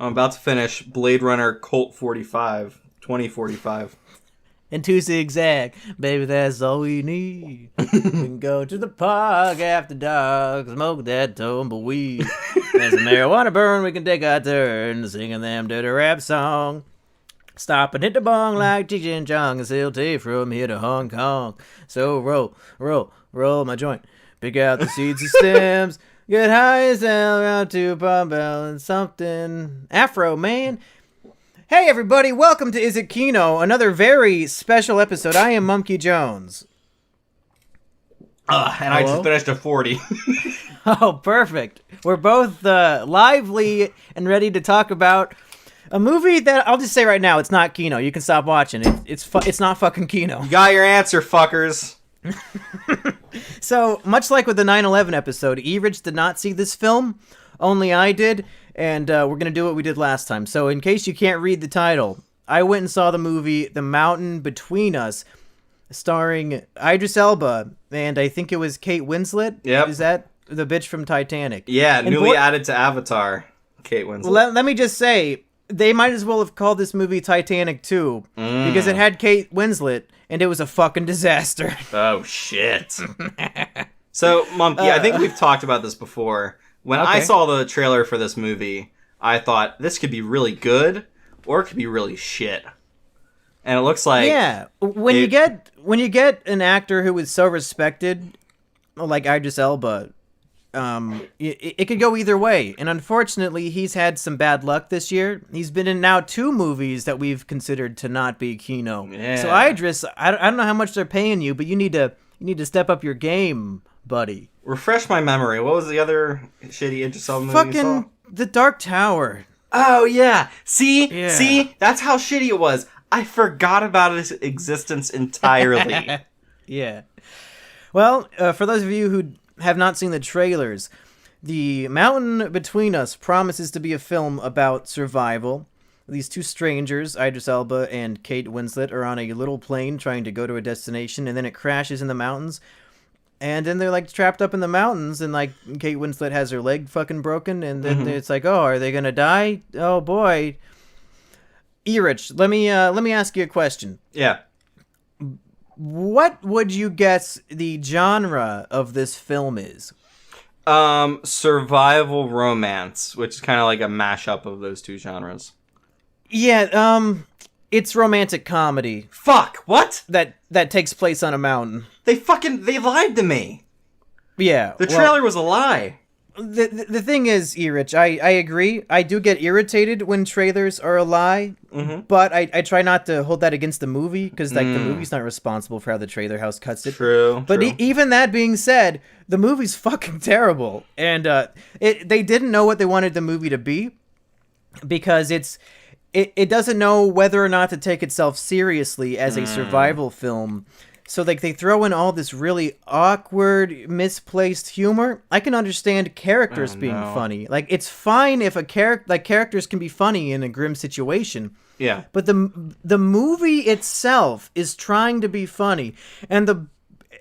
I'm about to finish Blade Runner Colt 45, 2045. And 2 zigzag, baby, that's all we need. We can go to the park after dark, smoke that tumbleweed. As the marijuana burn, we can take our turn singing them dirty rap song. Stop and hit the bong like Cheech and Chong and still take from here to Hong Kong. So roll my joint. Pick out the seeds and stems. Get high as hell, around to Palm Bell and something. Afro, man. Hey everybody, welcome to Is It Kino, another very special episode. I am Monkey Jones. And hello? I just finished a 40. Oh, perfect. We're both lively and ready to talk about a movie that, I'll just say right now, it's not Kino. You can stop watching. It's not fucking Kino. You got your answer, fuckers. So, much like with the 9/11 episode, Erich did not see this film, only I did. And we're going to do what we did last time. So in case you can't read the title, I went and saw the movie The Mountain Between Us, starring Idris Elba, and I think it was Kate Winslet. Yep. Is that the bitch from Titanic? Yeah, and newly added to Avatar, Kate Winslet. Well, let me just say, they might as well have called this movie Titanic 2, because it had Kate Winslet, and it was a fucking disaster. Oh, shit. So, Monkey, I think we've talked about this before. When I saw the trailer for this movie, I thought this could be really good or it could be really shit. And it looks like when you get an actor who is so respected like Idris Elba, it could go either way. And unfortunately, he's had some bad luck this year. He's been in now 2 movies that we've considered to not be Kino. Yeah. So Idris, I don't know how much they're paying you, but you need to step up your game, buddy. Refresh my memory. What was the other shitty Idris Elba movie fucking you saw? The Dark Tower. Oh, yeah. See? That's how shitty it was. I forgot about its existence entirely. Yeah. Well, for those of you who have not seen the trailers, The Mountain Between Us promises to be a film about survival. These 2 strangers, Idris Elba and Kate Winslet, are on a little plane trying to go to a destination, and then it crashes in the mountains. And then they're, like, trapped up in the mountains, and, like, Kate Winslet has her leg fucking broken, and then it's like, oh, are they gonna die? Oh, boy. Erich, let me ask you a question. Yeah. What would you guess the genre of this film is? Survival romance, which is kind of like a mashup of those 2 genres. Yeah, it's romantic comedy. Fuck, what? That takes place on a mountain. They lied to me. Yeah. The trailer was a lie. The thing is, Erich, I agree. I do get irritated when trailers are a lie, but I try not to hold that against the movie, because like the movie's not responsible for how the trailer house cuts it. True. But even that being said, the movie's fucking terrible. And they didn't know what they wanted the movie to be, because it doesn't know whether or not to take itself seriously as a survival film. So like they throw in all this really awkward, misplaced humor. I can understand characters being funny. Like it's fine if characters can be funny in a grim situation. Yeah. But the movie itself is trying to be funny, and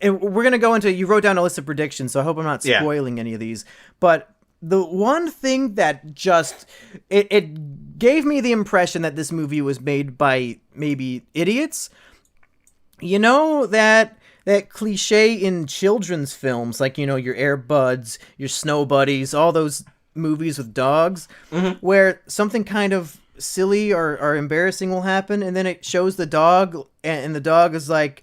we're gonna go into. You wrote down a list of predictions, so I hope I'm not spoiling any of these. But the one thing that just it gave me the impression that this movie was made by maybe idiots. You know that cliche in children's films, like, you know, your Air Buds, your Snow Buddies, all those movies with dogs, where something kind of silly or embarrassing will happen, and then it shows the dog, and the dog is like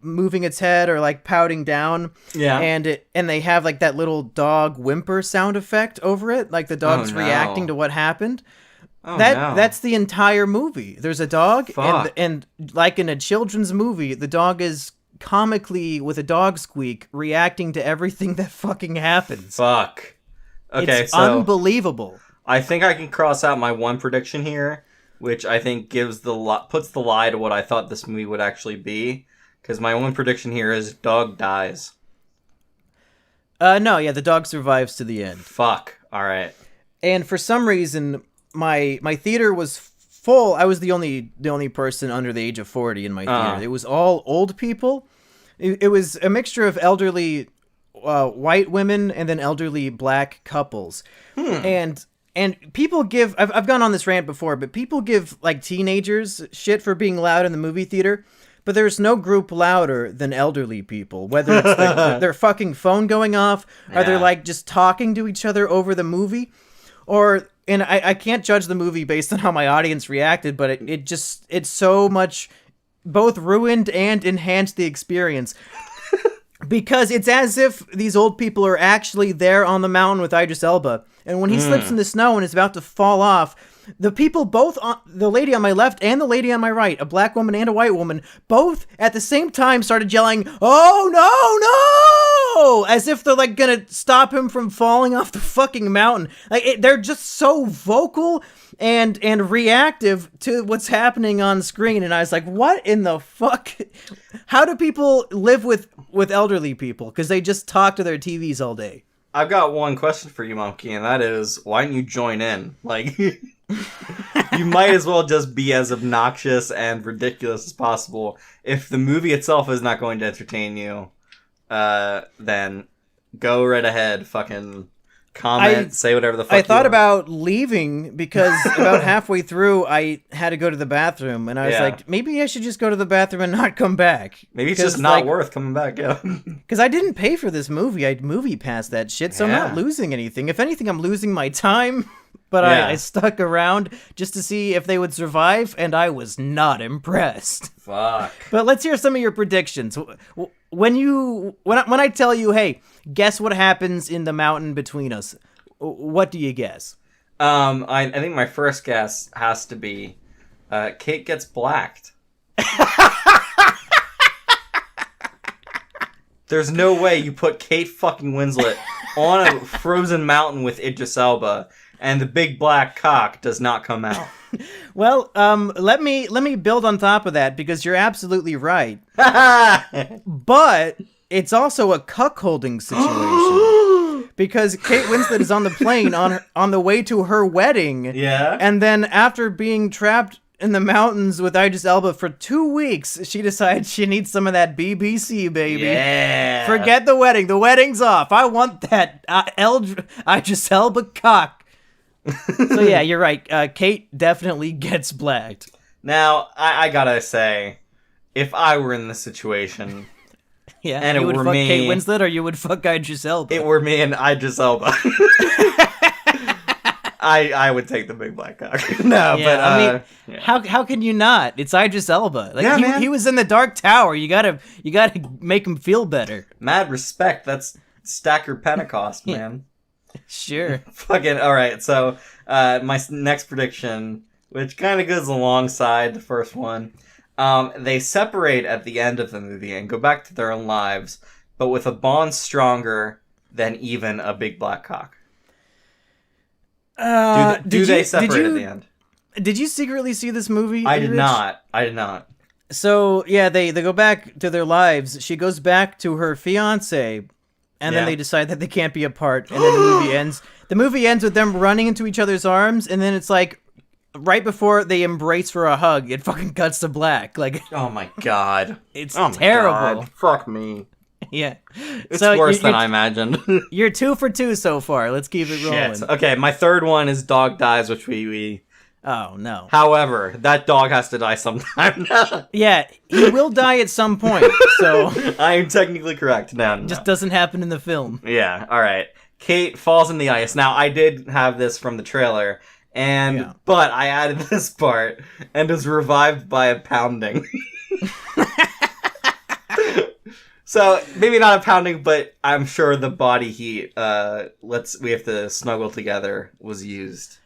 moving its head or like pouting down, and they have like that little dog whimper sound effect over it, like the dog's reacting to what happened. That's the entire movie. There's a dog, and like in a children's movie, the dog is comically, with a dog squeak, reacting to everything that fucking happens. Fuck. Okay, it's unbelievable. I think I can cross out my one prediction here, which I think puts the lie to what I thought this movie would actually be. Because my one prediction here is dog dies. No, the dog survives to the end. Fuck. All right. And for some reason, my theater was full. I was the only person under the age of 40 in my theater. It was all old people. It was a mixture of elderly white women and then elderly black couples. And And people give, I've gone on this rant before, but people give like teenagers shit for being loud in the movie theater. But there's no group louder than elderly people, whether it's their fucking phone going off, or they're like just talking to each other over the movie, and I can't judge the movie based on how my audience reacted, but it's so much both ruined and enhanced the experience. Because it's as if these old people are actually there on the mountain with Idris Elba. And when he slips in the snow and is about to fall off, the people both, the lady on my left and the lady on my right, a black woman and a white woman, both at the same time started yelling, "Oh, no, no!" As if they're like gonna stop him from falling off the fucking mountain. Like, they're just so vocal and reactive to what's happening on screen. And I was like, what in the fuck? How do people live with elderly people? Because they just talk to their TVs all day. I've got one question for you, Monkey, and that is, why don't you join in? Like, you might as well just be as obnoxious and ridiculous as possible. If the movie itself is not going to entertain you, then go right ahead, fucking comment, say whatever the fuck I thought about leaving because about halfway through I had to go to the bathroom, and I was like, maybe I should just go to the bathroom and not come back. Maybe it's just not worth coming back, Because I didn't pay for this movie. I'd movie pass that shit, so I'm not losing anything. If anything, I'm losing my time. But I stuck around just to see if they would survive, and I was not impressed. Fuck. But let's hear some of your predictions. When I tell you, hey, guess what happens in the mountain between us, what do you guess? I think my first guess has to be Kate gets blacked. There's no way you put Kate fucking Winslet on a frozen mountain with Idris Elba and the big black cock does not come out. Well, let me build on top of that, because you're absolutely right. But it's also a cuckolding situation. Because Kate Winslet is on the plane on the way to her wedding. Yeah. And then after being trapped in the mountains with Idris Elba for 2 weeks, she decides she needs some of that BBC, baby. Yeah. Forget the wedding. The wedding's off. I want that Idris Elba cock. So yeah, you're right. Kate definitely gets blacked. Now, I gotta say, if I were in this situation, and you it would were fuck me, Kate Winslet, or you would fuck Idris Elba. It were me and Idris Elba. I would take the big black cock. No, but I mean, how can you not? It's Idris Elba. Like he was in the Dark Tower. You gotta make him feel better. Mad respect. That's Stacker Pentecost, man. Sure. Fucking alright, so my next prediction, which kind of goes alongside the first one, they separate at the end of the movie and go back to their own lives, but with a bond stronger than even a big black cock. Do they separate at the end? Did you secretly see this movie? I did not. So, yeah, they go back to their lives. She goes back to her fiancé. And then they decide that they can't be apart, and then the movie ends. The movie ends with them running into each other's arms, and then it's like, right before they embrace for a hug, it fucking cuts to black. Like, oh my god. It's terrible. God. Fuck me. Yeah. It's worse than I imagined. You're 2 for 2 so far. Let's keep it rolling. Okay, my third one is dog dies, which we Oh, no. However, that dog has to die sometime. Yeah, he will die at some point, so... I am technically correct. No. Just doesn't happen in the film. Yeah, alright. Kate falls in the ice. Now, I did have this from the trailer, but I added this part, and is revived by a pounding. So, maybe not a pounding, but I'm sure the body heat, we have to snuggle together, was used.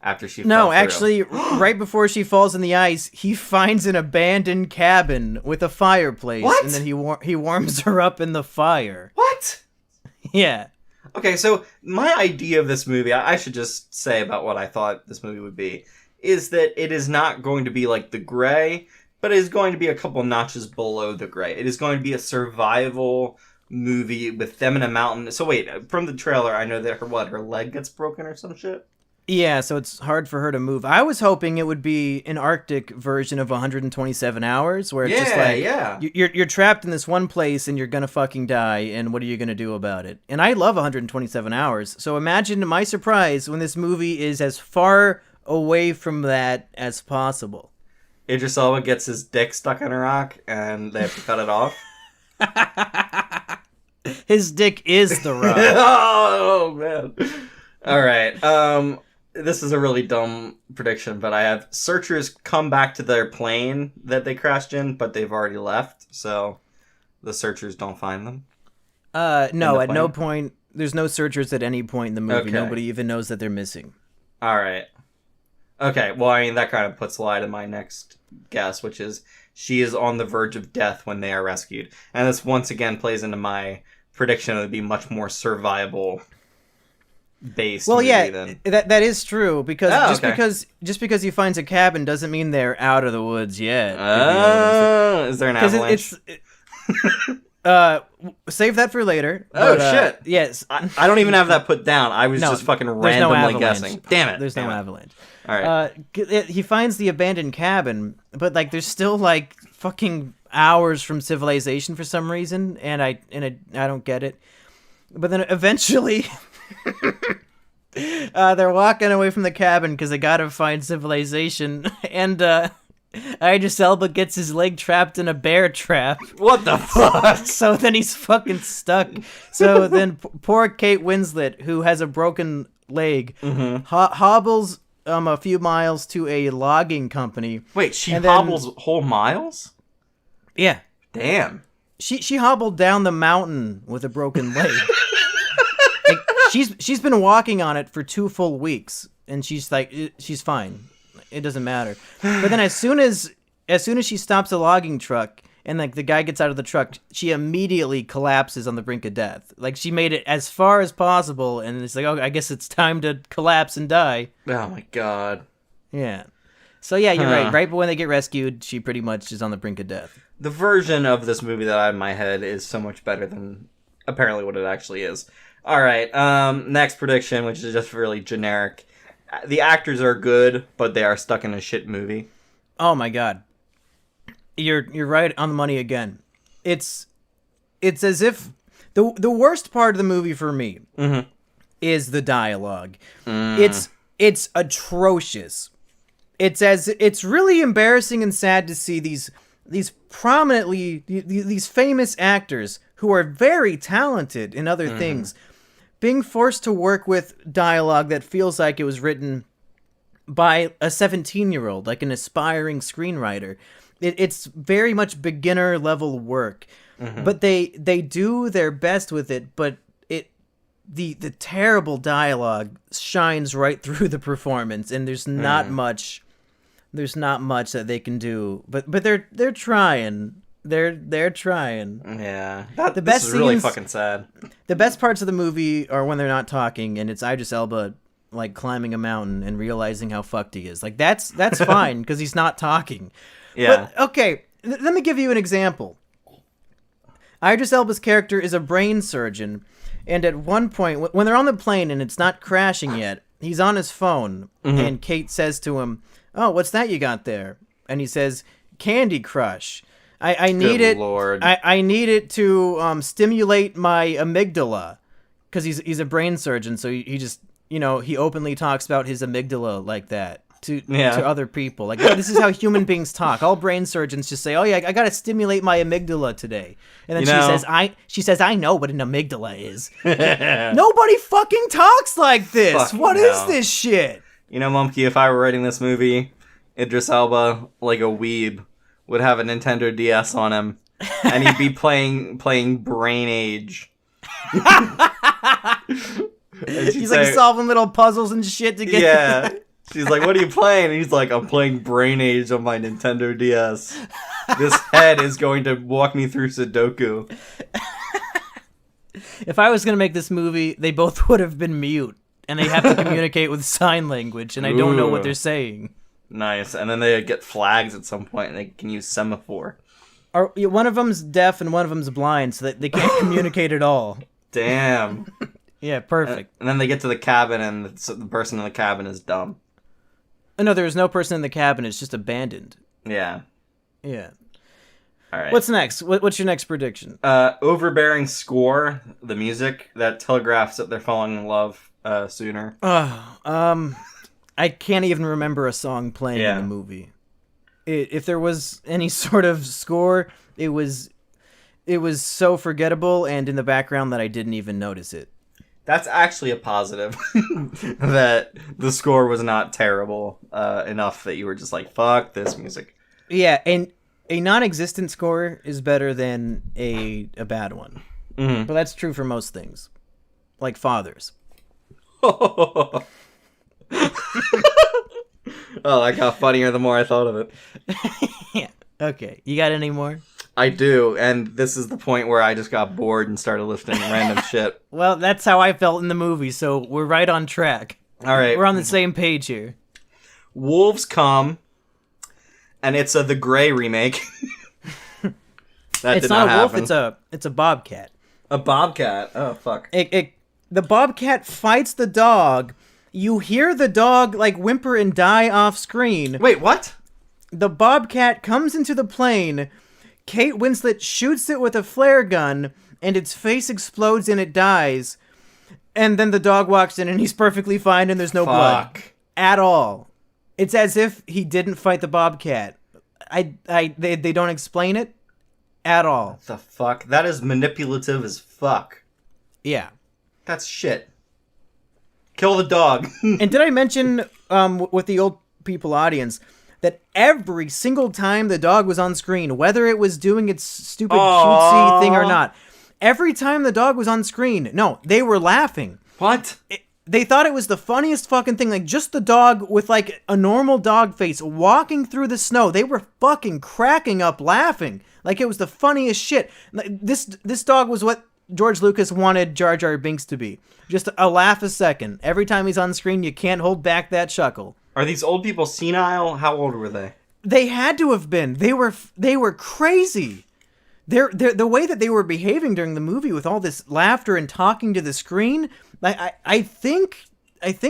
After she fell through. Actually, right before she falls in the ice, he finds an abandoned cabin with a fireplace. What? And then he warms her up in the fire. What? Yeah. Okay, so my idea of this movie, I should just say about what I thought this movie would be, is that it is not going to be like The Grey, but it is going to be a couple notches below The Grey. It is going to be a survival movie with them in a mountain. So wait, from the trailer, I know that her leg gets broken or some shit? Yeah, so it's hard for her to move. I was hoping it would be an Arctic version of 127 hours, where it's just like, you're trapped in this one place and you're gonna fucking die, and what are you gonna do about it? And I love 127 hours, so imagine my surprise when this movie is as far away from that as possible. Idris Elba gets his dick stuck in a rock, and they have to cut it off. His dick is the rock. Oh, man. All right. This is a really dumb prediction, but I have searchers come back to their plane that they crashed in, but they've already left, so the searchers don't find them. No, at no point. There's no searchers at any point in the movie. Okay. Nobody even knows that they're missing. All right. Okay, well, I mean, that kind of puts light in my next guess, which is she is on the verge of death when they are rescued. And this once again plays into my prediction it would be much more survivable based. Well, yeah, that is true, because just because he finds a cabin doesn't mean they're out of the woods yet. Is there an avalanche? Save that for later. Oh, shit. Yes. I don't even have that put down. I was just fucking randomly guessing. Damn it. There's no avalanche. All right. He finds the abandoned cabin, but like there's still like fucking hours from civilization for some reason, and I don't get it. But then eventually they're walking away from the cabin because they gotta find civilization, and Idris Elba gets his leg trapped in a bear trap. What the fuck? So then he's fucking stuck. So then poor Kate Winslet, who has a broken leg, hobbles a few miles to a logging company. Wait, she hobbles whole miles? Yeah. Damn. She hobbled down the mountain with a broken leg. Like, she's been walking on it for 2 full weeks, and she's like, she's fine. It doesn't matter. But then as soon as she stops a logging truck and like the guy gets out of the truck, she immediately collapses on the brink of death. Like she made it as far as possible, and it's like, oh, I guess it's time to collapse and die. Oh my god. Yeah. So yeah, you're right. Right, but when they get rescued, she pretty much is on the brink of death. The version of this movie that I have in my head is so much better than apparently what it actually is. All right. Next prediction, which is just really generic. The actors are good, but they are stuck in a shit movie. Oh my god. You're right on the money again. It's as if the worst part of the movie for me is the dialogue. It's atrocious. It's really embarrassing and sad to see these famous actors who are very talented in other things being forced to work with dialogue that feels like it was written by a 17-year-old, like an aspiring screenwriter. It's very much beginner level work, but they do their best with it. But the terrible dialogue shines right through the performance, and there's not much that they can do. But they're trying. They're trying. Yeah, this is really fucking sad. The best parts of the movie are when they're not talking, and it's Idris Elba like climbing a mountain and realizing how fucked he is. Like that's fine because he's not talking. Yeah. But, okay, let me give you an example. Idris Elba's character is a brain surgeon, and at one point, when they're on the plane and it's not crashing yet, he's on his phone, and Kate says to him, "Oh, what's that you got there?" And he says, "Candy Crush. I need it. Lord. I need it to stimulate my amygdala," because he's a brain surgeon, so he just he openly talks about his amygdala like that. To other people. Like, this is how human beings talk. All brain surgeons just say, "Oh yeah, I gotta stimulate my amygdala today." And then she says, "I know what an amygdala is." Nobody fucking talks like this. Fucking what is this shit? Mumkey, if I were writing this movie, Idris Elba, like a weeb, would have a Nintendo DS on him, and he'd be playing Brain Age. He's like solving little puzzles and shit to get. Yeah. She's like, "What are you playing?" And he's like, "I'm playing Brain Age on my Nintendo DS. This head is going to walk me through Sudoku." If I was going to make this movie, they both would have been mute, and they have to communicate with sign language, and I don't know what they're saying. Nice. And then they get flags at some point, and they can use semaphore. One of them's deaf and one of them's blind, so that they can't communicate at all. Damn. Yeah, perfect. And then they get to the cabin, and the person in the cabin is dumb. No, there's no person in the cabin. It's just abandoned. Yeah. Yeah. All right. What's next? What's your next prediction? Overbearing score, the music that telegraphs that they're falling in love sooner. I can't even remember a song playing in the movie. If there was any sort of score, it was so forgettable and in the background that I didn't even notice it. That's actually a positive, that the score was not terrible enough that you were just like, fuck this music. Yeah, and a non-existent score is better than a bad one. Mm-hmm. But that's true for most things. Like fathers. Oh, that got funnier the more I thought of it. Yeah. Okay, you got any more? I do, and this is the point where I just got bored and started listening to random shit. Well, that's how I felt in the movie, so we're right on track. All right. We're on the same page here. Wolves come, and it's the Grey remake. It's not a wolf, it's a bobcat. A bobcat? Oh, fuck. The bobcat fights the dog. You hear the dog, like, whimper and die off screen. Wait, what? The bobcat comes into the plane. Kate Winslet shoots it with a flare gun, and its face explodes and it dies. And then the dog walks in, and he's perfectly fine, and there's no blood at all. It's as if he didn't fight the bobcat. They don't explain it at all. What the fuck? That is manipulative as fuck. Yeah. That's shit. Kill the dog. And did I mention, with the old people audience, that every single time the dog was on screen, whether it was doing its stupid cutesy thing or not, every time the dog was on screen, no, they were laughing. What? They thought it was the funniest fucking thing. Like, just the dog with, like, a normal dog face walking through the snow. They were fucking cracking up laughing. Like, it was the funniest shit. This dog was what George Lucas wanted Jar Jar Binks to be. Just a laugh a second. Every time he's on screen, you can't hold back that chuckle. Are these old people senile? How old were they? They had to have been. They were crazy. The way that they were behaving during the movie with all this laughter and talking to the screen, I think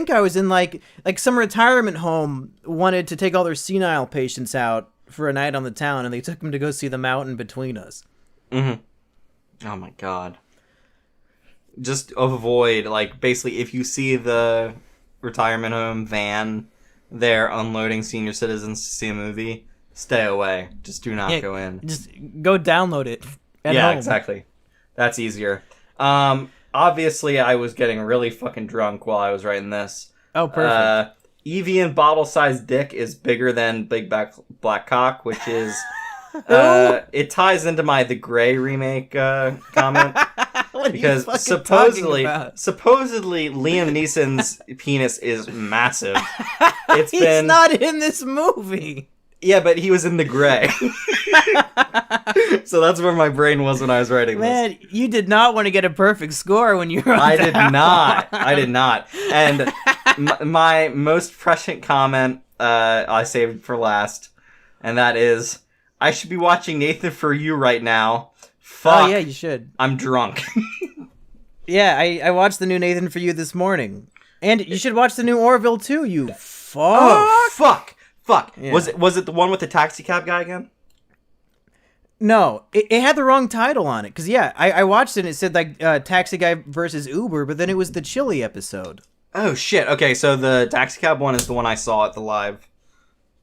I was in like some retirement home wanted to take all their senile patients out for a night on the town, and they took them to go see the mountain between us. Mm-hmm. Oh my god. Just avoid, like, basically, if you see the retirement home van there unloading senior citizens to see a movie, stay away. Just do not go in. Just go download it at home. Exactly. That's easier. Obviously, I was getting really fucking drunk while I was writing this. Oh, perfect. Evian bottle-sized dick is bigger than Big Black Cock, which is... it ties into my The Grey remake comment. Because supposedly Liam Neeson's penis is massive. He's not in this movie. Yeah, but he was in The Grey. So that's where my brain was when I was writing this. Man, you did not want to get a perfect score when you wrote I did not. And my most prescient comment I saved for last, and that is, I should be watching Nathan For You right now. Fuck. Oh, yeah, you should. I'm drunk. Yeah, I watched the new Nathan For You this morning. And you should watch the new Orville, too, you fuck. Oh, fuck. Yeah. Was it the one with the taxi cab guy again? No, it had the wrong title on it. Because, yeah, I watched it and it said, like, Taxi Guy versus Uber, but then it was the Chili episode. Oh, shit. Okay, so the taxi cab one is the one I saw at the live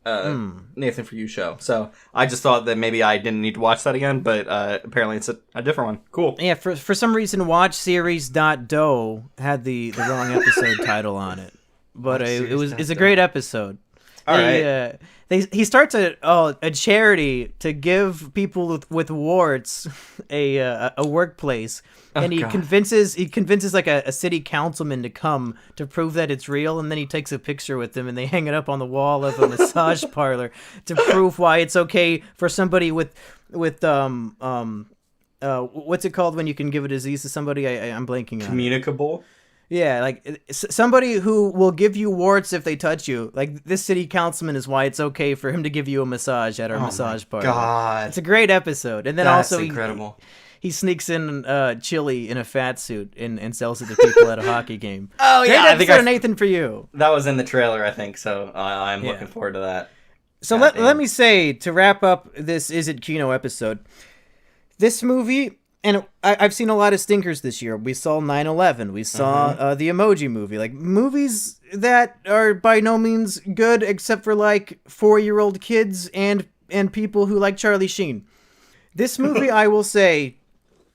Nathan For You show. So I just thought that maybe I didn't need to watch that again, but apparently it's a different one. Cool. Yeah, for some reason, WatchSeries.do had the wrong episode title on it. But it's a great episode. All right. He starts a charity to give people with warts a workplace, and he convinces like a city councilman to come to prove that it's real, and then he takes a picture with them and they hang it up on the wall of a massage parlor to prove why it's okay for somebody with what's it called when you can give a disease to somebody? I'm blanking on Communicable. Yeah, like somebody who will give you warts if they touch you. Like this city councilman is why it's okay for him to give you a massage at our massage party. God, it's a great episode. And then that's also incredible. he sneaks in chili in a fat suit and sells it to people at a hockey game. Oh yeah, I think Nathan, for you. That was in the trailer, I think. So I'm looking forward to that. So let me say, to wrap up this Is It Kino episode, this movie, and I've seen a lot of stinkers this year. We saw 9/11. We saw the Emoji Movie. Like, movies that are by no means good except for, like, 4-year-old kids and people who like Charlie Sheen. This movie, I will say,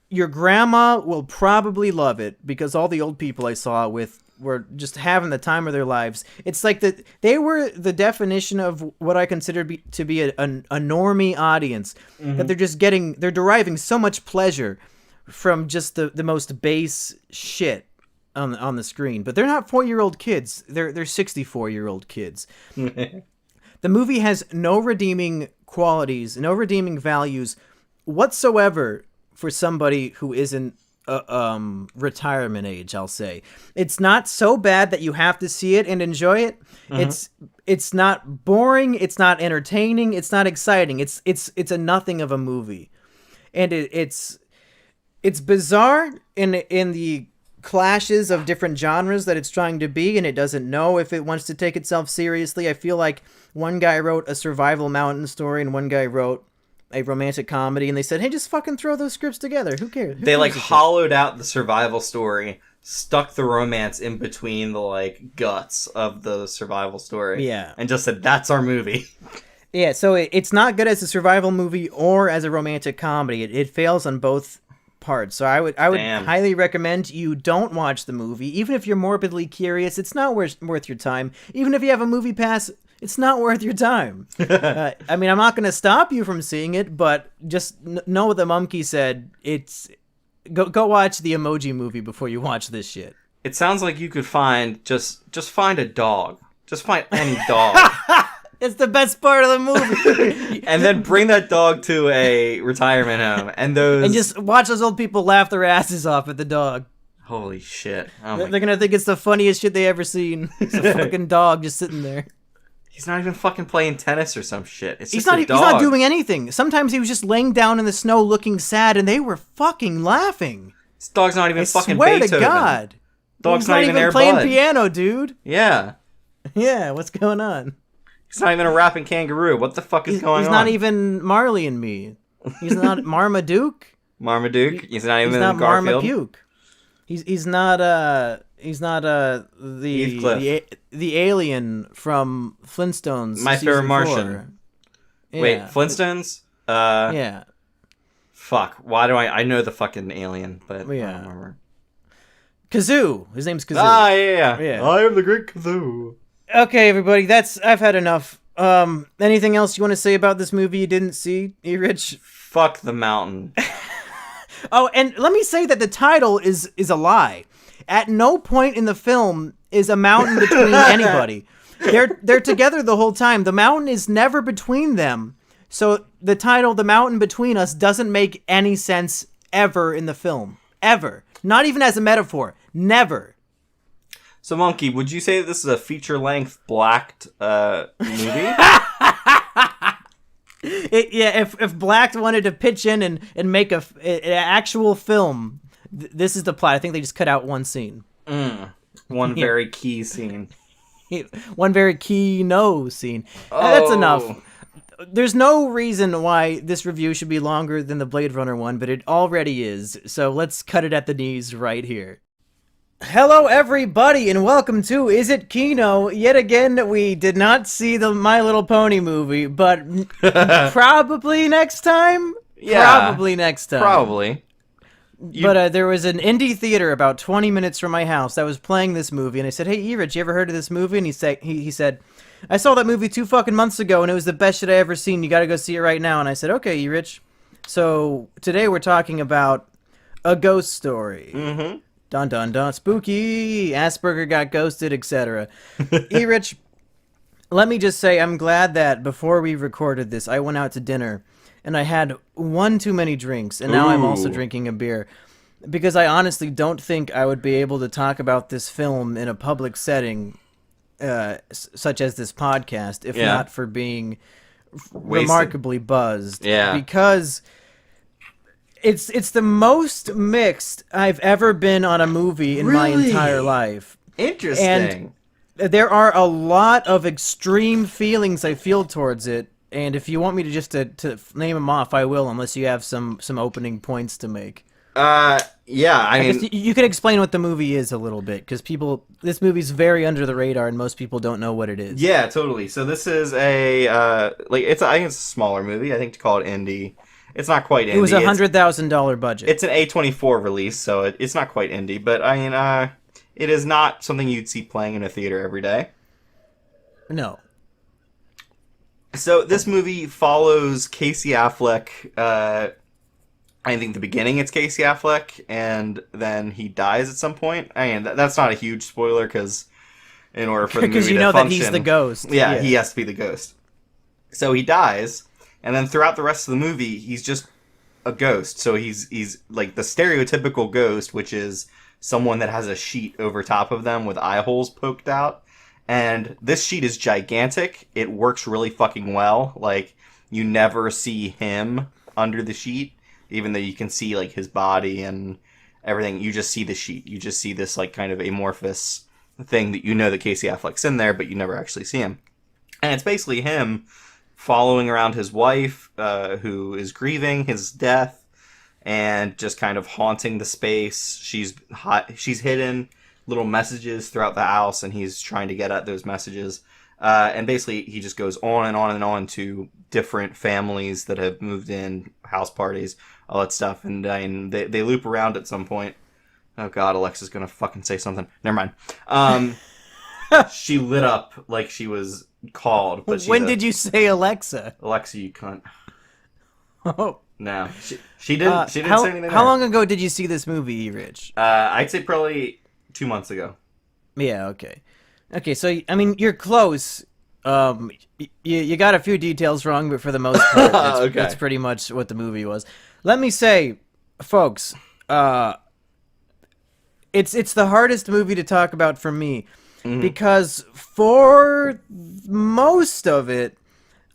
your grandma will probably love it because all the old people I saw it with were just having the time of their lives. It's like they were the definition of what I consider to be a normie audience. That they're deriving so much pleasure from just the most base shit on the screen. But they're not 4-year-old kids. They're 64-year-old kids. The movie has no redeeming qualities, no redeeming values whatsoever for somebody who isn't retirement age, I'll say. It's not so bad that you have to see it and enjoy it. It's not boring, it's not entertaining, it's not exciting. It's a nothing of a movie. And it's bizarre in the clashes of different genres that it's trying to be, and it doesn't know if it wants to take itself seriously. I feel like one guy wrote a survival mountain story and one guy wrote a romantic comedy, and they said, hey, just fucking throw those scripts together. Who cares? They like hollowed out the survival story, stuck the romance in between the like guts of the survival story. Yeah. And just said, that's our movie. Yeah, so it's not good as a survival movie or as a romantic comedy. It fails on both parts. So I would highly recommend you don't watch the movie. Even if you're morbidly curious, it's not worth your time. Even if you have a movie pass, it's not worth your time. I mean, I'm not going to stop you from seeing it, but just know what the monkey said. It's go watch the Emoji Movie before you watch this shit. It sounds like you could find just find a dog. Just find any dog. It's the best part of the movie. And then bring that dog to a retirement home, and just watch those old people laugh their asses off at the dog. Holy shit! They're gonna think it's the funniest shit they ever seen. It's a fucking dog just sitting there. He's not even fucking playing tennis or some shit. He's not doing anything. Sometimes he was just laying down in the snow looking sad, and they were fucking laughing. This dog's not even fucking Beethoven. Beethoven. To God. Dog's not even Air playing Bud. piano, dude. Yeah. Yeah, what's going on? He's not even a rapping kangaroo. What the fuck is going on? He's not even Marley and Me. He's not Marmaduke. Marmaduke? He's not even Garfield. Marmaduke. He's not the alien from Flintstones. My Favorite Martian. 4. Yeah. Wait, Flintstones? Yeah. Fuck. Why do I know the fucking alien, but yeah. I don't remember. Kazoo. His name's Kazoo. Ah, yeah. I am the great Kazoo. Okay, everybody, I've had enough. Anything else you want to say about this movie you didn't see, Erich? Fuck the mountain. Oh, and let me say that the title is a lie. At no point in the film is a mountain between anybody. They're together the whole time. The mountain is never between them. So the title, The Mountain Between Us, doesn't make any sense ever in the film. Ever. Not even as a metaphor. Never. So, Monkey, would you say that this is a feature-length blacked movie? If Blacked wanted to pitch in and make an actual film, this is the plot. I think they just cut out one scene. One very key scene. One very Kino scene. That's enough. There's no reason why this review should be longer than the Blade Runner one, but it already is. So let's cut it at the knees right here. Hello, everybody, and welcome to Is It Kino? Yet again, we did not see the My Little Pony movie, but probably next time? Yeah. Probably next time. Probably. But there was an indie theater about 20 minutes from my house that was playing this movie, and I said, hey, Erich, you ever heard of this movie? And he said, I saw that movie 2 fucking months ago, and it was the best shit I ever seen. You gotta go see it right now. And I said, okay, Erich. So today we're talking about A Ghost Story. Mm-hmm. Dun dun dun, spooky, Assburger got ghosted, etc. Erich, let me just say, I'm glad that before we recorded this, I went out to dinner, and I had one too many drinks, and now I'm also drinking a beer, because I honestly don't think I would be able to talk about this film in a public setting, such as this podcast, if not for being remarkably buzzed. Yeah. Because It's the most mixed I've ever been on a movie in my entire life. Interesting. And there are a lot of extreme feelings I feel towards it. And if you want me to name them off, I will, unless you have some opening points to make. Yeah, I mean... You could explain what the movie is a little bit, because this movie's very under the radar, and most people don't know what it is. Yeah, totally. So this is I think it's a smaller movie. I think to call it indie. It's not quite indie. It was a $100,000 budget. It's an A24 release, so it's not quite indie, but I mean, it is not something you'd see playing in a theater every day. No. So this movie follows Casey Affleck. I think the beginning it's Casey Affleck, and then he dies at some point. I mean, that's not a huge spoiler, because in order for the movie to function... Because you know that he's the ghost. Yeah, he has to be the ghost. So he dies, and then throughout the rest of the movie, he's just a ghost. So he's like the stereotypical ghost, which is someone that has a sheet over top of them with eye holes poked out. And this sheet is gigantic. It works really fucking well. Like, you never see him under the sheet, even though you can see, like, his body and everything. You just see the sheet. You just see this, like, kind of amorphous thing that you know that Casey Affleck's in there, but you never actually see him. And it's basically him following around his wife, who is grieving his death, and just kind of haunting the space. She's hidden little messages throughout the house, and he's trying to get at those messages. And basically, he just goes on and on and on to different families that have moved in, house parties, all that stuff. And they loop around at some point. Oh god, Alexa's gonna fucking say something. Never mind. She lit up like she was called. But when did you say Alexa? Alexa, you cunt. Oh. No. She didn't say anything. How long ago did you see this movie, Erich? I'd say probably 2 months ago. Yeah, okay. Okay, so, I mean, you're close. You got a few details wrong, but for the most part, that's pretty much what the movie was. Let me say, folks, it's the hardest movie to talk about for me, because for most of it,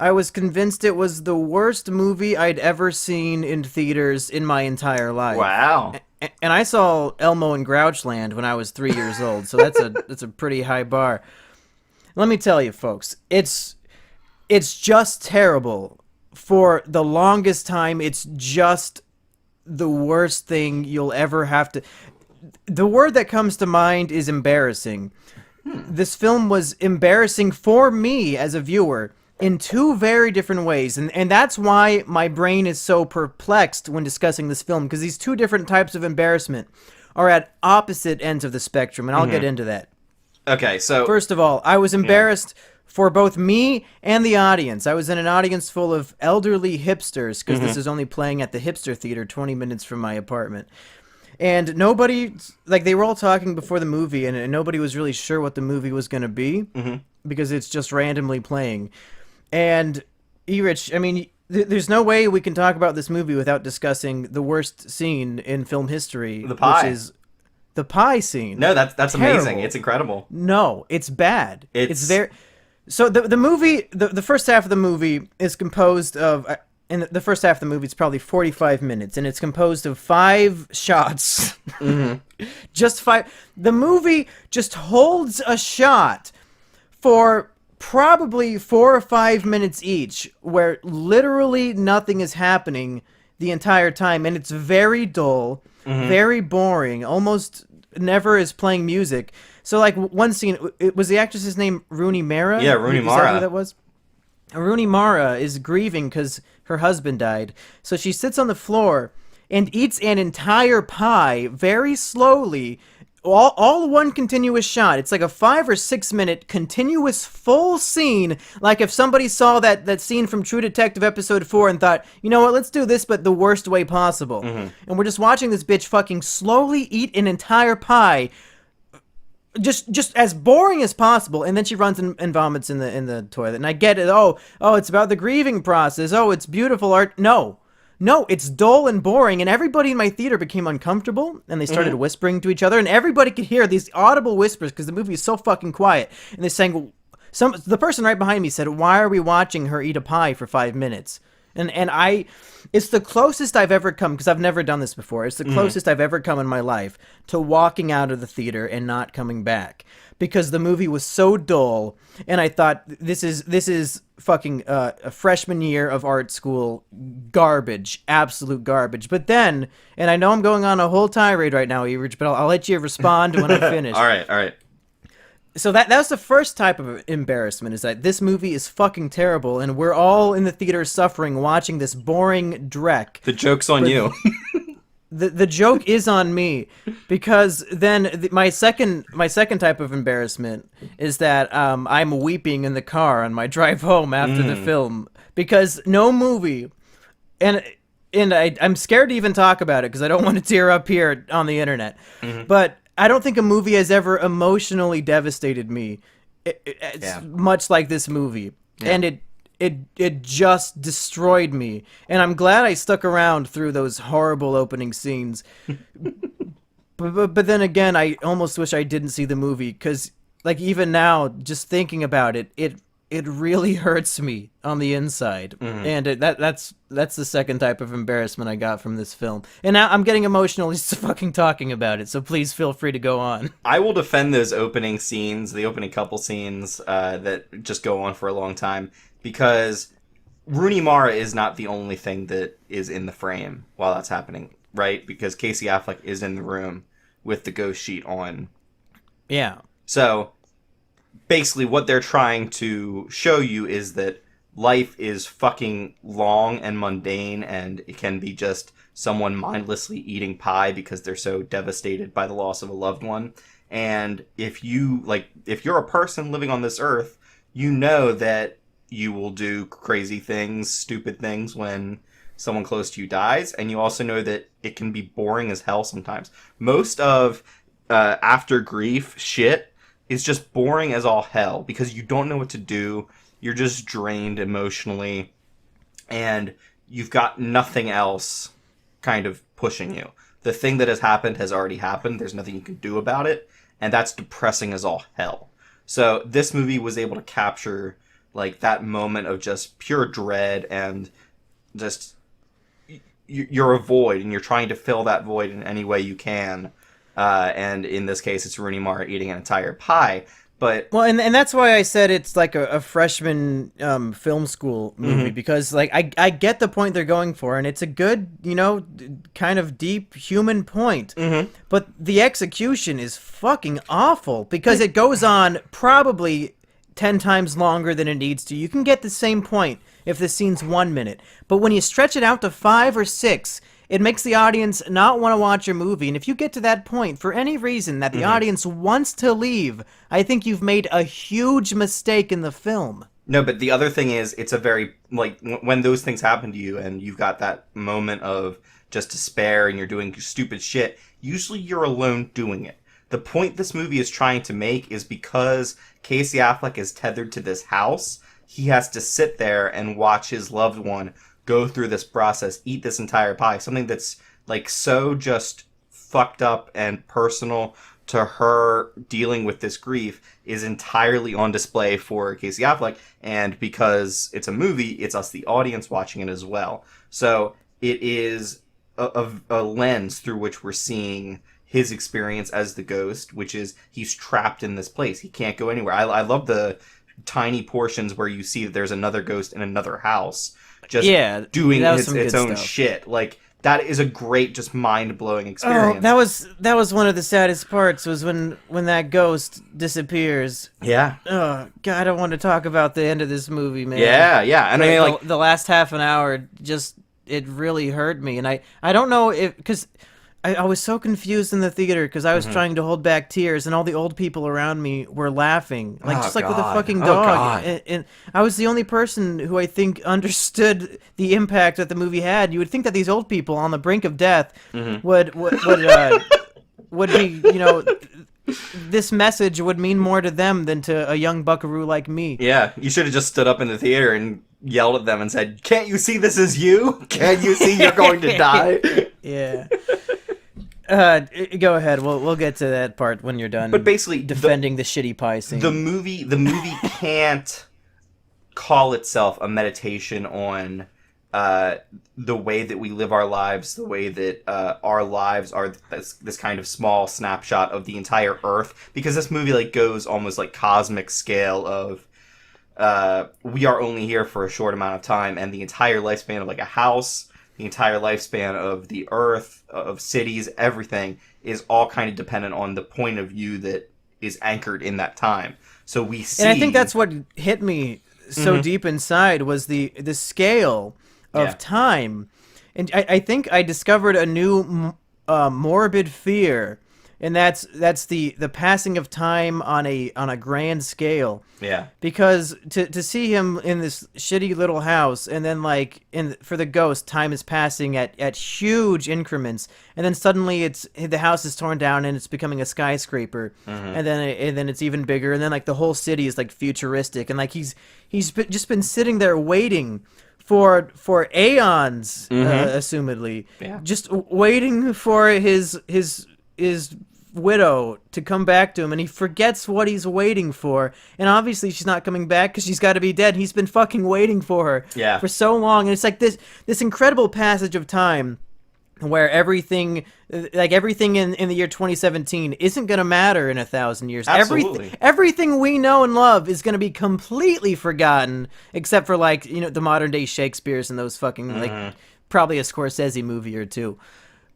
I was convinced it was the worst movie I'd ever seen in theaters in my entire life. Wow. And I saw Elmo in Grouchland when I was 3 years old, so that's a pretty high bar. Let me tell you, folks, it's just terrible. For the longest time, it's just the worst thing you'll ever have to... The word that comes to mind is embarrassing. This film was embarrassing for me as a viewer in two very different ways, and that's why my brain is so perplexed when discussing this film, because these two different types of embarrassment are at opposite ends of the spectrum, and I'll get into that. Okay, so... First of all, I was embarrassed for both me and the audience. I was in an audience full of elderly hipsters, because this is only playing at the hipster theater 20 minutes from my apartment. And nobody, like, they were all talking before the movie, and nobody was really sure what the movie was going to be, because it's just randomly playing. And, Erich, I mean, there's no way we can talk about this movie without discussing the worst scene in film history. The pie. Which is the pie scene. No, that's Terrible. amazing. It's incredible. No, it's bad. It's very... So the movie, the first half of the movie is composed of... In the first half of the movie, it's probably 45 minutes, and it's composed of 5 shots. Just 5. The movie just holds a shot for probably 4 or 5 minutes each, where literally nothing is happening the entire time, and it's very dull, very boring, almost never is playing music. So, like, one scene, was the actress's name Rooney Mara? Yeah, Rooney Mara. Is that who that was? Rooney Mara is grieving because her husband died. So she sits on the floor and eats an entire pie very slowly, all one continuous shot. It's like a 5 or 6 minute continuous full scene, like if somebody saw that scene from True Detective episode 4 and thought, you know what, let's do this but the worst way possible. And we're just watching this bitch fucking slowly eat an entire pie, just as boring as possible, and then she runs and vomits in the toilet. And I get it. Oh, it's about the grieving process. Oh, it's beautiful art. No, it's dull and boring. And everybody in my theater became uncomfortable, and they started whispering to each other, and everybody could hear these audible whispers because the movie is so fucking quiet. And they're saying, the person right behind me said, "Why are we watching her eat a pie for 5 minutes?" And it's the closest I've ever come, because I've never done this before. It's the closest I've ever come in my life to walking out of the theater and not coming back, because the movie was so dull, and I thought this is fucking a freshman year of art school garbage, absolute garbage. But then, and I know I'm going on a whole tirade right now, Erich, but I'll let you respond when I finish. All right. So that was the first type of embarrassment, is that this movie is fucking terrible, and we're all in the theater suffering watching this boring dreck. The joke's on you. The joke is on me, because then my second type of embarrassment is that I'm weeping in the car on my drive home after the film, because no movie, and I'm scared to even talk about it because I don't want to tear up here on the internet, but I don't think a movie has ever emotionally devastated me much like this movie. Yeah. And it just destroyed me. And I'm glad I stuck around through those horrible opening scenes. but then again, I almost wish I didn't see the movie, because like even now, just thinking about it, it really hurts me on the inside. And that's the second type of embarrassment I got from this film. And now I'm getting emotional just fucking talking about it, so please feel free to go on. I will defend those opening scenes, the opening couple scenes that just go on for a long time, because Rooney Mara is not the only thing that is in the frame while that's happening, right? Because Casey Affleck is in the room with the ghost sheet on. Yeah. So basically what they're trying to show you is that life is fucking long and mundane, and it can be just someone mindlessly eating pie because they're so devastated by the loss of a loved one. And if you're a person living on this earth, you know that you will do crazy things, stupid things when someone close to you dies, and you also know that it can be boring as hell sometimes. Most of after grief shit is just boring as all hell, because you don't know what to do. You're just drained emotionally, and you've got nothing else kind of pushing you. The thing that has already happened. There's nothing you can do about it, and that's depressing as all hell. So this movie was able to capture like that moment of just pure dread, and just you're a void, and you're trying to fill that void in any way you can. And in this case, it's Rooney Mara eating an entire pie. But well, and that's why I said it's like a freshman film school movie, because like I get the point they're going for, and it's a good, kind of deep human point. But the execution is fucking awful, because it goes on probably 10 times longer than it needs to. You can get the same point if the scene's 1 minute, but when you stretch it out to 5 or 6, it makes the audience not want to watch your movie. And if you get to that point for any reason that the audience wants to leave, I think you've made a huge mistake in the film. No, but the other thing is, it's a very, like, when those things happen to you and you've got that moment of just despair and you're doing stupid shit, usually you're alone doing it. The point this movie is trying to make is, because Casey Affleck is tethered to this house, he has to sit there and watch his loved one go through this process, eat this entire pie, something that's like so just fucked up and personal to her dealing with this grief is entirely on display for Casey Affleck. And because it's a movie, it's us, the audience, watching it as well. So it is a lens through which we're seeing his experience as the ghost, which is he's trapped in this place. He can't go anywhere. I love the tiny portions where you see that there's another ghost in another house just doing its own shit. Like, that is a great, just mind-blowing experience. Oh, that was one of the saddest parts, was when that ghost disappears. Yeah. Oh, God, I don't want to talk about the end of this movie, man. Yeah. And I mean, like, the last half an hour, just, it really hurt me. And I don't know if, because I was so confused in the theater, because I was trying to hold back tears, and all the old people around me were laughing, like with a fucking dog. And I was the only person who I think understood the impact that the movie had. You would think that these old people on the brink of death would be, this message would mean more to them than to a young buckaroo like me. Yeah, you should have just stood up in the theater and yelled at them and said, "Can't you see this is you? Can't you see you're going to die?" Yeah. Go ahead. We'll get to that part when you're done. But basically, defending the shitty pie scene. The movie can't call itself a meditation on the way that we live our lives, the way that our lives are this kind of small snapshot of the entire Earth, because this movie like goes almost like cosmic scale of we are only here for a short amount of time, and the entire lifespan of like a house, the entire lifespan of the Earth, of cities, everything is all kind of dependent on the point of view that is anchored in that time. So we see, and I think that's what hit me so deep inside was the scale of time. And I think I discovered a new morbid fear, and that's the passing of time on a grand scale. Yeah. Because to see him in this shitty little house, and then like for the ghost, time is passing at huge increments, and then suddenly the house is torn down and it's becoming a skyscraper, and then it's even bigger, and then like the whole city is like futuristic, and like he's just been sitting there waiting for aeons, assumedly, just waiting for his widow to come back to him, and he forgets what he's waiting for, and obviously she's not coming back because she's got to be dead. He's been fucking waiting for her for so long, and it's like this incredible passage of time where everything in the year 2017 isn't going to matter in 1,000 years. Absolutely. Everything we know and love is going to be completely forgotten, except for like, you know, the modern day Shakespeare's and those fucking like probably a Scorsese movie or two.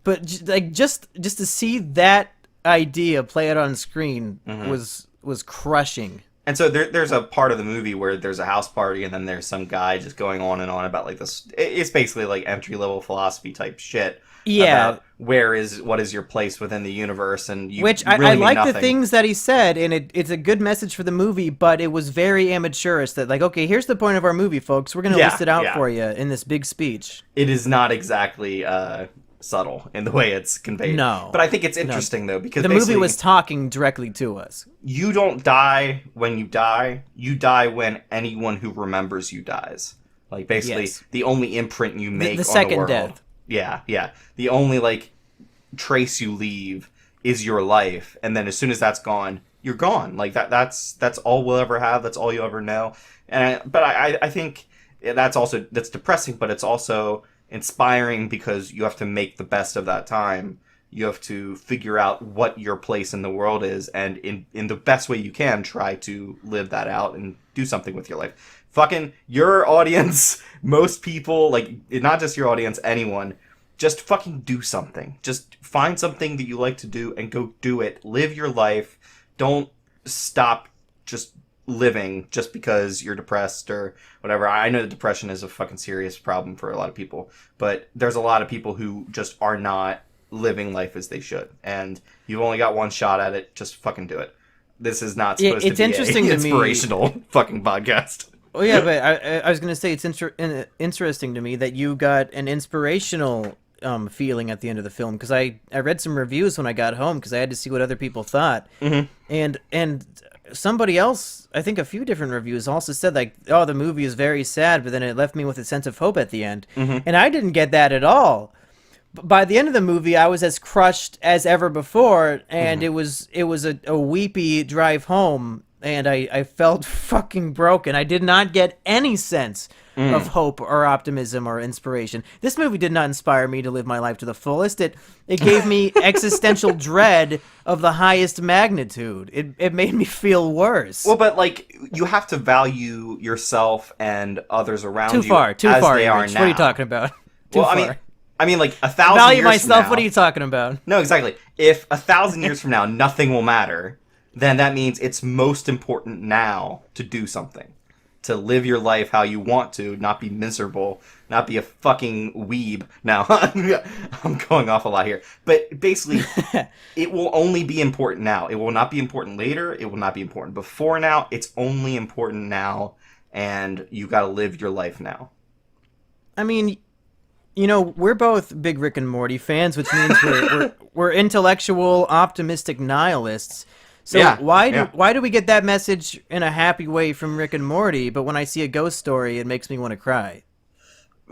But just to see that idea play it on screen was crushing. And so there's a part of the movie where there's a house party, and then there's some guy just going on and on about like this. It's basically like entry level philosophy type shit. Yeah. About what is your place within the universe, and you which really I mean like nothing. the things that he said, and it's a good message for the movie, but it was very amateurish. That like, okay, here's the point of our movie, folks. We're gonna list it out for you in this big speech. It is not exactly subtle in the way it's conveyed. No. But I think it's interesting, though, because the movie was talking directly to us. You don't die when you die. You die when anyone who remembers you dies. Like, basically, the only imprint you make the on second the world. death. Yeah. The only, like, trace you leave is your life. And then as soon as that's gone, you're gone. Like, that's all we'll ever have. That's all you'll ever know. But I think that's depressing, but it's also inspiring because you have to make the best of that time. You have to figure out what your place in the world is, and in the best way you can, try to live that out and do something with your life. Fucking your audience, most people, like, not just your audience, anyone, just fucking do something. Just find something that you like to do and go do it. Live your life. Don't stop just living just because you're depressed or whatever. I know that depression is a fucking serious problem for a lot of people, but there's a lot of people who just are not living life as they should, and you've only got one shot at it. Just fucking do it. This is not supposed to be interesting an inspirational fucking podcast. Oh yeah, but I was gonna say it's interesting to me that you got an inspirational feeling at the end of the film, because I read some reviews when I got home because I had to see what other people thought, and somebody else, I think a few different reviews also said like, oh, the movie is very sad, but then it left me with a sense of hope at the end, and I didn't get that at all. By the end of the movie, I was as crushed as ever before, and it was a weepy drive home, and I felt fucking broken. I did not get any sense of hope or optimism or inspiration. This movie did not inspire me to live my life to the fullest. It gave me existential dread of the highest magnitude. It made me feel worse. Well, but like, you have to value yourself and others around you. Too far, as they are Erich. now. What are you talking about? Too far. I mean, like 1,000 value years myself. From now, what are you talking about? No, exactly. If 1,000 years from now nothing will matter, then that means it's most important now to do something, to live your life how you want to, not be miserable, not be a fucking weeb. Now, I'm going off a lot here, but basically, it will only be important now. It will not be important later. It will not be important before now. It's only important now, and you got to live your life now. I mean, you know, we're both big Rick and Morty fans, which means we're intellectual, optimistic nihilists. So why do we get that message in a happy way from Rick and Morty, but when I see a ghost story, it makes me want to cry?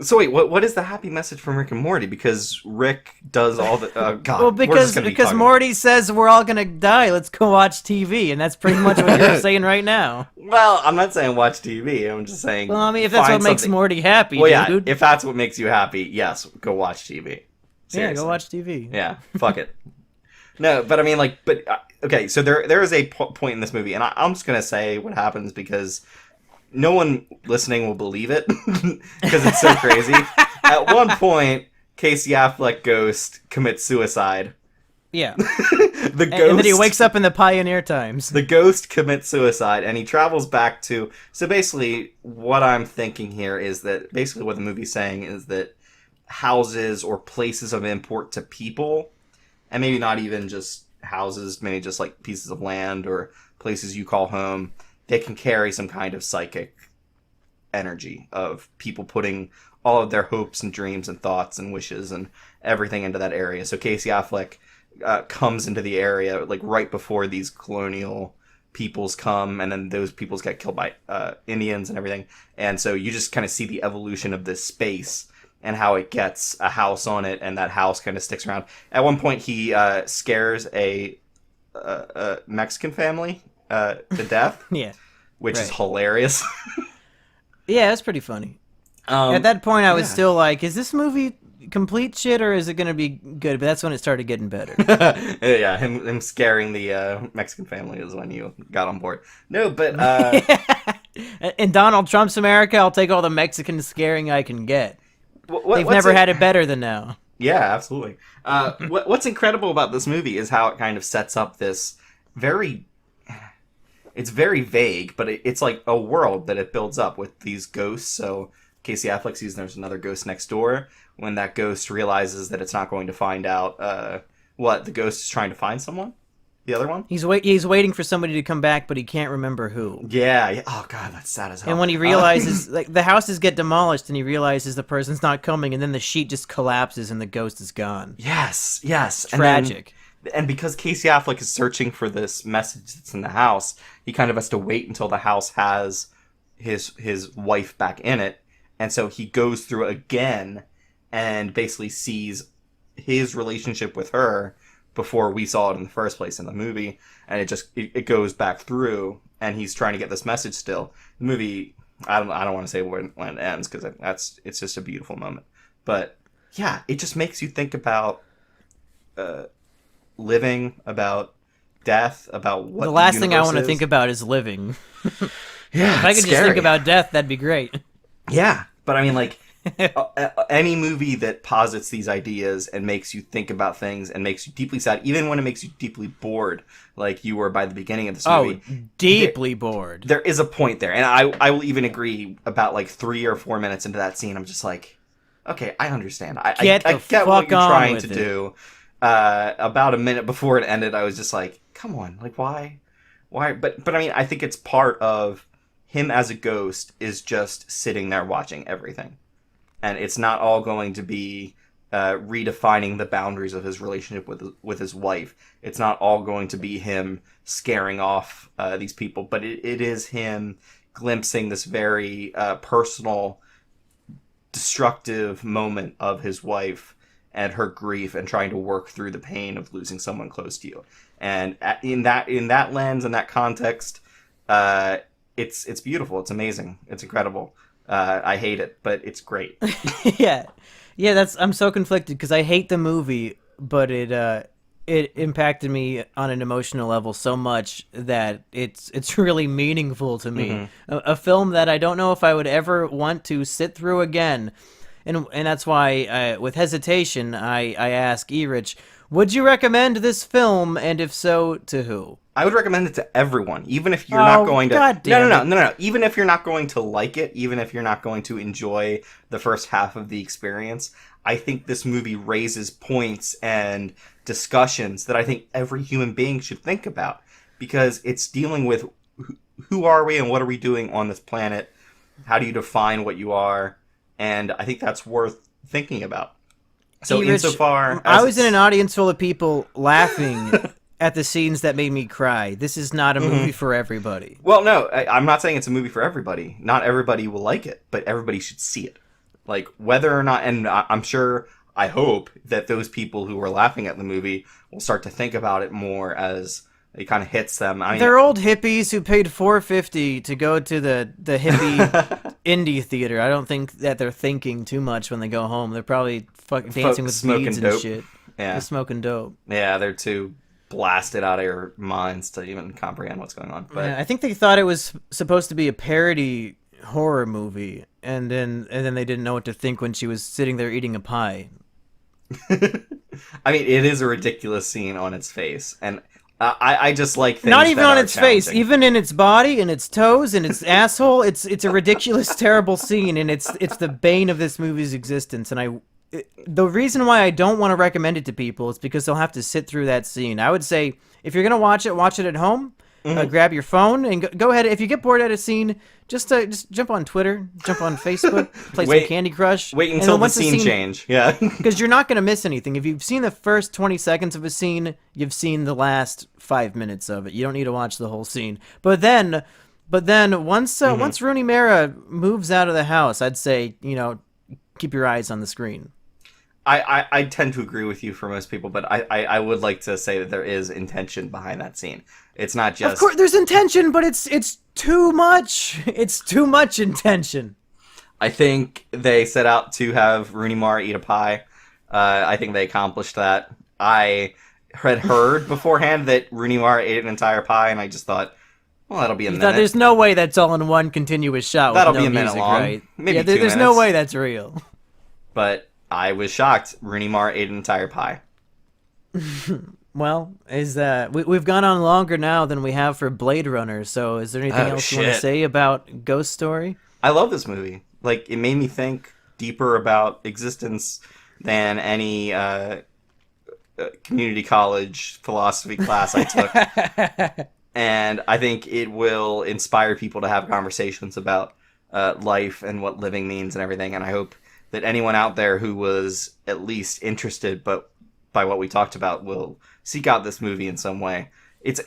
So wait, what is the happy message from Rick and Morty? Because Rick does all the God. Well, because Morty says we're all gonna die. Let's go watch TV, and that's pretty much what you're saying right now. Well, I'm not saying watch TV. I'm just saying. Well, I mean, if that's what makes Morty happy, well, dude. Yeah, if that's what makes you happy, yes, go watch TV. Seriously. Yeah, go watch TV. Yeah, fuck it. No, but I mean, like, okay. So there is a point in this movie, and I'm just gonna say what happens because no one listening will believe it because it's so crazy. At one point, Casey Affleck ghost commits suicide. Yeah. The ghost, and then he wakes up in the Pioneer Times. The ghost commits suicide, and he travels back to... So basically, what I'm thinking here is that... Basically, what the movie's saying is that houses or places of import to people, and maybe not even just houses, maybe just like pieces of land or places you call home, they can carry some kind of psychic energy of people putting all of their hopes and dreams and thoughts and wishes and everything into that area. So Casey Affleck comes into the area like right before these colonial peoples come, and then those peoples get killed by Indians and everything. And so you just kind of see the evolution of this space and how it gets a house on it, and that house kind of sticks around. At one point, he scares a Mexican family to death. Yeah. Which is hilarious. Yeah, that's pretty funny. At that point, I was still like, is this movie complete shit or is it going to be good? But that's when it started getting better. Yeah, him scaring the Mexican family is when you got on board. No, but... In Donald Trump's America, I'll take all the Mexican scaring I can get. They've never had it better than now. Yeah, absolutely. What's incredible about this movie is how it kind of sets up this very... It's very vague, but it's like a world that it builds up with these ghosts. So Casey Affleck sees there's another ghost next door. When that ghost realizes that it's not going to find out the ghost is trying to find someone. The other one? He's waiting for somebody to come back, but he can't remember who. Yeah. Oh, God, that's sad as hell. And when he realizes, like, the houses get demolished, and he realizes the person's not coming, and then the sheet just collapses, and the ghost is gone. Yes. Tragic. And because Casey Affleck is searching for this message that's in the house, he kind of has to wait until the house has his wife back in it. And so he goes through again and basically sees his relationship with her before we saw it in the first place in the movie. And it goes back through, and he's trying to get this message still. The movie, I don't want to say when it ends, because it's just a beautiful moment. But yeah, it just makes you think about living, about death, about what the last thing I want to think about is living. Yeah, if I could just think about death, that'd be great. Yeah, but I mean, like, any movie that posits these ideas and makes you think about things and makes you deeply sad, even when it makes you deeply bored, like you were by the beginning of this movie. Oh, deeply bored. There is a point there, and I will even agree about like 3 or 4 minutes into that scene, I'm just like, okay, I understand. I get what you're trying to do. About a minute before it ended, I was just like, come on, like, why? But I mean, I think it's part of him as a ghost is just sitting there watching everything. And it's not all going to be redefining the boundaries of his relationship with his wife. It's not all going to be him scaring off these people, but it is him glimpsing this very personal, destructive moment of his wife and her grief, and trying to work through the pain of losing someone close to you. And in that lens, in that context, it's beautiful. It's amazing. It's incredible. I hate it, but it's great. Yeah. I'm so conflicted because I hate the movie, but it impacted me on an emotional level so much that it's really meaningful to me. Mm-hmm. A film that I don't know if I would ever want to sit through again. And that's why, with hesitation, I ask Erich, would you recommend this film, and if so, to who? I would recommend it to everyone, even if you're not going to... No. Even if you're not going to like it, even if you're not going to enjoy the first half of the experience, I think this movie raises points and discussions that I think every human being should think about, because it's dealing with who are we and what are we doing on this planet? How do you define what you are? And I think that's worth thinking about. So Erich, insofar as I was in an audience full of people laughing at the scenes that made me cry. This is not a movie for everybody. Well, no, I'm not saying it's a movie for everybody. Not everybody will like it, but everybody should see it. Like, whether or not, and I'm sure, I hope that those people who were laughing at the movie will start to think about it more as it kind of hits them. I mean, they're old hippies who paid $4.50 to go to the hippie indie theater. I don't think that they're thinking too much when they go home. They're probably fucking dancing with beads and shit. Yeah. They're smoking dope. Yeah, they're too blasted out of your minds to even comprehend what's going on. But yeah, I think they thought it was supposed to be a parody horror movie, and then they didn't know what to think when she was sitting there eating a pie. I mean, it is a ridiculous scene on its face, and I just like things not even that on are its face, even in its body, in its toes, in its asshole. It's a ridiculous, terrible scene, and it's the bane of this movie's existence. And the reason why I don't want to recommend it to people is because they'll have to sit through that scene. I would say if you're gonna watch it at home. Grab your phone and go ahead. If you get bored at a scene, just jump on Twitter, jump on Facebook, play some Candy Crush. Wait until the scene change. Yeah. Because you're not going to miss anything. If you've seen the first 20 seconds of a scene, you've seen the last 5 minutes of it. You don't need to watch the whole scene. But then once Rooney Mara moves out of the house, I'd say, keep your eyes on the screen. I tend to agree with you for most people, but I would like to say that there is intention behind that scene. It's not just... Of course, there's intention, but it's too much. It's too much intention. I think they set out to have Rooney Mara eat a pie. I think they accomplished that. I had heard beforehand that Rooney Mara ate an entire pie, and I just thought, well, that'll be a minute. There's no way that's all in one continuous shot with that'll no be a minute music, long. Right? Maybe 2 there's minutes. No way that's real. But I was shocked. Rooney Mara ate an entire pie. Well, we've gone on longer now than we have for Blade Runner, so is there anything else you want to say about Ghost Story? I love this movie. Like, it made me think deeper about existence than any community college philosophy class I took. And I think it will inspire people to have conversations about life and what living means and everything, and I hope that anyone out there who was at least interested by what we talked about will seek out this movie in some way. It's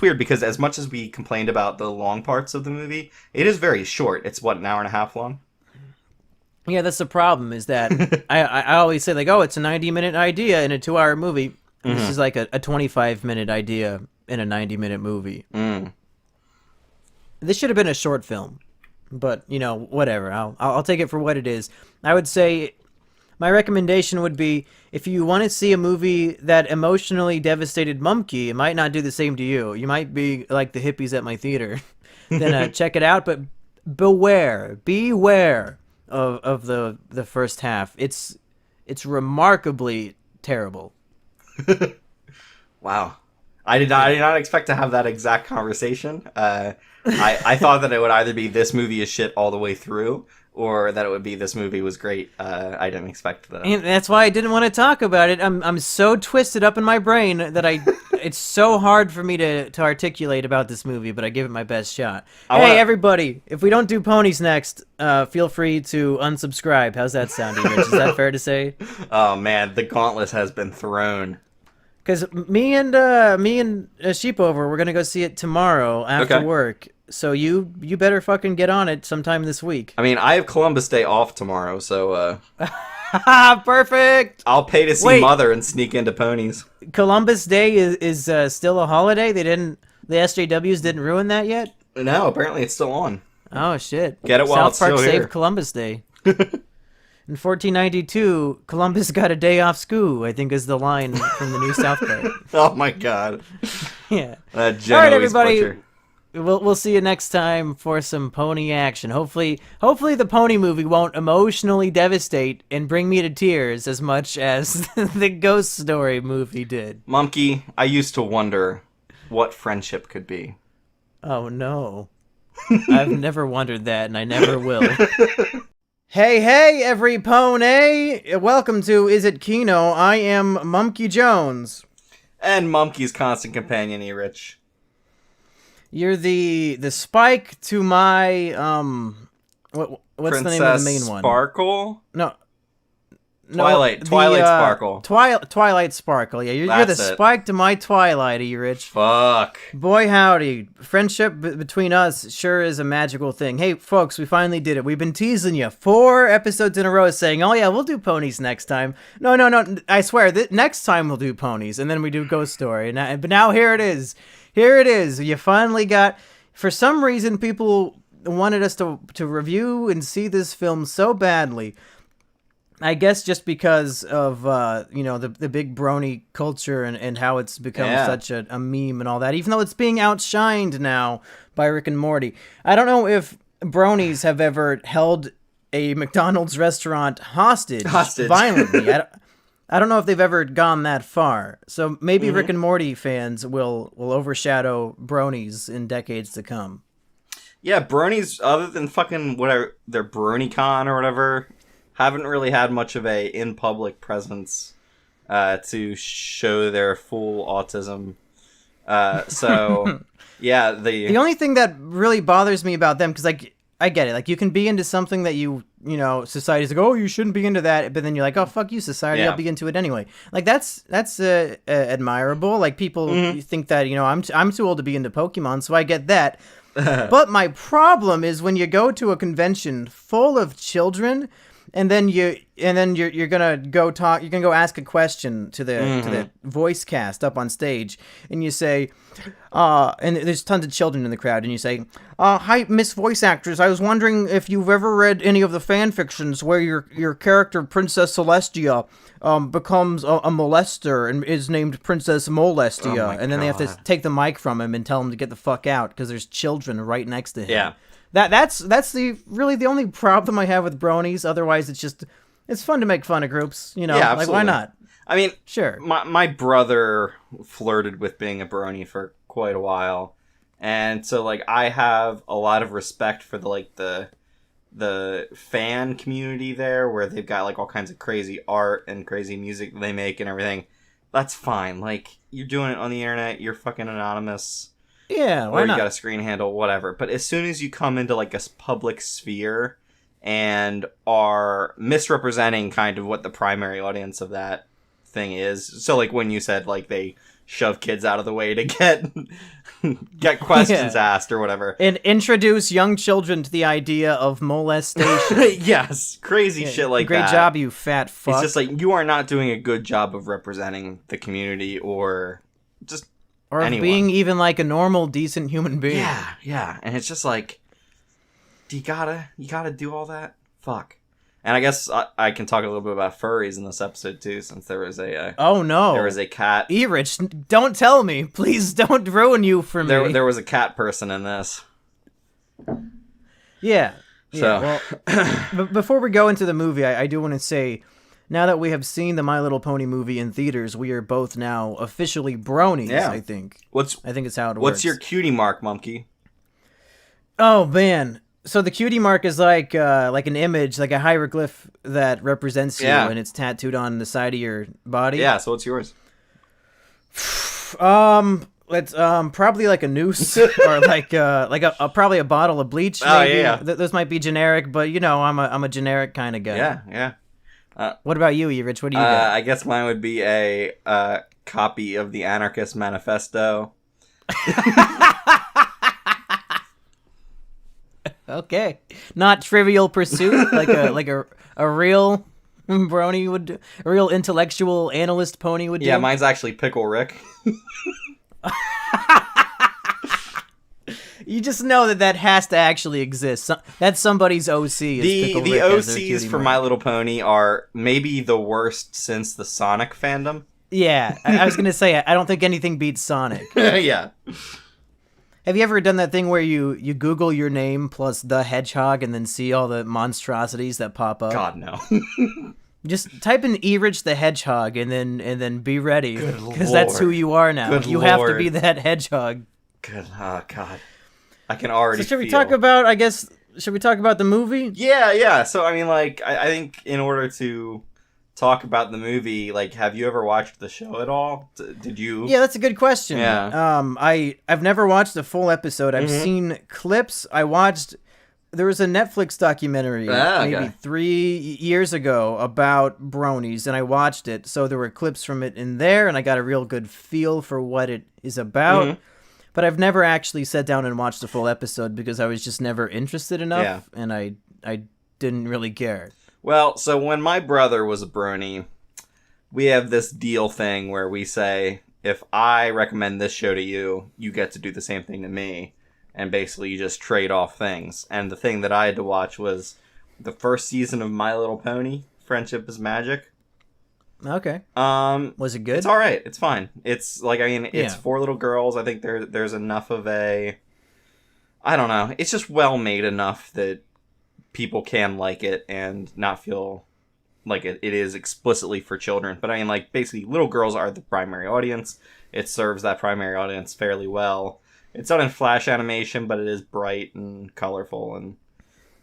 weird because as much as we complained about the long parts of the movie, it is very short. It's an hour and a half long. Yeah, that's the problem. Is that I always say like, oh, it's a 90-minute idea in a 2-hour movie. Mm-hmm. This is like a 25-minute idea in a 90-minute movie. This should have been a short film, but whatever. I'll take it for what it is. I would say my recommendation would be if you want to see a movie that emotionally devastated Mumkey, it might not do the same to you. You might be like the hippies at my theater. Then check it out, but beware of the first half. It's remarkably terrible. Wow. I did not expect to have that exact conversation. I thought that it would either be this movie is shit all the way through, or that it would be this movie was great. I didn't expect that. And that's why I didn't want to talk about it. I'm so twisted up in my brain that it's so hard for me to articulate about this movie, but I give it my best shot. Everybody, if we don't do ponies next, feel free to unsubscribe. How's that sounding, Rich? Is that fair to say? Oh man, the gauntlet has been thrown. Because me and Sheepover, we're gonna go see it tomorrow after work. So you better fucking get on it sometime this week. I mean, I have Columbus Day off tomorrow, so perfect. I'll pay to see Mother and sneak into ponies. Columbus Day is still a holiday. The SJWs didn't ruin that yet. No, apparently it's still on. Oh shit! Get it while South Park it's still here. Saved Columbus Day. In 1492, Columbus got a day off school, I think is the line from the new South Park. Oh my god. Yeah. All right, everybody. Butcher. We'll see you next time for some pony action. Hopefully the pony movie won't emotionally devastate and bring me to tears as much as the Ghost Story movie did. Mumkey, I used to wonder what friendship could be. Oh no. I've never wondered that, and I never will. Hey, every pony! Welcome to Is It Kino? I am Mumkey Jones. And Mumkey's constant companion, Erich. You're the Spike to my, what's Princess the name of the main one? Sparkle? Twilight Sparkle. Twilight Sparkle. Yeah, you're the spike to my Twilight, Erich. Fuck. Boy, howdy. Friendship between us sure is a magical thing. Hey, folks, we finally did it. We've been teasing you 4 episodes in a row saying, oh yeah, we'll do ponies next time. No. I swear, next time we'll do ponies. And then we do Ghost Story. But now here it is. Here it is. You finally got... For some reason, people wanted us to review and see this film so badly. I guess just because of, the big brony culture and how it's become such a meme and all that, even though it's being outshined now by Rick and Morty. I don't know if bronies have ever held a McDonald's restaurant hostage. Violently. I don't know if they've ever gone that far. So maybe Rick and Morty fans will overshadow bronies in decades to come. Yeah, bronies, other than fucking whatever, their BronyCon or whatever, haven't really had much of a in-public presence to show their full autism. So, yeah, the only thing that really bothers me about them, because, like, I get it. Like, you can be into something that society's like, oh, you shouldn't be into that. But then you're like, oh, fuck you, society. I'll be into it anyway. Like, that's admirable. Like, people think that, I'm too old to be into Pokemon, so I get that. But my problem is when you go to a convention full of children, and then you're gonna go talk. You're gonna go ask a question to the voice cast up on stage, and you say, and there's tons of children in the crowd, and you say, "Hi, Miss Voice Actress. I was wondering if you've ever read any of the fan fictions where your character Princess Celestia becomes a molester and is named Princess Molestia, and then they have to take the mic from him and tell him to get the fuck out because there's children right next to him." Yeah. That's really the only problem I have with bronies. Otherwise, it's fun to make fun of groups, Yeah, absolutely. Like, why not? I mean, sure. My brother flirted with being a brony for quite a while, and so like I have a lot of respect for the fan community there, where they've got like all kinds of crazy art and crazy music that they make and everything. That's fine. Like, you're doing it on the internet. You're fucking anonymous. Yeah, why or not? You got a screen handle, whatever. But as soon as you come into like a public sphere and are misrepresenting kind of what the primary audience of that thing is, so like when you said like they shove kids out of the way to get questions asked or whatever, and introduce young children to the idea of molestation. Yes, crazy shit like Great that. Great job, you fat fuck. It's just like you are not doing a good job of representing the community or just. Or of being even like a normal, decent human being. Yeah. And it's just like, you gotta do all that? Fuck. And I guess I can talk a little bit about furries in this episode too, since there was a... oh no. There was a cat. Erich, don't tell me. Please don't ruin you for me. There was a cat person in this. Yeah. So. Well, but before we go into the movie, I do want to say... Now that we have seen the My Little Pony movie in theaters, we are both now officially bronies, I think. I think it's how it works. What's your cutie mark, monkey? Oh, man. So the cutie mark is like an image, like a hieroglyph that represents you, and it's tattooed on the side of your body. Yeah, so what's yours? It's probably like a noose or like probably a bottle of bleach. Maybe. Oh, yeah. Those might be generic, but I'm a generic kind of guy. Yeah. What about you, Erich? What do you got? I guess mine would be a copy of the Anarchist Manifesto. Okay, not Trivial Pursuit, like a real brony would do, a real intellectual analyst pony would do. Yeah, mine's actually Pickle Rick. You just know that has to actually exist. That's somebody's OC. The OCs for My Little Pony are maybe the worst since the Sonic fandom. Yeah, I was gonna say I don't think anything beats Sonic. Yeah. Have you ever done that thing where you Google your name plus the hedgehog and then see all the monstrosities that pop up? God, no. Just type in Erich the Hedgehog and then be ready, because that's who you are now. You have to be that hedgehog. Good, oh God. I can already should we talk about the movie? Yeah. So, I mean, like, I think in order to talk about the movie, like, have you ever watched the show at all? Did you? Yeah, that's a good question. Yeah. I've never watched a full episode. I've seen clips. I watched there was a Netflix documentary maybe 3 years ago about bronies, and I watched it. So there were clips from it in there, and I got a real good feel for what it is about. Mm-hmm. But I've never actually sat down and watched a full episode because I was just never interested enough, and I didn't really care. Well, so when my brother was a brony, we have this deal thing where we say, if I recommend this show to you, you get to do the same thing to me. And basically you just trade off things. And the thing that I had to watch was the first season of My Little Pony, Friendship is Magic. Okay. Was it good? It's alright. It's fine. It's like, I mean, it's 4 little girls. I think there's enough of I don't know. It's just well made enough that people can like it and not feel like it is explicitly for children. But I mean, like, basically little girls are the primary audience. It serves that primary audience fairly well. It's done in flash animation, but it is bright and colorful and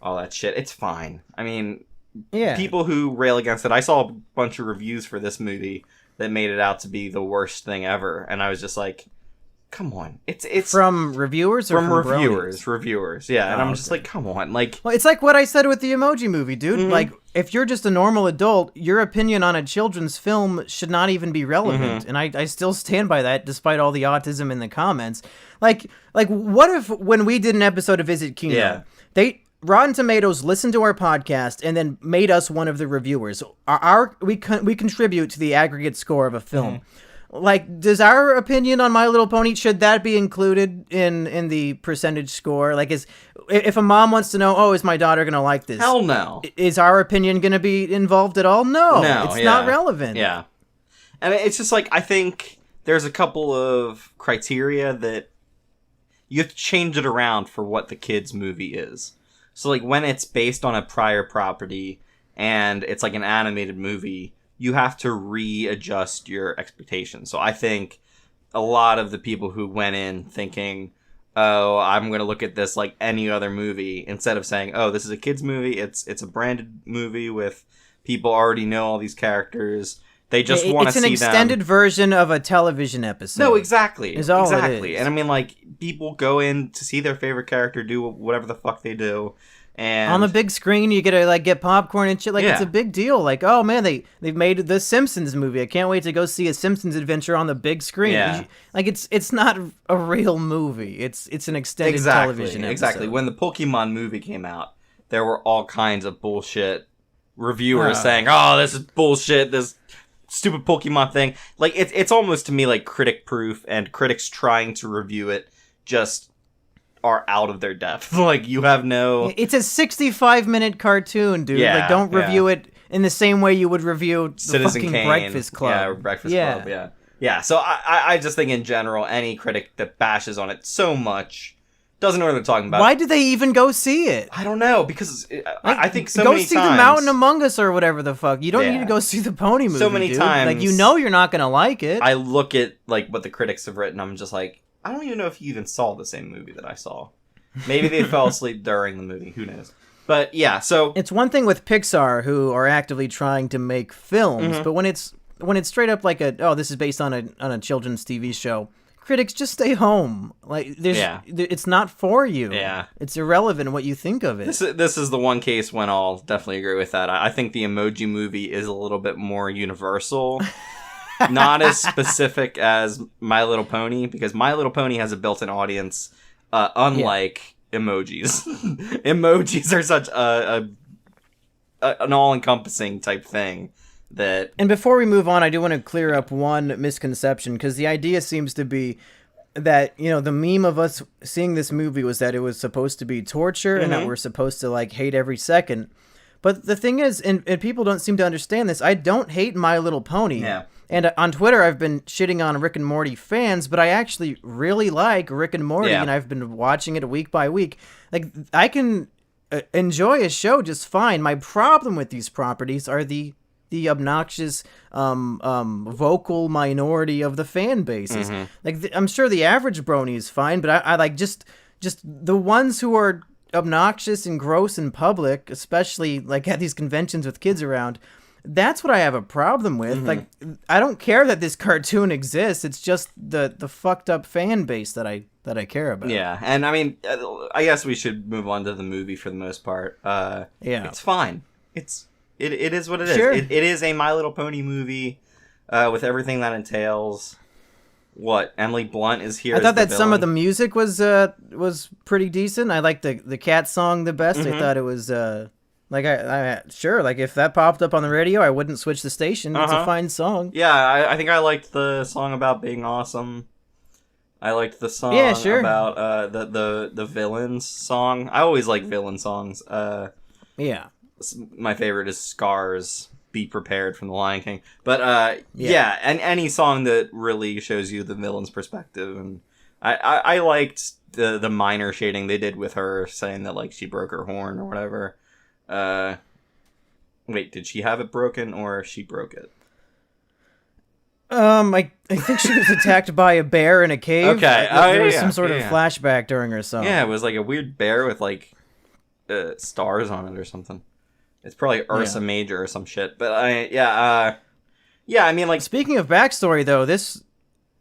all that shit. It's fine. I mean, people who rail against it, I saw a bunch of reviews for this movie that made it out to be the worst thing ever, and I was just like, come on. It's from reviewers or from reviewers. Yeah, and I'm just like, come on. Like, well, it's like what I said with the Emoji Movie, dude. Mm-hmm. Like, if you're just a normal adult, your opinion on a children's film should not even be relevant. Mm-hmm. And I still stand by that, despite all the autism in the comments. Like, what if when we did an episode of Visit Kino, Rotten Tomatoes listened to our podcast and then made us one of the reviewers. We contribute to the aggregate score of a film. Mm-hmm. Like, does our opinion on My Little Pony, should that be included in the percentage score? Like, if a mom wants to know, is my daughter going to like this? Hell no. Is our opinion going to be involved at all? No, it's not relevant. Yeah. And it's just like, I think there's a couple of criteria that you have to change it around for what the kids' movie is. So, like, when it's based on a prior property and it's like an animated movie, you have to readjust your expectations. So I think a lot of the people who went in thinking, I'm going to look at this like any other movie, instead of saying, this is a kid's movie, it's a branded movie with people already know all these characters. They just want to see them. It's an extended version of a television episode. No, exactly. Is all it is. And I mean, like, people go in to see their favorite character do whatever the fuck they do. And on the big screen, you get to like get popcorn and shit. Like, it's a big deal. Like, oh man, they've made the Simpsons movie. I can't wait to go see a Simpsons adventure on the big screen. Yeah. Like, it's not a real movie. It's an extended television episode. Exactly. When the Pokemon movie came out, there were all kinds of bullshit reviewers saying, this is bullshit, this stupid Pokemon thing. Like, it's almost to me like critic proof, and critics trying to review it just are out of their depth. Like, you have no... It's a 65-minute cartoon, dude. Yeah, like, don't review it in the same way you would review the Citizen fucking Kane. Breakfast Club. Yeah, Breakfast Club, yeah. Yeah, so I just think in general, any critic that bashes on it so much doesn't know what they're talking about. Why did they even go see it? I don't know, because I think so many times... Go see The Mountain Among Us or whatever the fuck. You don't need to go see the Pony movie, so many times... Like, you know you're not gonna like it. I look at, like, what the critics have written, I'm just like, I don't even know if you even saw the same movie that I saw. Maybe they fell asleep during the movie. Who knows? But yeah, so... It's one thing with Pixar, who are actively trying to make films, but when it's straight up like this is based on a children's TV show, critics, just stay home. Like, it's not for you. Yeah. It's irrelevant what you think of it. This is the one case when I'll definitely agree with that. I think the Emoji Movie is a little bit more universal. Not as specific as My Little Pony, because My Little Pony has a built-in audience, unlike emojis. Emojis are such an all-encompassing type thing that... And before we move on, I do want to clear up one misconception, because the idea seems to be that, the meme of us seeing this movie was that it was supposed to be torture, and that we're supposed to, like, hate every second. But the thing is, and people don't seem to understand this, I don't hate My Little Pony. Yeah. And on Twitter, I've been shitting on Rick and Morty fans, but I actually really like Rick and Morty, and I've been watching it week by week. Like, I can enjoy a show just fine. My problem with these properties are the obnoxious vocal minority of the fan bases. Like, I'm sure the average brony is fine, but I like just the ones who are obnoxious and gross in public, especially like at these conventions with kids around. That's what I have a problem with. Like, I don't care that this cartoon exists. It's just the fucked up fan base that I care about. Yeah, and I mean, I guess we should move on to the movie for the most part. Yeah, it's fine. It is what it is. It is a My Little Pony movie with everything that entails. What, Emily Blunt is here? I thought that some of the music was pretty decent. I liked the cat song the best. I thought it was. Like I sure, like if that popped up on the radio, I wouldn't switch the station. It's a fine song. Yeah, I think I liked the song about being awesome. I liked the song about the villains song. I always like villain songs. Yeah. My favorite is Scar's Be Prepared from The Lion King. But and any song that really shows you the villain's perspective, and I liked the minor shading they did with her saying that like she broke her horn or whatever. Wait, did she have it broken or she broke it? I think she was attacked by a bear in a cave. Okay. There was some sort of flashback during her song. Yeah, it was like a weird bear with like stars on it or something. It's probably Ursa Major or some shit. But I mean, like, speaking of backstory though,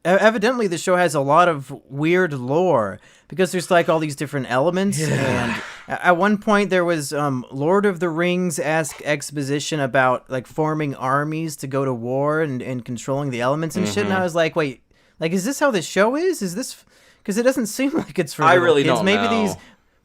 evidently the show has a lot of weird lore because there's like all these different elements and at one point there was Lord of the Rings-esque exposition about like forming armies to go to war and controlling the elements and shit, and I was like, wait, like is this how the show is this, because it doesn't seem like it's for I little really kids. don't know.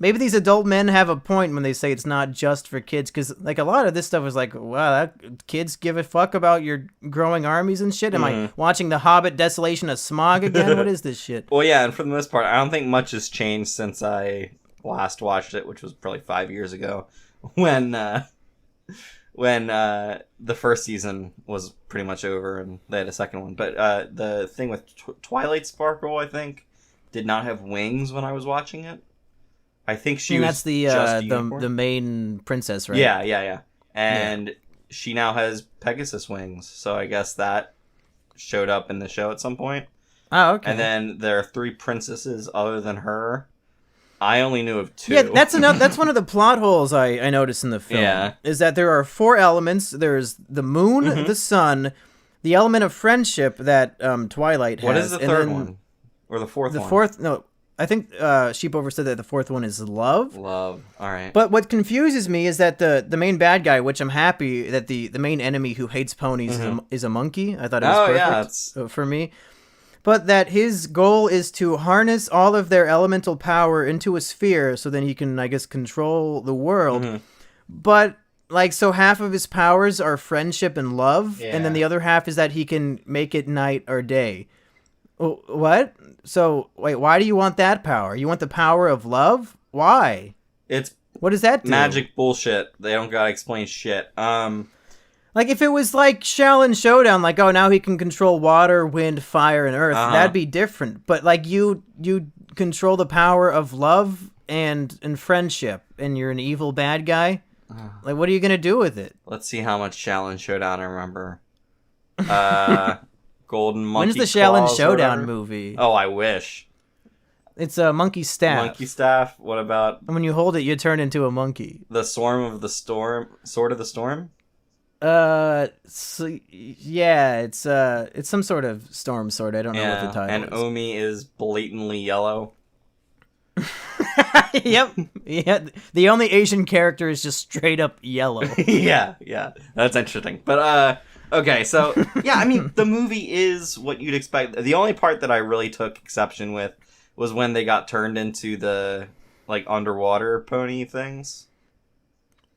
Maybe these adult men have a point when they say it's not just for kids, because like a lot of this stuff was like, wow, kids give a fuck about your growing armies and shit. Am I watching The Hobbit: Desolation of Smaug again? What is this shit? Well, yeah, and for the most part, I don't think much has changed since I last watched it, which was probably 5 years ago, when the first season was pretty much over and they had a second one. But the thing with Twilight Sparkle, I think, did not have wings when I was watching it. I think that's the main princess, right? Yeah. And she now has Pegasus wings, so I guess that showed up in the show at some point. Oh, okay. And then there are 3 princesses other than her. I only knew of 2. Yeah, that's one of the plot holes I noticed in the film. Yeah. Is that there are 4 elements. There's the moon, the sun, the element of friendship that Twilight has. What is the third one? Or the fourth one? The fourth, no. I think Sheepover said that the 4th one is love. Love, all right. But what confuses me is that the main bad guy, which I'm happy that the main enemy who hates ponies is a monkey. I thought it was perfect for me. But that his goal is to harness all of their elemental power into a sphere so then he can, I guess, control the world. But, like, so half of his powers are friendship and love, and then the other half is that he can make it night or day. What? So, wait, why do you want that power? You want the power of love? Why? What does that do? Magic bullshit. They don't gotta explain shit. Like, if it was like Shaolin Showdown, like, oh, now he can control water, wind, fire, and earth, that'd be different. But, like, you control the power of love and friendship, and you're an evil bad guy? Like, what are you gonna do with it? Let's see how much Shaolin Showdown I remember. Golden Monkey. When's the Shaolin Showdown movie? Oh, I wish. It's a monkey staff. Monkey staff. What about? And when you hold it, you turn into a monkey. The Sword of the Storm. So, yeah, it's some sort of storm sword. I don't know what the title is. And Omi is blatantly yellow. Yep. Yeah. The only Asian character is just straight up yellow. yeah. That's interesting. But okay, so yeah, I mean, the movie is what you'd expect. The only part that I really took exception with was when they got turned into the like underwater pony things.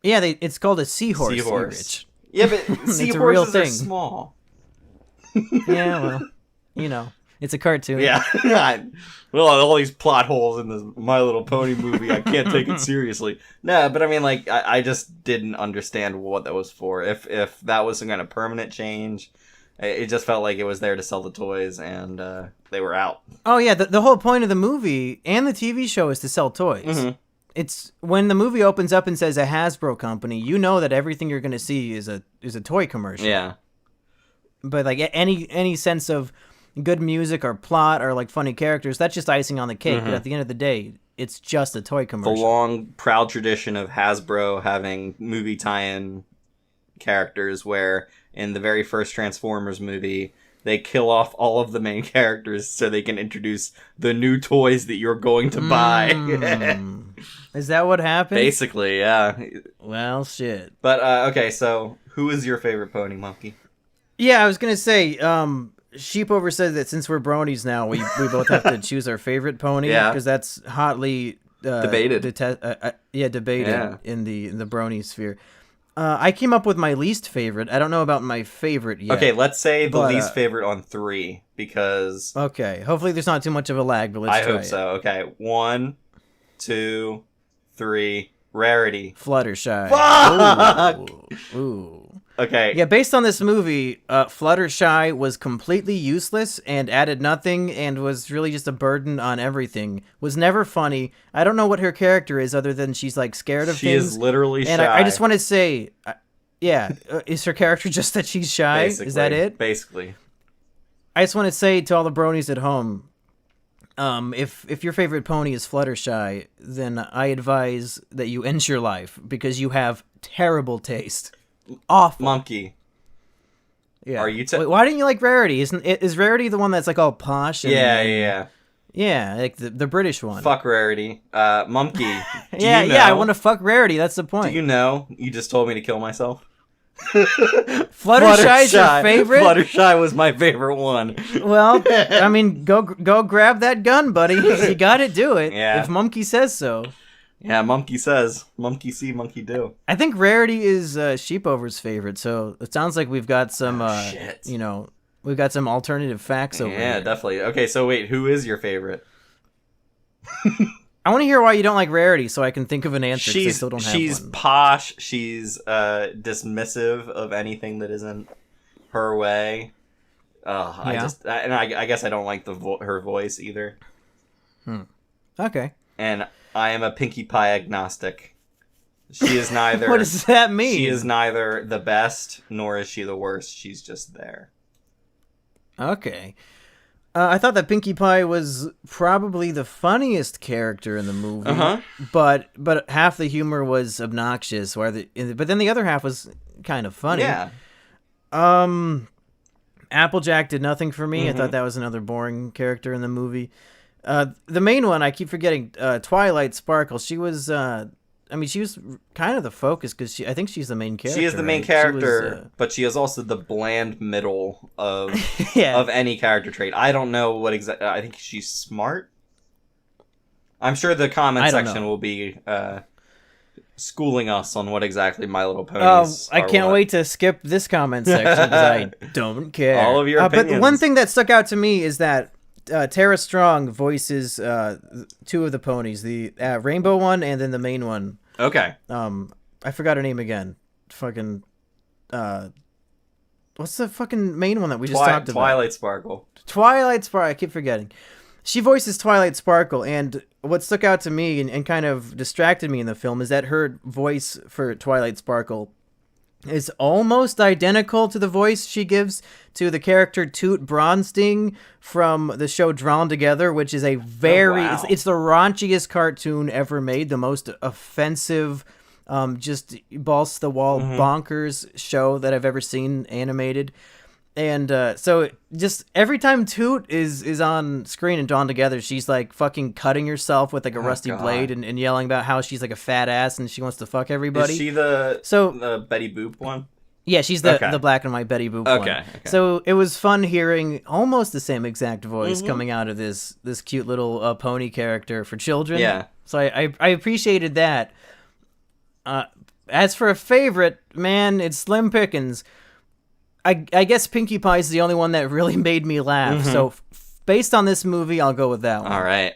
Yeah, it's called a seahorse. Seahorse. Yeah, but seahorses are small. Yeah, well, you know, it's a cartoon. Yeah. Well, all these plot holes in this My Little Pony movie, I can't take it seriously. No, but I mean, like, I just didn't understand what that was for. If that was some kind of permanent change, it just felt like it was there to sell the toys, and they were out. Oh, yeah, the whole point of the movie and the TV show is to sell toys. Mm-hmm. It's when the movie opens up and says a Hasbro company, you know that everything you're going to see is a toy commercial. Yeah. But like any sense of good music or plot or like funny characters, that's just icing on the cake. Mm-hmm. But at the end of the day, it's just a toy commercial. The long, proud tradition of Hasbro having movie tie-in characters, where in the very first Transformers movie, they kill off all of the main characters so they can introduce the new toys that you're going to buy. Is that what happened? Basically, yeah. Well, shit. But, okay, so who is your favorite pony, Monkey? Yeah, I was going to say, Sheepover said that since we're bronies now, we both have to choose our favorite pony. Yeah. Because that's hotly... debated. Debated in the brony sphere. I came up with my least favorite. I don't know about my favorite yet. Okay, let's say the least favorite on 3, because... Okay, hopefully there's not too much of a lag, but let's try it. I hope so. Okay, 1, 2, 3, Rarity. Fluttershy. Fuck! Ooh. Okay. Yeah, based on this movie, Fluttershy was completely useless and added nothing and was really just a burden on everything. Was never funny. I don't know what her character is other than she's like scared of things. She is literally and shy. I just want to say, is her character just that she's shy? Basically, is that it? Basically. I just want to say to all the bronies at home, if your favorite pony is Fluttershy, then I advise that you end your life because you have terrible taste. Awful. Monkey. Yeah. Are you? Wait, why didn't you like Rarity? Is Rarity the one that's like all posh? And, yeah, like the British one. Fuck Rarity. Monkey. I want to fuck Rarity. That's the point. Do you know? You just told me to kill myself. Fluttershy's your favorite? Fluttershy was my favorite one. Well, I mean, go grab that gun, buddy. You gotta do it. Yeah. If Monkey says so. Yeah, Monkey says. Monkey see, monkey do. I think Rarity is Sheepover's favorite, so it sounds like we've got some, we've got some alternative facts over here. Yeah, definitely. Okay, so wait, who is your favorite? I want to hear why you don't like Rarity, so I can think of an answer. I still don't have she's one. posh. She's dismissive of anything that isn't her way. I guess I don't like her voice either. Okay. And I am a Pinkie Pie agnostic. She is neither. What does that mean? She is neither the best nor is she the worst. She's just there. Okay. I thought that Pinkie Pie was probably the funniest character in the movie, but half the humor was obnoxious, but then the other half was kind of funny. Yeah. Applejack did nothing for me. I thought that was another boring character in the movie. The main one, I keep forgetting, Twilight Sparkle. She was, she was kind of the focus because I think she's the main character. She is the main character, but she is also the bland middle of of any character trait. I don't know what exactly. I think she's smart. I'm sure the comment section will be schooling us on what exactly My Little Ponies. I can't wait to skip this comment section because I don't care. All of your opinions. But one thing that stuck out to me is that Tara Strong voices two of the ponies, the rainbow one and then the main one. Okay. I forgot her name again. Fucking what's the fucking main one that we just talked about? Twilight Sparkle. Twilight Sparkle. I keep forgetting. She voices Twilight Sparkle, and what stuck out to me and kind of distracted me in the film is that her voice for Twilight Sparkle is almost identical to the voice she gives to the character Toot Bronsting from the show Drawn Together, which is a very... It's the raunchiest cartoon ever made, the most offensive, just balls-to-the-wall bonkers show that I've ever seen animated. And so just every time Toot is on screen and Drawn Together, she's like fucking cutting herself with like a rusty blade and yelling about how she's like a fat ass and she wants to fuck everybody. Is she the Betty Boop one? Yeah, she's the black and white Betty Boop one. Okay. So it was fun hearing almost the same exact voice coming out of this cute little pony character for children. Yeah. So I appreciated that. As for a favorite, man, it's Slim Pickens. I guess Pinkie Pie is the only one that really made me laugh. So based on this movie, I'll go with that one. All right.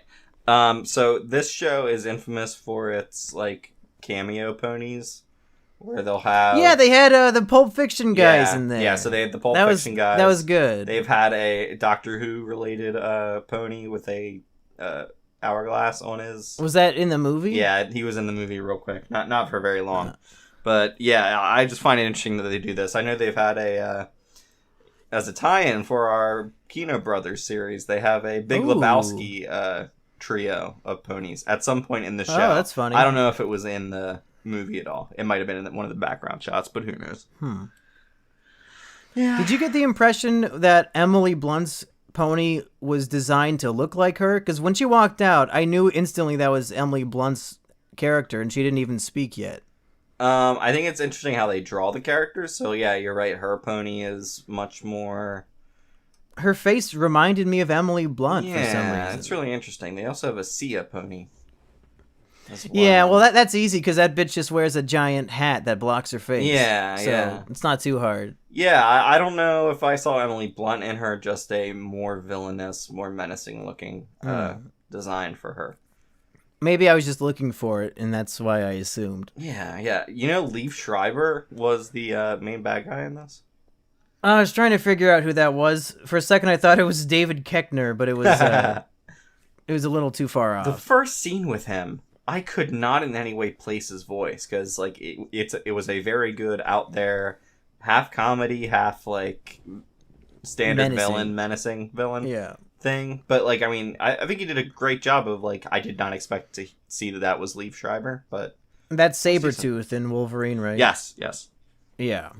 So this show is infamous for its like cameo ponies, where they'll have they had the Pulp Fiction guys in there. Yeah, so they had the Pulp Fiction guys. That was good. They've had a Doctor Who related pony with a hourglass on his. Was that in the movie? Yeah, he was in the movie real quick. Not for very long. But yeah, I just find it interesting that they do this. I know they've had as a tie-in for our Kino Brothers series, they have a Big Lebowski trio of ponies at some point in the show. Oh, that's funny. I don't know if it was in the movie at all. It might have been in one of the background shots, but who knows? Yeah. Did you get the impression that Emily Blunt's pony was designed to look like her? Because when she walked out, I knew instantly that was Emily Blunt's character, and she didn't even speak yet. I think it's interesting how they draw the characters. So yeah, you're right. Her pony is much more. Her face reminded me of Emily Blunt for some reason. Yeah, it's really interesting. They also have a Sia pony. Yeah, well, that's easy because that bitch just wears a giant hat that blocks her face. Yeah, so it's not too hard. Yeah, I don't know if I saw Emily Blunt in her, just a more villainous, more menacing looking design for her. Maybe I was just looking for it, and that's why I assumed. Yeah. You know, Liev Schreiber was the main bad guy in this? I was trying to figure out who that was. For a second, I thought it was David Koechner, but it was it was a little too far off. The first scene with him, I could not in any way place his voice, because like it was a very good out there, half comedy, half like standard menacing villain thing. But like, I mean, I think he did a great job of like, I did not expect to see that was Liev Schreiber, but that's Sabretooth in Wolverine, right? Yes. Yeah.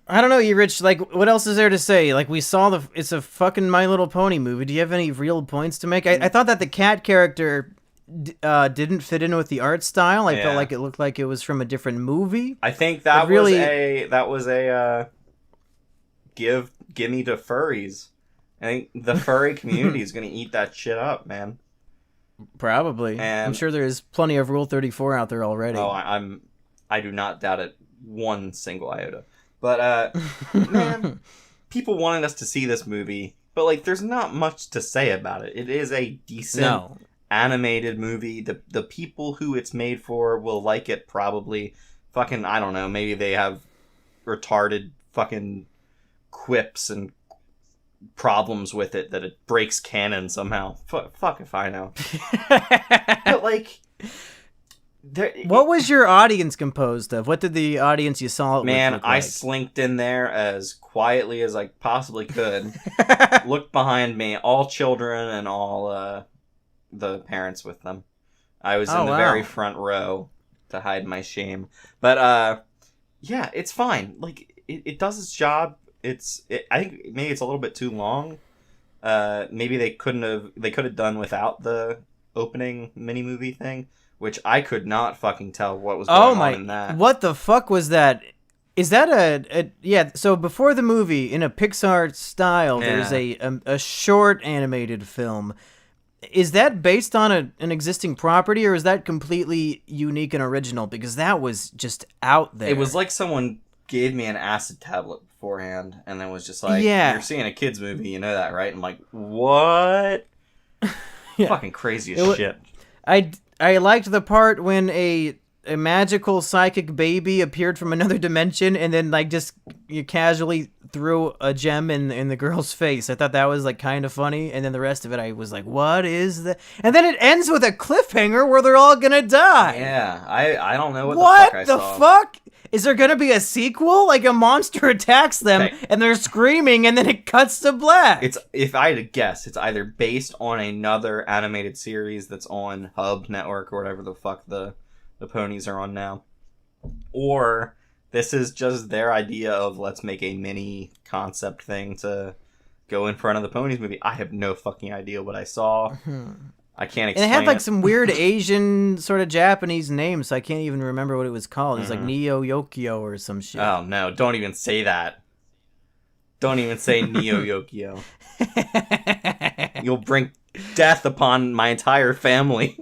I don't know, you Rich, like, what else is there to say? Like, we saw it's a fucking My Little Pony movie. Do you have any real points to make? I thought that the cat character didn't fit in with the art style. I felt like it looked like it was from a different movie. I think that was a gimme to furries. I think the furry community is going to eat that shit up, man. Probably. And I'm sure there's plenty of Rule 34 out there already. Oh, I do not doubt it one single iota. But, man, people wanted us to see this movie, but, like, there's not much to say about it. It is a decent animated movie. The people who it's made for will like it, probably. Fucking, I don't know, maybe they have retarded fucking quips and problems with it that it breaks canon somehow. Fuck if I know. But, like... What was your audience composed of? What did the audience you saw it Man, with look I like? slinked in there as quietly as I possibly could. Looked behind me, all children and all the parents with them. I was in the very front row to hide my shame. But yeah, it's fine. Like it does its job. I think maybe it's a little bit too long. Maybe they could have done without the opening mini movie thing. Which I could not fucking tell what was going on in that. What the fuck was that? Is that so before the movie, in a Pixar style, there's a short animated film. Is that based on an existing property, or is that completely unique and original? Because that was just out there. It was like someone gave me an acid tablet beforehand, and then was just like, you're seeing a kid's movie, you know that, right? I'm like, what? Fucking crazy as shit. I liked the part when a magical psychic baby appeared from another dimension and then like just you casually threw a gem in the girl's face. I thought that was like kind of funny, and then the rest of it I was like, what is that? And then it ends with a cliffhanger where they're all gonna die. Yeah, I don't know what the fuck I saw. What the fuck? Is there gonna be a sequel? Like a monster attacks them and they're screaming and then it cuts to black. If I had to guess, it's either based on another animated series that's on Hub Network or whatever the fuck the ponies are on now. Or this is just their idea of let's make a mini concept thing to go in front of the ponies movie. I have no fucking idea what I saw. I can't explain. And it had like some weird Asian sort of Japanese name, so I can't even remember what it was called. It was like Neo Yokio or some shit. Oh no, don't even say that. Don't even say Neo Yokio. You'll bring death upon my entire family.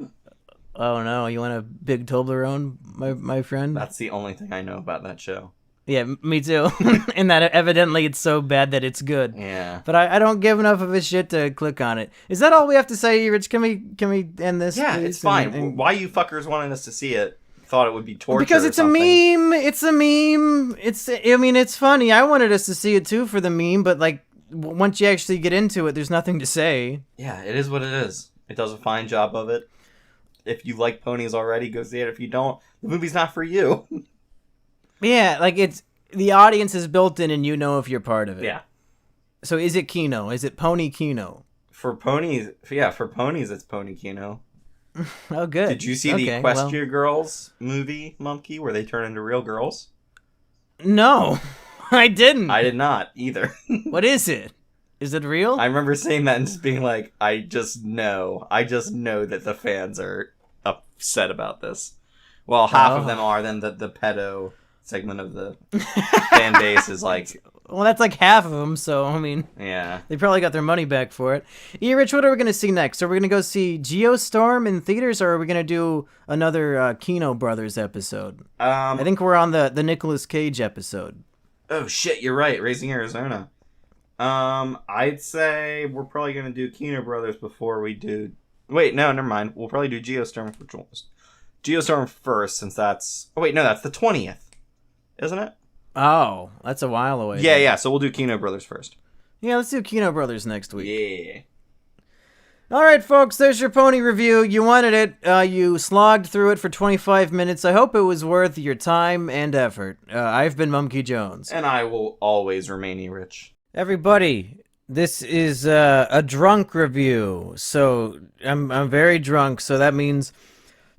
Oh no, you want a big Toblerone, my friend? That's the only thing I know about that show. Yeah, me too. And that evidently it's so bad that it's good. Yeah. But I don't give enough of a shit to click on it. Is that all we have to say, Rich? Can we end this? Yeah, please? It's fine. And why you fuckers wanted us to see it? Thought it would be torture. Because it's a meme. It's a meme. It's funny. I wanted us to see it too for the meme, but like once you actually get into it, there's nothing to say. Yeah, it is what it is. It does a fine job of it. If you like ponies already, go see it. If you don't, the movie's not for you. Yeah, like it's the audience is built in, and you know if you're part of it. Yeah. So is it Kino? Is it Pony Kino? For ponies, it's Pony Kino. Oh, good. Did you see the Equestria Girls movie, Monkey, where they turn into real girls? No, I didn't. I did not either. What is it? Is it real? I remember seeing that and just being like, I just know that the fans are upset about this. Well, half of them are. Then the pedo segment of the fan base is like... Well, that's like half of them, so, I mean... Yeah. They probably got their money back for it. Erich, what are we going to see next? Are we going to go see Geostorm in theaters, or are we going to do another Kino Brothers episode? I think we're on the Nicolas Cage episode. Oh, shit, you're right. Raising Arizona. I'd say we're probably going to do Kino Brothers before we do... Wait, no, never mind. We'll probably do Geostorm first, since that's... Oh, wait, no, that's the 20th. Isn't it? Oh, that's a while away. Yeah, so we'll do Kino Brothers first. Yeah, let's do Kino Brothers next week. Yeah. All right, folks, there's your pony review. You wanted it. You slogged through it for 25 minutes. I hope it was worth your time and effort. I've been Monkey Jones. And I will always remain Erich. Everybody, this is a drunk review. So I'm very drunk, so that means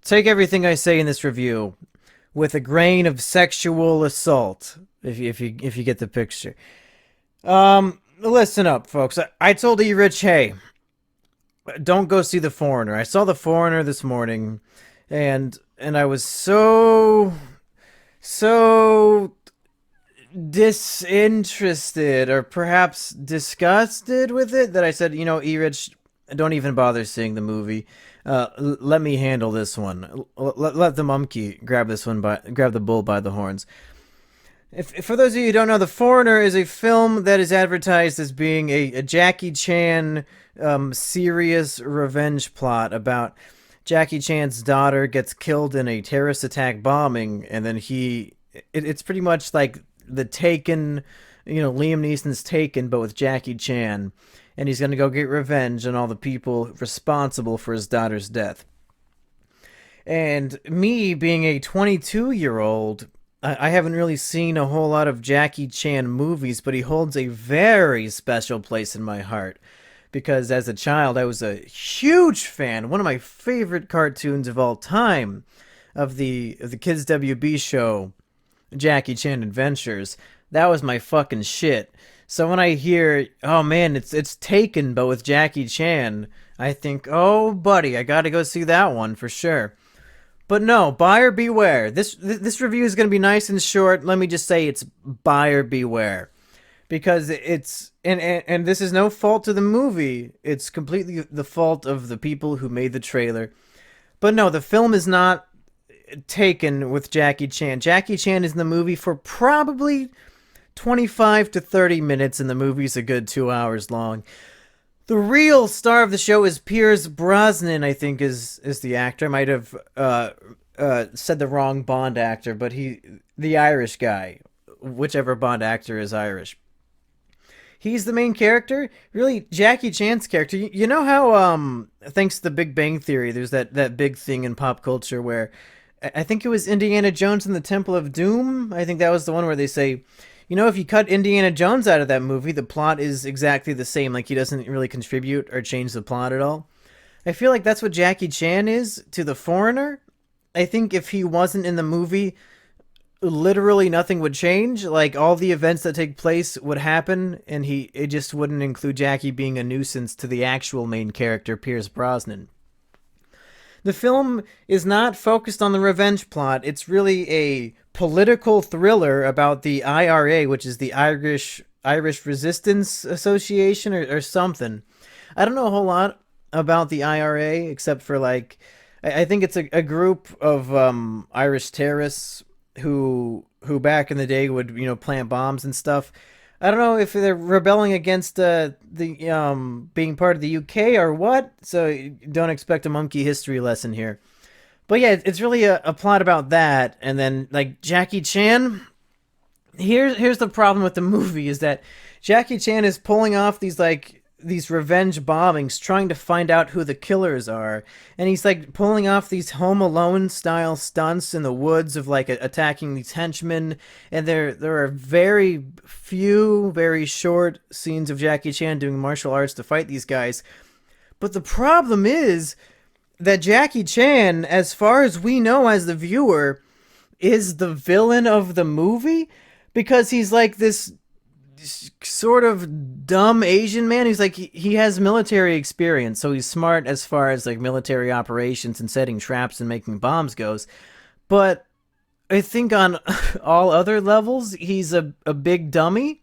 take everything I say in this review with a grain of sexual assault, if you get the picture. Listen up, folks. I told Erich, hey, don't go see The Foreigner. I saw The Foreigner this morning, and I was so disinterested, or perhaps disgusted with it, that I said, Erich, don't even bother seeing the movie. Let me handle this one. Let the monkey grab the bull by the horns. For those of you who don't know, The Foreigner is a film that is advertised as being a Jackie Chan serious revenge plot about Jackie Chan's daughter gets killed in a terrorist attack bombing, and then it's pretty much like the Taken, Liam Neeson's Taken, but with Jackie Chan. And he's going to go get revenge on all the people responsible for his daughter's death. And me, being a 22-year-old, I haven't really seen a whole lot of Jackie Chan movies, but he holds a very special place in my heart. Because as a child, I was a huge fan, one of my favorite cartoons of all time, of the Kids WB show, Jackie Chan Adventures. That was my fucking shit. So when I hear, oh man, it's Taken, but with Jackie Chan, I think, oh buddy, I gotta go see that one for sure. But no, buyer beware. This review is gonna be nice and short. Let me just say it's buyer beware. Because it's, and this is no fault to the movie, it's completely the fault of the people who made the trailer. But no, the film is not Taken with Jackie Chan. Jackie Chan is in the movie for probably 25 to 30 minutes, and the movie's a good 2 hours long. The real star of the show is Pierce Brosnan, I think is the actor. I might have said the wrong Bond actor, but the Irish guy, whichever Bond actor is Irish. He's the main character. Really, Jackie Chan's character. You know how, thanks to the Big Bang Theory, there's that big thing in pop culture where, I think it was Indiana Jones and the Temple of Doom. I think that was the one where they say, if you cut Indiana Jones out of that movie, the plot is exactly the same. Like, he doesn't really contribute or change the plot at all. I feel like that's what Jackie Chan is to The Foreigner. I think if he wasn't in the movie, literally nothing would change. Like, all the events that take place would happen, and it just wouldn't include Jackie being a nuisance to the actual main character, Pierce Brosnan. The film is not focused on the revenge plot. It's really a political thriller about the IRA, which is the Irish Resistance Association or something. I don't know a whole lot about the IRA, except for, like, I think it's a group of Irish terrorists who back in the day would, plant bombs and stuff. I don't know if they're rebelling against the being part of the UK or what, so don't expect a monkey history lesson here. But yeah, it's really a plot about that, and then, like, Jackie Chan, here's the problem with the movie, is that Jackie Chan is pulling off these revenge bombings, trying to find out who the killers are, and he's, like, pulling off these Home Alone style stunts in the woods of, like, attacking these henchmen, and there are very few, very short scenes of Jackie Chan doing martial arts to fight these guys. But the problem is, that Jackie Chan, as far as we know as the viewer, is the villain of the movie, because he's like this sort of dumb Asian man. He's like, he has military experience, so he's smart as far as like military operations and setting traps and making bombs goes. But I think on all other levels, he's a big dummy,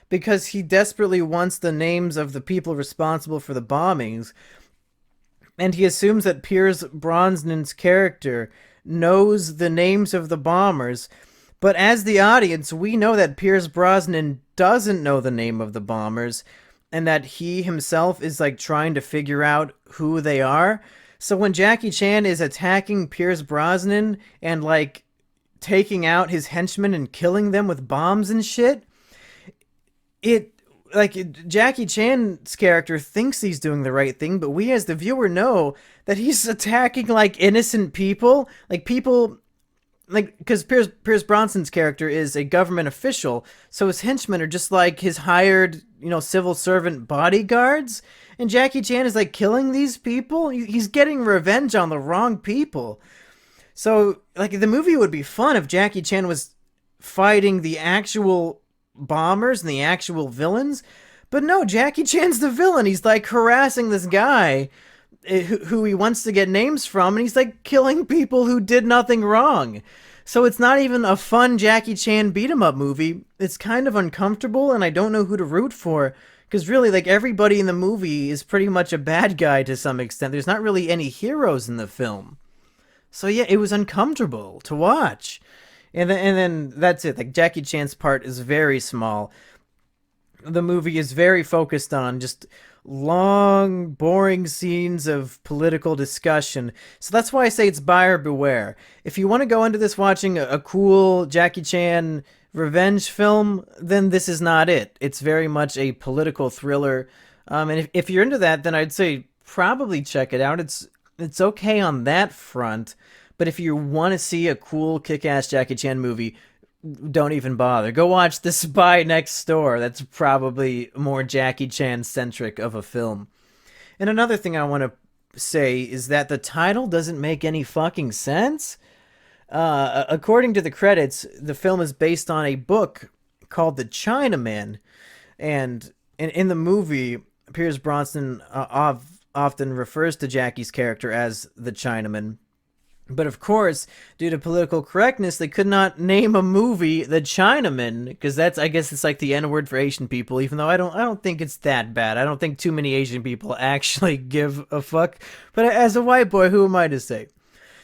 because he desperately wants the names of the people responsible for the bombings, and he assumes that Pierce Brosnan's character knows the names of the bombers. But as the audience, we know that Pierce Brosnan doesn't know the name of the bombers, and that he himself is like trying to figure out who they are. So when Jackie Chan is attacking Pierce Brosnan and like taking out his henchmen and killing them with bombs and shit, Jackie Chan's character thinks he's doing the right thing, but we as the viewer know that he's attacking like innocent people, because Pierce Brosnan's character is a government official, so his henchmen are just like his hired, civil servant bodyguards, and Jackie Chan is like killing these people. He's getting revenge on the wrong people. So like the movie would be fun if Jackie Chan was fighting the actual bombers and the actual villains, but no, Jackie Chan's the villain. He's like harassing this guy who he wants to get names from, and he's like killing people who did nothing wrong. So it's not even a fun Jackie Chan beat 'em up movie. It's kind of uncomfortable, and I don't know who to root for, because really, like, everybody in the movie is pretty much a bad guy to some extent. There's not really any heroes in the film. So yeah, it was uncomfortable to watch. And then that's it. Like, Jackie Chan's part is very small. The movie is very focused on just long, boring scenes of political discussion. So that's why I say it's buyer beware. If you want to go into this watching a cool Jackie Chan revenge film, then this is not it. It's very much a political thriller. And if you're into that, then I'd say probably check it out. It's okay on that front. But if you want to see a cool, kick-ass Jackie Chan movie, don't even bother. Go watch The Spy Next Door. That's probably more Jackie Chan-centric of a film. And another thing I want to say is that the title doesn't make any fucking sense. According to the credits, the film is based on a book called The Chinaman. And in the movie, Pierce Brosnan often refers to Jackie's character as the Chinaman. But of course, due to political correctness, they could not name a movie The Chinaman, because I guess it's like the N-word for Asian people, even though I don't think it's that bad. I don't think too many Asian people actually give a fuck. But as a white boy, who am I to say?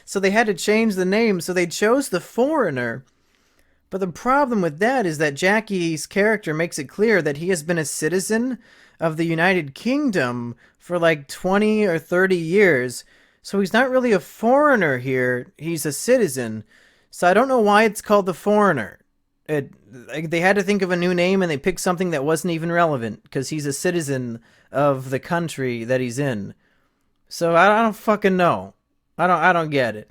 So they had to change the name, so they chose The Foreigner. But the problem with that is that Jackie's character makes it clear that he has been a citizen of the United Kingdom for like 20 or 30 years. So he's not really a foreigner here. He's a citizen. So I don't know why it's called The Foreigner. They had to think of a new name, and they picked something that wasn't even relevant, because he's a citizen of the country that he's in. So I don't fucking know. I don't get it.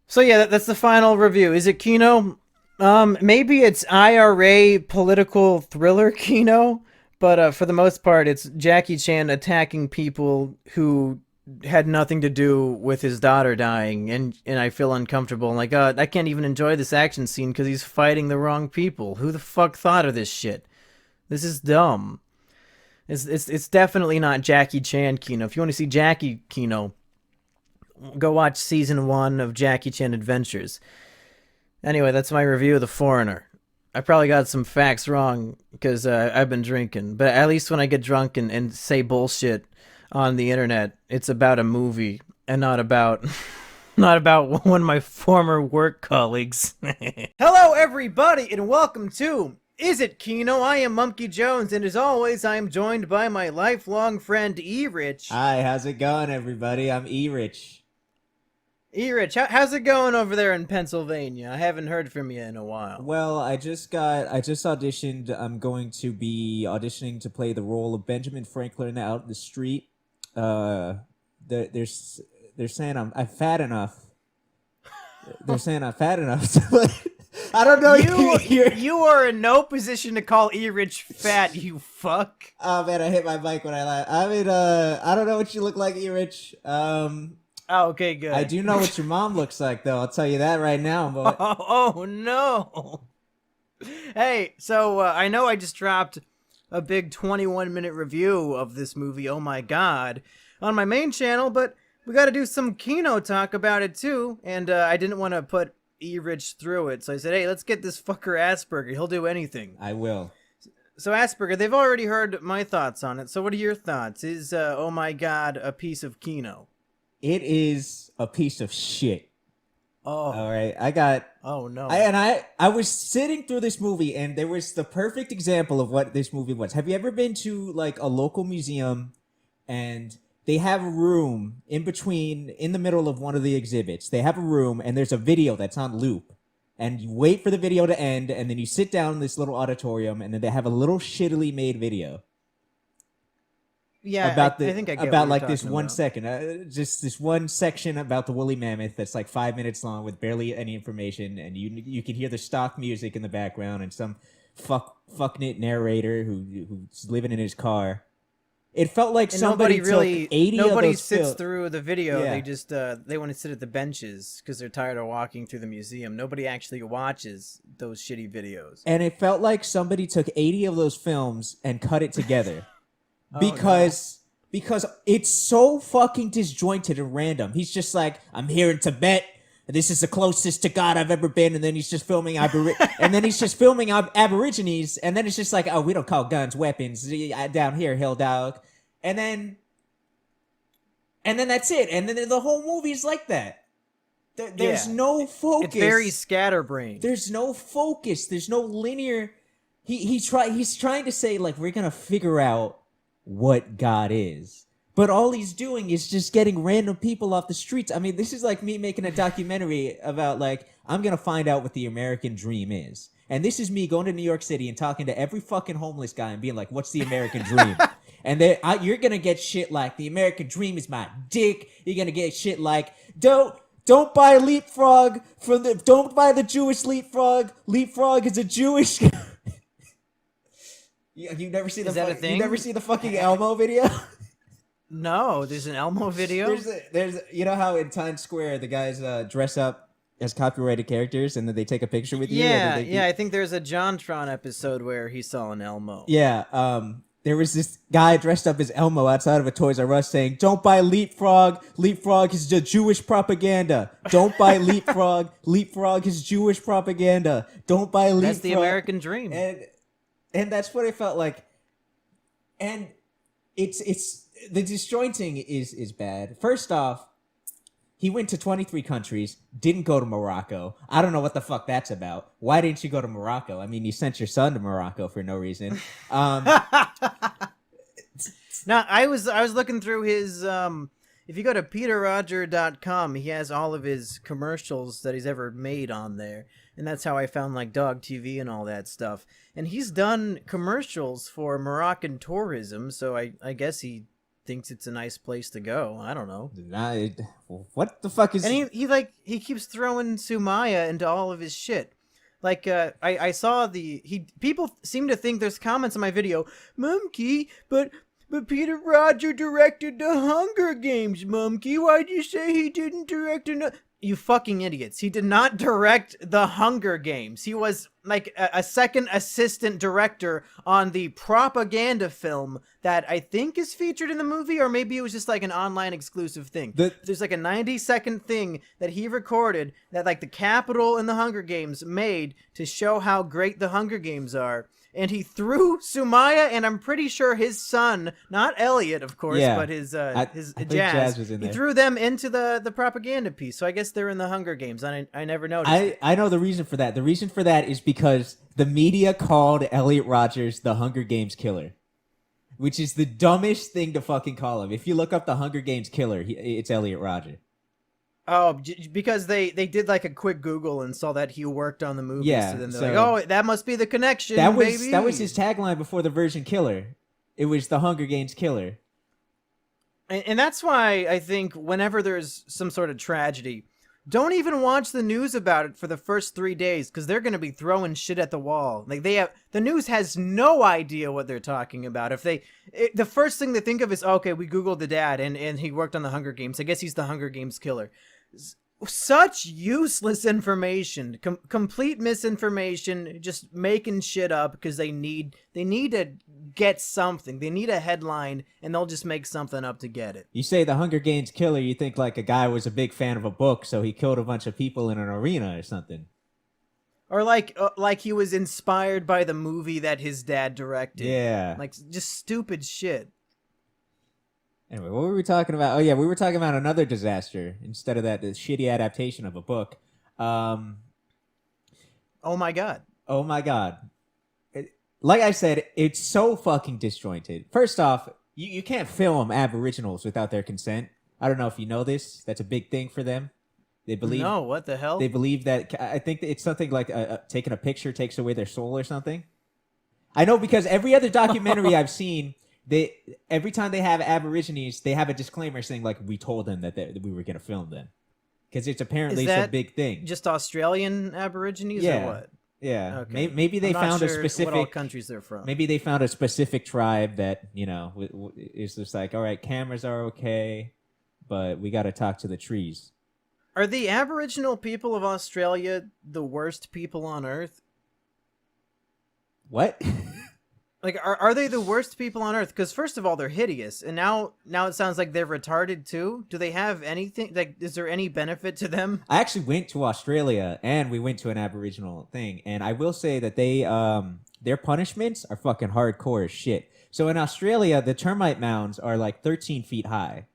So yeah, that's the final review. Is it Kino? Maybe it's IRA political thriller Kino, but for the most part, it's Jackie Chan attacking people who had nothing to do with his daughter dying, and I feel uncomfortable. I'm like, I can't even enjoy this action scene because he's fighting the wrong people. Who the fuck thought of this shit? This is dumb. It's definitely not Jackie Chan Kino. If you want to see Jackie Kino, go watch season 1 of Jackie Chan Adventures. Anyway, that's my review of The Foreigner. I probably got some facts wrong because I've been drinking, but at least when I get drunk and say bullshit on the internet, it's about a movie and not about one of my former work colleagues. Hello everybody, and welcome to Is It Kino? I am Monkey Jones, and as always, I am joined by my lifelong friend Erich. Hi, how's it going, everybody? I'm Erich. Erich, how's it going over there in Pennsylvania? I haven't heard from you in a while. Well, I just auditioned. I'm going to be auditioning to play the role of Benjamin Franklin out in the street. They're saying I'm fat enough. They're saying I'm fat enough I don't know. You are in no position to call Erich fat, you fuck. Oh man, I hit my mic when I laugh. I mean, I don't know what you look like, Erich. Oh, okay, good. I do know what your mom looks like, though. I'll tell you that right now. But... Oh no. Hey, so I know I just dropped a big 21-minute review of this movie, oh my god, on my main channel, but we got to do some Kino talk about it too, and I didn't want to put Erich through it, so I said, hey, let's get this fucker Assburger. He'll do anything. I will. So Assburger, they've already heard my thoughts on it, so what are your thoughts? Is, oh my god, a piece of Kino? It is a piece of shit. Oh. All right. I got... Oh, no. I was sitting through this movie, and there was the perfect example of what this movie was. Have you ever been to, like, a local museum, and they have a room in the middle of one of the exhibits. They have a room, and there's a video that's on loop. And you wait for the video to end, and then you sit down in this little auditorium, and then they have a little shittily made video. Yeah, I think I get about what like you're this talking 1 about. second, just this one section about the woolly mammoth that's like 5 minutes long with barely any information, and you can hear the stock music in the background and some fucknit narrator who's living in his car. It felt like And somebody took 80 of those sits through the video. Yeah. They just they want to sit at the benches because they're tired of walking through the museum. Nobody actually watches those shitty videos. And it felt like somebody took 80 of those films and cut it together. Oh, because it's so fucking disjointed and random. He's just like, I'm here in Tibet. This is the closest to God I've ever been. And then he's just filming Aborigines. And then it's just like, oh, we don't call guns weapons down here, hill dog. And then that's it. And then the whole movie's like that. There's no focus. It's very scatterbrained. There's no focus. There's no linear. He's trying to say, like, we're gonna figure out what God is. But all he's doing is just getting random people off the streets. I mean, this is like me making a documentary about, like, I'm going to find out what the American dream is. And this is me going to New York City and talking to every fucking homeless guy and being like, what's the American dream? And you're going to get shit like, the American dream is my dick. You're going to get shit like, don't buy Leapfrog don't buy the Jewish Leapfrog. Leapfrog is a Jewish... You never see You never see the fucking Elmo video? No, there's an Elmo video. There's you know how in Times Square the guys dress up as copyrighted characters and then they take a picture with you. Yeah. I think there's a JonTron episode where he saw an Elmo. Yeah. There was this guy dressed up as Elmo outside of a Toys R Us saying, "Don't buy Leapfrog. Leapfrog is the Jewish propaganda. Don't buy Leapfrog. Leapfrog is Jewish propaganda. Don't buy Leapfrog." That's the American dream. And that's what it felt like. And it's the disjointing is bad. First off, he went to 23 countries, didn't go to Morocco. I don't know what the fuck that's about. Why didn't you go to Morocco? I mean, you sent your son to Morocco for no reason. Now, I was looking through his if you go to peterroger.com, he has all of his commercials that he's ever made on there. And that's how I found, like, Dog TV and all that stuff. And he's done commercials for Moroccan tourism, so I guess he thinks it's a nice place to go. I don't know. What the fuck is... And he keeps throwing Sumaya into all of his shit. Like, I saw people seem to think there's comments on my video, Mumkey, but Peter Roger directed the Hunger Games, Mumkey. Why'd you say he didn't direct another... You fucking idiots. He did not direct the Hunger Games. He was like a second assistant director on the propaganda film that I think is featured in the movie, or maybe it was just like an online exclusive thing. There's like a 90-second thing that he recorded that, like, the Capitol and the Hunger Games made to show how great the Hunger Games are. And he threw Sumaya and I'm pretty sure his son, not Elliot, of course, but his Jazz was in there. He threw them into the propaganda piece. So I guess they're in the Hunger Games. I never noticed. I know the reason for that. The reason for that is because the media called Elliot Rogers the Hunger Games killer, which is the dumbest thing to fucking call him. If you look up the Hunger Games killer, it's Elliot Rogers. Oh, because they did like a quick Google and saw that he worked on the movie. Yeah, so then they're like, oh, that must be the connection, that baby. That was his tagline before the version killer. It was the Hunger Games killer. And that's why I think whenever there's some sort of tragedy, don't even watch the news about it for the first 3 days, because they're going to be throwing shit at the wall. Like, the news has no idea what they're talking about. The first thing they think of is, okay, we Googled the dad, and he worked on the Hunger Games. I guess he's the Hunger Games killer. Such useless information, complete misinformation, just making shit up because they need to get something. They need a headline, and they'll just make something up to get it. You say the Hunger Games killer, you think like a guy was a big fan of a book, so he killed a bunch of people in an arena or something. Or like he was inspired by the movie that his dad directed. Yeah. Like, just stupid shit. Anyway, what were we talking about? Oh, yeah, we were talking about another disaster instead of the shitty adaptation of a book. Oh, my God. Oh, my God. Like I said, it's so fucking disjointed. First off, you can't film Aboriginals without their consent. I don't know if you know this. That's a big thing for them. They believe... No, what the hell? They believe that... I think it's something like taking a picture takes away their soul or something. I know because every other documentary I've seen... every time they have Aborigines, they have a disclaimer saying like we told them that we were going to film them because it's apparently a big thing. Just Australian Aborigines or what? Yeah, okay. Maybe they found a specific what all countries they're from. Maybe they found a specific tribe that is just like, all right, cameras are okay, but we got to talk to the trees. Are the Aboriginal people of Australia the worst people on Earth? What? Like, are they the worst people on Earth? Because first of all, they're hideous, and now it sounds like they're retarded too. Do they have anything? Like, is there any benefit to them? I actually went to Australia, and we went to an Aboriginal thing, and I will say that they their punishments are fucking hardcore as shit. So in Australia, the termite mounds are like 13 feet high,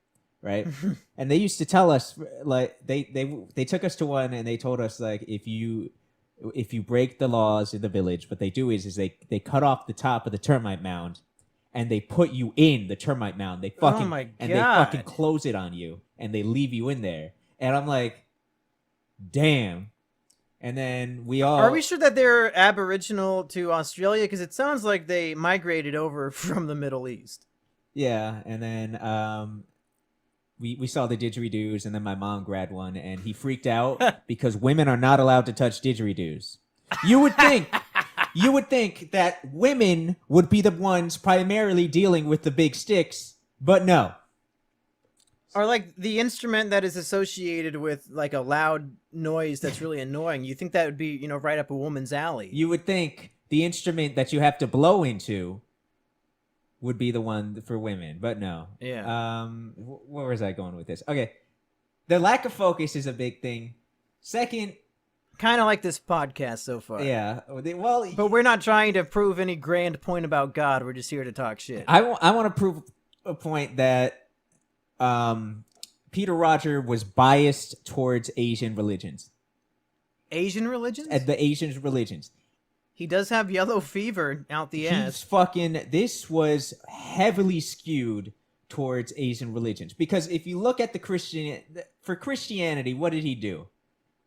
right? And they used to tell us, like, they took us to one, and they told us like if you break the laws in the village, what they do is they cut off the top of the termite mound and they put you in the termite mound. They fucking close it on you and they leave you in there. And I'm like, damn. And then Are we sure that they're Aboriginal to Australia? Because it sounds like they migrated over from the Middle East. Yeah, and then we saw the didgeridoos, and then my mom grabbed one, and he freaked out because women are not allowed to touch didgeridoos. You would think that women would be the ones primarily dealing with the big sticks, but no. Or like the instrument that is associated with like a loud noise that's really annoying. You think that would be, right up a woman's alley. You would think the instrument that you have to blow into would be the one for women, but no. Yeah. Where was I going with this? Okay. The lack of focus is a big thing. Second... Kind of like this podcast so far. Yeah. Well... But we're not trying to prove any grand point about God. We're just here to talk shit. I want to prove a point that Peter Roger was biased towards Asian religions. Asian religions? The Asian religions. He does have yellow fever out the ass. This was heavily skewed towards Asian religions. Because if you look at for Christianity, what did he do?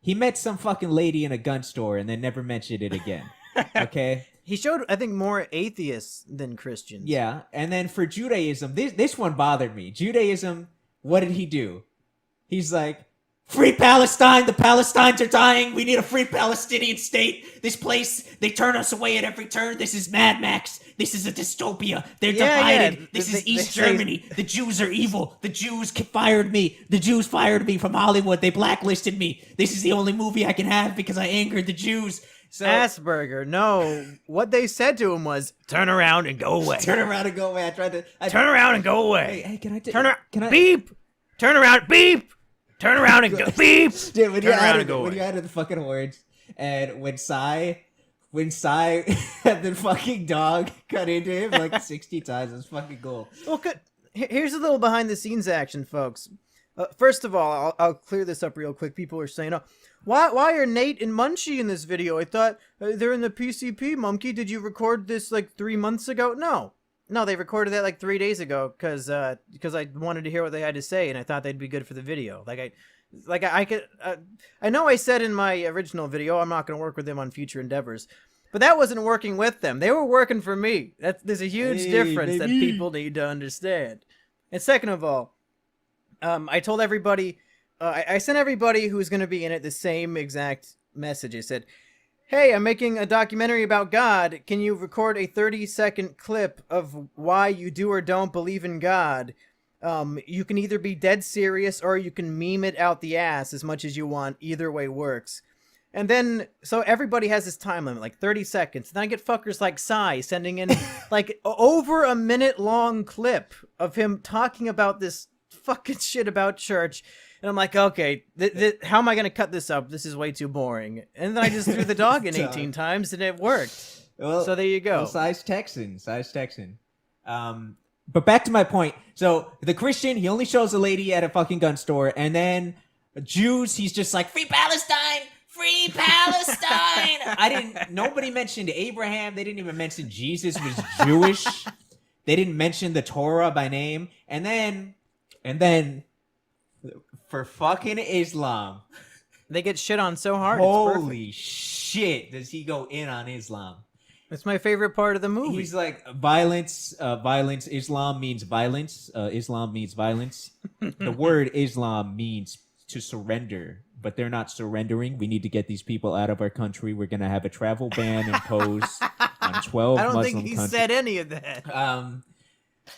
He met some fucking lady in a gun store and then never mentioned it again. Okay? He showed, I think, more atheists than Christians. Yeah. And then for Judaism, this one bothered me. Judaism, what did he do? He's like, free Palestine! The Palestinians are dying! We need a free Palestinian state! This place, they turn us away at every turn! This is Mad Max! This is a dystopia! They're divided! Yeah. This is East Germany! The Jews are evil! The Jews fired me! The Jews fired me from Hollywood! They blacklisted me! This is the only movie I can have because I angered the Jews! So, Assburger, no. What they said to him was, turn around and go away. Turn around and go away. Turn around and go away. Hey, can I... Turn around. Beep! Turn around. Beep! Turn around and go. Beep! Dude, when you added the fucking words, and when Sai had the fucking dog cut into him like 60 times, it was fucking cool. Well, here's a little behind the scenes action, folks. First of all, I'll clear this up real quick. People are saying, why are Nate and Munchie in this video? I thought they're in the PCP, Monkey. Did you record this like 3 months ago? No, they recorded that like 3 days ago because I wanted to hear what they had to say, and I thought they'd be good for the video. I know I said in my original video I'm not going to work with them on future endeavors, but that wasn't working with them. They were working for me. There's a huge difference that people need to understand. And second of all, I told everybody I sent everybody who's going to be in it the same exact message. I said, hey, I'm making a documentary about God. Can you record a 30-second clip of why you do or don't believe in God? You can either be dead serious or you can meme it out the ass as much as you want. Either way works. And then, so everybody has this time limit, like 30 seconds. And then I get fuckers like Sai sending in like over a minute-long clip of him talking about this fucking shit about church. And I'm like, okay, how am I going to cut this up? This is way too boring. And then I just threw the dog in 18 times and it worked. Well, so there you go. Well, Sai's Texan. But back to my point. So the Christian, he only shows a lady at a fucking gun store. And then Jews, he's just like, free Palestine! Free Palestine! Nobody mentioned Abraham. They didn't even mention Jesus was Jewish. They didn't mention the Torah by name. And then, for fucking Islam. They get shit on so hard. Holy shit, does he go in on Islam? It's my favorite part of the movie. He's like, violence, Islam means violence. Islam means violence. The word Islam means to surrender. But they're not surrendering. We need to get these people out of our country. We're going to have a travel ban imposed on 12 Muslim countries. I don't think he said any of that.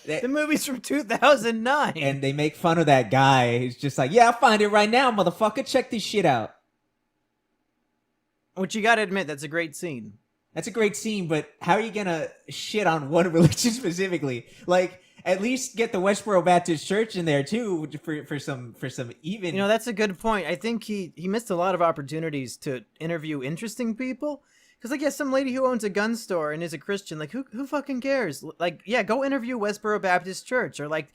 The movie's from 2009. And they make fun of that guy. He's just like, yeah, I'll find it right now, motherfucker. Check this shit out. Which you got to admit, that's a great scene. That's a great scene, but how are you going to shit on one religion specifically? Like, at least get the Westboro Baptist Church in there too for some even. You know, that's a good point. I think he missed a lot of opportunities to interview interesting people. Because like, yeah, some lady who owns a gun store and is a Christian, like who fucking cares? Like, yeah, go interview Westboro Baptist Church, or like,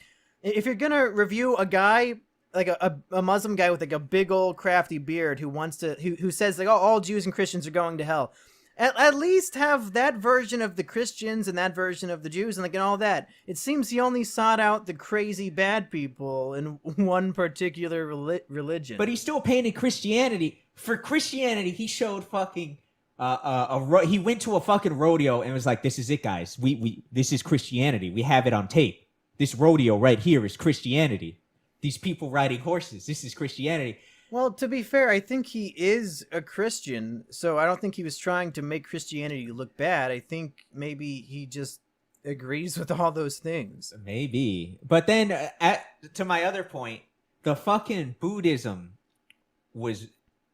if you're gonna review a guy like a Muslim guy with like a big old crafty beard who says like, oh, all Jews and Christians are going to hell. At least have that version of the Christians and that version of the Jews and like and all that. It seems he only sought out the crazy bad people in one particular religion. But he still painted Christianity. For Christianity, he showed fucking he went to a fucking rodeo and was like, "This is it, guys. This is Christianity. We have it on tape. This rodeo right here is Christianity. These people riding horses. This is Christianity." Well, to be fair, I think he is a Christian, so I don't think he was trying to make Christianity look bad. I think maybe he just agrees with all those things. Maybe. But then, to my other point, the fucking Buddhism was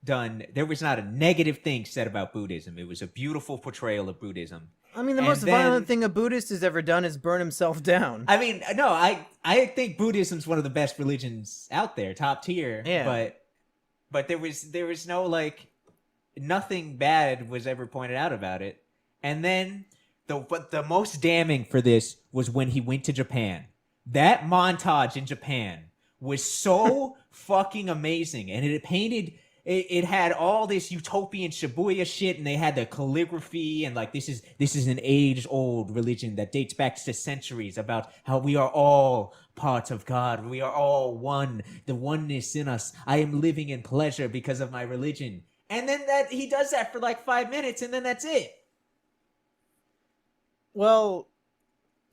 done. There was not a negative thing said about Buddhism. It was a beautiful portrayal of Buddhism. I mean, the most violent thing a Buddhist has ever done is burn himself down. I mean, no, I think Buddhism's one of the best religions out there, top tier. Yeah. But there was no, like, nothing bad was ever pointed out about it. And then the most damning for this was when he went to Japan. That montage in Japan was so fucking amazing. And it had all this utopian Shibuya shit, and they had the calligraphy, and like this is an age-old religion that dates back to centuries about how we are all parts of God. We are all one. The oneness in us. I am living in pleasure because of my religion. And then he does that for like 5 minutes, and then that's it. Well,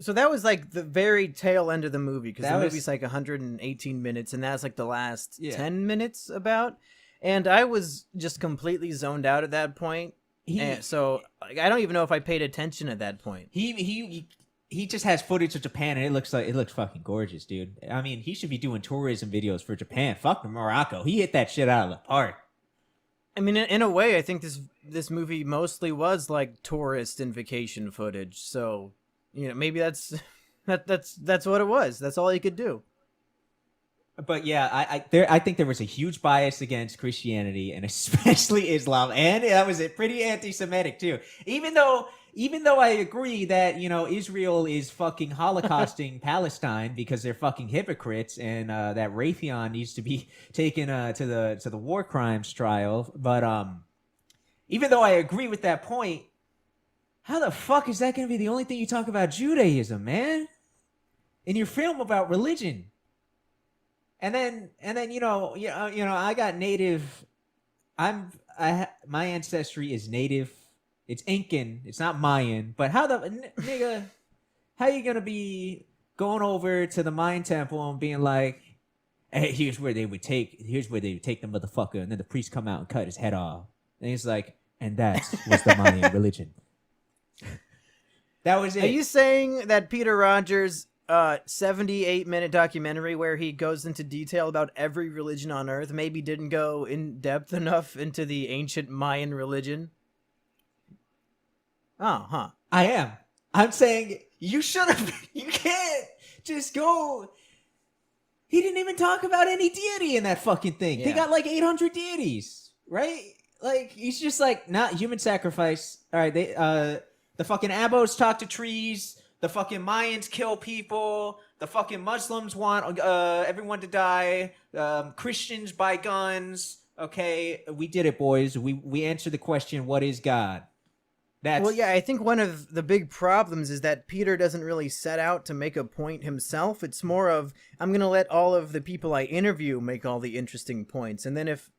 so that was like the very tail end of the movie, because the movie's like 118 minutes, and that's like the last 10 minutes about. And I was just completely zoned out at that point. So I don't even know if I paid attention at that point. He just has footage of Japan, and it looks fucking gorgeous, dude. I mean, he should be doing tourism videos for Japan. Fuck Morocco. He hit that shit out of the park. I mean, in a way, I think this movie mostly was like tourist and vacation footage. So, you know, maybe that's what it was. That's all he could do. But yeah, I think there was a huge bias against Christianity, and especially Islam, and that was pretty anti-Semitic too. Even though I agree that, you know, Israel is fucking holocausting Palestine because they're fucking hypocrites, and that Raytheon needs to be taken to the war crimes trial. But even though I agree with that point, how the fuck is that going to be the only thing you talk about Judaism, man? In your film about religion. And then you know I got native. My ancestry is native. It's Incan. It's not Mayan. But how you gonna be going over to the Mayan temple and being like, hey, here's where they would take the motherfucker, and then the priest come out and cut his head off. And he's like, and that was the Mayan religion. That was it. Are you saying that Peter Rogers' 78-minute documentary where he goes into detail about every religion on Earth maybe didn't go in depth enough into the ancient Mayan religion? Oh, huh. I am. I'm saying you should have. You can't just go. He didn't even talk about any deity in that fucking thing. Yeah. They got like 800 deities, right? Like he's just like not human sacrifice. All right, the fucking Abos talk to trees. The fucking Mayans kill people. The fucking Muslims want everyone to die. Christians buy guns. Okay, we did it, boys. We answered the question: what is God? Well, yeah, I think one of the big problems is that Peter doesn't really set out to make a point himself. It's more of, I'm going to let all of the people I interview make all the interesting points. And then if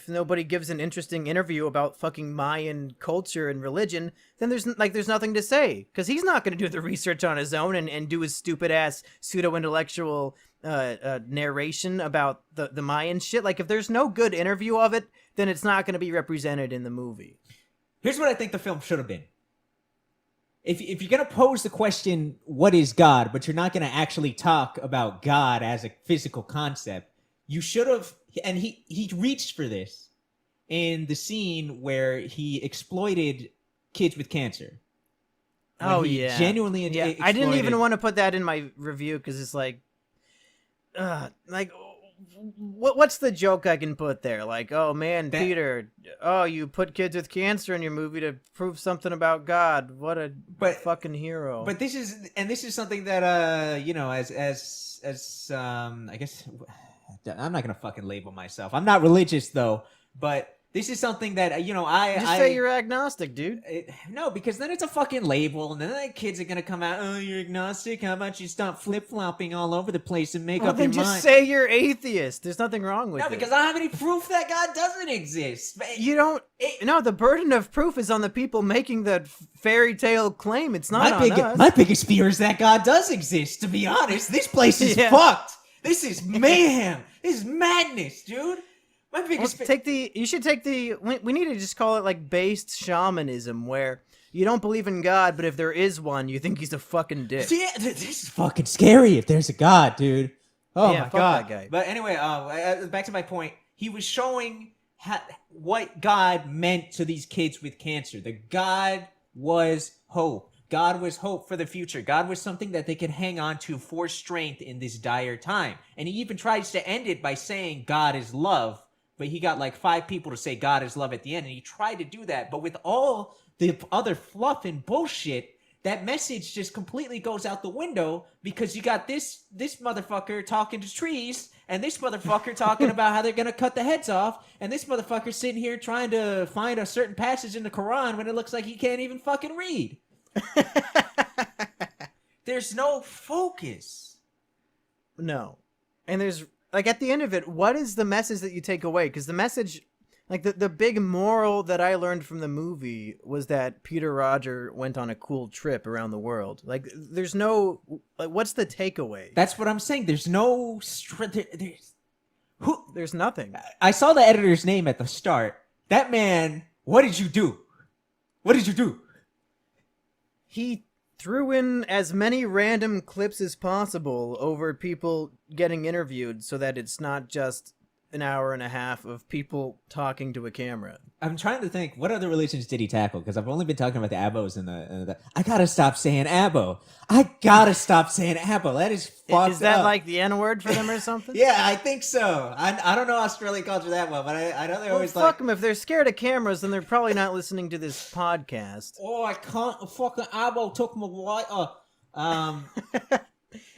nobody gives an interesting interview about fucking Mayan culture and religion, then there's nothing to say. Because he's not going to do the research on his own and do his stupid-ass pseudo-intellectual narration about the Mayan shit. Like, if there's no good interview of it, then it's not going to be represented in the movie. Here's what I think the film should have been. If you're going to pose the question, what is God, but you're not going to actually talk about God as a physical concept, you should have, and he reached for this in the scene where he exploited kids with cancer. Yeah. Genuinely exploited. I didn't even want to put that in my review because it's what's the joke I can put there? Like, oh man, Peter, you put kids with cancer in your movie to prove something about God. What a fucking hero. But this is something that as I guess I'm not gonna fucking label myself. I'm not religious though, but this is something that Just say you're agnostic, dude. No, because then it's a fucking label, and then the kids are gonna come out. Oh, you're agnostic. How about you stop flip flopping all over the place and make up your mind? Just say you're atheist. There's nothing wrong with it. No, because I don't have any proof that God doesn't exist. You don't. No, the burden of proof is on the people making the fairy tale claim. It's not on us. My biggest fear is that God does exist. To be honest, this place is fucked. This is mayhem. This is madness, dude. You should take we need to just call it like based shamanism, where you don't believe in God, but if there is one, you think he's a fucking dick. Yeah, this is fucking scary if there's a God, dude. Oh yeah, my God. That guy. But anyway, back to my point. He was showing what God meant to these kids with cancer. The God was hope. God was hope for the future. God was something that they could hang on to for strength in this dire time. And he even tries to end it by saying God is love. But he got like 5 people to say God is love at the end. And he tried to do that. But with all the other fluff and bullshit, that message just completely goes out the window because you got this motherfucker talking to trees and this motherfucker talking about how they're going to cut the heads off. And this motherfucker sitting here trying to find a certain passage in the Quran when it looks like he can't even fucking read. There's no focus. No. And there's... Like, at the end of it, what is the message that you take away? Because the message, like, the big moral that I learned from the movie was that Peter Roger went on a cool trip around the world. Like, there's no... Like, what's the takeaway? That's what I'm saying. There's no... There's nothing. I saw the editor's name at the start. That man, what did you do? What did you do? He threw in as many random clips as possible over people getting interviewed so that it's not just an hour and a half of people talking to a camera. I'm trying to think, what other religions did he tackle? Because I've only been talking about the Abos and the... I gotta stop saying Abo. That is fucked up. Is that like the N-word for them or something? Yeah, I think so. I don't know Australian culture that well, but I know they're always fuck them. If they're scared of cameras, then they're probably not listening to this podcast. Oh, I can't... Fucking Abo took my lighter.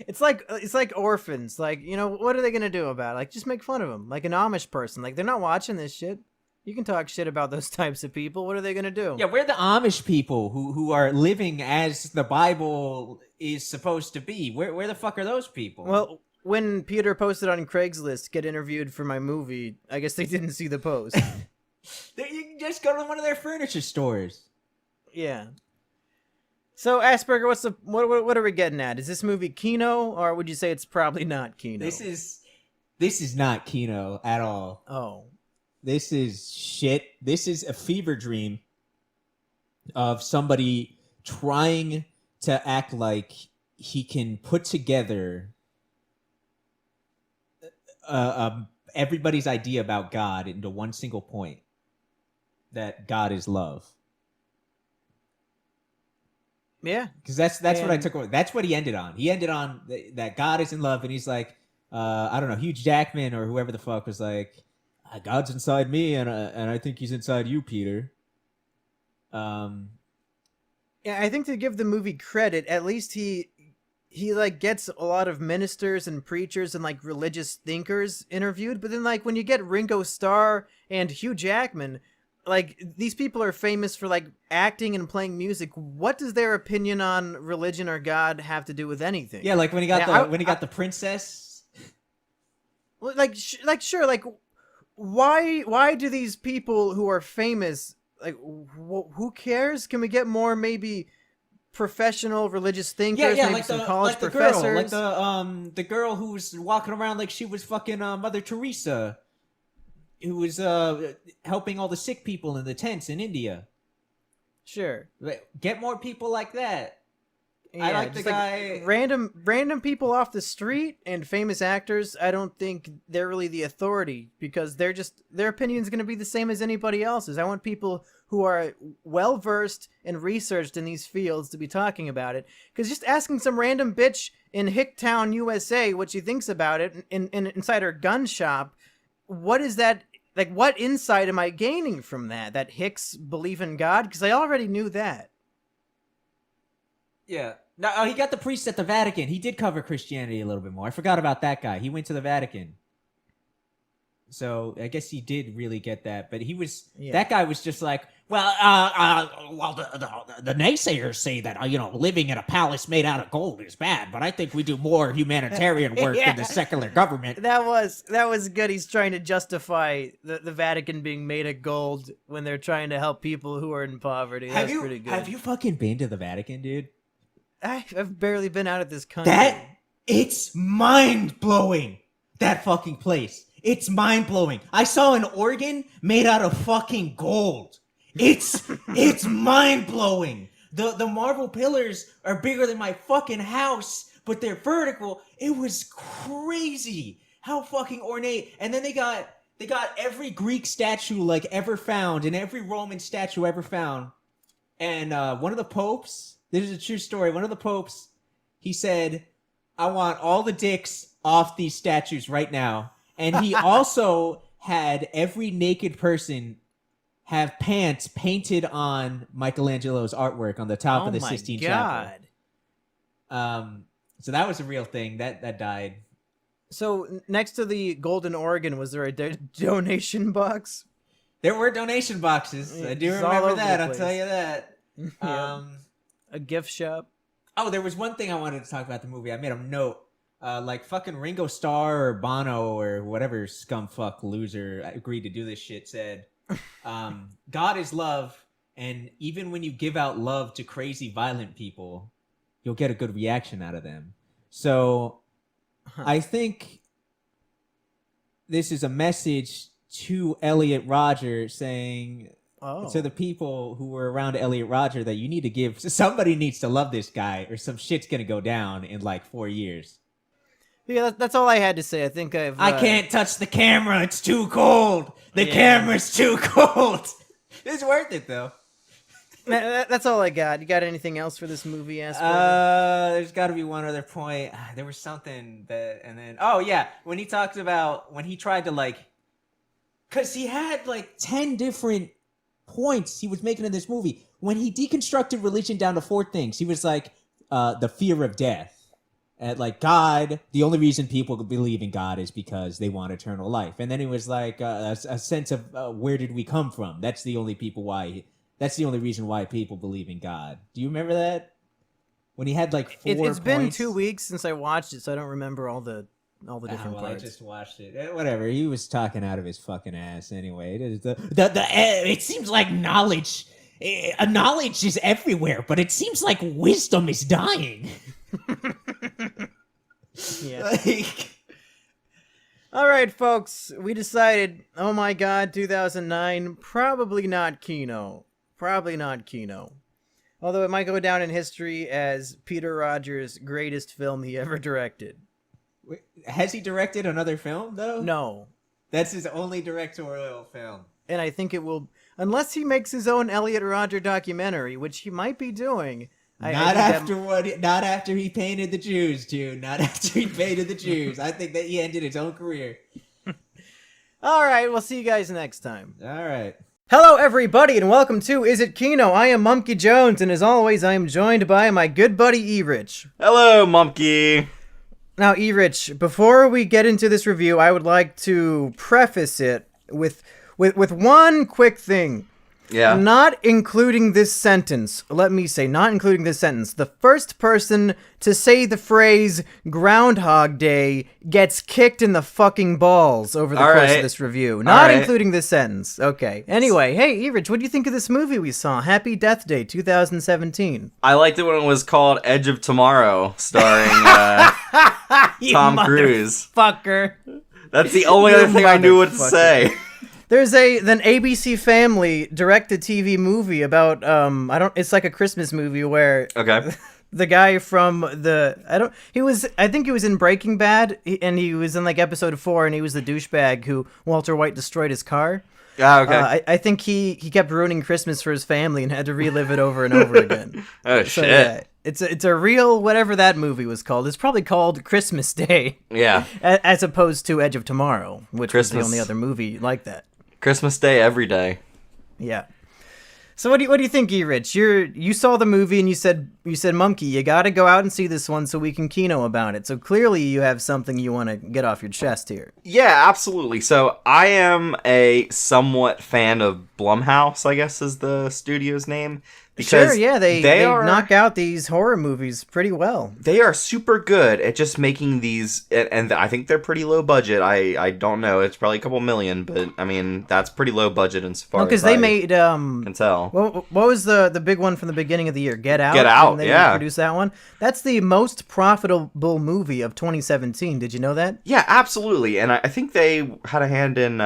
It's like orphans. Like, what are they gonna do about it? Like, just make fun of them. Like an Amish person. Like, they're not watching this shit. You can talk shit about those types of people. What are they gonna do? Yeah, we're the Amish people who are living as the Bible is supposed to be. Where the fuck are those people? Well, when Peter posted on Craigslist, get interviewed for my movie, I guess they didn't see the post. You can just go to one of their furniture stores. Yeah. So, Assburger, what are we getting at? Is this movie Kino, or would you say it's probably not Kino? This is... This is not Kino at all. Oh. This is shit. This is a fever dream of somebody trying to act like he can put together everybody's idea about God into one single point. That God is love. Yeah. Because that's what I took away. That's what he ended on. He ended on that God is in love, and he's like, I don't know, Hugh Jackman or whoever the fuck was like, God's inside me, and I think he's inside you, Peter. Yeah, I think to give the movie credit, at least he like gets a lot of ministers and preachers and like religious thinkers interviewed, but then like when you get Ringo Starr and Hugh Jackman, like these people are famous for like acting and playing music. What does their opinion on religion or God have to do with anything? Yeah, like when he got the princess. Sure, like why do these people who are famous, like who cares? Can we get more maybe professional religious thinkers, maybe like some college professors? The girl who was walking around like she was fucking Mother Teresa, who was helping all the sick people in the tents in India. Sure. Get more people like that. Yeah, I like the guy. Random people off the street and famous actors, I don't think they're really the authority because their opinion's going to be the same as anybody else's. I want people who are well versed and researched in these fields to be talking about it. Because just asking some random bitch in Hicktown, USA, what she thinks about it inside her gun shop, what is that? Like, what insight am I gaining from that? That Hicks believe in God? Because I already knew that. Yeah. No, he got the priest at the Vatican. He did cover Christianity a little bit more. I forgot about that guy. He went to the Vatican. So I guess he did really get that. But that guy was just like, well, the naysayers say that, living in a palace made out of gold is bad, but I think we do more humanitarian work than the secular government. That was good. He's trying to justify the Vatican being made of gold when they're trying to help people who are in poverty. That's pretty good. Have you fucking been to the Vatican, dude? I've barely been out of this country. It's mind-blowing, that fucking place. It's mind-blowing. I saw an organ made out of fucking gold. It's mind-blowing. The marble pillars are bigger than my fucking house, but they're vertical. It was crazy how fucking ornate. And then they got every Greek statue like ever found and every Roman statue ever found. And one of the popes, this is a true story. One of the popes, he said, I want all the dicks off these statues right now. And he also had every naked person have pants painted on Michelangelo's artwork on the top of the Sistine Chapel. So that was a real thing. That died. So next to the golden organ, was there a donation box? There were donation boxes. I do remember that. I'll tell you that. Yeah. A gift shop. Oh, there was one thing I wanted to talk about the movie. I made a note. Like fucking Ringo Starr or Bono or whatever scumfuck loser agreed to do this shit said, God is love, and even when you give out love to crazy violent people, you'll get a good reaction out of them. So I think this is a message to Elliot Rodger saying to the people who were around Elliot Rodger that you need to somebody needs to love this guy or some shit's going to go down in like 4 years. Yeah, that's all I had to say. I think I can't touch the camera. It's too cold. The camera's too cold. It's worth it, though. That's all I got. You got anything else for this movie, Asburger? There's got to be one other point. There was something that... And then... Oh, yeah. When he talked about... When he tried to, like... Because he had, like, 10 different points he was making in this movie. When he deconstructed religion down to 4 things, he was like, the fear of death. Like God, the only reason people believe in God is because they want eternal life. And then it was like a sense of where did we come from? That's the only reason why people believe in God. Do you remember that? When he had like 4 It's points? been 2 weeks since I watched it, so I don't remember all the different parts. I just watched it. Whatever. He was talking out of his fucking ass anyway. It seems like knowledge is everywhere, but it seems like wisdom is dying. Yeah. Like, All right, folks, we decided, oh my god, 2009, probably not Kino. Probably not Kino. Although it might go down in history as Peter Rogers' greatest film he ever directed. Wait, has he directed another film, though? No. That's his only directorial film. And I think it will, unless he makes his own Elliot Rodger documentary, which he might be doing. Not after he painted the Jews, dude. Not after he painted the Jews. I think that he ended his own career. All right, we'll see you guys next time. All right. Hello, everybody, and welcome to Is It Kino? I am Mumkey Jones, and as always, I am joined by my good buddy Erich. Hello, Mumkey. Now, Erich, before we get into this review, I would like to preface it with one quick thing. Yeah. Not including this sentence. Let me say, not including this sentence. The first person to say the phrase Groundhog Day gets kicked in the fucking balls over the course of this review. Not including this sentence. Okay. Anyway, hey, Erich, what do you think of this movie we saw? Happy Death Day 2017. I liked it when it was called Edge of Tomorrow, starring Tom Cruise. Fucker. That's the only other thing I knew what to say. There's an ABC Family direct-to-TV movie about it's like a Christmas movie where the guy from I think he was in Breaking Bad and he was in like episode 4 and he was the douchebag who Walter White destroyed his car. Ah, okay. I think he kept ruining Christmas for his family and had to relive it over and over again. Oh shit. Yeah, it's a real whatever that movie was called. It's probably called Christmas Day. Yeah. As opposed to Edge of Tomorrow, which was the only other movie like that. Christmas Day every day. Yeah. So what do you think, Erich? You saw the movie and you said Monkey, you got to go out and see this one so we can Kino about it. So clearly you have something you want to get off your chest here. Yeah, absolutely. So I am a somewhat fan of Blumhouse, I guess is the studio's name. Because sure, yeah, they knock out these horror movies pretty well. They are super good at just making these, and I think they're pretty low budget. I don't know, it's probably a couple million, but I mean that's pretty low budget insofar as they made can tell. What was the big one from the beginning of the year? Get Out. Get Out. And they yeah, produced that one. That's the most profitable movie of 2017. Did you know that? Yeah, absolutely. And I think they had a hand in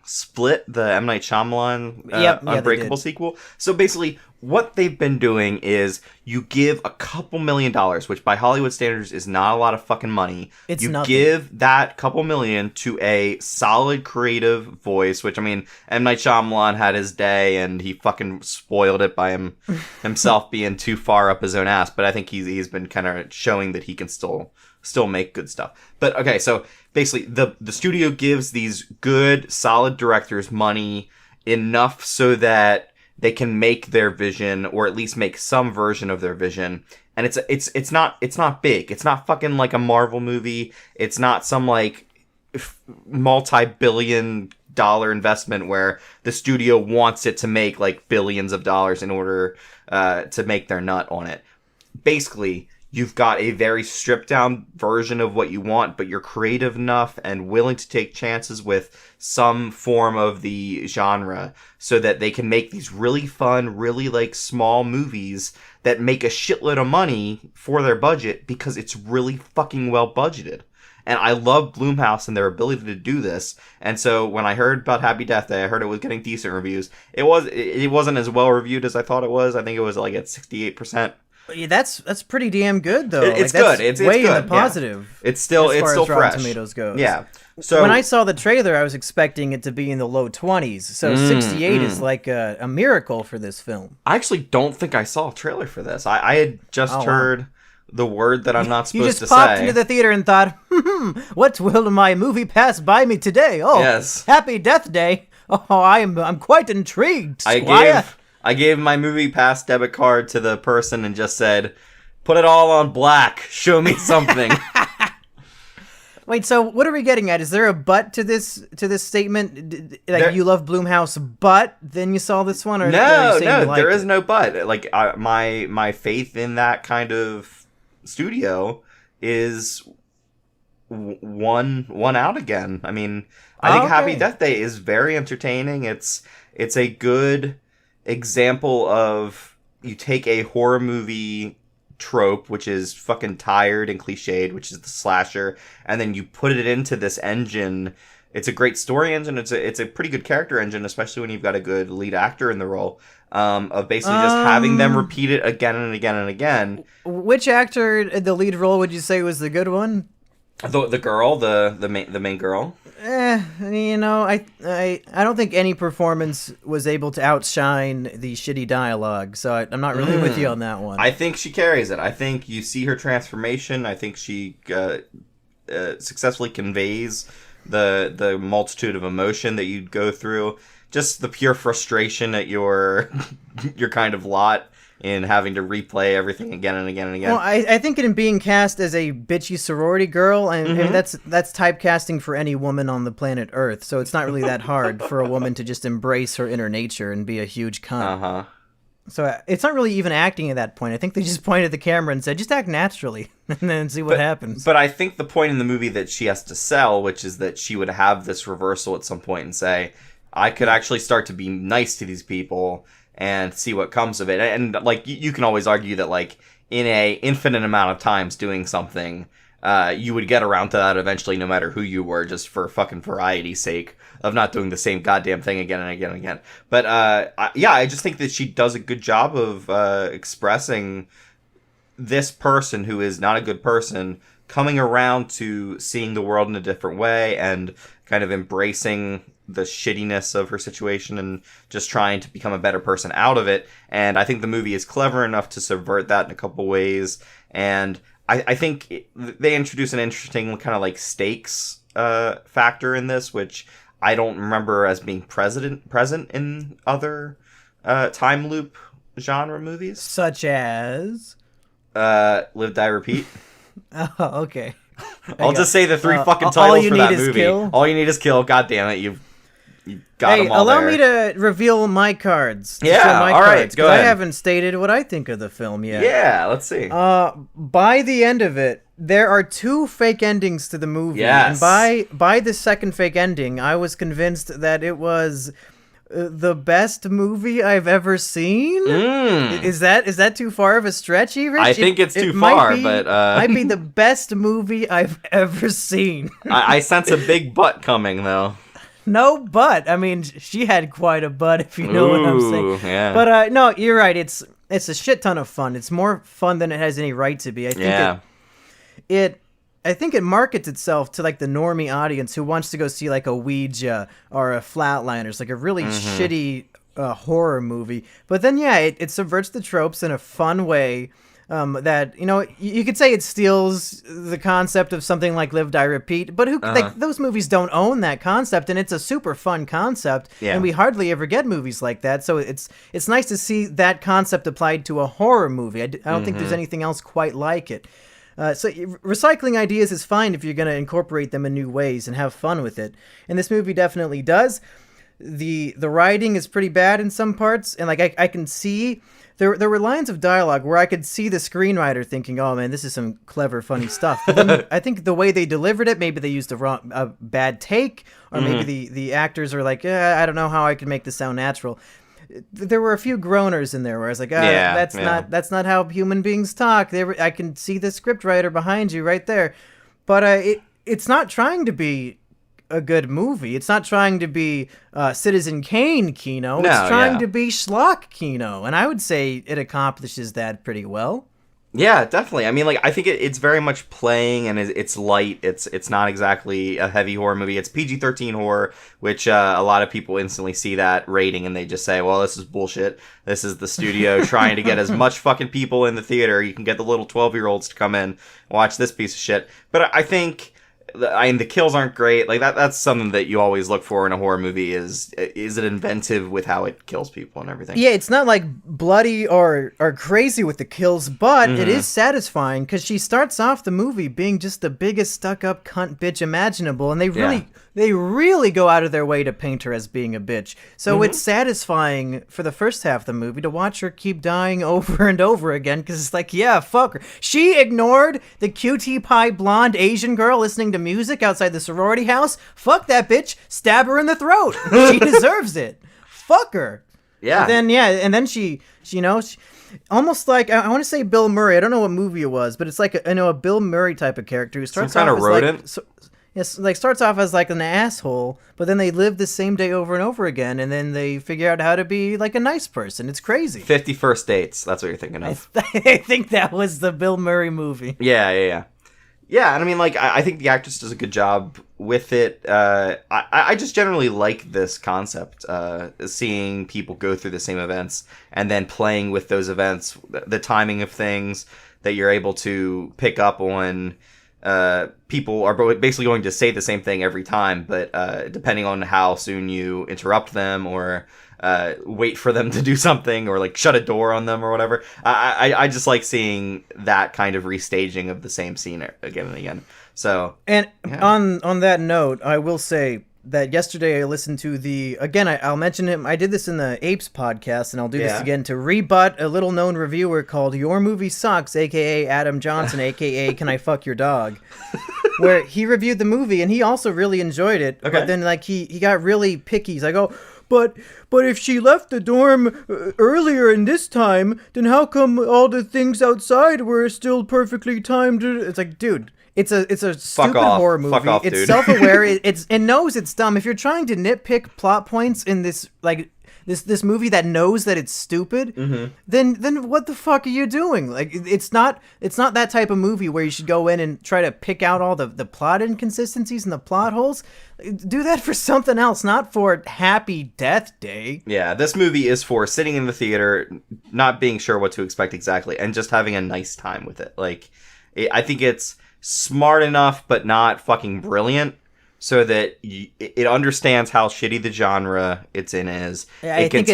Split, the M. Night Shyamalan Unbreakable sequel. So basically, what they've been doing is you give a couple $1 million, which by Hollywood standards is not a lot of fucking money. It's you nothing. Give that couple million to a solid creative voice, which I mean, M. Night Shyamalan had his day and he fucking spoiled it by himself being too far up his own ass. But I think he's been kind of showing that he can still make good stuff. But okay, so basically the studio gives these good, solid directors money enough so that they can make their vision, or at least make some version of their vision. And it's not big. It's not fucking like a Marvel movie. It's not some like multi-billion-dollar investment where the studio wants it to make like billions of dollars in order to make their nut on it. Basically, you've got a very stripped down version of what you want, but you're creative enough and willing to take chances with some form of the genre so that they can make these really fun, really like small movies that make a shitload of money for their budget because it's really fucking well budgeted. And I love Blumhouse and their ability to do this. And so when I heard about Happy Death Day, I heard it was getting decent reviews. It wasn't as well reviewed as I thought it was. I think it was like at 68%. Yeah, that's pretty damn good though. It's good. It's way good. in the positive. Yeah. It's still as fresh. Tomatoes goes. Yeah. So when I saw the trailer, I was expecting it to be in the low 20s. So 68 is like a miracle for this film. I actually don't think I saw a trailer for this. I had just heard the word that I'm not supposed to say. You just popped into the theater and thought, what will my movie pass by me today? Oh, yes. Happy Death Day. Oh, I'm quite intrigued, Squire. I gave my movie pass debit card to the person and just said, put it all on black. Show me something. Wait, so what are we getting at? Is there a but to this statement? Like you love Blumhouse, but then you saw this one? Or no, there is no but. Like my faith in that kind of studio is one out again. I mean, I think Happy Death Day is very entertaining. It's a good example of you take a horror movie trope, which is fucking tired and cliched, which is the slasher, and then you put it into this engine. It's a great story engine. It's a pretty good character engine, especially when you've got a good lead actor in the role. Of basically just having them repeat it again and again and again. Which actor in the lead role would you say was the good one? The girl, the main girl. I don't think any performance was able to outshine the shitty dialogue, so I'm not really with you on that one. I think she carries it. I think you see her transformation. I think she successfully conveys the multitude of emotion that you'd go through. Just the pure frustration at your kind of lot in having to replay everything again and again and again. Well, I think in being cast as a bitchy sorority girl, and that's typecasting for any woman on the planet Earth, so it's not really that hard for a woman to just embrace her inner nature and be a huge cunt. Uh-huh. So it's not really even acting at that point. I think they just pointed at the camera and said, just act naturally, and then see what happens. But I think the point in the movie that she has to sell, which is that she would have this reversal at some point and say, I could actually start to be nice to these people and see what comes of it. And like, you can always argue that, like, in a infinite amount of times doing something, you would get around to that eventually, no matter who you were, just for fucking variety's sake of not doing the same goddamn thing again and again and again. But I just think that she does a good job of expressing this person who is not a good person coming around to seeing the world in a different way and kind of embracing the shittiness of her situation and just trying to become a better person out of it. And I think the movie is clever enough to subvert that in a couple ways. And I think they introduce an interesting kind of like stakes factor in this, which I don't remember as being present in other time loop genre movies. Such as? Live, Die, Repeat. Oh, okay. I'll just say the three fucking titles for that movie. Kill? All you need is kill. God damn it, you got them all allow there. me to reveal my cards. Yeah, all right, go ahead. I haven't stated what I think of the film yet. Yeah, let's see. By the end of it, there are 2 fake endings to the movie. Yes. And by the second fake ending, I was convinced that it was the best movie I've ever seen. Is that too far of a stretch, Erich? I think it's too far, but might be the best movie I've ever seen. I sense a big butt coming, though. No butt. I mean, she had quite a butt, if you know what I'm saying. Yeah. But no, you're right. It's a shit ton of fun. It's more fun than it has any right to be. I think I think it markets itself to like the normie audience who wants to go see like a Ouija or a Flatliners, like a really shitty horror movie. But then it subverts the tropes in a fun way. That, you know, you could say it steals the concept of something like Live, Die, Repeat, but like those movies don't own that concept, and it's a super fun concept, and we hardly ever get movies like that. So it's nice to see that concept applied to a horror movie. I don't think there's anything else quite like it. So recycling ideas is fine if you're going to incorporate them in new ways and have fun with it, and this movie definitely does. The writing is pretty bad in some parts, and like I can see. There were lines of dialogue where I could see the screenwriter thinking, "Oh man, this is some clever, funny stuff." But then I think the way they delivered it, maybe they used a bad take, or maybe the actors are like, "I don't know how I can make this sound natural." There were a few groaners in there where I was like, that's not how human beings talk. I can see the scriptwriter behind you right there, but it's not trying to be a good movie. It's not trying to be Citizen Kane Kino. It's trying to be schlock Kino, and I would say it accomplishes that pretty well. Yeah, definitely. I mean, like, I think it's very much playing, and it's light. It's not exactly a heavy horror movie. It's PG-13 horror, which a lot of people instantly see that rating, and they just say, well, this is bullshit. This is the studio trying to get as much fucking people in the theater. You can get the little 12-year-olds to come in and watch this piece of shit. But I think... the kills aren't great. Like that's something that you always look for in a horror movie is it inventive with how it kills people and everything. Yeah, it's not like bloody or crazy with the kills, but it is satisfying because she starts off the movie being just the biggest stuck-up cunt bitch imaginable, and they really go out of their way to paint her as being a bitch. So it's satisfying for the first half of the movie to watch her keep dying over and over again because it's like, yeah, fuck her. She ignored the cutie pie blonde Asian girl listening to music outside the sorority house. Fuck that bitch. Stab her in the throat. She deserves it. Fuck her. Yeah. And then she almost like I want to say Bill Murray. I don't know what movie it was, but it's like a Bill Murray type of character who starts some kind off of as rodent. Yes, like starts off as like an asshole, but then they live the same day over and over again, and then they figure out how to be like a nice person. It's crazy. 50 First Dates. That's what you're thinking of. I think that was the Bill Murray movie. Yeah. Yeah, and I mean, like, I think the actress does a good job with it. I just generally like this concept, seeing people go through the same events and then playing with those events, the timing of things that you're able to pick up on. People are basically going to say the same thing every time, but depending on how soon you interrupt them or wait for them to do something or like shut a door on them or whatever. I just like seeing that kind of restaging of the same scene again and again. So, and yeah. on that note, I will say that yesterday I listened to I'll mention him. I did this in the Apes podcast, and I'll do this again to rebut a little known reviewer called Your Movie Sucks, aka Adam Johnson, aka Can I Fuck Your Dog, where he reviewed the movie and he also really enjoyed it. Okay. But then like he got really picky. He's like, oh, but if she left the dorm earlier in this time, then how come all the things outside were still perfectly timed? It's like, dude. It's a stupid horror movie. Fuck off, it's dude. self-aware. It knows it's dumb. If you're trying to nitpick plot points in this this movie that knows that it's stupid, then what the fuck are you doing? Like it's not that type of movie where you should go in and try to pick out all the plot inconsistencies and the plot holes. Do that for something else, not for Happy Death Day. Yeah, this movie is for sitting in the theater, not being sure what to expect exactly, and just having a nice time with it. Like, I think it's smart enough but not fucking brilliant so that it understands how shitty the genre it's in is. Yeah, I think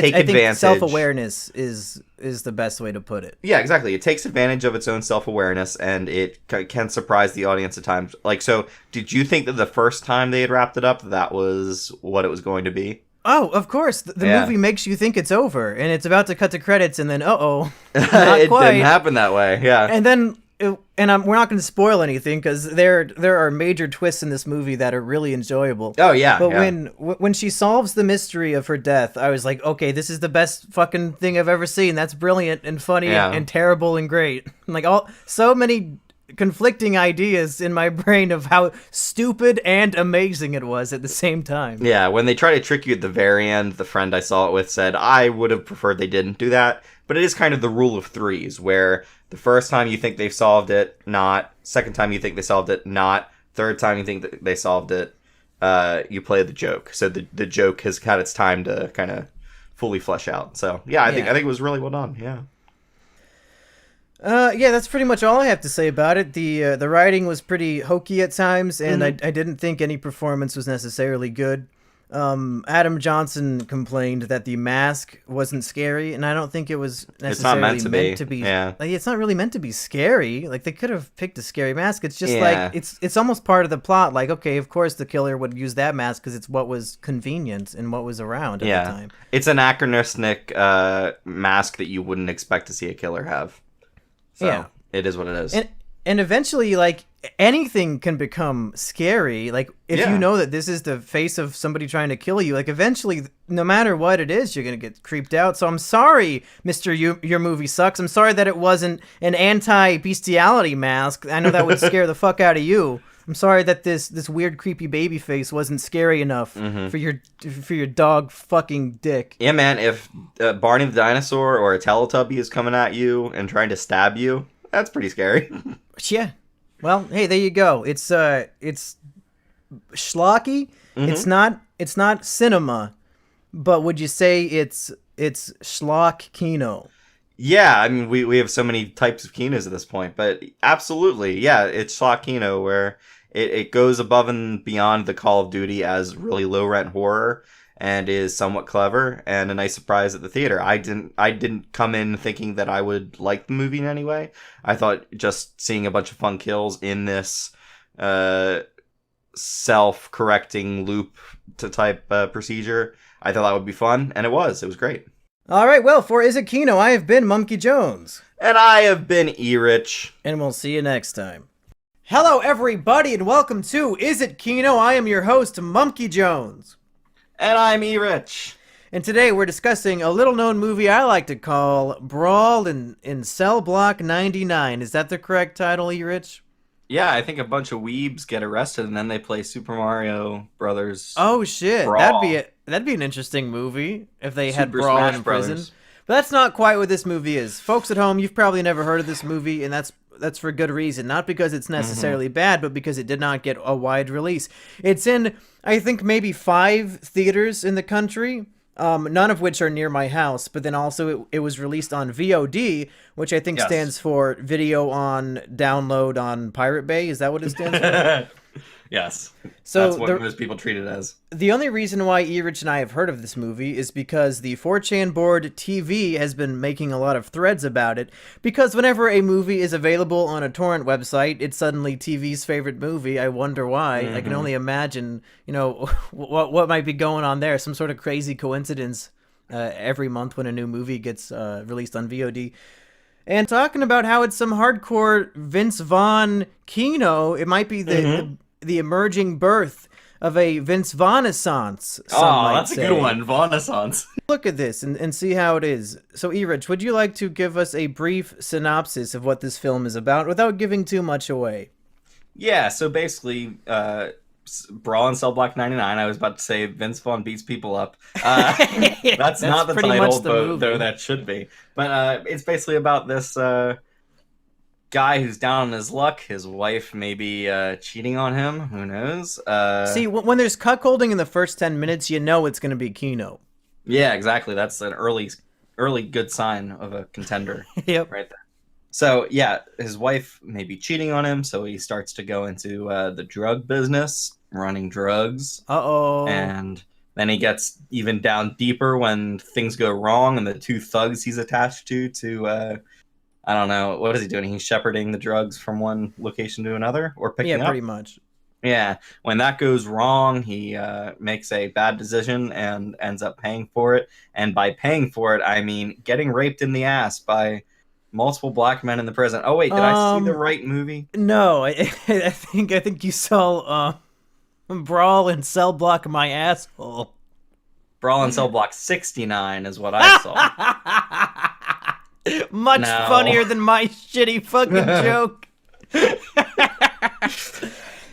self-awareness is the best way to put it. Yeah, exactly. It takes advantage of its own self-awareness, and it can surprise the audience at times. Like, so did you think that the first time they had wrapped it up that was what it was going to be? Oh, of course. The movie makes you think it's over and it's about to cut to credits, and then not it quite. didn't happen that way. Yeah. And then we're not going to spoil anything because there are major twists in this movie that are really enjoyable. Oh yeah. But when she solves the mystery of her death, I was like, okay, this is the best fucking thing I've ever seen. That's brilliant and funny and terrible and great. Like so many conflicting ideas in my brain of how stupid and amazing it was at the same time. Yeah, when they try to trick you at the very end, the friend I saw it with said, I would have preferred they didn't do that. But it is kind of the rule of threes, where the first time you think they've solved it, not. Second time you think they solved it, not. Third time you think that they solved it, you play the joke. So the joke has had its time to kind of fully flesh out. So yeah, I think it was really well done. Yeah. Yeah, that's pretty much all I have to say about it. The writing was pretty hokey at times, and I didn't think any performance was necessarily good. Adam Johnson complained that the mask wasn't scary, and I don't think it was necessarily meant to be. Yeah. Like, it's not really meant to be scary. Like, they could have picked a scary mask. It's just like it's almost part of the plot. Like, okay, of course the killer would use that mask because it's what was convenient and what was around at the time. It's an anachronistic mask that you wouldn't expect to see a killer have. So it is what it is. And eventually, like, anything can become scary. Like, if you know that this is the face of somebody trying to kill you, like, eventually, no matter what it is, you're going to get creeped out. So I'm sorry, Mr. Your Movie Sucks. I'm sorry that it wasn't an anti-bestiality mask. I know that would scare the fuck out of you. I'm sorry that this weird, creepy baby face wasn't scary enough for your dog fucking dick. Yeah, man, if Barney the dinosaur or a Teletubby is coming at you and trying to stab you, that's pretty scary. Yeah. Well, hey, there you go. It's schlocky. It's not cinema, but would you say it's schlock Kino? Yeah, I mean we have so many types of Kinos at this point, but absolutely, yeah, it's schlock Kino where it goes above and beyond the Call of Duty as really low rent horror and is somewhat clever and a nice surprise at the theater. I didn't come in thinking that I would like the movie in any way. I thought just seeing a bunch of fun kills in this self-correcting loop to type procedure, I thought that would be fun, and it was great. All right, well, for Is It Kino, I have been Mumkey Jones. And I have been Erich. And we'll see you next time. Hello, everybody, and welcome to Is It Kino? I am your host, Mumkey Jones. And I'm Erich. And today we're discussing a little-known movie I like to call Brawl in Cell Block 99. Is that the correct title, Erich? Yeah, I think a bunch of weebs get arrested and then they play Super Mario Brothers. Oh shit, Brawl. that'd be an interesting movie if they had Super Brawl Smash in Brothers. prison. But that's not quite what this movie is. Folks at home, you've probably never heard of this movie, and that's for good reason. Not because it's necessarily bad, but because it did not get a wide release. It's in, I think, maybe 5 theaters in the country. None of which are near my house, but then also it was released on VOD, which I think stands for Video on Download on Pirate Bay. Is that what it stands for? Yes. So that's what most people treat it as. The only reason why Erich and I have heard of this movie is because the 4chan board TV has been making a lot of threads about it, because whenever a movie is available on a torrent website, it's suddenly TV's favorite movie. I wonder why. I can only imagine, what might be going on there. Some sort of crazy coincidence every month when a new movie gets released on VOD. And talking about how it's some hardcore Vince Vaughn Kino, it might be the emerging birth of a Vince Vaughn-essence. Oh, that's a good one, Vaughn-essence. Look at this and see how it is. So, Erich, would you like to give us a brief synopsis of what this film is about without giving too much away? Yeah, so basically, Brawl in Cell Block 99, I was about to say Vince Vaughn beats people up. That's not the title, though that should be. But it's basically about this guy who's down on his luck. His wife may be cheating on him. Who knows? See, when there's cuckolding in the first 10 minutes, you know it's going to be Kino. Yeah, exactly. That's an early good sign of a contender. Yep. Right there. So, yeah, his wife may be cheating on him, so he starts to go into the drug business, running drugs. Uh-oh. And then he gets even down deeper when things go wrong, and the 2 thugs he's attached to I don't know, what is he doing? He's shepherding the drugs from one location to another, or picking up? Yeah, pretty much. Yeah, when that goes wrong, he makes a bad decision and ends up paying for it. And by paying for it, I mean getting raped in the ass by multiple black men in the prison. Oh wait, did I see the right movie? No, I think you saw Brawl in Cell Block My Asshole. Brawl in Cell Block 69 is what I saw. Much funnier than my shitty fucking joke.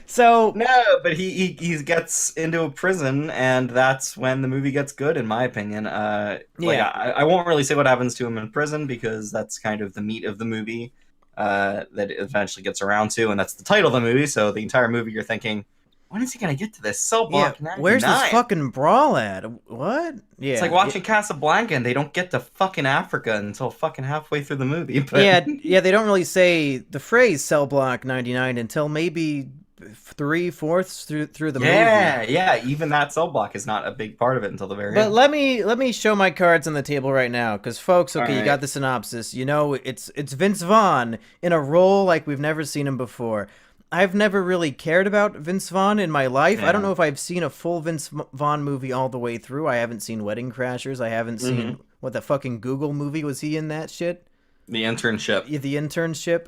So no, but he gets into a prison, and that's when the movie gets good, in my opinion. I won't really say what happens to him in prison, because that's kind of the meat of the movie that it eventually gets around to, and that's the title of the movie. So the entire movie, you're thinking, when is he gonna get to this Cell Block 99? Where's this fucking Brawl at? What? Yeah, it's like watching Casablanca, and they don't get to fucking Africa until fucking halfway through the movie. But... Yeah, they don't really say the phrase Cell Block 99 until maybe 3/4 through the movie. Yeah, even that cell block is not a big part of it until the very end. But let me show my cards on the table right now, because folks, okay, you got the synopsis. You know, it's Vince Vaughn in a role like we've never seen him before. I've never really cared about Vince Vaughn in my life. I don't know if I've seen a full Vince Vaughn movie all the way through. I haven't seen Wedding Crashers. I haven't seen, what, the fucking Google movie? Was he in that shit? The Internship. Yeah, The Internship.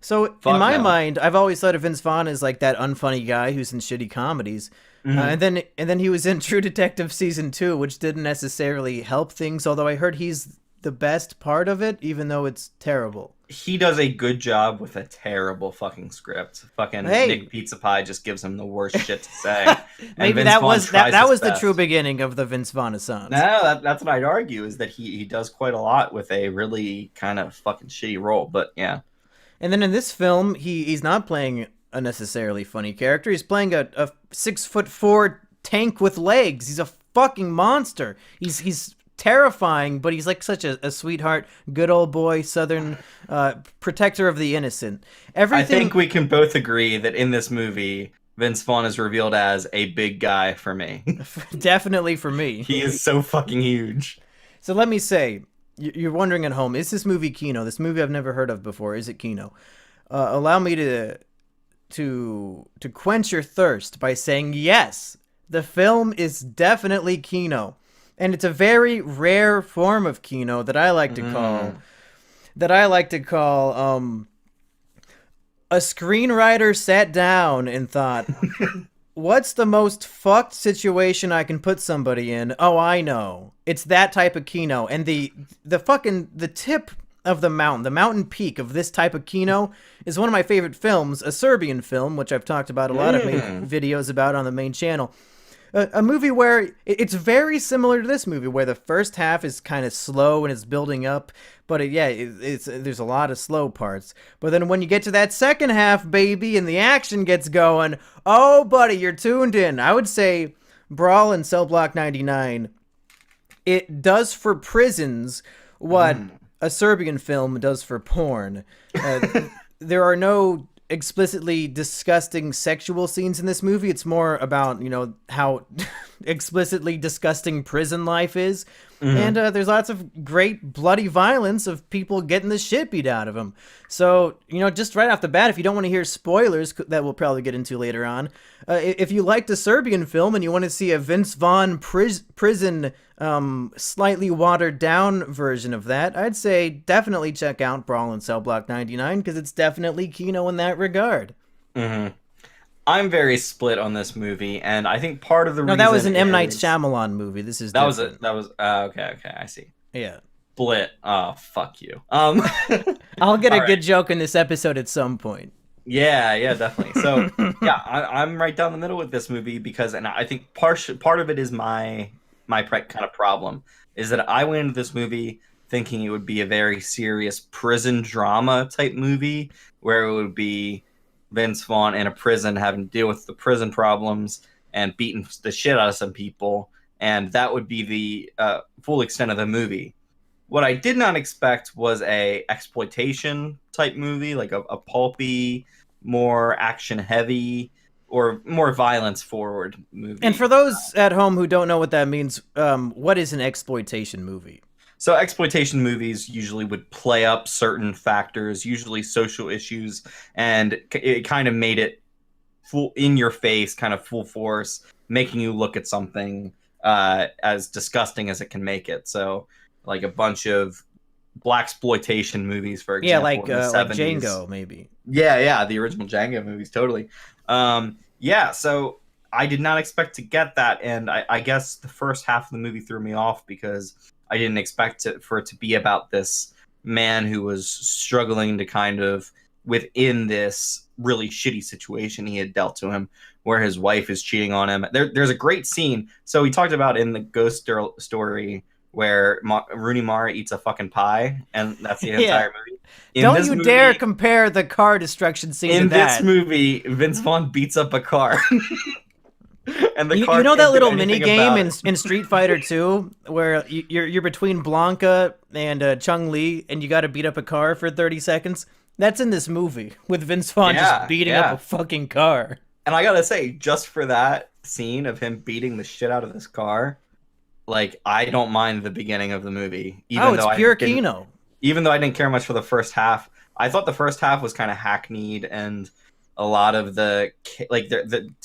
So, in my mind, I've always thought of Vince Vaughn as like that unfunny guy who's in shitty comedies. And then he was in True Detective Season 2, which didn't necessarily help things, although I heard he's the best part of it, even though it's terrible. He does a good job with a terrible fucking script. Fucking Nick Pizza Pie just gives him the worst shit to say. Maybe that was the true beginning of the Vince Vaughn-essence. No, that's what I'd argue, is that he does quite a lot with a really kind of fucking shitty role, but yeah. And then in this film, he's not playing a necessarily funny character. He's playing a 6'4" tank with legs. He's a fucking monster. He's terrifying, but he's like such a sweetheart, good old boy, southern protector of the innocent. I think we can both agree that in this movie, Vince Vaughn is revealed as a big guy for me. Definitely for me. He is so fucking huge. So let me say, you're wondering at home, is this movie Kino? This movie I've never heard of before. Is it Kino? Allow me to quench your thirst by saying yes, the film is definitely Kino. And it's a very rare form of Kino that I like to call a screenwriter sat down and thought, what's the most fucked situation I can put somebody in? Oh, I know. It's that type of Kino. And the tip of the mountain peak of this type of Kino is one of my favorite films, a Serbian film, which I've talked about a lot of videos about on the main channel. A movie where it's very similar to this movie, where the first half is kind of slow and it's building up, but there's a lot of slow parts. But then when you get to that second half, baby, and the action gets going, oh, buddy, you're tuned in. I would say Brawl and Cell Block 99, it does for prisons what a Serbian film does for porn. There are no explicitly disgusting sexual scenes in this movie. It's more about, how explicitly disgusting prison life is. And there's lots of great bloody violence of people getting the shit beat out of them. So, just right off the bat, if you don't want to hear spoilers that we'll probably get into later on, if you liked a Serbian film and you want to see a Vince Vaughn prison slightly watered down version of that, I'd say definitely check out Brawl and Cell Block 99 because it's definitely Kino in that regard. I'm very split on this movie, and I think part of the reason... No, that was an M. Night Shyamalan movie. This is different. Okay, I see. Yeah. Split. Oh, fuck you. I'll get a good joke in this episode at some point. Yeah, definitely. So, I'm right down the middle with this movie because, and I think part of it is my kind of problem, is that I went into this movie thinking it would be a very serious prison drama type movie, where it would be Vince Vaughn in a prison having to deal with the prison problems and beating the shit out of some people, and that would be the full extent of the movie. What I did not expect was a exploitation type movie, like a pulpy, more action heavy, or more violence forward movie. And for those at home who don't know what that means, what is an exploitation movie? So exploitation movies usually would play up certain factors, usually social issues, and it kind of made it full in your face, kind of full force, making you look at something as disgusting as it can make it. So like a bunch of blaxploitation movies, for example. Yeah, like Django, maybe. Yeah, the original Django movies, totally. So I did not expect to get that, and I guess the first half of the movie threw me off because I didn't expect for it to be about this man who was struggling to kind of, within this really shitty situation he had dealt to him, where his wife is cheating on him. There's a great scene. So we talked about in the Ghost Story where Rooney Mara eats a fucking pie, and that's the entire movie. Don't you dare compare the car destruction scene to that. In this movie, Vince Vaughn beats up a car. And the car that little mini game in Street Fighter 2 where you're between Blanca and Chung Li and you got to beat up a car for 30 seconds? That's in this movie with Vince Vaughn just beating up a fucking car. And I gotta say, just for that scene of him beating the shit out of this car, like, I don't mind the beginning of the movie. It's pure Kino. Even though I didn't care much for the first half, I thought the first half was kind of hackneyed, and a lot of to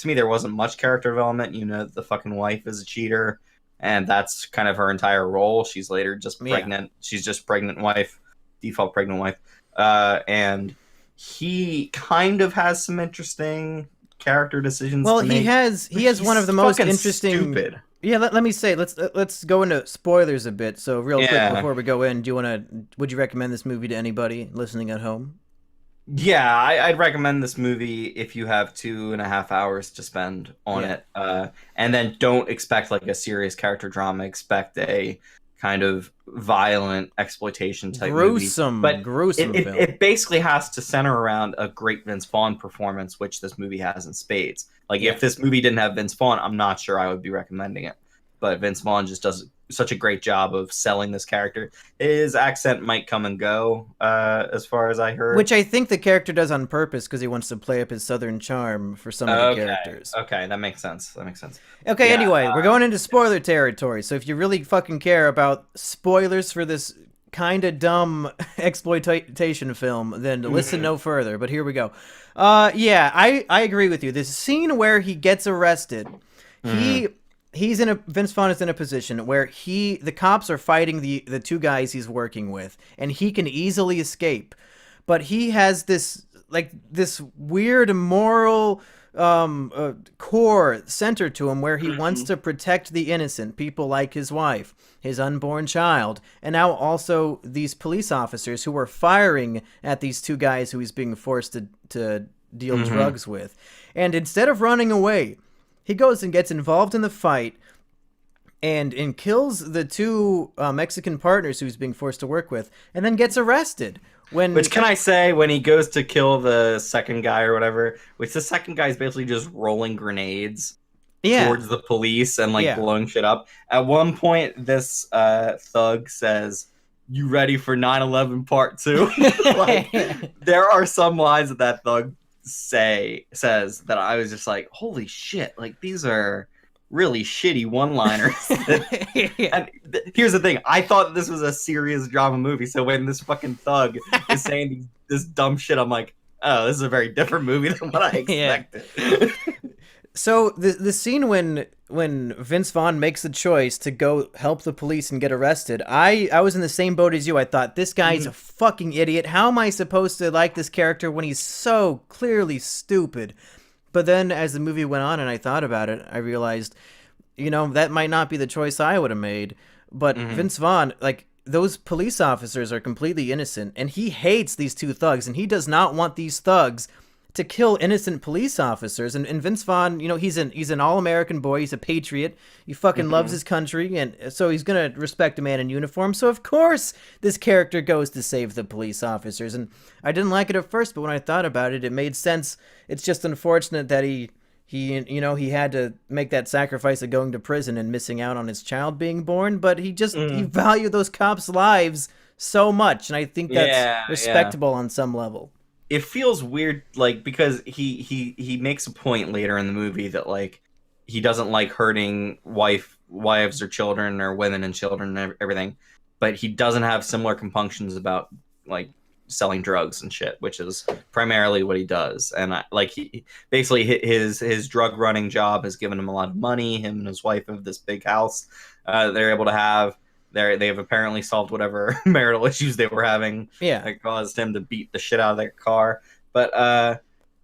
me there wasn't much character development. The fucking wife is a cheater, and that's kind of her entire role. She's later just pregnant. She's just pregnant wife, default pregnant wife. And he kind of has some interesting character decisions. Well, to make, he has one of the most interesting. Stupid. Yeah, let me say, let's go into spoilers a bit. So real quick before we go in, would you recommend this movie to anybody listening at home? Yeah, I'd recommend this movie if you have 2.5 hours to spend on it. And then don't expect like a serious character drama. Expect a kind of violent exploitation type gruesome movie. Gruesome film. It basically has to center around a great Vince Vaughn performance, which this movie has in spades. Like, if this movie didn't have Vince Vaughn, I'm not sure I would be recommending it. But Vince Vaughn just does such a great job of selling this character. His accent might come and go, as far as I heard. Which I think the character does on purpose because he wants to play up his southern charm for some of the characters. Okay, that makes sense. Okay, anyway, we're going into spoiler territory. So if you really fucking care about spoilers for this kind of dumb exploitation film, then listen no further. But here we go. I agree with you. This scene where he gets arrested, Vince Vaughn is in a position where the cops are fighting the two guys he's working with, and he can easily escape. But he has this like this weird moral core center to him where he wants to protect the innocent, people like his wife, his unborn child, and now also these police officers who are firing at these two guys who he's being forced to deal drugs with. And instead of running away, he goes and gets involved in the fight and kills the two Mexican partners who he's being forced to work with, and then gets arrested. Which, can I say, when he goes to kill the second guy or whatever, which the second guy is basically just rolling grenades towards the police and blowing shit up. At one point, this thug says, "You ready for 9/11 Part 2?" There are some lines that thug says that I was just like, holy shit, like these are really shitty one-liners. And here's the thing, I thought this was a serious drama movie, so when this fucking thug is saying this dumb shit, I'm like, oh, this is a very different movie than what I expected. So the scene when Vince Vaughn makes the choice to go help the police and get arrested, I was in the same boat as you. I thought, this guy's a fucking idiot. How am I supposed to like this character when he's so clearly stupid? But then as the movie went on and I thought about it, I realized, that might not be the choice I would have made. But Vince Vaughn, like, those police officers are completely innocent, and he hates these two thugs, and he does not want these thugs to kill innocent police officers. And Vince Vaughn, he's an all-American boy. He's a patriot. He fucking loves his country, and so he's gonna respect a man in uniform. So of course this character goes to save the police officers. And I didn't like it at first, but when I thought about it, it made sense. It's just unfortunate that he had to make that sacrifice of going to prison and missing out on his child being born. But he valued those cops' lives so much, and I think that's respectable on some level. It feels weird, like, because he makes a point later in the movie that, like, he doesn't like hurting wives or children or women and children and everything, but he doesn't have similar compunctions about, like, selling drugs and shit, which is primarily what he does. And he basically, his drug running job has given him a lot of money. Him and his wife have this big house they're able to have. They have apparently solved whatever marital issues they were having that caused him to beat the shit out of their car. But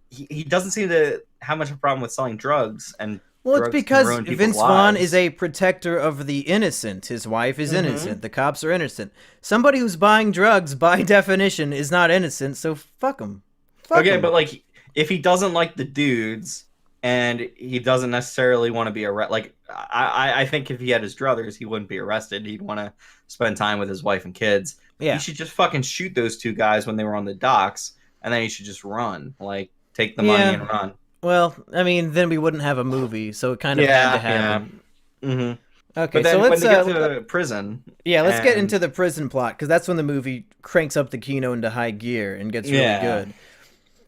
he doesn't seem to have much of a problem with selling drugs. And it's because Vince Vaughn is a protector of the innocent. His wife is innocent. The cops are innocent. Somebody who's buying drugs, by definition, is not innocent, so fuck him. But like, if he doesn't like the dudes, and he doesn't necessarily want to be arrested. Like, I think if he had his druthers, he wouldn't be arrested. He'd want to spend time with his wife and kids. Yeah. He should just fucking shoot those two guys when they were on the docks, and then he should just run. Like, take the money and run. Well, I mean, then we wouldn't have a movie, so it kind of had to happen. Yeah. Mm-hmm. Okay, but then so let's when they get to prison. Yeah, let's get into the prison plot, because that's when the movie cranks up the Kino into high gear and gets really good.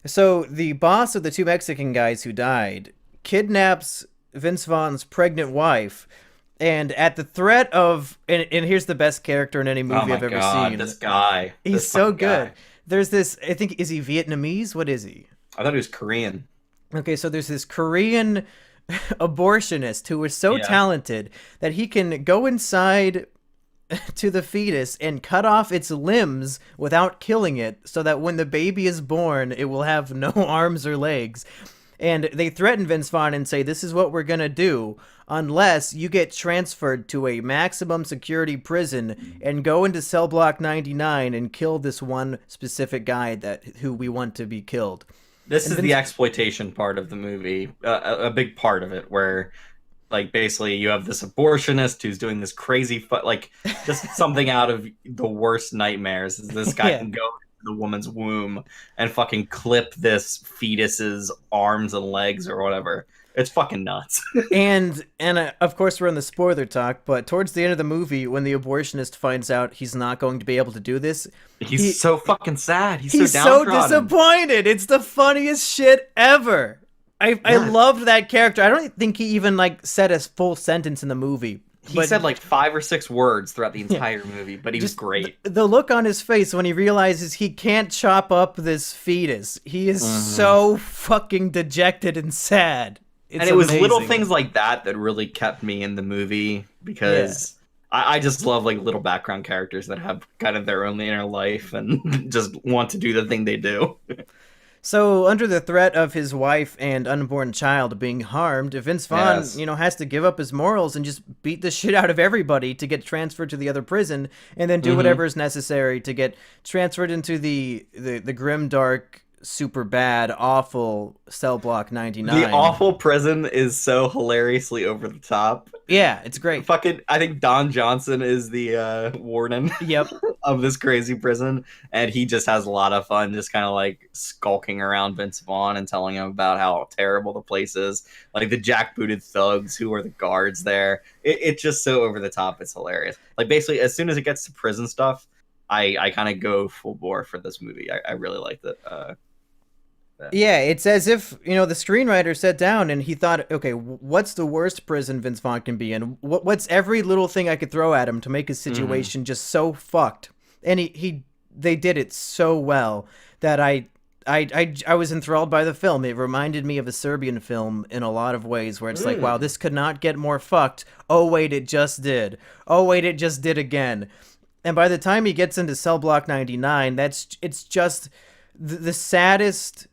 So the boss of the two Mexican guys who died kidnaps Vince Vaughn's pregnant wife, and at the threat of and here's the best character in any movie I've ever seen. This guy. He's so good. There's this, I think, is he Vietnamese? What is he? I thought he was Korean. Okay, so there's this Korean abortionist who is so talented that he can go inside to the fetus and cut off its limbs without killing it, so that when the baby is born, it will have no arms or legs. And they threaten Vince Vaughn and say, this is what we're going to do unless you get transferred to a maximum security prison and go into cell block 99 and kill this one specific guy who we want to be killed. This is the exploitation part of the movie, a big part of it, where, like, basically you have this abortionist who's doing this crazy, just something out of the worst nightmares. This guy can go into the woman's womb and fucking clip this fetus's arms and legs or whatever. It's fucking nuts. and of course we're in the spoiler talk, but towards the end of the movie, when the abortionist finds out he's not going to be able to do this, he's so fucking sad. He's so disappointed. It's the funniest shit ever. I loved that character. I don't think he even said a full sentence in the movie. He said 5 or 6 words throughout the entire movie, but he was great. The look on his face when he realizes he can't chop up this fetus. He is so fucking dejected and sad. It's and it was little things like that really kept me in the movie, because I just love little background characters that have kind of their own inner life and just want to do the thing they do. So, under the threat of his wife and unborn child being harmed, Vince Vaughn, has to give up his morals and just beat the shit out of everybody to get transferred to the other prison, and then do whatever is necessary to get transferred into the grim, dark, super bad, awful Cell Block 99. The awful prison is so hilariously over the top. Yeah, it's great. I think Don Johnson is the warden. Yep. Of this crazy prison, and he just has a lot of fun just kind of like skulking around Vince Vaughn and telling him about how terrible the place is, like the jackbooted thugs who are the guards there. It's just so over the top, it's hilarious. Like basically as soon as it gets to prison stuff, I kind of go full bore for this movie. I really liked it. Yeah, it's as if, the screenwriter sat down and he thought, okay, what's the worst prison Vince Vaughn can be in? What's every little thing I could throw at him to make his situation just so fucked? And they did it so well that I was enthralled by the film. It reminded me of a Serbian film in a lot of ways, where it's like, wow, this could not get more fucked. Oh, wait, it just did. Oh, wait, it just did again. And by the time he gets into Cell Block 99, it's just the saddest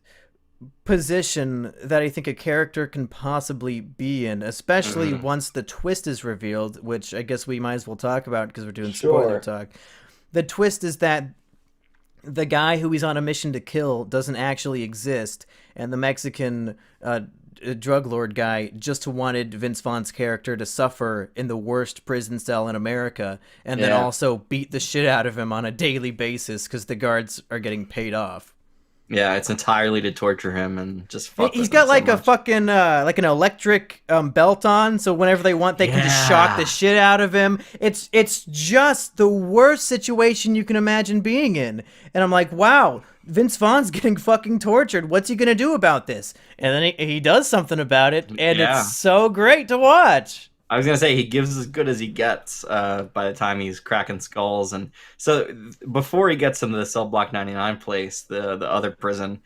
position that I think a character can possibly be in, especially once the twist is revealed, which I guess we might as well talk about because we're doing spoiler talk. The twist is that the guy who he's on a mission to kill doesn't actually exist, and the Mexican drug lord guy just wanted Vince Vaughn's character to suffer in the worst prison cell in America, and then also beat the shit out of him on a daily basis because the guards are getting paid off. Yeah, it's entirely to torture him and just fuck. He's got like a fucking like an electric belt on, so whenever they want, they can just shock the shit out of him. It's just the worst situation you can imagine being in, and I'm like, wow, Vince Vaughn's getting fucking tortured. What's he gonna do about this? And then he does something about it, and it's so great to watch. I was going to say, he gives as good as he gets by the time he's cracking skulls. And so before he gets into the Cell Block 99 place, the other prison,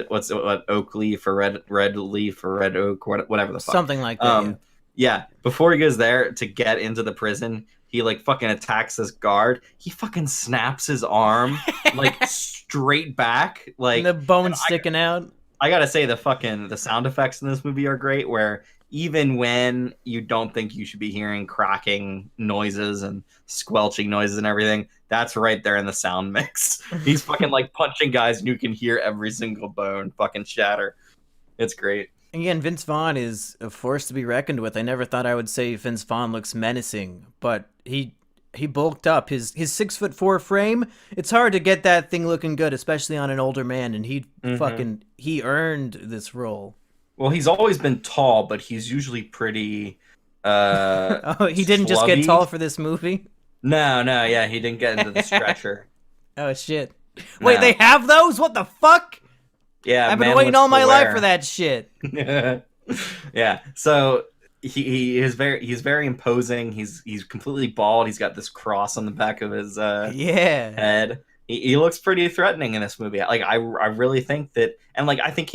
what Oak Leaf or Red Leaf or Red Oak, whatever the fuck. Something like that, yeah, before he goes there to get into the prison, he like fucking attacks this guard. He fucking snaps his arm like straight back. Like, and the bone sticking out. I got to say, the sound effects in this movie are great, where even when you don't think you should be hearing cracking noises and squelching noises and everything, that's right there in the sound mix. He's fucking like punching guys and you can hear every single bone fucking shatter. It's great. Again, Vince Vaughn is a force to be reckoned with. I never thought I would say Vince Vaughn looks menacing, but he bulked up. His 6'4" frame, it's hard to get that thing looking good, especially on an older man, and he earned this role. Well, he's always been tall, but he's usually pretty he didn't just get tall for this movie? No, yeah, he didn't get into the stretcher. Oh, shit. No. Wait, they have those? What the fuck? Yeah, I've been waiting all my life for that shit. Yeah, so he is very imposing. He's completely bald. He's got this cross on the back of his head. He looks pretty threatening in this movie. Like I really think that, and like I think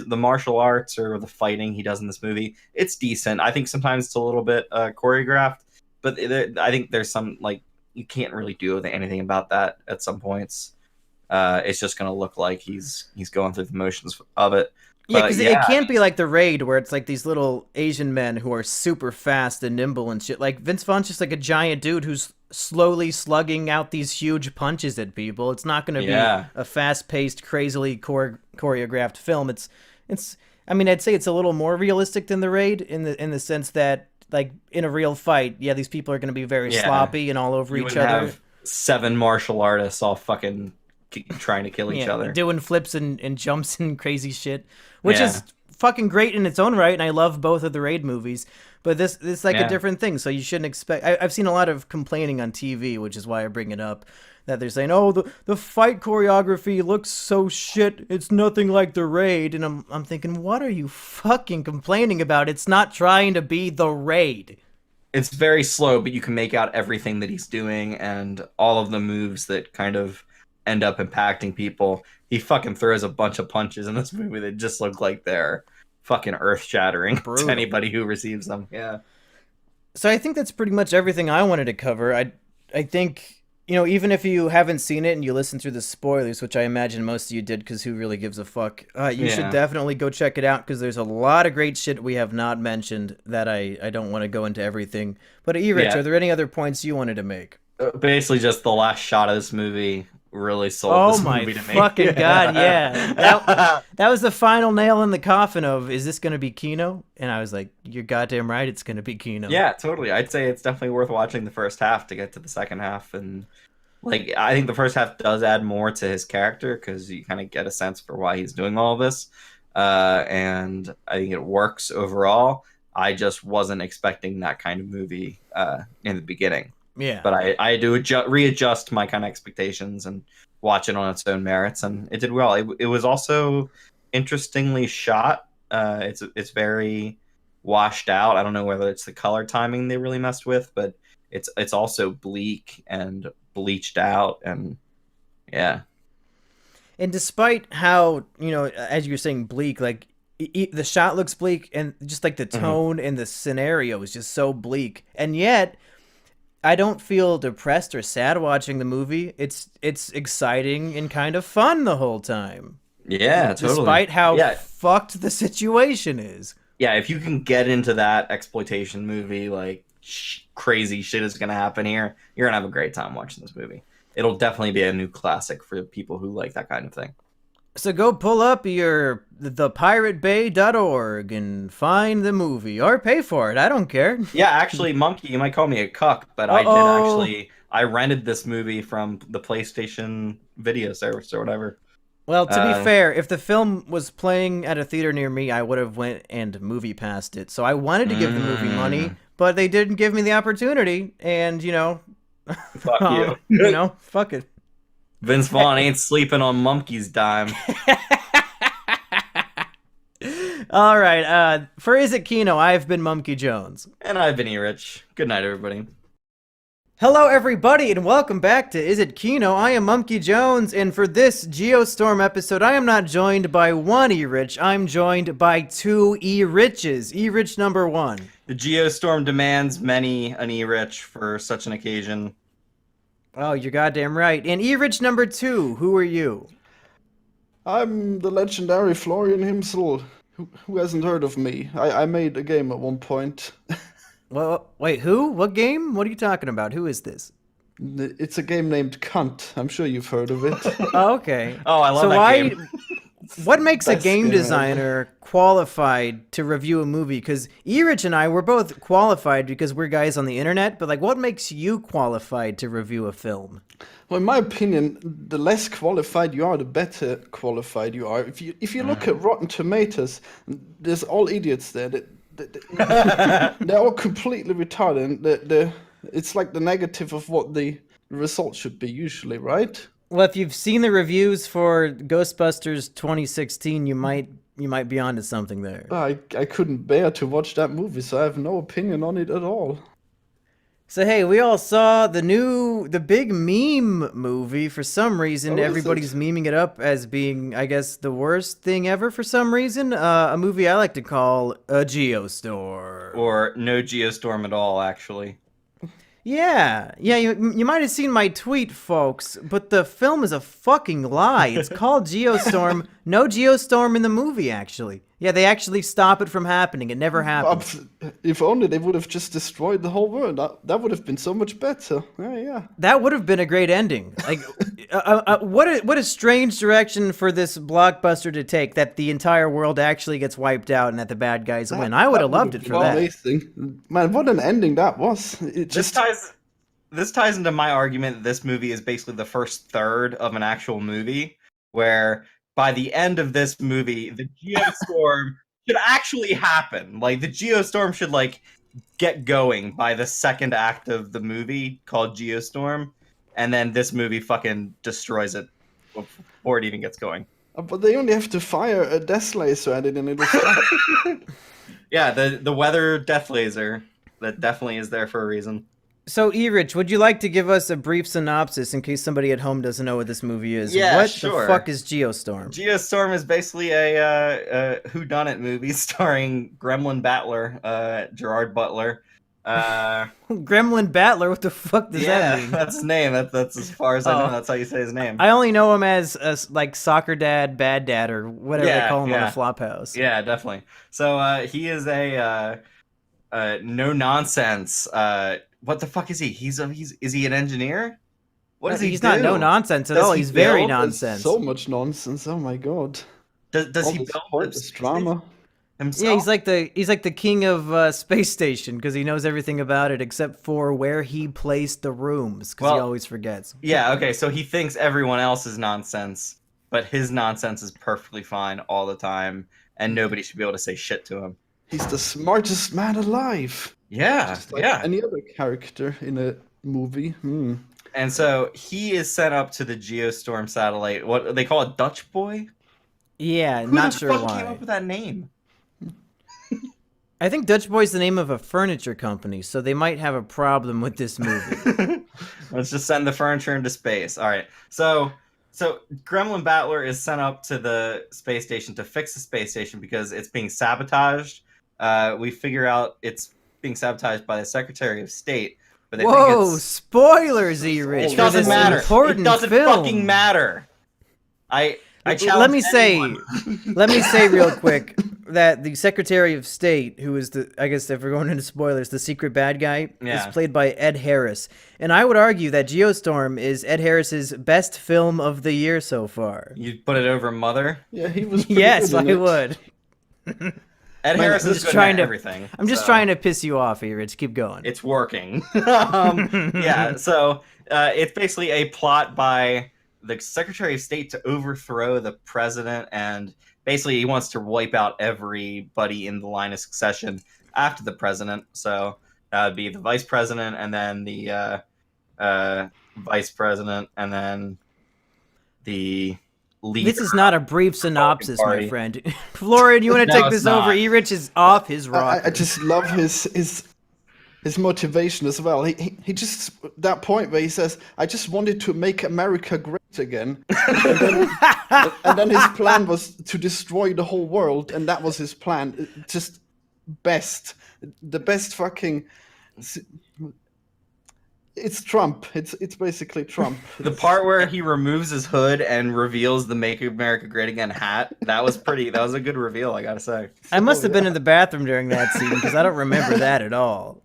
the martial arts or the fighting he does in this movie, it's decent. I think sometimes it's a little bit choreographed, but I think there's some, like, you can't really do anything about that at some points. It's just going to look like he's going through the motions of it. Yeah, because it can't be like The Raid, where it's like these little Asian men who are super fast and nimble and shit. Like, Vince Vaughn's just like a giant dude who's slowly slugging out these huge punches at people. It's not going to be a fast-paced, crazily choreographed film. It's. I mean, I'd say it's a little more realistic than The Raid in the sense that, like, in a real fight, these people are going to be very sloppy and all over each other. Have 7 martial artists all fucking trying to kill each other, doing flips and jumps and crazy shit, which is fucking great in its own right, and I love both of the Raid movies, but this is like a different thing, so you shouldn't expect. I've seen a lot of complaining on TV, which is why I bring it up, that they're saying, oh, the fight choreography looks so shit, it's nothing like the Raid, and I'm thinking, what are you fucking complaining about? It's not trying to be the Raid. It's very slow, but you can make out everything that he's doing and all of the moves that kind of end up impacting people. He fucking throws a bunch of punches in this movie that just look like they're fucking earth-shattering to anybody who receives them. Yeah. So I think that's pretty much everything I wanted to cover. I think even if you haven't seen it and you listen through the spoilers, which I imagine most of you did because who really gives a fuck, you should definitely go check it out because there's a lot of great shit we have not mentioned that I don't want to go into everything. But Erich, are there any other points you wanted to make? Basically, just the last shot of this movie really sold this movie to me. Oh my fucking god, yeah. That was the final nail in the coffin of, is this going to be Kino? And I was like, you're goddamn right, it's going to be Kino. Yeah, totally. I'd say it's definitely worth watching the first half to get to the second half. And like, I think the first half does add more to his character because you kind of get a sense for why he's doing all of this. And I think it works overall. I just wasn't expecting that kind of movie in the beginning. Yeah, but I do readjust my kind of expectations and watch it on its own merits, and it did well. It was also interestingly shot. It's very washed out. I don't know whether it's the color timing they really messed with, but it's also bleak and bleached out, and yeah. And despite how as you were saying, bleak, like the shot looks bleak, and just like the tone and the scenario is just so bleak, and yet I don't feel depressed or sad watching the movie. It's exciting and kind of fun the whole time. Yeah, totally. Despite how fucked the situation is. Yeah, if you can get into that exploitation movie, like crazy shit is going to happen here, you're going to have a great time watching this movie. It'll definitely be a new classic for people who like that kind of thing. So go pull up thepiratebay.org and find the movie, or pay for it. I don't care. Yeah, actually, Monkey, you might call me a cuck, but I rented this movie from the PlayStation video service or whatever. Well, to be fair, if the film was playing at a theater near me, I would have went and movie passed it. So I wanted to give the movie money, but they didn't give me the opportunity, and fuck you. Fuck it. Vince Vaughn ain't sleeping on Monkey's dime. All right. For Is It Kino, I've been Mumkey Jones. And I've been Erich. Good night, everybody. Hello, everybody, and welcome back to Is It Kino? I am Mumkey Jones, and for this Geostorm episode, I am not joined by one Erich. I'm joined by two Eriches. Erich number one. The Geostorm demands many an Erich for such an occasion. Oh, you're goddamn right. And Erich number two, who are you? I'm the legendary Florian himself. Who hasn't heard of me? I made a game at one point. Well, wait, who? What game? What are you talking about? Who is this? It's a game named Cunt. I'm sure you've heard of it. Oh, okay. Oh, I love that game. What makes a game designer qualified to review a movie? Because Erich and I, we're both qualified because we're guys on the internet, but what makes you qualified to review a film? Well, in my opinion, the less qualified you are, the better qualified you are. If you look at Rotten Tomatoes, there's all idiots there. They're all completely retarded. It's like the negative of what the result should be usually, right? Well, if you've seen the reviews for Ghostbusters 2016, you might be onto something there. I couldn't bear to watch that movie, so I have no opinion on it at all. So hey, we all saw the big meme movie. For some reason, everybody's memeing it up as being, I guess, the worst thing ever for some reason. A movie I like to call a Geostorm. Or no Geostorm at all, actually. Yeah, you might have seen my tweet, folks, but the film is a fucking lie. It's called Geostorm. No Geostorm in the movie, actually. Yeah, they actually stop it from happening. It never happened. If only they would have just destroyed the whole world. That would have been so much better. Yeah. That would have been a great ending. Like, what a strange direction for this blockbuster to take, that the entire world actually gets wiped out and that the bad guys win. I would have loved it for that. Amazing. Man, what an ending that was. This ties into my argument that this movie is basically the first third of an actual movie, where by the end of this movie, the Geostorm should actually happen. Like, the Geostorm should, get going by the second act of the movie called Geostorm, and then this movie fucking destroys it before it even gets going. But they only have to fire a death laser at it and it'll stop. Yeah, the weather death laser, that definitely is there for a reason. So, Erich, would you like to give us a brief synopsis in case somebody at home doesn't know what this movie is? Yeah, what sure. The fuck is Geostorm? Geostorm is basically a whodunit movie starring Gremlin Battler, Gerard Butler, Gremlin Battler. What the fuck does that mean? That's his name. That's as far as I know. That's how you say his name. I only know him as like Soccer Dad, Bad Dad, or whatever they call him on the Flophouse. Yeah, definitely. So he is a no nonsense. What the fuck is he? Is he an engineer? What does he do? He's not no nonsense at all. He's very nonsense. So much nonsense. Oh my god. Does he build this drama? Himself? Yeah, he's like the king of Space Station because he knows everything about it except for where he placed the rooms because he always forgets. Yeah, okay, so he thinks everyone else is nonsense, but his nonsense is perfectly fine all the time, and nobody should be able to say shit to him. He's the smartest man alive. Yeah, just like any other character in a movie. And so he is sent up to the Geostorm satellite. What they call it, Dutch Boy? Yeah, Who not the sure fuck why. came up with that name? I think Dutch Boy's the name of a furniture company, so they might have a problem with this movie. Let's just send the furniture into space. All right. So Gremlin Battler is sent up to the space station to fix the space station because it's being sabotaged. We figure out it's being sabotaged by the Secretary of State. But they think it's... spoilers, Erich. It doesn't matter. Important it doesn't film. fucking matter. I let me say real quick that the Secretary of State, who is I guess if we're going into spoilers, the secret bad guy, is played by Ed Harris. And I would argue that Geostorm is Ed Harris's best film of the year so far. You'd put it over Mother? Yeah, he was Yes, I would. Ed Harris is good at everything. I'm just trying to piss you off, Erich. Keep going. It's working. So it's basically a plot by the Secretary of State to overthrow the president, and basically he wants to wipe out everybody in the line of succession after the president. So that would be the vice president, and then the vice president, and then the leader. This is not a brief synopsis, my friend. Florian, you want to take this over? Erich is off his rocker. I just love his motivation as well. He just, that point where he says, I just wanted to make America great again. and then his plan was to destroy the whole world, and that was his plan. Just the best fucking... It's Trump. It's basically Trump. The part where he removes his hood and reveals the "Make America Great Again" hat, that was a good reveal, I gotta say. I must have been in the bathroom during that scene because I don't remember that at all.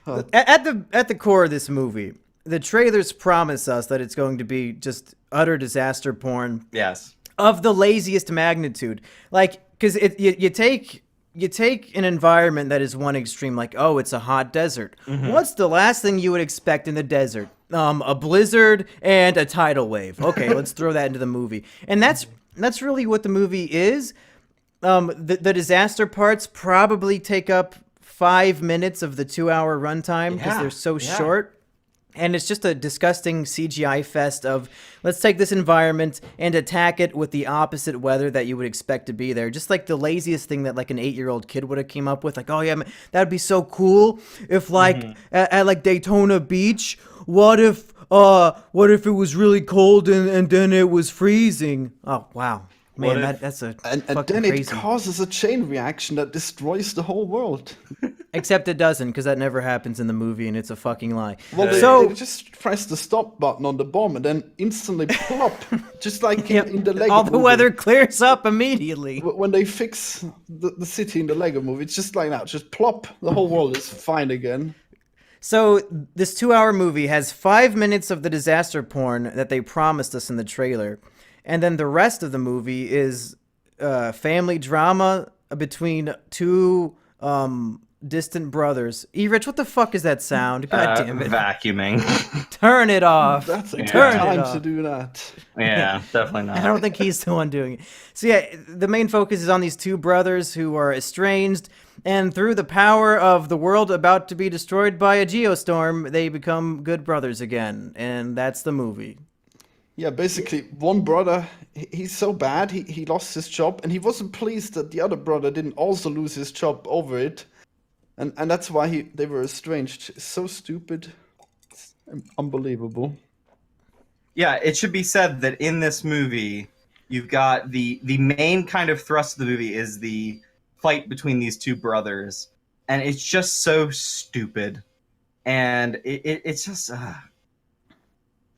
At the core of this movie, the trailers promise us that it's going to be just utter disaster porn. Yes. Of the laziest magnitude. Like, because you take an environment that is one extreme, like, oh, it's a hot desert. Mm-hmm. What's the last thing you would expect in the desert? A blizzard and a tidal wave. Okay, let's throw that into the movie. And that's really what the movie is. The disaster parts probably take up 5 minutes of the 2-hour runtime because they're so short. And it's just a disgusting CGI fest of, let's take this environment and attack it with the opposite weather that you would expect to be there. Just like the laziest thing that like an 8-year-old kid would have came up with. Like, oh yeah, that'd be so cool if like at like Daytona Beach, what if it was really cold and then it was freezing? Oh wow. Man, that's a and then crazy. It causes a chain reaction that destroys the whole world. Except it doesn't, because that never happens in the movie, and it's a fucking lie. Well, they just press the stop button on the bomb and then instantly plop, just like in the Lego all the movie. weather clears up immediately. When they fix the city in the Lego movie, it's just like that, just plop, the whole world is fine again. So this 2-hour movie has 5 minutes of the disaster porn that they promised us in the trailer. And then the rest of the movie is family drama between two distant brothers. Erich, what the fuck is that sound? God damn it. Vacuuming. Turn it off. That's a Turn time to do that. Yeah, definitely not. I don't think he's the one doing it. So yeah, the main focus is on these two brothers who are estranged, and through the power of the world about to be destroyed by a geostorm, they become good brothers again. And that's the movie. Yeah, basically, one brother, he's so bad, he lost his job, and he wasn't pleased that the other brother didn't also lose his job over it. And that's why they were estranged. It's so stupid. It's unbelievable. Yeah, it should be said that in this movie, you've got the main kind of thrust of the movie is the fight between these two brothers. and it's just so stupid. And it's just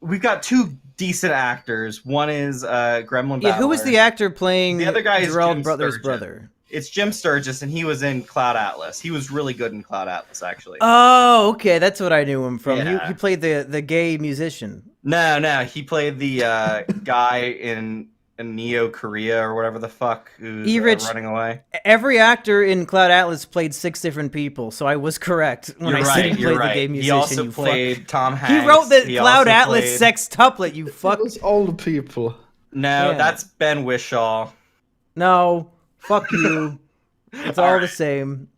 we've got two decent actors. One is Gremlin Battler. Who was the actor playing the other guy? Is Gerald Jim Butler's Sturgis. brother? It's Jim Sturgis, and he was in Cloud Atlas. He was really good in Cloud Atlas, actually. Oh, okay, that's what I knew him from. Yeah. He played the gay musician. No, he played the guy in Neo Korea or whatever the fuck who's Erich, running away. Every actor in Cloud Atlas played 6 different people, so I was correct when said he played the gay musician. He also played Tom Hanks. He wrote the Cloud Atlas sextuplet, you fuck. It was all the people. No, that's Ben Whishaw. No, fuck you. It's all the same.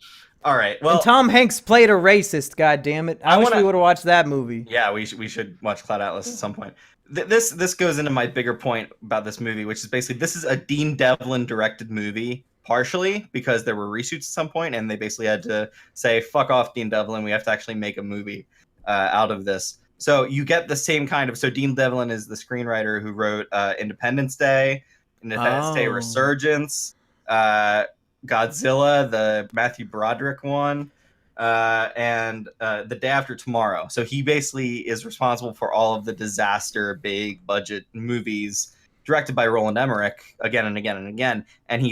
All right, well... And Tom Hanks played a racist, goddammit. I wish we would have watched that movie. Yeah, we should watch Cloud Atlas at some point. This goes into my bigger point about this movie, which is basically this is a Dean Devlin directed movie, partially because there were reshoots at some point, and they basically had to say, fuck off, Dean Devlin, we have to actually make a movie out of this. So you get the same kind of... So Dean Devlin is the screenwriter who wrote Independence Day, Day Resurgence, Godzilla, the Matthew Broderick one, and The Day After Tomorrow. So he basically is responsible for all of the disaster, big budget movies directed by Roland Emmerich again and again and again. And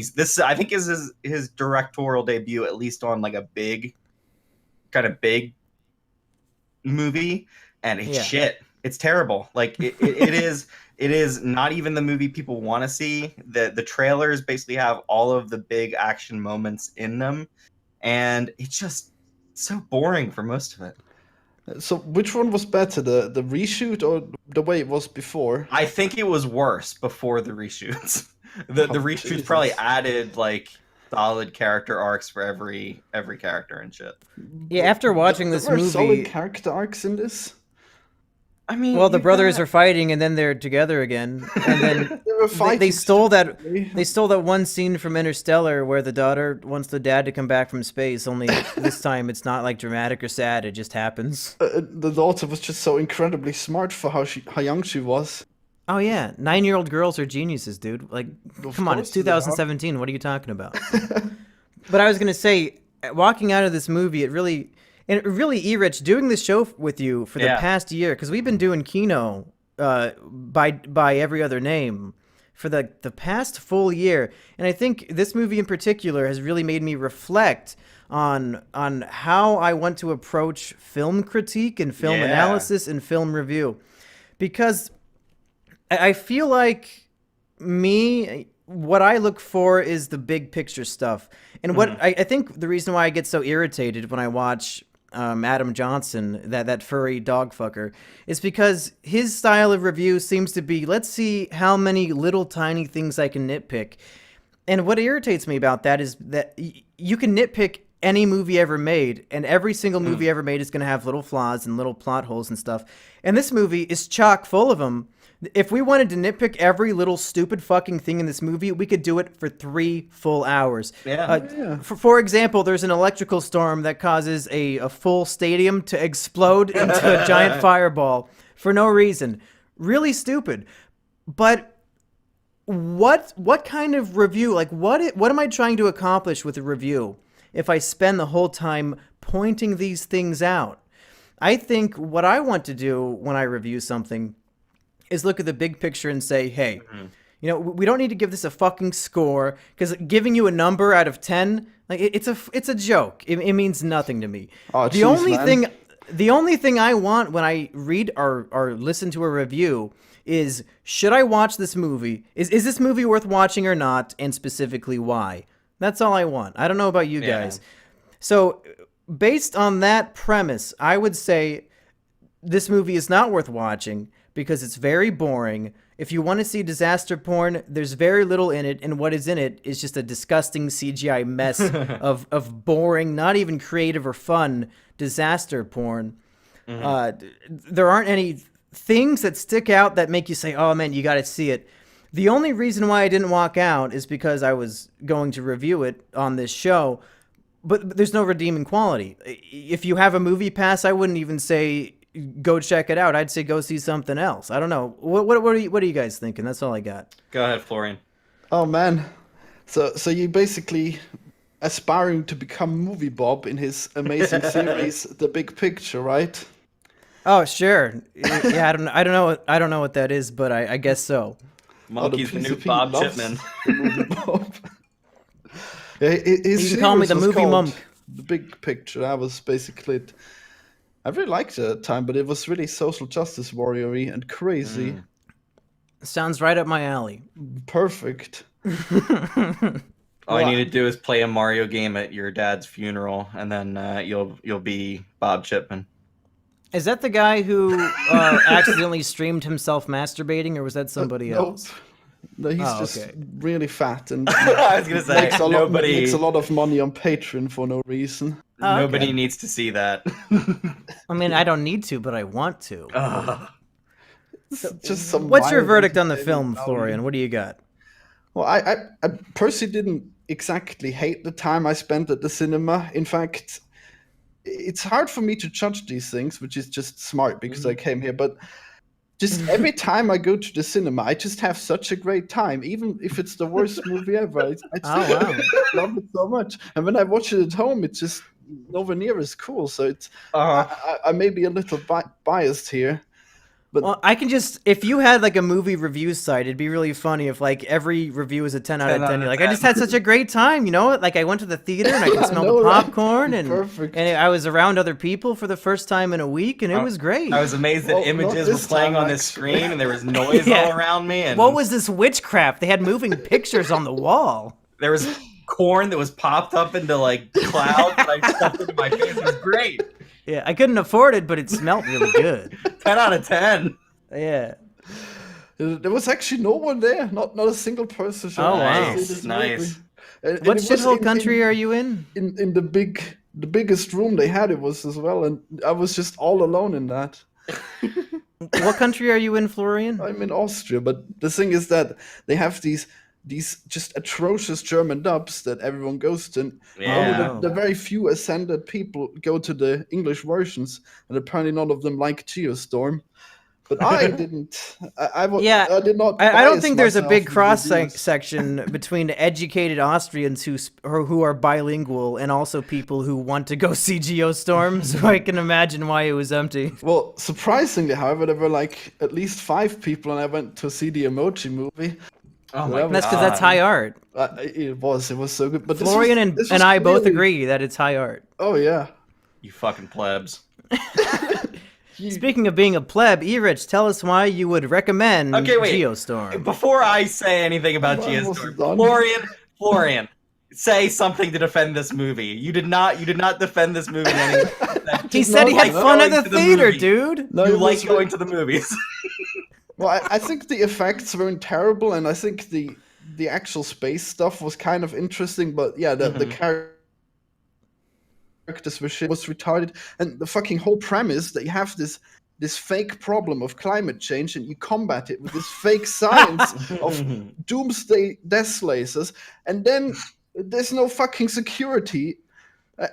I think is his directorial debut, at least on like a big movie. And it's shit. It's terrible. Like it is not even the movie people want to see. The trailers basically have all of the big action moments in them, and it's just so boring for most of it. So which one was better, the reshoot or the way it was before? I think it was worse before the reshoots. The reshoots Jesus. Probably added like solid character arcs for every character and shit. Yeah, after watching this movie, solid character arcs in this. I mean, well, the brothers are fighting, and then they're together again, and then they stole that. They stole that one scene from Interstellar where the daughter wants the dad to come back from space. Only this time, it's not like dramatic or sad; it just happens. The daughter was just so incredibly smart for how young she was. Oh yeah, 9-year-old girls are geniuses, dude. Like, come on, it's 2017. What are you talking about? But I was gonna say, walking out of this movie, it really, Erich, doing this show with you for the past year, because we've been doing Kino by every other name for the past full year, and I think this movie in particular has really made me reflect on how I want to approach film critique and film analysis and film review, because I feel like what I look for is the big picture stuff. And what I think the reason why I get so irritated when I watch Adam Johnson, that furry dog fucker, is because his style of review seems to be, let's see how many little tiny things I can nitpick. And what irritates me about that is that you can nitpick any movie ever made, and every single movie ever made is going to have little flaws and little plot holes and stuff. And this movie is chock full of them. If we wanted to nitpick every little stupid fucking thing in this movie, we could do it for 3 full hours. For example, there's an electrical storm that causes a full stadium to explode into a giant fireball for no reason. Really stupid. But what kind of review, like what am I trying to accomplish with a review if I spend the whole time pointing these things out? I think what I want to do when I review something is look at the big picture and say, hey, you know, we don't need to give this a fucking score, because giving you a number out of 10, like it's a joke. It means nothing to me. Oh, the only thing I want when I read or listen to a review is, should I watch this movie? Is this movie worth watching or not, and specifically why? That's all I want. I don't know about you guys. So based on that premise, I would say this movie is not worth watching because it's very boring. If you want to see disaster porn, there's very little in it, and what is in it is just a disgusting CGI mess of boring, not even creative or fun disaster porn. There aren't any things that stick out that make you say, oh man, you got to see it. The only reason why I didn't walk out is because I was going to review it on this show, but there's no redeeming quality. If you have a movie pass, I wouldn't even say go check it out. I'd say go see something else. I don't know. What are you guys thinking? That's all I got. Go ahead, Florian. Oh man, so you basically aspiring to become Movie Bob in his amazing series, The Big Picture, right? Oh, sure. Yeah, I don't know what that is, but I guess so. Monkey's the piece new of heat Bob loves Chipman. the Movie Bob. Yeah, his You can call me series the was movie called monk. The Big Picture. That was basically it. I really liked it at the time, but it was really social justice warrior-y and crazy. Sounds right up my alley. Perfect. All you need to do is play a Mario game at your dad's funeral, and then you'll be Bob Chipman. Is that the guy who accidentally streamed himself masturbating, or was that somebody else? No, he's just really fat and I was gonna say makes a lot of money on Patreon for no reason. Nobody needs to see that. I mean, I don't need to, but I want to. Just some. What's your verdict on the film, Florian? What do you got? Well, I personally didn't exactly hate the time I spent at the cinema. In fact, it's hard for me to judge these things, which is just smart because I came here. But just every time I go to the cinema, I just have such a great time, even if it's the worst movie ever. I just love it so much. And when I watch it at home, it's just nowhere near as cool. So it's I may be a little biased here. But well, I can just, if you had like a movie review site, it'd be really funny if like every review is a 10 out of 10. You're like, I just had such a great time, you know? Like I went to the theater and I could smell the popcorn and I was around other people for the first time in a week and it was great. I was amazed that images were playing on this screen and there was noise all around me. And what was this witchcraft? They had moving pictures on the wall. There was corn that was popped up into like clouds that I stuffed into my face. It was great. Yeah, I couldn't afford it, but it smelled really good. 10 out of 10. Yeah. There was actually no one there, not a single person. Oh wow, nice. What shithole country are you in? In the biggest room they had it was as well, and I was just all alone in that. What country are you in, Florian? I'm in Austria, but the thing is that they have these just atrocious German dubs that everyone goes to. Yeah. The very few ascended people go to the English versions, and apparently none of them like Geostorm. But I didn't. I did not. I don't think there's a big cross section between educated Austrians who are bilingual and also people who want to go see Geostorm. So I can imagine why it was empty. Well, surprisingly, however, there were like at least 5 people, and I went to see the Emoji Movie. Oh my God. That's because that's high art. It was so good. But Florian and I both agree that it's high art. Oh yeah. You fucking plebs. Speaking of being a pleb, Erich, tell us why you would recommend Geostorm. Before I say anything about Geostorm, Florian, say something to defend this movie. You did not defend this movie. He said he had fun at the theater, dude. No, you like going to the movies. Well, I think the effects weren't terrible, and I think the actual space stuff was kind of interesting. But yeah, the characters were shit, was retarded, and the fucking whole premise that you have this fake problem of climate change and you combat it with this fake science of doomsday death lasers, and then there's no fucking security.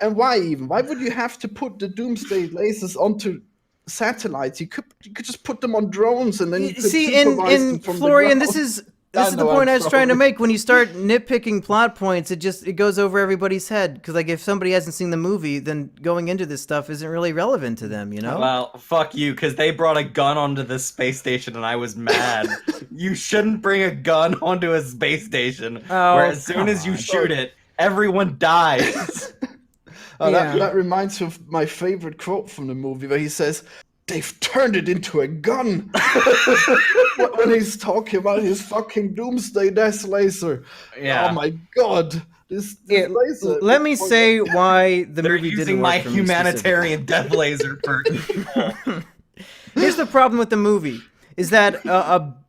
And why even? Why would you have to put the doomsday lasers onto satellites? You could just put them on drones and then you could see in Florian, this is the point I was trying to make. When you start nitpicking plot points, it goes over everybody's head, because like if somebody hasn't seen the movie, then going into this stuff isn't really relevant to them, you know? Well, fuck you, because they brought a gun onto this space station and I was mad. You shouldn't bring a gun onto a space station where as soon as you shoot it, everyone dies. That reminds me of my favorite quote from the movie, where he says, "They've turned it into a gun." When he's talking about his fucking doomsday death laser. Yeah. Oh my god. This laser. Let me say why the movie didn't work for me. They're using my humanitarian death laser for evil. Here's the problem with the movie, is that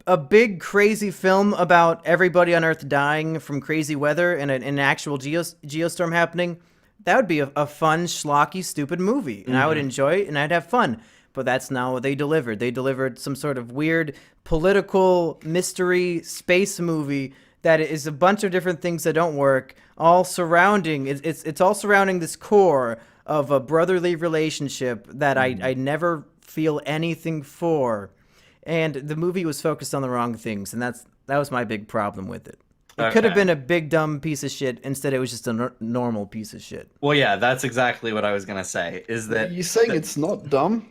a big crazy film about everybody on Earth dying from crazy weather and an actual geostorm happening, that would be a fun, schlocky, stupid movie. And I would enjoy it and I'd have fun. But that's not what they delivered. They delivered some sort of weird political mystery space movie that is a bunch of different things that don't work, all surrounding, it's all surrounding this core of a brotherly relationship that I never feel anything for. And the movie was focused on the wrong things, and that was my big problem with it. It could have been a big dumb piece of shit. Instead, it was just a normal piece of shit. Well, yeah, that's exactly what I was gonna say. Is that you saying it's not dumb?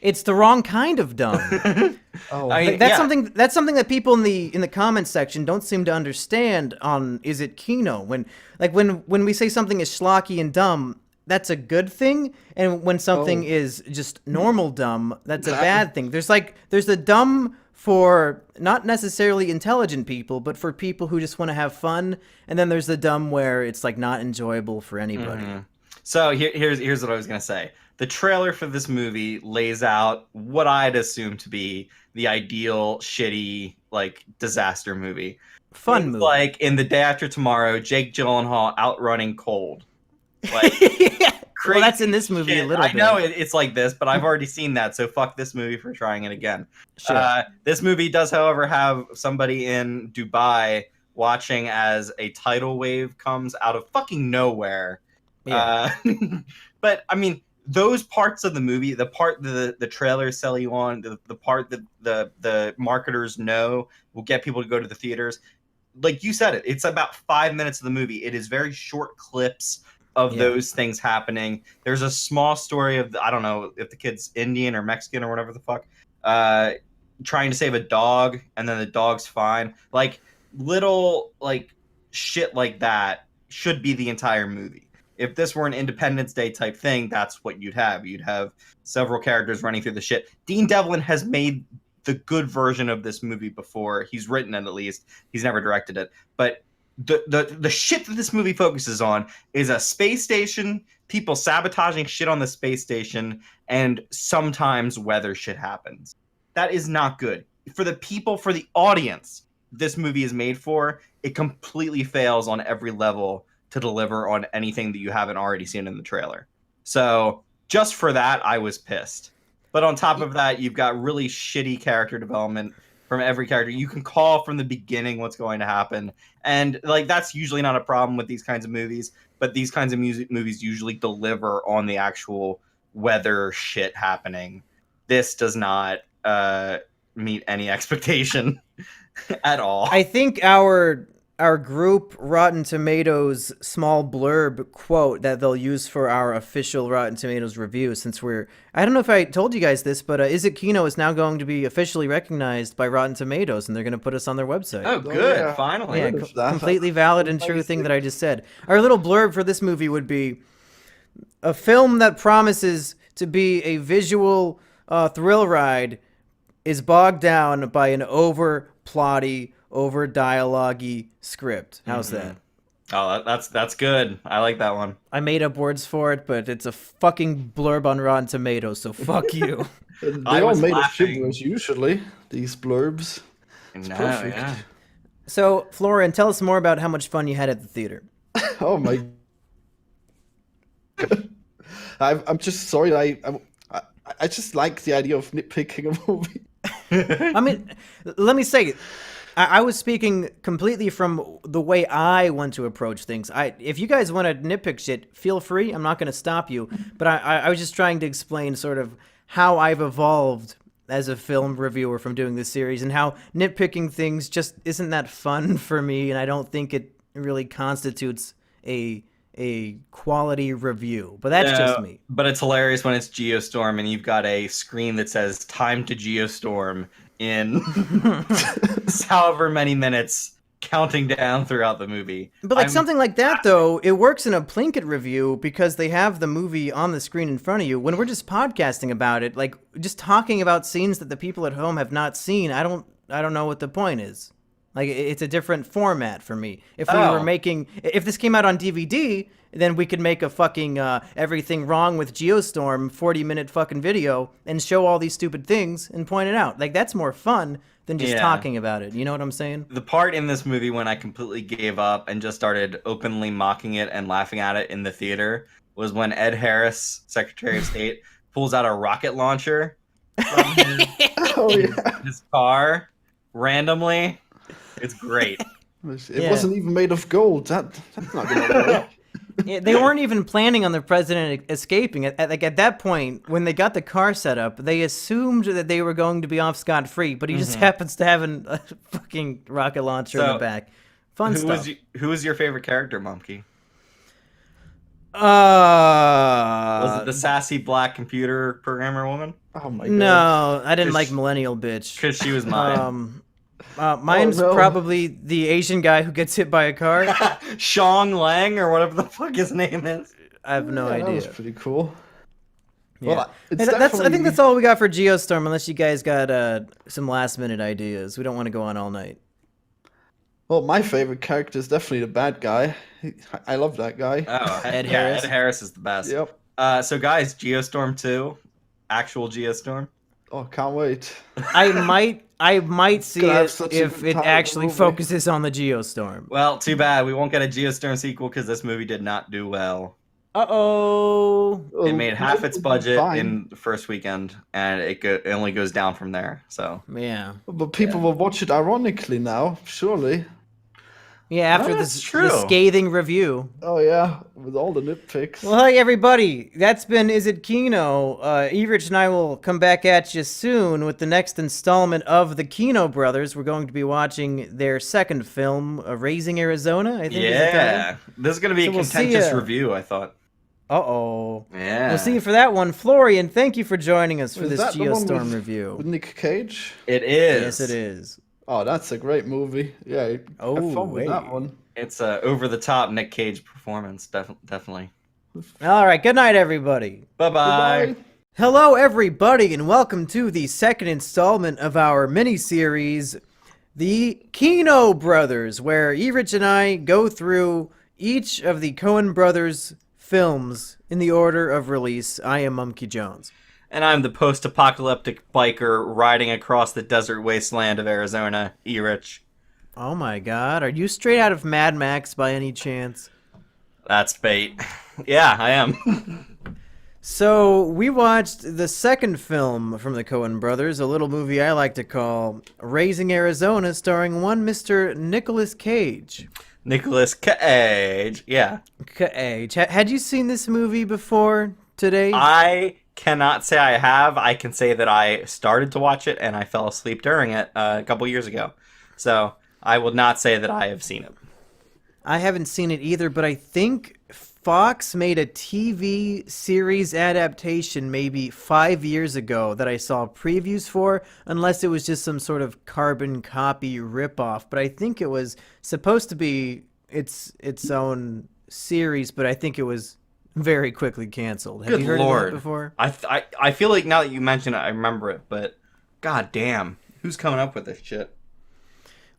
It's the wrong kind of dumb. Oh, I mean, That's something that people in the comments section don't seem to understand. On Is It Kino? When we say something is schlocky and dumb, that's a good thing, and when something is just normal dumb, that's a bad thing. There's the dumb for not necessarily intelligent people, but for people who just want to have fun, and then there's the dumb where it's like not enjoyable for anybody. Mm-hmm. So here's what I was gonna say. The trailer for this movie lays out what I'd assume to be the ideal shitty like disaster movie. Fun movie. Like in The Day After Tomorrow, Jake Gyllenhaal outrunning cold. Like, well, that's in this movie shit. a little bit. I know it's like this, but I've already seen that, so fuck this movie for trying it again. Sure. This movie does, however, have somebody in Dubai watching as a tidal wave comes out of fucking nowhere. Yeah. But I mean, those parts of the movie, the part the trailers sell you on, the part that the marketers know will get people to go to the theaters. Like you said, it's about 5 minutes of the movie. It is very short clips of those things happening. There's a small story of, I don't know if the kid's Indian or Mexican or whatever the fuck, trying to save a dog, and then the dog's fine. Like little like shit like that should be the entire movie. If this were an Independence Day type thing, that's what you'd have. You'd have several characters running through the shit. Dean Devlin has made the good version of this movie before. He's written it, at least. He's never directed it. But the shit that this movie focuses on is a space station, people sabotaging shit on the space station, and sometimes weather shit happens. That is not good. For the people, for the audience this movie is made for, it completely fails on every level to deliver on anything that you haven't already seen in the trailer. So just for that, I was pissed. But on top of that, you've got really shitty character development from every character. You can call from the beginning what's going to happen. And like that's usually not a problem with these kinds of movies, but these kinds of movies usually deliver on the actual weather shit happening. This does not meet any expectation at all. I think our group Rotten Tomatoes small blurb quote that they'll use for our official Rotten Tomatoes review, since I don't know if I told you guys this, but Is It Kino is now going to be officially recognized by Rotten Tomatoes, and they're going to put us on their website. Oh, good. Yeah. Finally. Yeah, completely valid and true thing that I just said. Our little blurb for this movie would be a film that promises to be a visual thrill ride is bogged down by an over-plotty, over-dialogue-y script. How's that? Oh, that's good. I like that one. I made up words for it, but it's a fucking blurb on Rotten Tomatoes, so fuck you. They all made of gibberish usually, these blurbs. It's perfect. Yeah. So, Florian, tell us more about how much fun you had at the theater. Oh my... I'm just sorry. I just like the idea of nitpicking a movie. I mean, let me say, I was speaking completely from the way I want to approach things. If you guys want to nitpick shit, feel free. I'm not going to stop you. But I was just trying to explain sort of how I've evolved as a film reviewer from doing this series, and how nitpicking things just isn't that fun for me, and I don't think it really constitutes a quality review. But that's just me. But it's hilarious when it's Geostorm and you've got a screen that says time to Geostorm in however many minutes counting down throughout the movie. But like something like that, though, it works in a Plinkett review because they have the movie on the screen in front of you. When we're just podcasting about it, like just talking about scenes that the people at home have not seen, I don't know what the point is. Like, it's a different format for me. If this came out on DVD, then we could make a fucking everything wrong with Geostorm 40-minute fucking video and show all these stupid things and point it out. Like, that's more fun than just talking about it. You know what I'm saying? The part in this movie when I completely gave up and just started openly mocking it and laughing at it in the theater was when Ed Harris, Secretary of State, pulls out a rocket launcher from his car randomly. It's great. It wasn't even made of gold. That's not gonna work. They weren't even planning on the president escaping. At that point, when they got the car set up, they assumed that they were going to be off scot-free, but he just happens to have a fucking rocket launcher in the back. Fun stuff. Who was your favorite character, Mumkey? Was it the sassy black computer programmer woman? Oh my god. No, I didn't like millennial bitch. Because she was mine. Mine's probably the Asian guy who gets hit by a car. Shang Lang or whatever the fuck his name is. I have no idea. That was pretty cool. Yeah. Well, I think that's all we got for Geostorm, unless you guys got some last minute ideas. We don't want to go on all night. Well, my favorite character is definitely the bad guy. I love that guy. Oh, Ed Harris. Ed Harris is the best. Yep. So guys, Geostorm 2, actual Geostorm. Oh, can't wait. I might see Gonna have it such a if it time actually movie. focuses on the Geostorm. Well, too bad we won't get a Geostorm sequel because this movie did not do well. Uh-oh. It made half its budget Fine. in the first weekend, and it only goes down from there. So Yeah. But people will watch it ironically now, surely. Yeah, after That's this true. scathing review. Oh yeah, with all the nitpicks. Well, hey, everybody. That's been Is It Kino? Erich and I will come back at you soon with the next installment of the Kino brothers. We're going to be watching their second film, Raising Arizona, I think is the title. yeah, this is gonna be So a we'll see contentious ya. review. I thought. Uh-oh. Yeah, We'll see you for that one. Florian, thank you for joining us for Is this that the one Geostorm with review. Nick Cage? it is. Yes, it is. Oh, that's a great movie. Yeah, Oh, have fun with that wait. one. It's a over-the-top Nick Cage performance, definitely. All right, good night, everybody. Bye-bye. Goodbye. Hello, everybody, and welcome to the second installment of our mini-series, The Kino Brothers, where Erich and I go through each of the Coen brothers' films in the order of release. I am Mumkey Jones. And I'm the post-apocalyptic biker riding across the desert wasteland of Arizona, Erich. Oh my god, are you straight out of Mad Max by any chance? That's bait. Yeah, I am. So, we watched the second film from the Coen brothers, a little movie I like to call Raising Arizona, starring one Mr. Nicolas Cage. Nicolas Cage. Yeah. Cage. Had you seen this movie before today? I cannot say I have. I can say that I started to watch it and I fell asleep during it a couple years ago. So, I will not say that I have seen it. I haven't seen it either, but I think Fox made a TV series adaptation maybe 5 years ago that I saw previews for, unless it was just some sort of carbon copy ripoff. But I think it was supposed to be its own series, but I think it was very quickly canceled. Have Good you heard Lord. of that before? I feel like now that you mention it, I remember it, but god damn. Who's coming up with this shit?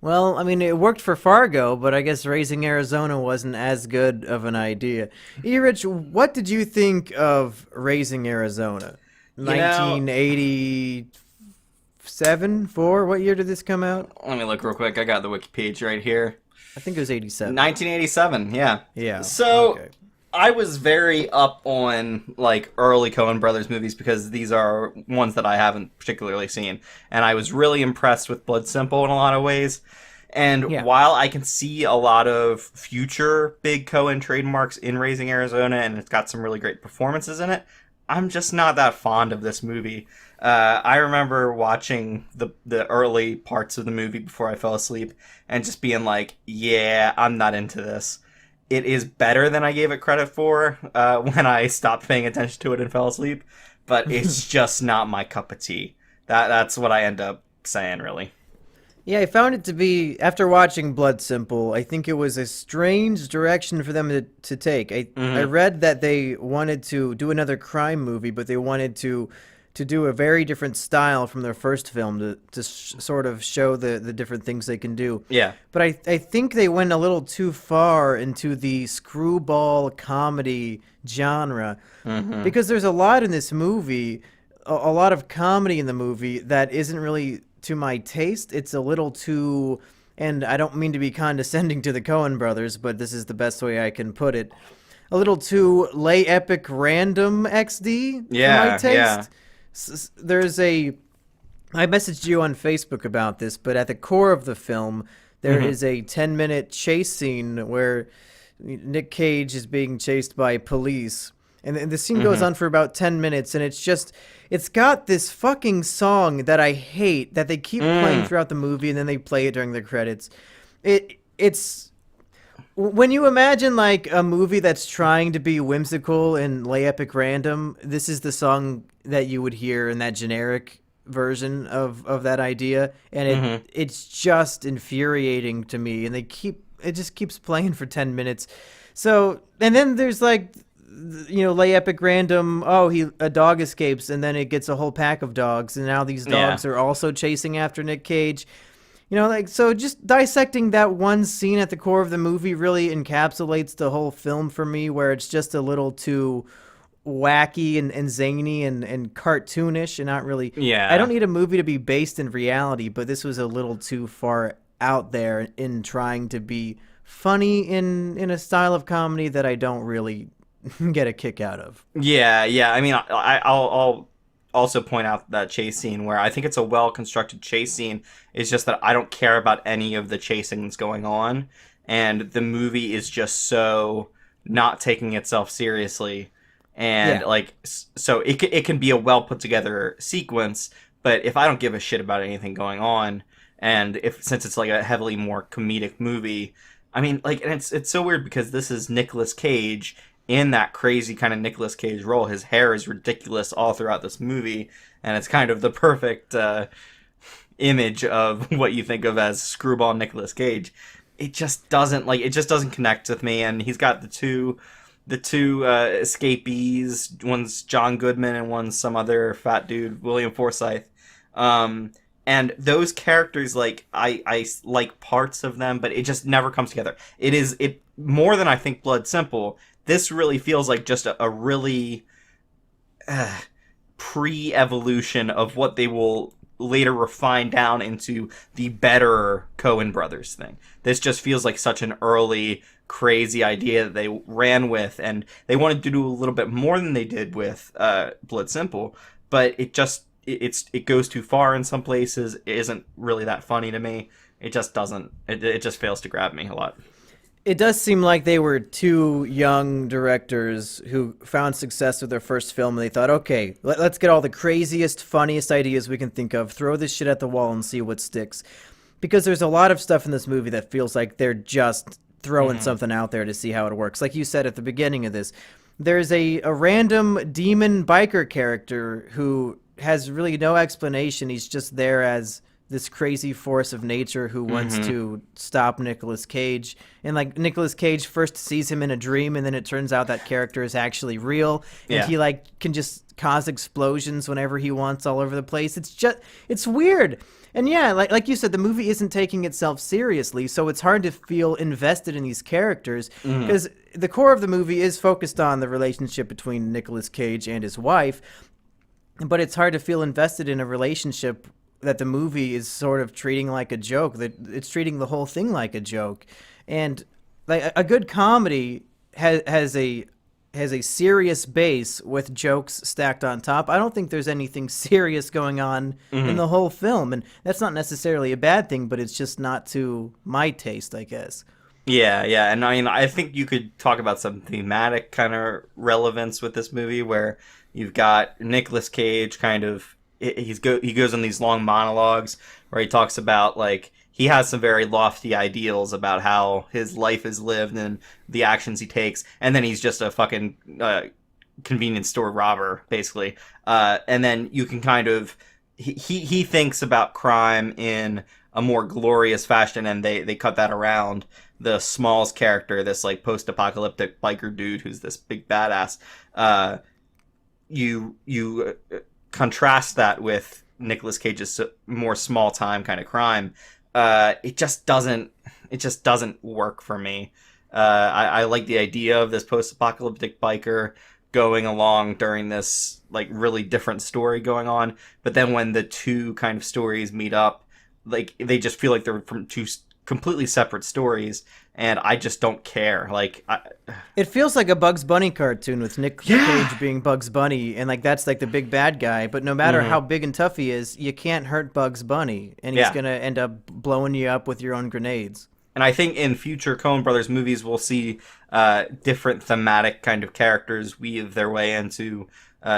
Well, I mean, it worked for Fargo, but I guess Raising Arizona wasn't as good of an idea. Erich, what did you think of Raising Arizona? 1987? 4? What year did this come out? Let me look real quick. I got the wiki page right here. I think it was 87. 1987, yeah. Yeah. So, okay. I was very up on, like, early Coen Brothers movies because these are ones that I haven't particularly seen. And I was really impressed with Blood Simple in a lot of ways. And Yeah. while I can see a lot of future big Coen trademarks in Raising Arizona, and it's got some really great performances in it, I'm just not that fond of this movie. I remember watching the early parts of the movie before I fell asleep and just being like, yeah, I'm not into this. It is better than I gave it credit for when I stopped paying attention to it and fell asleep, but it's just not my cup of tea. That's what I end up saying, really. Yeah, I found it to be, after watching Blood Simple, I think it was a strange direction for them to take. I read that they wanted to do another crime movie, but they wanted to do a very different style from their first film to sort of show the different things they can do. Yeah. But I think they went a little too far into the screwball comedy genre because there's a lot in this movie, a lot of comedy in the movie that isn't really to my taste. It's a little too, and I don't mean to be condescending to the Coen brothers, but this is the best way I can put it, a little too lay epic random XD for my taste. Yeah. There's I messaged you on Facebook about this, but at the core of the film, there is a 10-minute chase scene where Nick Cage is being chased by police. And the scene goes on for about 10 minutes, and it's got this fucking song that I hate that they keep playing throughout the movie, and then they play it during the credits. It's when you imagine like a movie that's trying to be whimsical and lay epic random, this is the song that you would hear in that generic version of that idea, and it's just infuriating to me. And it just keeps playing for 10 minutes. So, and then there's like, lay epic random, a dog escapes, and then it gets a whole pack of dogs, and now these dogs are also chasing after Nick Cage. So just dissecting that one scene at the core of the movie really encapsulates the whole film for me, where it's just a little too wacky and zany and cartoonish and not really... Yeah. I don't need a movie to be based in reality, but this was a little too far out there in trying to be funny in a style of comedy that I don't really get a kick out of. Yeah. I mean, I'll also point out that chase scene where I think it's a well-constructed chase scene. It's just that I don't care about any of the chasing that's going on, and the movie is just so not taking itself seriously, and so it can be a well-put-together sequence, but if I don't give a shit about anything going on, and since it's like a heavily more comedic movie, I mean, like, and it's so weird because this is Nicolas Cage in that crazy kind of Nicolas Cage role. His hair is ridiculous all throughout this movie, and it's kind of the perfect image of what you think of as screwball Nicolas Cage. It just doesn't connect with me. And he's got the two escapees. One's John Goodman and one's some other fat dude, William Forsythe. And those characters, like, I like parts of them, but it just never comes together. It more than I think Blood Simple. This really feels like just a really pre-evolution of what they will later refine down into the better Coen Brothers thing. This just feels like such an early, crazy idea that they ran with, and they wanted to do a little bit more than they did with Blood Simple, but it goes too far in some places. It isn't really that funny to me. It just doesn't. It just fails to grab me a lot. It does seem like they were two young directors who found success with their first film, and they thought, okay, let's get all the craziest, funniest ideas we can think of, throw this shit at the wall and see what sticks. Because there's a lot of stuff in this movie that feels like they're just throwing something out there to see how it works. Like you said at the beginning of this, there's a random demon biker character who has really no explanation. He's just there as this crazy force of nature who wants to stop Nicolas Cage. And like Nicolas Cage first sees him in a dream, and then it turns out that character is actually real. And he like can just cause explosions whenever he wants all over the place. It's weird. And yeah, like you said, the movie isn't taking itself seriously, so it's hard to feel invested in these characters, because the core of the movie is focused on the relationship between Nicolas Cage and his wife, but it's hard to feel invested in a relationship that the movie is sort of treating like a joke, that it's treating the whole thing like a joke. And like a good comedy has a serious base with jokes stacked on top. I don't think there's anything serious going on in the whole film, and that's not necessarily a bad thing, but it's just not to my taste, I guess. Yeah, and I mean, I think you could talk about some thematic kind of relevance with this movie, where you've got Nicolas Cage kind of, he goes on these long monologues where he talks about, like, he has some very lofty ideals about how his life is lived and the actions he takes, and then he's just a fucking convenience store robber, basically. And then you can kind of, he thinks about crime in a more glorious fashion, and they cut that around. The Smalls character, this like post-apocalyptic biker dude who's this big badass, you contrast that with Nicolas Cage's more small-time kind of crime. It just doesn't work for me. I like the idea of this post-apocalyptic biker going along during this like really different story going on, but then when the two kind of stories meet up, like they just feel like they're from two completely separate stories, and I just don't care. Like, it feels like a Bugs Bunny cartoon with Nick Cage being Bugs Bunny, and like that's like the big bad guy. But no matter how big and tough he is, you can't hurt Bugs Bunny, and he's gonna end up blowing you up with your own grenades. And I think in future Coen Brothers movies, we'll see different thematic kind of characters weave their way into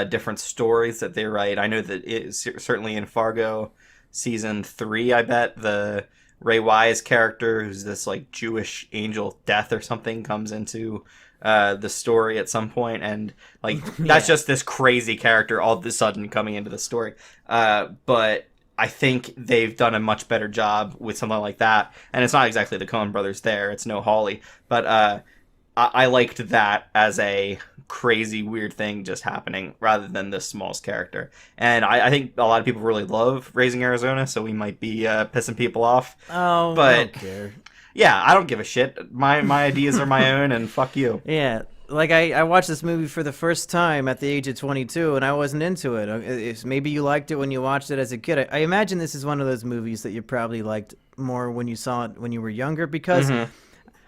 different stories that they write. I know that certainly in Fargo season 3, I bet the Ray Wise character, who's this like Jewish angel death or something, comes into the story at some point, and like that's just this crazy character all of a sudden coming into the story. But I think they've done a much better job with something like that, and it's not exactly the Coen Brothers there; it's no Hawley, but I liked that as a crazy weird thing just happening rather than this Smalls character. And I think a lot of people really love Raising Arizona, so we might be pissing people off. Oh, but I don't care. Yeah, I don't give a shit. My ideas are my own, and fuck you. Yeah, like I watched this movie for the first time at the age of 22, and I wasn't into it. Maybe you liked it when you watched it as a kid. I imagine this is one of those movies that you probably liked more when you saw it when you were younger, because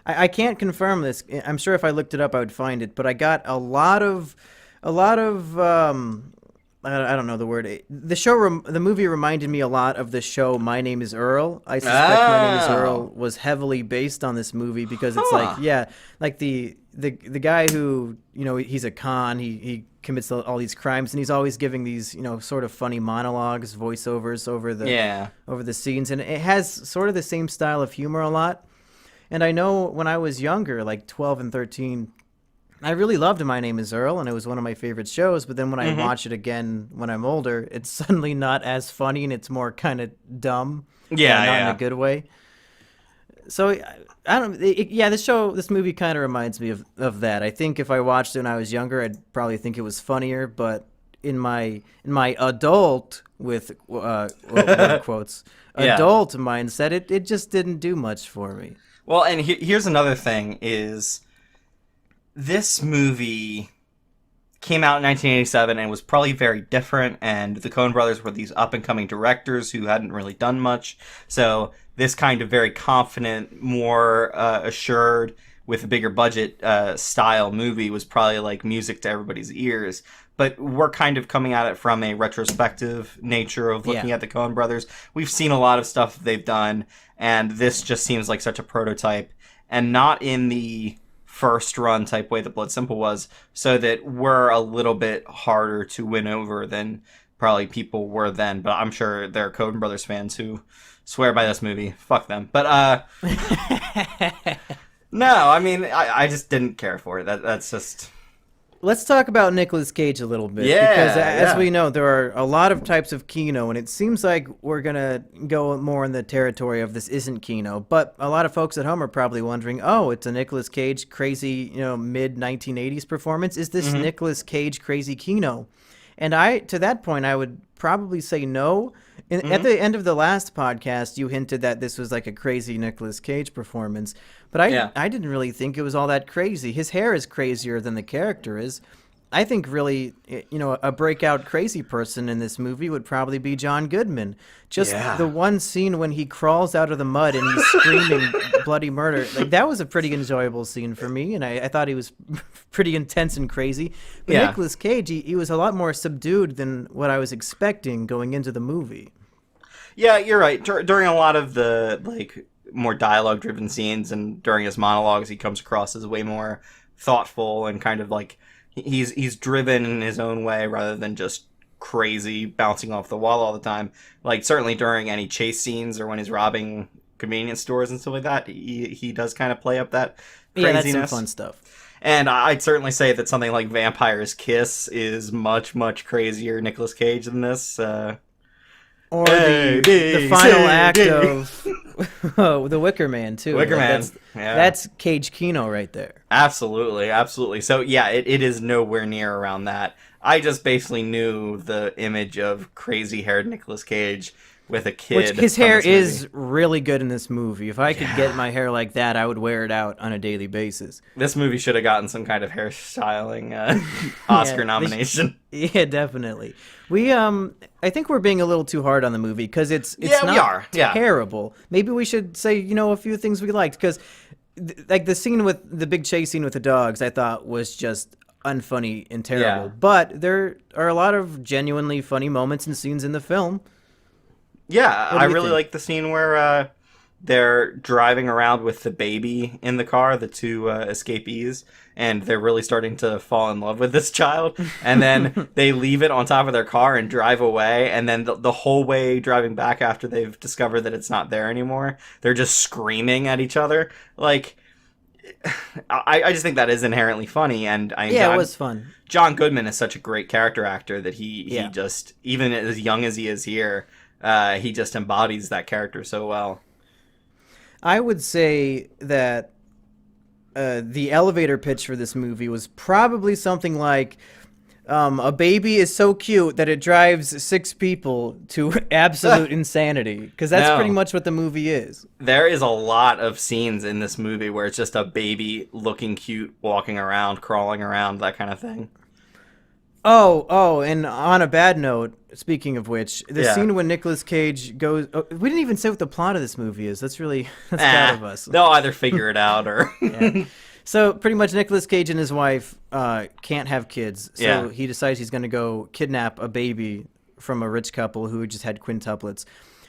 I can't confirm this. I'm sure if I looked it up, I would find it. But I got a lot of I don't know the word. The movie reminded me a lot of the show My Name Is Earl. I suspect My Name Is Earl was heavily based on this movie because it's like the guy who, he's a con. He commits all these crimes, and he's always giving these, sort of funny monologues, voiceovers over the scenes, and it has sort of the same style of humor a lot. And I know when I was younger, like 12 and 13, I really loved My Name Is Earl, and it was one of my favorite shows. But then when I watch it again when I'm older, it's suddenly not as funny, and it's more kind of dumb. Not in a good way. So I don't. This movie kind of reminds me of that. I think if I watched it when I was younger, I'd probably think it was funnier. But in my adult with quotes adult mindset, it just didn't do much for me. Well, and here's another thing is, this movie came out in 1987 and was probably very different, and the Coen brothers were these up-and-coming directors who hadn't really done much. So this kind of very confident, more assured, with a bigger budget style movie was probably like music to everybody's ears. But we're kind of coming at it from a retrospective nature of looking at the Coen brothers. We've seen a lot of stuff they've done, and this just seems like such a prototype, and not in the first run type way that Blood Simple was, so that we're a little bit harder to win over than probably people were then. But I'm sure there are Coen Brothers fans who swear by this movie. Fuck them. But no, I mean, I just didn't care for it. That's just... Let's talk about Nicolas Cage a little bit. Because as we know, there are a lot of types of Kino, and it seems like we're going to go more in the territory of this isn't Kino. But a lot of folks at home are probably wondering, oh, it's a Nicolas Cage crazy, mid-1980s performance. Is this Nicolas Cage crazy Kino? And to that point, I would probably say no. At the end of the last podcast, you hinted that this was like a crazy Nicolas Cage performance. But I didn't really think it was all that crazy. His hair is crazier than the character is. I think really, a breakout crazy person in this movie would probably be John Goodman. Just the one scene when he crawls out of the mud and he's screaming bloody murder. Like, that was a pretty enjoyable scene for me, and I thought he was pretty intense and crazy. But Nicolas Cage, he was a lot more subdued than what I was expecting going into the movie. Yeah, you're right. During a lot of the more dialogue-driven scenes and during his monologues, he comes across as way more thoughtful and kind of like he's driven in his own way rather than just crazy bouncing off the wall all the time. Like, certainly during any chase scenes or when he's robbing convenience stores and stuff like that, he does kind of play up that craziness. Yeah, that's some fun stuff. And I'd certainly say that something like Vampire's Kiss is much, much crazier Nicolas Cage than this. Or the final act of The Wicker Man, too. Wicker Man. That's Cage Kino right there. Absolutely, absolutely. So, yeah, it is nowhere near around that. I just basically knew the image of crazy-haired Nicolas Cage with a kid. Which his hair is really good in this movie. If I could get my hair like that, I would wear it out on a daily basis. This movie should have gotten some kind of hairstyling Oscar nomination. Yeah, definitely. I think we're being a little too hard on the movie because it's not terrible. Maybe we should say, a few things we liked, because like the scene with the big chase scene with the dogs, I thought was just unfunny and terrible. Yeah. But there are a lot of genuinely funny moments and scenes in the film. Yeah, I really like the scene where they're driving around with the baby in the car, the two escapees, and they're really starting to fall in love with this child. And then they leave it on top of their car and drive away. And then the whole way driving back after they've discovered that it's not there anymore, they're just screaming at each other. Like, I just think that is inherently funny. And it was fun. John Goodman is such a great character actor that he just, even as young as he is here, he just embodies that character so well. I would say that the elevator pitch for this movie was probably something like, a baby is so cute that it drives 6 people to absolute insanity. Because that's pretty much what the movie is. There is a lot of scenes in this movie where it's just a baby looking cute, walking around, crawling around, that kind of thing. Oh, and on a bad note, speaking of which, the scene when Nicolas Cage goes... Oh, we didn't even say what the plot of this movie is. That's bad of us. They'll either figure it out or... Yeah. So pretty much Nicolas Cage and his wife can't have kids. So he decides he's going to go kidnap a baby from a rich couple who just had quintuplets.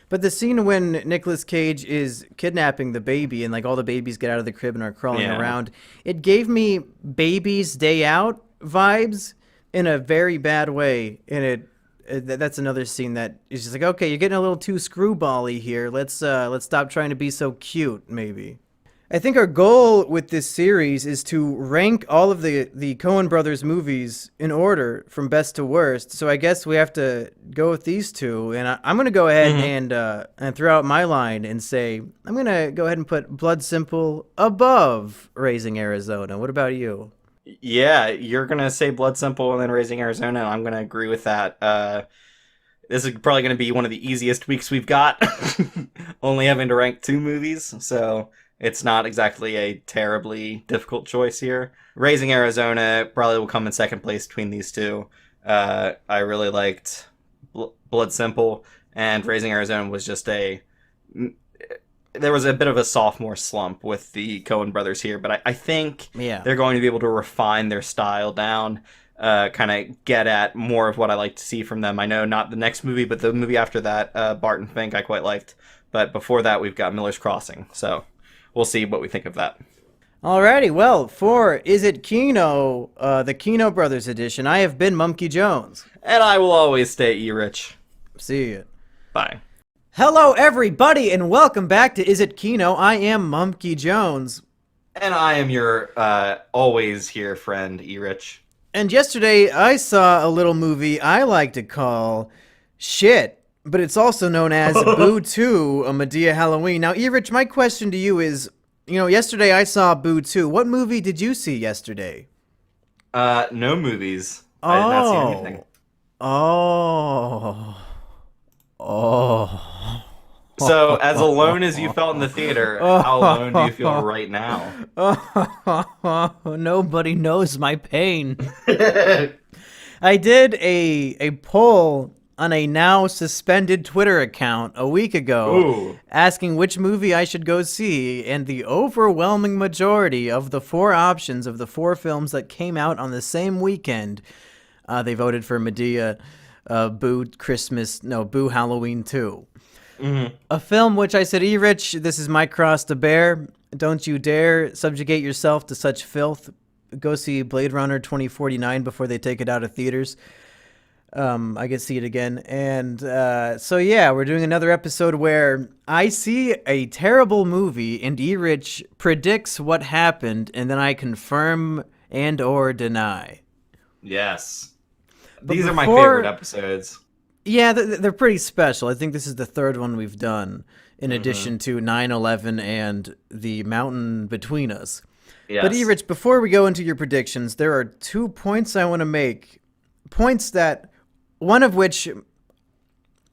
But the scene when Nicolas Cage is kidnapping the baby and like all the babies get out of the crib and are crawling around, it gave me Baby's Day Out vibes in a very bad way. And that's another scene that is just like, okay, you're getting a little too screwball-y here. Let's stop trying to be so cute, maybe. I think our goal with this series is to rank all of the Coen brothers movies in order from best to worst. So I guess we have to go with these two. And I'm going to go ahead and throw out my line and say, I'm going to go ahead and put Blood Simple above Raising Arizona. What about you? Yeah, you're going to say Blood Simple and then Raising Arizona. I'm going to agree with that. This is probably going to be one of the easiest weeks we've got. Only having to rank 2 movies, so... It's not exactly a terribly difficult choice here. Raising Arizona probably will come in second place between these two. I really liked Blood Simple, and Raising Arizona was just there was a bit of a sophomore slump with the Coen brothers here, but I think they're going to be able to refine their style down, kind of get at more of what I like to see from them. I know not the next movie, but the movie after that, Barton Fink, I quite liked. But before that, we've got Miller's Crossing, so... We'll see what we think of that. Alrighty, well, for Is It Kino, the Kino Brothers edition, I have been Mumkey Jones. And I will always stay Erich. See you. Bye. Hello, everybody, and welcome back to Is It Kino. I am Mumkey Jones. And I am your always here friend, Erich. And yesterday, I saw a little movie I like to call Shit. But it's also known as Boo 2, a Madea Halloween. Now, Erich, my question to you is, yesterday I saw Boo 2. What movie did you see yesterday? No movies. I did not see anything. So, as alone as you felt in the theater, how alone do you feel right now? Nobody knows my pain. I did a poll on a now suspended Twitter account a week ago, asking which movie I should go see, and the overwhelming majority of the 4 options of the 4 films that came out on the same weekend, they voted for Madea, Boo Halloween 2. Mm-hmm. A film which I said, Erich, this is my cross to bear. Don't you dare subjugate yourself to such filth. Go see Blade Runner 2049 before they take it out of theaters. I get to see it again. And so, yeah, we're doing another episode where I see a terrible movie and Erich predicts what happened, and then I confirm and or deny. Yes. These are my favorite episodes. Yeah, they're pretty special. I think this is the 3rd one we've done, in addition to 9/11 and The Mountain Between Us. Yes. But Erich, before we go into your predictions, there are 2 points I want to make. Points that... One of which,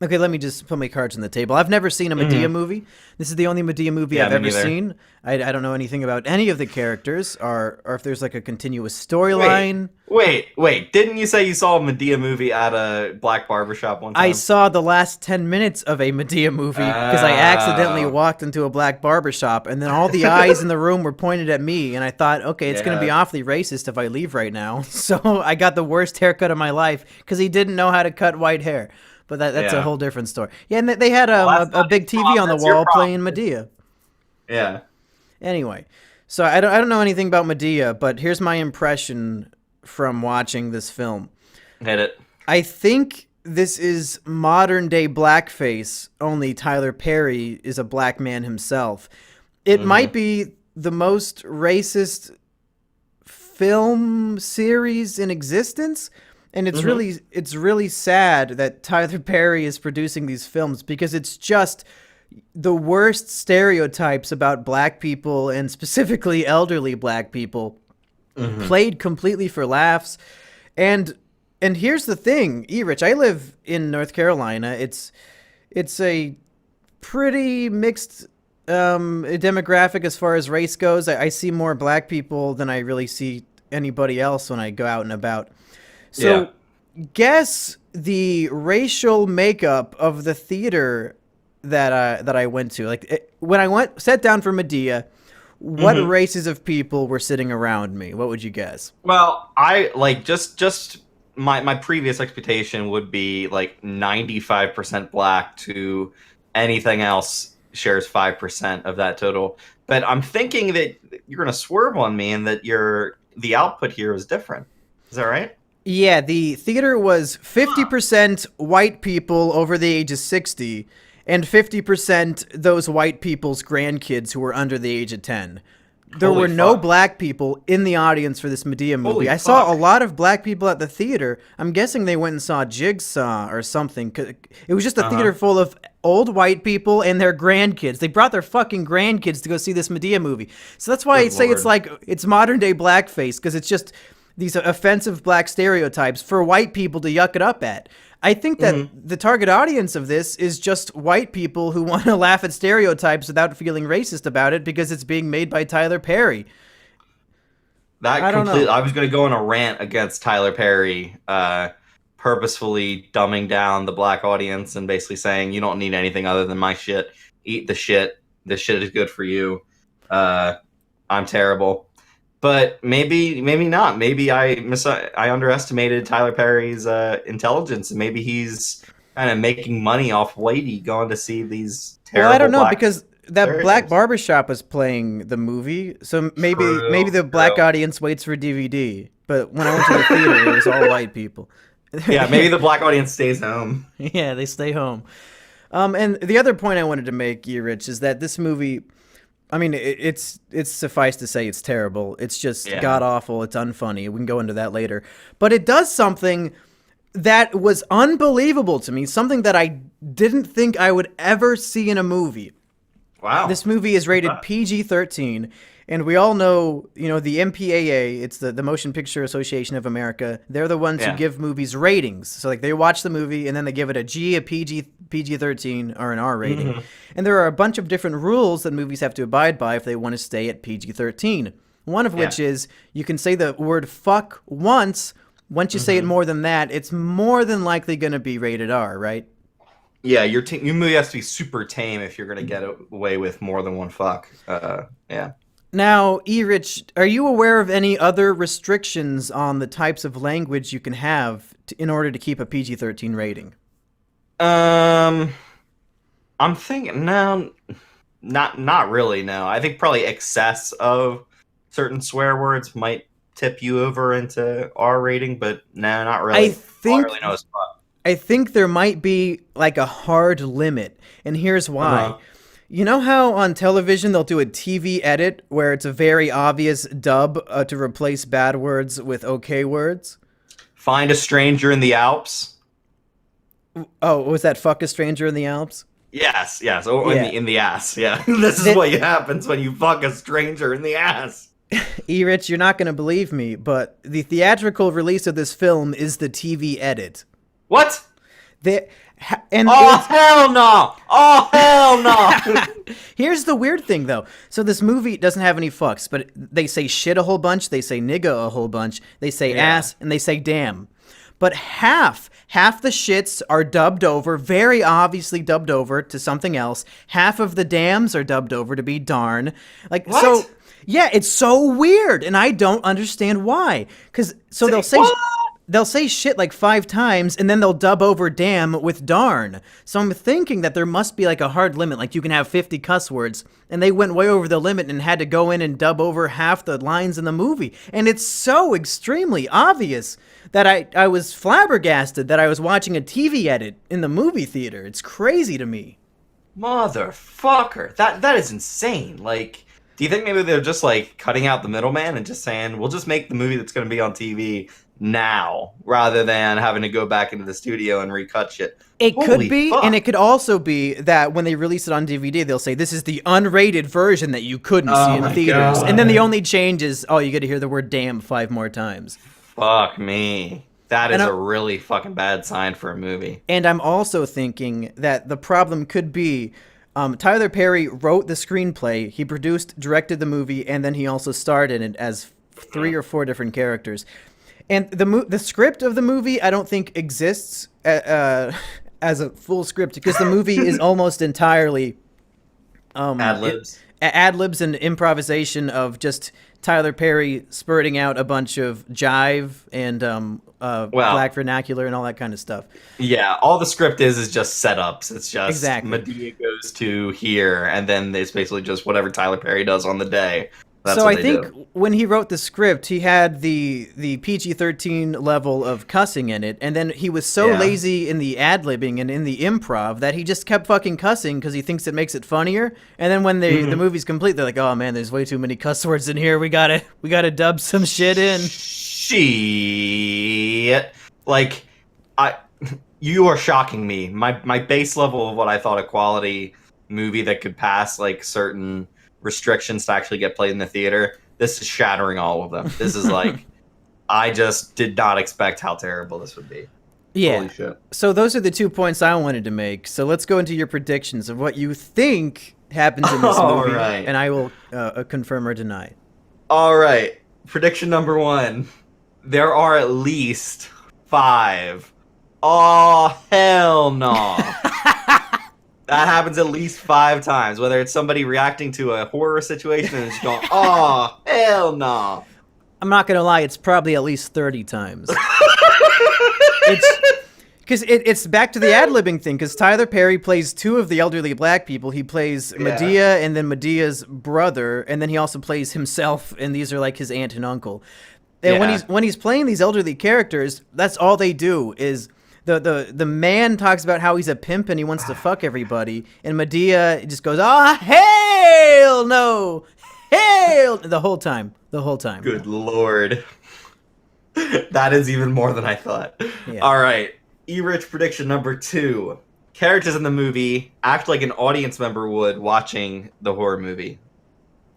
okay, let me just put my cards on the table. I've never seen a Madea movie. This is the only Madea movie I've ever seen. I don't know anything about any of the characters, or if there's like a continuous storyline. Wait. Didn't you say you saw a Madea movie at a black barbershop one time? I saw the last 10 minutes of a Madea movie because I accidentally walked into a black barbershop, and then all the eyes in the room were pointed at me, and I thought, okay, it's going to be awfully racist if I leave right now. So I got the worst haircut of my life because he didn't know how to cut white hair. But that's a whole different story. Yeah, and they had a big TV on the wall playing Madea. Yeah. Anyway, so I don't know anything about Madea, but here's my impression from watching this film. Hit it. I think this is modern day blackface, only Tyler Perry is a black man himself. It might be the most racist film series in existence, and it's really sad that Tyler Perry is producing these films because it's just the worst stereotypes about black people and specifically elderly black people played completely for laughs. And here's the thing, Erich, I live in North Carolina. It's a pretty mixed demographic as far as race goes. I see more black people than I really see anybody else when I go out and about. So guess the racial makeup of the theater that I went to. Like when I sat down for Madea, what races of people were sitting around me? What would you guess? Well, I like just my previous expectation would be like 95% black to anything else shares 5% of that total. But I'm thinking that you're going to swerve on me and that the output here is different. Is that right? Yeah, the theater was 50% white people over the age of 60 and 50% those white people's grandkids who were under the age of 10. There were no black people in the audience for this Madea movie. I saw a lot of black people at the theater. I'm guessing they went and saw Jigsaw or something. It was just a theater full of old white people and their grandkids. They brought their fucking grandkids to go see this Madea movie. So that's why I say it's modern day blackface, because it's just these offensive black stereotypes for white people to yuck it up at. I think that the target audience of this is just white people who want to laugh at stereotypes without feeling racist about it because it's being made by Tyler Perry. I was going to go on a rant against Tyler Perry, purposefully dumbing down the black audience and basically saying, you don't need anything other than my shit. Eat the shit. This shit is good for you. I'm terrible. But maybe not. Maybe I underestimated Tyler Perry's intelligence, and maybe he's kind of making money off Whitey going to see these terrible. Well, I don't know, because that black barbershop was playing the movie, so maybe the black audience waits for DVD. But when I went to the theater, it was all white people. Yeah, maybe the black audience stays home. Yeah, they stay home. And the other point I wanted to make, Erich, is that this movie, I mean, it's suffice to say it's terrible. It's just god-awful. It's unfunny. We can go into that later. But it does something that was unbelievable to me, something that I didn't think I would ever see in a movie. Wow. This movie is rated PG-13, and we all know, the MPAA, it's the Motion Picture Association of America, they're the ones who give movies ratings. So, like, they watch the movie, and then they give it a G, a PG-13, or an R rating. And there are a bunch of different rules that movies have to abide by if they want to stay at PG-13. One of which is you can say the word fuck once. Once you say it more than that, it's more than likely going to be rated R, right? Yeah, your movie has to be super tame if you're going to get away with more than one fuck. Yeah. Now, Erich, are you aware of any other restrictions on the types of language you can have in order to keep a PG-13 rating? I'm thinking no, not really. No, I think probably excess of certain swear words might tip you over into R rating, but no, not really. I think there might be like a hard limit, and here's why. You know how on television they'll do a TV edit where it's a very obvious dub to replace bad words with okay words? Find a stranger in the Alps. Oh, was that fuck a stranger in the Alps? Yes. Or in the ass, yeah. This is what happens when you fuck a stranger in the ass. Erich, you're not going to believe me, but the theatrical release of this film is the TV edit. What? Hell no! Oh, hell no! Here's the weird thing, though. So this movie doesn't have any fucks, but they say shit a whole bunch, they say nigga a whole bunch, they say ass, and they say damn. But half the shits are dubbed over, very obviously dubbed over to something else. Half of the dams are dubbed over to be darn. Like, what? So, yeah, it's so weird, and I don't understand why. They'll say... What? they'll say shit like 5 times, and then they'll dub over damn with darn. So I'm thinking that there must be like a hard limit, like you can have 50 cuss words, and they went way over the limit and had to go in and dub over half the lines in the movie. And it's so extremely obvious that I was flabbergasted that I was watching a TV edit in the movie theater. It's crazy to me. Motherfucker. That is insane. Like, do you think maybe they're just like cutting out the middleman and just saying, we'll just make the movie that's going to be on TV now, rather than having to go back into the studio and recut shit? It Holy could be, fuck. and it could also be that when they release it on DVD, they'll say, this is the unrated version that you couldn't see in theaters. God. And then the only change is, you get to hear the word damn 5 more times. Fuck me. That is a really fucking bad sign for a movie. And I'm also thinking that the problem could be Tyler Perry wrote the screenplay, he produced, directed the movie, and then he also starred in it as 3 or 4 different characters. And the script of the movie, I don't think exists as a full script, because the movie is almost entirely Ad-libs. Ad-libs and improvisation of just Tyler Perry spurting out a bunch of jive and black vernacular and all that kind of stuff. Yeah, all the script is just setups. It's just Exactly. Madea goes to here, and then it's basically just whatever Tyler Perry does on the day. That's so what I they think do. when he wrote the script, he had the PG-13 level of cussing in it, and then he was so lazy in the ad-libbing and in the improv that he just kept fucking cussing because he thinks it makes it funnier. And then when the movie's complete, they're like, "Oh man, there's way too many cuss words in here. We gotta dub some shit in." Shit. Like, you are shocking me. My base level of what I thought a quality movie that could pass like certain restrictions to actually get played in the theater, this is shattering all of them. This is like, I just did not expect how terrible this would be. Yeah. Holy shit. So those are the 2 points I wanted to make. So let's go into your predictions of what you think happens in this movie, right. and I will confirm or deny. All right. Prediction number 1. There are at least 5. Oh, hell no. That happens at least 5 times, whether it's somebody reacting to a horror situation and just going, oh, hell no. I'm not going to lie, it's probably at least 30 times. It's back to the ad-libbing thing, because Tyler Perry plays 2 of the elderly black people. He plays Madea and then Medea's brother, and then he also plays himself, and these are like his aunt and uncle. And when he's playing these elderly characters, that's all they do is the man talks about how he's a pimp and he wants to fuck everybody, and Madea just goes, "Ah, hell no, hell!" the whole time. Good lord. That is even more than I thought. Yeah. All right. Erich prediction number 2. Characters in the movie act like an audience member would watching the horror movie.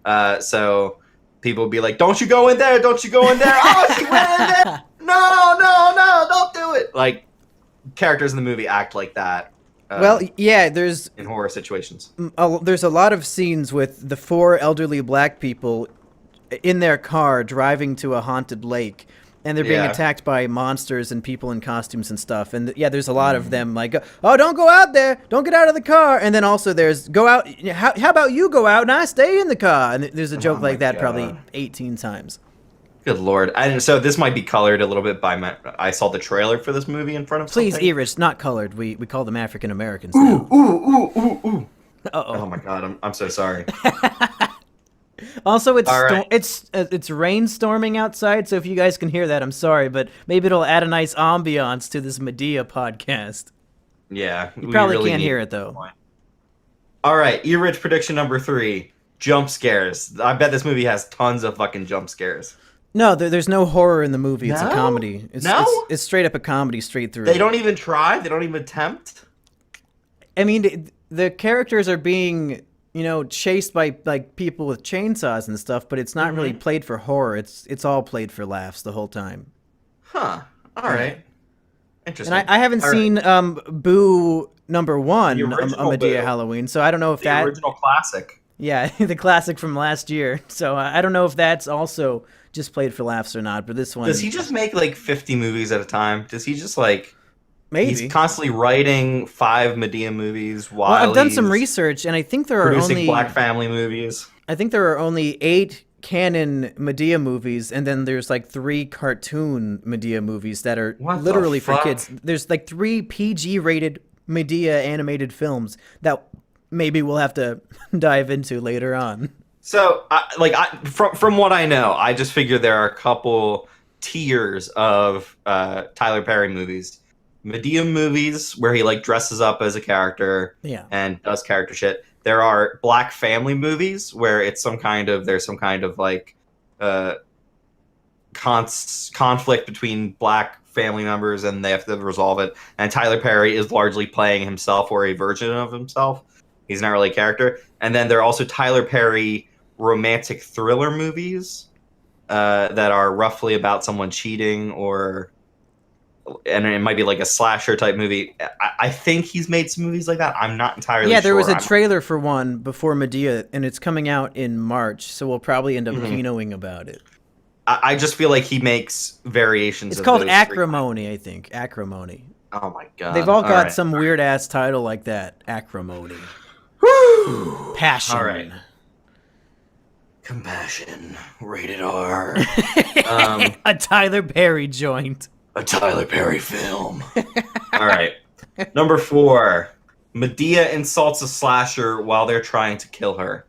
So people would be like, "Don't you go in there, don't you go in there. Oh, she went in there. No, don't do it." Like, characters in the movie act like that. There's in horror situations. There's a lot of scenes with the 4 elderly black people in their car driving to a haunted lake, and they're being attacked by monsters and people in costumes and stuff. And there's a lot of them like, "Oh, don't go out there, don't get out of the car." And then also there's, "Go out, how about you go out and I stay in the car?" And there's a joke like that probably 18 times. Good lord. So this might be colored a little bit by I saw the trailer for this movie in front of Please, something. Erich, not colored. We call them African Americans Ooh, now. ooh. Uh-oh. Oh my god, I'm so sorry. Also, it's right. it's rainstorming outside, so if you guys can hear that, I'm sorry, but maybe it'll add a nice ambiance to this Madea podcast. Yeah. You probably can't hear it, though. All right, Erich prediction number 3. Jump scares. I bet this movie has tons of fucking jump scares. No, there's no horror in the movie. It's a No? comedy. It's straight up a comedy straight through. They don't even try? They don't even attempt? I mean, the characters are being, chased by like people with chainsaws and stuff, but it's not really played for horror. It's all played for laughs the whole time. Huh. All right. Interesting. And I haven't seen Boo number 1, The a original Madea Boo. Halloween, so I don't know if the original classic. Yeah, the classic from last year. So I don't know if that's also just played for laughs or not, but this one... Does he just make like 50 movies at a time? Does he just like... Maybe. He's constantly writing 5 Madea movies while I've done some he's research, and I think there are producing only... Black family movies. I think there are only 8 canon Madea movies, and then there's like 3 cartoon Madea movies that are literally for kids. There's like 3 PG rated Madea animated films that maybe we'll have to dive into later on. So, from what I know, I just figure there are a couple tiers of Tyler Perry movies. Madea movies where he like dresses up as a character and does character shit. There are black family movies where it's there's some kind of like conflict between black family members and they have to resolve it. And Tyler Perry is largely playing himself or a version of himself. He's not really a character. And then there are also Tyler Perry romantic thriller movies that are roughly about someone cheating and it might be like a slasher type movie. I think he's made some movies like that. I'm not entirely sure. Yeah, there was a trailer for one before Madea, and it's coming out in March, so we'll probably end up kinoing about it. I just feel like he makes variations. It's called Acrimony, I think. Acrimony. Oh my god. They've all got some weird ass title like that. Acrimony. Woo! Passion. All right. Compassion. Rated R. A Tyler Perry joint. A Tyler Perry film. All right. Number 4. Madea insults a slasher while they're trying to kill her.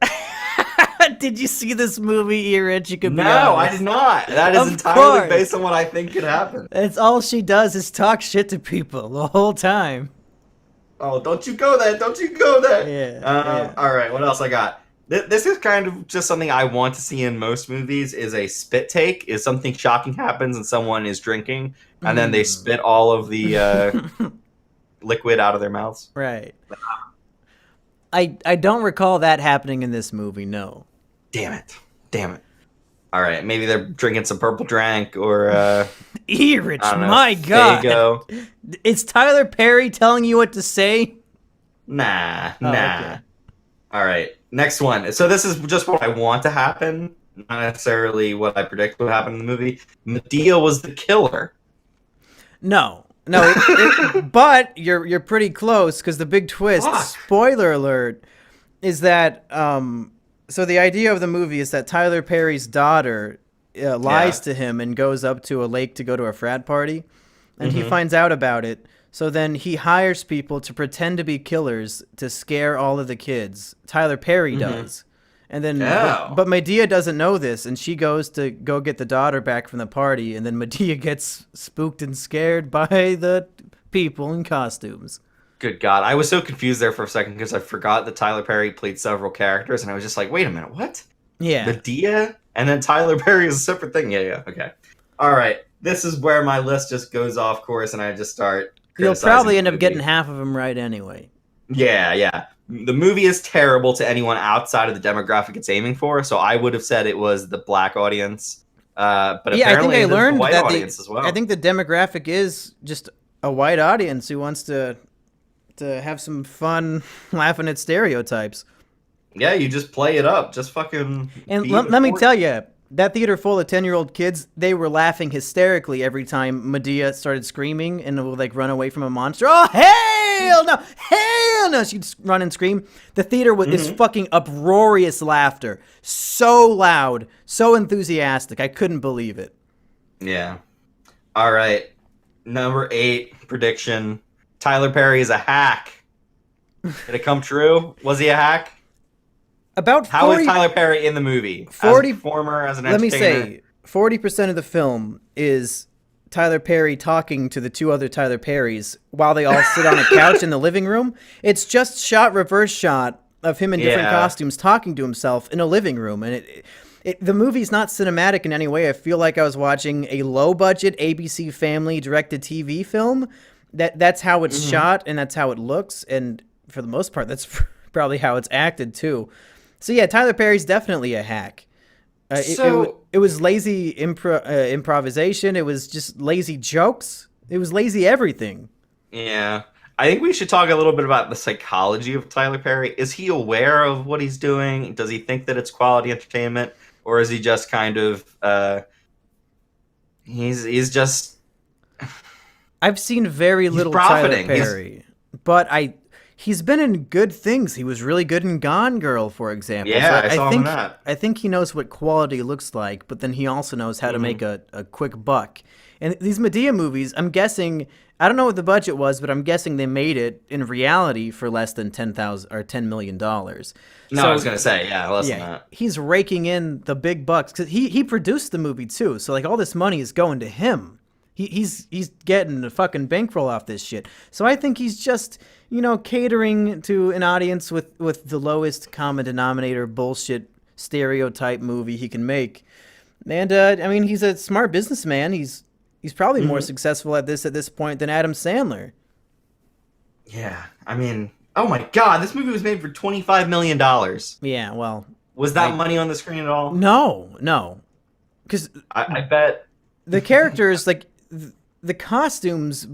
Did you see this movie, Erich? No, I did not. That is entirely based on what I think could happen. That's all she does is talk shit to people the whole time. Oh, don't you go there. Don't you go there. Yeah. All right, what else I got? This is kind of just something I want to see in most movies is a spit take. Is something shocking happens and someone is drinking and then they spit all of the liquid out of their mouths. Right. I don't recall that happening in this movie, no. Damn it. All right, maybe they're drinking some purple drink or... Erich, my God. Fago. Is Tyler Perry telling you what to say? Nah. Okay. All right, next one. So this is just what I want to happen, not necessarily what I predict would happen in the movie. Madea was the killer. No, but you're pretty close because the big twist, spoiler alert, is that so the idea of the movie is that Tyler Perry's daughter lies to him and goes up to a lake to go to a frat party, and he finds out about it. So then he hires people to pretend to be killers to scare all of the kids. Tyler Perry does. And then, but Madea doesn't know this, and she goes to go get the daughter back from the party, and then Madea gets spooked and scared by the people in costumes. Good God. I was so confused there for a second because I forgot that Tyler Perry played several characters, and I was just like, wait a minute, what? Yeah. Madea? And then Tyler Perry is a separate thing? Yeah, okay. All right. This is where my list just goes off course, and I just start... You'll probably end up getting half of them right anyway. Yeah. The movie is terrible to anyone outside of the demographic it's aiming for, so I would have said it was the black audience. But apparently I think I learned the white that audience as well. I think the demographic is just a white audience who wants to have some fun laughing at stereotypes. Yeah, you just play it up. Just fucking... And let me tell you, that theater full of 10-year-old kids, they were laughing hysterically every time Madea started screaming and would like run away from a monster. Oh, hell no! She'd run and scream. The theater was is fucking uproarious laughter. So loud, so enthusiastic. I couldn't believe it. Yeah. All right. Number 8 prediction. Tyler Perry is a hack. Did it come true? Was he a hack? About 40, how is Tyler Perry in the movie? 40, as a performer, as an let entertainer? me say, 40% of the film is Tyler Perry talking to the 2 other Tyler Perrys while they all sit on a couch in the living room. It's just reverse shot of him in different costumes talking to himself in a living room. And the movie's not cinematic in any way. I feel like I was watching a low-budget ABC Family directed-TV film. That's how it's shot, and that's how it looks. And for the most part, that's probably how it's acted, too. So yeah, Tyler Perry's definitely a hack. It was lazy improvisation. It was just lazy jokes. It was lazy everything. Yeah. I think we should talk a little bit about the psychology of Tyler Perry. Is he aware of what he's doing? Does he think that it's quality entertainment? Or is he just kind of... he's just... I've seen very little Tyler Perry. But he's been in good things. He was really good in Gone Girl, for example. Yeah, so I saw him in that. I think he knows what quality looks like, but then he also knows how to make a quick buck. And these Madea movies, I'm guessing, I don't know what the budget was, but I'm guessing they made it in reality for less than $10 million. No, I was gonna say, less than that. He's raking in the big bucks because he produced the movie too. So like all this money is going to him. He's getting a fucking bankroll off this shit. So I think he's just, catering to an audience with the lowest common denominator bullshit stereotype movie he can make. And I mean, he's a smart businessman. He's probably more successful at this point than Adam Sandler. Yeah, I mean, oh my god, this movie was made for $25 million. Yeah, well, was that money on the screen at all? No, because I bet the characters, like the costumes,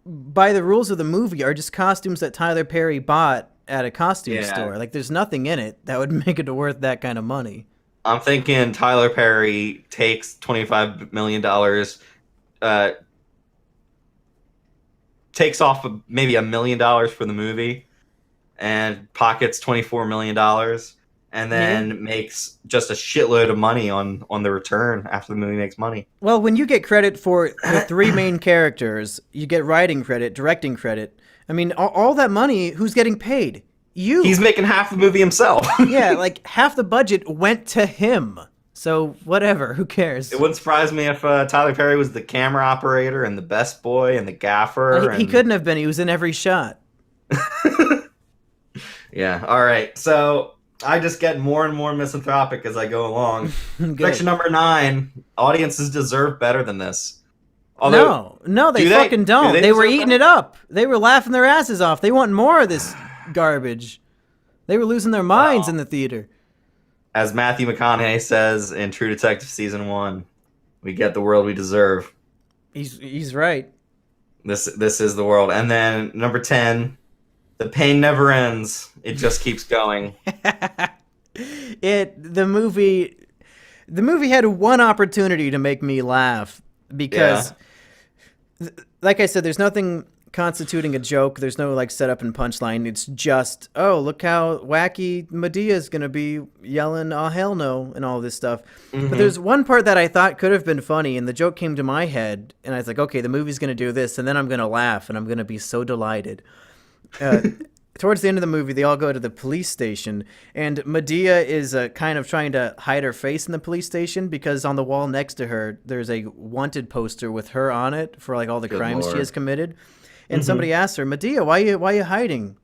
by the rules of the movie, are just costumes that Tyler Perry bought at a costume store. Like, there's nothing in it that would make it worth that kind of money. I'm thinking Tyler Perry takes $25 million. Takes off maybe $1 million for the movie and pockets $24 million and then makes just a shitload of money on the return after the movie makes money. Well, when you get credit for the three main characters, you get writing credit, directing credit. I mean, all that money, who's getting paid? You. He's making half the movie himself. Yeah, like half the budget went to him. So whatever, who cares? It wouldn't surprise me if Tyler Perry was the camera operator and the best boy and the gaffer. He couldn't have been. He was in every shot. Yeah. All right. So I just get more and more misanthropic as I go along. Section number 9: audiences deserve better than this. Although, no, they fucking don't. They were eating it up. They were laughing their asses off. They want more of this garbage. They were losing their minds in the theater. As Matthew McConaughey says in True Detective Season 1, we get the world we deserve. He's right. This is the world. And then number 10, the pain never ends. It just keeps going. The movie had one opportunity to make me laugh because, like I said, there's nothing constituting a joke. There's no like setup and punchline. It's just, oh, look how wacky Medea's gonna be yelling, oh hell no, and all this stuff. But there's one part that I thought could have been funny, and the joke came to my head, and I was like, okay, the movie's gonna do this, and then I'm gonna laugh, and I'm gonna be so delighted. Towards the end of the movie, they all go to the police station, and Madea is kind of trying to hide her face in the police station because on the wall next to her, there's a wanted poster with her on it for like all the crimes she has committed. And somebody asks her, Madea, why are you hiding?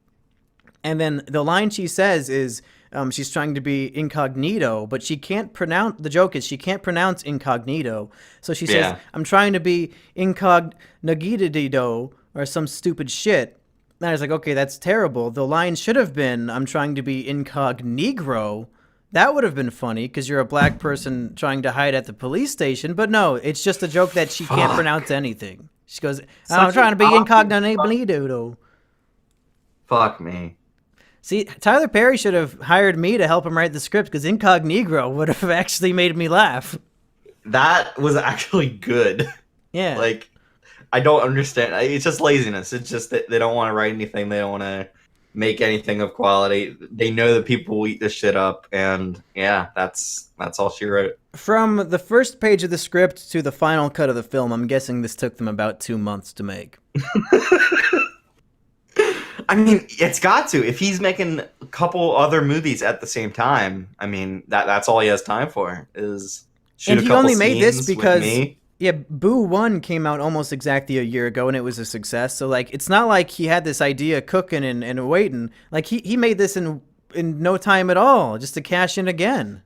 And then the line she says is she's trying to be incognito, but she can't pronounce, the joke is she can't pronounce incognito. So she says, I'm trying to be incognito or some stupid shit. And I was like, okay, that's terrible. The line should have been, I'm trying to be incognegro. That would have been funny because you're a black person trying to hide at the police station. But no, it's just a joke that she can't pronounce anything. She goes, I'm trying to be incognito. Fuck me. See, Tyler Perry should have hired me to help him write the script because incognegro would have actually made me laugh. That was actually good. Yeah. Like, I don't understand. It's just laziness. It's just that they don't want to write anything. They don't want to make anything of quality. They know that people will eat this shit up. And yeah, that's all she wrote. From the first page of the script to the final cut of the film, I'm guessing this took them about 2 months to make. I mean, it's got to. If he's making a couple other movies at the same time, I mean, that's all he has time for is shoot a couple only made this scenes because with me. Yeah, Boo 1 came out almost exactly a year ago, and it was a success. So, like, it's not like he had this idea cooking and waiting. Like, he made this in no time at all, just to cash in again.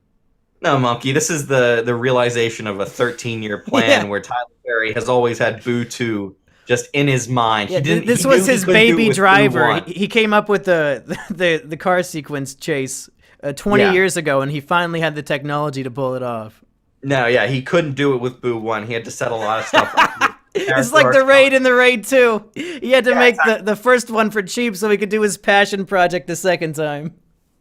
No, Monkey, this is the realization of a 13-year plan where Tyler Perry has always had Boo 2 just in his mind. Yeah, this was his baby driver. He came up with the car sequence chase 20 years ago, and he finally had the technology to pull it off. No, yeah, he couldn't do it with Boo 1. He had to set a lot of stuff up. It's like the Raid and the Raid 2. He had to make the first one for cheap so he could do his passion project the second time.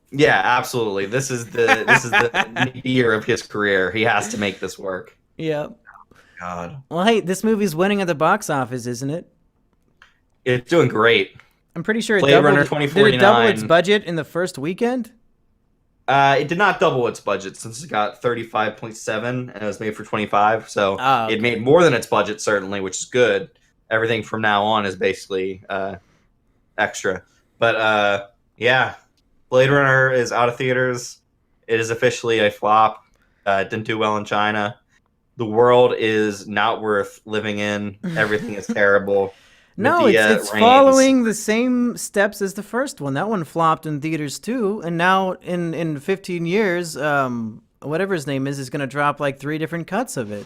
Yeah, absolutely. This is the year of his career. He has to make this work. Yeah. God. Well, hey, this movie's winning at the box office, isn't it? It's doing great. I'm pretty sure Blade Runner 2049. Did it double its budget in the first weekend? It did not double its budget since it got 35.7 and it was made for 25. So It made more than its budget, certainly, which is good. Everything from now on is basically extra. But yeah, Blade Runner is out of theaters. It is officially a flop. It didn't do well in China. The world is not worth living in. Everything is terrible. No, Madea it's reigns. following the same steps as the first one. That one flopped in theaters too, and now in 15 years, whatever his name is going to drop like 3 different cuts of it.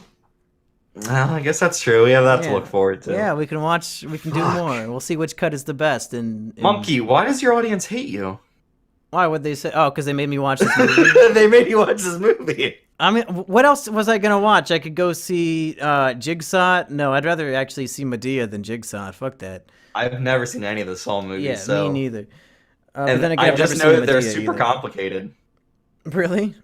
Well, I guess that's true. We have that to look forward to. Yeah, we can do more. We'll see which cut is the best. Monkey, why does your audience hate you? Why would they say? Oh, because they made me watch this movie. They made you watch this movie. I mean, what else was I gonna watch? I could go see Jigsaw. No, I'd rather actually see Madea than Jigsaw. Fuck that. I've never seen any of the Saw movies. Yeah, so. me neither. And then I just know that they're super complicated. Really?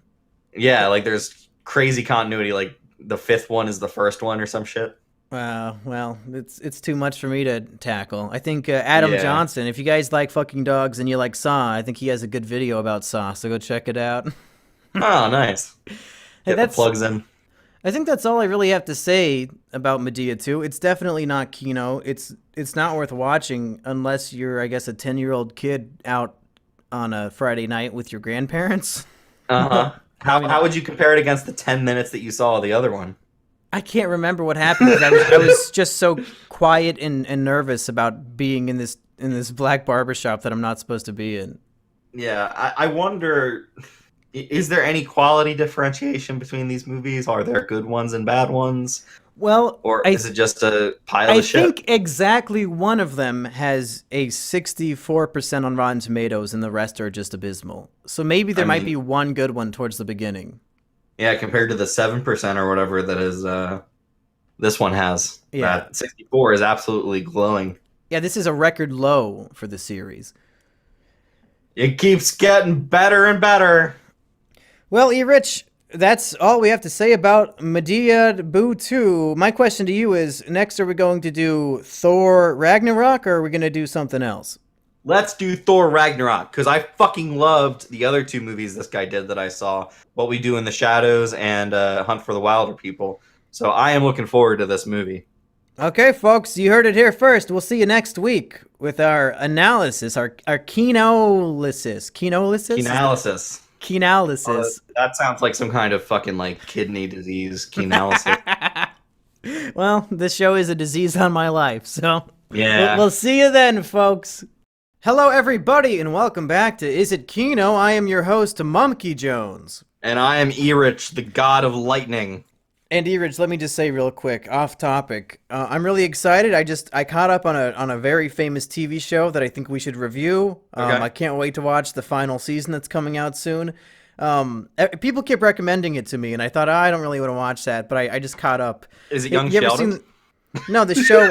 Yeah, like there's crazy continuity. Like the 5th one is the first one or some shit. Wow. Well, it's too much for me to tackle. I think Adam Johnson. If you guys like fucking dogs and you like Saw, I think he has a good video about Saw. So go check it out. Oh, nice. Get the plugs in. I think that's all I really have to say about Madea 2. It's definitely not Kino. It's not worth watching unless you're, I guess, a 10-year-old kid out on a Friday night with your grandparents. Uh-huh. How would you compare it against the 10 minutes that you saw of the other one? I can't remember what happened. I was just so quiet and nervous about being in this black barbershop that I'm not supposed to be in. Yeah, I wonder... Is there any quality differentiation between these movies? Are there good ones and bad ones? Well, or is it just a pile of shit? I think exactly one of them has a 64% on Rotten Tomatoes and the rest are just abysmal. So maybe there might be one good one towards the beginning. Yeah, compared to the 7% or whatever that is this one has. Yeah. That 64 is absolutely glowing. Yeah, this is a record low for the series. It keeps getting better and better. Well, Erich, that's all we have to say about Madea Boo 2. My question to you is, next are we going to do Thor Ragnarok, or are we going to do something else? Let's do Thor Ragnarok, because I fucking loved the other 2 movies this guy did that I saw, What We Do in the Shadows and Hunt for the Wilder People. So I am looking forward to this movie. Okay, folks, you heard it here first. We'll see you next week with our analysis, our Kino-lysis. Kinalysis. Kinalysis. That sounds like some kind of fucking like kidney disease. Kinalysis. Well, this show is a disease on my life, so yeah. We'll see you then, folks. Hello, everybody, and welcome back to Is It Kino? I am your host, Monkey Jones. And I am Erich, the god of lightning. And Erich, let me just say real quick, off topic. I'm really excited. I caught up on a very famous TV show that I think we should review. Okay. I can't wait to watch the final season that's coming out soon. People keep recommending it to me, and I thought, I don't really want to watch that, but I just caught up. Is it Young Sheldon? No, the show,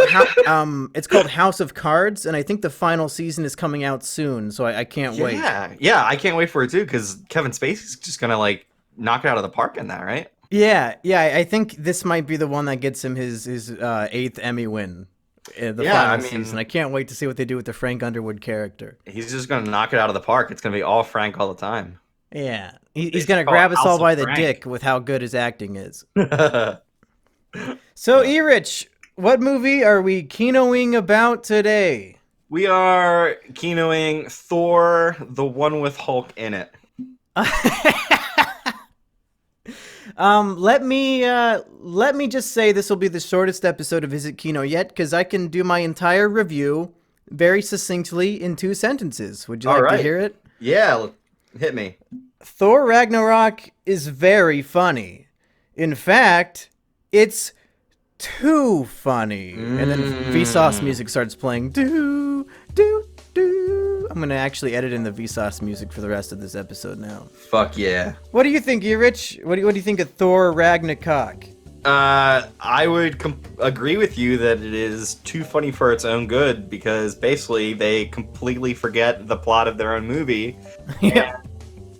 it's called House of Cards, and I think the final season is coming out soon, so I can't wait. Yeah, I can't wait for it too, because Kevin Spacey's just gonna like knock it out of the park in that, right? Yeah, I think this might be the one that gets him his 8th Emmy win. Final season. I can't wait to see what they do with the Frank Underwood character. He's just gonna knock it out of the park. It's gonna be all Frank all the time. Yeah, he's gonna grab us all by the dick with how good his acting is. So, Erich, what movie are we kinoing about today? We are kinoing Thor, the one with Hulk in it. Let me just say this will be the shortest episode of Is It Kino yet, because I can do my entire review very succinctly in 2 sentences. Would you like to hear it? Yeah, hit me. Thor Ragnarok is very funny. In fact, it's too funny. And then Vsauce music starts playing. Do, do, do. I'm going to actually edit in the Vsauce music for the rest of this episode now. Fuck yeah. What do you think, Erich? What do you think of Thor Ragnarok? I would agree with you that it is too funny for its own good, because basically they completely forget the plot of their own movie. Yeah.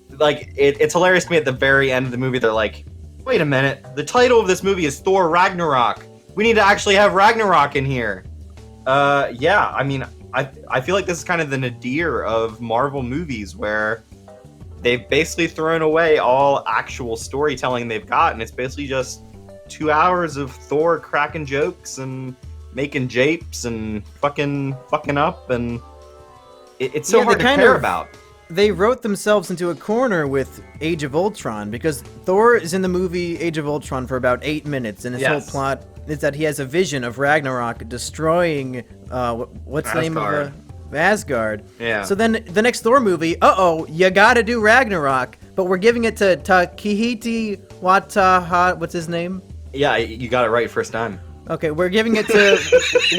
And, like, it's hilarious to me at the very end of the movie, they're like, wait a minute, the title of this movie is Thor Ragnarok. We need to actually have Ragnarok in here. Yeah, I mean, I feel like this is kind of the nadir of Marvel movies where they've basically thrown away all actual storytelling they've got, and it's basically just 2 hours of Thor cracking jokes and making japes and fucking up, and it's so hard to care about. They wrote themselves into a corner with Age of Ultron, because Thor is in the movie Age of Ultron for about 8 minutes, and his whole plot is that he has a vision of Ragnarok destroying what's the name of Asgard. Yeah. So then the next Thor movie, you gotta do Ragnarok, but we're giving it to Takehiti Wataha. What's his name? Yeah, you got it right first time. Okay, we're giving it to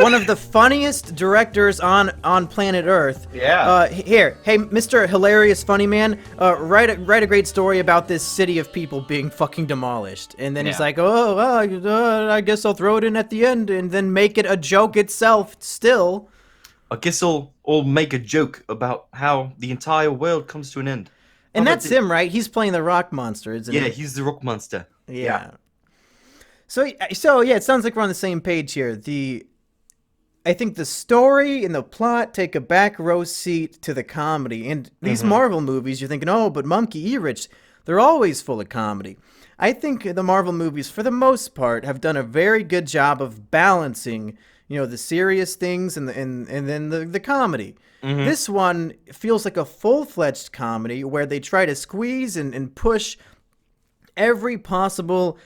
one of the funniest directors on planet Earth. Yeah. Hey, Mr. Hilarious Funny Man, write a great story about this city of people being fucking demolished. And then he's like, I guess I'll throw it in at the end, and then make it a joke itself still. I guess I'll make a joke about how the entire world comes to an end. And that's him, right? He's playing the rock monster, isn't he? Yeah, he's the rock monster. Yeah. So yeah, it sounds like we're on the same page here. I think the story and the plot take a back row seat to the comedy. And these Marvel movies, you're thinking, but Monkey Erich, they're always full of comedy. I think the Marvel movies, for the most part, have done a very good job of balancing, the serious things and then the comedy. This one feels like a full-fledged comedy where they try to squeeze and push every possible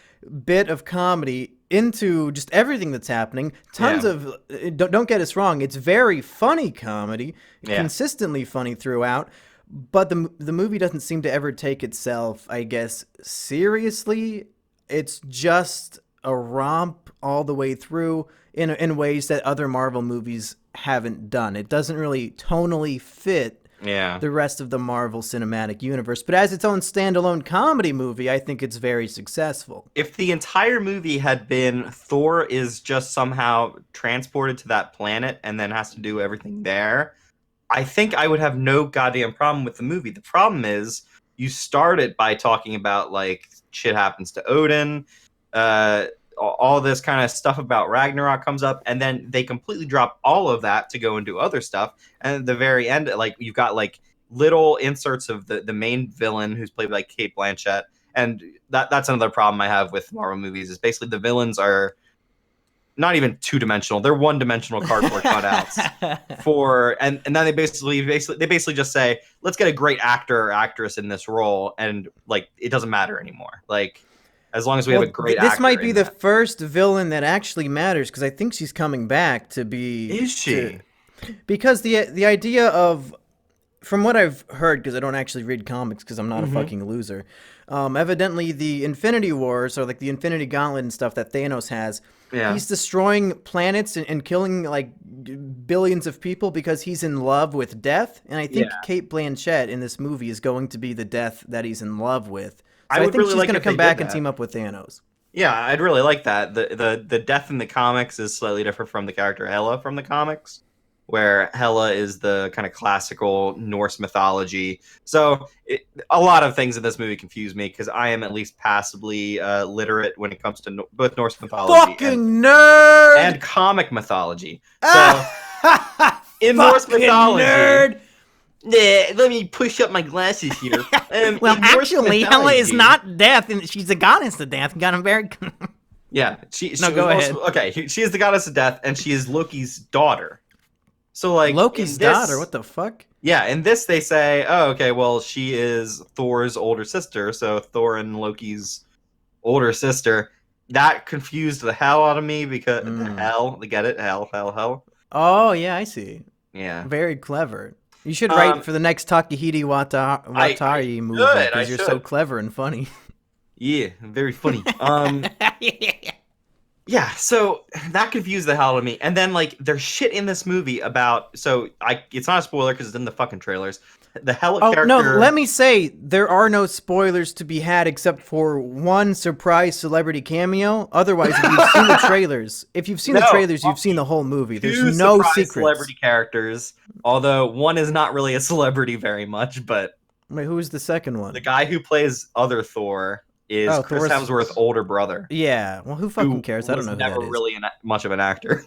bit of comedy into just everything that's happening. Tons of don't get us wrong, it's very funny comedy, consistently funny throughout, but the movie doesn't seem to ever take itself, I guess, seriously. It's just a romp all the way through in ways that other Marvel movies haven't done. It doesn't really tonally fit the rest of the Marvel Cinematic Universe. But as its own standalone comedy movie, I think it's very successful. If the entire movie had been Thor is just somehow transported to that planet and then has to do everything there, I think I would have no goddamn problem with the movie. The problem is you started by talking about, like, shit happens to Odin, all this kind of stuff about Ragnarok comes up, and then they completely drop all of that to go and do other stuff. And at the very end, like, you've got like little inserts of the main villain who's played by Cate Blanchett, and that's another problem I have with Marvel movies is basically the villains are not even two-dimensional; they're one-dimensional cardboard cutouts. And then they basically just say, let's get a great actor or actress in this role, and like it doesn't matter anymore. Like, as long as we have a great actor. This might be the first villain that actually matters, because I think she's coming back to be... Is she? Because the idea of... From what I've heard, because I don't actually read comics because I'm not a fucking loser, evidently the Infinity Wars, or like the Infinity Gauntlet and stuff that Thanos has, he's destroying planets and killing like billions of people because he's in love with death. And I think Cate Blanchett in this movie is going to be the death that he's in love with. So I think she's going to come back and team up with Thanos. Yeah, I'd really like that. The death in the comics is slightly different from the character Hela from the comics, where Hela is the kind of classical Norse mythology. So a lot of things in this movie confuse me because I am at least passably literate when it comes to both Norse mythology nerd! and comic mythology. So in Norse mythology... Nerd! Let me push up my glasses here. Well, actually, Hela is not death, and she's the goddess of death. Got him very... Yeah. Go ahead. Okay, she is the goddess of death, and she is Loki's daughter. So, like... Loki's daughter? What the fuck? Yeah, in this they say, oh, okay, well, she is Thor's older sister, so Thor and Loki's older sister. That confused the hell out of me, because... Get it? Hell. Oh, yeah, I see. Yeah. Very clever. You should write for the next Takehiti Watari movie, because you're so clever and funny. Yeah, very funny. Yeah, so that confused the hell out of me. And then, like, there's shit in this movie about... it's not a spoiler because it's in the fucking trailers. The Hela character... No, let me say, there are no spoilers to be had except for one surprise celebrity cameo. Otherwise, if you've seen the trailers, you've seen the whole movie. There's no secrets. Celebrity characters, although one is not really a celebrity very much, but... Wait, who is the second one? The guy who plays other Thor is Chris Hemsworth's older brother. Yeah, well, who fucking cares? I don't know who that is. Never really much of an actor.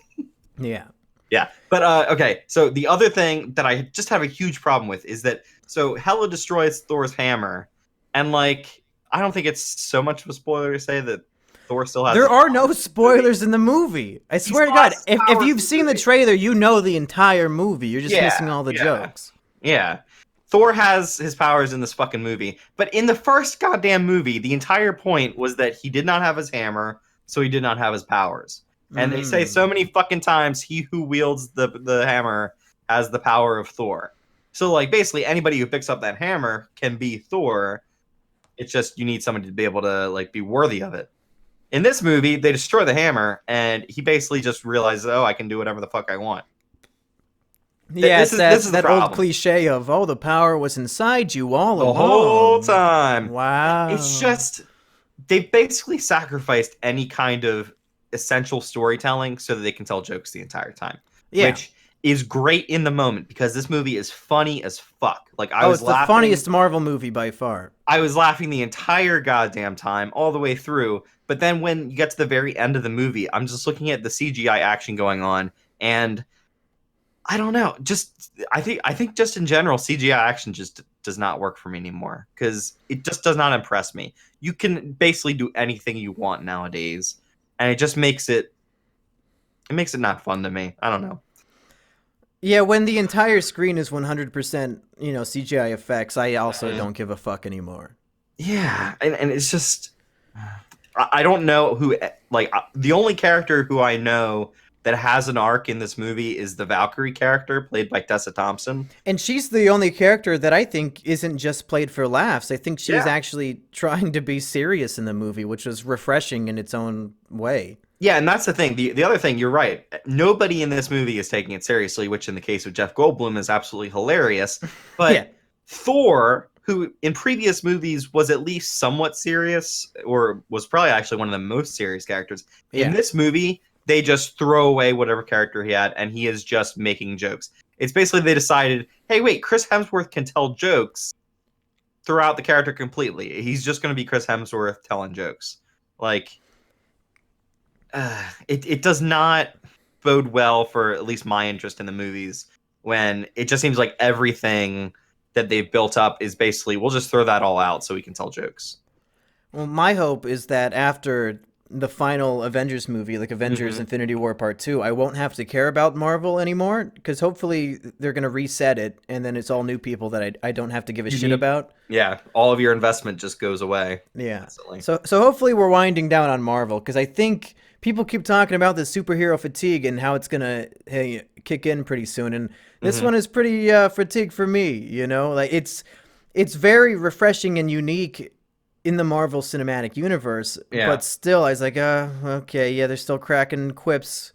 Yeah. Yeah, but okay. So the other thing that I just have a huge problem with is that Hela destroys Thor's hammer, and like I don't think it's so much of a spoiler to say that Thor still has. There are no spoilers in the movie. I swear to God, if you've seen the trailer, you know the entire movie. You're just missing all the jokes. Yeah. Thor has his powers in this fucking movie, but in the first goddamn movie, the entire point was that he did not have his hammer, so he did not have his powers. And they say so many fucking times, he who wields the hammer has the power of Thor. So, like, basically anybody who picks up that hammer can be Thor. It's just you need somebody to be able to, like, be worthy of it. In this movie, they destroy the hammer, and he basically just realizes, oh, I can do whatever the fuck I want. Yeah, this is that old cliche of, oh, the power was inside you all along. The whole time. Wow. It's just, they basically sacrificed any kind of essential storytelling so that they can tell jokes the entire time. Yeah. Which is great in the moment because this movie is funny as fuck. Like it's the funniest Marvel movie by far. I was laughing the entire goddamn time, all the way through. But then when you get to the very end of the movie, I'm just looking at the CGI action going on, and I don't know. I think just in general, CGI action just does not work for me anymore because it just does not impress me. You can basically do anything you want nowadays, and it just makes it not fun to me. I don't know. Yeah, when the entire screen is 100%, CGI effects, I also don't give a fuck anymore. Yeah, and it's just I don't know who, like, the only character who I know that has an arc in this movie is the Valkyrie character played by Tessa Thompson. And she's the only character that I think isn't just played for laughs. I think she's actually trying to be serious in the movie, which was refreshing in its own way. Yeah, and that's the thing. The other thing, you're right. Nobody in this movie is taking it seriously, which in the case of Jeff Goldblum is absolutely hilarious. But Thor, who in previous movies was at least somewhat serious, or was probably actually one of the most serious characters, in this movie, they just throw away whatever character he had, and he is just making jokes. It's basically they decided, hey, wait, Chris Hemsworth can tell jokes throughout the character completely. He's just going to be Chris Hemsworth telling jokes. Like, it does not bode well for at least my interest in the movies when it just seems like everything that they've built up is basically, we'll just throw that all out so we can tell jokes. Well, my hope is that after the final Avengers movie, like Avengers Infinity War Part 2, I won't have to care about Marvel anymore, because hopefully they're going to reset it, and then it's all new people that I don't have to give a shit about. Yeah, all of your investment just goes away. Yeah. Instantly. So hopefully we're winding down on Marvel, because I think people keep talking about the superhero fatigue and how it's going to kick in pretty soon, and this one is pretty fatigue for me, Like, it's very refreshing and unique in the Marvel Cinematic Universe, but still, I was like, okay, they're still cracking quips.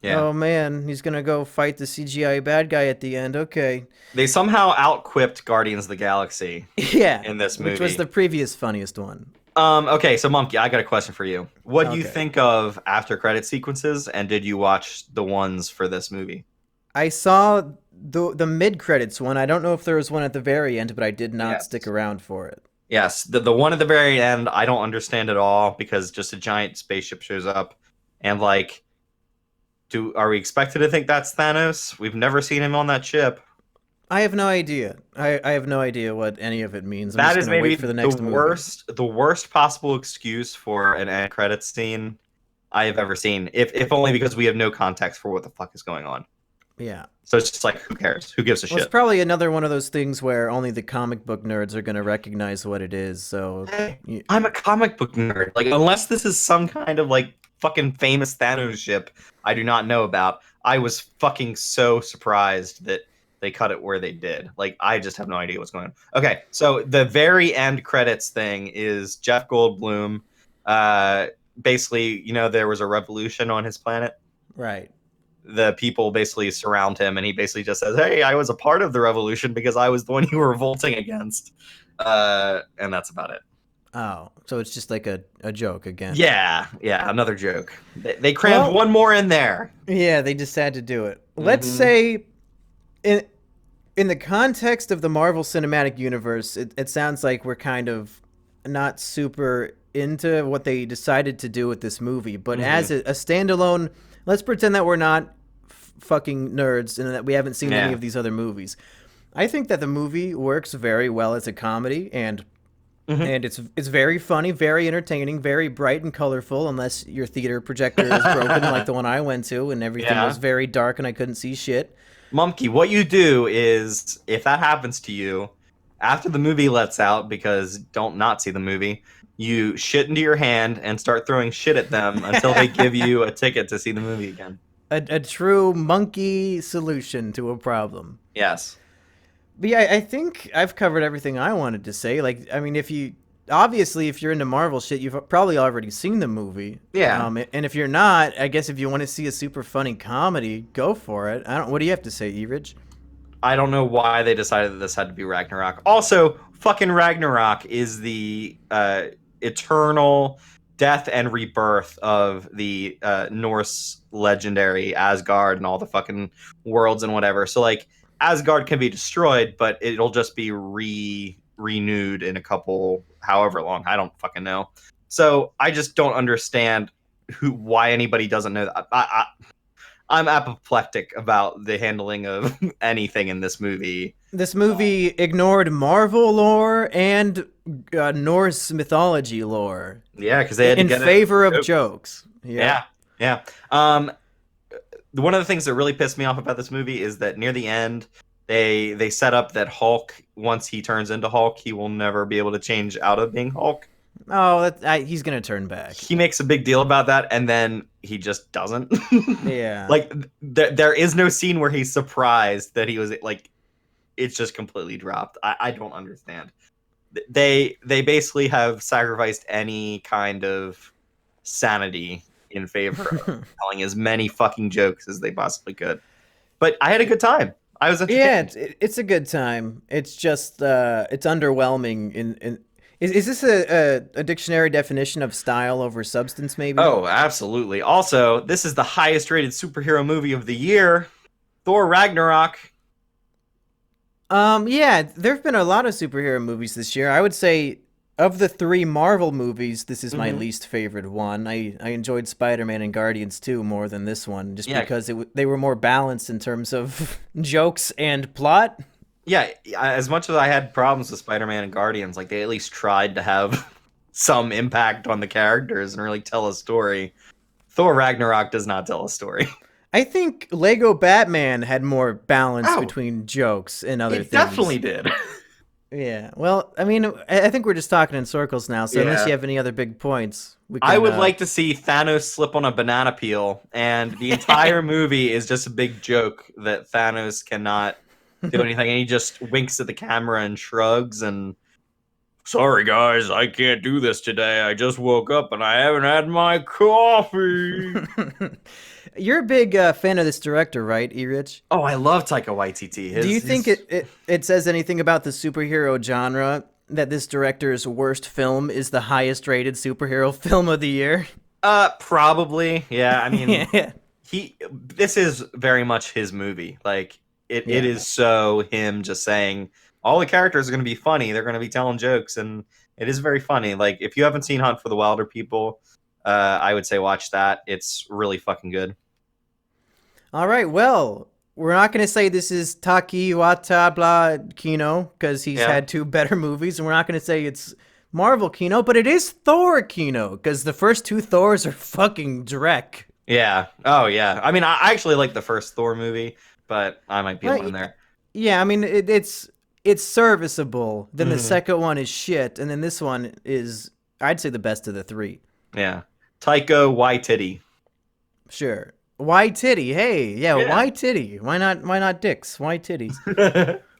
Yeah. Oh, man, he's going to go fight the CGI bad guy at the end. Okay. They somehow out-quipped Guardians of the Galaxy in this movie. Which was the previous funniest one. Okay, so Monkey, I got a question for you. What do you think of after-credit sequences, and did you watch the ones for this movie? I saw the mid-credits one. I don't know if there was one at the very end, but I did not stick around for it. Yes, the one at the very end, I don't understand at all, because just a giant spaceship shows up, and like, are we expected to think that's Thanos? We've never seen him on that ship. I have no idea. I have no idea what any of it means. That is maybe the worst possible excuse for an end credits scene I have ever seen, if only because we have no context for what the fuck is going on. Yeah. So it's just like, who cares? Who gives a shit? It's probably another one of those things where only the comic book nerds are going to recognize what it is. So I'm a comic book nerd. Like, unless this is some kind of like fucking famous Thanos ship I do not know about, I was fucking so surprised that they cut it where they did. Like, I just have no idea what's going on. Okay, so the very end credits thing is Jeff Goldblum. Basically, there was a revolution on his planet. Right. The people basically surround him, and he basically just says, hey, I was a part of the revolution because I was the one you were revolting against. And that's about it. Oh, so it's just like a joke again. Yeah, another joke. They crammed one more in there. Yeah, they just had to do it. Let's say, in the context of the Marvel Cinematic Universe, it sounds like we're kind of not super into what they decided to do with this movie. But as a standalone, let's pretend that we're not fucking nerds and that we haven't seen any of these other movies. I think that the movie works very well as a comedy, and it's very funny, very entertaining, very bright and colorful, unless your theater projector is broken like the one I went to, and everything was very dark and I couldn't see shit. Monkey, what you do is, if that happens to you, after the movie lets out, because don't not see the movie, you shit into your hand and start throwing shit at them until they give you a ticket to see the movie again. A true monkey solution to a problem. Yes. But yeah, I think I've covered everything I wanted to say. Like, I mean, if you're into Marvel shit, you've probably already seen the movie. Yeah. And if you're not, I guess if you want to see a super funny comedy, go for it. What do you have to say, Erich? I don't know why they decided that this had to be Ragnarok. Also, fucking Ragnarok is the eternal death and rebirth of the Norse legendary Asgard and all the fucking worlds and whatever. So, like, Asgard can be destroyed, but it'll just be renewed in a couple, however long. I don't fucking know. So I just don't understand why anybody doesn't know that. I'm apoplectic about the handling of anything in this movie. This movie ignored Marvel lore and Norse mythology lore. Yeah, because they had to get in favor of jokes. Yeah. One of the things that really pissed me off about this movie is that near the end, they set up that Hulk, once he turns into Hulk, he will never be able to change out of being Hulk. Oh, he's going to turn back. He makes a big deal about that, and then he just doesn't. Yeah. Like, there is no scene where he's surprised that he was, like, it's just completely dropped. I don't understand. They basically have sacrificed any kind of sanity in favor of telling as many fucking jokes as they possibly could. But I had a good time. I was entertained. Yeah, it's a good time. It's just it's underwhelming. Is this a dictionary definition of style over substance, maybe? Oh, absolutely. Also, this is the highest rated superhero movie of the year, Thor Ragnarok. Yeah, there have been a lot of superhero movies this year. I would say of the 3 Marvel movies, this is my least favorite one. I enjoyed Spider-Man and Guardians 2 more than this one, just because they were more balanced in terms of jokes and plot. Yeah, as much as I had problems with Spider-Man and Guardians, like, they at least tried to have some impact on the characters and really tell a story. Thor Ragnarok does not tell a story. I think Lego Batman had more balance between jokes and other things. It definitely did. Yeah, well, I mean, I think we're just talking in circles now, so unless you have any other big points, we can... I would like to see Thanos slip on a banana peel, and the entire movie is just a big joke that Thanos cannot do anything, and he just winks at the camera and shrugs, and... Sorry, guys, I can't do this today. I just woke up, and I haven't had my coffee. You're a big fan of this director, right, Erich? Oh, I love Taika Waititi. Do you think it says anything about the superhero genre that this director's worst film is the highest rated superhero film of the year? Probably. Yeah, I mean, this is very much his movie. Like, it is so him just saying, all the characters are going to be funny. They're going to be telling jokes, and it is very funny. Like, if you haven't seen Hunt for the Wilder People, I would say watch that. It's really fucking good. All right, well, we're not going to say this is Taki Watabla Kino, because he's had 2 better movies, and we're not going to say it's Marvel Kino, but it is Thor Kino, because the first 2 Thors are fucking dreck. Yeah. Oh, yeah. I mean, I actually like the first Thor movie, but I might be alone there. Yeah, I mean, it's serviceable. Then the second one is shit, and then this one is, I'd say, the best of the 3. Yeah. Taika Waititi. Sure. Why titty? Hey, why titty? Why not dicks? Why titties?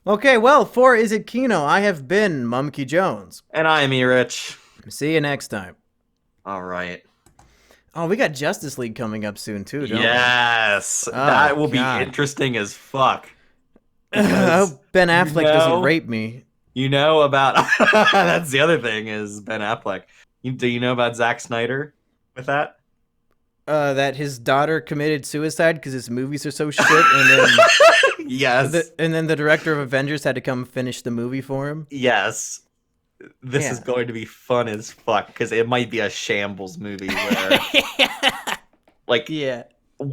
Okay, well, for Is It Kino, I have been Mumkey Jones. And I am Erich. See you next time. All right. Oh, we got Justice League coming up soon, too, don't we? Yes. That will be interesting as fuck. I hope Ben Affleck doesn't rape me. You know about... That's the other thing, is Ben Affleck. Do you know about Zack Snyder with that? That his daughter committed suicide because his movies are so shit, and then yes, and then the director of Avengers had to come finish the movie for him. Yes, this is going to be fun as fuck because it might be a shambles movie where, like,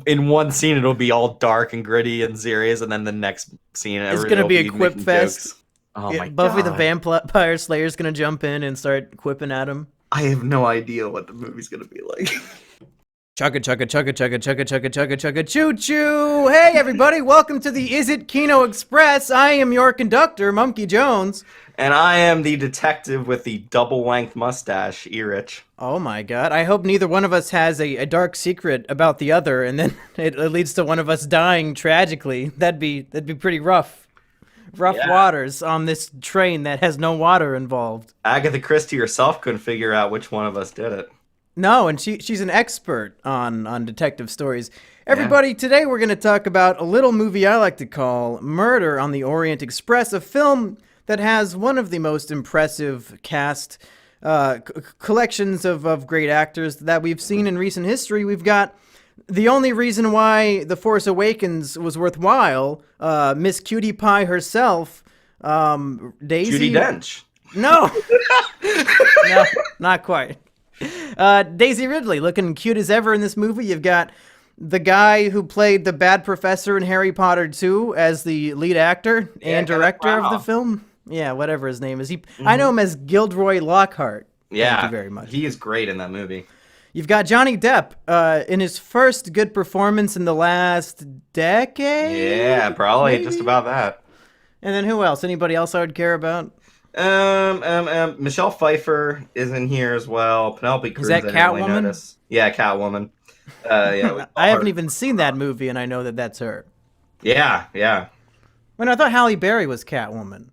in one scene it'll be all dark and gritty and serious, and then the next scene it's gonna be a quip fest. Jokes. Oh my Buffy God. the Vampire Slayer is gonna jump in and start quipping at him. I have no idea what the movie's gonna be like. Chugga chugga chugga chugga chugga chugga chugga chugga choo choo! Hey everybody, welcome to the Is It Kino Express. I am your conductor, Monkey Jones. And I am the detective with the double-length mustache, Erich. Oh my God! I hope neither one of us has a dark secret about the other, and then it leads to one of us dying tragically. That'd be pretty rough. Rough waters on this train that has no water involved. Agatha Christie herself couldn't figure out which one of us did it. No, and she's an expert on detective stories. Everybody, today we're going to talk about a little movie I like to call Murder on the Orient Express, a film that has one of the most impressive cast collections of great actors that we've seen in recent history. We've got the only reason why The Force Awakens was worthwhile, Miss Cutie Pie herself, Daisy... Judi Dench. No! No, not quite. Daisy Ridley, looking cute as ever in this movie. You've got the guy who played the bad professor in Harry Potter 2 as the lead actor and director of the film. Yeah, whatever his name is. I know him as Gilderoy Lockhart. Yeah, thank you very much. He is great in that movie. You've got Johnny Depp in his first good performance in the last decade. Yeah, probably maybe? just about that. And then who else? Anybody else I would care about? Michelle Pfeiffer is in here as well. Penelope Cruz. Is that Catwoman? Yeah, Catwoman. Yeah. I haven't even seen that movie, and I know that that's her. Yeah. When I thought Halle Berry was Catwoman.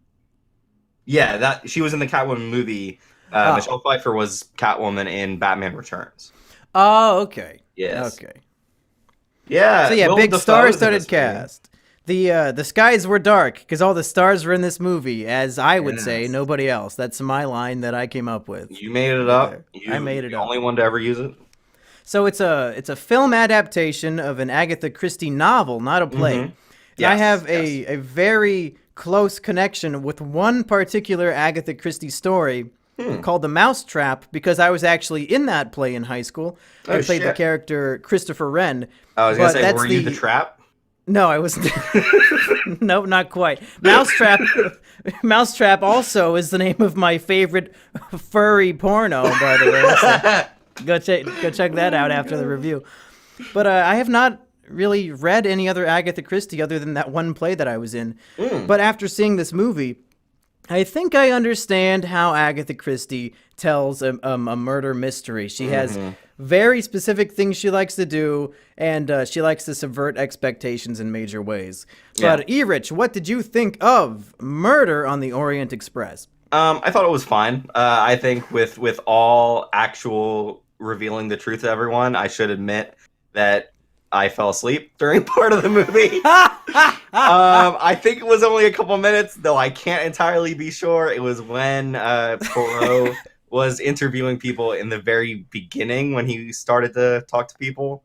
Yeah, that she was in the Catwoman movie. Michelle Pfeiffer was Catwoman in Batman Returns. Oh, okay. Yes. Okay. Yeah. So yeah, Willem big Dafoe's star-studded cast. The skies were dark because all the stars were in this movie, as I would say, nobody else. That's my line that I came up with. You made it up. I made it the up. Only one to ever use it. So it's a film adaptation of an Agatha Christie novel, not a play. Mm-hmm. I have a very close connection with one particular Agatha Christie story called The Mousetrap, because I was actually in that play in high school. I played the character Christopher Wren. I was going to say, were you the trap? No, I was. Nope, not quite. Mousetrap. Mousetrap also is the name of my favorite furry porno, by the way. So go check that out after the review. But I have not really read any other Agatha Christie other than that one play that I was in. But after seeing this movie, I think I understand how Agatha Christie tells a murder mystery. She has very specific things she likes to do, and she likes to subvert expectations in major ways. But Erich, what did you think of Murder on the Orient Express? I thought it was fine. I think with all actual revealing the truth to everyone, I should admit that I fell asleep during part of the movie. I think it was only a couple minutes, though I can't entirely be sure. It was when Poirot was interviewing people in the very beginning, when he started to talk to people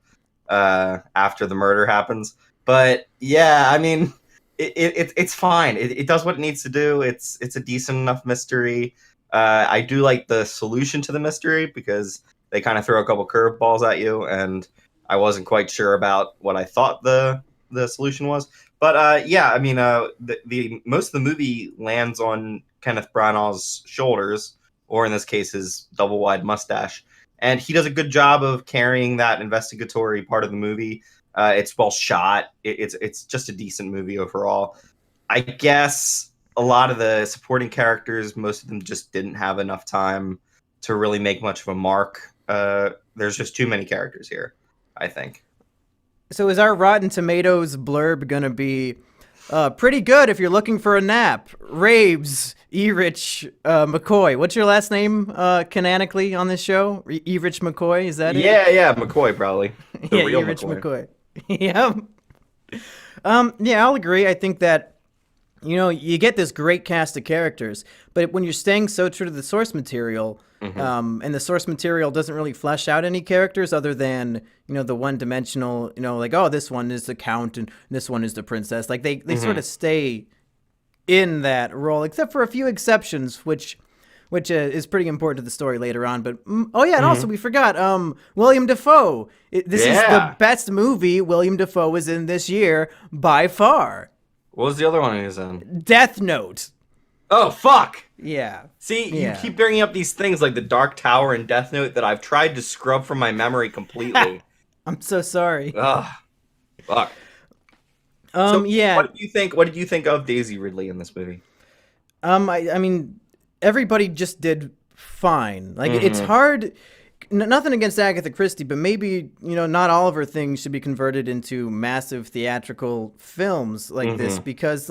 after the murder happens. But yeah, I mean, it's fine. It does what it needs to do. It's a decent enough mystery. I do like the solution to the mystery, because they kind of throw a couple curveballs at you, and I wasn't quite sure about what I thought the solution was. But yeah, I mean, the most of the movie lands on Kenneth Branagh's shoulders, or in this case, his double wide mustache, and he does a good job of carrying that investigatory part of the movie. It's well shot. It's just a decent movie overall. I guess a lot of the supporting characters, most of them just didn't have enough time to really make much of a mark. There's just too many characters here, I think. So is our Rotten Tomatoes blurb going to be pretty good if you're looking for a nap? Raves, Erich McCoy. What's your last name canonically on this show? Erich McCoy, is that it? Yeah, McCoy probably. The real Erich McCoy. Yeah. Yeah, I'll agree. I think that, you know, you get this great cast of characters, but when you're staying so true to the source material, and the source material doesn't really flesh out any characters other than, you know, the one-dimensional, you know, like, oh, this one is the count and this one is the princess. Like, they sort of stay in that role, except for a few exceptions, which which is pretty important to the story later on. But and also we forgot William Dafoe. This is the best movie William Dafoe was in this year by far. What was the other one he was in? Death Note. Oh, fuck! Yeah. See, you keep bringing up these things like the Dark Tower and Death Note that I've tried to scrub from my memory completely. I'm so sorry. Ugh. Fuck. What did you think? What did you think of Daisy Ridley in this movie? I mean, everybody just did fine. Like it's hard. Nothing against Agatha Christie, but maybe not all of her things should be converted into massive theatrical films like this because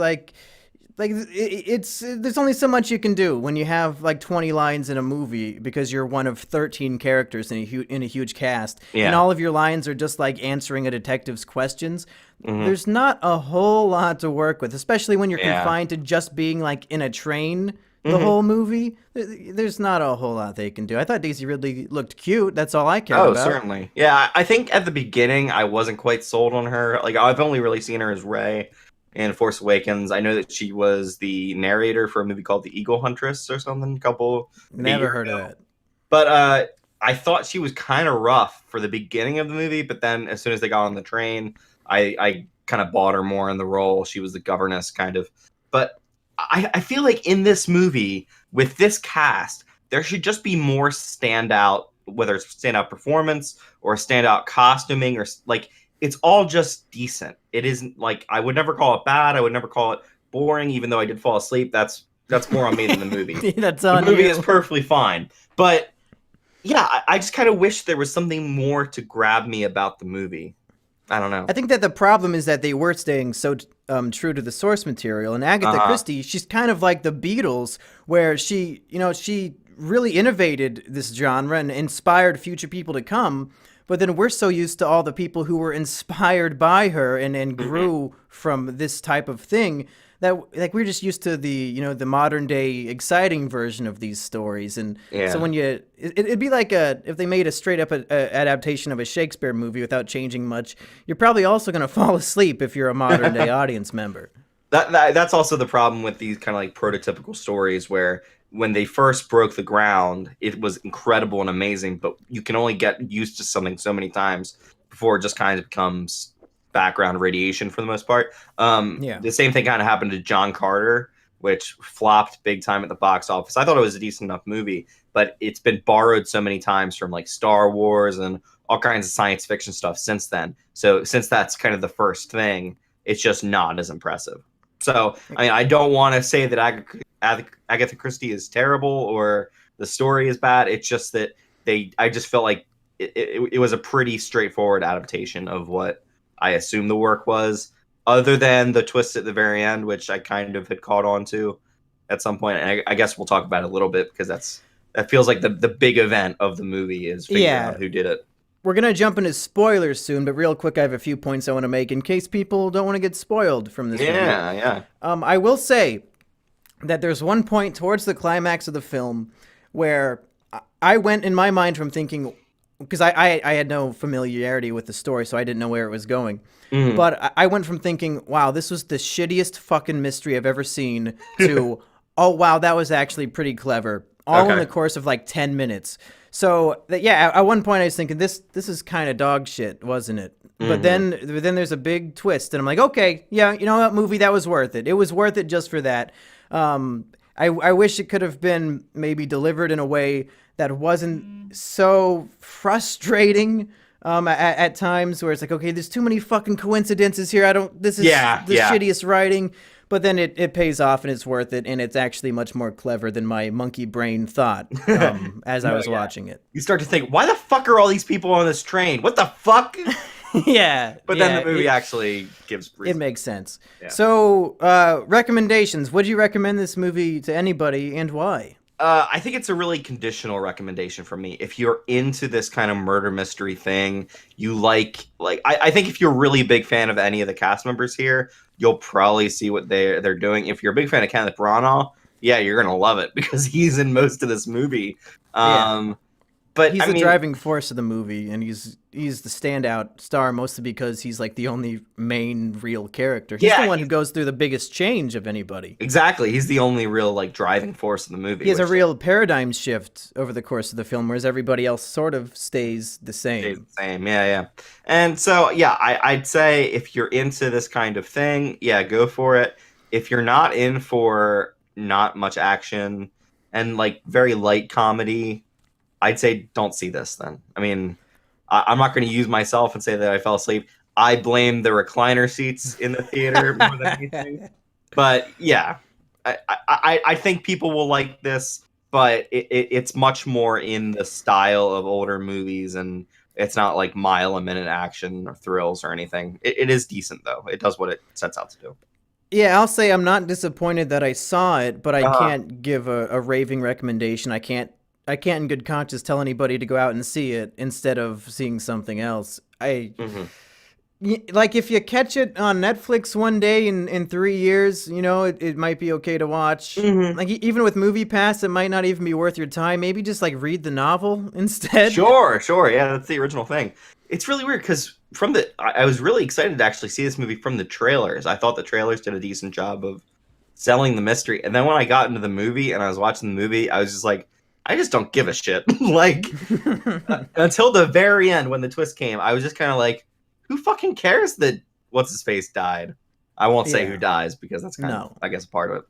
it's there's only so much you can do when you have like 20 lines in a movie because you're one of 13 characters in a huge cast and all of your lines are just like answering a detective's questions. There's not a whole lot to work with, especially when you're confined to just being like in a train the whole movie. There's not a whole lot they can do. I thought Daisy Ridley looked cute. That's all I cared about. Oh, certainly. Yeah, I think at the beginning I wasn't quite sold on her. Like I've only really seen her as Rey in Force Awakens. I know that she was the narrator for a movie called The Eagle Huntress or something. Never heard of that. But I thought she was kind of rough for the beginning of the movie, but then as soon as they got on the train, I kind of bought her more in the role. She was the governess, kind of. But I feel like in this movie, with this cast, there should just be more standout, whether it's standout performance or standout costuming or like, it's all just decent. It isn't like, I would never call it bad. I would never call it boring, even though I did fall asleep. That's more on me than the movie. That's on the movie you. is perfectly fine. But yeah, I just kind of wish there was something more to grab me about the movie. I don't know. I think that the problem is that they were staying so true to the source material. And Agatha Christie, she's kind of like the Beatles, where she really innovated this genre and inspired future people to come. But then we're so used to all the people who were inspired by her and grew from this type of thing that like we're just used to the the modern day exciting version of these stories. And so when it'd be like if they made a straight up adaptation of a Shakespeare movie without changing much, you're probably also going to fall asleep if you're a modern day audience member. That's also the problem with these kind of like prototypical stories where when they first broke the ground, it was incredible and amazing, but you can only get used to something so many times before it just kind of becomes background radiation for the most part. The same thing kind of happened to John Carter, which flopped big time at the box office. I thought it was a decent enough movie, but it's been borrowed so many times from like Star Wars and all kinds of science fiction stuff since then. So since that's kind of the first thing, it's just not as impressive. So I mean, I don't want to say that Agatha Christie is terrible or the story is bad. It's just that I just felt like it was a pretty straightforward adaptation of what I assumed the work was, other than the twist at the very end, which I kind of had caught on to at some point. And I guess we'll talk about it a little bit because that feels like the big event of the movie is figuring out who did it. We're going to jump into spoilers soon, but real quick, I have a few points I want to make in case people don't want to get spoiled from this movie. Yeah. I will say that there's one point towards the climax of the film where I went in my mind from thinking, because I had no familiarity with the story, so I didn't know where it was going. But I went from thinking, wow, this was the shittiest fucking mystery I've ever seen, to, oh, wow, that was actually pretty clever. All in the course of like 10 minutes. So, at one point I was thinking, this is kind of dog shit, wasn't it? But then there's a big twist, and I'm like, okay, yeah, you know what, movie, that was worth it. It was worth it just for that. I wish it could have been maybe delivered in a way that wasn't so frustrating at times, where it's like, okay, there's too many fucking coincidences here. This is the shittiest writing. But then it pays off and it's worth it, and it's actually much more clever than my monkey brain thought as I was watching it. You start to think, why the fuck are all these people on this train? What the fuck? But then the movie actually gives reason. It makes sense. Yeah. So, recommendations. Would you recommend this movie to anybody, and why? I think it's a really conditional recommendation from me. If you're into this kind of murder mystery thing, you like I think if you're a really big fan of any of the cast members here, you'll probably see what they're doing. If you're a big fan of Kenneth Branagh, yeah, you're gonna love it because he's in most of this movie. But he's I the mean, driving force of the movie, and he's the standout star mostly because he's like the only main real character. He's the one who goes through the biggest change of anybody. Exactly, he's the only real like driving force in the movie. He has a real paradigm shift over the course of the film, whereas everybody else sort of stays the same. Stays the same, yeah. And so, yeah, I'd say if you're into this kind of thing, yeah, go for it. If you're not in for not much action and like very light comedy, I'd say don't see this then. I mean, I'm not going to use myself and say that I fell asleep. I blame the recliner seats in the theater more than anything. But yeah, I think people will like this, but it's much more in the style of older movies, and it's not like mile-a-minute action or thrills or anything. It is decent, though. It does what it sets out to do. Yeah, I'll say I'm not disappointed that I saw it, but I can't give a raving recommendation. I can't in good conscience tell anybody to go out and see it instead of seeing something else. Like if you catch it on Netflix one day in 3 years, you know, it might be okay to watch. Like even with Movie Pass, it might not even be worth your time. Maybe just like read the novel instead. Sure. Yeah, that's the original thing. It's really weird because I was really excited to actually see this movie from the trailers. I thought the trailers did a decent job of selling the mystery. And then when I got into the movie and I was watching the movie, I was just like, I just don't give a shit. Like, until the very end when the twist came, I was just kind of like, who fucking cares that what's-his-face died? I won't say who dies because that's kind of, I guess, part of it.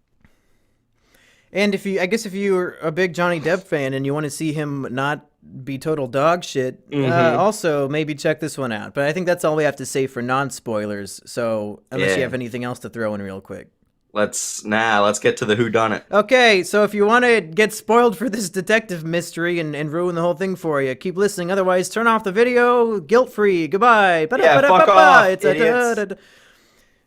And if you're a big Johnny Depp fan and you want to see him not be total dog shit, also maybe check this one out. But I think that's all we have to say for non-spoilers. So unless you have anything else to throw in real quick. Let's get to the whodunit. Okay, so if you want to get spoiled for this detective mystery and ruin the whole thing for you, keep listening. Otherwise, turn off the video. Guilt-free. Goodbye. Fuck off, idiots.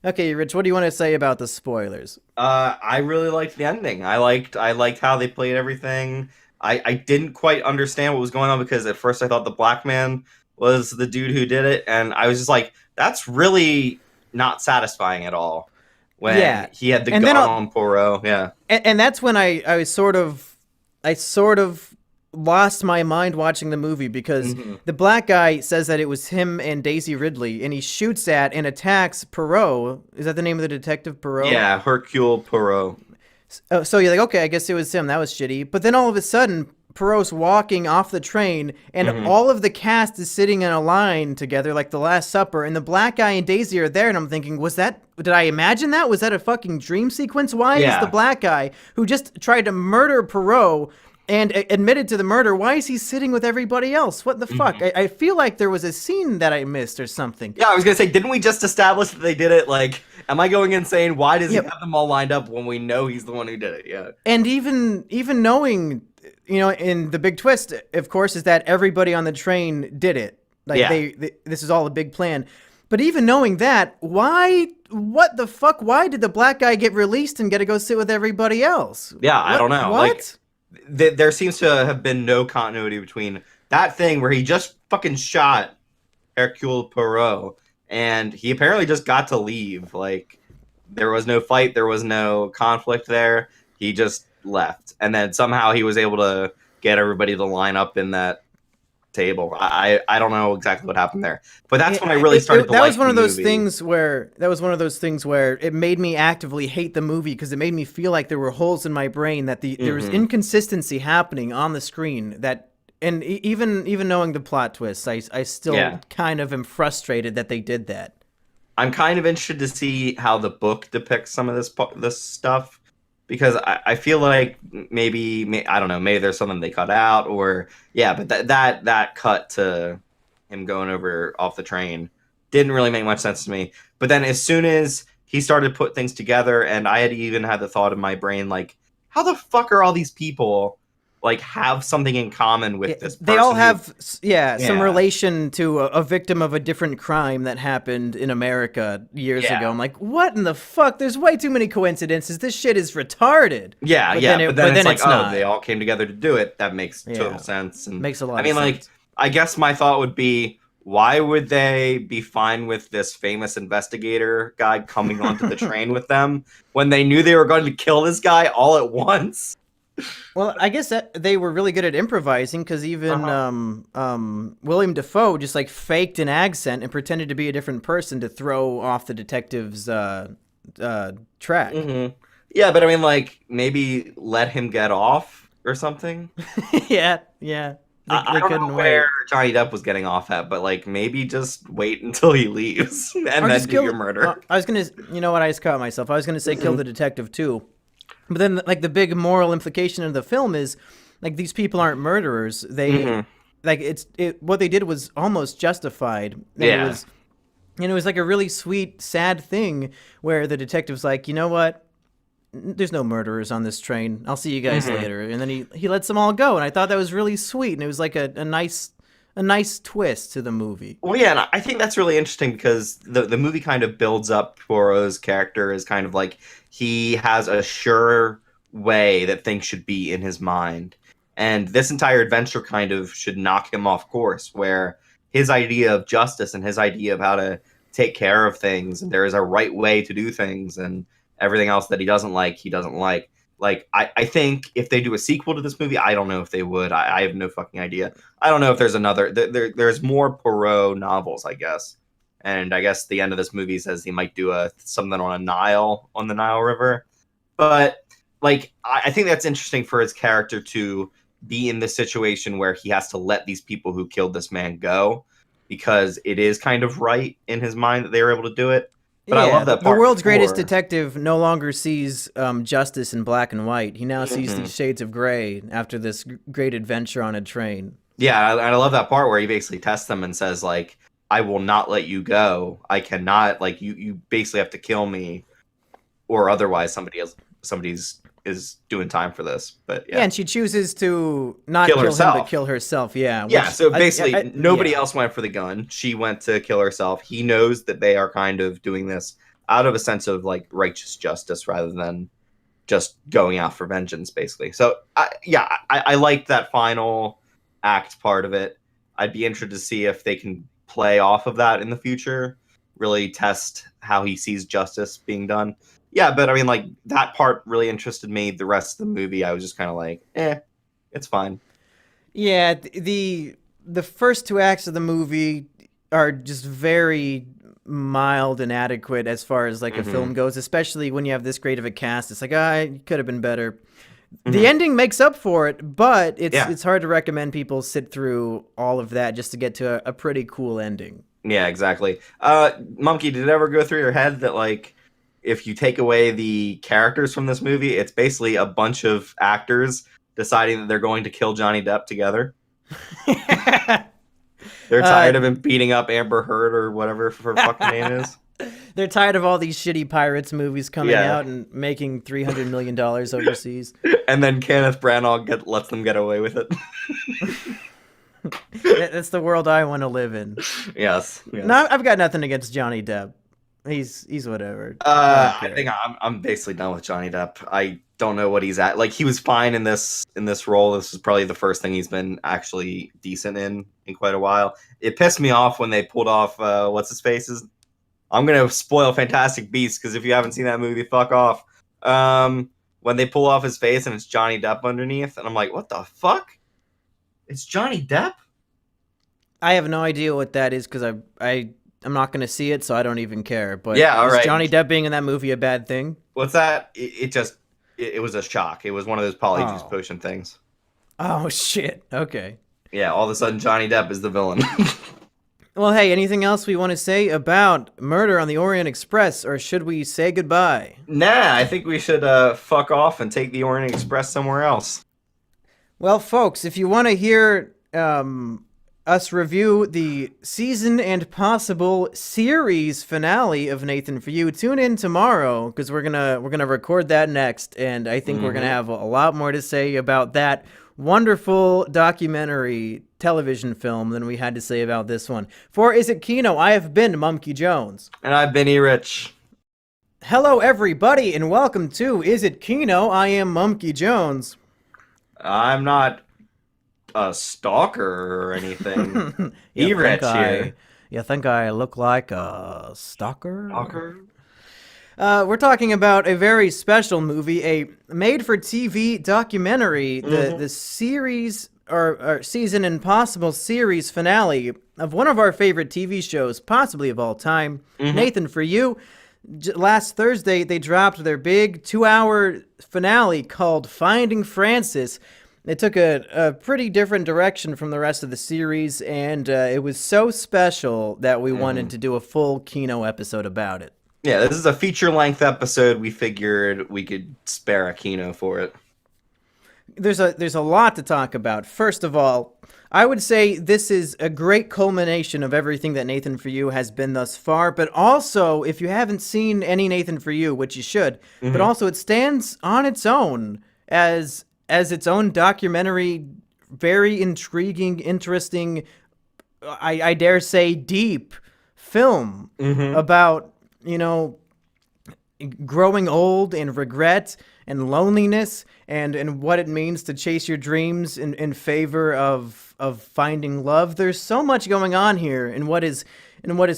Okay, Rich, what do you want to say about the spoilers? I really liked the ending. I liked how they played everything. I didn't quite understand what was going on because at first I thought the black man was the dude who did it, and I was just like, that's really not satisfying at all. When he had the gun on Poirot, and that's when I sort of lost my mind watching the movie because the black guy says that it was him and Daisy Ridley, and he shoots at and attacks Poirot. Is that the name of the detective, Poirot? Yeah, Hercule Poirot. So you're like, okay, I guess it was him. That was shitty. But then all of a sudden, Poirot's walking off the train, and all of the cast is sitting in a line together, like the Last Supper, and the black guy and Daisy are there, and I'm thinking, did I imagine that? Was that a fucking dream sequence? Why is the black guy, who just tried to murder Poirot and admitted to the murder, why is he sitting with everybody else? What the fuck? I feel like there was a scene that I missed or something. Yeah, I was gonna say, didn't we just establish that they did it? Like, am I going insane? Why does he have them all lined up when we know he's the one who did it? Yeah. And even knowing, you know, in the big twist, of course, is that everybody on the train did it. Like this is all a big plan. But even knowing that, what the fuck? Why did the black guy get released and get to go sit with everybody else? Yeah, I don't know. What? Like, there seems to have been no continuity between that thing where he just fucking shot Hercule Poirot, and he apparently just got to leave. Like, there was no fight, there was no conflict there. He just left, and then somehow he was able to get everybody to line up in that table. I don't know exactly what happened there, but that's when I really started to like the movie. That was one of those things where it made me actively hate the movie because it made me feel like there were holes in my brain, that there was inconsistency happening on the screen, that, and even knowing the plot twists, I still kind of am frustrated that they did that. I'm kind of interested to see how the book depicts some of this stuff, because I feel like maybe I don't know, maybe there's something they cut out, or but that cut to him going over off the train didn't really make much sense to me. But then as soon as he started to put things together, and I had even had the thought in my brain, like, how the fuck are all these people like have something in common with this person? They all have some relation to a victim of a different crime that happened in America years ago. I'm like, what in the fuck? There's way too many coincidences. This shit is retarded. But then it's like, oh, they all came together to do it. That makes total sense. And makes a lot of sense. Like, I guess my thought would be, why would they be fine with this famous investigator guy coming onto the train with them when they knew they were going to kill this guy all at once? Well, I guess that they were really good at improvising because even William Dafoe just like faked an accent and pretended to be a different person to throw off the detective's track. Mm-hmm. Yeah, but I mean, like, maybe let him get off or something. Yeah. I don't know where Johnny Depp was getting off at, but like maybe just wait until he leaves and then do your murder. I was gonna, you know what? I just caught myself. I was gonna say kill the detective too, but then like the big moral implication of the film is like these people aren't murderers. They like what they did was almost justified. And it was like a really sweet, sad thing where the detective's like, you know what? There's no murderers on this train. I'll see you guys later. And then he lets them all go. And I thought that was really sweet. And it was like a nice twist to the movie. Well, yeah, and I think that's really interesting because the movie kind of builds up Poirot's character as kind of like he has a sure way that things should be in his mind. And this entire adventure kind of should knock him off course, where his idea of justice and his idea of how to take care of things, and there is a right way to do things, and everything else that he doesn't like, he doesn't like. Like, I think if they do a sequel to this movie, I don't know if they would. I have no fucking idea. I don't know if there's another... There's more Poirot novels, I guess. And I guess the end of this movie says he might do something on the Nile River. But, like, I think that's interesting for his character to be in this situation where he has to let these people who killed this man go, because it is kind of right in his mind that they were able to do it. But I love that part. The world's greatest detective no longer sees justice in black and white. He now sees these shades of gray after this great adventure on a train. Yeah, I love that part where he basically tests them and says, like, I will not let you go. I cannot, like, you basically have to kill me, or otherwise somebody's is doing time for this. But yeah, and she chooses to not kill him, but kill herself. Yeah. Yeah. So basically, nobody else went for the gun. She went to kill herself. He knows that they are kind of doing this out of a sense of like righteous justice rather than just going out for vengeance, basically. So I liked that final act part of it. I'd be interested to see if they can play off of that in the future, really test how he sees justice being done. Yeah, but I mean, like, that part really interested me. The rest of the movie, I was just kind of like, it's fine. Yeah, the first two acts of the movie are just very mild and adequate as far as, like, a film goes, especially when you have this great of a cast. It's like, it could have been better. The ending makes up for it, but it's hard to recommend people sit through all of that just to get to a pretty cool ending. Yeah, exactly. Monkey, did it ever go through your head that, like, if you take away the characters from this movie, it's basically a bunch of actors deciding that they're going to kill Johnny Depp together? They're tired of him beating up Amber Heard or whatever her fucking name is. They're tired of all these shitty Pirates movies coming out and making $300 million overseas. And then Kenneth Branagh lets them get away with it. That's the world I want to live in. Yes. No, I've got nothing against Johnny Depp. He's whatever. I think I'm basically done with Johnny Depp. I don't know what he's at. Like, he was fine in this role. This is probably the first thing he's been actually decent in quite a while. It pissed me off when they pulled off what's his face's. I'm gonna spoil Fantastic Beasts because if you haven't seen that movie, fuck off. When they pull off his face and it's Johnny Depp underneath, and I'm like, what the fuck? It's Johnny Depp? I have no idea what that is because I'm not going to see it, so I don't even care. But yeah, all right. Is Johnny Depp being in that movie a bad thing? What's that? It was a shock. It was one of those polyjuice potion things. Oh, shit. Okay. Yeah, all of a sudden Johnny Depp is the villain. Well, hey, anything else we want to say about Murder on the Orient Express, or should we say goodbye? Nah, I think we should fuck off and take the Orient Express somewhere else. Well, folks, if you want to hear us review the season and possible series finale of Nathan For You, tune in tomorrow because we're gonna record that next, and I think we're gonna have a lot more to say about that wonderful documentary television film than we had to say about this one. For Is It Kino, I have been Mumkey Jones. And I've been Erich. Hello, everybody, and welcome to Is It Kino? I am Mumkey Jones. I'm not a stalker or anything. Erich here. You think I look like a stalker? Stalker? We're talking about a very special movie, a made-for-TV documentary, the series or season Impossible series finale of one of our favorite TV shows, possibly of all time. Nathan, for you, last Thursday they dropped their big 2-hour finale called Finding Francis. It took a pretty different direction from the rest of the series, and it was so special that we wanted to do a full Kino episode about it. Yeah, this is a feature-length episode. We figured we could spare a Kino for it. There's a lot to talk about. First of all, I would say this is a great culmination of everything that Nathan For You has been thus far, but also, if you haven't seen any Nathan For You, which you should, but also it stands on its own as its own documentary, very intriguing, interesting, I dare say deep film about, growing old and regret and loneliness and what it means to chase your dreams in favor of finding love. There's so much going on here in what is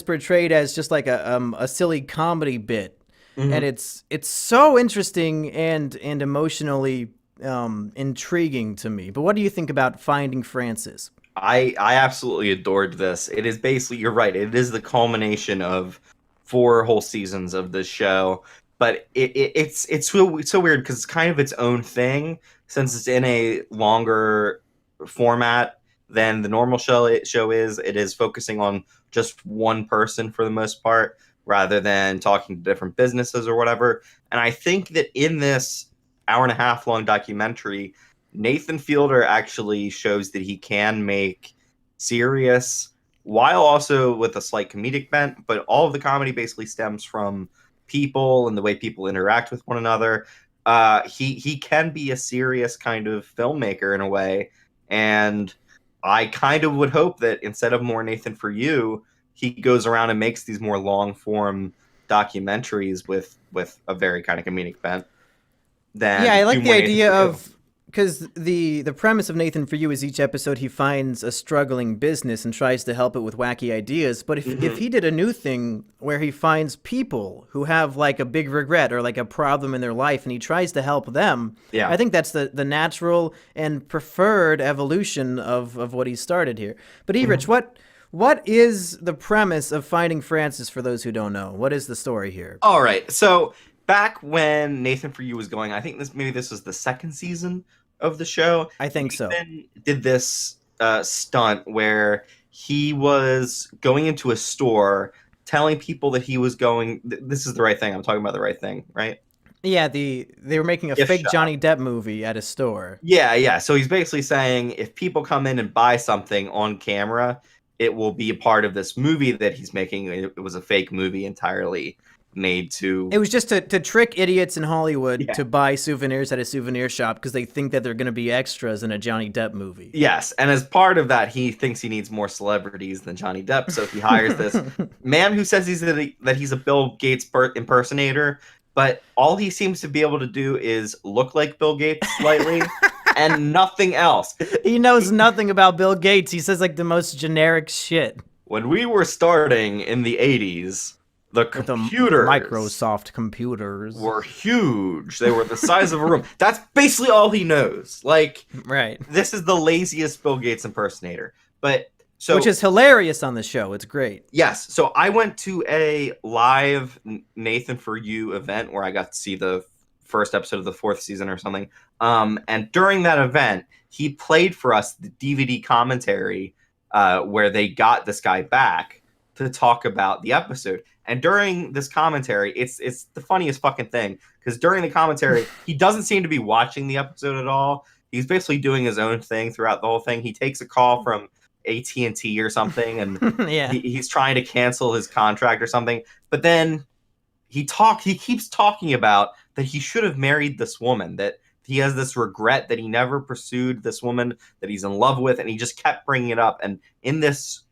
portrayed as just like a silly comedy bit. And it's so interesting and emotionally intriguing to me. But what do you think about Finding Francis? I absolutely adored this. It is basically, you're right, it is the culmination of 4 whole seasons of this show, but it's so weird because it's kind of its own thing since it's in a longer format than the normal show is. It is focusing on just one person for the most part rather than talking to different businesses or whatever. And I think that in this 1.5-hour long documentary, Nathan Fielder actually shows that he can make serious while also with a slight comedic bent, but all of the comedy basically stems from people and the way people interact with one another. He can be a serious kind of filmmaker in a way, and I kind of would hope that instead of more Nathan For You, he goes around and makes these more long-form documentaries with a very kind of comedic bent. Yeah, I like the idea of... Because the premise of Nathan For You is each episode he finds a struggling business and tries to help it with wacky ideas. But if he did a new thing where he finds people who have like a big regret or like a problem in their life and he tries to help them, I think that's the natural and preferred evolution of what he started here. But Erich, what is the premise of Finding Francis for those who don't know? What is the story here? All right, so back when Nathan For You was going, I think this was the 2nd season of the show. I think so. Nathan did this stunt where he was going into a store telling people that he was going. This is the right thing. I'm talking about the right thing, right? Yeah, they were making a fake Johnny Depp movie at a store. Yeah. So he's basically saying if people come in and buy something on camera, it will be a part of this movie that he's making. It was a fake movie entirely. Made to... It was just to trick idiots in Hollywood to buy souvenirs at a souvenir shop because they think that they're going to be extras in a Johnny Depp movie. Yes, and as part of that, he thinks he needs more celebrities than Johnny Depp, so he hires this man who says that he's a Bill Gates impersonator, but all he seems to be able to do is look like Bill Gates slightly and nothing else. He knows nothing about Bill Gates. He says like the most generic shit. When we were starting in the 80s, the computers, Microsoft computers, were huge. They were the size of a room. That's basically all he knows. Like, right. This is the laziest Bill Gates impersonator. Which is hilarious on the show. It's great. Yes. So I went to a live Nathan For You event where I got to see the first episode of the 4th season or something. And during that event, he played for us the DVD commentary where they got this guy back to talk about the episode. And during this commentary, it's the funniest fucking thing, because during the commentary, he doesn't seem to be watching the episode at all. He's basically doing his own thing throughout the whole thing. He takes a call from AT&T or something, and he's trying to cancel his contract or something. But then he keeps talking about that he should have married this woman, that he has this regret that he never pursued this woman that he's in love with, and he just kept bringing it up. And in this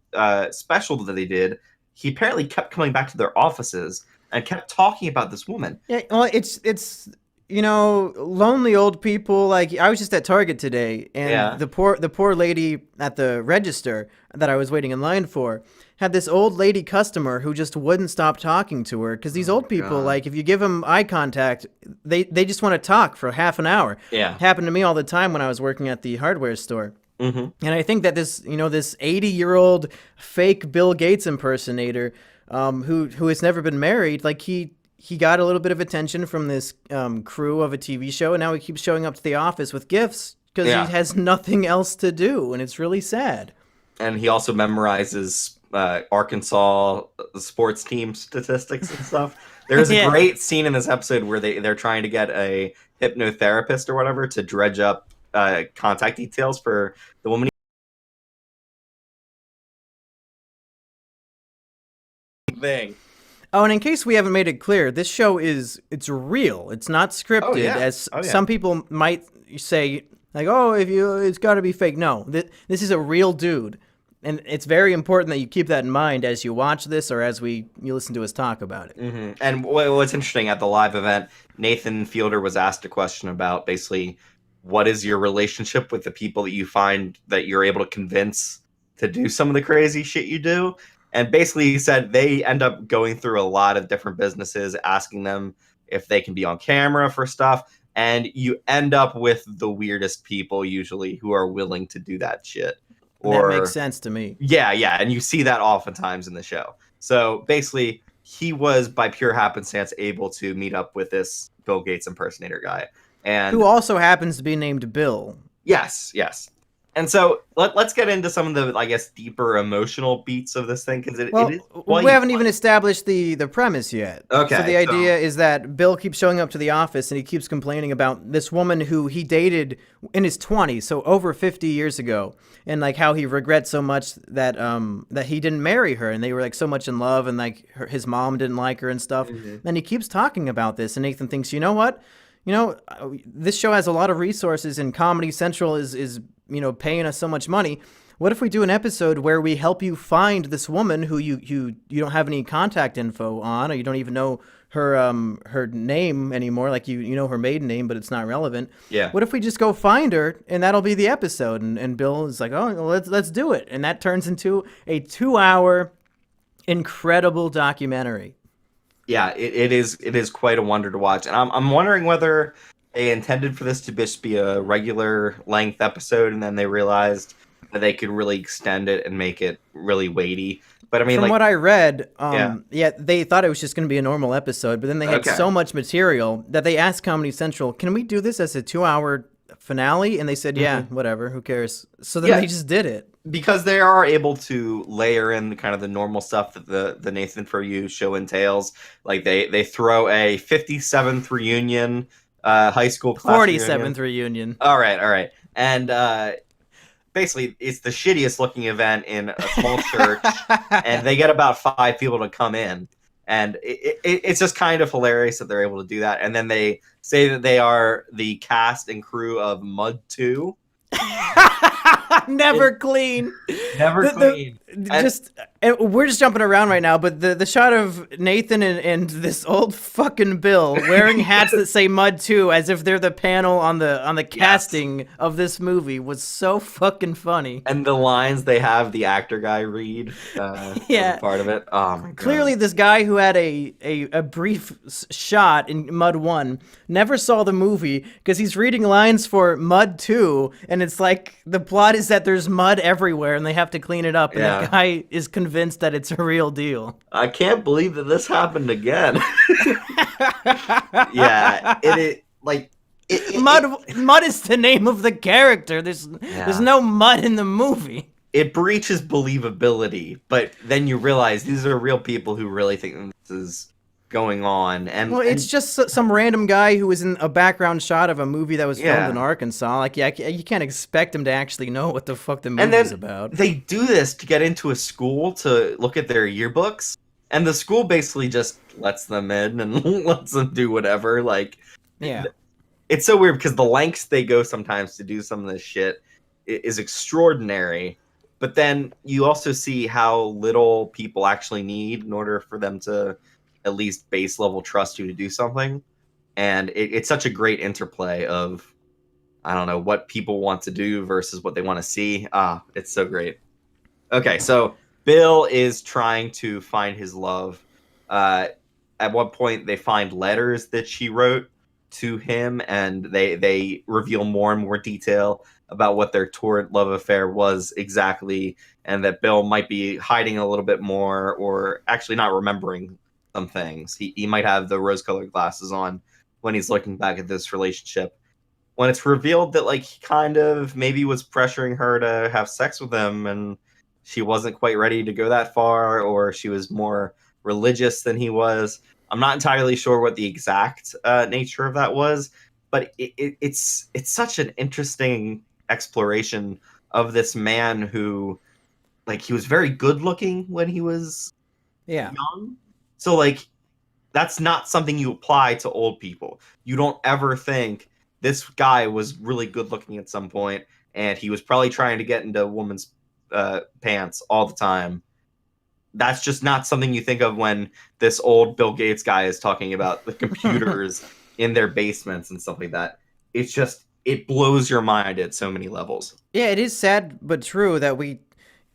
special that they did, he apparently kept coming back to their offices and kept talking about this woman. Yeah, well, it's lonely old people. Like, I was just at Target today, and the poor lady at the register that I was waiting in line for, had this old lady customer who just wouldn't stop talking to her because these old people, like if you give them eye contact, they just want to talk for half an hour. Yeah. It happened to me all the time when I was working at the hardware store. Mm-hmm. And I think that this 80-year-old fake Bill Gates impersonator, who has never been married, like he got a little bit of attention from this crew of a TV show, and now he keeps showing up to the office with gifts because he has nothing else to do, and it's really sad. And he also memorizes Arkansas sports team statistics and stuff. There's a great scene in this episode where they're trying to get a hypnotherapist or whatever to dredge up contact details for the woman. Thing. Oh, and in case we haven't made it clear, this show it's real. It's not scripted, as some people might say, like, it's got to be fake. No, this is a real dude. And it's very important that you keep that in mind as you watch this or as you listen to us talk about it. Mm-hmm. And what's interesting, at the live event, Nathan Fielder was asked a question about basically what is your relationship with the people that you find that you're able to convince to do some of the crazy shit you do. And basically he said they end up going through a lot of different businesses, asking them if they can be on camera for stuff. And you end up with the weirdest people usually who are willing to do that shit. That makes sense to me. Yeah, and you see that oftentimes in the show. So basically, he was, by pure happenstance, able to meet up with this Bill Gates impersonator guy. And who also happens to be named Bill. Yes. And so let's get into some of the, I guess, deeper emotional beats of this thing, because it is. We haven't even established the premise yet. Okay. So the idea is that Bill keeps showing up to the office and he keeps complaining about this woman who he dated in his 20s, so over 50 years ago, and like how he regrets so much that that he didn't marry her, and they were like so much in love, and like his mom didn't like her and stuff. Mm-hmm. And he keeps talking about this, and Nathan thinks, you know what? This show has a lot of resources, and Comedy Central is paying us so much money. What if we do an episode where we help you find this woman who you don't have any contact info on, or you don't even know her name anymore, like you know her maiden name, but it's not relevant. Yeah. What if we just go find her, and that'll be the episode? And Bill is like, oh, well, let's do it, and that turns into a 2-hour incredible documentary. Yeah, it is quite a wonder to watch, and I'm wondering whether they intended for this to just be a regular length episode, and then they realized that they could really extend it and make it really weighty. But I mean, from what I read, they thought it was just going to be a normal episode, but then they had so much material that they asked Comedy Central, "Can we do this as a 2-hour finale?" And they said, "Yeah, whatever, who cares?" So then they just did it. Because they are able to layer in the kind of the normal stuff that the Nathan For You show entails. Like they throw a 57th reunion, high school class 47th reunion. All right. And basically, it's the shittiest looking event in a small church, and they get about 5 people to come in. And it's just kind of hilarious that they're able to do that. And then they say that they are the cast and crew of Mud 2. Never clean. We're just jumping around right now, but the shot of Nathan and this old fucking Bill wearing hats that say Mud 2 as if they're the panel on the casting of this movie was so fucking funny. And the lines they have the actor guy read as part of it. Oh my God. Clearly this guy who had a brief shot in Mud 1 never saw the movie because he's reading lines for Mud 2, and it's like the plot is that there's mud everywhere and they have to clean it up, and the guy is convinced that it's a real deal. I can't believe that this happened again. Mud is the name of the character. There's no mud in the movie. It breaches believability, but then you realize these are real people who really think this is going on. It's just some random guy who was in a background shot of a movie that was filmed in Arkansas. Like, you can't expect him to actually know what the fuck the movie's about. They do this to get into a school to look at their yearbooks, and the school basically just lets them in and lets them do whatever. Like, it's so weird because the lengths they go sometimes to do some of this shit is extraordinary. But then you also see how little people actually need in order for them to at least base level trust you to do something. And it's such a great interplay of, I don't know, what people want to do versus what they want to see. It's so great. Okay, so Bill is trying to find his love. At one point, they find letters that she wrote to him, and they reveal more and more detail about what their torrid love affair was exactly, and that Bill might be hiding a little bit more, or actually not remembering some things. He might have the rose-colored glasses on when he's looking back at this relationship. When it's revealed that like he kind of maybe was pressuring her to have sex with him, and she wasn't quite ready to go that far, or she was more religious than he was. I'm not entirely sure what the exact nature of that was, but it's such an interesting exploration of this man who, like, he was very good looking when he was young. So like, that's not something you apply to old people. You don't ever think this guy was really good looking at some point, and he was probably trying to get into a woman's pants all the time. That's just not something you think of when this old Bill Gates guy is talking about the computers in their basements and stuff like that. It's just, it blows your mind at so many levels. Yeah, it is sad but true that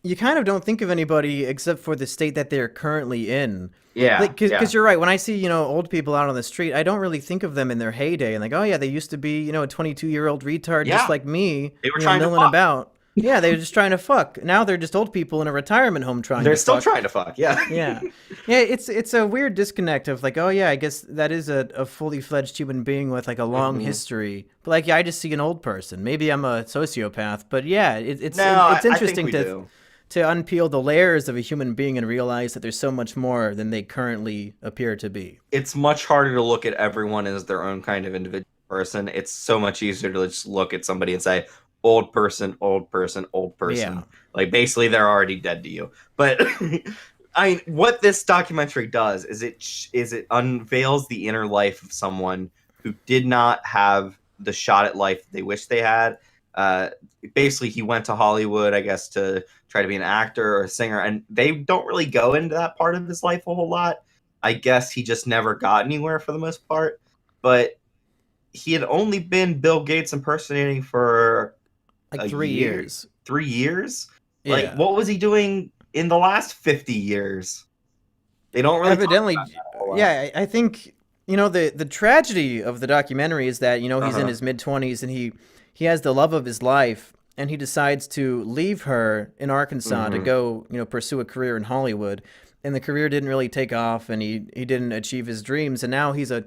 you kind of don't think of anybody except for the state that they're currently in. Yeah, because you're right. When I see old people out on the street, I don't really think of them in their heyday and like, oh yeah, they used to be a 22-year-old retard just like me. They were trying to milling about. Yeah, they were just trying to fuck. Now they're just old people in a retirement home trying. They're still trying to fuck. Yeah. Yeah. It's a weird disconnect of like, oh yeah, I guess that is a fully fledged human being with like a long history. But like, yeah, I just see an old person. Maybe I'm a sociopath, but yeah, it's interesting to unpeel the layers of a human being and realize that there's so much more than they currently appear to be. It's much harder to look at everyone as their own kind of individual person. It's so much easier to just look at somebody and say, old person, old person, old person. Yeah. Like, basically, they're already dead to you. But I mean, what this documentary does is it unveils the inner life of someone who did not have the shot at life they wish they had. Basically, he went to Hollywood, I guess, to try to be an actor or a singer, and they don't really go into that part of his life a whole lot. I guess he just never got anywhere for the most part. But he had only been Bill Gates impersonating for like 3 years. 3 years? Yeah. Like, what was he doing in the last 50 years? They don't really evidently. talk about that a lot. Yeah, I think the tragedy of the documentary is that he's in his mid-20s and he has the love of his life, and he decides to leave her in Arkansas to go pursue a career in Hollywood, and the career didn't really take off, and he didn't achieve his dreams, and now he's a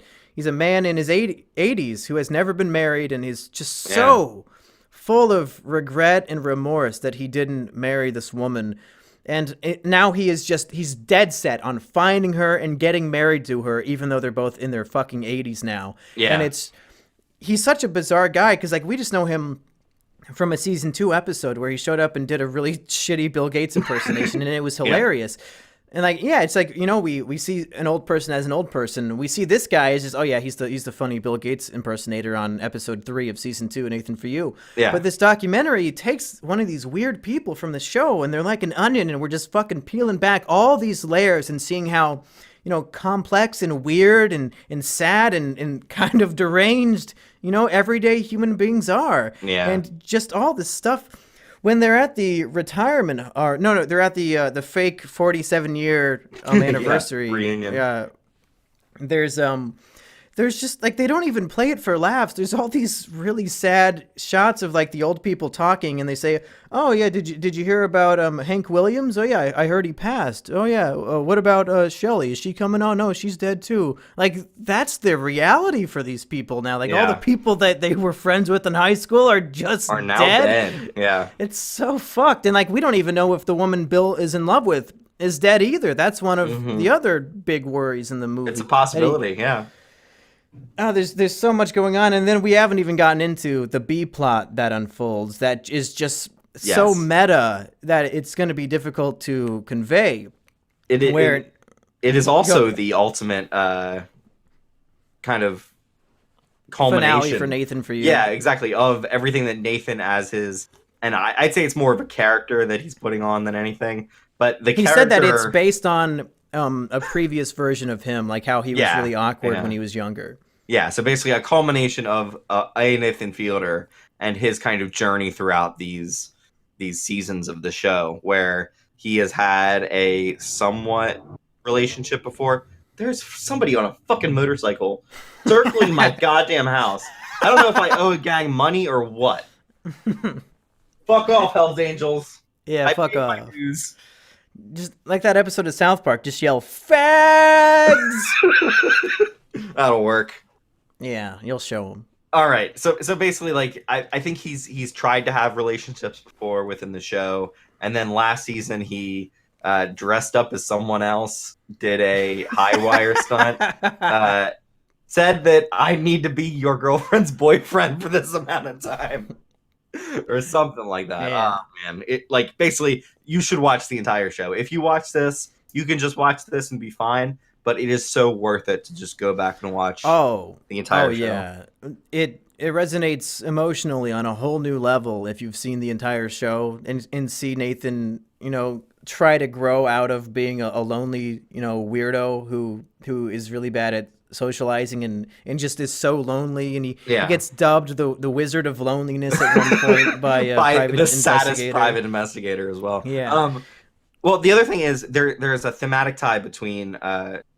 man in his 80s who has never been married and is just so full of regret and remorse that he didn't marry this woman. And now he's dead set on finding her and getting married to her, even though they're both in their fucking 80s now. Yeah. And he's such a bizarre guy, because like we just know him from a season 2 episode where he showed up and did a really shitty Bill Gates impersonation, and it was hilarious. And like, yeah, it's like, we see an old person as an old person. We see this guy as just, oh yeah, he's the funny Bill Gates impersonator on episode 3 of season 2, Nathan For You. Yeah. But this documentary takes one of these weird people from the show, and they're like an onion, and we're just fucking peeling back all these layers and seeing how, complex and weird and sad and kind of deranged, everyday human beings are. Yeah. And just all this stuff. When they're at the retirement, or no, they're at the fake 47-year anniversary reunion. Yeah, there's just like, they don't even play it for laughs. There's all these really sad shots of like the old people talking, and they say, "Oh yeah, did you hear about Hank Williams? Oh yeah, I heard he passed. Oh yeah, what about Shelley? Is she coming on? No, she's dead too." Like, that's the reality for these people now. Like all the people that they were friends with in high school are now dead. Yeah, it's so fucked. And like, we don't even know if the woman Bill is in love with is dead either. That's one of the other big worries in the movie. It's a possibility. Yeah. Oh, there's so much going on, and then we haven't even gotten into the B plot that unfolds. That is just so meta that it's going to be difficult to convey. It is also the ultimate kind of culmination finale for Nathan For You. Yeah, exactly, of everything that Nathan as his, and I'd say it's more of a character that he's putting on than anything. But he said that it's based on a previous version of him, like how he was really awkward when he was younger. Yeah, so basically a culmination of a Nathan Fielder and his kind of journey throughout these seasons of the show, where he has had a somewhat relationship before. There's somebody on a fucking motorcycle circling my goddamn house. I don't know if I owe a gang money or what. Fuck off, Hell's Angels. Yeah, I fuck paid my off. dues. Just like that episode of South Park, just yell fags. That'll work. Yeah, you'll show them. All right, so basically, like I think he's tried to have relationships before within the show, and then last season he dressed up as someone else, did a high wire stunt, said that I need to be your girlfriend's boyfriend for this amount of time, or something like that. Yeah. Oh man, it like basically you should watch the entire show. If you watch this, you can just watch this and be fine. But it is so worth it to just go back and watch the entire show. Yeah. It resonates emotionally on a whole new level if you've seen the entire show and see Nathan, try to grow out of being a lonely, weirdo who is really bad at socializing and just is so lonely, and he gets dubbed the Wizard of Loneliness at one point by the saddest private investigator as well. Yeah. Well, the other thing is there's a thematic tie between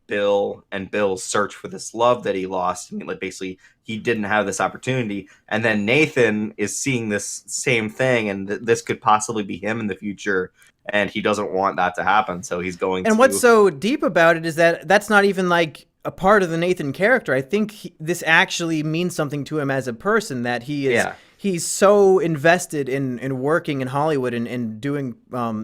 Bill and Bill's search for this love that he lost. I mean, like basically he didn't have this opportunity, and then Nathan is seeing this same thing, and this could possibly be him in the future, and he doesn't want that to happen, so he's going. And what's so deep about it is that that's not even like a part of the Nathan character. I think this actually means something to him as a person, that he is. Yeah. He's so invested in working in Hollywood and doing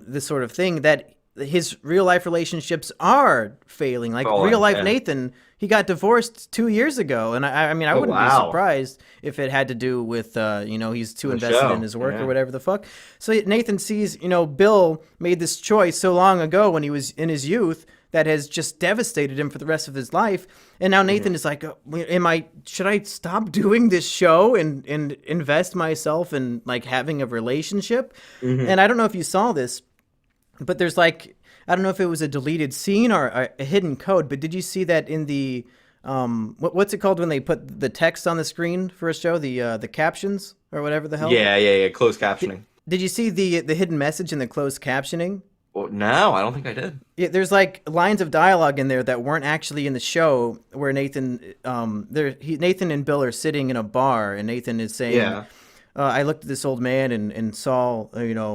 this sort of thing that his real life relationships are failing. Like real life Nathan, he got divorced 2 years ago, and I mean I wouldn't be surprised if it had to do with he's too invested in his work or whatever the fuck. So Nathan sees Bill made this choice so long ago when he was in his youth that has just devastated him for the rest of his life. And now Nathan is like, should I stop doing this show and invest myself in like having a relationship? And I don't know if you saw this, but there's like, I don't know if it was a deleted scene or a hidden code, but did you see that in the, what's it called when they put the text on the screen for a show, the captions or whatever the hell? Yeah, closed captioning. Did you see the hidden message in the closed captioning? Well, no, I don't think I did. Yeah, there's like lines of dialogue in there that weren't actually in the show, where Nathan and Bill are sitting in a bar, and Nathan is saying, I looked at this old man and saw,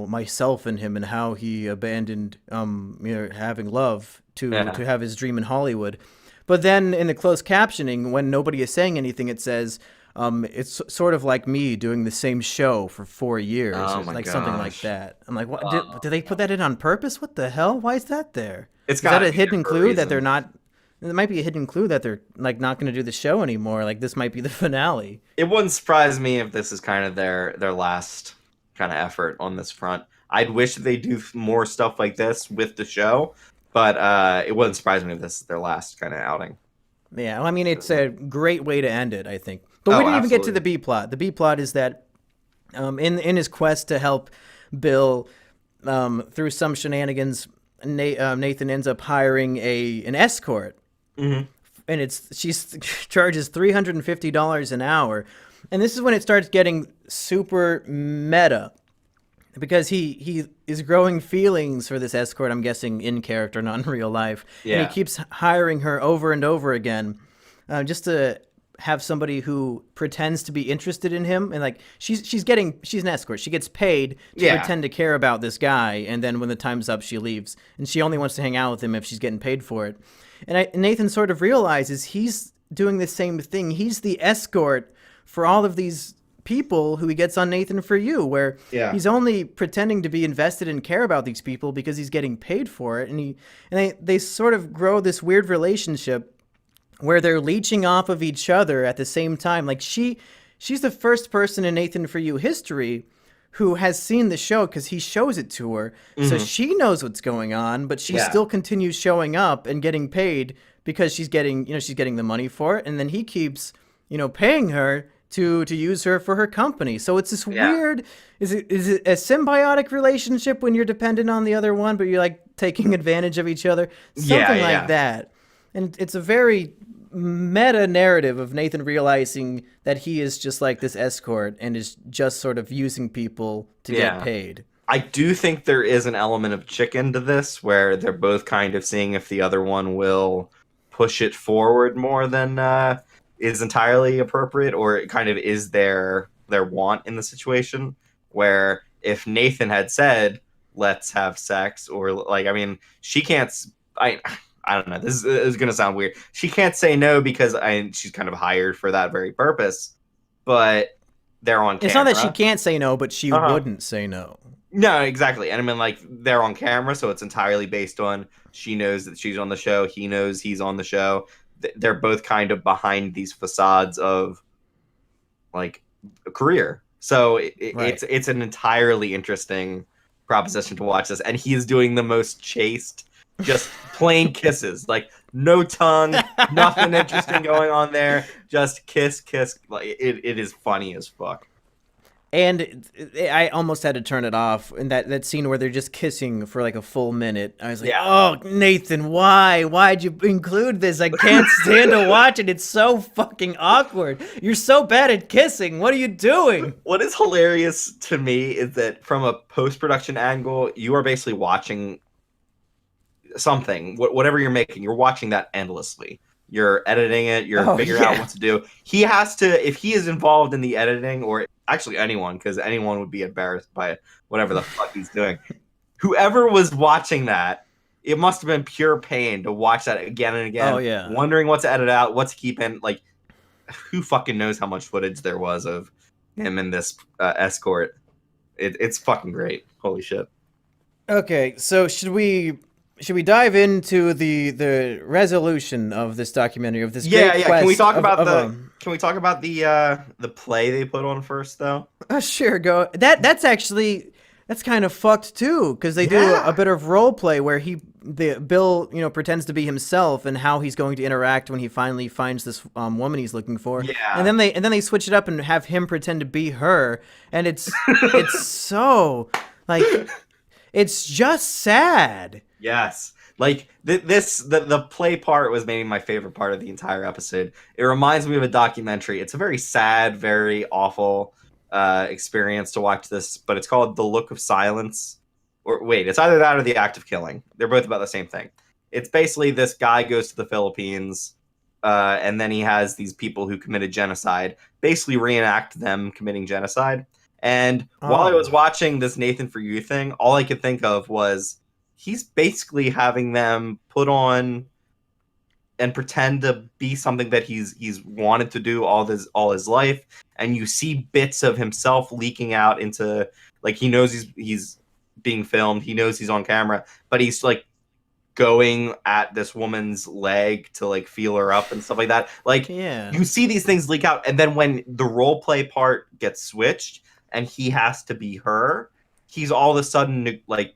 myself in him and how he abandoned, having love to have his dream in Hollywood. But then in the closed captioning, when nobody is saying anything, it says, it's sort of like me doing the same show for 4 years, or like something like that. I'm like, what? Did they put that in on purpose? What the hell? Why is that there? Is that a hidden clue that they're not? It might be a hidden clue that they're like not going to do the show anymore. Like this might be the finale. It wouldn't surprise me if this is kind of their last kind of effort on this front. I'd wish they do more stuff like this with the show, but it wouldn't surprise me if this is their last kind of outing. Yeah, well, I mean, it's a great way to end it, I think. But we didn't even get to the B plot. The B plot is that in his quest to help Bill through some shenanigans, Nathan ends up hiring an escort. And she charges $350 an hour. And this is when it starts getting super meta, because he is growing feelings for this escort, I'm guessing in character, not in real life. Yeah. And he keeps hiring her over and over again just to have somebody who pretends to be interested in him. And like she's an escort. She gets paid to pretend to care about this guy, and then when the time's up, she leaves. And she only wants to hang out with him if she's getting paid for it. And Nathan sort of realizes he's doing the same thing. He's the escort for all of these people who he gets on Nathan For You, where he's only pretending to be invested and care about these people because he's getting paid for it. And they sort of grow this weird relationship where they're leeching off of each other at the same time. Like she's the first person in Nathan For You history who has seen the show because he shows it to her. So she knows what's going on, but she still continues showing up and getting paid because she's getting the money for it. And then he keeps, paying her to use her for her company. So it's this weird, is it a symbiotic relationship when you're dependent on the other one, but you're like taking advantage of each other? Something like that. And it's a very meta narrative of Nathan realizing that he is just like this escort and is just sort of using people to get paid. I do think there is an element of chicken to this, where they're both kind of seeing if the other one will push it forward more than is entirely appropriate, or it kind of is their want in the situation. Where if Nathan had said, "Let's have sex," or like, I mean, she can't. I don't know. This is going to sound weird. She can't say no because she's kind of hired for that very purpose. But they're on camera. It's not that she can't say no, but she wouldn't say no. No, exactly. And I mean, like, they're on camera, so it's entirely based on she knows that she's on the show. He knows he's on the show. They're both kind of behind these facades of, like, a career. So it's an entirely interesting proposition to watch this. And he is doing the most chaste, just plain kisses. Like, no tongue, nothing interesting going on there. Just kiss. Like, it is funny as fuck. And I almost had to turn it off in that scene where they're just kissing for like a full minute. I was like, oh, Nathan, why'd you include this? I can't stand to watch it. It's so fucking awkward. You're so bad at kissing. What are you doing? What is hilarious to me is that from a post-production angle, you are basically watching something, whatever you're making, you're watching that endlessly. You're editing it, you're figuring out what to do. He has to, if he is involved in the editing, or actually anyone, because anyone would be embarrassed by whatever the fuck he's doing. Whoever was watching that, it must have been pure pain to watch that again and again. Oh, yeah. Wondering what to edit out, what to keep in. Like, who fucking knows how much footage there was of him in this escort. It's fucking great. Holy shit. Okay, so should we dive into the resolution of this documentary, of this great quest? Can we talk about the play they put on first, though? Sure, go. That's kind of fucked too, because they do a bit of role play where Bill pretends to be himself and how he's going to interact when he finally finds this woman he's looking for. Yeah. And then they switch it up and have him pretend to be her, and it's so like it's just sad. Yes. Like, the play part was maybe my favorite part of the entire episode. It reminds me of a documentary. It's a very sad, very awful experience to watch this, but it's called The Look of Silence. Or wait, it's either that or The Act of Killing. They're both about the same thing. It's basically this guy goes to the Philippines, and then he has these people who committed genocide basically reenact them committing genocide. And while I was watching this Nathan For You thing, all I could think of was, he's basically having them put on and pretend to be something that he's wanted to do all his life, and you see bits of himself leaking out into, like, he knows he's being filmed, he knows he's on camera, but he's like going at this woman's leg to like feel her up and stuff like that. Like, you see these things leak out, and then when the role play part gets switched and he has to be her, he's all of a sudden like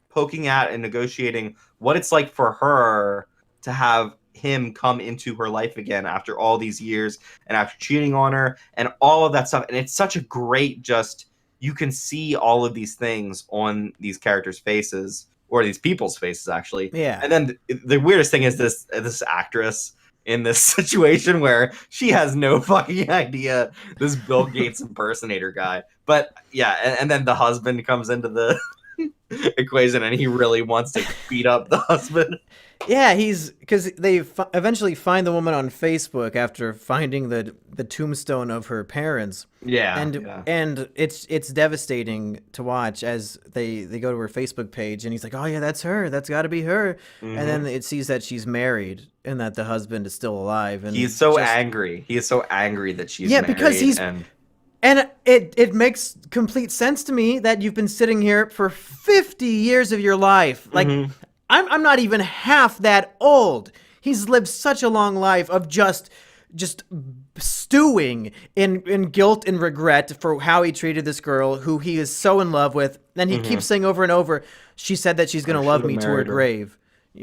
poking at and negotiating what it's like for her to have him come into her life again after all these years and after cheating on her and all of that stuff. And it's such a great, just, you can see all of these things on these characters' faces, or these people's faces, actually. Yeah. And then the weirdest thing is this actress in this situation where she has no fucking idea, this Bill Gates impersonator guy. But yeah, and then the husband comes into the equation, and he really wants to beat up the husband. Yeah, because they eventually find the woman on Facebook after finding the tombstone of her parents. Yeah, and it's devastating to watch as they go to her Facebook page, and he's like, oh yeah, that's her, that's got to be her. Mm-hmm. And then it sees that she's married and that the husband is still alive. And he's so angry. He is so angry that she's married. Because he's. And it makes complete sense to me that you've been sitting here for 50 years of your life. Like, I'm not even half that old. He's lived such a long life of just stewing in guilt and regret for how he treated this girl who he is so in love with. And he keeps saying over and over, she said that she's going to love me to her grave.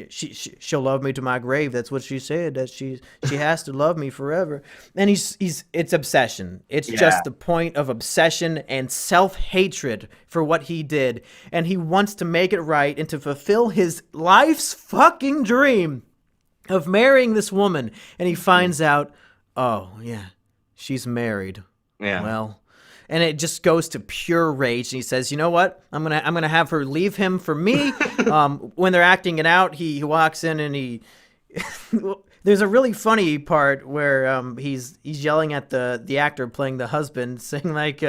She'll love me to my grave. That's what she said. That she has to love me forever. And it's obsession. It's just the point of obsession and self-hatred for what he did. And he wants to make it right and to fulfill his life's fucking dream of marrying this woman. And he finds out, oh yeah, she's married. Yeah. Well, and it just goes to pure rage. And he says, "You know what? I'm gonna have her leave him for me." When they're acting it out, he walks in and he. There's a really funny part where he's yelling at the actor playing the husband, saying like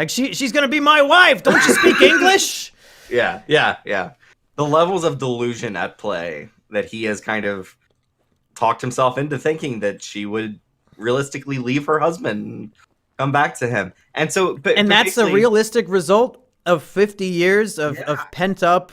she's gonna be my wife. Don't you speak English? Yeah. The levels of delusion at play that he has kind of talked himself into thinking that she would realistically leave her husband and come back to him, and so but that's the realistic result of 50 years of pent up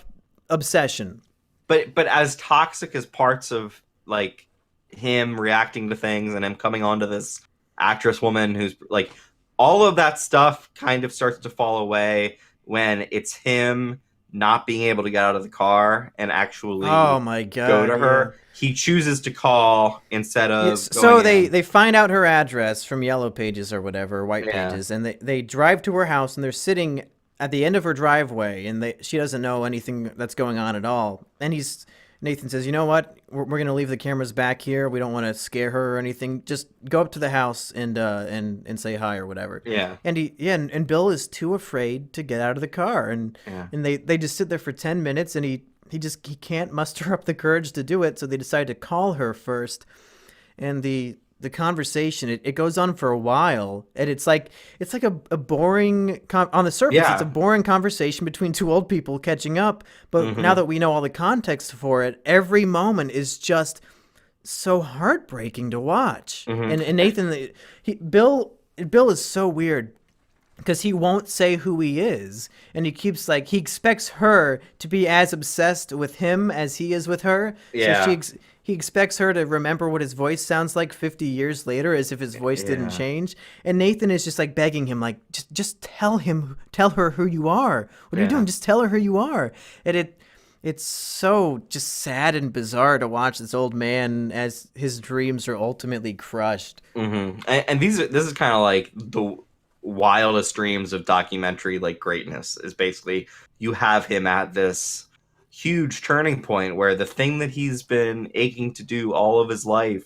obsession. But as toxic as parts of like him reacting to things and him coming onto this actress woman who's like, all of that stuff kind of starts to fall away when it's him not being able to get out of the car and actually go to her. He chooses to call instead of so they find out her address from Yellow Pages or whatever, White Pages, and they drive to her house, and they're sitting at the end of her driveway, and she doesn't know anything that's going on at all. And Nathan says, "You know what? We're going to leave the cameras back here. We don't want to scare her or anything. Just go up to the house and say hi or whatever." Yeah. And Bill is too afraid to get out of the car, and they just sit there for 10 minutes, and he can't muster up the courage to do it. So they decide to call her first, and the conversation it goes on for a while, and it's like a boring on the surface. It's a boring conversation between two old people catching up, but now that we know all the context for it, every moment is just so heartbreaking to watch. And Nathan, Bill is so weird because he won't say who he is, and he keeps he expects her to be as obsessed with him as he is with her. So he expects her to remember what his voice sounds like 50 years later, as if his voice didn't change. And Nathan is just begging him, just tell her who you are. What are you doing? Just tell her who you are. And it's so just sad and bizarre to watch this old man as his dreams are ultimately crushed. And this is kind of like the wildest dreams of documentary greatness is basically you have him at this huge turning point where the thing that he's been aching to do all of his life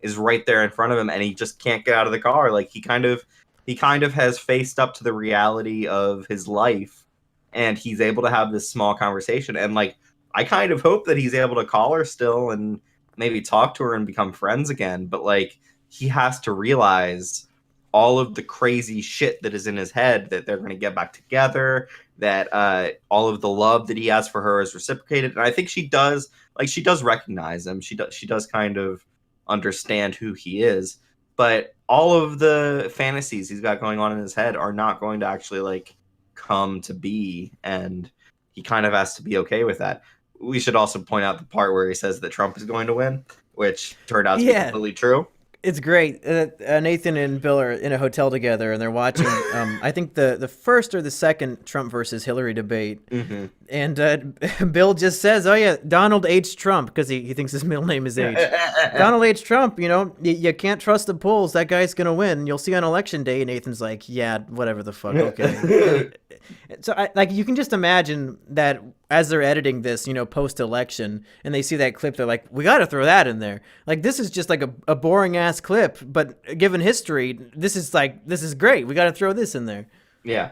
is right there in front of him, and he just can't get out of the car. He kind of has faced up to the reality of his life, and he's able to have this small conversation. And I kind of hope that he's able to call her still and maybe talk to her and become friends again. But he has to realize all of the crazy shit that is in his head, that they're going to get back together, that all of the love that he has for her is reciprocated. And I think she does recognize him. She does kind of understand who he is, but all of the fantasies he's got going on in his head are not going to actually come to be, and he kind of has to be okay with that. We should also point out the part where he says that Trump is going to win, which turned out to be completely true. It's great. Nathan and Bill are in a hotel together, and they're watching, I think, the first or the second Trump versus Hillary debate. And Bill just says, "Oh, yeah, Donald H. Trump," because he thinks his middle name is H. Donald H. Trump, you can't trust the polls. That guy's going to win. You'll see on Election Day. And Nathan's like, "Yeah, whatever the fuck, okay." So, you can just imagine that as they're editing this, post-election, and they see that clip, they're like, "We got to throw that in there." This is just a boring-ass clip, but given history, this is great. We got to throw this in there. Yeah.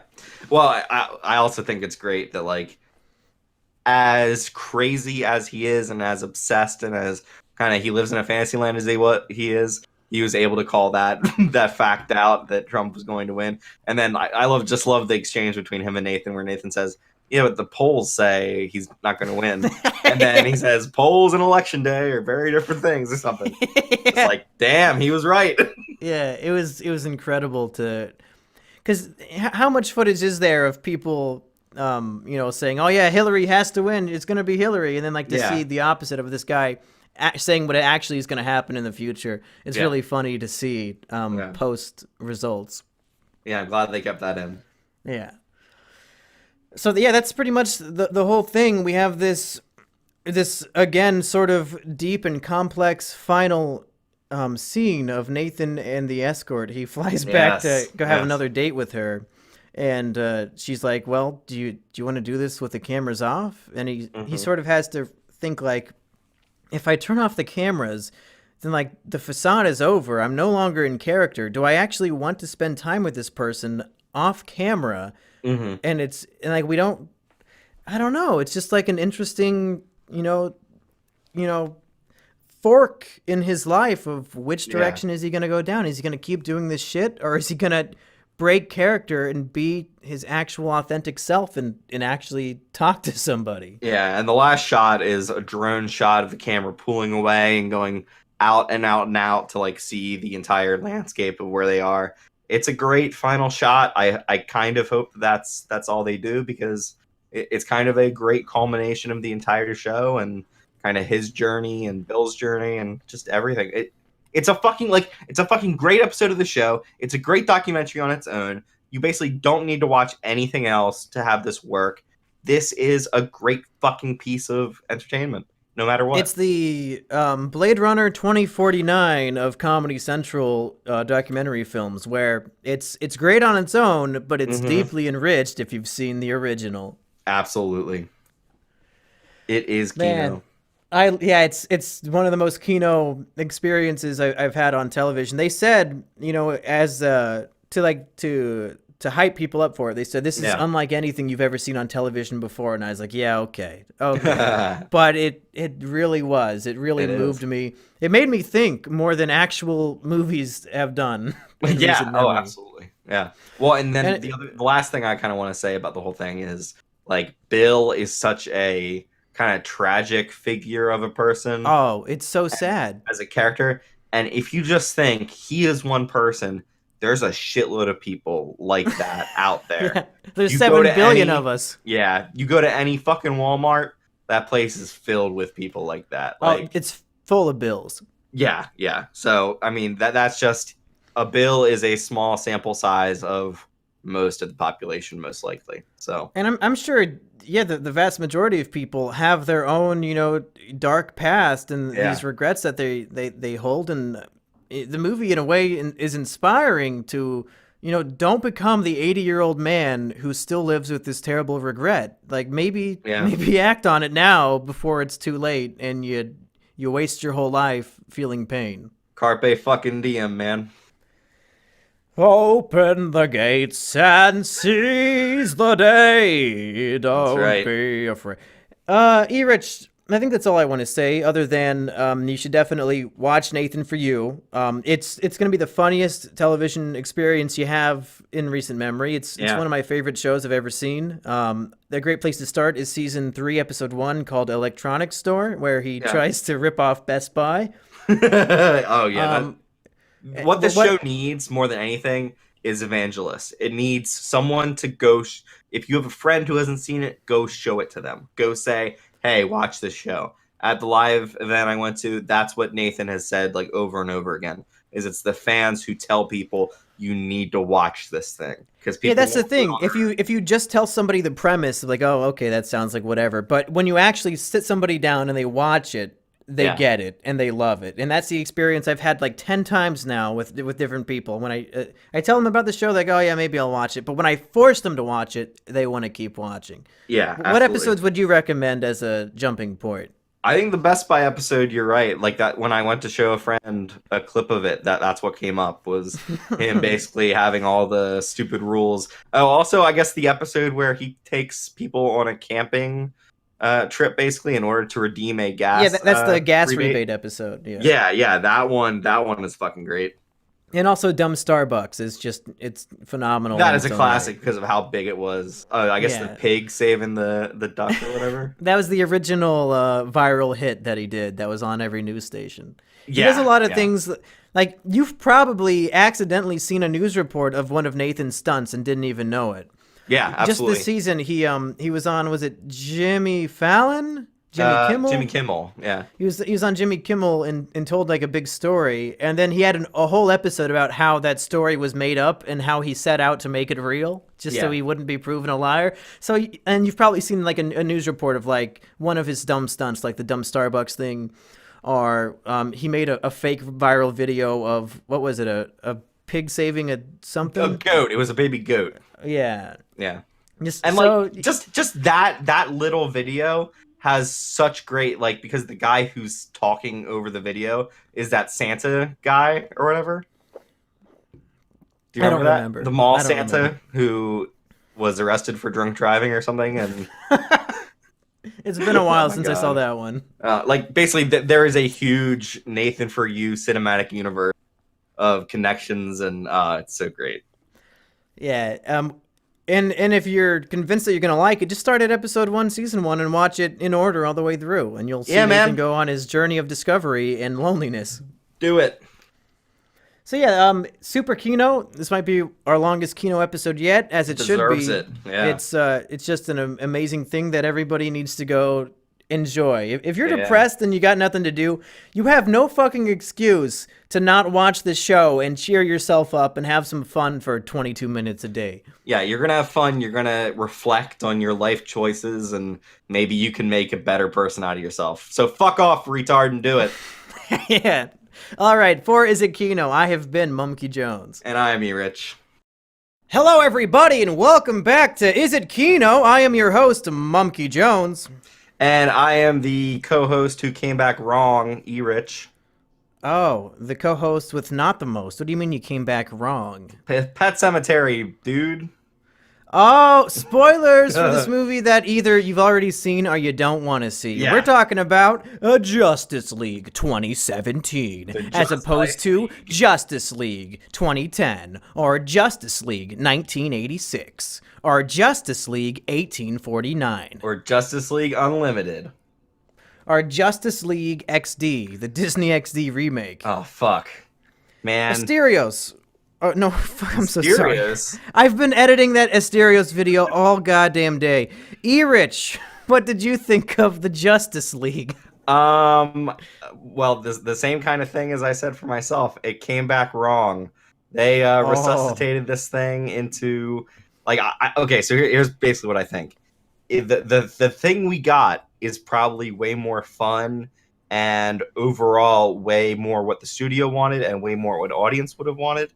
Well, I also think it's great that, as crazy as he is and as obsessed and as kind of he lives in a fantasy land as he is, he was able to call that fact out that Trump was going to win. And then I love the exchange between him and Nathan, where Nathan says, "Yeah, but the polls say he's not going to win." And then he says, "Polls and Election Day are very different things," or something. It's damn, he was right. Yeah, it was incredible because how much footage is there of people, saying, "Oh yeah, Hillary has to win. It's going to be Hillary," and then to see the opposite of this guy saying what actually is going to happen in the future. It's really funny to see post results. Yeah, I'm glad they kept that in. Yeah. So that's pretty much the whole thing. We have this again sort of deep and complex final scene of Nathan and the escort. He flies back to go have another date with her, and she's like, "Well, do you want to do this with the cameras off?" And he sort of has to think if I turn off the cameras, then the facade is over. I'm no longer in character. Do I actually want to spend time with this person off camera, Mm-hmm. and it's and like we don't. I don't know. It's just like an interesting, fork in his life of which direction is he going to go down? Is he going to keep doing this shit, or is he going to break character and be his actual authentic self and actually talk to somebody? Yeah, and the last shot is a drone shot of the camera pulling away and going out and out and out to like see the entire landscape of where they are. It's a great final shot. I kind of hope that's all they do, because it's kind of a great culmination of the entire show and kind of his journey and Bill's journey and just everything. It's a fucking great episode of the show. It's a great documentary on its own. You basically don't need to watch anything else to have this work. This is a great fucking piece of entertainment, no matter what. It's the Blade Runner 2049 of Comedy Central documentary films, where it's great on its own, but it's deeply enriched if you've seen the original. Absolutely. It is Kino. It's one of the most Kino experiences I've had on television. They said, as to hype people up for it, they said this is unlike anything you've ever seen on television before, and I was like, yeah, okay. But it really was. It really moved me. It made me think more than actual movies have done. Yeah. Oh, absolutely. Yeah. Well, and then the last thing I kind of want to say about the whole thing is, like, Bill is such a kind of tragic figure of a person. Oh, it's so sad. As a character. And if you just think he is one person, there's a shitload of people like that out there. Yeah, there's 7 billion of us. Yeah. You go to any fucking Walmart, that place is filled with people like that. Like, it's full of Bills. Yeah, yeah. So, I mean, that's just... A Bill is a small sample size of most of the population, most likely. So, and I'm sure, the vast majority of people have their own, dark past and these regrets that they hold. And the movie, in a way, is inspiring to, don't become the 80-year-old man who still lives with this terrible regret. Like, maybe act on it now before it's too late, and you waste your whole life feeling pain. Carpe fucking diem, man. Open the gates and seize the day. Don't be afraid. Erich, I think that's all I want to say, other than you should definitely watch Nathan For You. It's going to be the funniest television experience you have in recent memory. It's one of my favorite shows I've ever seen. A great place to start is season 3, episode 1, called Electronics Store, where he tries to rip off Best Buy. Oh, yeah. What this show needs more than anything is evangelists. It needs someone to go. If you have a friend who hasn't seen it, go show it to them. Go say, hey, watch this show. At the live event I went to, that's what Nathan has said like over and over again, is it's the fans who tell people you need to watch this thing. Because that's the thing. If you just tell somebody the premise, like, oh, okay, that sounds like whatever. But when you actually sit somebody down and they watch it, they get it and they love it. And that's the experience I've had like 10 times now with different people. When I tell them about the show, they go, oh yeah, maybe I'll watch it. But when I force them to watch it, they want to keep watching. Yeah, absolutely. What episodes would you recommend as a jumping point? I think the Best Buy episode, you're right. Like that, when I went to show a friend a clip of it, that's what came up, was him basically having all the stupid rules. Oh, also, I guess the episode where he takes people on a camping trip, basically, in order to redeem a gas. Yeah, that's the gas rebate episode. Yeah. That one is fucking great. And also, Dumb Starbucks is it's phenomenal. That is a classic because of how big it was. I guess the pig saving the duck or whatever. That was the original viral hit that he did. That was on every news station. He does a lot of things. Like, you've probably accidentally seen a news report of one of Nathan's stunts and didn't even know it. Yeah, absolutely. Just this season, he was on, was it Jimmy Fallon? Jimmy Kimmel? Jimmy Kimmel, yeah. He was on Jimmy Kimmel and told like a big story, and then he had a whole episode about how that story was made up and how he set out to make it real, just so he wouldn't be proven a liar. So, and you've probably seen like a news report of like one of his dumb stunts, like the dumb Starbucks thing, or he made a fake viral video of, what was it, a pig saving a something? A goat. It was a baby goat. Yeah. Yeah. Just that little video has such great, like, because the guy who's talking over the video is that Santa guy or whatever. Do you I don't remember that? remember. The mall I don't Santa remember. who was arrested for drunk driving or something, and It's been a while Oh my since I saw God. that one. like basically there is a huge Nathan for You cinematic universe of connections, and it's so great. Yeah. And if you're convinced that you're gonna like it, just start at episode 1, season 1, and watch it in order all the way through, and you'll see Yeah, Nathan man. go on his journey of discovery and loneliness. Do it. So yeah, Super Kino. This might be our longest Kino episode yet, as it should be. Deserves it. Yeah. It's just an amazing thing that everybody needs to go enjoy. If you're Yeah. depressed and you got nothing to do, you have no fucking excuse to not watch this show and cheer yourself up and have some fun for 22 minutes a day. Yeah, you're gonna have fun. You're gonna reflect on your life choices, and maybe you can make a better person out of yourself. So fuck off, retard, and do it. Yeah. All right, for Is It Kino, I have been Mumkey Jones. And I am Erich. Hello, everybody, and welcome back to Is It Kino? I am your host, Mumkey Jones. And I am the co-host who came back wrong, Erich. Oh, the co-host with not the most. What do you mean you came back wrong? Pet Cemetery, dude. Oh, spoilers for this movie that either you've already seen or you don't want to see. Yeah. We're talking about a Justice League 2017, as opposed to Justice League 2010, or Justice League 1986, or Justice League 1849, Or Justice League Unlimited. or Justice League XD, the Disney XD remake. Oh, fuck. Man. Asterios. Oh, no, fuck, I'm so sorry. Asterios. I've been editing that Asterios video all goddamn day. Erich, what did you think of the Justice League? Well, the same kind of thing as I said for myself. It came back wrong. They resuscitated this thing into, like, okay, so here's basically what I think. The thing we got is probably way more fun and overall way more what the studio wanted and way more what audience would have wanted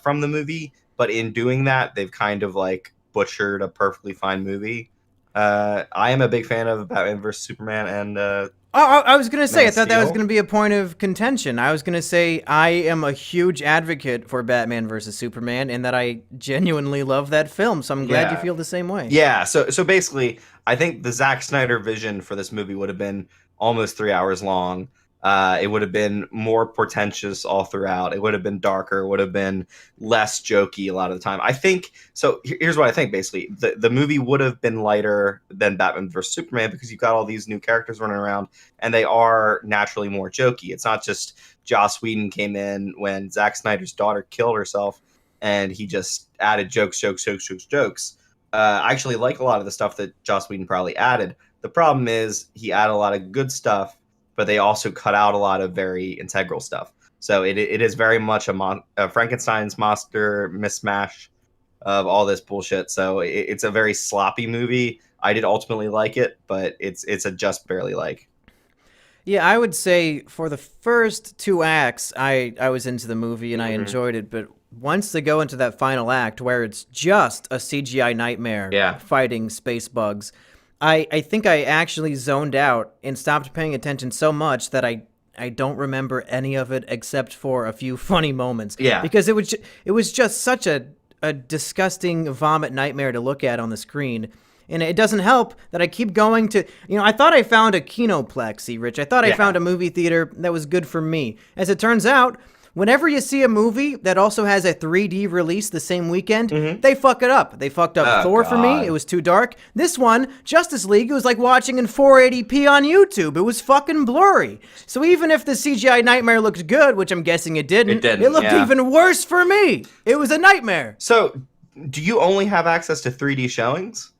from the movie. But in doing that, they've kind of like butchered a perfectly fine movie. I am a big fan of Batman vs Superman, and I was going to say, Man I thought that was Steel? going to be a point of contention. I was going to say I am a huge advocate for Batman versus Superman and that I genuinely love that film, so I'm glad you Yeah. feel the same way. yeah. So basically, I think the Zack Snyder vision for this movie would have been almost 3 hours long. It would have been more portentous all throughout. It would have been darker. It would have been less jokey a lot of the time. I think so. Here's what I think. Basically, the movie would have been lighter than Batman vs Superman because you've got all these new characters running around, and they are naturally more jokey. It's not just Joss Whedon came in when Zack Snyder's daughter killed herself, and he just added jokes. I actually like a lot of the stuff that Joss Whedon probably added. The problem is he added a lot of good stuff, but they also cut out a lot of very integral stuff. So it is very much a Frankenstein's monster mismatch of all this bullshit. So it's a very sloppy movie. I did ultimately like it, but it's a just barely like. Yeah, I would say for the first 2 acts, I was into the movie and I enjoyed it, but once they go into that final act where it's just a CGI nightmare fighting space bugs, I think I actually zoned out and stopped paying attention so much that I don't remember any of it except for a few funny moments. Yeah. Because it was just such a disgusting vomit nightmare to look at on the screen. And it doesn't help that I keep going to, I thought I found a Kinoplex, Rich. I thought I found a movie theater that was good for me. As it turns out, whenever you see a movie that also has a 3D release the same weekend, they fuck it up. They fucked up Thor for me. It was too dark. This one, Justice League, it was like watching in 480p on YouTube. It was fucking blurry. So even if the CGI nightmare looked good, which I'm guessing it didn't, it looked even worse for me. It was a nightmare. So do you only have access to 3D showings?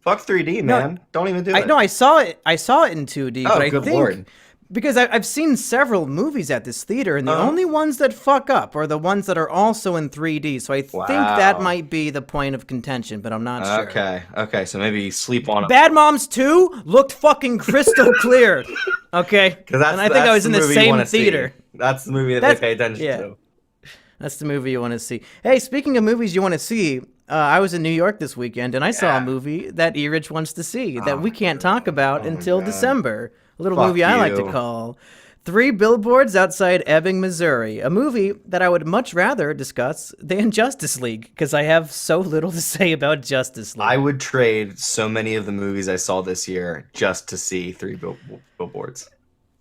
Fuck 3D, man. Don't even do it. No, I saw it in 2D, but I good think Lord. because I've seen several movies at this theater, and the only ones that fuck up are the ones that are also in 3D. So I think that might be the point of contention, but I'm not sure. Okay. So maybe sleep on it. Bad Moms 2 looked fucking crystal clear. Okay, and I think I was in the same theater. That's the movie that they pay attention to. That's the movie you want to see. Hey, speaking of movies you want to see, I was in New York this weekend, and I saw a movie that Erich wants to see that we can't talk about until December. A little movie I like to call Three Billboards Outside Ebbing, Missouri, a movie that I would much rather discuss than Justice League, because I have so little to say about Justice League. I would trade so many of the movies I saw this year just to see Three Billboards.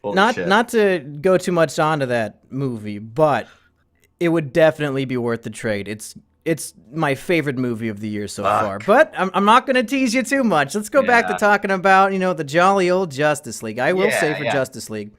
Holy shit. Not to go too much onto that movie, but it would definitely be worth the trade. It's my favorite movie of the year so far. But I'm not going to tease you too much. Let's go back to talking about, the jolly old Justice League. I will say for Justice League,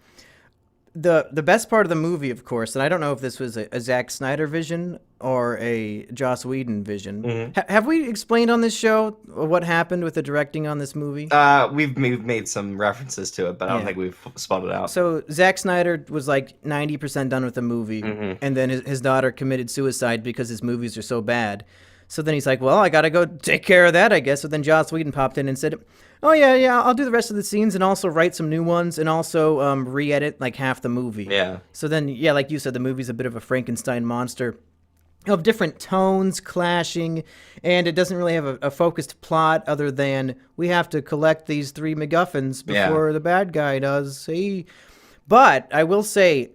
the best part of the movie, of course, and I don't know if this was a Zack Snyder vision or a Joss Whedon vision. Mm-hmm. Have we explained on this show what happened with the directing on this movie? We've made some references to it, but I don't think we've spelled it out. So Zack Snyder was like 90% done with the movie, and then his daughter committed suicide because his movies are so bad. So then he's like, well, I got to go take care of that, I guess. So then Joss Whedon popped in and said, oh, yeah, I'll do the rest of the scenes and also write some new ones and also re-edit like half the movie. Yeah. So then, like you said, the movie's a bit of a Frankenstein monster of different tones clashing, and it doesn't really have a focused plot other than we have to collect these three MacGuffins before the bad guy does. But I will say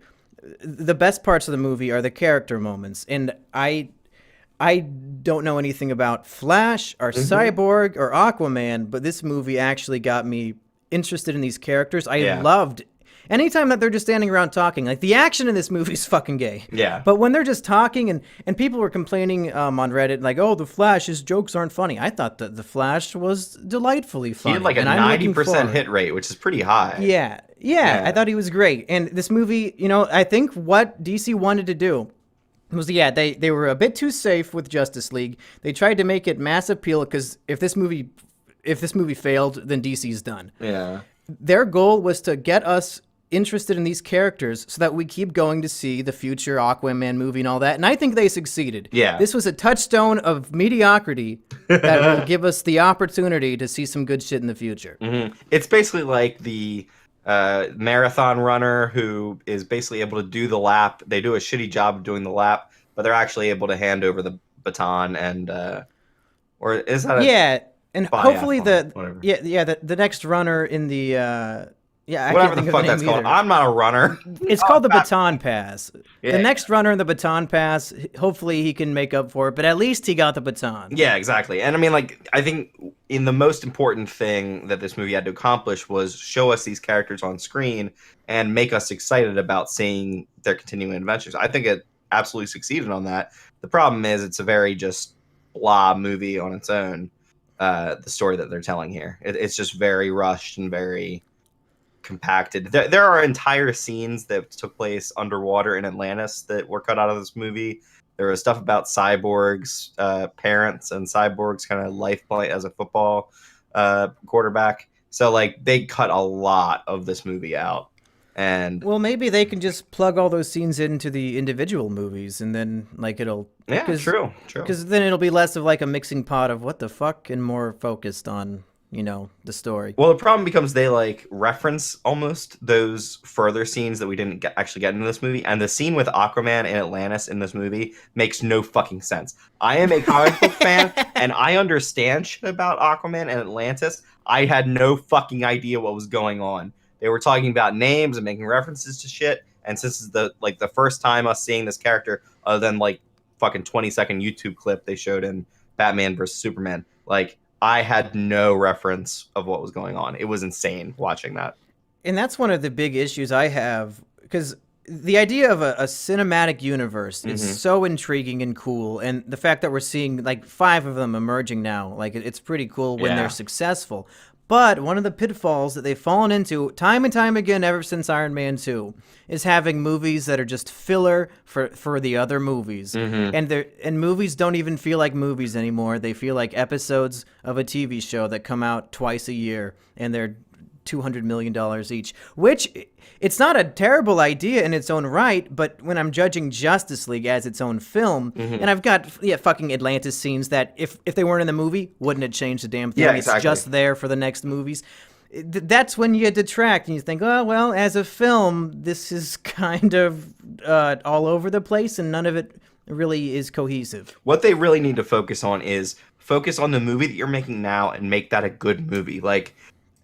the best parts of the movie are the character moments, and I don't know anything about Flash or Cyborg or Aquaman, but this movie actually got me interested in these characters. I loved anytime that they're just standing around talking. Like, the action in this movie is fucking gay. Yeah. But when they're just talking, and people were complaining on Reddit, like, oh, the Flash, his jokes aren't funny. I thought that the Flash was delightfully funny. He had like a 90% hit rate, which is pretty high. Yeah, I thought he was great. And this movie, I think what DC wanted to do was, they were a bit too safe with Justice League. They tried to make it mass appeal because if this movie failed, then DC's done. Yeah. Their goal was to get us interested in these characters so that we keep going to see the future Aquaman movie and all that. And I think they succeeded. Yeah. This was a touchstone of mediocrity that will give us the opportunity to see some good shit in the future. Mm-hmm. It's basically like the marathon runner who is basically able to do the lap. They do a shitty job of doing the lap, but they're actually able to hand over the baton and or is that and hopefully the next runner in the I whatever can't think the fuck of the that's name called. either. I'm not a runner. It's called the Baton Pass. Yeah. The next runner in the Baton Pass, hopefully he can make up for it, but at least he got the baton. Yeah, exactly. And I mean, like, I think in the most important thing that this movie had to accomplish was show us these characters on screen and make us excited about seeing their continuing adventures. I think it absolutely succeeded on that. The problem is it's a very just blah movie on its own, the story that they're telling here. It's just very rushed and very compacted. There are entire scenes that took place underwater in Atlantis that were cut out of this movie. There was stuff about Cyborg's parents and Cyborg's kind of life point as a football quarterback. So like they cut a lot of this movie out. And well, maybe they can just plug all those scenes into the individual movies, and then like it'll true. Because then it'll be less of like a mixing pot of what the fuck and more focused on the story. Well, the problem becomes they like reference almost those further scenes that we didn't actually get into this movie, and the scene with Aquaman and Atlantis in this movie makes no fucking sense. I am a comic book fan, and I understand shit about Aquaman and Atlantis. I had no fucking idea what was going on. They were talking about names and making references to shit, and since it's the first time us seeing this character, other than like fucking 20-second YouTube clip they showed in Batman vs Superman, like I had no reference of what was going on. It was insane watching that. And that's one of the big issues I have, because the idea of a cinematic universe is so intriguing and cool. And the fact that we're seeing like 5 of them emerging now, like it's pretty cool when they're successful. But one of the pitfalls that they've fallen into time and time again ever since Iron Man 2 is having movies that are just filler for the other movies. And movies don't even feel like movies anymore. They feel like episodes of a TV show that come out twice a year, and they're $200 million each, which it's not a terrible idea in its own right, but when I'm judging Justice League as its own film, and I've got fucking Atlantis scenes that if they weren't in the movie, wouldn't have changed a damn thing. Yeah, exactly. It's just there for the next movies. That's when you detract and you think, oh, well, as a film, this is kind of all over the place and none of it really is cohesive. What they really need to focus on is focus on the movie that you're making now and make that a good movie. Like,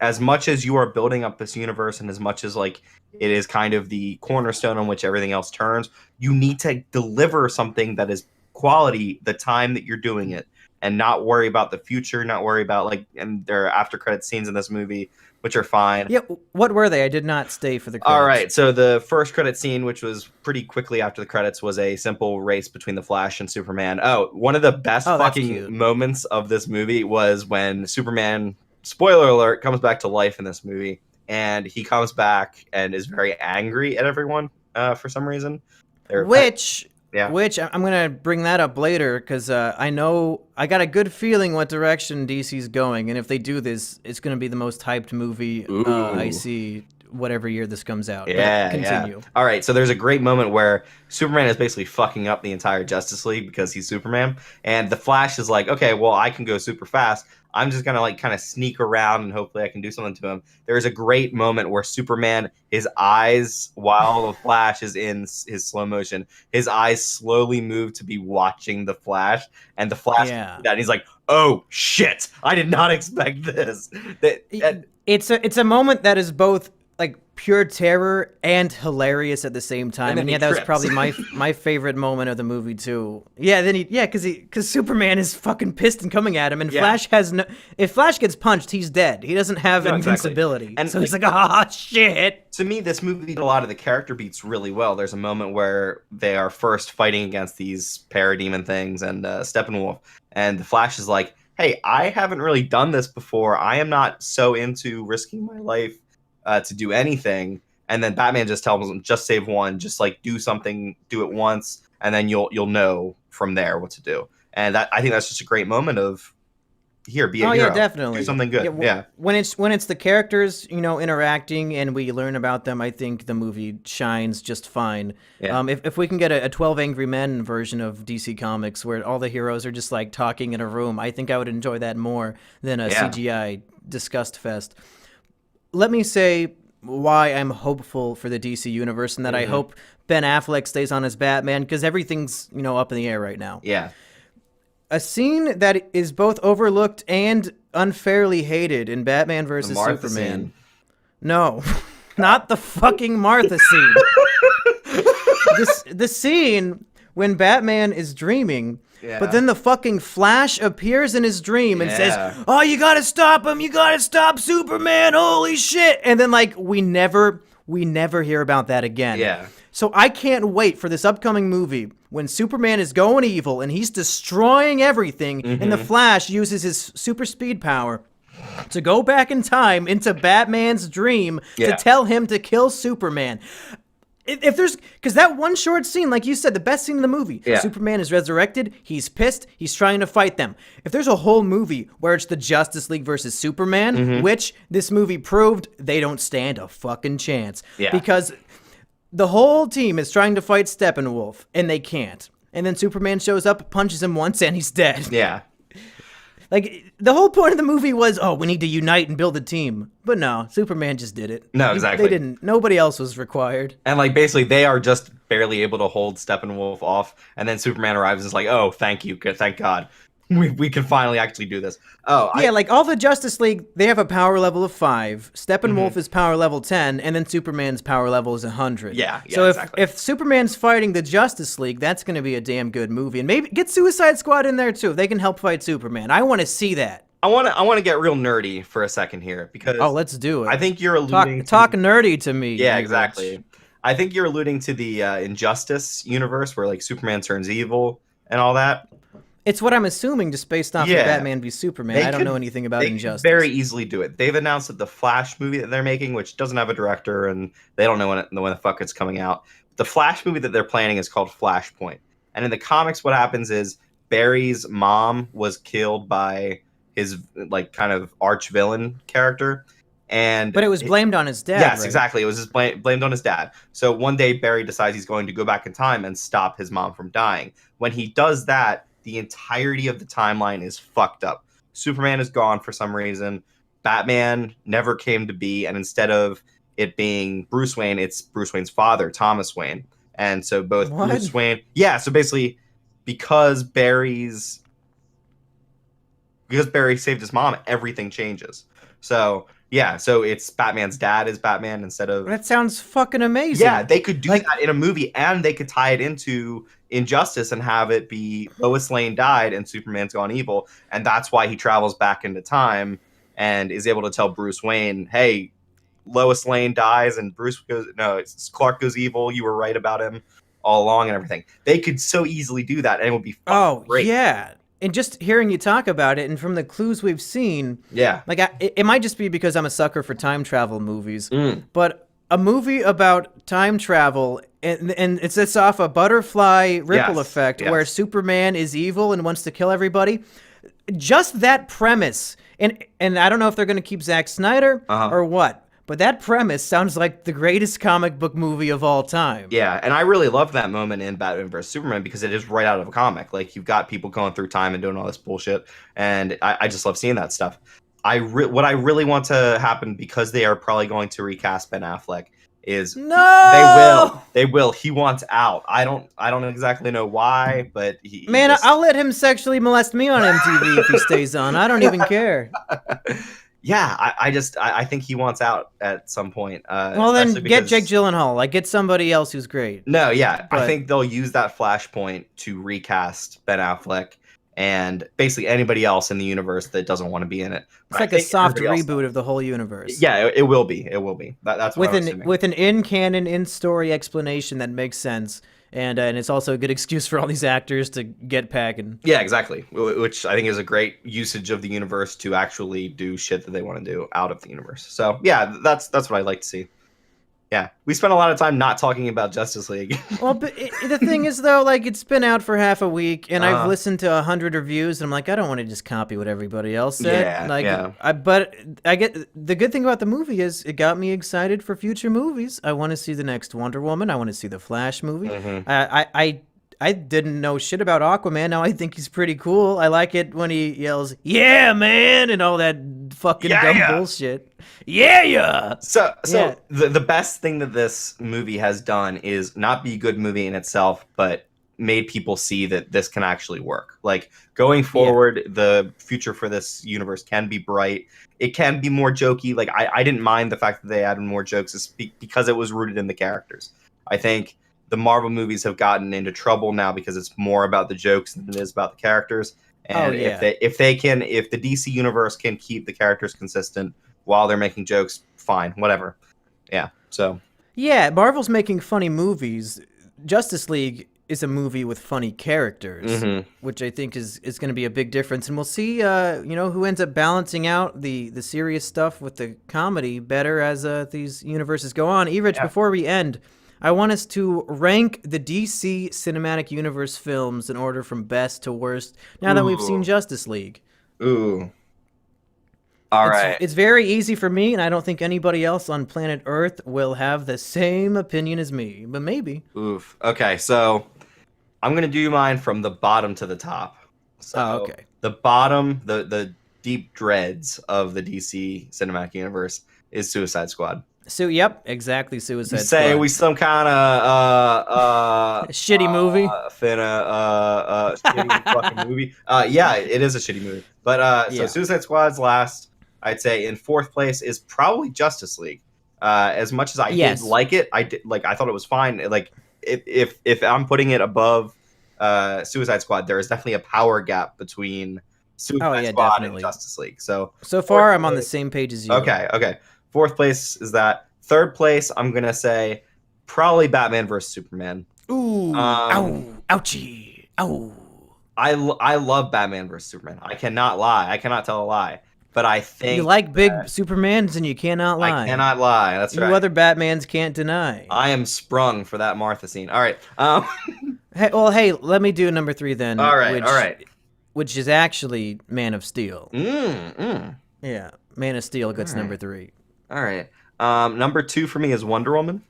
as much as you are building up this universe and as much as like it is kind of the cornerstone on which everything else turns, you need to deliver something that is quality the time that you're doing it, and not worry about the future, not worry about like, and there are after credit scenes in this movie which are fine. Yeah, what were they? I did not stay for the credits. All right, so the first credit scene, which was pretty quickly after the credits, was a simple race between the Flash and Superman. Oh, one of the best fucking moments of this movie was when Superman, spoiler alert, comes back to life in this movie, and he comes back and is very angry at everyone for some reason. Which I'm going to bring that up later, because I know I got a good feeling what direction DC's going, and if they do this, it's going to be the most hyped movie I see whatever year this comes out. Yeah, continue. Yeah. All right, so there's a great moment where Superman is basically fucking up the entire Justice League because he's Superman, and the Flash is like, okay, well, I can go super fast. I'm just going to like kind of sneak around and hopefully I can do something to him. There's a great moment where Superman, his eyes, while the Flash is in his slow motion, his eyes slowly move to be watching the Flash, and the Flash that, and he's like, oh shit, I did not expect this. It's a moment that is both like pure terror and hilarious at the same time. And yeah, that was probably my favorite moment of the movie too. Yeah, then because Superman is fucking pissed and coming at him, and Flash has no. If Flash gets punched, he's dead. He doesn't have invincibility, exactly. And so he's like, ah, shit. To me, this movie did a lot of the character beats really well. There's a moment where they are first fighting against these parademon things and Steppenwolf, and the Flash is like, hey, I haven't really done this before. I am not so into risking my life to do anything. And then Batman just tells him, just save one, just like do something, do it once, and then you'll know from there what to do. And that, I think that's just a great moment of, here, be a hero. Yeah, definitely. Do something good. Yeah. When it's the characters, interacting and we learn about them, I think the movie shines just fine. Yeah. If we can get a 12 Angry Men version of DC Comics where all the heroes are just like talking in a room, I think I would enjoy that more than a CGI disgust fest. Let me say why I'm hopeful for the DC universe and that I hope Ben Affleck stays on as Batman, because everything's, up in the air right now. Yeah. A scene that is both overlooked and unfairly hated in Batman vs. Superman. Scene. No, not the fucking Martha scene. The scene when Batman is dreaming, but then the fucking Flash appears in his dream and says, oh, you gotta stop him, you gotta stop Superman, holy shit. And then we never hear about that again. Yeah. So I can't wait for this upcoming movie when Superman is going evil and he's destroying everything, and the Flash uses his super speed power to go back in time into Batman's dream to tell him to kill Superman. If there's, because that one short scene, like you said, the best scene in the movie, Superman is resurrected, he's pissed, he's trying to fight them. If there's a whole movie where it's the Justice League versus Superman, which this movie proved they don't stand a fucking chance. Yeah. Because the whole team is trying to fight Steppenwolf, and they can't. And then Superman shows up, punches him once, and he's dead. Yeah. The whole point of the movie was, we need to unite and build a team. But no, Superman just did it. No, exactly. They didn't. Nobody else was required. And, basically, they are just barely able to hold Steppenwolf off. And then Superman arrives and is like, oh, thank you. Thank God. We can finally actually do this. All the Justice League, they have a power level of 5. Steppenwolf is power level 10, and then Superman's power level is 100. Yeah, so exactly. if Superman's fighting the Justice League, that's going to be a damn good movie. And maybe get Suicide Squad in there, too. They can help fight Superman. I want to see that. I want to get real nerdy for a second here, because... Oh, let's do it. I think you're alluding Talk nerdy to me. Yeah, exactly. I think you're alluding to the Injustice universe where, Superman turns evil and all that. It's what I'm assuming, just based off of Batman v Superman. I don't know anything about Injustice. They could very easily do it. They've announced that the Flash movie that they're making, which doesn't have a director, and they don't know when the fuck it's coming out. The Flash movie that they're planning is called Flashpoint. And in the comics, what happens is Barry's mom was killed by his kind of arch villain character. But it was blamed on his dad. Yes, right? Exactly. It was just blamed on his dad. So one day Barry decides he's going to go back in time and stop his mom from dying. When he does that, the entirety of the timeline is fucked up. Superman is gone for some reason. Batman never came to be, and instead of it being Bruce Wayne, it's Bruce Wayne's father, Thomas Wayne. And so both Bruce Wayne... Yeah, so basically, because Barry saved his mom, everything changes. So Yeah, so it's Batman's dad is Batman instead of... That sounds fucking amazing. Yeah, they could do that in a movie, and they could tie it into Injustice and have it be Lois Lane died and Superman's gone evil, and that's why he travels back into time and is able to tell Bruce Wayne, hey, Lois Lane dies and Clark goes evil, you were right about him all along and everything. They could so easily do that, and it would be great. Yeah. And just hearing you talk about it, and from the clues we've seen, like it might just be because I'm a sucker for time travel movies, but a movie about time travel, and it sets off a butterfly ripple effect where Superman is evil and wants to kill everybody. Just that premise, and I don't know if they're going to keep Zack Snyder or what, but that premise sounds like the greatest comic book movie of all time. Yeah, and I really loved that moment in Batman vs. Superman because it is right out of a comic. Like, you've got people going through time and doing all this bullshit, and I just love seeing that stuff. What I really want to happen, because they are probably going to recast Ben Affleck, is they will. He wants out. I don't exactly know why, but I'll let him sexually molest me on MTV if he stays on. I don't even care. Yeah, I think he wants out at some point. Well, then get Jake Gyllenhaal. Like, get somebody else who's great. No, yeah, I think they'll use that flashpoint to recast Ben Affleck and basically anybody else in the universe that doesn't want to be in it. It's like a soft reboot of the whole universe. Yeah, it will be. It will be. That's what with an in-canon, in-story explanation that makes sense. And it's also a good excuse for all these actors to get packing. Yeah, exactly. Which I think is a great usage of the universe to actually do shit that they want to do out of the universe. So yeah, that's what I like to see. Yeah, we spent a lot of time not talking about Justice League. Well, but the thing is, though, like, it's been out for half a week, and I've listened to 100 reviews, and I'm like, I don't want to just copy what everybody else said. But I get the good thing about the movie is it got me excited for future movies. I want to see the next Wonder Woman. I want to see the Flash movie. I didn't know shit about Aquaman. Now I think he's pretty cool. I like it when he yells, "Yeah, man," and all that fucking dumb bullshit. Yeah. So the best thing that this movie has done is not be a good movie in itself, but made people see that this can actually work. Like, going forward, the future for this universe can be bright. It can be more jokey. Like, I didn't mind the fact that they added more jokes because it was rooted in the characters. I think the Marvel movies have gotten into trouble now because it's more about the jokes than it is about the characters. And if the DC universe can keep the characters consistent while they're making jokes, fine, whatever. Yeah. So. Yeah, Marvel's making funny movies. Justice League is a movie with funny characters, which I think is going to be a big difference. And we'll see, who ends up balancing out the serious stuff with the comedy better as these universes go on. Erich, before we end, I want us to rank the DC Cinematic Universe films in order from best to worst now that we've seen Justice League. Ooh. All right. It's very easy for me, and I don't think anybody else on planet Earth will have the same opinion as me, but maybe. Oof. Okay, so I'm going to do mine from the bottom to the top. So okay. The bottom, the deep dreads of the DC Cinematic Universe is Suicide Squad. So, yep, exactly, Suicide Squad. Say we some kind of shitty movie? Shitty fucking movie. Yeah, it is a shitty movie. But so Suicide Squad's last. I'd say in fourth place is probably Justice League. As much as I did like it, I thought it was fine. Like, if I'm putting it above Suicide Squad, there is definitely a power gap between Suicide Squad and Justice League. So far, I'm on the same page as you. Okay. Fourth place is that. Third place, I'm gonna say probably Batman vs. Superman. Ooh, ouchie, ow. I love Batman vs. Superman. I cannot lie. I cannot tell a lie. But I think you like big Supermans and you cannot lie. I cannot lie. That's right. You other Batmans can't deny. I am sprung for that Martha scene. All right. Hey, let me do number 3 then. All right. Which is actually Man of Steel. Yeah, Man of Steel gets number 3. All right. Number 2 for me is Wonder Woman.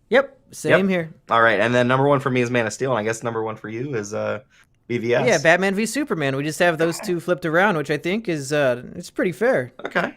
Yep, same here. All right, and then number 1 for me is Man of Steel, and I guess number 1 for you is BVS. Yeah, Batman v Superman. We just have those two flipped around, which I think is it's pretty fair. Okay.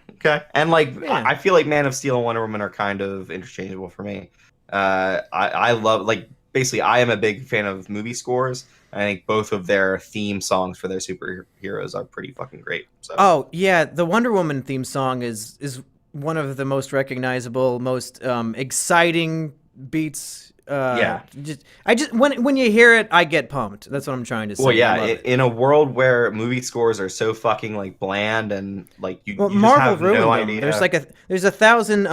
And I feel like Man of Steel and Wonder Woman are kind of interchangeable for me. I love, basically I am a big fan of movie scores. I think both of their theme songs for their superheroes are pretty fucking great. So. Oh yeah, the Wonder Woman theme song is one of the most recognizable, most exciting beats. When you hear it, I get pumped. That's what I'm trying to say. Well, yeah, in a world where movie scores are so fucking like bland and like you just Marvel have ruined no them. idea. There's a thousand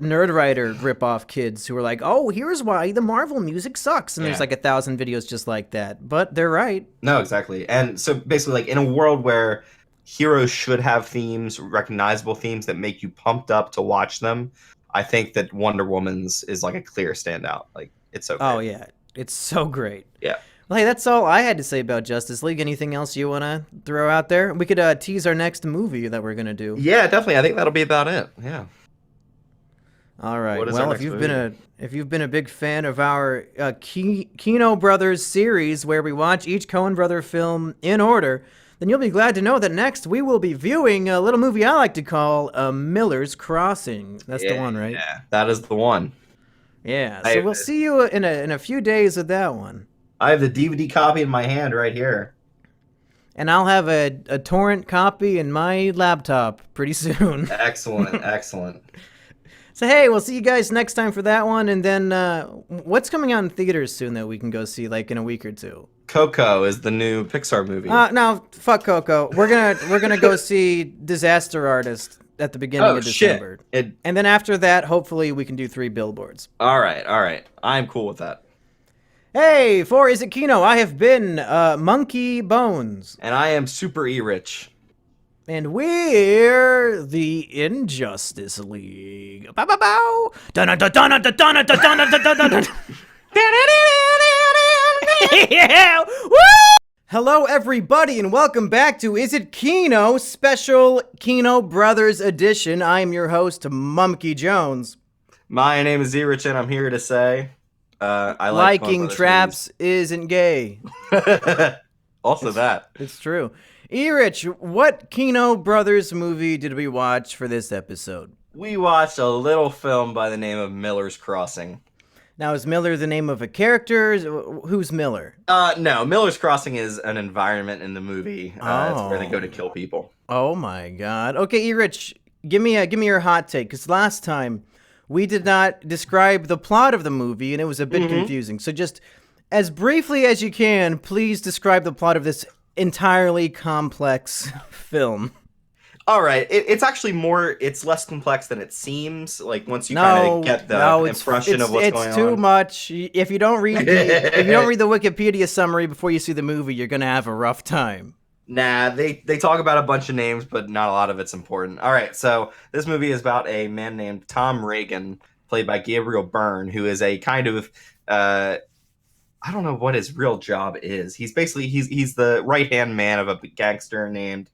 Nerdwriter ripoff kids who are like, oh, here's why the Marvel music sucks, and there's like 1,000 videos just like that. But they're right. No, exactly. And so basically, like in a world where heroes should have themes, recognizable themes that make you pumped up to watch them, I think that Wonder Woman's is like a clear standout. Like it's so great. Oh yeah, it's so great. Yeah. Well, hey, that's all I had to say about Justice League. Anything else you want to throw out there? We could tease our next movie that we're gonna do. Yeah, definitely. I think that'll be about it. Yeah. All right. Well, if you've been a big fan of our Kino Brothers series, where we watch each Coen brother film in order, then you'll be glad to know that next we will be viewing a little movie I like to call Miller's Crossing. That's the one, right? Yeah, that is the one. Yeah. So we'll see you in a few days with that one. I have the DVD copy in my hand right here. And I'll have a torrent copy in my laptop pretty soon. Excellent, excellent. So, hey, we'll see you guys next time for that one. And then what's coming out in theaters soon that we can go see, like, in a week or two? Coco is the new Pixar movie. No, fuck Coco. We're gonna go see Disaster Artist at the beginning of December. And then after that, hopefully, we can do 3 Billboards. All right. I'm cool with that. Hey, for Is It Kino, I have been Monkey Bones. And I am Super Erich. And we're the Injustice League. Bow, bow, bow. Yeah. Woo! Hello, everybody, and welcome back to Is It Kino Special Kino Brothers Edition. I am your host, Mumkey Jones. My name is Erich, and I'm here to say I like liking traps isn't gay. Also that. It's true. Erich, what Kino Brothers movie did we watch for this episode? We watched a little film by the name of Miller's Crossing. Now, is Miller the name of a character? Who's Miller? No, Miller's Crossing is an environment in the movie. It's where they go to kill people. Oh my god. Okay, Erich, give me your hot take, because last time we did not describe the plot of the movie, and it was a bit confusing. So just as briefly as you can, please describe the plot of this entirely complex film. All right, it's actually it's less complex than it seems. Like once you kind of get the impression of what's going on. It's too much. If you don't read the Wikipedia summary before you see the movie, you're gonna have a rough time. Nah, they talk about a bunch of names, but not a lot of it's important. All right, so this movie is about a man named Tom Reagan, played by Gabriel Byrne, who is a kind of I don't know what his real job is. He's basically he's the right-hand man of a gangster named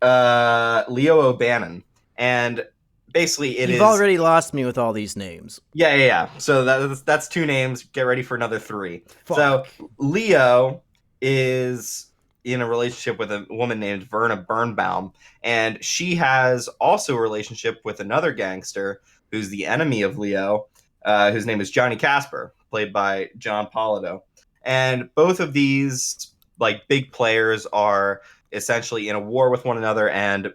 Leo O'Bannon. And basically You've already lost me with all these names. Yeah. So that's 2 names. Get ready for another 3. Fuck. So Leo is in a relationship with a woman named Verna Birnbaum, and she has also a relationship with another gangster who's the enemy of Leo, whose name is Johnny Casper, played by John Polidor. And both of these like big players are essentially in a war with one another, and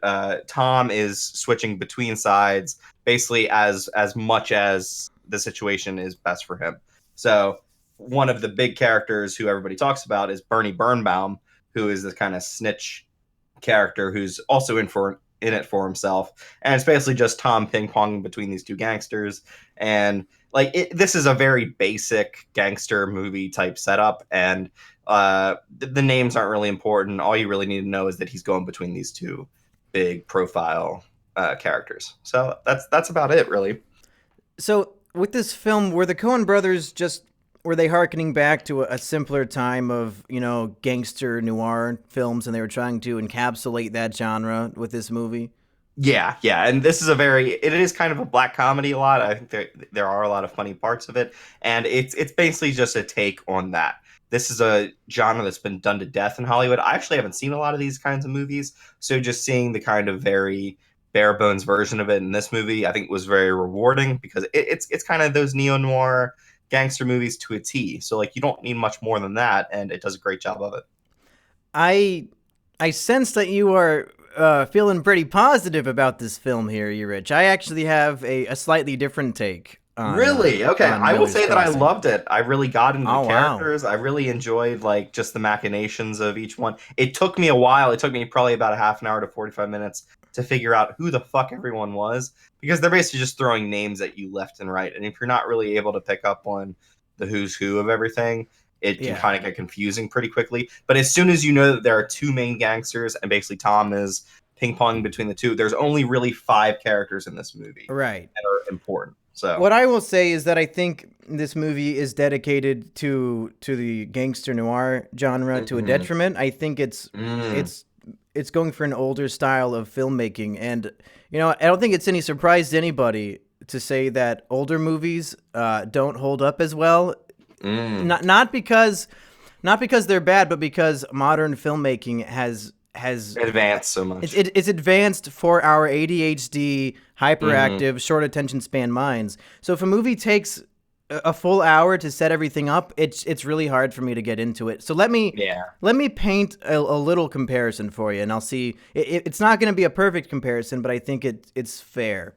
Tom is switching between sides basically as much as the situation is best for him. So one of the big characters who everybody talks about is Bernie Birnbaum, who is this kind of snitch character who's also in it for himself. And it's basically just Tom ping-ponging between these 2 gangsters. And this is a very basic gangster movie type setup, and the names aren't really important. All you really need to know is that he's going between these 2 big profile characters. So that's about it, really. So with this film, were the Coen brothers were they hearkening back to a simpler time of, gangster noir films, and they were trying to encapsulate that genre with this movie? Yeah, and this is it is kind of a black comedy a lot. I think there are a lot of funny parts of it, and it's basically just a take on that. This is a genre that's been done to death in Hollywood. I actually haven't seen a lot of these kinds of movies, so just seeing the kind of very bare bones version of it in this movie, I think was very rewarding, because it's kind of those neo-noir gangster movies to a T. So you don't need much more than that, and it does a great job of it. I sense that you are feeling pretty positive about this film here, Erich. I actually have a slightly different take. Really? Okay. I will say that I loved it. I really got into the characters. Wow. I really enjoyed like just the machinations of each one. It took me a while. It took me probably about a half an hour to 45 minutes to figure out who the fuck everyone was, because they're basically just throwing names at you left and right. And if you're not really able to pick up on the who's who of everything, it can kind of get confusing pretty quickly. But as soon as you know that there are two main gangsters and basically Tom is ping-ponging between the two, there's only really 5 characters in this movie that are important. So what I will say is that I think this movie is dedicated to the gangster noir genre to a detriment. I think it's going for an older style of filmmaking, and I don't think it's any surprise to anybody to say that older movies don't hold up as well. Not because they're bad, but because modern filmmaking has advanced so much. It's advanced for our ADHD, hyperactive, short attention span minds. So if a movie takes a full hour to set everything up, it's really hard for me to get into it. So let me paint a little comparison for you, and I'll see. It's not going to be a perfect comparison, but I think it's fair.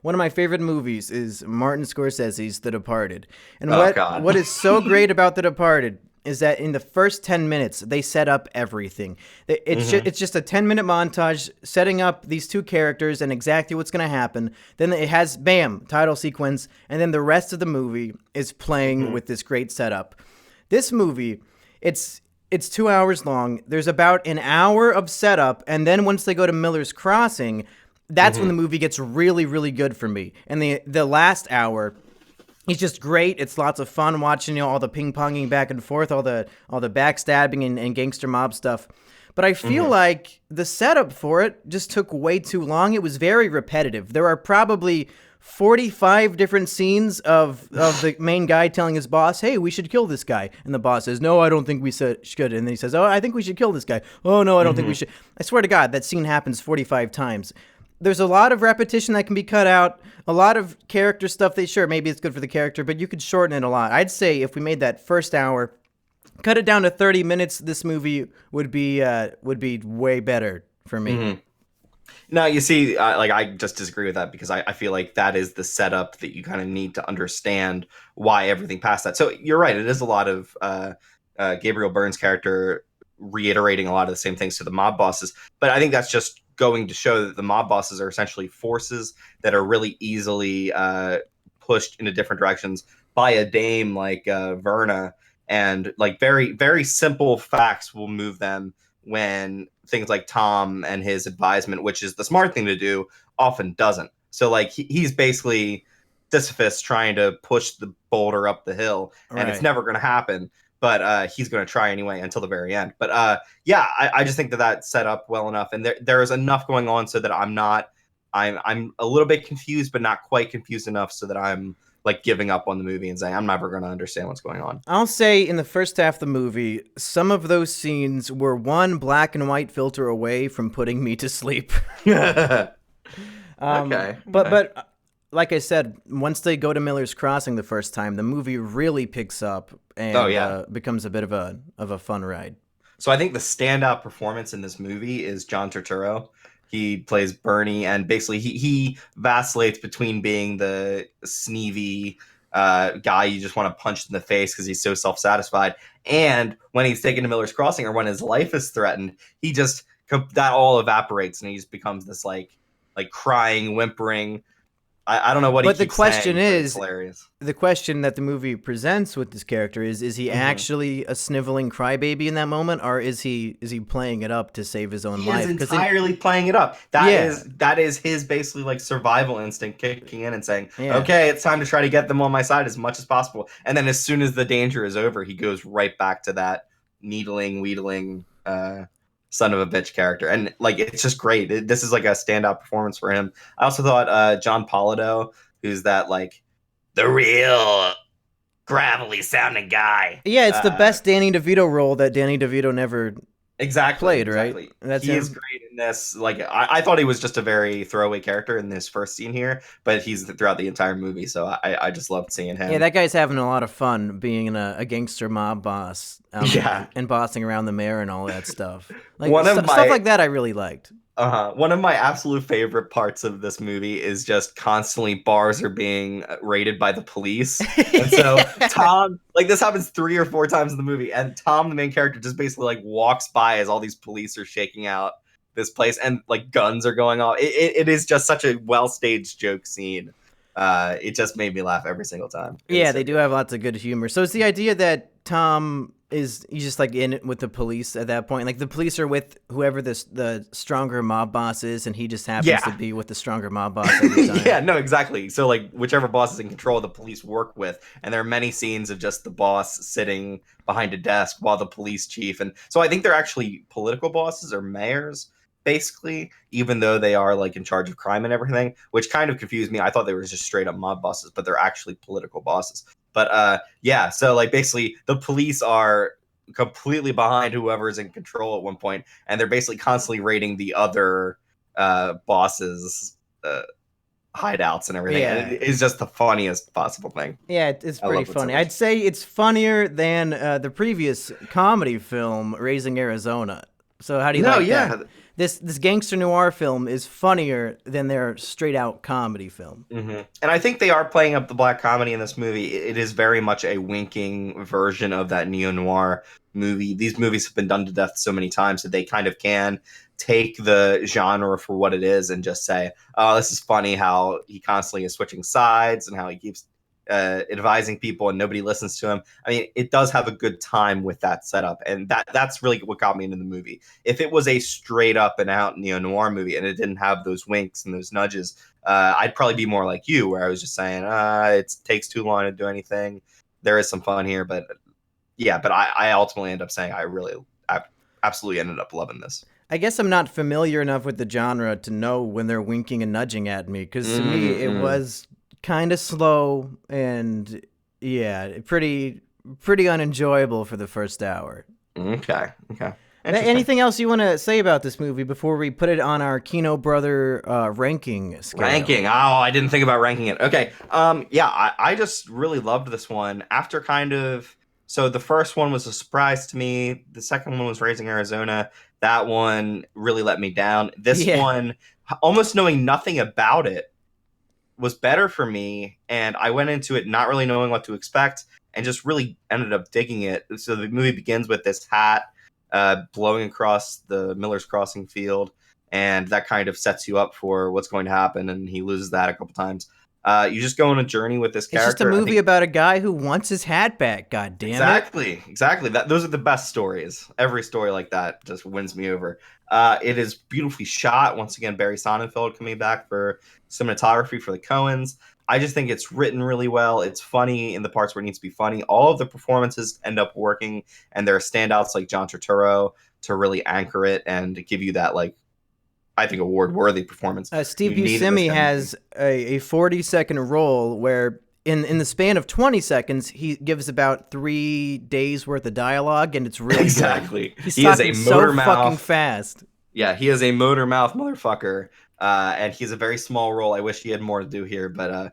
One of my favorite movies is Martin Scorsese's The Departed. And what is so great about The Departed is that in the first 10 minutes, they set up everything. It's just a 10-minute montage setting up these two characters and exactly what's going to happen. Then it has, bam, title sequence, and then the rest of the movie is playing with this great setup. This movie, it's 2 hours long. There's about an hour of setup, and then once they go to Miller's Crossing, that's when the movie gets really, really good for me. And the last hour, it's just great. It's lots of fun watching all the ping-ponging back and forth, all the backstabbing and gangster mob stuff. But I feel like the setup for it just took way too long. It was very repetitive. There are probably 45 different scenes of the main guy telling his boss, hey, we should kill this guy. And the boss says, no, I don't think we should. And then he says, oh, I think we should kill this guy. Oh, no, I don't think we should. I swear to God, that scene happens 45 times. There's a lot of repetition that can be cut out, a lot of character stuff that, sure, maybe it's good for the character, but you could shorten it a lot. I'd say if we made that first hour, cut it down to 30 minutes, this movie would be way better for me. No, you see, I just disagree with that, because I feel like that is the setup that you kind of need to understand why everything past that. So you're right, it is a lot of Gabriel Byrne's character reiterating a lot of the same things to the mob bosses, but I think that's just going to show that the mob bosses are essentially forces that are really easily pushed into different directions by a dame like Verna, and like very, very simple facts will move them when things like Tom and his advisement, which is the smart thing to do, often doesn't. So like he's basically Sisyphus trying to push the boulder up the hill, and it's never going to happen. But he's going to try anyway until the very end. But I just think that set up well enough, and there is enough going on so that I'm a little bit confused, but not quite confused enough so that I'm like giving up on the movie and saying I'm never going to understand what's going on. I'll say in the first half of the movie, some of those scenes were one black and white filter away from putting me to sleep. Okay. But like I said, once they go to Miller's Crossing the first time, the movie really picks up and becomes a bit of a fun ride. So I think the standout performance in this movie is John Turturro. He plays Bernie, and basically he vacillates between being the sneevy guy you just want to punch in the face because he's so self-satisfied, and when he's taken to Miller's Crossing or when his life is threatened, that all evaporates and he just becomes this like crying, whimpering. I don't know what he keeps saying, but it's hilarious. The question that the movie presents with this character is he actually a sniveling crybaby in that moment, or is he playing it up to save his own life? He's entirely playing it up. That is his basically like survival instinct kicking in and saying, okay, it's time to try to get them on my side as much as possible. And then as soon as the danger is over, he goes right back to that needling, wheedling son of a bitch character, and like it's just great. This is like a standout performance for him. I also thought John Polidor, who's that like the real gravelly sounding guy. Yeah, it's the best Danny DeVito role that Danny DeVito never played, right? Exactly. He is great in this. Like, I thought he was just a very throwaway character in this first scene here, but he's throughout the entire movie, so I just loved seeing him. Yeah, that guy's having a lot of fun being a gangster mob boss. And bossing around the mayor and all that stuff. Like stuff like that I really liked. One of my absolute favorite parts of this movie is just constantly bars are being raided by the police. And so Tom, like, this happens 3 or 4 times in the movie, and Tom, the main character, just basically like walks by as all these police are shaking out this place and like guns are going off. It is just such a well-staged joke scene. It just made me laugh every single time. Yeah, they do have lots of good humor. So it's the idea that Tom he's just like in it with the police at that point. Like the police are with whoever the stronger mob boss is, and he just happens to be with the stronger mob boss every time. Yeah, no, exactly. So like whichever boss is in control, the police work with, and there are many scenes of just the boss sitting behind a desk while the police chief, and so I think they're actually political bosses or mayors, basically, even though they are like in charge of crime and everything, which kind of confused me. I thought they were just straight up mob bosses, but they're actually political bosses. But yeah, so like basically the police are completely behind whoever's in control at one point, and they're basically constantly raiding the other bosses' hideouts and everything. Yeah. And it's just the funniest possible thing. Yeah, it's pretty funny. I'd say it's funnier than the previous comedy film, Raising Arizona. So how do you like that? This gangster noir film is funnier than their straight out comedy film. Mm-hmm. And I think they are playing up the black comedy in this movie. It is very much a winking version of that neo-noir movie. These movies have been done to death so many times that they kind of can take the genre for what it is and just say, oh, this is funny how he constantly is switching sides and how he keeps advising people and nobody listens to him. I mean, it does have a good time with that setup, and that's really what got me into the movie. If it was a straight up and out neo-noir movie and it didn't have those winks and those nudges, I'd probably be more like you, where I was just saying, it takes too long to do anything. There is some fun here, but yeah, but I ultimately end up saying I absolutely ended up loving this. I guess I'm not familiar enough with the genre to know when they're winking and nudging at me, because to me it was kind of slow and pretty unenjoyable for the first hour. Okay. Anything else you want to say about this movie before we put it on our Kino brother ranking scale? I didn't think about ranking it. Okay. I just really loved this one. After so the first one was a surprise to me. The second one was Raising Arizona. That one really let me down. This one, almost knowing nothing about it, was better for me, and I went into it not really knowing what to expect and just really ended up digging it. So the movie begins with this hat blowing across the Miller's Crossing field, and that kind of sets you up for what's going to happen, and he loses that a couple times. You just go on a journey with this character. It's just a movie about a guy who wants his hat back, God damn it. Exactly. Those are the best stories. Every story like that just wins me over. It is beautifully shot. Once again, Barry Sonnenfeld coming back for cinematography for the Coens. I just think it's written really well. It's funny in the parts where it needs to be funny. All of the performances end up working, and there are standouts like John Turturro to really anchor it and to give you that, like, I think, award-worthy performance. Steve Buscemi has a 40-second role where in the span of 20 seconds, he gives about 3 days worth of dialogue, and it's really exactly. Good. He is a motor mouth. Fucking fast. Yeah, he is a motor mouth motherfucker, and he's a very small role. I wish he had more to do here, but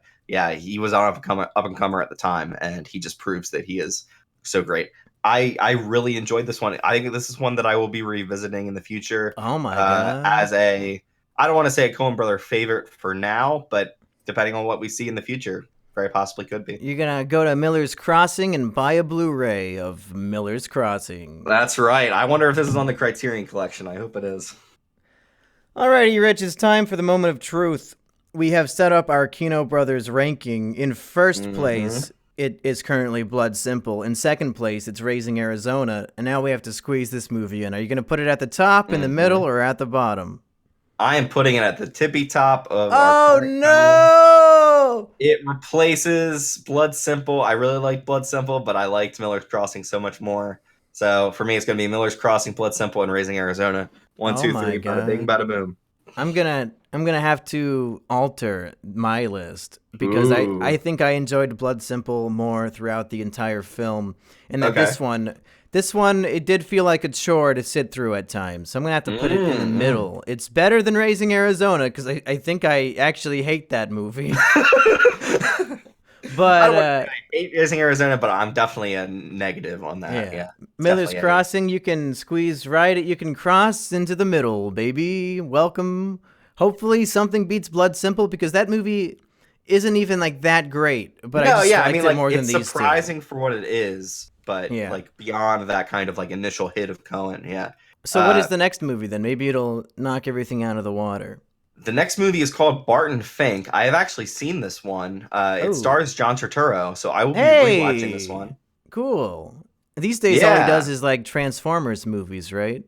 he was on up and comer at the time, and he just proves that he is so great. I really enjoyed this one. I think this is one that I will be revisiting in the future. Oh my god! I don't want to say a Coen brother favorite for now, but depending on what we see in the future, very possibly could be. You're gonna go to Miller's Crossing and buy a Blu-ray of Miller's Crossing. That's right. I wonder if this is on the Criterion Collection. I hope it is. Alrighty, Rich, it's time for the moment of truth. We have set up our Kino Brothers ranking. In first place, it is currently Blood Simple. In second place, it's Raising Arizona. And now we have to squeeze this movie in. Are you going to put it at the top, in the middle, or at the bottom? I am putting it at the tippy top of our no! It replaces Blood Simple. I really like Blood Simple, but I liked Miller's Crossing so much more. So for me, it's going to be Miller's Crossing, Blood Simple, and Raising Arizona. 1, 2, 3, bada bing, bada boom. I'm gonna have to alter my list because I think I enjoyed Blood Simple more throughout the entire film, and that this one it did feel like a chore to sit through at times. So I'm gonna have to put it in the middle. It's better than Raising Arizona because I think I actually hate that movie. But I hate Raising Arizona, but I'm definitely a negative on that. Yeah. Miller's Crossing, you can squeeze right, you can cross into the middle, baby. Welcome. Hopefully something beats Blood Simple because that movie isn't even like that great. But I liked it more than these two. It's surprising for what it is, but like beyond that kind of like initial hit of Cohen. Yeah. So what is the next movie then? Maybe it'll knock everything out of the water. The next movie is called Barton Fink. I have actually seen this one. It stars John Turturro, so I will be rewatching this one. Cool. These days, all he does is like Transformers movies, right?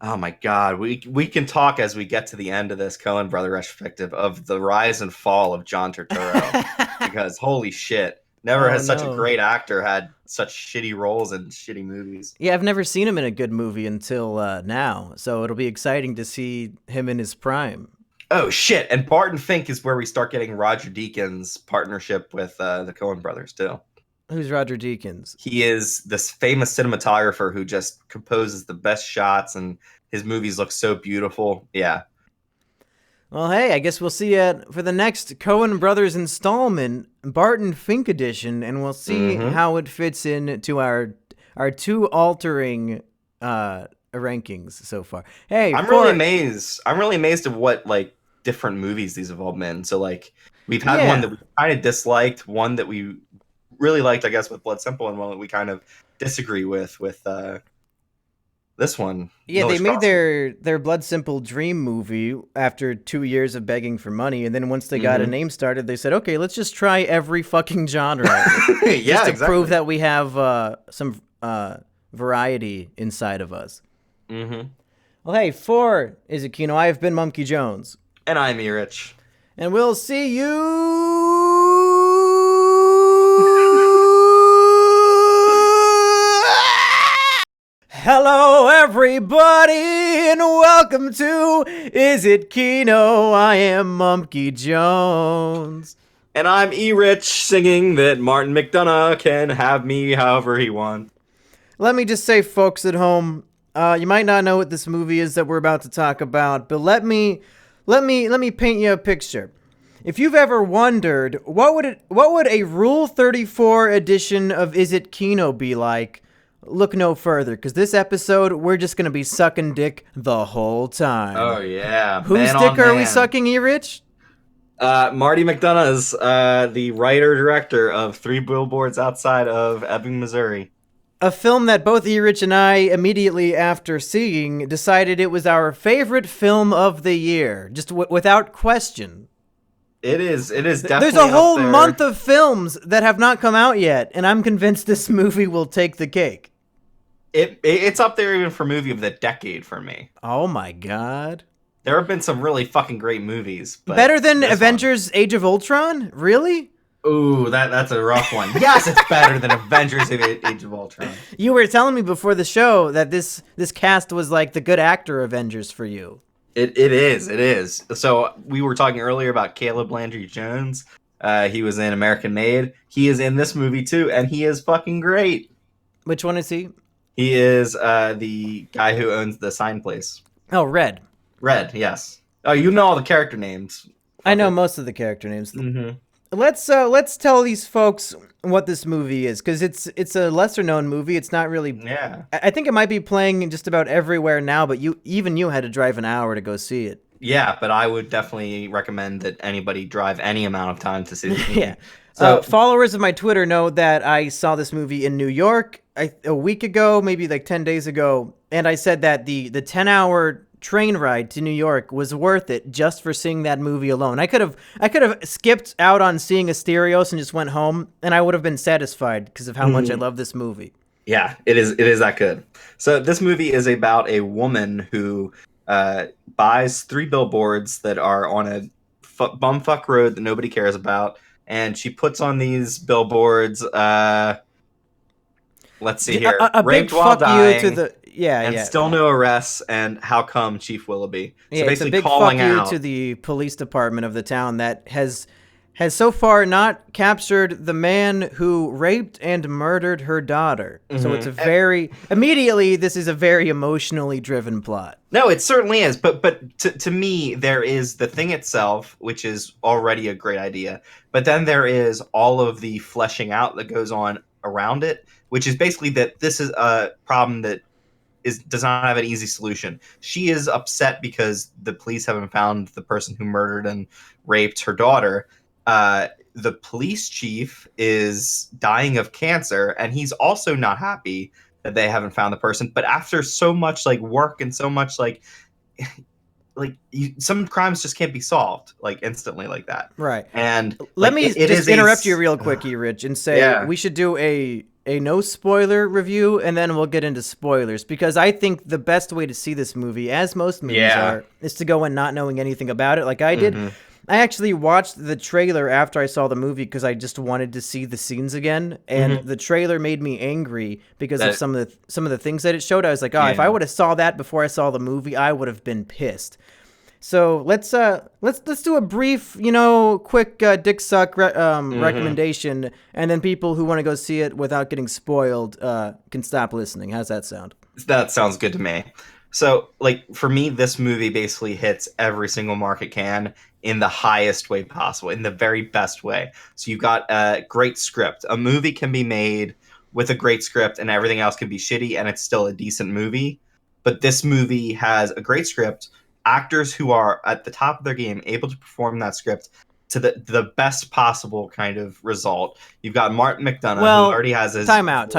Oh my God, we can talk as we get to the end of this Coen Brother retrospective of the rise and fall of John Turturro, because holy shit, never has such a great actor had such shitty roles in shitty movies. Yeah, I've never seen him in a good movie until now, so it'll be exciting to see him in his prime. Oh shit! And Barton Fink is where we start getting Roger Deakins' partnership with the Coen Brothers too. Who's Roger Deakins? He is this famous cinematographer who just composes the best shots, and his movies look so beautiful. Yeah. Well, hey, I guess we'll see you for the next Coen Brothers installment, Barton Fink edition, and we'll see how it fits into our two altering rankings so far. Hey, I'm really amazed at what like different movies these have all been. So like we've had one that we kind of disliked, one that we really liked, I guess, with Blood Simple, and one that we kind of disagree with this one. Yeah, they made their Blood Simple dream movie after 2 years of begging for money, and then once they got a name started, they said, okay, let's just try every fucking genre. Just to prove that we have some variety inside of us. Well, hey, for Is It Kino, I have been Monkey Jones. And I'm Erich. And we'll see you hello, everybody, and welcome to Is It Kino? I am Monkey Jones. And I'm Erich, singing that Martin McDonough can have me however he wants. Let me just say, folks at home, you might not know what this movie is that we're about to talk about, but let me paint you a picture. If you've ever wondered what would a Rule 34 edition of Is It Kino be like, look no further, because this episode we're just gonna be sucking dick the whole time. Oh yeah, whose dick are we sucking, Erich? Marty McDonough's, the writer-director of 3 Billboards Outside of Ebbing, Missouri. A film that both Erich and I, immediately after seeing, decided it was our favorite film of the year, just without question. It is definitely. There's a whole month of films that have not come out yet, and I'm convinced this movie will take the cake. It's up there even for movie of the decade for me. Oh my god. There have been some really fucking great movies. But better than Avengers Age of Ultron? Really? Ooh, that's a rough one. Yes, it's better than Avengers Age of Ultron. You were telling me before the show that this cast was like the good actor Avengers for you. It is. So we were talking earlier about Caleb Landry Jones. He was in American Made. He is in this movie too, and he is fucking great. Which one is he? He is the guy who owns the sign place. Oh, Red. Red, yes. Oh, you know all the character names. I know most of the character names. Let's tell these folks what this movie is, because it's a lesser known movie. It's not really. Yeah. I think it might be playing just about everywhere now, but you had to drive an hour to go see it. Yeah, but I would definitely recommend that anybody drive any amount of time to see this movie. Yeah. So followers of my Twitter know that I saw this movie in New York a week ago, maybe like 10 days ago, and I said that the 10-hour train ride to New York was worth it just for seeing that movie alone. I could have skipped out on seeing Asterios and just went home, and I would have been satisfied because of how much I love this movie. Yeah, it is that good. So this movie is about a woman who buys 3 billboards that are on a bumfuck road that nobody cares about, and she puts on these billboards. Let's see here. A big fuck you to the. and still no arrests. And how come Chief Willoughby? So it's a big calling fuck you out to the police department of the town that has so far not captured the man who raped and murdered her daughter. So it's immediately this is a very emotionally driven plot. No, it certainly is. But to me, there is the thing itself, which is already a great idea. But then there is all of the fleshing out that goes on around it, which is basically that this is a problem that does not have an easy solution. She is upset because the police haven't found the person who murdered and raped her daughter. The police chief is dying of cancer, and he's also not happy that they haven't found the person. But after so much work and so much some crimes just can't be solved instantly like that. Right. And let me just interrupt you real quick, Erich, and say we should do a no spoiler review, and then we'll get into spoilers, because I think the best way to see this movie, as most movies are, is to go in not knowing anything about it, like I did. I actually watched the trailer after I saw the movie because I just wanted to see the scenes again, and the trailer made me angry because of some of the things that it showed. I was like, if I would have saw that before I saw the movie, I would have been pissed. So let's do a brief, quick dick suck recommendation, and then people who want to go see it without getting spoiled can stop listening. How's that sound? That sounds good to me. So, for me, this movie basically hits every single mark it can in the highest way possible, in the very best way. So you've got a great script. A movie can be made with a great script and everything else can be shitty and it's still a decent movie. But this movie has a great script, actors who are at the top of their game, able to perform that script to the best possible kind of result. You've got Martin McDonagh, who already has his... Time out.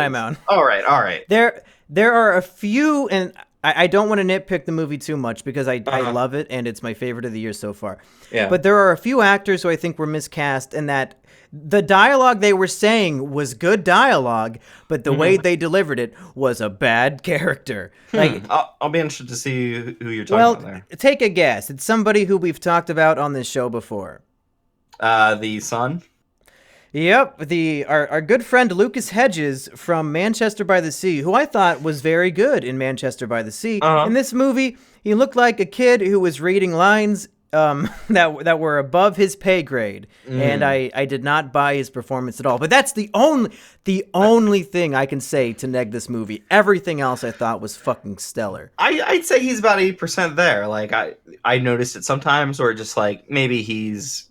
All right. There are a few, and I don't want to nitpick the movie too much because I love it and it's my favorite of the year so far. Yeah. But there are a few actors who I think were miscast, and that the dialogue they were saying was good dialogue, but the way they delivered it was a bad character. I'll be interested to see who you're talking about there. Take a guess. It's somebody who we've talked about on this show before. The son? Yep, our good friend Lucas Hedges from Manchester by the Sea, who I thought was very good in Manchester by the Sea. In this movie, he looked like a kid who was reading lines that were above his pay grade, and I did not buy his performance at all. But that's the only thing I can say to neg this movie. Everything else I thought was fucking stellar. I'd say he's about 80% there. I noticed it sometimes, or just maybe he's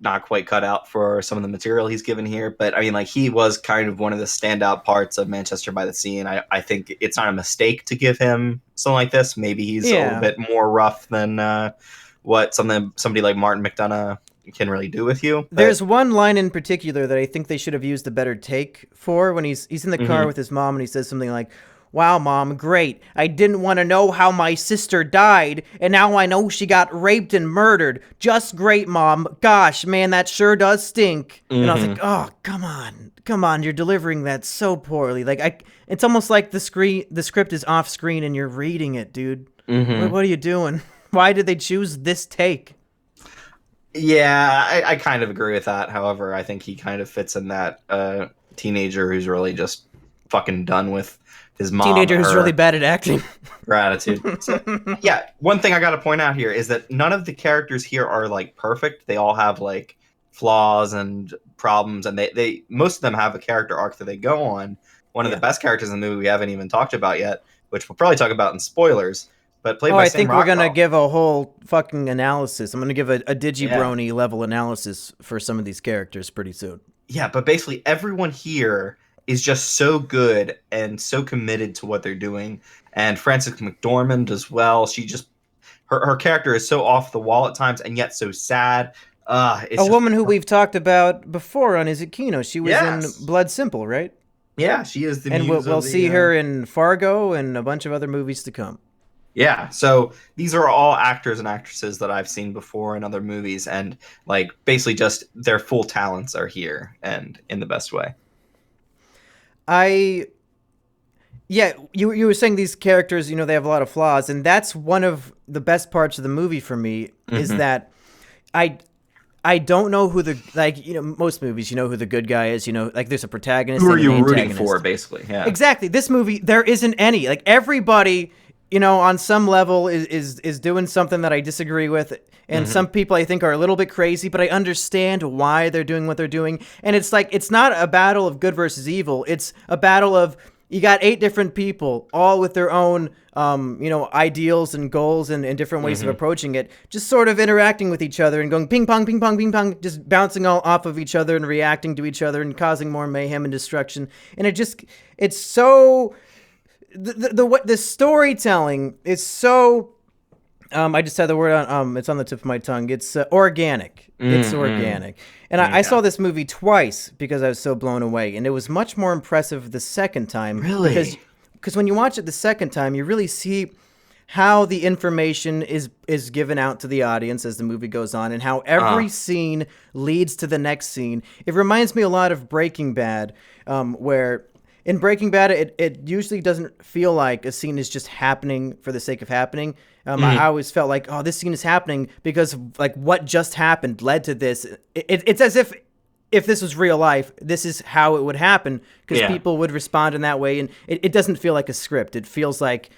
not quite cut out for some of the material he's given here. But I mean, he was kind of one of the standout parts of Manchester by the Sea, and I think it's not a mistake to give him something like this. Maybe he's a little bit more rough than what somebody like Martin McDonagh can really do with you. There's one line in particular that I think they should have used a better take for, when he's in the car with his mom and he says something like, "Wow, Mom, great. I didn't want to know how my sister died, and now I know she got raped and murdered. Just great, Mom. Gosh, man, that sure does stink." And I was like, oh, come on, you're delivering that so poorly. It's almost like the script is off screen and you're reading it, dude. What are you doing? Why did they choose this take? Yeah, I kind of agree with that. However, I think he kind of fits in that teenager who's really just fucking done with his mom. Teenager who's really bad at acting. Her attitude. So, one thing I got to point out here is that none of the characters here are perfect. They all have flaws and problems, and they most of them have a character arc that they go on. One of the best characters in the movie we haven't even talked about yet, which we'll probably talk about in spoilers. But played by I Sam think we're going to Rockwell. give a whole fucking analysis. I'm going to give a Digibrony level analysis for some of these characters pretty soon. Yeah, but basically everyone here is just so good and so committed to what they're doing. And Frances McDormand as well. She just, her character is so off the wall at times and yet so sad. Woman who we've talked about before on Is It Kino. She was in Blood Simple, right? Yeah, she is the muse. And we'll see her in Fargo and a bunch of other movies to come. Yeah, so these are all actors and actresses that I've seen before in other movies, and basically just their full talents are here and in the best way. You were saying these characters, they have a lot of flaws, and that's one of the best parts of the movie for me, is that I don't know who most movies, you know who the good guy is, there's a protagonist. Who are and you an rooting antagonist. for, basically? Yeah. Exactly. This movie, there isn't any. Like, everybody, on some level is doing something that I disagree with. And some people I think are a little bit crazy, but I understand why they're doing what they're doing. And it's like, it's not a battle of good versus evil. It's a battle of, you got 8 different people, all with their own, ideals and goals and different ways of approaching it, just sort of interacting with each other and going ping pong, ping pong, ping pong, just bouncing all off of each other and reacting to each other and causing more mayhem and destruction. And it's so, the storytelling is so, I just had the word on, it's on the tip of my tongue. It's organic. It's organic. And I saw this movie twice because I was so blown away. And it was much more impressive the second time. Really? Because when you watch it the second time, you really see how the information is given out to the audience as the movie goes on, and how every scene leads to the next scene. It reminds me a lot of Breaking Bad, where in Breaking Bad, it usually doesn't feel like a scene is just happening for the sake of happening. I always felt like, oh, this scene is happening because like what just happened led to this. It's as if this was real life, this is how it would happen, because people would respond in that way, and it doesn't feel like a script. It feels like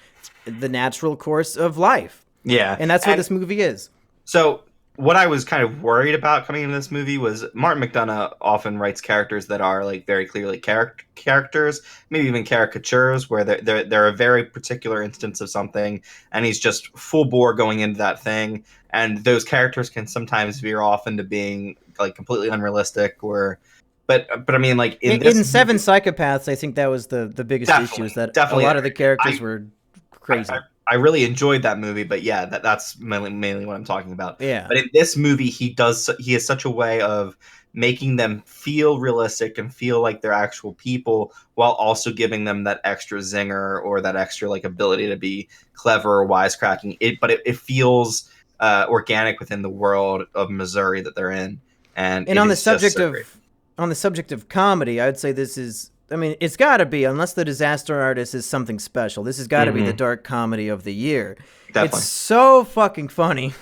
the natural course of life. Yeah. And that's what this movie is. So what I was kind of worried about coming into this movie was Martin McDonagh often writes characters that are like very clearly characters, maybe even caricatures, where they're a very particular instance of something, and he's just full bore going into that thing. And those characters can sometimes veer off into being like completely unrealistic, but I mean, like in Seven Psychopaths, I think that was the biggest issue, is that a lot of the characters were crazy. I really enjoyed that movie, but yeah, that's mainly what I'm talking about. Yeah. But in this movie, he has such a way of making them feel realistic and feel like they're actual people, while also giving them that extra zinger or that extra like ability to be clever or wisecracking. But it feels organic within the world of Missouri that they're in. And on the subject of comedy, I would say this is, I mean, it's got to be, unless The Disaster Artist is something special, this has got to be the dark comedy of the year. Definitely. It's so fucking funny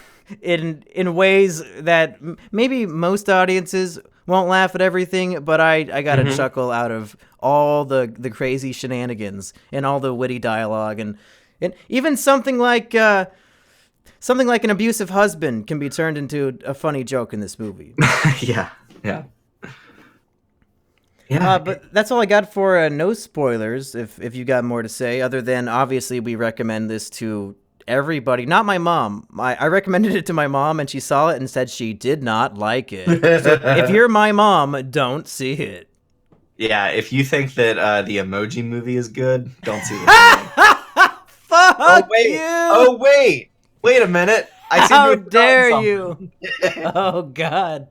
in ways that maybe most audiences won't laugh at everything, but I got a chuckle out of all the crazy shenanigans and all the witty dialogue, and even something like an abusive husband can be turned into a funny joke in this movie. Yeah. But that's all I got for no spoilers, if you got more to say, other than obviously we recommend this to everybody. Not my mom. I recommended it to my mom, and she saw it and said she did not like it. So if you're my mom, don't see it. Yeah, if you think that the Emoji Movie is good, don't see it. Fuck you! Oh, wait! Wait a minute! How dare you! Oh, God.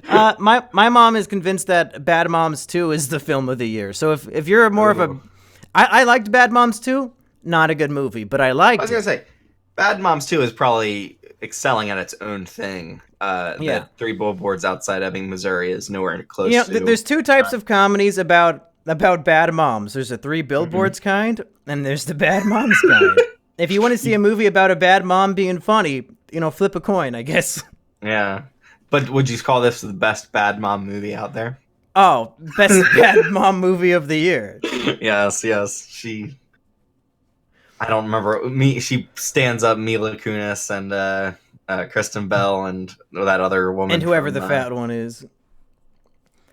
My mom is convinced that Bad Moms 2 is the film of the year. So if you're more of a... I liked Bad Moms 2. Not a good movie, but I liked it. I was going to say, Bad Moms 2 is probably excelling at its own thing. The 3 Billboards Outside Ebbing, Missouri is nowhere close to... There's 2 types of comedies about bad moms. There's the 3 Billboards kind, and there's the Bad Moms kind. If you want to see a movie about a bad mom being funny, flip a coin, I guess. Yeah. But would you call this the best bad mom movie out there? Oh, best bad mom movie of the year. Yes. I don't remember. She stands up Mila Kunis and Kristen Bell and that other woman. And whoever the fat one is.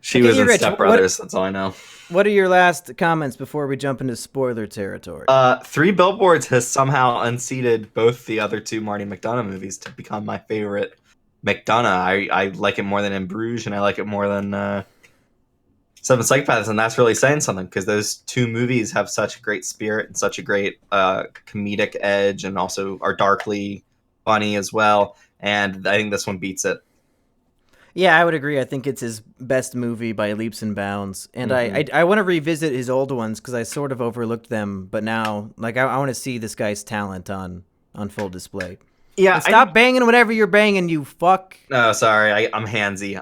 She was in Step Brothers, that's all I know. What are your last comments before we jump into spoiler territory? 3 Billboards has somehow unseated both the other 2 Marty McDonagh movies to become my favorite McDonagh. I like it more than In Bruges, and I like it more than Seven Psychopaths, and that's really saying something, because those 2 movies have such a great spirit and such a great comedic edge, and also are darkly funny as well, and I think this one beats it. Yeah, I would agree. I think it's his best movie by leaps and bounds, and I want to revisit his old ones, because I sort of overlooked them, but now I want to see this guy's talent on full display. Yeah, and stop banging whatever you're banging, you fuck. Oh, sorry, I'm handsy.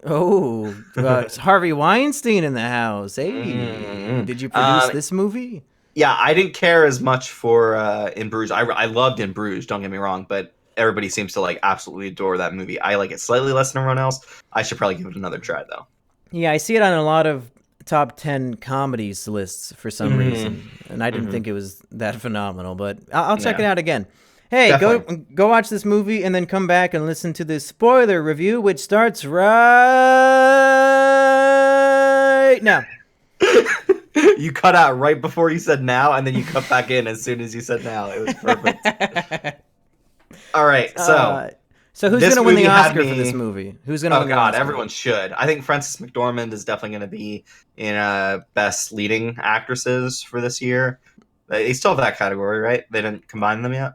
Oh, it's Harvey Weinstein in the house. Hey, did you produce this movie? Yeah, I didn't care as much for In Bruges. I loved In Bruges, don't get me wrong, but everybody seems to like absolutely adore that movie. I like it slightly less than everyone else. I should probably give it another try though. Yeah, I see it on a lot of top 10 comedies lists for some reason, and I didn't think it was that phenomenal, but I'll check it out again. Hey, Definitely. go watch this movie and then come back and listen to the spoiler review, which starts right now. You cut out right before you said now, and then you cut back in as soon as you said now. It was perfect. All right, so who's going to win the Oscar for this movie? Who's going to win the Oscar? Everyone should. I think Frances McDormand is definitely going to be in Best Leading Actresses for this year. They still have that category, right? They didn't combine them yet?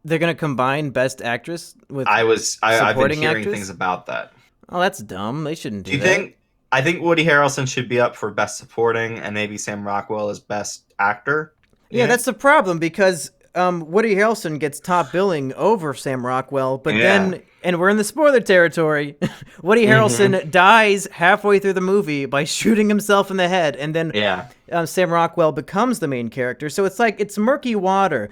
They're going to combine Best Actress with I've been hearing actress? things about that. Oh, that's dumb. They shouldn't do that. Think? I think Woody Harrelson should be up for Best Supporting, and maybe Sam Rockwell as Best Actor. Yeah, that's the problem, because Woody Harrelson gets top billing over Sam Rockwell, but then, and we're in the spoiler territory, Woody Harrelson dies halfway through the movie by shooting himself in the head, and then Sam Rockwell becomes the main character. So it's like, it's murky water.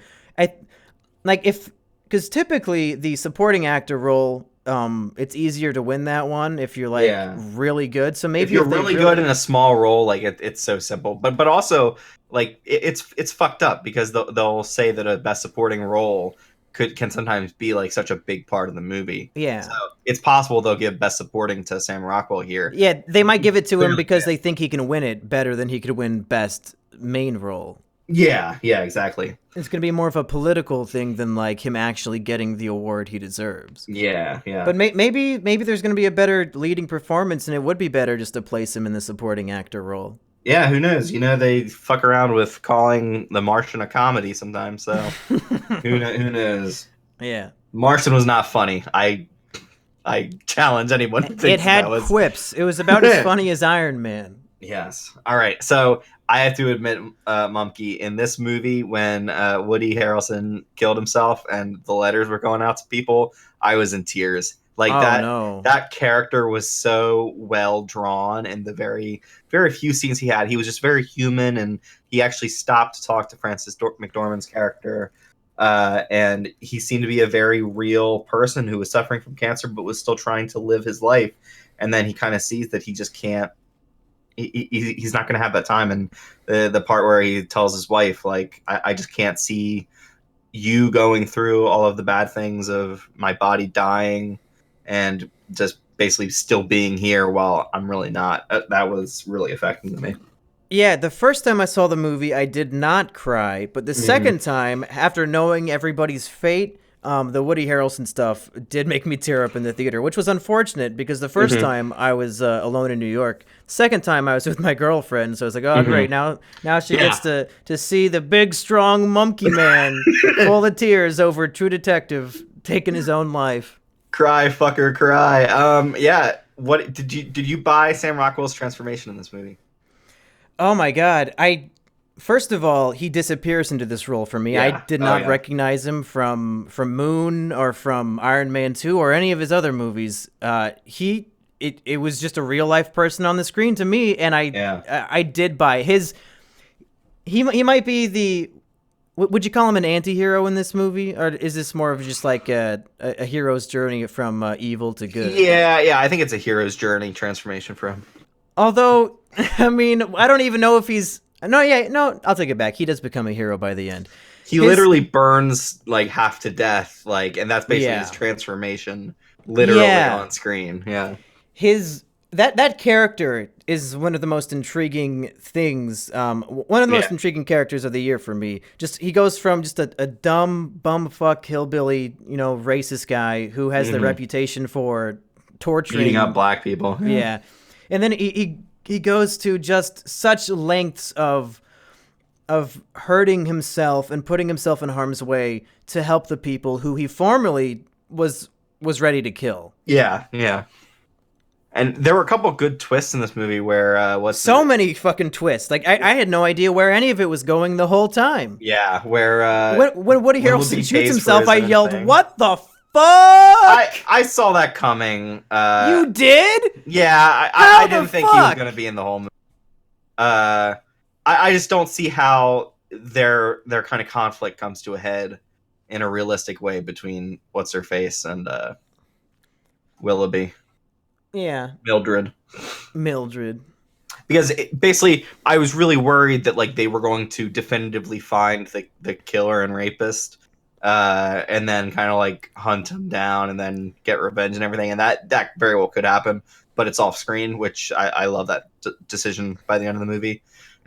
Because typically the supporting actor role, it's easier to win that one if you're really good. So maybe if you're really good in a small role, like it's so simple. But also like it's fucked up because they'll say that a best supporting role can sometimes be like such a big part of the movie. Yeah. So it's possible they'll give best supporting to Sam Rockwell here. Yeah, they might give it to him because they think he can win it better than he could win best main role. Yeah, exactly. It's going to be more of a political thing than like him actually getting the award he deserves. Yeah. But maybe there's going to be a better leading performance, and it would be better just to place him in the supporting actor role. Yeah, who knows? They fuck around with calling The Martian a comedy sometimes, so who knows? Yeah. Martian was not funny. I challenge anyone who thinks it had quips. It was about as funny as Iron Man. Yes. All right. So I have to admit, Mumkey, in this movie, when Woody Harrelson killed himself and the letters were going out to people, I was in tears. Like that character was so well drawn, and the very, very few scenes he had, he was just very human, and he actually stopped to talk to Frances McDormand's character. And he seemed to be a very real person who was suffering from cancer, but was still trying to live his life. And then he kind of sees that he just can't. He's not going to have that time, and the part where he tells his wife, like, I just can't see you going through all of the bad things of my body dying and just basically still being here while I'm really not. That was really affecting to me. Yeah, the first time I saw the movie, I did not cry, but the second time, after knowing everybody's fate, the Woody Harrelson stuff did make me tear up in the theater, which was unfortunate because the first time I was alone in New York. The second time I was with my girlfriend, so I was like, oh, great, now she gets to see the big, strong monkey man full of tears over True Detective taking his own life. Cry, fucker, cry. Yeah. What did you buy Sam Rockwell's transformation in this movie? Oh my God. First of all, he disappears into this role for me. Yeah. I did not recognize him from Moon or from Iron Man 2 or any of his other movies. It was just a real life person on the screen to me, and I did buy his. He might be the. Would you call him an anti-hero in this movie, or is this more of just like a hero's journey from evil to good? Yeah, I think it's a hero's journey transformation for him. Although, I mean, I don't even know if he's. No, I'll take it back. He does become a hero by the end. He literally burns like half to death, and that's basically his transformation, literally on screen. Yeah, that character is one of the most intriguing things. One of the most intriguing characters of the year for me. Just he goes from just a dumb bumfuck hillbilly, racist guy who has the reputation for torturing, beating up black people. Yeah, and then he goes to just such lengths of hurting himself and putting himself in harm's way to help the people who he formerly was ready to kill. Yeah. And there were a couple good twists in this movie where many fucking twists. Like I had no idea where any of it was going the whole time. Yeah, where when Woody Harrelson shoots himself, I yelled, "What the fuck?" I saw that coming. You did? Yeah, I didn't think he was going to be in the whole movie. I just don't see how their kind of conflict comes to a head in a realistic way between what's her face and Willoughby. Yeah. Mildred. Because basically, I was really worried that like they were going to definitively find the killer and rapist, and then kind of like hunt him down and then get revenge and everything, and that very well could happen. But it's off screen, which I love that decision by the end of the movie.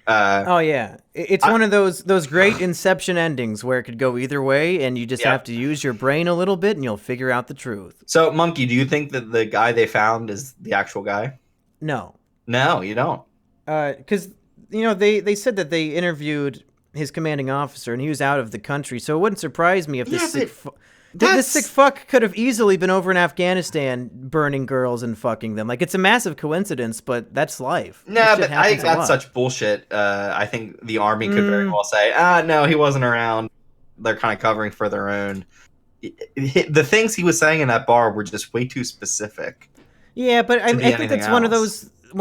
Oh yeah, it's one of those great Inception endings where it could go either way, and you just have to use your brain a little bit, and you'll figure out the truth. So, Monkey, do you think that the guy they found is the actual guy? No, you don't. Because they said that they interviewed his commanding officer, and he was out of the country, so it wouldn't surprise me if this sick fuck could have easily been over in Afghanistan burning girls and fucking them. Like, it's a massive coincidence, but that's life. Nah, but I think that's such bullshit. I think the army could very well say, no, he wasn't around. They're kind of covering for their own. The things he was saying in that bar were just way too specific. Yeah, but I think that's one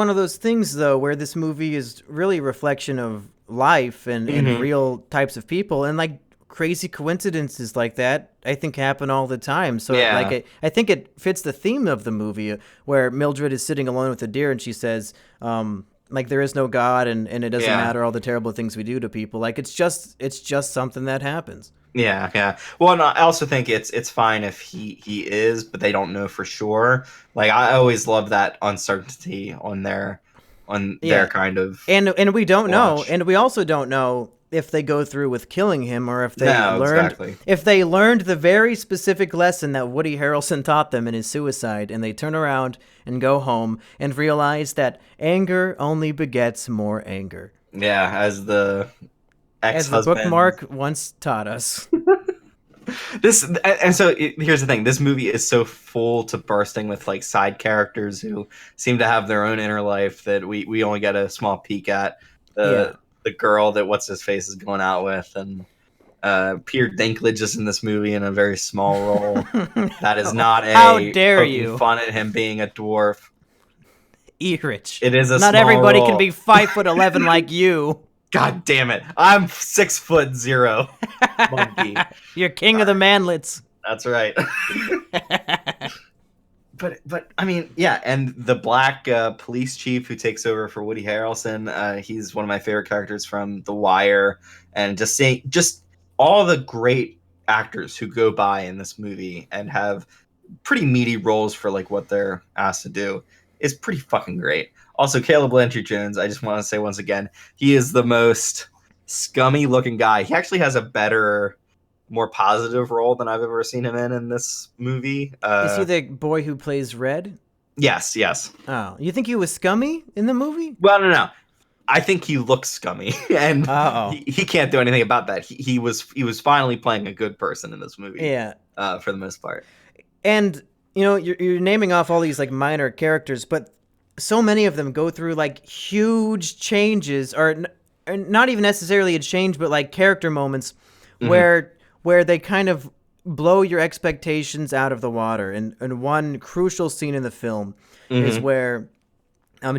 of those things, though, where this movie is really a reflection of life and real types of people, and like crazy coincidences like that I think happen all the time. So like I think it fits the theme of the movie, where Mildred is sitting alone with a deer and she says like there is no God and it doesn't matter all the terrible things we do to people. Like it's just something that happens. Yeah. Well, no, I also think it's fine if he is, but they don't know for sure. Like I always love that uncertainty on their kind of and we don't know, and we also don't know if they go through with killing him or if they learned the very specific lesson that Woody Harrelson taught them in his suicide, and they turn around and go home and realize that anger only begets more anger. Yeah, as the ex-husband. As the bookmark once taught us. Here's the thing. This movie is so full to bursting with like side characters who seem to have their own inner life that we only get a small peek at. The girl that what's his face is going out with, and Peter Dinklage is in this movie in a very small role. That is not how dare you fun at him being a dwarf. Erich. It is a not small everybody role. Can be 5'11" like you. God damn it! I'm 6'0", monkey. You're king of the manlets. That's right. But I mean, yeah, and the black police chief who takes over for Woody Harrelson, he's one of my favorite characters from The Wire, and just all the great actors who go by in this movie and have pretty meaty roles for like what they're asked to do is pretty fucking great. Also, Caleb Landry Jones, I just want to say once again, he is the most scummy looking guy. He actually has a better, more positive role than I've ever seen him in this movie. Is he the boy who plays Red? Yes. Oh, you think he was scummy in the movie? Well, no. I think he looks scummy, and he can't do anything about that. He was finally playing a good person in this movie. Yeah. For the most part. And you're naming off all these like minor characters, but so many of them go through like huge changes, or not even necessarily a change, but like character moments where they kind of blow your expectations out of the water. And one crucial scene in the film is where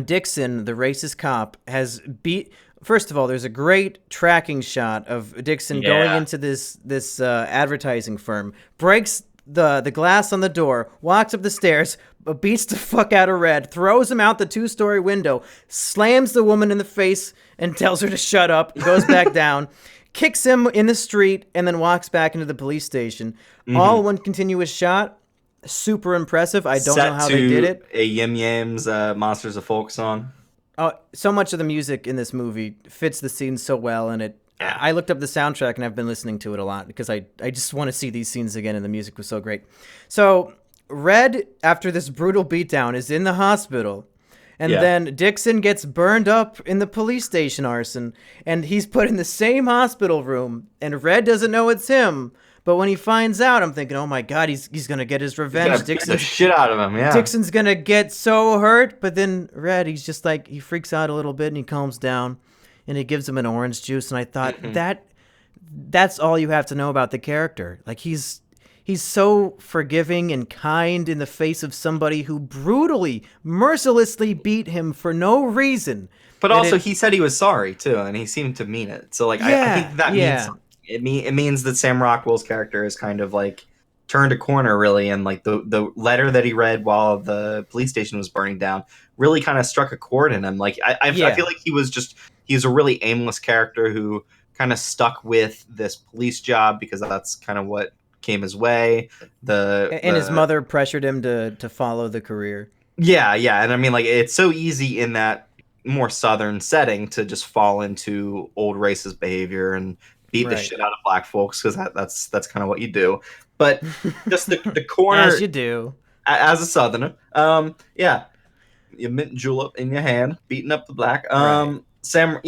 Dixon, the racist cop, has beat... First of all, there's a great tracking shot of Dixon going into this advertising firm, breaks the glass on the door, walks up the stairs, beats the fuck out of Red, throws him out the 2-story window, slams the woman in the face and tells her to shut up, goes back down, kicks him in the street, and then walks back into the police station. All one continuous shot. Super impressive. I don't know how they did it. A Yim Yams Monsters of Folk song. Oh, so much of the music in this movie fits the scene so well, and I looked up the soundtrack and I've been listening to it a lot because I just want to see these scenes again, and the music was so great. So Red, after this brutal beatdown, is in the hospital. And then Dixon gets burned up in the police station arson, and he's put in the same hospital room, and Red doesn't know it's him. But when he finds out, I'm thinking, oh my God, he's going to get his revenge. Dixon's the shit out of him, yeah. Dixon's going to get so hurt. But then Red, he's just like, he freaks out a little bit and he calms down and he gives him an orange juice. And I thought that's all you have to know about the character. Like he's so forgiving and kind in the face of somebody who brutally, mercilessly beat him for no reason. But also, he said he was sorry too, and he seemed to mean it. So, like, I think that means something. it means that Sam Rockwell's character is kind of like turned a corner, really, and like the letter that he read while the police station was burning down really kind of struck a chord in him. Like I feel like he's a really aimless character who kind of stuck with this police job because that's kind of what came his way. His mother pressured him to follow the career. Yeah, and I mean, like, it's so easy in that more southern setting to just fall into old racist behavior and beat the shit out of black folks because that's kind of what you do. But just the corner, as you do, as a southerner, you mint julep in your hand, beating up the black. Sam,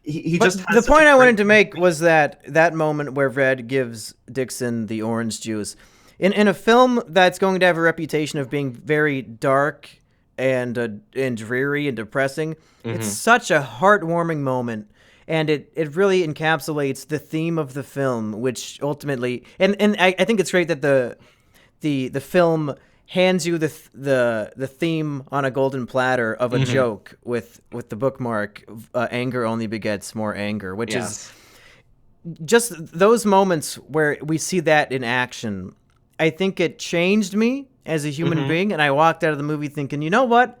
he just has the point I wanted to make was that moment where Red gives Dixon the orange juice. In a film that's going to have a reputation of being very dark and dreary and depressing, it's such a heartwarming moment, and it really encapsulates the theme of the film, which ultimately, and I think it's great that the film hands you the theme on a golden platter of a joke with the bookmark, anger only begets more anger, which is just those moments where we see that in action. I think it changed me as a human being, and I walked out of the movie thinking, you know what?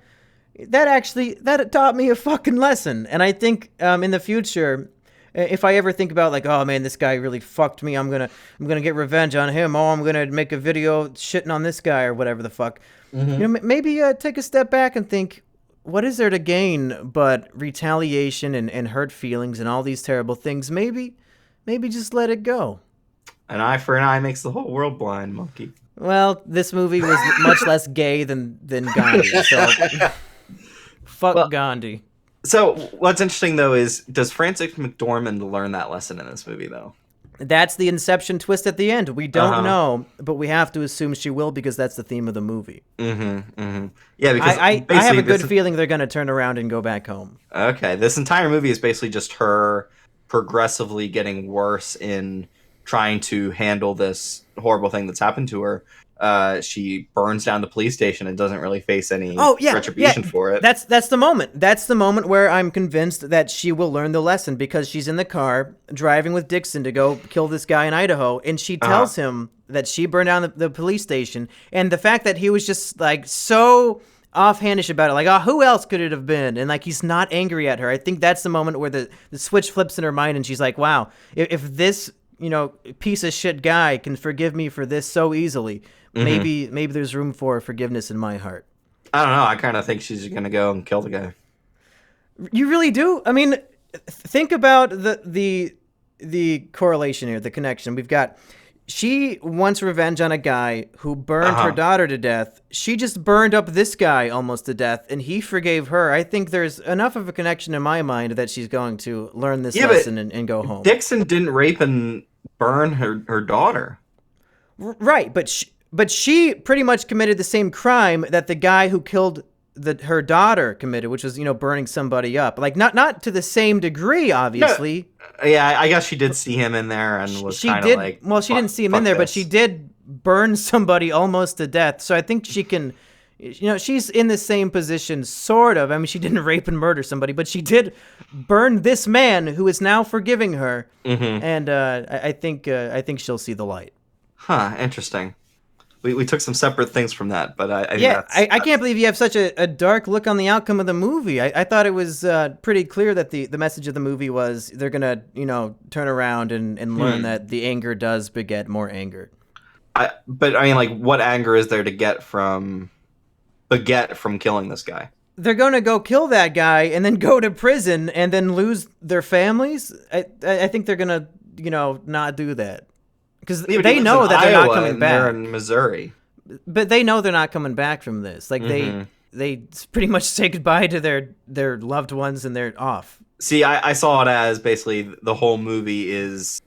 That taught me a fucking lesson. And I think in the future, if I ever think about like, oh man, this guy really fucked me, I'm gonna get revenge on him. Oh, I'm gonna make a video shitting on this guy or whatever the fuck. You know, maybe take a step back and think, what is there to gain but retaliation and hurt feelings and all these terrible things? Maybe just let it go. An eye for an eye makes the whole world blind, monkey. Well, this movie was much less gay than Gandhi, so fuck Gandhi. So what's interesting, though, is does Frances McDormand learn that lesson in this movie, though? That's the Inception twist at the end. We don't know, but we have to assume she will because that's the theme of the movie. Yeah, because I have a good feeling they're going to turn around and go back home. Okay, this entire movie is basically just her progressively getting worse in trying to handle this horrible thing that's happened to her. She burns down the police station and doesn't really face any retribution for it. That's the moment. That's the moment where I'm convinced that she will learn the lesson because she's in the car driving with Dixon to go kill this guy in Idaho, and she tells him that she burned down the police station, and the fact that he was just like so offhandish about it, like, oh, who else could it have been? And like he's not angry at her. I think that's the moment where the switch flips in her mind, and she's like, wow, if this piece of shit guy can forgive me for this so easily, maybe there's room for forgiveness in my heart. I don't know. I kind of think she's going to go and kill the guy. You really do? I mean, think about the correlation here, the connection. We've got, she wants revenge on a guy who burned her daughter to death. She just burned up this guy almost to death, and he forgave her. I think there's enough of a connection in my mind that she's going to learn this lesson and go home. Dixon didn't rape and burn her daughter. Right, but she pretty much committed the same crime that the guy who killed her daughter committed, which was, burning somebody up. Like, not to the same degree, obviously. No. Yeah, I guess she did see him in there and was kind of like... Well, she didn't see him in there, but she did burn somebody almost to death. So I think she can... she's in the same position, sort of. I mean, she didn't rape and murder somebody, but she did burn this man who is now forgiving her. And I think she'll see the light. Huh, interesting. We took some separate things from that, but I can't believe you have such a dark look on the outcome of the movie. I thought it was pretty clear that the message of the movie was they're gonna turn around and learn that the anger does beget more anger. But I mean, like, what anger is there to get from killing this guy? They're gonna go kill that guy and then go to prison and then lose their families. I think they're gonna not do that. Because they know that they're not coming back. They're in Missouri. But they know they're not coming back from this. Like, they pretty much say goodbye to their loved ones and they're off. See, I saw it as basically the whole movie is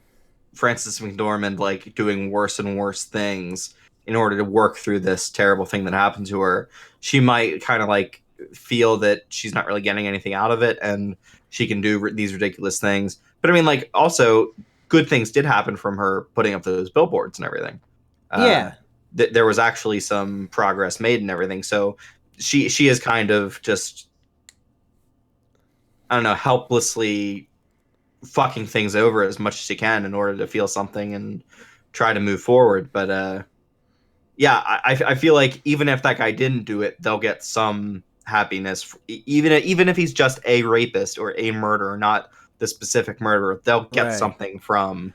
Frances McDormand, like, doing worse and worse things in order to work through this terrible thing that happened to her. She might kind of, like, feel that she's not really getting anything out of it and she can do these ridiculous things. But, I mean, like, also... good things did happen from her putting up those billboards and everything. There was actually some progress made and everything. So she is kind of just, I don't know, helplessly fucking things over as much as you can in order to feel something and try to move forward. But yeah, I feel like even if that guy didn't do it, they'll get some happiness. Even if he's just a rapist or a murderer, not the specific murderer, they'll get something from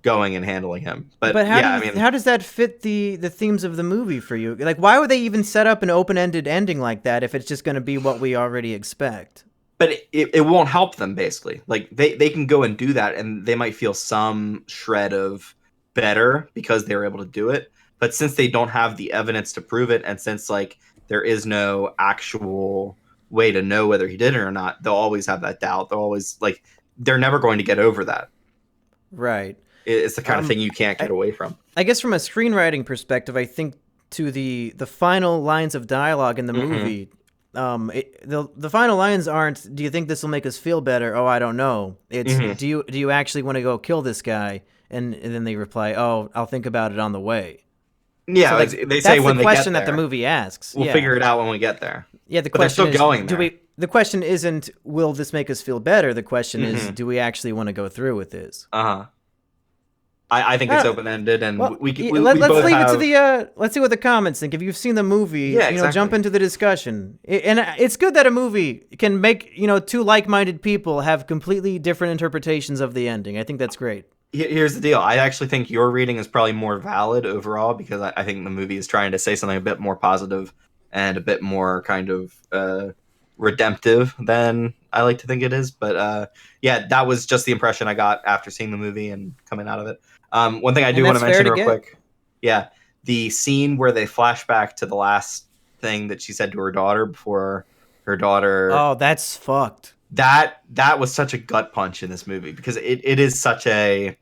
going and handling him. But how does that fit the themes of the movie for you? Like, why would they even set up an open-ended ending like that if it's just going to be what we already expect? But it won't help them, basically. Like, they can go and do that, and they might feel some shred of better because they were able to do it. But since they don't have the evidence to prove it, and since, like, there is no actual way to know whether he did it or not, they'll always have that doubt. They'll always, like, they're never going to get over that. Right. It's the kind of thing you can't get away from. I guess from a screenwriting perspective, I think to the final lines of dialogue in the movie, the final lines aren't, do you think this will make us feel better? Oh, I don't know. It's, do you actually want to go kill this guy? And then they reply, oh, I'll think about it on the way. Yeah, so, like, they say when they get there. That's the question that the movie asks. We'll figure it out when we get there. Yeah, the question they're still going there. The question isn't, will this make us feel better? The question is, do we actually want to go through with this? I think it's open-ended, and let's leave it to the let's see what the comments think. If you've seen the movie, jump into the discussion. And it's good that a movie can make, two like-minded people have completely different interpretations of the ending. I think that's great. Here's the deal. I actually think your reading is probably more valid overall, because I think the movie is trying to say something a bit more positive and a bit more kind of redemptive than I like to think it is. But yeah, that was just the impression I got after seeing the movie and coming out of it. One thing I do want to mention real quick. Yeah, the scene where they flash back to the last thing that she said to her daughter before her daughter... Oh, that's fucked. That was such a gut punch in this movie, because it is such a...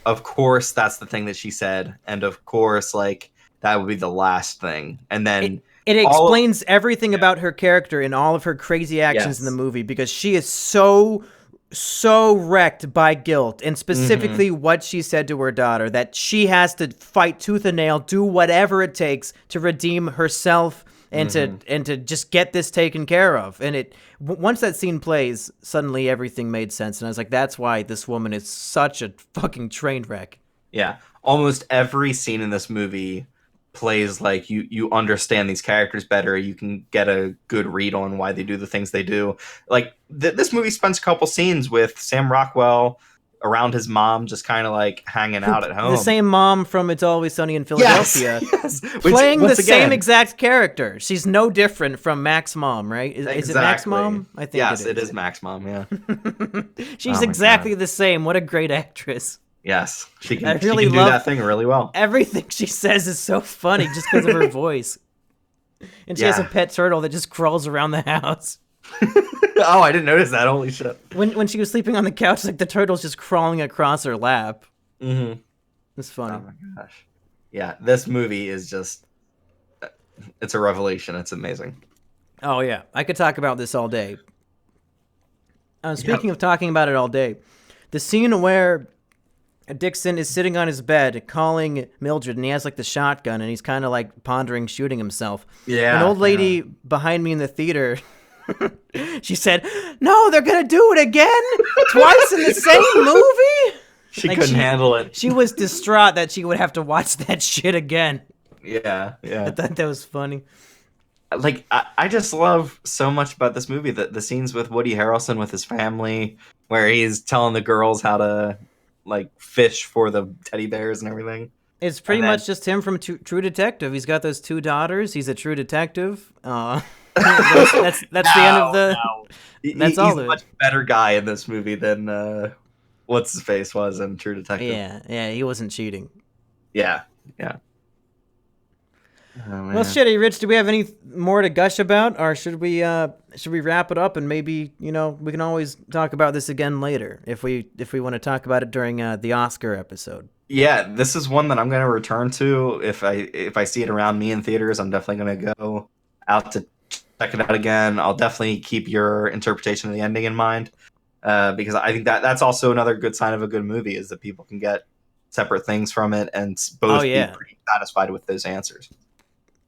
Of course, that's the thing that she said. And of course, like, that would be the last thing. And then... It explains everything about her character and all of her crazy actions in the movie, because she is so wrecked by guilt, and specifically what she said to her daughter, that she has to fight tooth and nail, do whatever it takes to redeem herself and to just get this taken care of. And once that scene plays, suddenly everything made sense, and I was like, that's why this woman is such a fucking train wreck. Yeah, almost every scene in this movie plays like you understand these characters better. You can get a good read on why they do the things they do. Like this movie spends a couple scenes with Sam Rockwell around his mom, just kind of like hanging out at home. The same mom from It's Always Sunny in Philadelphia. Yes. Playing the same exact character. She's no different from Mac's mom, right? Is it Mac's mom? I think yes, it is Mac's mom, yeah. She's exactly the same. What a great actress. Yes, she can do that thing really well. Everything she says is so funny just because of her voice. And she has a pet turtle that just crawls around the house. Oh, I didn't notice that. Holy shit. When she was sleeping on the couch, like the turtle's just crawling across her lap. It's funny. Oh my gosh. Yeah, this movie is just... It's a revelation. It's amazing. Oh, yeah. I could talk about this all day. Speaking of talking about it all day, the scene where Dixon is sitting on his bed calling Mildred, and he has like the shotgun, and he's kind of like pondering shooting himself. Yeah. An old lady behind me in the theater, she said, "No, they're gonna do it again, twice in the same movie." She couldn't handle it. She was distraught that she would have to watch that shit again. Yeah. I thought that was funny. Like, I just love so much about this movie, the scenes with Woody Harrelson with his family, where he's telling the girls how to like fish for the teddy bears and everything. It's pretty much just him from True Detective. He's got those two daughters. He's a true detective. That's the end of the. That's all. He's a much better guy in this movie than what's his face was in True Detective. Yeah, he wasn't cheating. Yeah. Oh, well, shitty, Rich. Do we have any more to gush about, or should we wrap it up and maybe we can always talk about this again later if we want to talk about it during the Oscar episode. Yeah, this is one that I'm going to return to if I see it around me in theaters. I'm definitely going to go out to check it out again. I'll definitely keep your interpretation of the ending in mind because I think that's also another good sign of a good movie is that people can get separate things from it and both be pretty satisfied with those answers.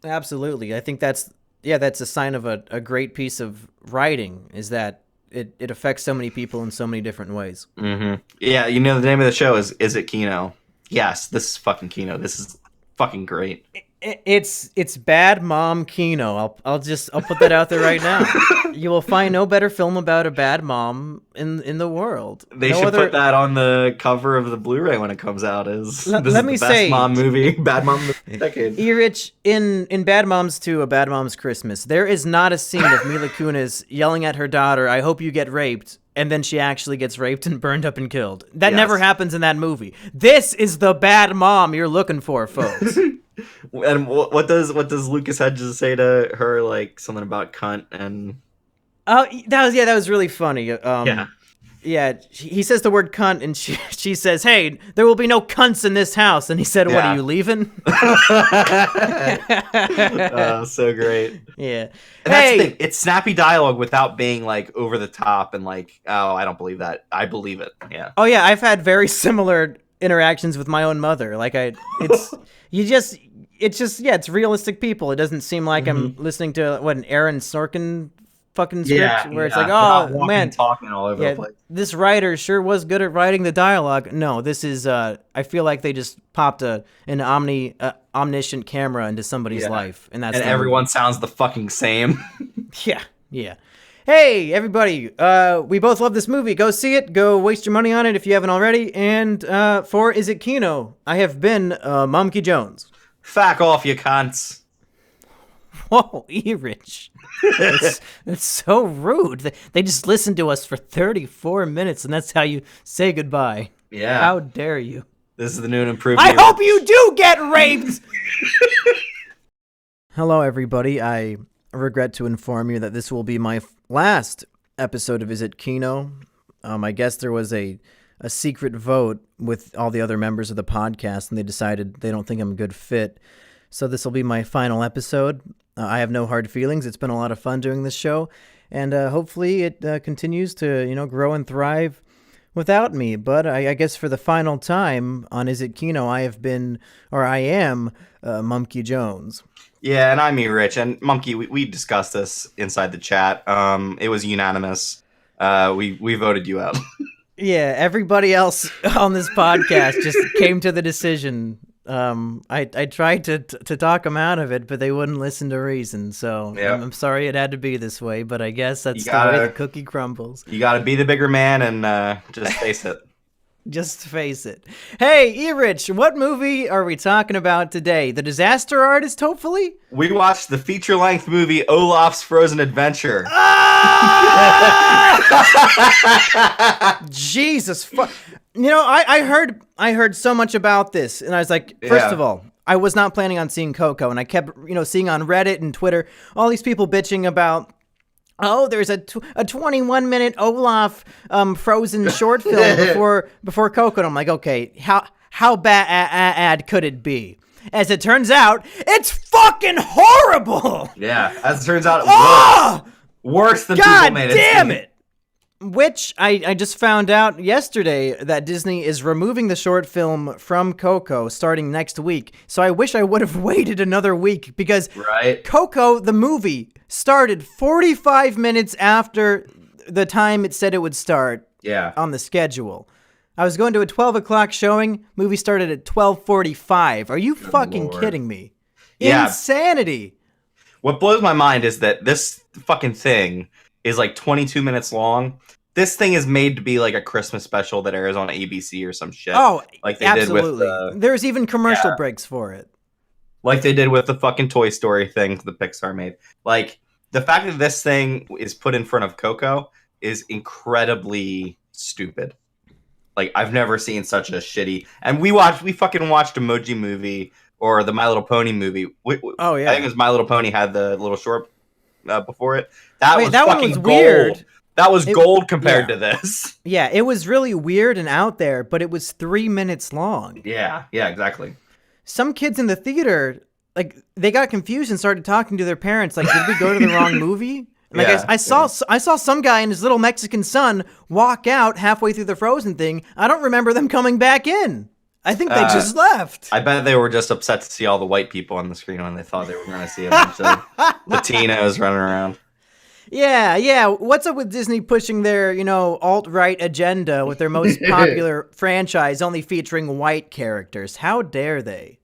Absolutely. I think that's a sign of a great piece of writing is that it affects so many people in so many different ways. Mm-hmm. Yeah, the name of the show is it Kino? Yes, this is fucking Kino. This is fucking great. It's Bad Mom Kino. I'll put that out there right now. You will find no better film about a bad mom in the world. They should put that on the cover of the Blu-ray when it comes out. Let me say, best mom movie, bad mom movie decade. Erich, in Bad Moms 2, A Bad Mom's Christmas, there is not a scene of Mila Kunis yelling at her daughter, "I hope you get raped," and then she actually gets raped and burned up and killed. That never happens in that movie. This is the bad mom you're looking for, folks. And what does Lucas Hedges say to her? Like something about cunt and. Oh, that was really funny. Yeah, he says the word cunt, and she says, "Hey, there will be no cunts in this house." And he said, "What, are you leaving?" So great. Yeah. And that's the thing. It's snappy dialogue without being like over the top and like, oh, I don't believe that. I believe it. Yeah. Oh yeah, I've had very similar interactions with my own mother. Like it's realistic people. It doesn't seem like I'm listening to an Aaron Sorkin fucking script where it's like, oh man, talking all over the place. This writer sure was good at writing the dialogue. No, this is I feel like they just popped an omniscient camera into somebody's life, and everyone sounds the fucking same. Yeah. Hey everybody, we both love this movie. Go see it. Go waste your money on it if you haven't already. And for Is It Kino, I have been Mumkey Jones. Fuck off, you cunts. Whoa, Erich. That's so rude. They just listened to us for 34 minutes, and that's how you say goodbye. Yeah. How dare you? This is the new and improved. I hope you do get raped! Hello, everybody. I regret to inform you that this will be my last episode of Is It Kino. I guess there was a secret vote with all the other members of the podcast, and they decided they don't think I'm a good fit. So this will be my final episode. I have no hard feelings. It's been a lot of fun doing this show, and hopefully it continues to grow and thrive without me. But I guess for the final time on Is It Kino, I am Mumkey Jones. Yeah, and I'm Erich. And Mumkey, we discussed this inside the chat. It was unanimous. We voted you out. Yeah, everybody else on this podcast just came to the decision. I tried to talk them out of it, but they wouldn't listen to reason. So I'm sorry it had to be this way, but I guess that's the way the cookie crumbles. You got to be the bigger man and just face it. Just face it. Hey, Erich, what movie are we talking about today? The Disaster Artist, hopefully? We watched the feature-length movie Olaf's Frozen Adventure. Jesus fuck. I heard so much about this, and I was like, first of all, I was not planning on seeing Coco, and I kept, seeing on Reddit and Twitter all these people bitching about, oh, there's a 21-minute Olaf Frozen short film before Coco, and I'm like, okay, how bad could it be? As it turns out, it's fucking horrible. Yeah, as it turns out, worse than people made it. God damn it! Which I just found out yesterday that Disney is removing the short film from Coco starting next week. So I wish I would have waited another week because Coco, the movie, started 45 minutes after the time it said it would start on the schedule. I was going to a 12 o'clock showing. Movie started at 12:45. Are you fucking kidding me? Yeah. Insanity. What blows my mind is that this fucking thing is like 22 minutes long. This thing is made to be like a Christmas special that airs on ABC or some shit. Oh, like they absolutely. did with there's even commercial breaks for it. Like they did with the fucking Toy Story thing the Pixar made. Like the fact that this thing is put in front of Coco is incredibly stupid. Like I've never seen such a shitty. And we fucking watched Emoji Movie or the My Little Pony movie. Oh yeah, I think it was My Little Pony had the little short before it. That one was gold. Weird. That was gold compared to this. Yeah, it was really weird and out there, but it was 3 minutes long. Yeah, exactly. Some kids in the theater, like, they got confused and started talking to their parents, like, did we go to the wrong movie? Like, I saw some guy and his little Mexican son walk out halfway through the Frozen thing. I don't remember them coming back in. I think they just left. I bet they were just upset to see all the white people on the screen when they thought they were going to see a bunch of Latinos running around. Yeah. What's up with Disney pushing their, alt-right agenda with their most popular franchise only featuring white characters? How dare they?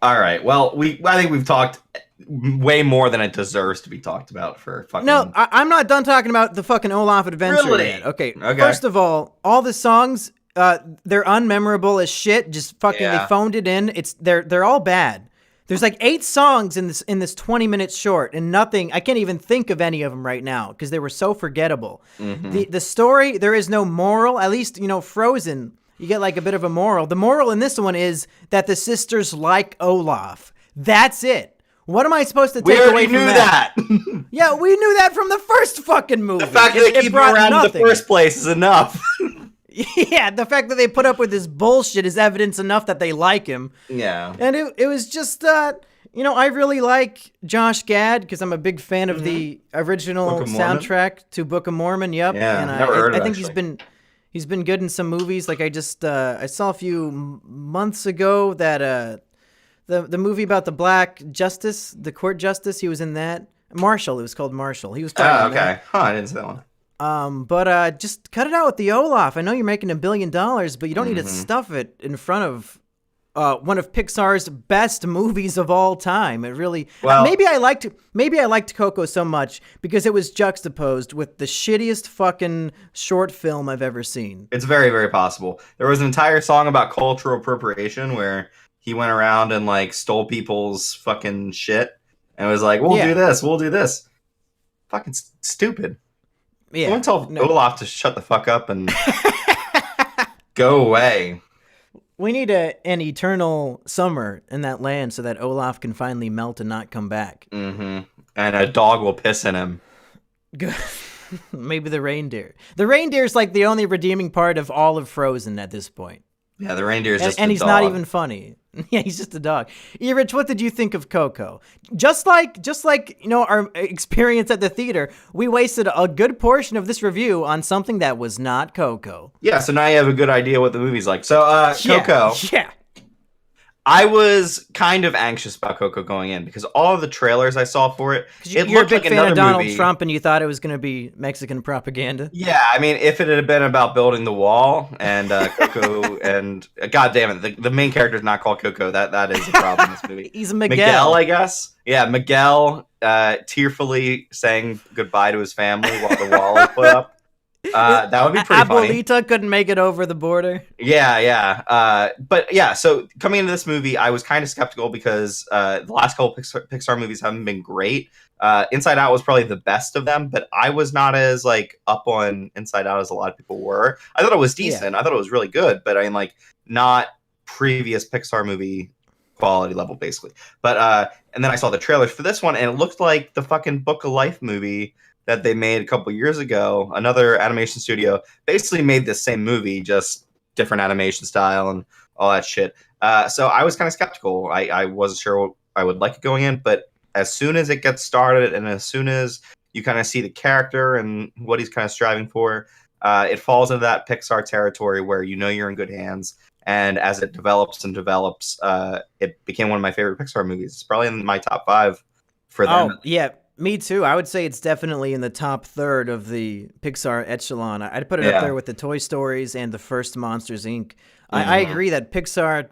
All right. Well, I think we've talked way more than it deserves to be talked about for fucking... No, I'm not done talking about the fucking Olaf adventure really? yet. Okay. First of all the songs, they're unmemorable as shit. Just fucking, They phoned it in. They're all bad. There's like 8 songs in this 20-minute short, and nothing. I can't even think of any of them right now because they were so forgettable. Mm-hmm. The story, there is no moral. At least Frozen, you get like a bit of a moral. The moral in this one is that the sisters like Olaf. That's it. What am I supposed to take away from that? We already knew that. Yeah, we knew that from the first fucking movie. The fact that they keep him around in the first place is enough. Yeah, the fact that they put up with this bullshit is evidence enough that they like him. Yeah. And it was just, I really like Josh Gad because I'm a big fan of the original soundtrack to Book of Mormon. Yep. Yeah, and never heard of it, I think he's been good in some movies. Like I saw a few months ago that the movie about the black justice, the court justice, he was in that. Marshall, it was called Marshall. He was okay. That. Huh, I didn't see that one. But just cut it out with the Olaf. I know you're making $1 billion, but you don't need to stuff it in front of one of Pixar's best movies of all time. It really. Well, maybe I liked Coco so much because it was juxtaposed with the shittiest fucking short film I've ever seen. It's very, very possible. There was an entire song about cultural appropriation where he went around and like stole people's fucking shit and was like, "We'll do this." Fucking stupid. Yeah, I'm gonna tell Olaf to shut the fuck up and go away. We need an eternal summer in that land so that Olaf can finally melt and not come back. Mm-hmm. And a dog will piss in him. Good. Maybe the reindeer. The reindeer's like the only redeeming part of all of Frozen at this point. Yeah, the reindeer's just and a he's dog. Not even funny. Yeah, he's just a dog. Erich, what did you think of Coco? Just like our experience at the theater, we wasted a good portion of this review on something that was not Coco. Yeah, so now you have a good idea what the movie's like. So, Coco. Yeah. I was kind of anxious about Coco going in because all of the trailers I saw for it, it you're looked a big like fan another of Donald movie. Trump, and you thought it was going to be Mexican propaganda. Yeah, I mean, if it had been about building the wall and Coco and God damn it, the main character is not called Coco. That is a problem in this movie. He's Miguel. Miguel, I guess. Yeah, Miguel tearfully saying goodbye to his family while the wall is put up. That would be pretty funny. Abuelita couldn't make it over the border. Yeah. But yeah, so coming into this movie, I was kind of skeptical because the last couple Pixar movies haven't been great. Inside Out was probably the best of them, but I was not as like up on Inside Out as a lot of people were. I thought it was decent. Yeah. I thought it was really good, but I mean, like, not previous Pixar movie quality level, basically. But and then I saw the trailers for this one, and it looked like the fucking Book of Life movie that they made a couple years ago. Another animation studio basically made the same movie, just different animation style and all that shit. So I was kind of skeptical. I wasn't sure I would like it going in, but as soon as it gets started and as soon as you kind of see the character and what he's kind of striving for, it falls into that Pixar territory where you know you're in good hands. And as it develops and develops, it became one of my favorite Pixar movies. It's probably in my top 5 for them. Oh, yeah. Me too. I would say it's definitely in the top third of the Pixar echelon. I'd put it up there with the Toy Stories and the first Monsters, Inc. I agree that Pixar...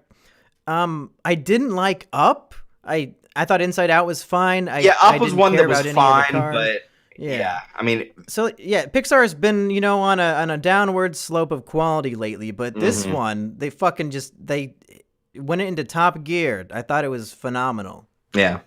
I didn't like Up. I thought Inside Out was fine. Up was one that was fine, but... Yeah, I mean... So, yeah, Pixar has been, on a downward slope of quality lately, but this one, they fucking they went into top gear. I thought it was phenomenal. Yeah.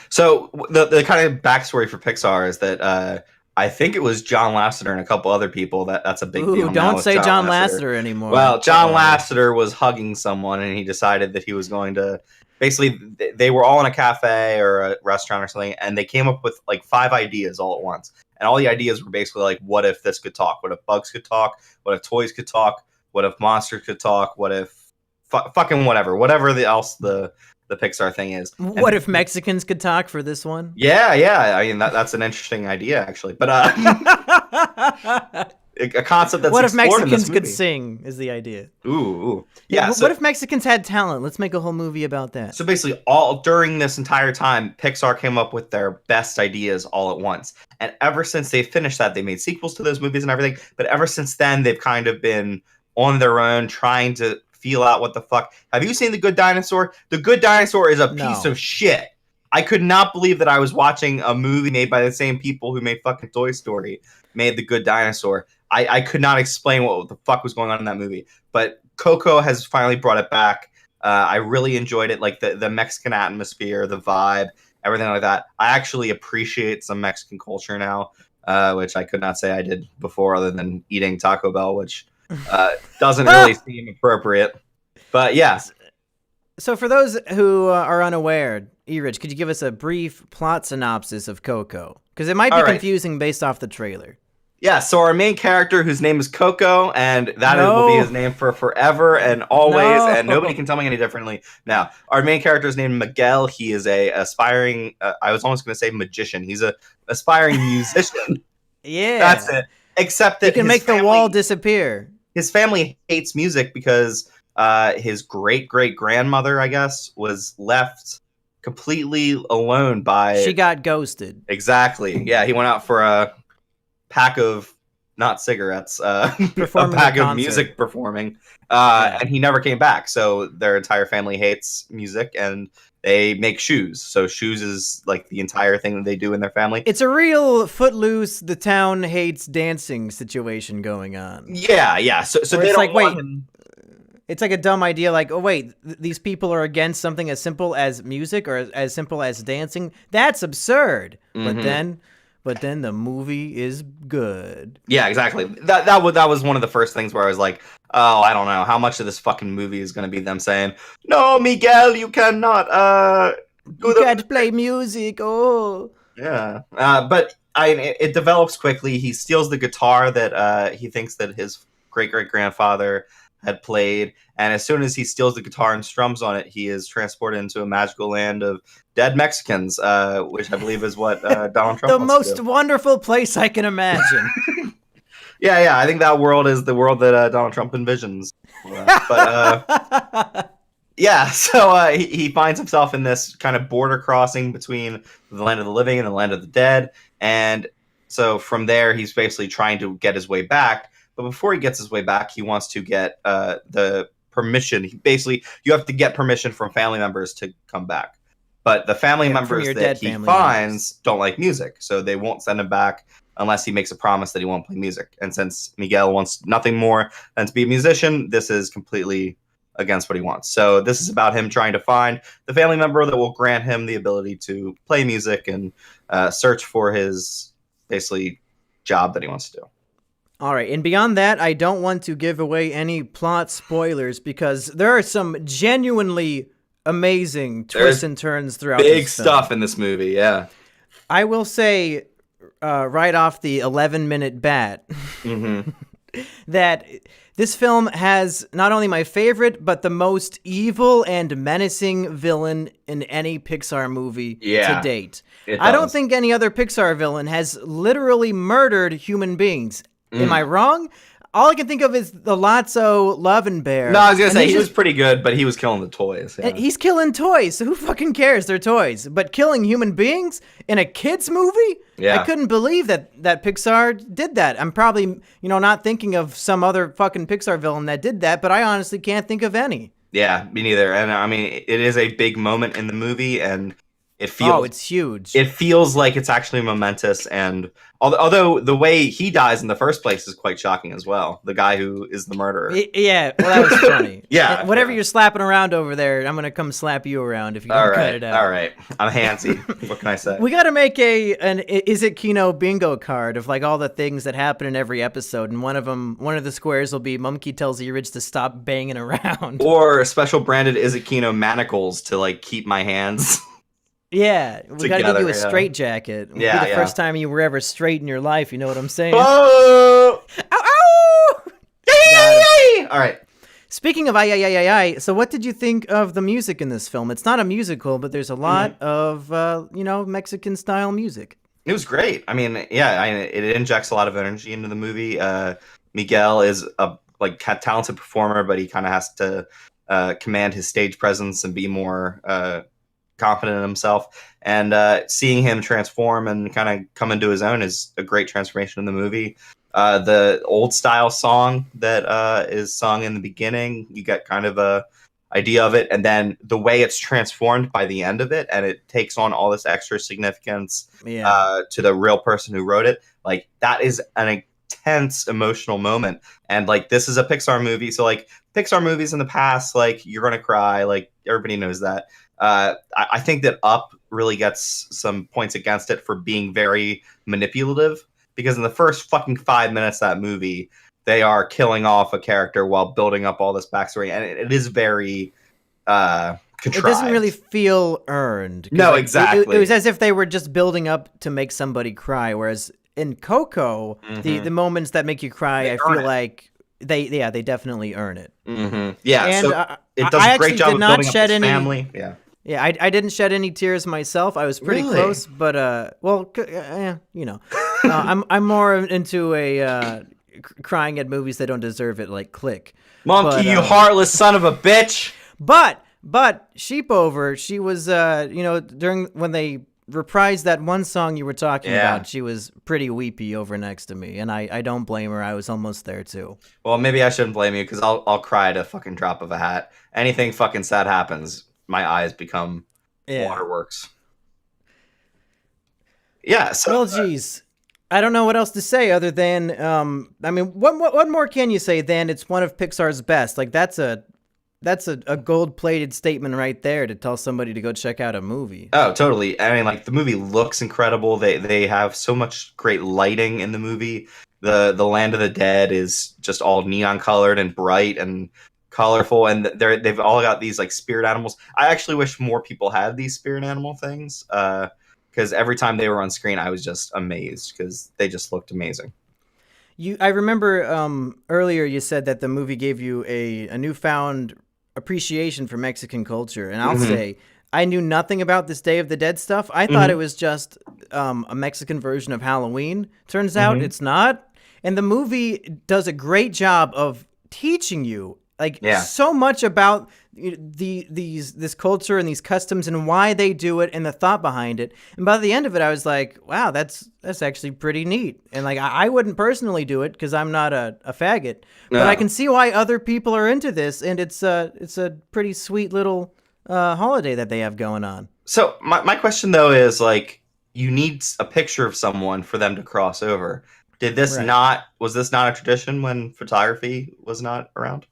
So the kind of backstory for Pixar is that I think it was John Lasseter and a couple other people that's a big deal. Don't say John Lasseter anymore. Well, John Lasseter was hugging someone and he decided that he was going to basically they were all in a cafe or a restaurant or something and they came up with like 5 ideas all at once. And all the ideas were basically like, what if this could talk? What if bugs could talk? What if toys could talk? What if monsters could talk? What if fucking whatever else the Pixar thing is. What if Mexicans could talk for this one? Yeah. I mean, that's an interesting idea, actually. But a concept that's what if explored in this Mexicans could movie. sing? Is the idea? Ooh. Yeah. What if Mexicans had talent? Let's make a whole movie about that. So basically, all during this entire time, Pixar came up with their best ideas all at once. And ever since they finished that, they made sequels to those movies and everything. But ever since then, they've kind of been on their own, trying to feel out what the fuck. Have you seen The Good Dinosaur? The Good Dinosaur is a piece of shit. I could not believe that I was watching a movie made by the same people who made fucking Toy Story, made The Good Dinosaur. I could not explain what the fuck was going on in that movie. But Coco has finally brought it back. I really enjoyed it, like the Mexican atmosphere, the vibe, everything like that. I actually appreciate some Mexican culture now, which I could not say I did before, other than eating Taco Bell, which doesn't really seem appropriate. But yeah. So for those who are unaware, Erich, could you give us a brief plot synopsis of Coco? Because it might be confusing based off the trailer. Yeah, so our main character, whose name is Coco, and that will be his name for forever and always, and nobody can tell me any differently. Now, our main character is named Miguel. He is a aspiring, I was almost going to say magician. He's a aspiring musician. Yeah. That's it. Except that he can make the wall disappear. His family hates music because his great-great-grandmother, I guess, was left completely alone by... She got ghosted. Exactly. Yeah, he went out for a pack of, not cigarettes, a pack of music performing, and he never came back. So their entire family hates music, and they make shoes. So shoes is like the entire thing that they do in their family. It's a real Footloose, the town hates dancing situation going on. Yeah. So they don't want him. It's like a dumb idea, like, oh wait, these people are against something as simple as music or as simple as dancing. That's absurd. Mm-hmm. But then the movie is good. Yeah, exactly. That was one of the first things where I was like, oh, I don't know how much of this fucking movie is going to be them saying, no, Miguel, you cannot. You can't play music. Oh. Yeah, but it develops quickly. He steals the guitar that he thinks that his great-great-grandfather had played, and as soon as he steals the guitar and strums on it, he is transported into a magical land of dead Mexicans, which I believe is what Donald Trump the wants most to do. Wonderful place I can imagine. Yeah, I think that world is the world that Donald Trump envisions. Yeah, so he finds himself in this kind of border crossing between the land of the living and the land of the dead, and so from there, he's basically trying to get his way back. But before he gets his way back, he wants to get the permission. You have to get permission from family members to come back. But the family members that he finds don't like music, so they won't send him back unless he makes a promise that he won't play music. And since Miguel wants nothing more than to be a musician, this is completely against what he wants. So this is about him trying to find the family member that will grant him the ability to play music and search for his, basically, job that he wants to do. All right, and beyond that, I don't want to give away any plot spoilers because there are some genuinely amazing twists and turns throughout this film. Big stuff in this movie, yeah. I will say, right off the 11-minute bat, that this film has not only my favorite, but the most evil and menacing villain in any Pixar movie to date. I don't think any other Pixar villain has literally murdered human beings. Am I wrong? All I can think of is the Lotso Lovin' Bear. No, I was going to say, he was pretty good, but he was killing the toys. Yeah. And he's killing toys, so who fucking cares? They're toys. But killing human beings in a kid's movie? Yeah. I couldn't believe that Pixar did that. I'm probably, not thinking of some other fucking Pixar villain that did that, but I honestly can't think of any. Yeah, me neither. And I mean, it is a big moment in the movie, and it feels... Oh, it's huge. It feels like it's actually momentous, and although the way he dies in the first place is quite shocking as well. The guy who is the murderer. Yeah, well, that was funny. Yeah. Whatever you're slapping around over there, I'm going to come slap you around if you don't cut it out. All right. I'm handsy. What can I say? We got to make an Is It Kino bingo card of like all the things that happen in every episode, and one of the squares will be Mumkey tells Erich to stop banging around. Or special branded Is It Kino manacles to like keep my hands... Yeah, we gotta give you a straight jacket. It'll be the first time you were ever straight in your life, you know what I'm saying? Oh! Ow! Ow! All right. Speaking of ay, so what did you think of the music in this film? It's not a musical, but there's a lot of, Mexican-style music. It was great. I mean, yeah, it injects a lot of energy into the movie. Miguel is a talented performer, but he kind of has to command his stage presence and be more confident in himself. And seeing him transform and kind of come into his own is a great transformation in the movie. The old style song that is sung in the beginning, you get kind of a idea of it, and then the way it's transformed by the end of it, and it takes on all this extra significance to the real person who wrote it. Like, that is an intense emotional moment. And like, this is a Pixar movie, so like Pixar movies in the past, like, you're gonna cry, like, everybody knows that. I think that Up really gets some points against it for being very manipulative, because in the first fucking 5 minutes of that movie, they are killing off a character while building up all this backstory, and it is very contrived. It doesn't really feel earned. No, exactly. It was as if they were just building up to make somebody cry, whereas in Coco, the moments that make you cry, I feel like they definitely earn it. Mm-hmm. Yeah, and so it does a great job of building up his family. Yeah, I didn't shed any tears myself. I was pretty close, but I'm more into a crying at movies that don't deserve it, like Click. Monkey, you heartless son of a bitch! But Sheepover, she was during when they reprised that one song you were talking about, she was pretty weepy over next to me, and I don't blame her. I was almost there too. Well, maybe I shouldn't blame you, because I'll cry at a fucking drop of a hat. Anything fucking sad happens, my eyes become waterworks. Yeah. So, well, geez. I don't know what else to say other than, what more can you say than it's one of Pixar's best? Like, that's a gold-plated statement right there to tell somebody to go check out a movie. Oh, totally. I mean, like, the movie looks incredible. They have so much great lighting in the movie. The Land of the Dead is just all neon colored and bright and colorful, and they've all got these like spirit animals. I actually wish more people had these spirit animal things. Because every time they were on screen, I was just amazed because they just looked amazing. I remember earlier you said that the movie gave you a newfound appreciation for Mexican culture, and I'll say I knew nothing about this Day of the Dead stuff. I thought it was just a Mexican version of Halloween. Turns out it's not, and the movie does a great job of teaching you so much about this culture and these customs and why they do it and the thought behind it. And by the end of it, I was like, wow, that's actually pretty neat. And like, I wouldn't personally do it because I'm not a faggot, but I can see why other people are into this. And it's a pretty sweet little holiday that they have going on. So my question though is, like, you need a picture of someone for them to cross over. Was this not a tradition when photography was not around?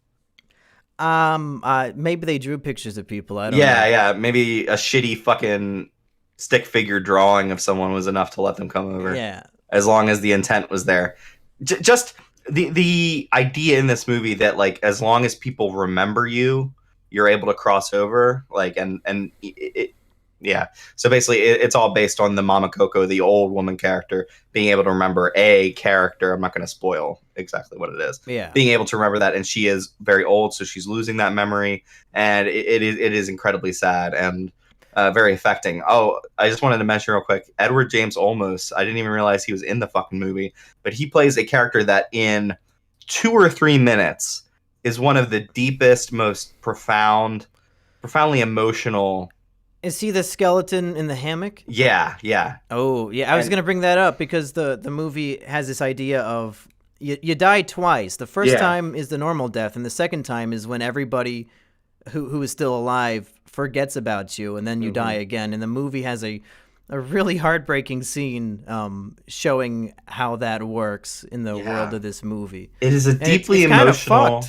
Maybe they drew pictures of people. I don't know. Yeah. Maybe a shitty fucking stick figure drawing of someone was enough to let them come over. Yeah. As long as the intent was there. Just the idea in this movie that, like, as long as people remember you, you're able to cross over. Like, and it yeah. So basically, it's all based on the Mama Coco, the old woman character, being able to remember a character. I'm not going to spoil exactly what it is. Yeah. Being able to remember that, and she is very old, so she's losing that memory, and it is incredibly sad and very affecting. Oh, I just wanted to mention real quick, Edward James Olmos. I didn't even realize he was in the fucking movie, but he plays a character that in 2 or 3 minutes is one of the deepest, most profoundly emotional. Is he the skeleton in the hammock? Yeah. Oh, yeah. I was going to bring that up because the movie has this idea of you die twice. The first time is the normal death, and the second time is when everybody who is still alive forgets about you, and then you die again. And the movie has a really heartbreaking scene showing how that works in the world of this movie. It is a deeply emotional.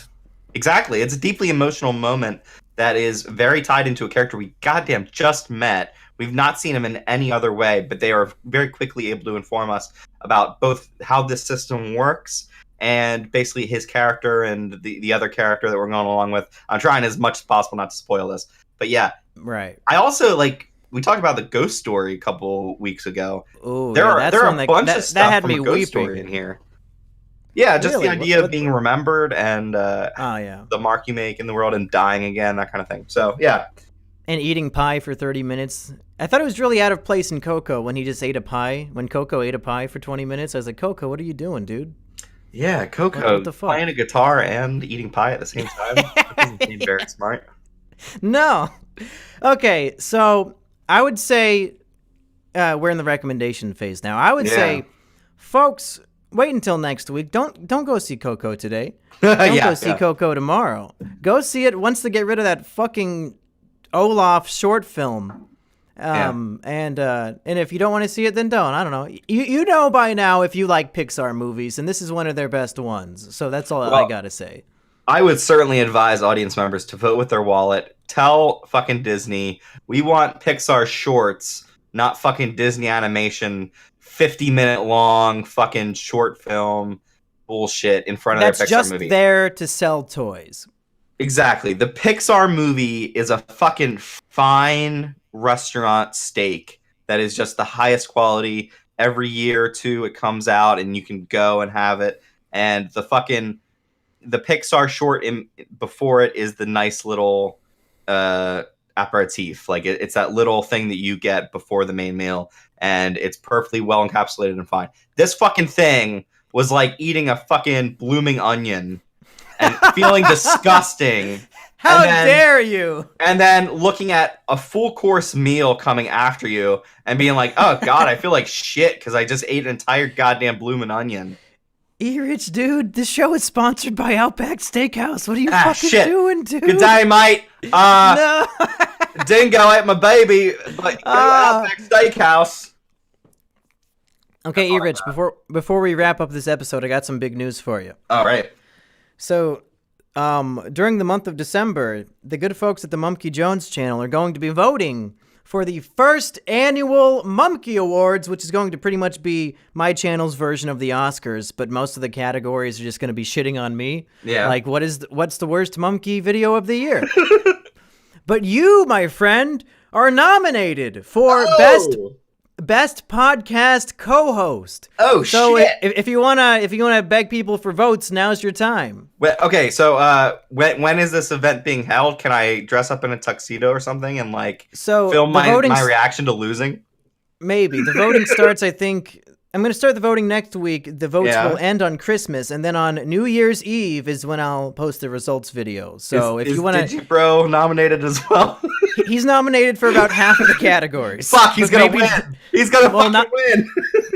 Exactly. It's a deeply emotional moment that is very tied into a character we goddamn just met. We've not seen him in any other way, but they are very quickly able to inform us about both how this system works and basically his character and the other character that we're going along with. I'm trying as much as possible not to spoil this. But yeah. Right. I also, we talked about the Ghost Story a couple weeks ago. Oh, there are a bunch of stuff that had from me a Ghost weeping. Story in here. Yeah, just really? The idea of being remembered and the mark you make in the world and dying again, that kind of thing. So, yeah. And eating pie for 30 minutes I thought it was really out of place in Coco when he just ate a pie. When Coco ate a pie for 20 minutes, I was like, Coco, what are you doing, dude? Yeah, Coco what the fuck? playing a guitar and eating pie at the same time. That doesn't seem very smart. No. Okay, so I would say we're in the recommendation phase now. I would say, folks, wait until next week. Don't go see Coco today. Don't go see Coco tomorrow. Go see it once they get rid of that fucking Olaf short film. And if you don't want to see it, then don't. I don't know. You know by now if you like Pixar movies, and this is one of their best ones. So that's all I gotta say. I would certainly advise audience members to vote with their wallet. Tell fucking Disney we want Pixar shorts, not fucking Disney animation, 50-minute long fucking short film bullshit in front of their Pixar That's movie. just there to sell toys. Exactly. The Pixar movie is a fucking fine restaurant steak that is just the highest quality. Every year or two it comes out and you can go and have it. And the Pixar short before it is the nice little aperitif. Like it's that little thing that you get before the main meal, and it's perfectly well encapsulated and fine. This fucking thing was like eating a fucking blooming onion and feeling disgusting. How dare you? And then looking at a full course meal coming after you and being like, oh god, I feel like shit because I just ate an entire goddamn blooming onion. Erich, dude, this show is sponsored by Outback Steakhouse. What are you fucking doing, dude? Good day, mate. No. Dingo ate my baby. But Outback Steakhouse. Okay, Erich, before we wrap up this episode, I got some big news for you. All right. So, during the month of December, the good folks at the Mumkey Jones channel are going to be voting for the first annual Mumkey Awards, which is going to pretty much be my channel's version of the Oscars, but most of the categories are just going to be shitting on me. Yeah. Like, what's the worst Mumkey video of the year? But you, my friend, are nominated for best podcast co-host. Oh, so shit. if you wanna beg people for votes, now's your time. Well, okay, so when is this event being held? Can I dress up in a tuxedo or something and film my reaction to losing? Maybe. The voting starts, I think. I'm going to start the voting next week. The votes will end on Christmas, and then on New Year's Eve is when I'll post the results video. So if you want to, Digibro nominated as well? He's nominated for about half of the categories. Fuck, he's gonna win. He's gonna win.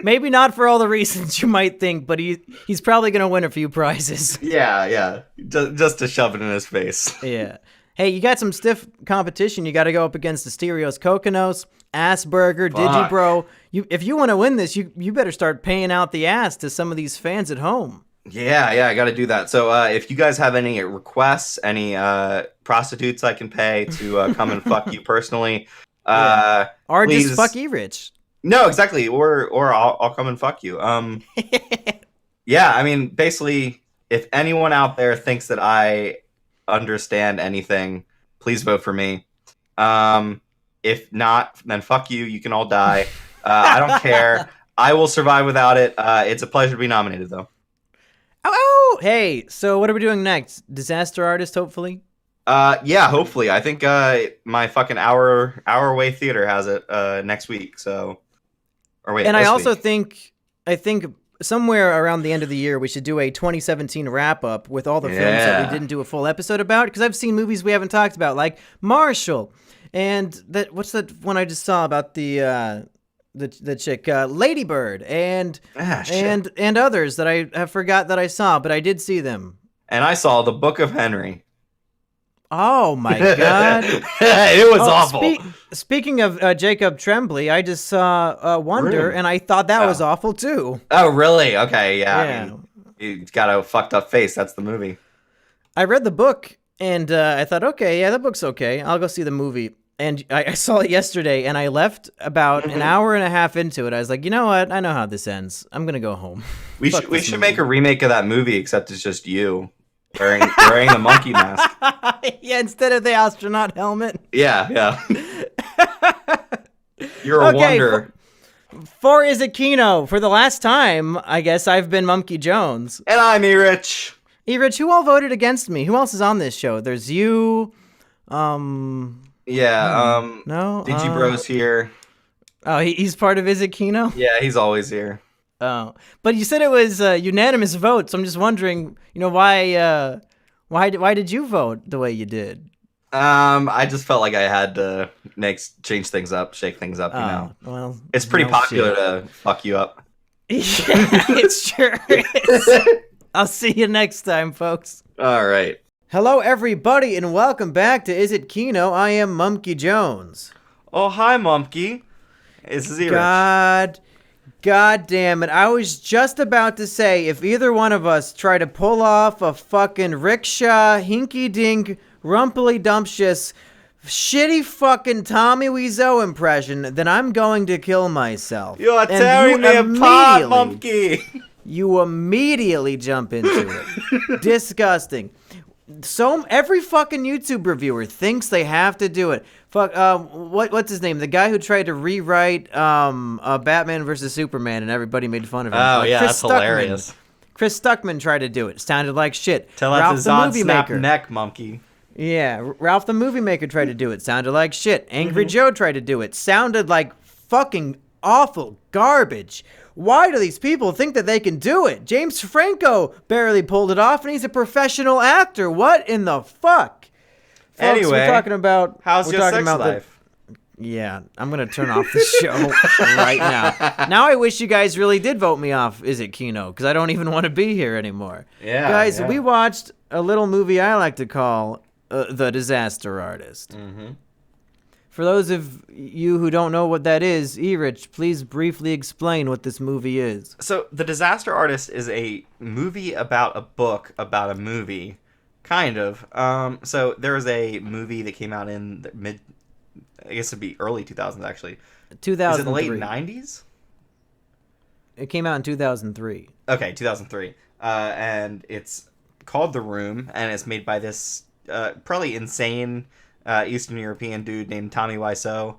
Maybe not for all the reasons you might think, but he's probably gonna win a few prizes. Yeah. Just to shove it in his face. Yeah. Hey, you got some stiff competition. You got to go up against Asterios Kokonos, Assburger, Digibro. If you want to win this, you better start paying out the ass to some of these fans at home. Yeah, I got to do that. So if you guys have any requests, any prostitutes I can pay to come and fuck you personally, or please, just fuck Erich. No, exactly. Or I'll come and fuck you. Yeah, I mean, basically, if anyone out there thinks that I understand anything, please vote for me. If not, then fuck you. You can all die. I don't care. I will survive without it. It's a pleasure to be nominated, though. Oh, hey. So what are we doing next? Disaster artist, hopefully. Yeah, hopefully. I think my fucking hour away theater has it next week. So, or wait. And I also think somewhere around the end of the year, we should do a 2017 wrap-up with all the films that we didn't do a full episode about, because I've seen movies we haven't talked about, like Marshall, and what's that one I just saw about the chick, Lady Bird, and others that I have forgot that I saw, but I did see them. And I saw The Book of Henry. Oh my god. It was awful. Speaking of Jacob Tremblay, I just saw Wonder, and I thought that was awful too. Oh, really? Okay, yeah. I mean, he's got a fucked up face. That's the movie. I read the book, and I thought, okay, yeah, the book's okay. I'll go see the movie. And I saw it yesterday, and I left about an hour and a half into it. I was like, you know what? I know how this ends. I'm going to go home. We should make a remake of that movie, except it's just you. Wearing the monkey mask. Yeah, instead of the astronaut helmet. Yeah. You're a wonder. For Is It Kino? For the last time, I guess I've been Mumkey Jones. And I'm Erich. Erich, who all voted against me? Who else is on this show? There's you. Yeah. No. DG Bros here. Oh, he's part of Is It Kino? Yeah, he's always here. Oh, but you said it was unanimous vote, so I'm just wondering, why did you vote the way you did? I just felt like I had to change things up, shake things up. Well, it's pretty popular to fuck you up. Yeah, it sure is. I'll see you next time, folks. All right. Hello, everybody, and welcome back to Is It Kino? I am Mumkey Jones. Oh, hi, Mumkey. This is Erich. God damn it. I was just about to say, if either one of us try to pull off a fucking rickshaw, hinky-dink, rumply-dumptious, shitty fucking Tommy Wiseau impression, then I'm going to kill myself. You are tearing me apart, Mumkey. You immediately jump into it. Disgusting. So every fucking YouTube reviewer thinks they have to do it. Fuck. What's his name? The guy who tried to rewrite Batman versus Superman, and everybody made fun of him. Oh yeah, that's hilarious. Chris Stuckman tried to do it. Sounded like shit. Tell that to Zod Snap Neck, Monkey. Yeah, Ralph the Movie Maker tried to do it. Sounded like shit. Angry Joe tried to do it. Sounded like fucking awful garbage. Why do these people think that they can do it? James Franco barely pulled it off, and he's a professional actor. What in the fuck? Folks, anyway, we're talking about how's your sex life? Yeah, I'm gonna turn off the show right now. Now I wish you guys really did vote me off. Is It Kino? Because I don't even want to be here anymore. Yeah, guys, we watched a little movie I like to call The Disaster Artist. Mm-hmm. For those of you who don't know what that is, Erich, please briefly explain what this movie is. So, The Disaster Artist is a movie about a book about a movie, kind of. So there was a movie that came out in the I guess it'd be early 2000s, actually. 2003. Is it the late 90s? It came out in 2003. Okay, 2003. And it's called The Room, and it's made by this probably insane Eastern European dude named Tommy Wiseau.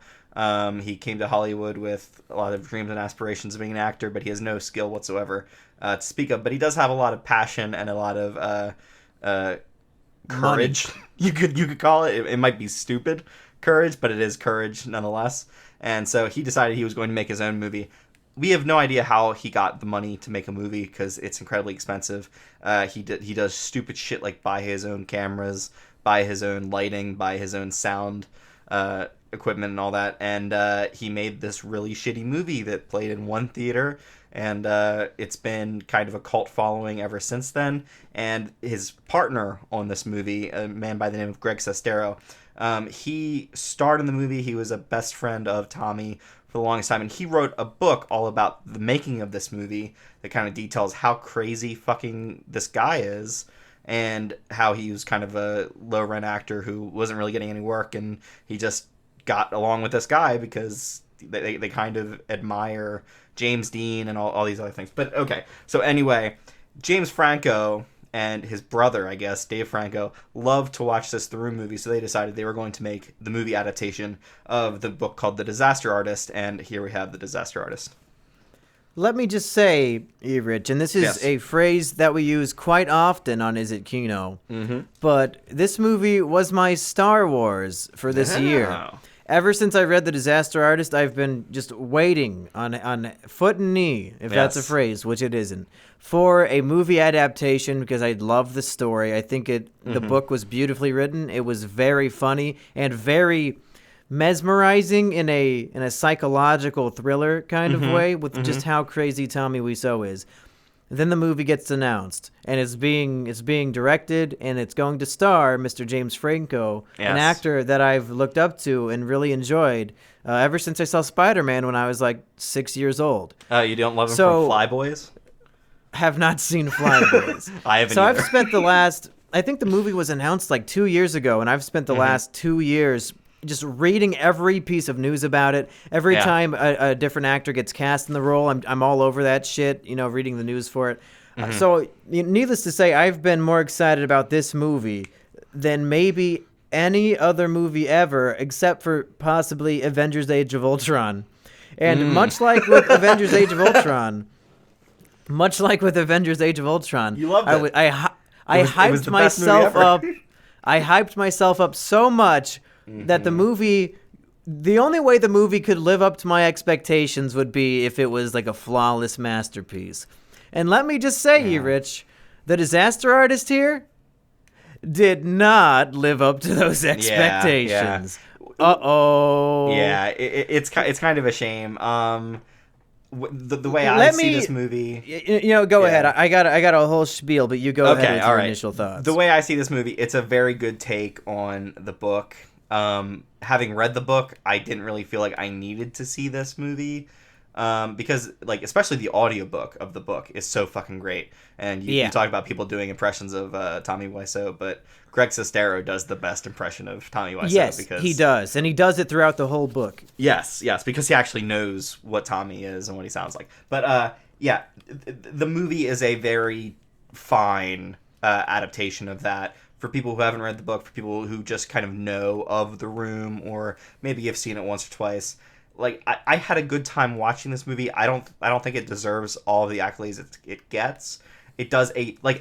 He came to Hollywood with a lot of dreams and aspirations of being an actor, but he has no skill whatsoever to speak of. But he does have a lot of passion and a lot of courage. You could call it. It might be stupid courage, but it is courage nonetheless. And so he decided he was going to make his own movie. We have no idea how he got the money to make a movie because it's incredibly expensive. He does stupid shit like buy his own cameras, buy his own lighting, buy his own sound equipment and all that. And he made this really shitty movie that played in one theater, and it's been kind of a cult following ever since then. And his partner on this movie, a man by the name of Greg Sestero, he starred in the movie. He was a best friend of Tommy for the longest time, and he wrote a book all about the making of this movie that kind of details how crazy fucking this guy is, and how he was kind of a low-rent actor who wasn't really getting any work, and he just got along with this guy because they kind of admire James Dean and all these other things. But okay, so anyway, James Franco and his brother, I guess, Dave Franco, loved to watch this The Room movie, so they decided they were going to make the movie adaptation of the book called The Disaster Artist, and here we have The Disaster Artist. Let me just say, Erich, and this is a phrase that we use quite often on Is It Kino, but this movie was my Star Wars for this year. Ever since I read The Disaster Artist, I've been just waiting on foot and knee, if that's a phrase, which it isn't, for a movie adaptation because I love the story. I think the book was beautifully written. It was very funny and very mesmerizing in a psychological thriller kind of way with just how crazy Tommy Wiseau is. Then the movie gets announced, and it's being directed, and it's going to star Mr. James Franco, an actor that I've looked up to and really enjoyed ever since I saw Spider-Man when I was like 6 years old. You don't love him from Fly Boys? Have not seen Fly Boys. I haven't. So either. I've spent I think the movie was announced like 2 years ago, and I've spent the last 2 years just reading every piece of news about it. Every time a different actor gets cast in the role, I'm all over that shit, reading the news for it. So needless to say, I've been more excited about this movie than maybe any other movie ever, except for possibly Avengers Age of Ultron. And much like with Avengers Age of Ultron, you loved it. I hyped myself up. I hyped myself up so much that the movie... The only way the movie could live up to my expectations would be if it was like a flawless masterpiece. And let me just say, Rich, the disaster artist here did not live up to those expectations. Uh-oh. Yeah, it's kind of a shame. The way I see this movie... Go ahead. I got a whole spiel, but you go ahead with your initial thoughts. The way I see this movie, it's a very good take on the book. Having read the book, I didn't really feel like I needed to see this movie. Because, like, especially the audiobook of the book is so fucking great. And you talk about people doing impressions of Tommy Wiseau, but Greg Sestero does the best impression of Tommy Wiseau. Yes, because he does. And he does it throughout the whole book. Yes, because he actually knows what Tommy is and what he sounds like. But, the movie is a very fine adaptation of that. For people who haven't read the book, for people who just kind of know of The Room, or maybe have seen it once or twice. Like, I had a good time watching this movie. I don't think it deserves all of the accolades it gets. It does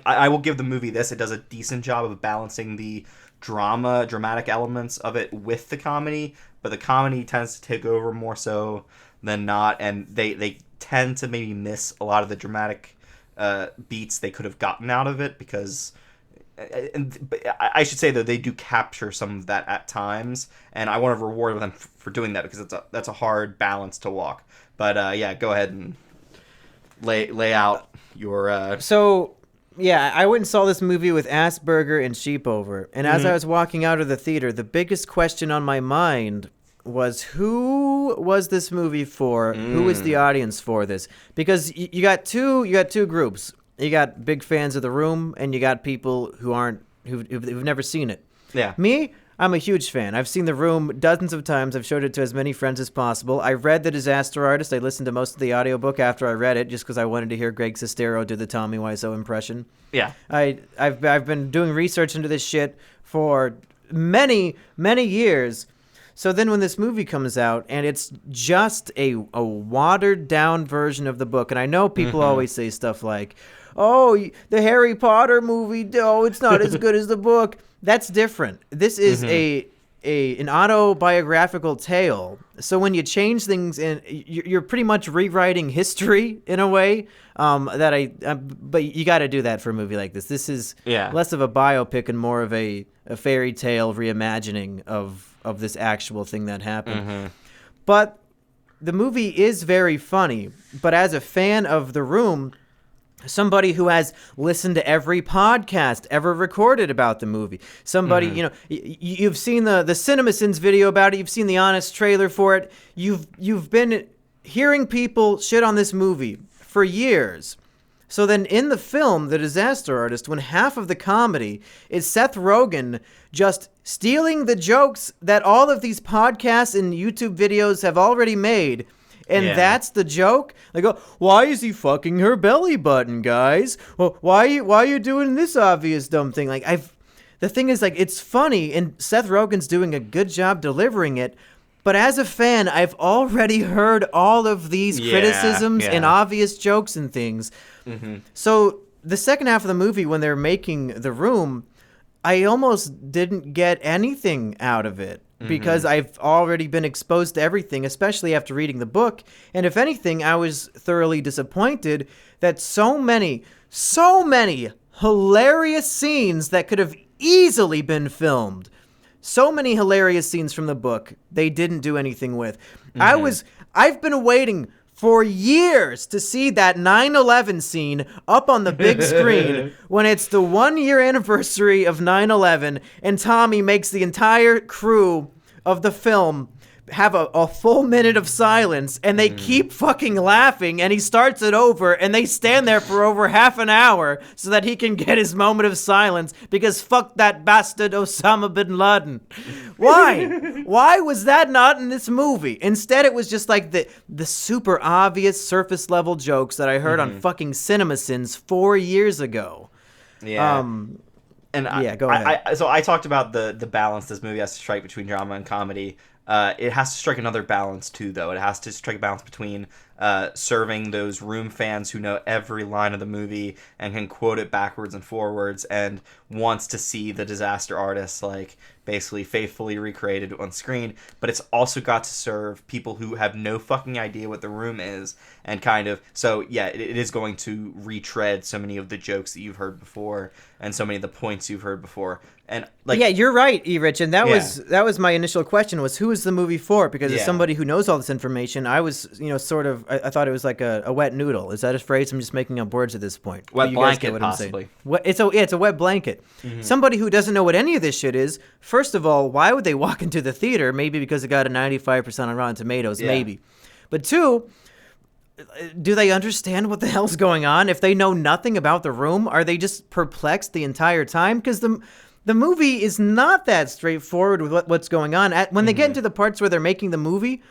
I will give the movie this. It does a decent job of balancing the dramatic elements of it with the comedy, but the comedy tends to take over more so than not, and they tend to maybe miss a lot of the dramatic beats they could have gotten out of it, because... But I should say, though, they do capture some of that at times, and I want to reward them for doing that, because that's a hard balance to walk. But go ahead and lay out your... So, I went and saw this movie with Assburger and Sheepover, and as I was walking out of the theater, the biggest question on my mind was, who was this movie for? Who is the audience for this? Because you got two groups. You got big fans of The Room, and you got people who've never seen it. Yeah. Me, I'm a huge fan. I've seen The Room dozens of times. I've showed it to as many friends as possible. I read The Disaster Artist. I listened to most of the audiobook after I read it, just because I wanted to hear Greg Sestero do the Tommy Wiseau impression. Yeah. I've been doing research into this shit for many, many years. So then when this movie comes out, and it's just a watered-down version of the book, and I know people always say stuff like, oh, the Harry Potter movie, it's not as good as the book. That's different. This is an autobiographical tale. So when you change things, you're pretty much rewriting history in a way. But you got to do that for a movie like this. This is less of a biopic and more of a fairy tale reimagining of this actual thing that happened. But the movie is very funny. But as a fan of The Room, somebody who has listened to every podcast ever recorded about the movie, somebody, you've seen the CinemaSins video about it, you've seen the Honest trailer for it, you've been hearing people shit on this movie for years. So then in the film, The Disaster Artist, when half of the comedy is Seth Rogen just stealing the jokes that all of these podcasts and YouTube videos have already made, and that's the joke. Like, oh, why is he fucking her belly button, guys? Well, why are you doing this obvious dumb thing? Like, the thing is, like, it's funny, and Seth Rogen's doing a good job delivering it. But as a fan, I've already heard all of these criticisms and obvious jokes and things. So the second half of the movie, when they're making The Room, I almost didn't get anything out of it. Because I've already been exposed to everything, especially after reading the book. And if anything, I was thoroughly disappointed that so many hilarious scenes that could have easily been filmed, so many hilarious scenes from the book, they didn't do anything with. I've been waiting for years to see that 9/11 scene up on the big screen when it's the 1-year anniversary of 9/11 and Tommy makes the entire crew of the film have a full minute of silence, and they keep fucking laughing, and he starts it over, and they stand there for over half an hour so that he can get his moment of silence, because fuck that bastard Osama bin Laden. Why? Why was that not in this movie? Instead, it was just like the super obvious surface level jokes that I heard on fucking CinemaSins 4 years ago. Yeah. Go ahead. So I talked about the balance this movie has to strike between drama and comedy. it has to strike another balance too, though. It has to strike a balance between serving those room fans who know every line of the movie and can quote it backwards and forwards and wants to see the disaster artists like basically faithfully recreated on screen, but it's also got to serve people who have no fucking idea what the room is and kind of, so yeah, it is going to retread so many of the jokes that you've heard before and so many of the points you've heard before. And like, yeah, you're right, Erich, and that was my initial question, was who is the movie for? Because as somebody who knows all this information, I was, sort of, I thought it was like a wet noodle. Is that a phrase? I'm just making up words at this point. Wet blanket, possibly. It's a wet blanket. Mm-hmm. Somebody who doesn't know what any of this shit is, first of all, why would they walk into the theater? Maybe because it got a 95% on Rotten Tomatoes, maybe. But two, do they understand what the hell's going on? If they know nothing about the room, are they just perplexed the entire time? Because the movie is not that straightforward with what's going on. When they get into the parts where they're making the movie,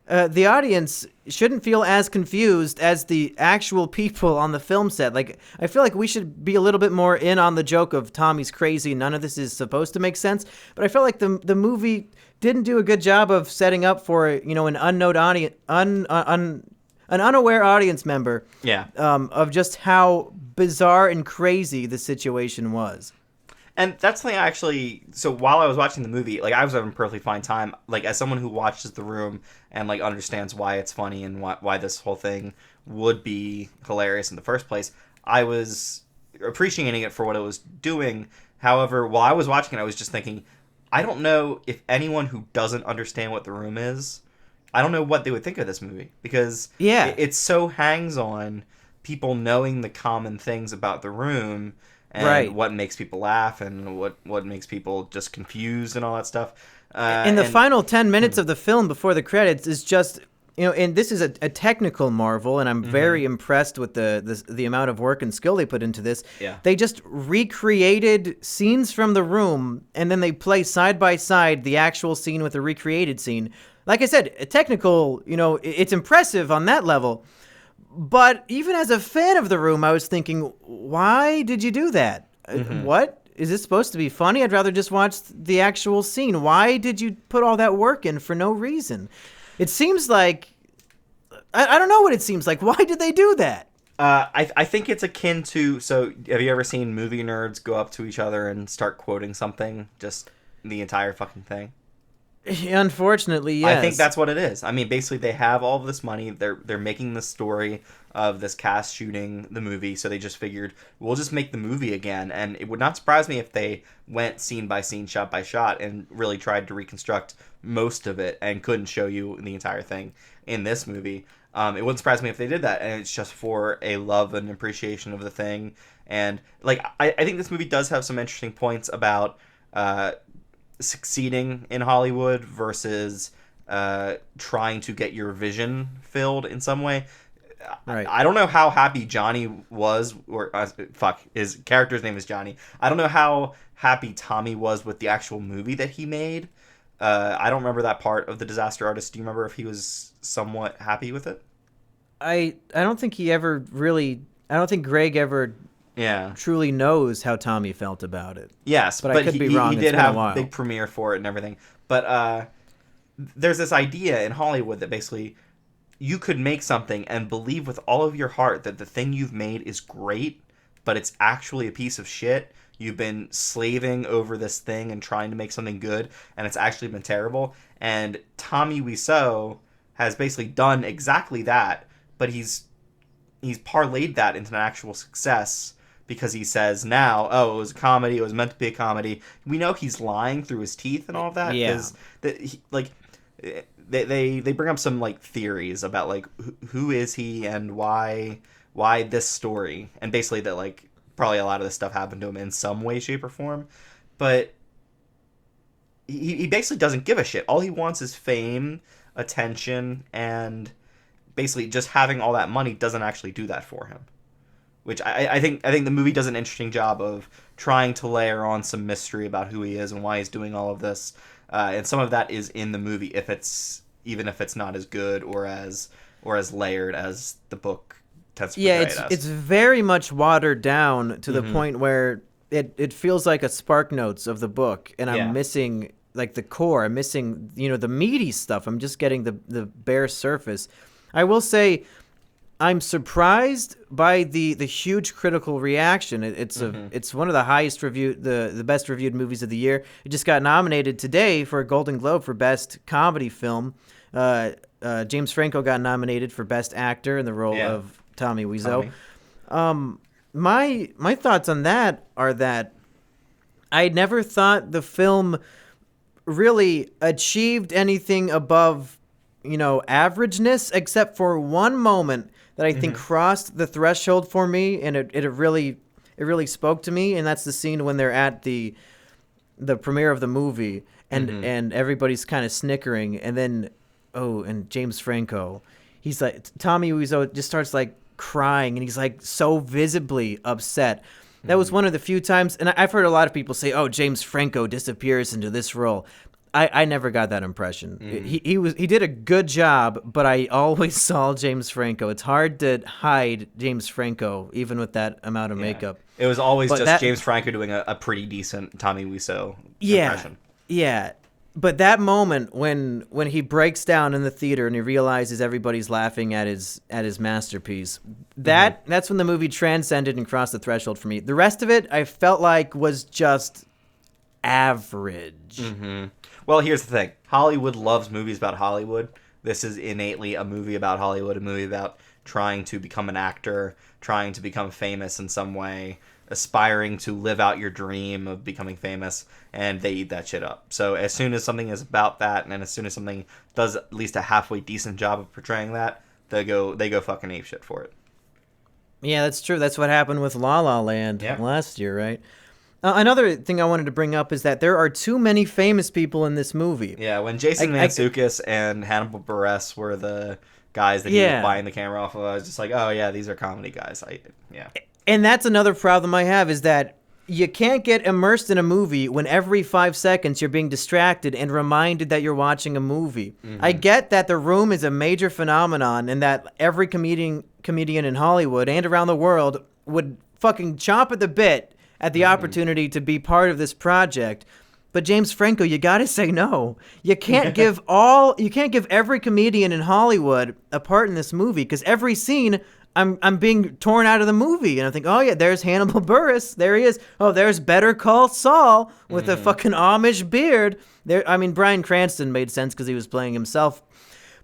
the audience shouldn't feel as confused as the actual people on the film set. Like, I feel like we should be a little bit more in on the joke of Tommy's crazy. None of this is supposed to make sense. But I feel like the movie didn't do a good job of setting up for an unknown audience, an unaware audience member. Yeah. Of just how bizarre and crazy the situation was. And that's something so while I was watching the movie, like, I was having a perfectly fine time. Like, as someone who watches The Room and, like, understands why it's funny and why this whole thing would be hilarious in the first place, I was appreciating it for what it was doing. However, while I was watching it, I was just thinking, I don't know if anyone who doesn't understand what The Room is, I don't know what they would think of this movie. Because it so hangs on people knowing the common things about The Room and what makes people laugh and what makes people just confused and all that stuff. And the final 10 minutes of the film before the credits is just, and this is a technical marvel, and I'm very impressed with the amount of work and skill they put into this. Yeah. They just recreated scenes from The Room, and then they play side by side the actual scene with the recreated scene. Like I said, a technical, it's impressive on that level. But even as a fan of The Room, I was thinking, why did you do that? What? Is this supposed to be funny? I'd rather just watch the actual scene. Why did you put all that work in for no reason? It seems like... I don't know what it seems like. Why did they do that? I think it's akin to... So, have you ever seen movie nerds go up to each other and start quoting something? Just the entire fucking thing? Unfortunately, yes. I think that's what it is. I mean, basically, they have all of this money. They're making the story of this cast shooting the movie, so they just figured, we'll just make the movie again. And it would not surprise me if they went scene by scene, shot by shot, and really tried to reconstruct most of it and couldn't show you the entire thing in this movie. It wouldn't surprise me if they did that, and it's just for a love and appreciation of the thing. And, like, I think this movie does have some interesting points about... succeeding in Hollywood versus trying to get your vision filled in some way. Right. I don't know how happy Johnny was, or his character's name is Johnny. I don't know how happy Tommy was with the actual movie that he made. I don't remember that part of The Disaster Artist. Do you remember if he was somewhat happy with it? I don't think he ever really... I don't think Greg ever... truly knows how Tommy felt about it. Yes, but I could be wrong. He did have a big premiere for it and everything. But there's this idea in Hollywood that basically you could make something and believe with all of your heart that the thing you've made is great, but it's actually a piece of shit. You've been slaving over this thing and trying to make something good, and it's actually been terrible. And Tommy Wiseau has basically done exactly that, but he's parlayed that into an actual success. Because he says now, it was a comedy, it was meant to be a comedy. We know he's lying through his teeth and all of that. Yeah. They bring up some, like, theories about, like, who is he and why this story. And basically that, like, probably a lot of this stuff happened to him in some way, shape, or form. But he basically doesn't give a shit. All he wants is fame, attention, and basically just having all that money doesn't actually do that for him. Which I think the movie does an interesting job of trying to layer on some mystery about who he is and why he's doing all of this, and some of that is in the movie, even if it's not as good or as layered as the book tends to portray it as. It's very much watered down to the point where it feels like a Spark Notes of the book, and I'm missing like the core. I'm missing, the meaty stuff. I'm just getting the bare surface. I will say I'm surprised by the huge critical reaction. It's one of the highest reviewed, the best reviewed movies of the year. It just got nominated today for a Golden Globe for Best Comedy Film. James Franco got nominated for Best Actor in the role of Tommy Wiseau. My thoughts on that are that I never thought the film really achieved anything above, averageness, except for one moment that I think crossed the threshold for me, and it really spoke to me, and that's the scene when they're at the premiere of the movie, and everybody's kind of snickering, and then and James Franco, he's like, Tommy Wiseau just starts like crying, and he's like so visibly upset. That was one of the few times, and I've heard a lot of people say, "Oh, James Franco disappears into this role." I never got that impression. He did a good job, but I always saw James Franco. It's hard to hide James Franco, even with that amount of makeup. It was always just James Franco doing a pretty decent Tommy Wiseau impression. Yeah. But that moment when he breaks down in the theater and he realizes everybody's laughing at his masterpiece, that's when the movie transcended and crossed the threshold for me. The rest of it, I felt like, was just average. Well, here's the thing. Hollywood loves movies about Hollywood. This is innately a movie about Hollywood, a movie about trying to become an actor, trying to become famous in some way, aspiring to live out your dream of becoming famous, and they eat that shit up. So as soon as something is about that, and as soon as something does at least a halfway decent job of portraying that, they go fucking apeshit for it. Yeah, that's true. That's what happened with La La Land last year, right? Another thing I wanted to bring up is that there are too many famous people in this movie. Yeah, when Jason Mantzoukas and Hannibal Buress were the guys that he was buying the camera off of, I was just like, oh yeah, these are comedy guys. And that's another problem I have, is that you can't get immersed in a movie when every 5 seconds you're being distracted and reminded that you're watching a movie. I get that The Room is a major phenomenon and that every comedian in Hollywood and around the world would fucking chomp at the bit at the opportunity to be part of this project. But James Franco, you gotta say no. You can't give every comedian in Hollywood a part in this movie, because every scene I'm being torn out of the movie, and I think, oh yeah, there's Hannibal Buress, there he is. Oh, there's Better Call Saul with a fucking Amish beard. Bryan Cranston made sense because he was playing himself,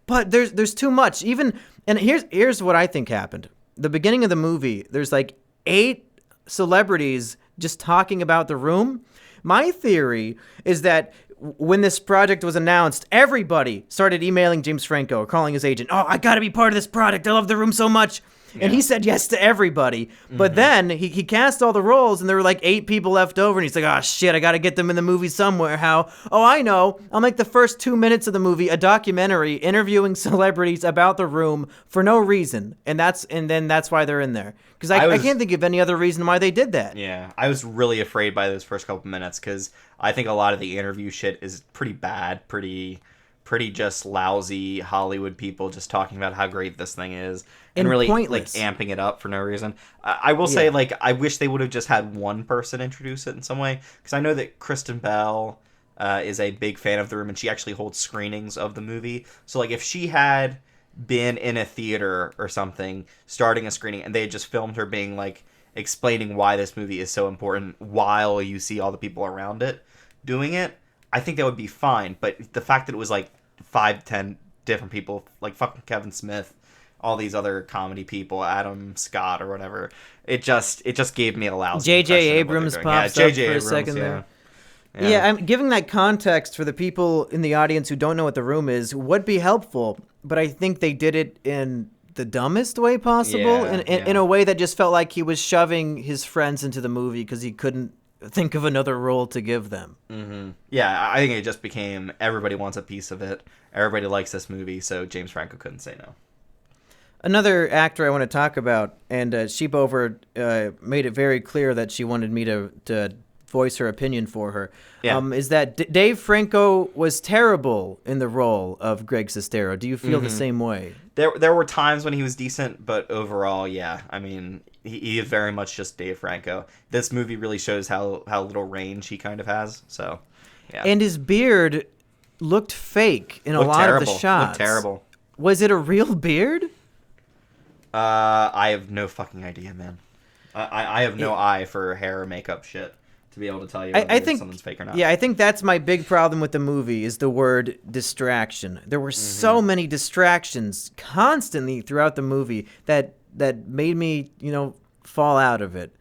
but there's too much. And here's what I think happened. The beginning of the movie, there's like 8 celebrities just talking about The Room. My theory is that when this project was announced, everybody started emailing James Franco or calling his agent. Oh, I got to be part of this project. I love The Room so much. Yeah. And he said yes to everybody. But then he cast all the roles, and there were like 8 people left over. And he's like, oh, shit, I got to get them in the movie somewhere. How? Oh, I know. I'll make the first 2 minutes of the movie a documentary interviewing celebrities about The Room for no reason. And then that's why they're in there. Because I can't think of any other reason why they did that. Yeah, I was really afraid by those first couple minutes, because I think a lot of the interview shit is pretty bad, pretty just lousy Hollywood people just talking about how great this thing is and really pointless. Like amping it up for no reason. I will say, like, I wish they would have just had one person introduce it in some way, because I know that Kristen Bell is a big fan of The Room, and she actually holds screenings of the movie. So like if she had been in a theater or something starting a screening and they had just filmed her being like explaining why this movie is so important while you see all the people around it doing it, I think that would be fine. But the fact that it was like 5-10 different people, like fucking Kevin Smith, all these other comedy people, Adam Scott or whatever, it just gave me a lousy J.J. Abrams pops up for a second there. Yeah, I'm giving that context for the people in the audience who don't know what The Room is would be helpful, but I think they did it in the dumbest way possible, in a way that just felt like he was shoving his friends into the movie because he couldn't think of another role to give them. Yeah, I think it just became everybody wants a piece of it. Everybody likes this movie, so James Franco couldn't say no. Another actor I want to talk about, and Sheepover made it very clear that she wanted me to voice her opinion for her, is that Dave Franco was terrible in the role of Greg Sestero. Do you feel the same way? There were times when he was decent, but overall, yeah. I mean, he is very much just Dave Franco. This movie really shows how little range he kind of has. So, Yeah. And his beard looked fake in a lot of the shots. Looked terrible. Was it a real beard? I have no fucking idea, man. I have no eye for hair or makeup shit to be able to tell you whether something's fake or not. Yeah, I think that's my big problem with the movie is the word distraction. There were so many distractions constantly throughout the movie that made me, fall out of it.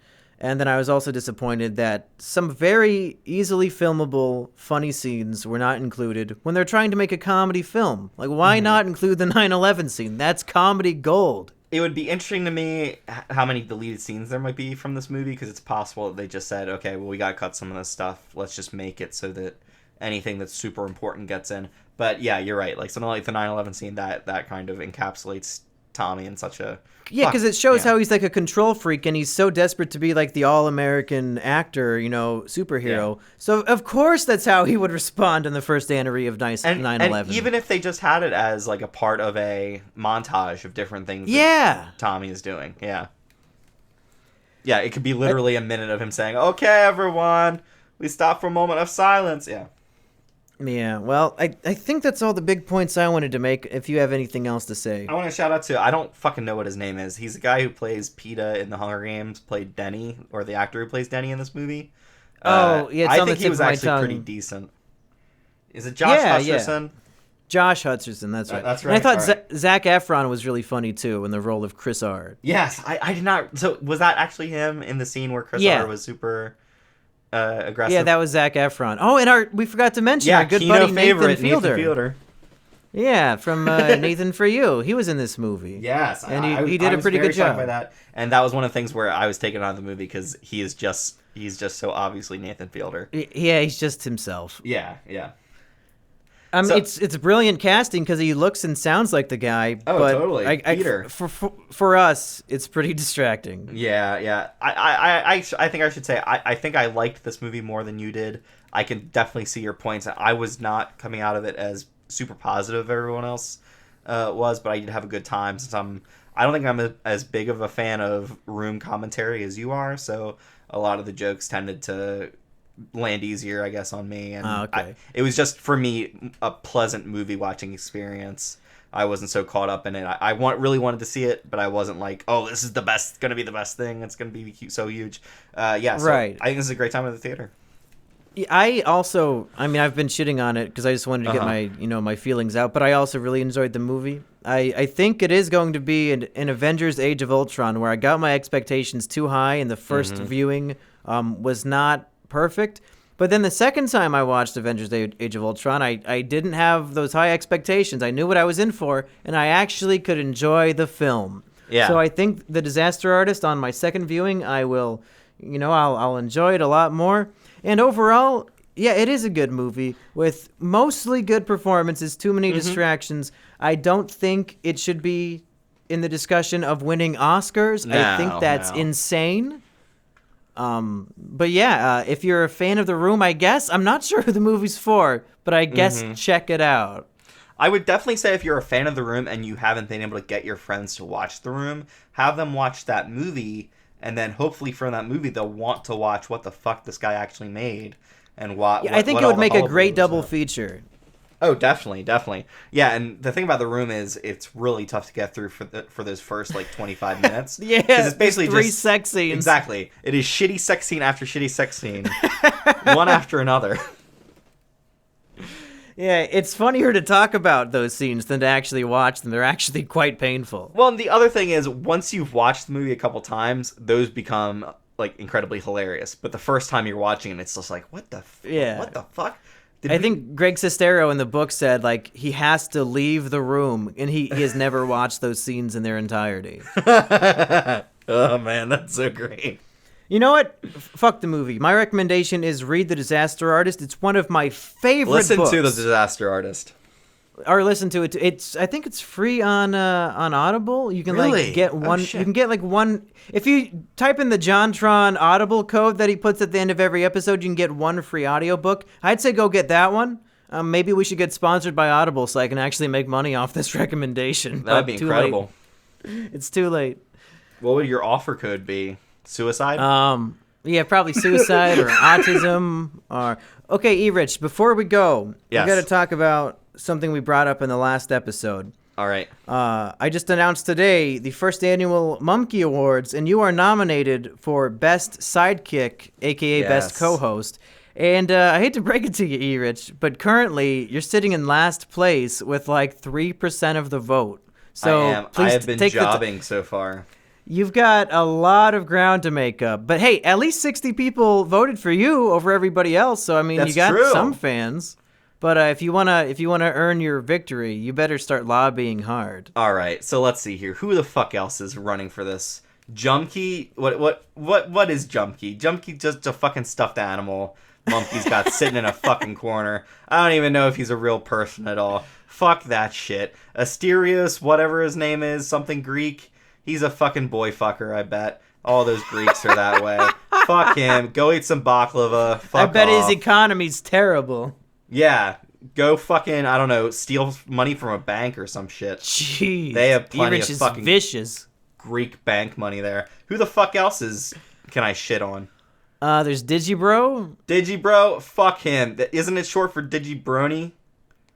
And then I was also disappointed that some very easily filmable, funny scenes were not included when they're trying to make a comedy film. Like, why not include the 9/11 scene? That's comedy gold. It would be interesting to me how many deleted scenes there might be from this movie, because it's possible that they just said, okay, well, we got to cut some of this stuff. Let's just make it so that anything that's super important gets in. But yeah, you're right. Like something like the 9/11 scene, that kind of encapsulates Tommy in such a... Yeah, because it shows how he's like a control freak and he's so desperate to be like the all-American actor, superhero. Yeah. So, of course, that's how he would respond in the first anniversary of 9/11. And even if they just had it as like a part of a montage of different things that Tommy is doing. Yeah. Yeah, it could be literally a minute of him saying, okay, everyone, we stop for a moment of silence. Yeah. Yeah, well, I think that's all the big points I wanted to make. If you have anything else to say. I want to shout out to, I don't fucking know what his name is. He's the guy who plays PETA in the Hunger Games, played Denny, or the actor who plays Denny in this movie. Yeah, it's I think he was actually pretty decent. Is it Josh Hutcherson? Yeah. Josh Hutcherson, that's right. That's right. And I thought Zac Efron was really funny, too, in the role of Chris Ard. Yes, I did not... So, was that actually him in the scene where Chris Ard was super... aggressive. Yeah, that was Zac Efron. Oh, and we forgot to mention our good Kino buddy favorite, Nathan Fielder. Yeah, from Nathan For You. He was in this movie. Yes, and he did a pretty good job. By that. And that was one of the things where I was taken out of the movie because he's just so obviously Nathan Fielder. Yeah, he's just himself. Yeah. I mean, it's brilliant casting because he looks and sounds like the guy. Oh, but totally. Peter. For us, it's pretty distracting. Yeah. I think I should say I think I liked this movie more than you did. I can definitely see your points. I was not coming out of it as super positive as everyone else was, but I did have a good time since I don't think I'm as big of a fan of room commentary as you are, so a lot of the jokes tended to land easier, I guess, on me. And it was just, for me, a pleasant movie watching experience. I wasn't so caught up in it. I really wanted to see it, but I wasn't like, oh, this is going to be the best thing. It's going to be so huge. So right. I think this is a great time at the theater. I've been shitting on it because I just wanted to get my feelings out, but I also really enjoyed the movie. I think it is going to be an Avengers Age of Ultron where I got my expectations too high and the first viewing was not perfect. But then the second time I watched Avengers Age of Ultron, I didn't have those high expectations. I knew what I was in for, and I actually could enjoy the film. Yeah. So I think The Disaster Artist on my second viewing, I will, I'll enjoy it a lot more. And overall, yeah, it is a good movie with mostly good performances, too many distractions. I don't think it should be in the discussion of winning Oscars. I think that's insane. But yeah, if you're a fan of The Room, I guess, I'm not sure who the movie's for, but I guess check it out. I would definitely say if you're a fan of The Room and you haven't been able to get your friends to watch The Room, have them watch that movie, and then hopefully from that movie they'll want to watch what the fuck this guy actually made and I think it would make a great double feature. Oh, definitely. Yeah, and the thing about The Room is it's really tough to get through for those first 25 minutes. Yeah, because it's basically three just sex scenes. Exactly, it is shitty sex scene after shitty sex scene, one after another. Yeah, it's funnier to talk about those scenes than to actually watch them. They're actually quite painful. Well, and the other thing is, once you've watched the movie a couple times, those become incredibly hilarious. But the first time you're watching it, it's just like, what the fuck? I think Greg Sestero in the book said he has to leave the room, and he has never watched those scenes in their entirety. Oh man, that's so great. You know what? Fuck the movie. My recommendation is read The Disaster Artist. It's one of my favorite books. Listen to The Disaster Artist. Or listen to it. I think it's free on Audible. You can get one. You can get one. If you type in the JonTron Audible code that he puts at the end of every episode, you can get one free audiobook. I'd say go get that one. Maybe we should get sponsored by Audible so I can actually make money off this recommendation. That'd be incredible. It's too late. What would your offer code be? Suicide? Yeah, probably suicide or autism or... Okay, Erich, before we go, Yes. we got to talk about something we brought up in the last episode. All right. I just announced today the first annual Mumkey Awards, and you are nominated for Best Sidekick, a.k.a. Best Yes. Co-Host. And I hate to break it to you, Erich, but currently you're sitting in last place with like 3% of the vote. So I am. please I have been take jobbing so far. You've got a lot of ground to make up. But hey, at least 60 people voted for you over everybody else. So I mean, That's you got true. some fans. But if you wanna earn your victory, you better start lobbying hard. All right, so let's see here. Who the fuck else is running for this? Jumpkey? What is Jumpkey? Jumpkey just a fucking stuffed animal. Mumpkey's got sitting in a fucking corner. I don't even know if he's a real person at all. Fuck that shit. Asterios, whatever his name is, something Greek. He's a fucking boy fucker, I bet. All those Greeks are that way. Fuck him. Go eat some baklava. Fuck I bet off. his economy's terrible. Yeah, go fucking, I don't know, steal money from a bank or some shit. Jeez. They have plenty Erich of is fucking vicious. Greek bank money there. Who the fuck else can I shit on? There's Digibro. Digibro? Fuck him. Isn't it short for Digibrony?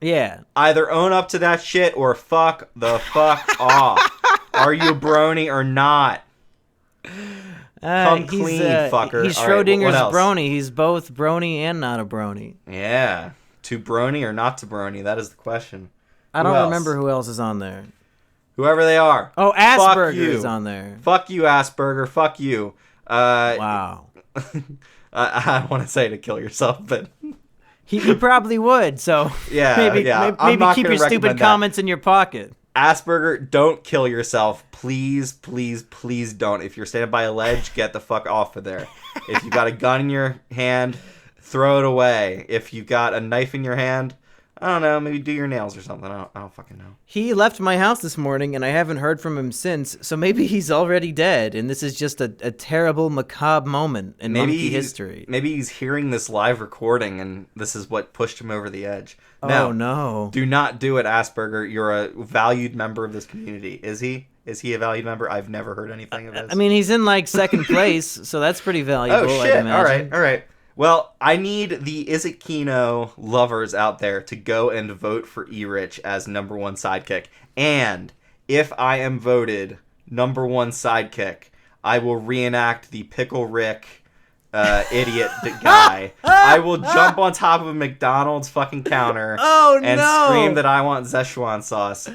Yeah. Either own up to that shit or fuck the fuck off. Are you a brony or not? Come clean, fucker. He's All right, Schrodinger's what else? brony. He's both brony and not a brony. Yeah. To brony or not to brony? That is the question. I Who don't else? remember who else is on there. Whoever they are. Oh, Fuck Assburger you. is on there. Fuck you, Asperger. Fuck you. Wow. I don't want to say to kill yourself, but He probably would, so Yeah, maybe yeah. I'm maybe not keep gonna your stupid recommend that. comments in your pocket. Asperger, don't kill yourself. Please, please, please don't. If you're standing by a ledge, get the fuck off of there. If you got a gun in your hand, throw it away. If you got a knife in your hand, I don't know, maybe do your nails or something. I don't fucking know. He left my house this morning, and I haven't heard from him since, so maybe he's already dead, and this is just a terrible, macabre moment in monkey history. Maybe he's hearing this live recording, and this is what pushed him over the edge. Oh, no. Do not do it, Asperger. You're a valued member of this community. Is he? Is he a valued member? I've never heard anything of this. I mean, he's in, like, second place, so that's pretty valuable, Oh, I'd shit. imagine. All right. Well, I need the Is It Kino lovers out there to go and vote for Erich as number one sidekick. And if I am voted number one sidekick, I will reenact the Pickle Rick idiot guy. I will jump on top of a McDonald's fucking counter and scream that I want Szechuan sauce.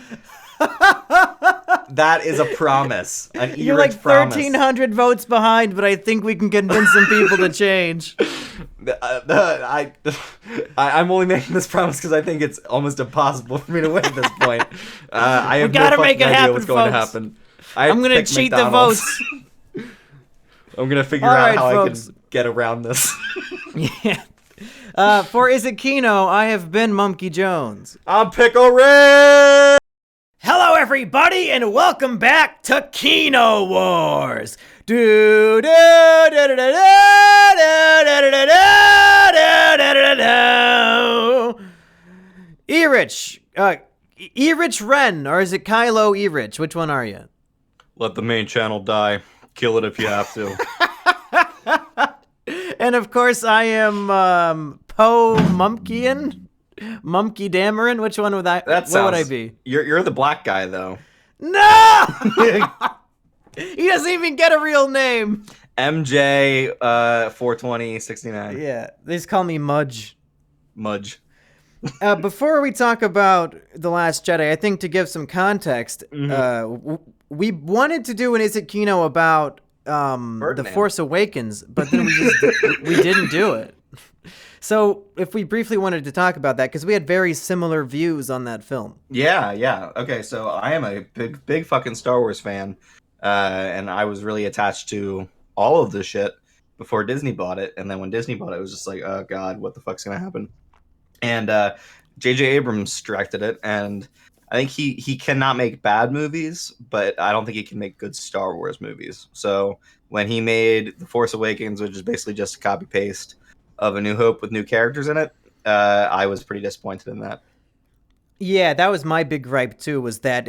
That is a promise. An You're Erich like promise. 1,300 votes behind, but I think we can convince some people to change. I'm only making this promise because I think it's almost impossible for me to win at this point. I have gotta no make fucking it idea happen, what's going to folks. happen. I'm gonna cheat the votes. I'm gonna figure All out right, how folks. I can get around this. Yeah. For Is It Kino, I have been Mumkey Jones. I'm Pickle Rick. Hello, everybody, and welcome back to Kino Wars. Do do do do do do do do do. Erich, Erich Ren, or is it Kylo Erich? Which one are you? Let the main channel die. Kill it if you have to. And of course, I am Poe Mumkian, Mumkey Dameron. Which one would I? That what would I sounds- be? You're the black guy though. No! He doesn't even get a real name. MJ 42069. Yeah, they just call me Mudge. Mudge. Before we talk about The Last Jedi, I think to give some context, we wanted to do an Is It Kino about The Birdman. Force Awakens, but then we didn't do it. So if we briefly wanted to talk about that, because we had very similar views on that film. Yeah. Okay, so I am a big fucking Star Wars fan, and I was really attached to all of this shit before Disney bought it, and then when Disney bought it, it was just like, oh god, what the fuck's gonna happen? And J.J. Abrams directed it, and I think he cannot make bad movies, but I don't think he can make good Star Wars movies. So when he made The Force Awakens, which is basically just a copy paste of A New Hope with new characters in it, I was pretty disappointed in that. Yeah, that was my big gripe too. Was that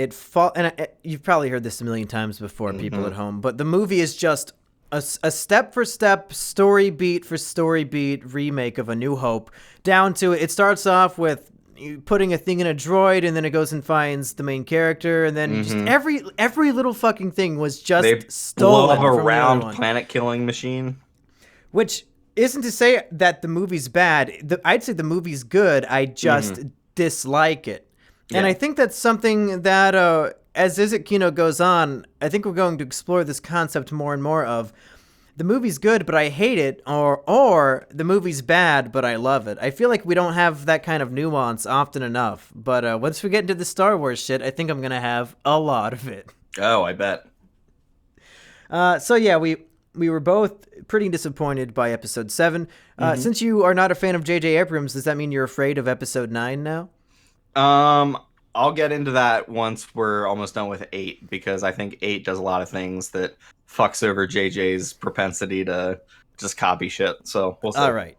you've probably heard this a million times before, people at home. But the movie is just a step-for-step, story beat for story beat remake of A New Hope, down to it starts off with putting a thing in a droid, and then it goes and finds the main character, and then just every little fucking thing was just stolen blow up a from round the other one. planet-killing machine. Which isn't to say that the movie's bad. I'd say the movie's good. I just dislike it. Yeah. And I think that's something that, as Is It Kino goes on, I think we're going to explore this concept more and more of the movie's good, but I hate it, or the movie's bad, but I love it. I feel like we don't have that kind of nuance often enough. But once we get into the Star Wars shit, I think I'm going to have a lot of it. Oh, I bet. So yeah, we were both pretty disappointed by Episode 7. Since you are not a fan of J.J. Abrams, does that mean you're afraid of Episode 9 now? I'll get into that once we're almost done with 8, because I think 8 does a lot of things that fucks over JJ's propensity to just copy shit. So we'll see. All right.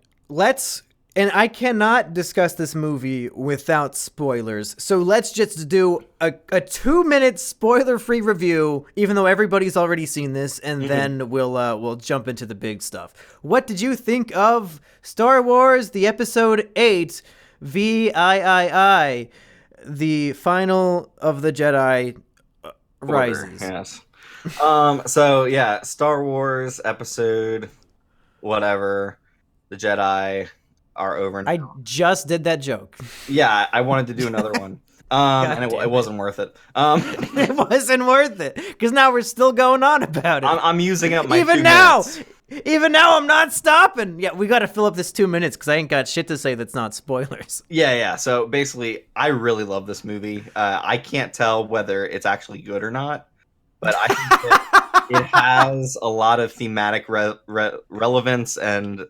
And I cannot discuss this movie without spoilers. So let's just do a 2-minute spoiler-free review, even though everybody's already seen this, and then we'll jump into the big stuff. What did you think of Star Wars, the Episode 8, VIII, the Final of the Jedi Rises? Yes. So yeah, Star Wars Episode whatever, the Jedi are over now. I just did that joke. Yeah, I wanted to do another one. And it wasn't worth it. It wasn't worth it, because now we're still going on about it. I'm using up my even 2 now. minutes. Even now, I'm not stopping. Yeah, we got to fill up this 2 minutes, because I ain't got shit to say that's not spoilers. Yeah. So basically, I really love this movie. I can't tell whether it's actually good or not, but I think that it has a lot of thematic relevance, and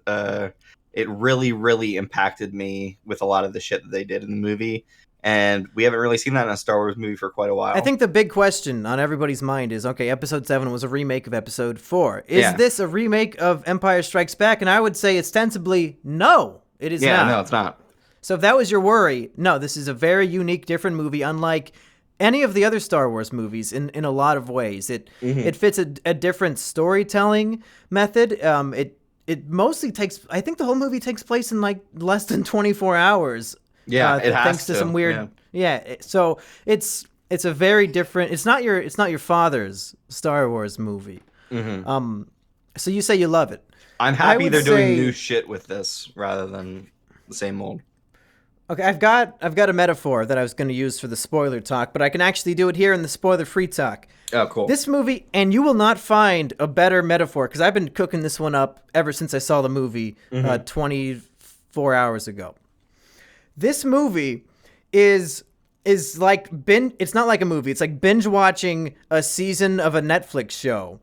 it really, really impacted me with a lot of the shit that they did in the movie. And we haven't really seen that in a Star Wars movie for quite a while. I think the big question on everybody's mind is, okay, Episode 7 was a remake of Episode 4. Is this a remake of Empire Strikes Back? And I would say ostensibly, no, it is not. Yeah, no, it's not. So if that was your worry, no, this is a very unique, different movie, unlike any of the other Star Wars movies in a lot of ways. It fits a different storytelling method. It mostly takes, I think the whole movie takes place in like less than 24 hours. Yeah, it has thanks to some weird. Yeah, so it's a very different. It's not your father's Star Wars movie. So you say you love it. I'm happy they're doing new shit with this rather than the same old. Okay, I've got a metaphor that I was going to use for the spoiler talk, but I can actually do it here in the spoiler-free talk. Oh, cool. This movie, and you will not find a better metaphor, because I've been cooking this one up ever since I saw the movie 24 hours ago. This movie is like it's not like a movie. It's like binge watching a season of a Netflix show,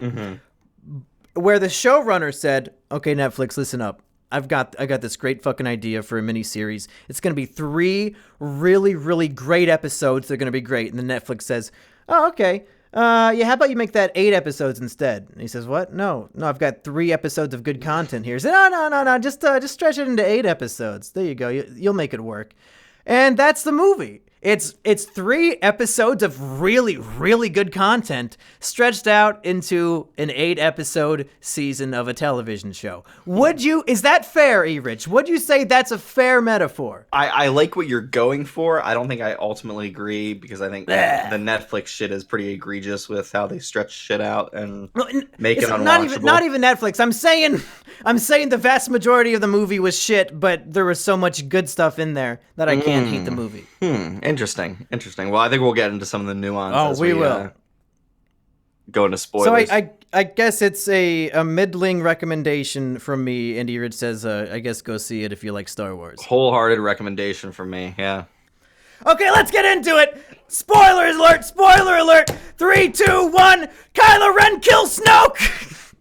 where the showrunner said, "Okay, Netflix, listen up. I got this great fucking idea for a miniseries. It's gonna be 3 really, really great episodes. They're gonna be great." And then Netflix says, "Oh, okay. Yeah, how about you make that 8 episodes instead?" And he says, "What? No, I've got 3 episodes of good content here." He said, "No, just stretch it into 8 episodes. There you go. You'll make it work." And that's the movie. It's 3 episodes of really, really good content stretched out into an 8-episode season of a television show. Is that fair, Erich? Would you say that's a fair metaphor? I like what you're going for. I don't think I ultimately agree, because I think the Netflix shit is pretty egregious with how they stretch shit out and make it unwatchable. Not even Netflix. I'm saying the vast majority of the movie was shit, but there was so much good stuff in there that I can't hate the movie. Interesting. Well, I think we'll get into some of the nuance as we will go into spoilers. So I guess it's a middling recommendation from me, and Erich says, I guess go see it if you like Star Wars. Wholehearted recommendation from me, yeah. Okay, let's get into it! Spoiler alert! 3, 2, 1, Kylo Ren kills Snoke!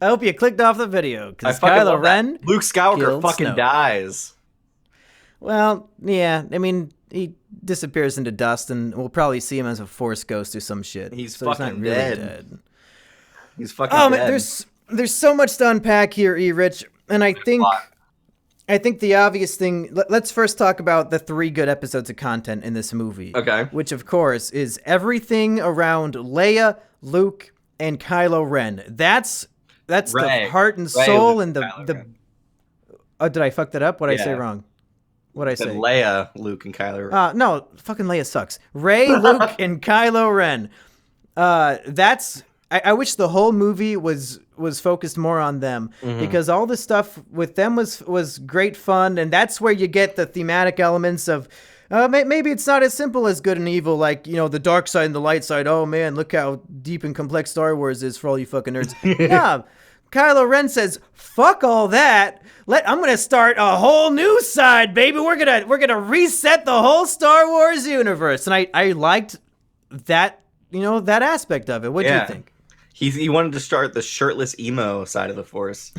I hope you clicked off the video, because Kylo Ren Luke Skywalker fucking Snoke. dies. Well, yeah, I mean, he disappears into dust, and we'll probably see him as a Force ghost or some shit. He's so fucking he's not really dead. He's fucking dead. dead. Man, there's so much to unpack here, Erich, and I think the obvious thing. Let's first talk about the 3 good episodes of content in this movie. Okay. Which, of course, is everything around Leia, Luke, and Kylo Ren. That's that's Ray. the heart and Ray soul was and Kylo the. Ren. Oh, did I fuck that up? What did I say Yeah. wrong? What did I Said say? Leia, Luke, and Kylo Ren. No, fucking Leia sucks. Rey, Luke, and Kylo Ren. That's. I wish the whole movie was focused more on them because all the stuff with them was great fun, and that's where you get the thematic elements of. Maybe it's not as simple as good and evil, like, the dark side and the light side. Oh man, look how deep and complex Star Wars is for all you fucking nerds. Yeah, Kylo Ren says, "Fuck all that. I'm gonna start a whole new side, baby. We're gonna reset the whole Star Wars universe." And I liked that, that aspect of it. What do you think? He wanted to start the shirtless emo side of the Force.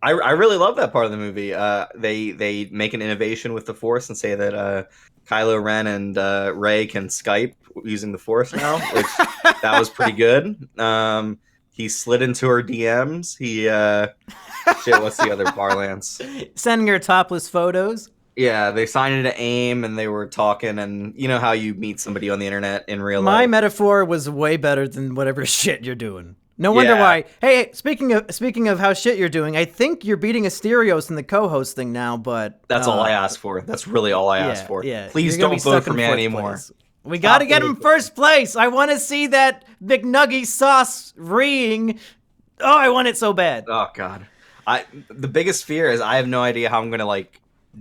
I really love that part of the movie. They make an innovation with the Force and say that Kylo Ren and Rey can Skype using the Force now, which that was pretty good. He slid into her DMs. What's the other parlance? Sending her topless photos. Yeah, they signed into AIM and they were talking, and you know how you meet somebody on the internet in real life. My metaphor was way better than whatever shit you're doing. No wonder why. Hey, speaking of how shit you're doing, I think you're beating Asterios in the co-host thing now, but that's all I asked for. That's really all I asked for. Yeah. Please don't vote for me anymore. We got to get him first place. I want to see that McNuggy sauce ring. Oh, I want it so bad. Oh god. The biggest fear is I have no idea how I'm going to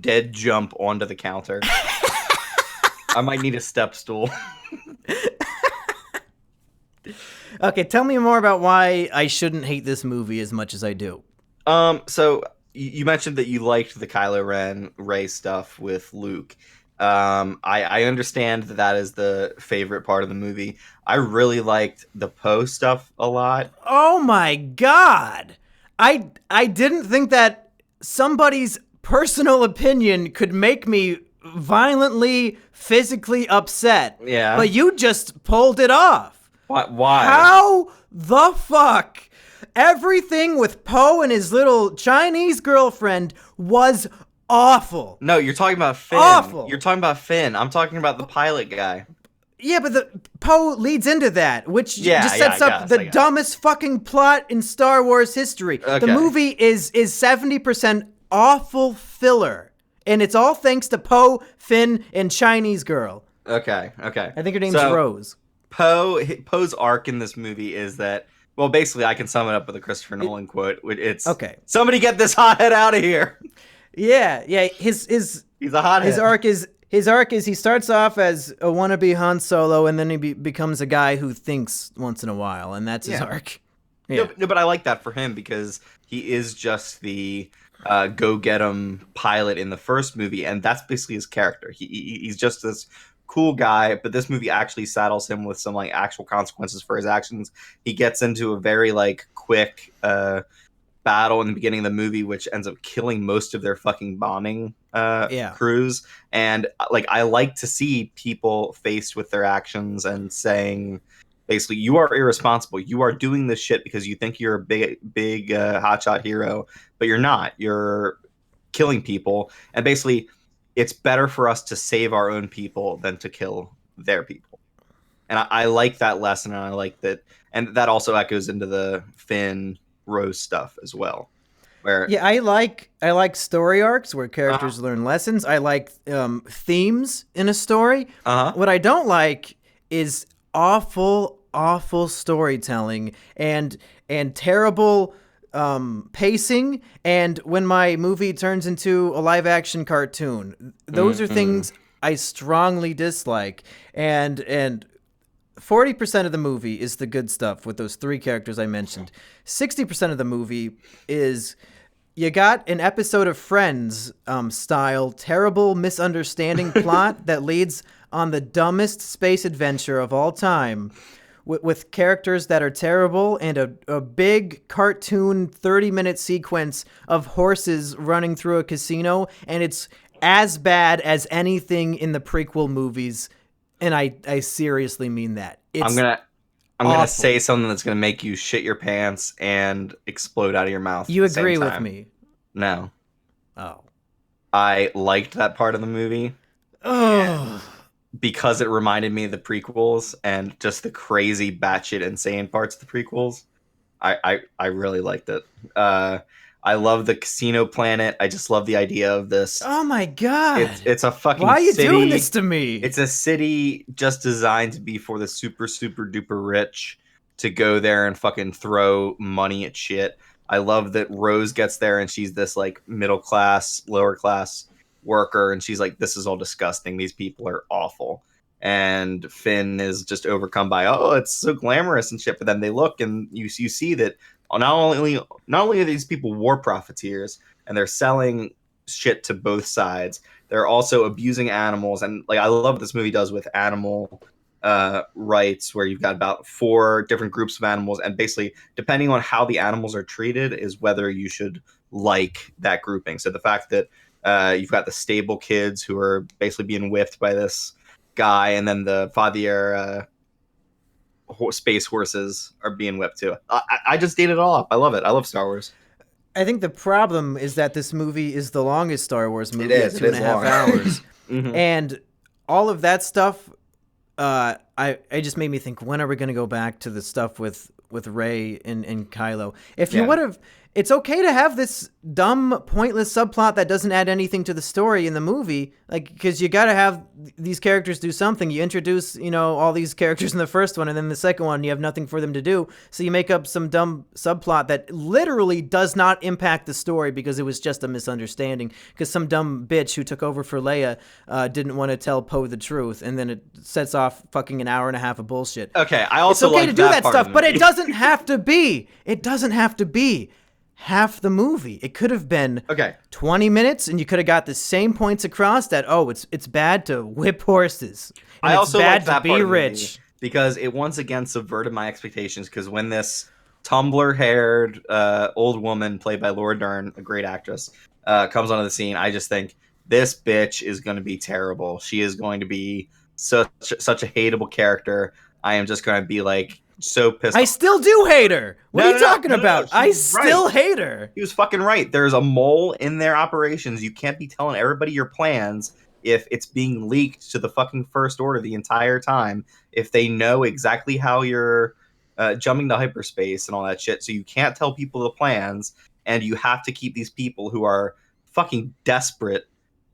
dead jump onto the counter. I might need a step stool. Okay, tell me more about why I shouldn't hate this movie as much as I do. So you mentioned that you liked the Kylo Ren Rey stuff with Luke. I understand that is the favorite part of the movie. I really liked the Poe stuff a lot. Oh my god! I didn't think that somebody's personal opinion could make me violently, physically upset. Yeah. But you just pulled it off. Why? How the fuck? Everything with Poe and his little Chinese girlfriend was awful. No, you're talking about Finn. Awful. You're talking about Finn. I'm talking about the pilot guy. Yeah, but the Poe leads into that, which just sets up the dumbest fucking plot in Star Wars history. Okay. The movie is 70% awful filler, and it's all thanks to Poe, Finn, and Chinese girl. Okay. I think her name's Rose. Poe's arc in this movie is that, well, basically, I can sum it up with a Christopher Nolan quote. It's somebody get this hothead out of here. Yeah. He's a hothead. His arc is he starts off as a wannabe Han Solo, and then he becomes a guy who thinks once in a while, and that's his arc. Yeah. No, but I like that for him because he is just the go-get-em pilot in the first movie, and that's basically his character. He's just this cool guy, but this movie actually saddles him with some actual consequences for his actions. He gets into a very quick battle in the beginning of the movie, which ends up killing most of their fucking bombing crews. And I like to see people faced with their actions and saying, basically, you are irresponsible. You are doing this shit because you think you're a big hotshot hero, but you're not. You're killing people. And basically, it's better for us to save our own people than to kill their people. And I like that lesson, and I like that. And that also echoes into the Finn Rose stuff as well. I like story arcs where characters learn lessons. I like themes in a story. What I don't like is awful storytelling and terrible pacing, and when my movie turns into a live action cartoon. Those are things I strongly dislike, and 40% of the movie is the good stuff with those three characters I mentioned. 60% of the movie is you got an episode of Friends style terrible misunderstanding plot that leads on the dumbest space adventure of all time with characters that are terrible and a big cartoon 30-minute sequence of horses running through a casino, and it's as bad as anything in the prequel movies. And I seriously mean that. I'm gonna say something that's gonna make you shit your pants and explode out of your mouth. You agree with me? No. Oh. I liked that part of the movie. Oh. Because it reminded me of the prequels and just the crazy batshit insane parts of the prequels. I really liked it. I love the casino planet. I just love the idea of this. Oh my god! It's a fucking. Why are you city. doing this to me? It's a city just designed to be for the super duper rich to go there and fucking throw money at shit. I love that Rose gets there and she's this like middle class, lower class worker, and she's like, "This is all disgusting. These people are awful." And Finn is just overcome by, "Oh, it's so glamorous and shit." But then they look and you see that not only are these people war profiteers and they're selling shit to both sides, they're also abusing animals. And like, I love what this movie does with animal rights, where you've got about 4 different groups of animals, and basically depending on how the animals are treated is whether you should like that grouping. So the fact that you've got the stable kids who are basically being whipped by this guy, and then the Fathier space horses are being whipped too. I just ate it all up. I love it. I love Star Wars. I think the problem is that this movie is the longest Star Wars movie It is. at 2.5 hours. Mm-hmm. And all of that stuff, I just made me think, when are we going to go back to the stuff with Rey and Kylo? If you would have, it's okay to have this dumb, pointless subplot that doesn't add anything to the story in the movie, like, because you got to have these characters do something. You introduce, all these characters in the first one, and then the second one, you have nothing for them to do. So you make up some dumb subplot that literally does not impact the story because it was just a misunderstanding. Because some dumb bitch who took over for Leia didn't want to tell Poe the truth, and then it sets off fucking an hour and a half of bullshit. Okay, I also it's okay like to do that part stuff, of the but movie. it doesn't have to be. It doesn't have to be half the movie. It could have been 20 minutes, and you could have got the same points across that, it's bad to whip horses. And I also it's bad like that to part be of the movie rich. because it once again subverted my expectations. Because when this Tumblr-haired old woman played by Laura Dern, a great actress, comes onto the scene, I just think this bitch is going to be terrible. She is going to be such a hateable character. I am just going to be like so pissed. I still do hate her. What are you talking about? No, I still hate her. He was fucking right. There's a mole in their operations. You can't be telling everybody your plans if it's being leaked to the fucking First Order the entire time. If they know exactly how you're jumping to hyperspace and all that shit. So you can't tell people the plans, and you have to keep these people who are fucking desperate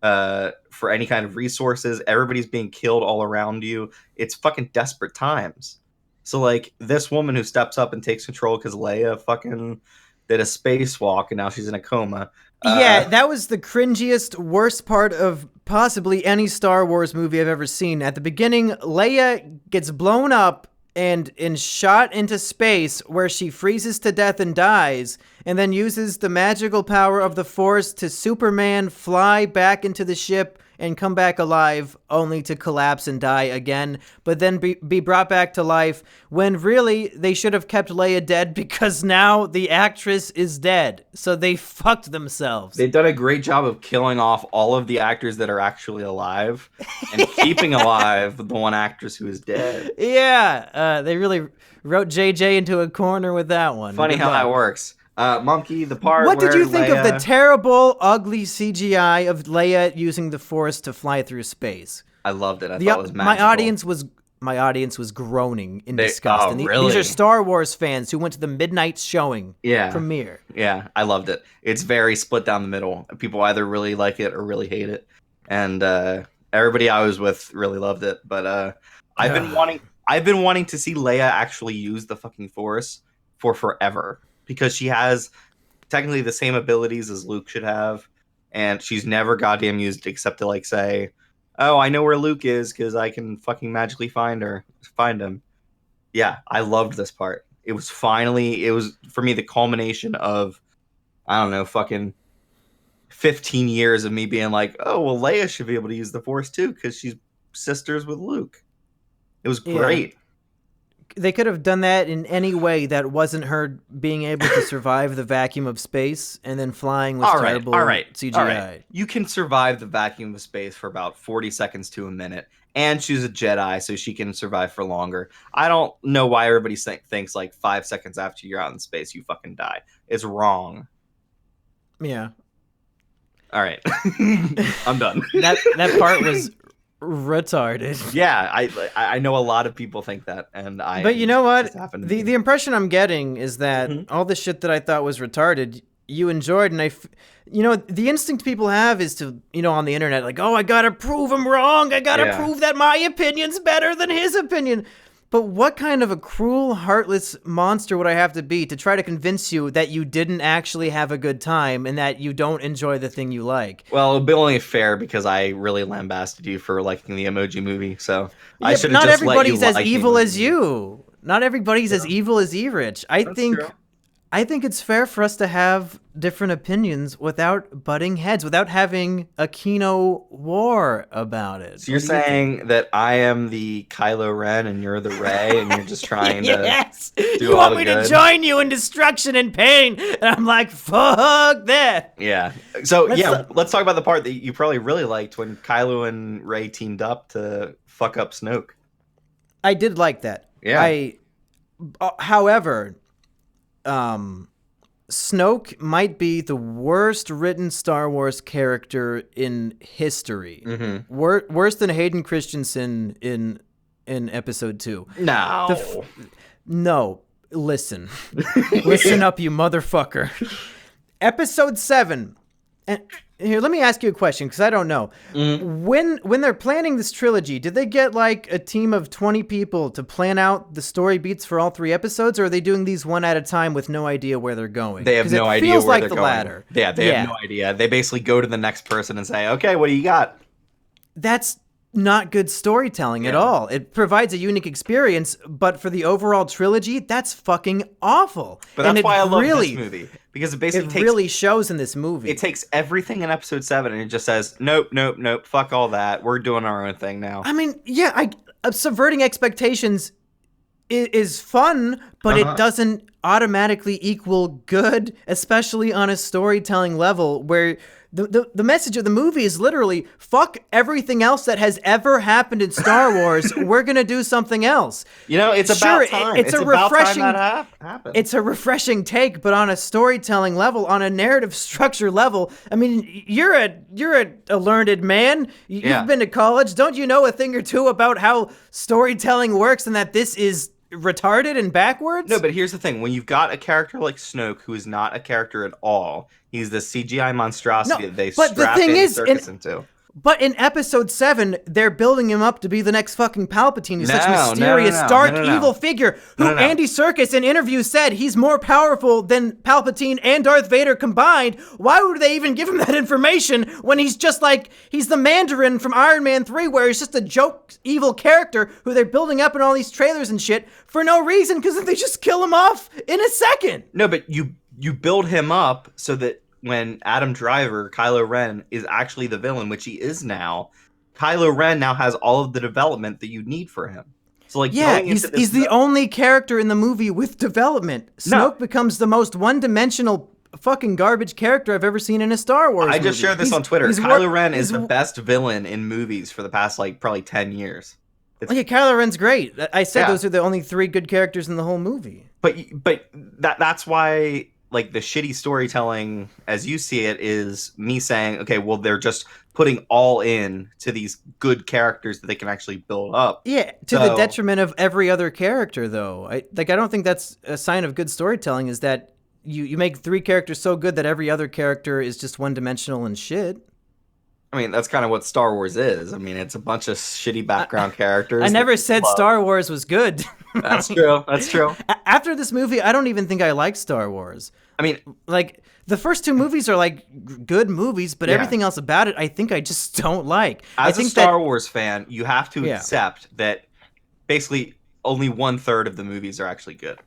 for any kind of resources. Everybody's being killed all around you. It's fucking desperate times. So, like, this woman who steps up and takes control because Leia fucking did a spacewalk and now she's in a coma. Yeah, that was the cringiest, worst part of possibly any Star Wars movie I've ever seen. At the beginning, Leia gets blown up and shot into space, where she freezes to death and dies, and then uses the magical power of the Force to Superman fly back into the ship and come back alive, only to collapse and die again, but then be brought back to life, when really they should have kept Leia dead, because now the actress is dead. So they fucked themselves. They've done a great job of killing off all of the actors that are actually alive and keeping alive the one actress who is dead. Yeah, they really wrote JJ into a corner with that one. Funny how that works. Monkey, the part What did where you think Leia... of the terrible, ugly CGI of Leia using the Force to fly through space? I loved it. I thought it was magical. My audience was groaning in disgust. Oh, And really? These are Star Wars fans who went to the midnight showing premiere. Yeah, I loved it. It's very split down the middle. People either really like it or really hate it. And everybody I was with really loved it. But I've been wanting to see Leia actually use the fucking Force for forever, because she has technically the same abilities as Luke should have, and she's never goddamn used it except to like say, "Oh, I know where Luke is because I can fucking magically find him." Yeah, I loved this part. It was for me the culmination of, I don't know, fucking 15 years of me being like, "Oh, well, Leia should be able to use the Force too because she's sisters with Luke." It was great. Yeah. They could have done that in any way that wasn't her being able to survive the vacuum of space and then flying with terrible CGI. All right. You can survive the vacuum of space for about 40 seconds to a minute, and she's a Jedi, so she can survive for longer. I don't know why everybody thinks like 5 seconds after you're out in space, you fucking die. It's wrong. Yeah. All right. I'm done. That part was retarded. Yeah, I know a lot of people think that, and But you know what? The The impression I'm getting is that all the shit that I thought was retarded, you enjoyed, and the instinct people have is to, on the internet, like, oh, I gotta prove him wrong. I gotta prove that my opinion's better than his opinion. But what kind of a cruel, heartless monster would I have to be to try to convince you that you didn't actually have a good time and that you don't enjoy the thing you like? Well, it'll be only fair because I really lambasted you for liking the Emoji Movie, so I should have just let you like the Emoji Movie. Not everybody's as evil as you. Not everybody's as evil as Erich. I think it's fair for us to have different opinions without butting heads, without having a Kino war about it. So you're saying that I am the Kylo Ren and you're the Rey, and you're just trying to do you want me to join you in destruction and pain, and I'm like, fuck that. Yeah. So let's talk about the part that you probably really liked when Kylo and Rey teamed up to fuck up Snoke. I did like that. Yeah. However, Snoke might be the worst written Star Wars character in history. Mm-hmm. Worse than Hayden Christensen in Episode 2. No. No. Listen. Listen up, you motherfucker. Episode 7. And here, let me ask you a question, because I don't know. When they're planning this trilogy, did they get like a team of 20 people to plan out the story beats for all 3 episodes, or are they doing these one at a time with no idea where they're going? They have no idea feels where like they're the going. latter. Yeah, they have no idea. They basically go to the next person and say, okay, what do you got? That's not good storytelling at all. It provides a unique experience, but for the overall trilogy, that's fucking awful. But that's why I love this movie. Because it basically really shows in this movie. It takes everything in episode 7 and it just says, nope, fuck all that. We're doing our own thing now. I mean, subverting expectations is fun, but it doesn't automatically equal good, especially on a storytelling level where the message of the movie is literally, fuck everything else that has ever happened in Star Wars. We're going to do something else. It's about time. It's about time that happened. It's a refreshing take, but on a storytelling level, on a narrative structure level, I mean, you're a learned man. You've been to college. Don't you know a thing or two about how storytelling works and that this is retarded and backwards? No, but here's the thing. When you've got a character like Snoke, who is not a character at all, he's the CGI monstrosity that they strap into. But in episode 7, they're building him up to be the next fucking Palpatine. He's such a mysterious, dark, evil figure who Andy Serkis in interviews said he's more powerful than Palpatine and Darth Vader combined. Why would they even give him that information when he's just like, he's the Mandarin from Iron Man 3, where he's just a joke, evil character who they're building up in all these trailers and shit for no reason, because they just kill him off in a second. No, but you build him up so that when Adam Driver, Kylo Ren, is actually the villain, which he is now, Kylo Ren now has all of the development that you need for him. So he's the only character in the movie with development. Snoke becomes the most one-dimensional fucking garbage character I've ever seen in a Star Wars movie. I just shared this on Twitter. Kylo Ren is the best villain in movies for the past, probably 10 years. Kylo Ren's great. I said those are the only 3 good characters in the whole movie. But that's why... the shitty storytelling, as you see it, is me saying, okay, well, they're just putting all in to these good characters that they can actually build up. Yeah, to the detriment of every other character, though. I don't think that's a sign of good storytelling, is that you make 3 characters so good that every other character is just one-dimensional and shit. I mean, that's kind of what Star Wars is. I mean, it's a bunch of shitty background characters. I never said Star Wars was good. That's true. That's true. After this movie, I don't even think I like Star Wars. I mean, the first 2 movies are good movies, but everything else about it, I think I just don't like. As a Star Wars fan, you have to accept that basically only 1/3 of the movies are actually good.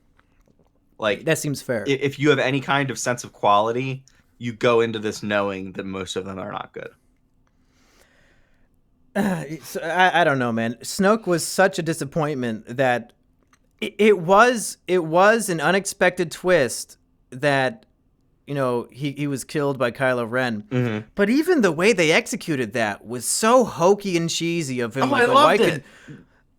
That seems fair. If you have any kind of sense of quality, you go into this knowing that most of them are not good. I don't know, man. Snoke was such a disappointment that it was an unexpected twist that, he was killed by Kylo Ren. Mm-hmm. But even the way they executed that was so hokey and cheesy of him. I loved it.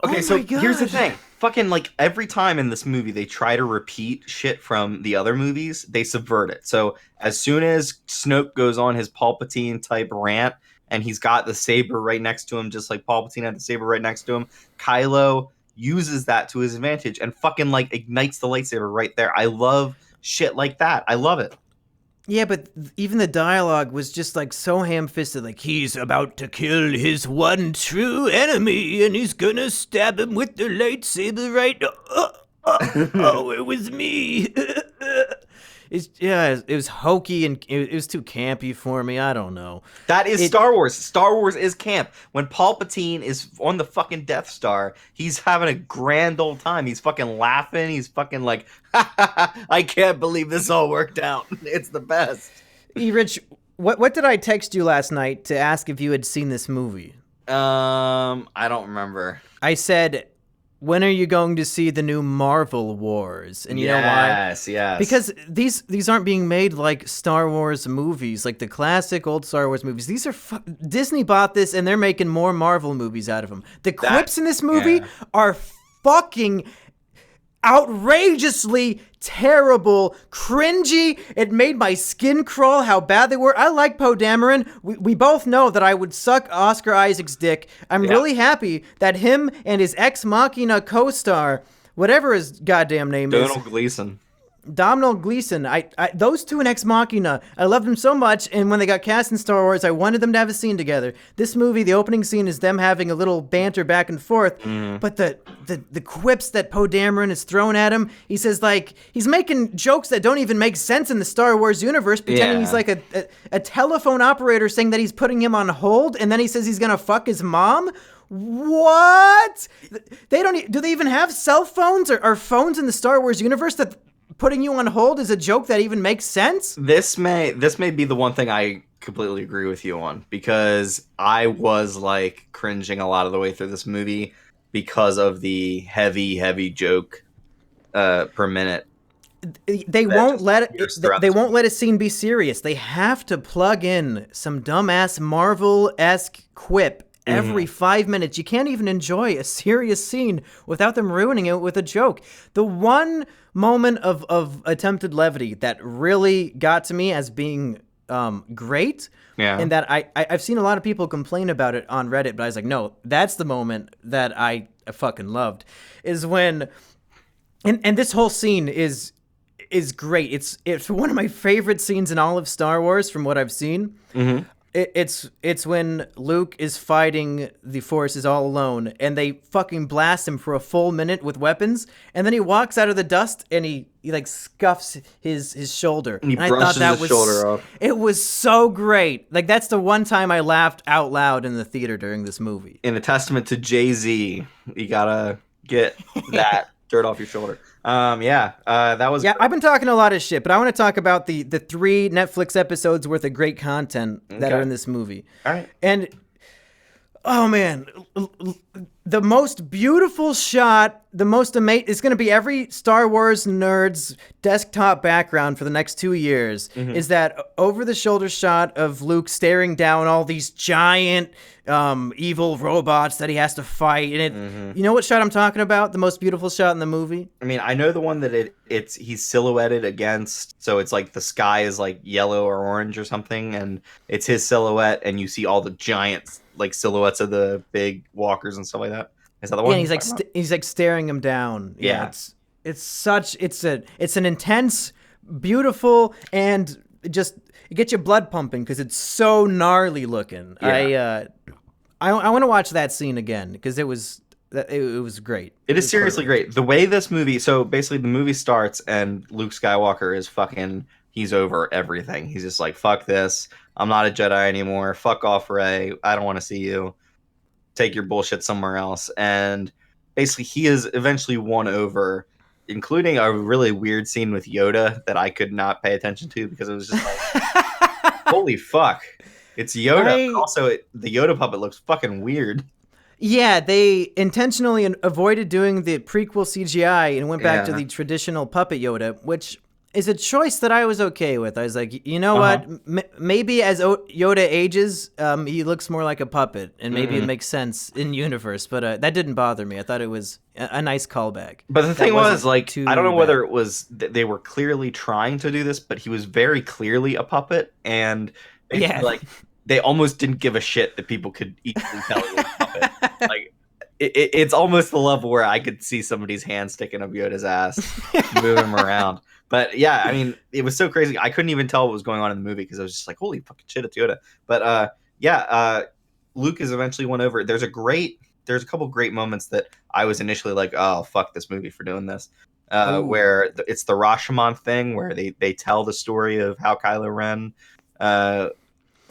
Okay, so here's the thing. Fucking every time in this movie they try to repeat shit from the other movies, they subvert it. So as soon as Snoke goes on his Palpatine type rant, and he's got the saber right next to him, just like Palpatine had the saber right next to him. Kylo uses that to his advantage and fucking like ignites the lightsaber right there. I love shit like that. I love it. Yeah, but even the dialogue was just like so ham-fisted, like he's about to kill his one true enemy and he's gonna stab him with the lightsaber right oh, it was me. It was hokey and it was too campy for me. I don't know. That is Star Wars. Star Wars is camp. When Palpatine is on the fucking Death Star, he's having a grand old time. He's fucking laughing. He's fucking like, I can't believe this all worked out. It's the best. Erich, what did I text you last night to ask if you had seen this movie? I don't remember. I said, when are you going to see the new Marvel Wars? And you know why? Yes. Because these aren't being made like Star Wars movies, like the classic old Star Wars movies. These are Disney bought this and they're making more Marvel movies out of them. The quips in this movie are fucking outrageously terrible, cringy. It made my skin crawl how bad they were. I like Poe Dameron. We both know that I would suck Oscar Isaac's dick. I'm really happy that him and his Ex Machina co-star, whatever his goddamn name is, Domhnall Gleeson. I those two in Ex Machina, I loved them so much, and when they got cast in Star Wars, I wanted them to have a scene together. This movie, the opening scene is them having a little banter back and forth, but the quips that Poe Dameron is throwing at him, he says like, he's making jokes that don't even make sense in the Star Wars universe, pretending he's like a telephone operator saying that he's putting him on hold, and then he says he's gonna fuck his mom? What? They don't, do they even have cell phones or phones in the Star Wars universe that putting you on hold is a joke that even makes sense? This may be the one thing I completely agree with you on, because I was like cringing a lot of the way through this movie because of the heavy joke per minute. They won't let a scene be serious. They have to plug in some dumbass Marvel-esque quip every 5 minutes. You can't even enjoy a serious scene without them ruining it with a joke. The one moment of attempted levity that really got to me as being great, and that I've seen a lot of people complain about it on Reddit, but I was like, no, that's the moment that I fucking loved, is when, and this whole scene is great. It's one of my favorite scenes in all of Star Wars from what I've seen. It's when Luke is fighting the forces all alone, and they fucking blast him for a full minute with weapons, and then he walks out of the dust and he like scuffs his shoulder. And he brushes his shoulder off. It was so great. Like, that's the one time I laughed out loud in the theater during this movie. In a testament to Jay-Z, you gotta get that dirt off your shoulder. That was I've been talking a lot of shit, but I want to talk about the 3 Netflix episodes worth of great content that are in this movie. All right. And oh man, the most beautiful shot, the most amazing, it's going to be every Star Wars nerd's desktop background for the next 2 years, is that over-the-shoulder shot of Luke staring down all these giant evil robots that he has to fight. And you know what shot I'm talking about? The most beautiful shot in the movie? I mean, I know the one that he's silhouetted against, so it's like the sky is like yellow or orange or something, and it's his silhouette, and you see all the giant like silhouettes of the big walkers and stuff like that. Is that the one? Yeah, he's like staring him down. Yeah. It's an intense, beautiful, and just it gets your blood pumping because it's so gnarly looking. Yeah. I want to watch that scene again because it was great. It is seriously great. The way this movie, so basically the movie starts and Luke Skywalker is he's over everything. He's just like, fuck this. I'm not a Jedi anymore. Fuck off, Rey. I don't want to see you. Take your bullshit somewhere else. And basically he is eventually won over, including a really weird scene with Yoda that I could not pay attention to because it was just like, holy fuck. It's Yoda. Also, the Yoda puppet looks fucking weird. Yeah, they intentionally avoided doing the prequel CGI and went back to the traditional puppet Yoda, which is a choice that I was okay with. I was like, you know what? Maybe as Yoda ages, he looks more like a puppet, and maybe it makes sense in universe. But that didn't bother me. I thought it was a nice callback. But the thing was, like, I don't know whether it was they were clearly trying to do this, but he was very clearly a puppet, and like they almost didn't give a shit that people could easily tell it was a puppet. Like, it's almost the level where I could see somebody's hand sticking up Yoda's ass, moving him around. But yeah, I mean, it was so crazy. I couldn't even tell what was going on in the movie because I was just like, holy fucking shit, it's Yoda. But Luke is eventually won over. There's a couple great moments that I was initially like, oh, fuck this movie for doing this. Where it's the Rashomon thing where they tell the story of how Kylo Ren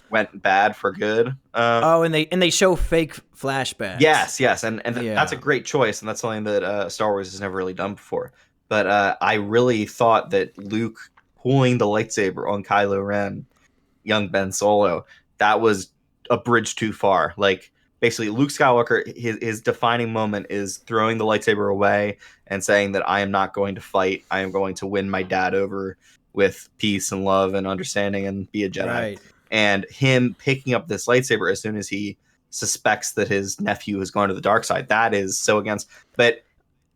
went bad for good. And they show fake flashbacks. Yes, and that's a great choice, and that's something that Star Wars has never really done before. But I really thought that Luke pulling the lightsaber on Kylo Ren, young Ben Solo, that was a bridge too far. Like, basically, Luke Skywalker, his defining moment is throwing the lightsaber away and saying that I am not going to fight. I am going to win my dad over with peace and love and understanding and be a Jedi. Right. And him picking up this lightsaber as soon as he suspects that his nephew has gone to the dark side, that is so against. But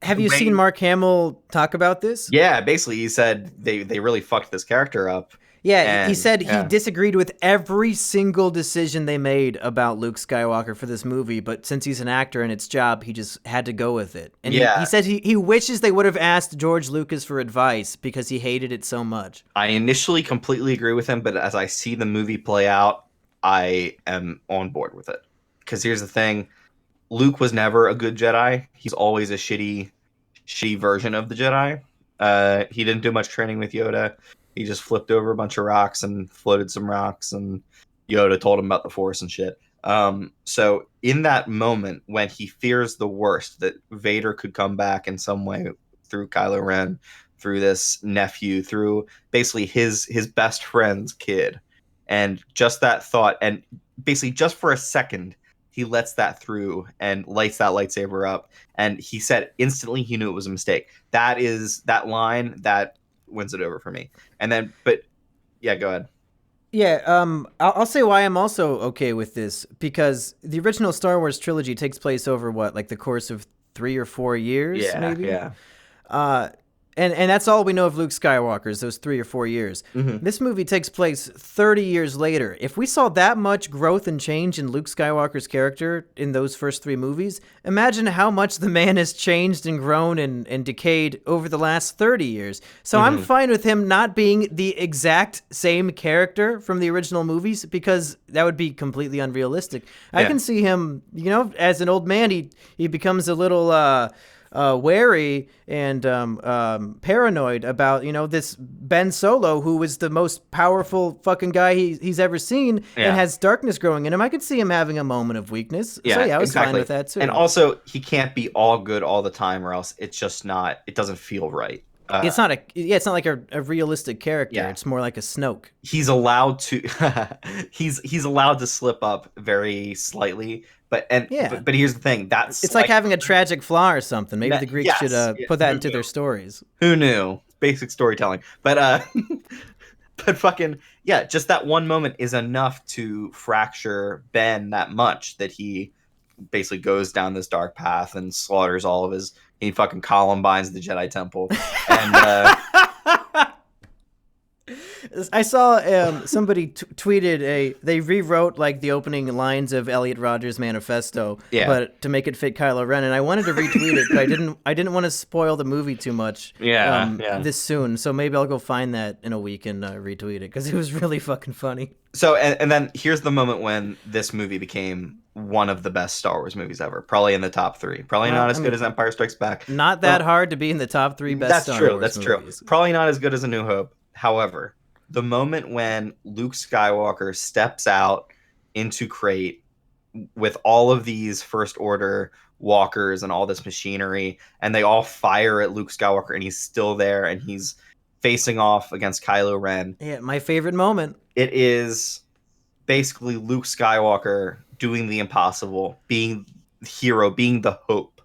have you seen Mark Hamill talk about this? Yeah, basically he said they really fucked this character up. Yeah, he said he disagreed with every single decision they made about Luke Skywalker for this movie, but since he's an actor and it's job, he just had to go with it. And he said he wishes they would have asked George Lucas for advice because he hated it so much. I initially completely agree with him, but as I see the movie play out, I am on board with it. Because here's the thing, Luke was never a good Jedi. He's always a shitty version of the Jedi. He didn't do much training with Yoda. He just flipped over a bunch of rocks and floated some rocks, and Yoda told him about the Force and shit. So in that moment when he fears the worst, that Vader could come back in some way through Kylo Ren, through this nephew, through basically his best friend's kid, and just that thought, and basically just for a second, he lets that through and lights that lightsaber up, and he said instantly he knew it was a mistake. That line that wins it over for me. And then, but yeah, go ahead. Yeah, I'll say why I'm also okay with this, because the original Star Wars trilogy takes place over the course of 3 or 4 years, maybe? Yeah. And that's all we know of Luke Skywalker is those 3 or 4 years. Mm-hmm. This movie takes place 30 years later. If we saw that much growth and change in Luke Skywalker's character in those first 3 movies, imagine how much the man has changed and grown and decayed over the last 30 years. So I'm fine with him not being the exact same character from the original movies, because that would be completely unrealistic. I can see him, as an old man, he becomes a little wary and paranoid about this Ben Solo, who is the most powerful fucking guy he's ever seen, and has darkness growing in him. I could see him having a moment of weakness. Yeah, so I was exactly. fine with that too. And also, he can't be all good all the time, or else it's just not. It doesn't feel right. It's not like a realistic character. Yeah. It's more like a Snoke. He's allowed to he's allowed to slip up very slightly, but here's the thing, it's like having a tragic flaw or something. Maybe the Greeks should put that into their stories. Who knew? Basic storytelling. But but fucking just that one moment is enough to fracture Ben that much that he basically goes down this dark path and slaughters all of his. He fucking Columbines the Jedi Temple. And I saw somebody tweeted they rewrote the opening lines of Elliot Rodgers' manifesto, but to make it fit Kylo Ren, and I wanted to retweet it, but I didn't want to spoil the movie too much this soon, so maybe I'll go find that in a week and retweet it, because it was really fucking funny. So, and then here's the moment when this movie became one of the best Star Wars movies ever. Probably in the top 3. Probably not as good as Empire Strikes Back. Not that hard to be in the top 3 best Star Wars movies. That's true. Probably not as good as A New Hope. However, the moment when Luke Skywalker steps out into Crate with all of these First Order walkers and all this machinery, and they all fire at Luke Skywalker, and he's still there, and he's facing off against Kylo Ren. Yeah, my favorite moment. It is basically Luke Skywalker doing the impossible, being the hero, being the hope.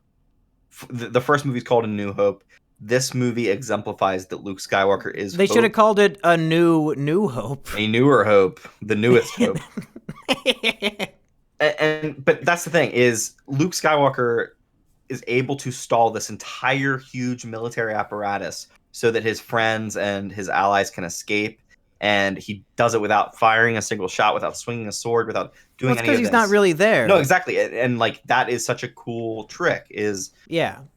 The first movie is called A New Hope. This movie exemplifies that Luke Skywalker is They should have called it A New Hope. A newer hope. The newest hope. But that's the thing, is Luke Skywalker is able to stall this entire huge military apparatus so that his friends and his allies can escape. and he does it without firing a single shot, without swinging a sword, without doing any of this. Because he's not really there. No, exactly. And like that is such a cool trick and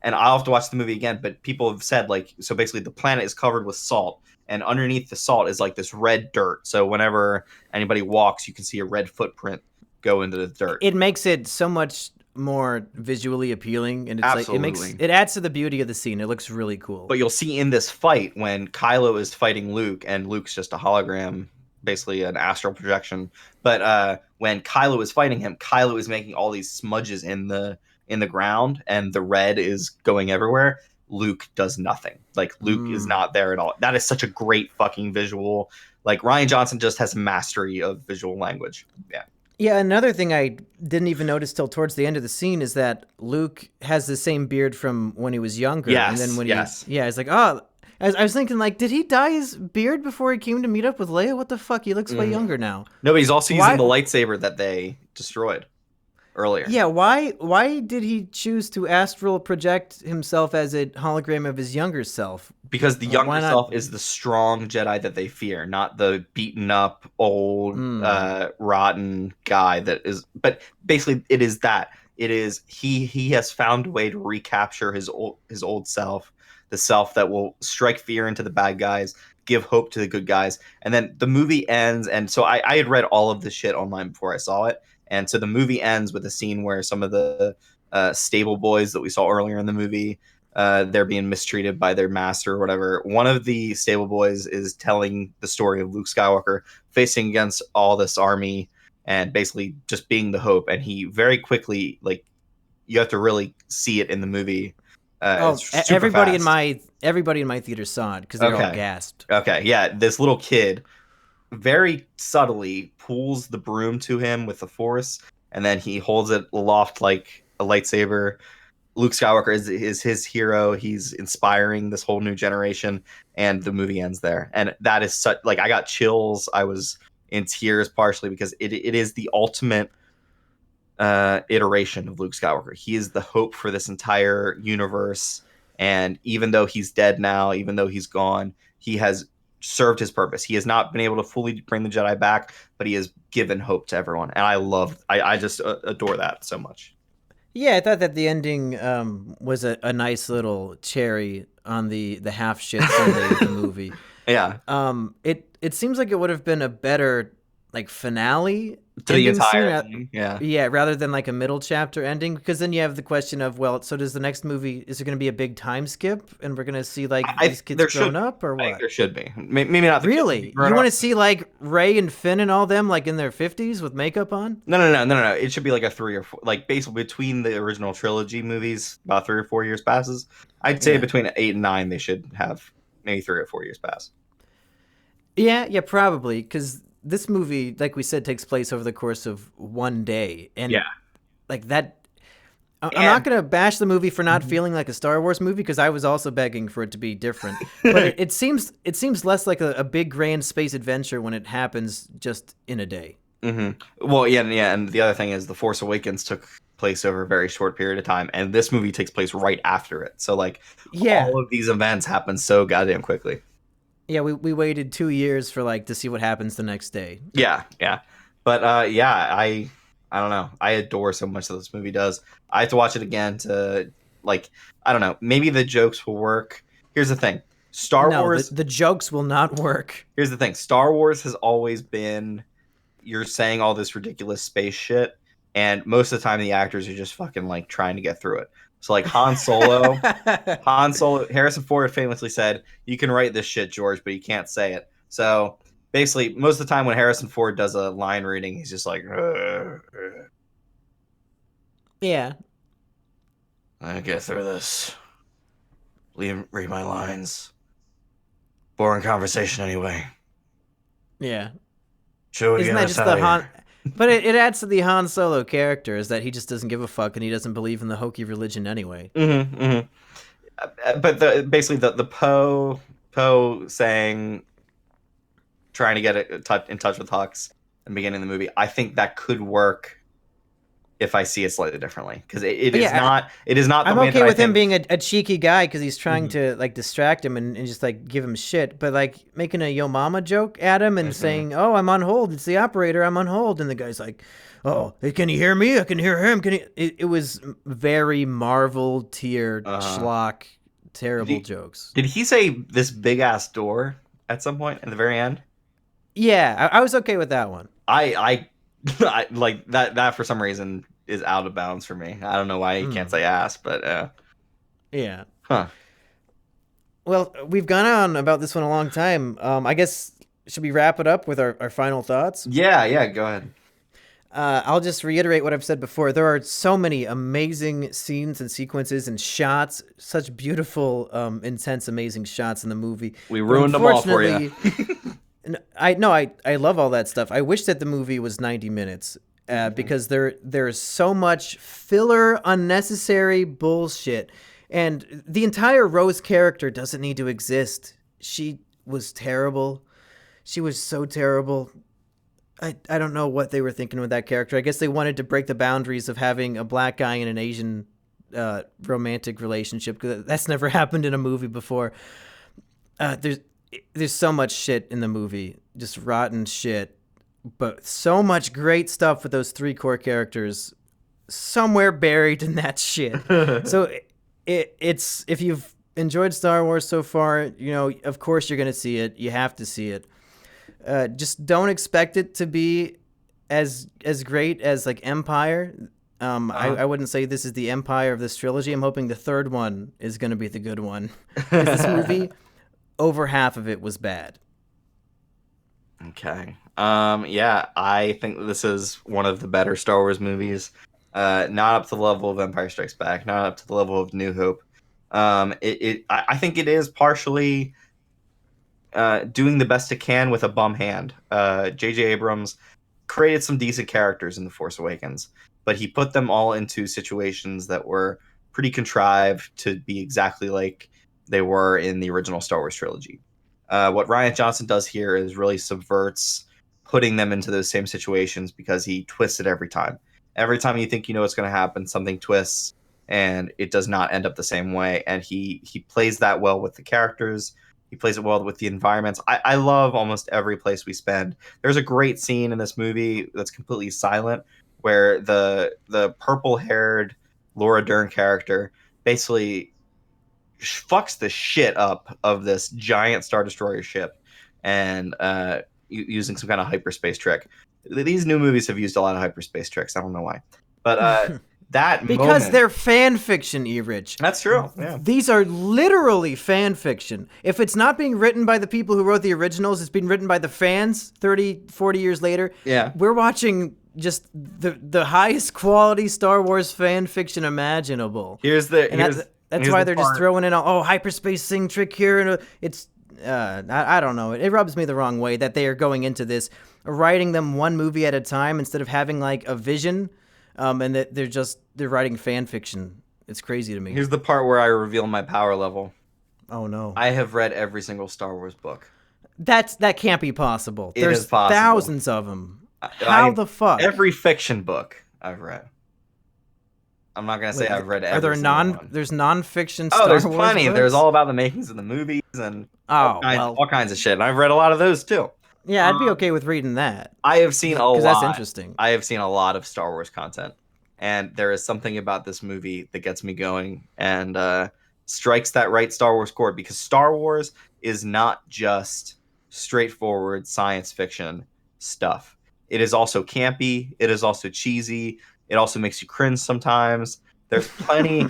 I'll have to watch the movie again, but people have said like, so basically the planet is covered with salt, and underneath the salt is like this red dirt. So whenever anybody walks, you can see a red footprint go into the dirt. It makes it so much more visually appealing, and it's Absolutely. it adds to the beauty of the scene. It looks really cool. But you'll see in this fight when Kylo is fighting Luke, and Luke's just a hologram, basically an astral projection. But when Kylo is fighting him, Kylo is making all these smudges in the ground, and the red is going everywhere. Luke does nothing. Like Luke is not there at all. That is such a great fucking visual. Like Rian Johnson just has mastery of visual language. Yeah. Yeah, another thing I didn't even notice till towards the end of the scene is that Luke has the same beard from when he was younger. Yes, and then when yes. It's like, oh, I was thinking, like, did he dye his beard before he came to meet up with Leia? What the fuck? He looks way younger now. No, but he's also using the lightsaber that they destroyed earlier. Yeah, why did he choose to astral project himself as a hologram of his younger self? Because the younger self is the strong Jedi that they fear, not the beaten up, old, rotten guy that is. But basically, it is that. It is he has found a way to recapture his old self, the self that will strike fear into the bad guys, give hope to the good guys. And then the movie ends, and so I had read all of this shit online before I saw it. And so the movie ends with a scene where some of the stable boys that we saw earlier in the movie, they're being mistreated by their master or whatever. One of the stable boys is telling the story of Luke Skywalker facing against all this army and basically just being the hope. And he very quickly, like, you have to really see it in the movie. Everybody in my theater saw it because they're all gasped. Okay, yeah, this little kid very subtly pulls the broom to him with the Force, and then he holds it aloft like a lightsaber. Luke Skywalker is his hero. He's inspiring this whole new generation, and the movie ends there. And that is such, like, I got chills. I was in tears partially because it is the ultimate iteration of Luke Skywalker. He is the hope for this entire universe, and even though he's dead now, even though he's gone, he has served his purpose. He has not been able to fully bring the Jedi back, but he has given hope to everyone, and I just adore that so much. Yeah, I thought that the ending was a nice little cherry on the half shit Sunday of the movie. Yeah. It seems like it would have been a better like finale to the entire thing. Yeah, rather than like a middle chapter ending, because then you have the question of, well, so does the next movie, is it going to be a big time skip and we're going to see like these kids grown up or what? I think there should be. Maybe not. The really? You want to see like Rey and Finn and all them like in their 50s with makeup on? No. It should be like a 3 or 4, like basically between the original trilogy movies, about 3 or 4 years passes. I'd say between 8 and 9, they should have maybe 3 or 4 years pass. Yeah, probably, because this movie, like we said, takes place over the course of one day. And like that, I'm not going to bash the movie for not feeling like a Star Wars movie, because I was also begging for it to be different. But it seems less like a big grand space adventure when it happens just in a day. Mm-hmm. Well, yeah, and the other thing is The Force Awakens took place over a very short period of time, and this movie takes place right after it. So like all of these events happen so goddamn quickly. Yeah, we waited 2 years for like to see what happens the next day. Yeah. But I don't know. I adore so much that this movie does. I have to watch it again to like, I don't know. Maybe the jokes will work. Here's the thing. Star Wars. The jokes will not work. Here's the thing. Star Wars has always been, you're saying all this ridiculous space shit, and most of the time the actors are just fucking like trying to get through it. So like Han Solo, Harrison Ford famously said, "You can write this shit, George, but you can't say it." So basically, most of the time when Harrison Ford does a line reading, he's just like, yeah. I get through this. Read my lines. Boring conversation anyway. Yeah. Show Isn't that just the Han? But it adds to the Han Solo character, is that he just doesn't give a fuck and he doesn't believe in the hokey religion anyway. But basically the Poe saying, trying to get in touch with Hux in the beginning of the movie, I think that could work if I see it slightly differently, because it is not the I'm way okay that with I him think. being a cheeky guy because he's trying to like distract him and just like give him shit, but like making a yo mama joke at him and saying, "Oh, I'm on hold. It's the operator. I'm on hold," and the guy's like, "Oh, can you hear me? I can hear him. Can you?" It was very Marvel tier schlock, terrible jokes. Did he say this big ass door at some point at the very end? Yeah, I was okay with that one. I like that for some reason is out of bounds for me. I don't know why he can't say ass, but yeah. Huh. Well, we've gone on about this one a long time. I guess should we wrap it up with our final thoughts? Yeah, go ahead. I'll just reiterate what I've said before. There are so many amazing scenes and sequences and shots, such beautiful, intense, amazing shots in the movie. We ruined them all for you. I love all that stuff. I wish that the movie was 90 minutes because there's so much filler, unnecessary bullshit. And the entire Rose character doesn't need to exist. She was terrible. She was so terrible. I don't know what they were thinking with that character. I guess they wanted to break the boundaries of having a black guy and an Asian romantic relationship, because that's never happened in a movie before. There's so much shit in the movie, just rotten shit, but so much great stuff with those three core characters somewhere buried in that shit. So it's if you've enjoyed Star Wars so far, of course you're going to see it. You have to see it. Just don't expect it to be as great as like Empire. I wouldn't say this is the Empire of this trilogy. I'm hoping the third one is going to be the good one. This movie, over half of it was bad. Okay. Yeah, I think this is one of the better Star Wars movies. Not up to the level of Empire Strikes Back, not up to the level of New Hope. I think it is partially doing the best it can with a bum hand. J.J. Abrams created some decent characters in The Force Awakens, but he put them all into situations that were pretty contrived to be exactly like they were in the original Star Wars trilogy. What Rian Johnson does here is really subverts putting them into those same situations, because he twists it every time. Every time you think you know what's going to happen, something twists, and it does not end up the same way. And he plays that well with the characters. He plays it well with the environments. I love almost every place we spend. There's a great scene in this movie that's completely silent, where the purple-haired Laura Dern character basically fucks the shit up of this giant Star Destroyer ship, and using some kind of hyperspace trick. These new movies have used a lot of hyperspace tricks. I don't know why, but because they're fan fiction, Erich. That's true. Yeah. These are literally fan fiction. If it's not being written by the people who wrote the originals, it's being written by the fans 30, 40 years later. Yeah. We're watching just the highest quality Star Wars fan fiction imaginable. That's why they're just throwing in hyperspace sing trick here, and it's I don't know. It rubs me the wrong way that they are going into this, writing them one movie at a time instead of having like a vision, and that they're writing fan fiction. It's crazy to me. Here's the part where I reveal my power level. Oh no! I have read every single Star Wars book. That can't be possible. There's thousands of them. How the fuck? Every fiction book I've read. I'm not gonna say I've read every single one. There's non-fiction Star Wars Wars plenty. books? There's all about the makings of the movies and all kinds of shit. And I've read a lot of those too. Yeah, I'd be okay with reading that. I have seen a lot. That's interesting. I have seen a lot of Star Wars content, and there is something about this movie that gets me going and strikes that right Star Wars chord, because Star Wars is not just straightforward science fiction stuff. It is also campy. It is also cheesy. It also makes you cringe sometimes. There's plenty,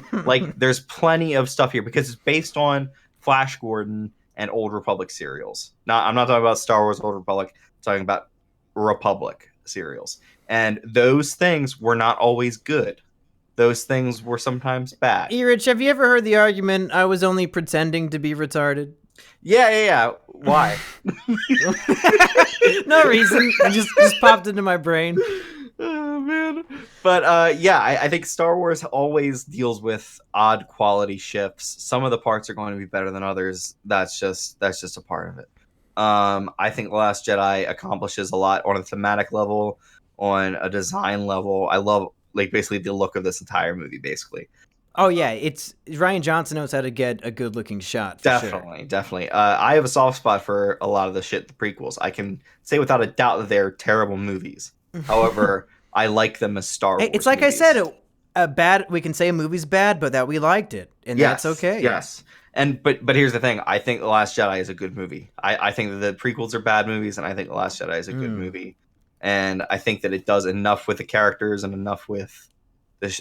there's plenty of stuff here because it's based on Flash Gordon and Old Republic serials. Now, I'm not talking about Star Wars Old Republic. I'm talking about Republic serials. And those things were not always good. Those things were sometimes bad. Erich, have you ever heard the argument, I was only pretending to be retarded? Yeah. Why? No reason. It just popped into my brain. Oh, man. But I think Star Wars always deals with odd quality shifts. Some of the parts are going to be better than others. That's just a part of it. I think The Last Jedi accomplishes a lot on a thematic level, on a design level. I love like basically the look of this entire movie, basically. Oh yeah, it's Rian Johnson knows how to get a good looking shot. For Definitely. I have a soft spot for a lot of the shit, the prequels. I can say without a doubt that they're terrible movies. However, I like them as Star Wars. It's like movies. I said, a bad. We can say a movie's bad, but that we liked it, and that's okay. Yes. And but here's the thing. I think The Last Jedi is a good movie. I think that the prequels are bad movies, and I think The Last Jedi is a good movie. And I think that it does enough with the characters and enough with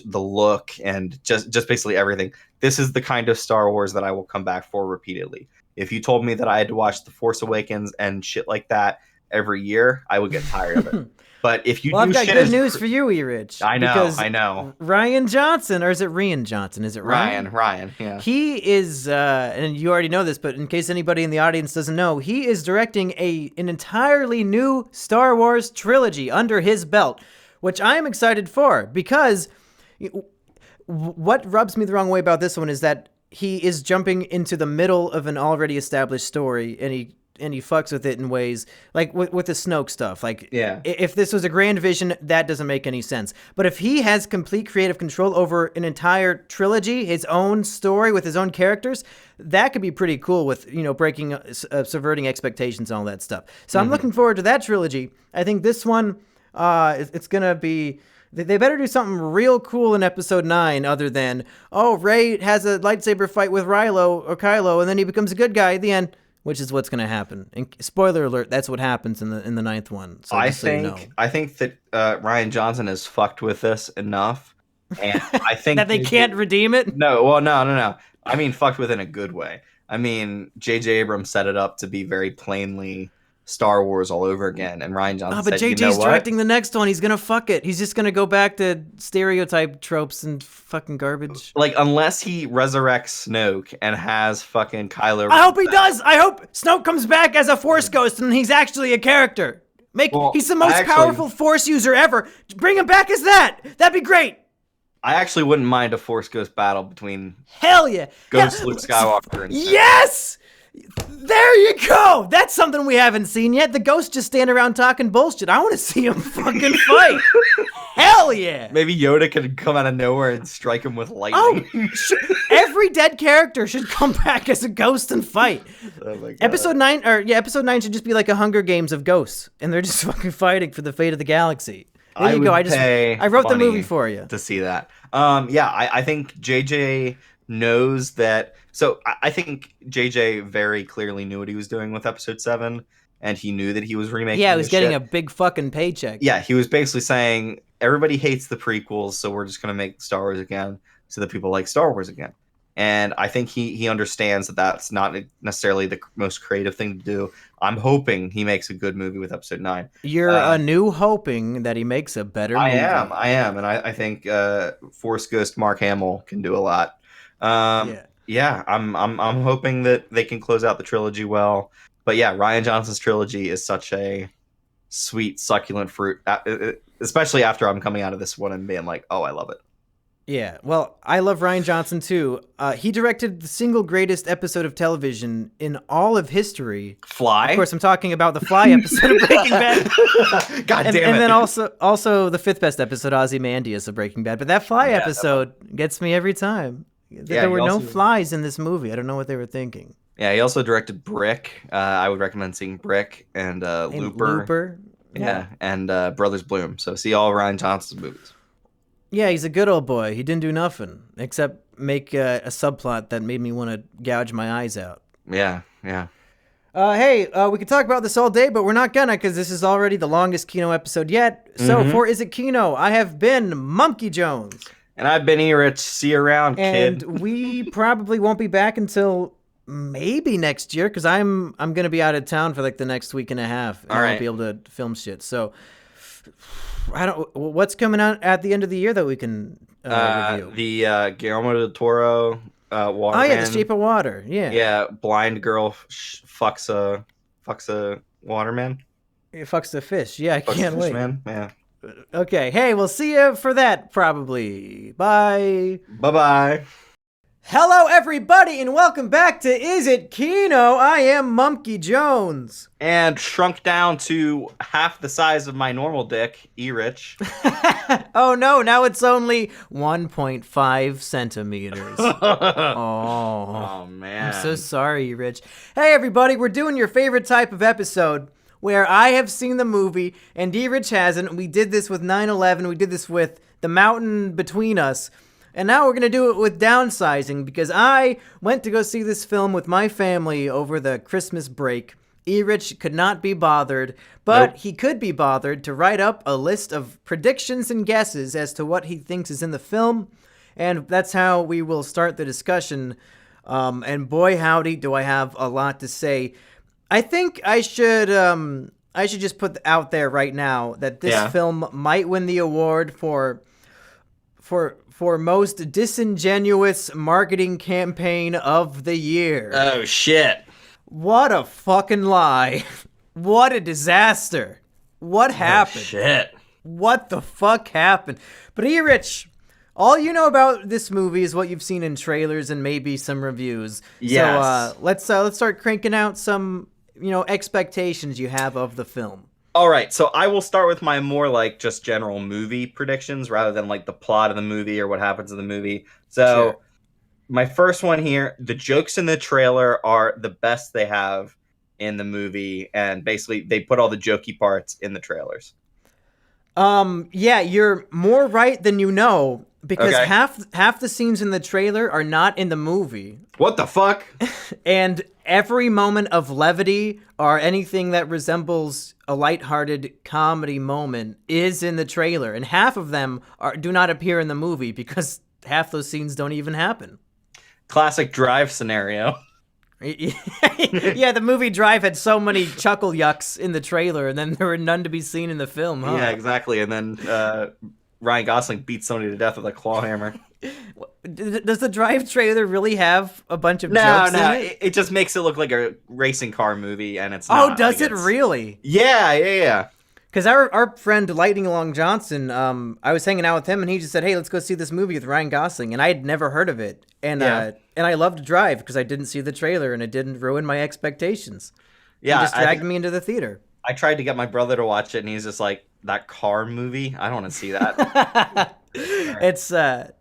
the look and just basically everything. This is the kind of Star Wars that I will come back for repeatedly. If you told me that I had to watch The Force Awakens and shit like that every year, I would get tired of it. But if you I've got good news for you, Erich. I know. Rian Johnson, or is it Rian Johnson? Is it Ryan? Ryan, yeah. He is, and you already know this, but in case anybody in the audience doesn't know, he is directing an entirely new Star Wars trilogy under his belt, which I am excited for, because what rubs me the wrong way about this one is that he is jumping into the middle of an already established story, and he fucks with it in ways like with the Snoke stuff. Like, if this was a grand vision, that doesn't make any sense. But if he has complete creative control over an entire trilogy, his own story with his own characters, that could be pretty cool with, breaking, subverting expectations and all that stuff. So I'm looking forward to that trilogy. I think this one, it's going to be... They better do something real cool in episode 9 other than, Rey has a lightsaber fight with Kylo, and then he becomes a good guy at the end, which is what's going to happen. And spoiler alert, that's what happens in the 9th one. So I think that Rian Johnson has fucked with this enough, and I think that they can't redeem it? No. I mean, fucked with in a good way. I mean, J.J. Abrams set it up to be very plainly Star Wars all over again, and Rian Johnson but said, JJ's directing the next one. He's gonna fuck it. He's just gonna go back to stereotype tropes and fucking garbage. Like, unless he resurrects Snoke and has fucking Kylo. I hope he does. I hope Snoke comes back as a Force ghost and he's actually a character. He's the most powerful Force user ever. Bring him back as that. That'd be great. I actually wouldn't mind a Force ghost battle between Hell yeah. Ghost Luke Skywalker and Yes! There you go! That's something we haven't seen yet. The ghosts just stand around talking bullshit. I want to see him fucking fight. Hell yeah! Maybe Yoda could come out of nowhere and strike him with lightning. Every dead character should come back as a ghost and fight. Oh my God. Episode 9 should just be like a Hunger Games of ghosts, and they're just fucking fighting for the fate of the galaxy. There you go. I wrote the movie for you to see that. I think JJ knows that. So I think JJ very clearly knew what he was doing with episode 7, and he knew that he was remaking. Yeah, he was getting shit. A big fucking paycheck. Yeah, he was basically saying everybody hates the prequels, so we're just gonna make Star Wars again so that people like Star Wars again. And I think he understands that that's not necessarily the most creative thing to do. I'm hoping he makes a good movie with episode 9. You're hoping that he makes a better movie. I am, and I think Force Ghost Mark Hamill can do a lot. I'm hoping that they can close out the trilogy well. But yeah, Rian Johnson's trilogy is such a sweet, succulent fruit, especially after I'm coming out of this one and being like, oh, I love it. Yeah, well, I love Rian Johnson too. He directed the single greatest episode of television in all of history. Fly? Of course, I'm talking about the Fly episode of Breaking Bad. God damn it. And then also the 5th best episode, Ozymandias of Breaking Bad. But that Fly episode gets me every time. There were no flies in this movie. I don't know what they were thinking. Yeah, he also directed Brick. I would recommend seeing Brick and Looper. Yeah, and Brothers Bloom. So see all Rian Johnson's movies. Yeah, he's a good old boy. He didn't do nothing except make a subplot that made me want to gouge my eyes out. Yeah. Hey, we could talk about this all day, but we're not gonna, because this is already the longest Kino episode yet. So for Is It Kino, I have been Monkey Jones. And I've been Erich. See you around, kid. And we probably won't be back until maybe next year, because I'm gonna be out of town for like the next week and a half. And I won't be able to film shit. So what's coming out at the end of the year that we can review? The Guillermo del Toro Waterman. Oh yeah, The Shape of Water. Yeah. Yeah, blind girl fucks a waterman. It fucks the fish. Yeah, I can't wait. Man. Yeah. Okay. Hey, we'll see you for that probably. Bye. Bye-bye. Hello, everybody, and welcome back to Is It Kino? I am Mumpky Jones. And shrunk down to half the size of my normal dick, Erich. Oh no, now it's only 1.5 centimeters. Oh, man. I'm so sorry, Erich. Hey, everybody, we're doing your favorite type of episode where I have seen the movie and Erich hasn't. We did this with 9/11. We did this with The Mountain Between Us. And now we're going to do it with Downsizing because I went to go see this film with my family over the Christmas break. Erich could not be bothered, but He could be bothered to write up a list of predictions and guesses as to what he thinks is in the film. And that's how we will start the discussion. And boy, howdy, do I have a lot to say. I think I should just put out there right now that this film might win the award for most disingenuous marketing campaign of the year. Oh, shit. What a fucking lie. What a disaster. What happened? Oh, shit. What the fuck happened? But Erich, all you know about this movie is what you've seen in trailers and maybe some reviews. Yes. So let's start cranking out some, expectations you have of the film. All right, so I will start with my more like just general movie predictions rather than like the plot of the movie or what happens in the movie. So My first one here, the jokes in the trailer are the best they have in the movie, and basically they put all the jokey parts in the trailers. Yeah, you're more right than you know, because Okay. half the scenes in the trailer are not in the movie. What the fuck? And every moment of levity or anything that resembles a lighthearted comedy moment is in the trailer, and half of them do not appear in the movie because half those scenes don't even happen. Classic Drive scenario. Yeah, the movie Drive had so many chuckle yucks in the trailer, and then there were none to be seen in the film, huh? Yeah, exactly. And then Ryan Gosling beats somebody to death with a claw hammer. Does the Drive trailer really have a bunch of jokes in it? It just makes it look like a racing car movie, and it's not. Oh, does it really? Yeah. Because our friend Lightning Long Johnson, I was hanging out with him, and he just said, "Hey, let's go see this movie with Ryan Gosling," and I had never heard of it, and I loved Drive because I didn't see the trailer, and it didn't ruin my expectations. Yeah, He just dragged me into the theater. I tried to get my brother to watch it, and he's just like, "That car movie? I don't want to see that."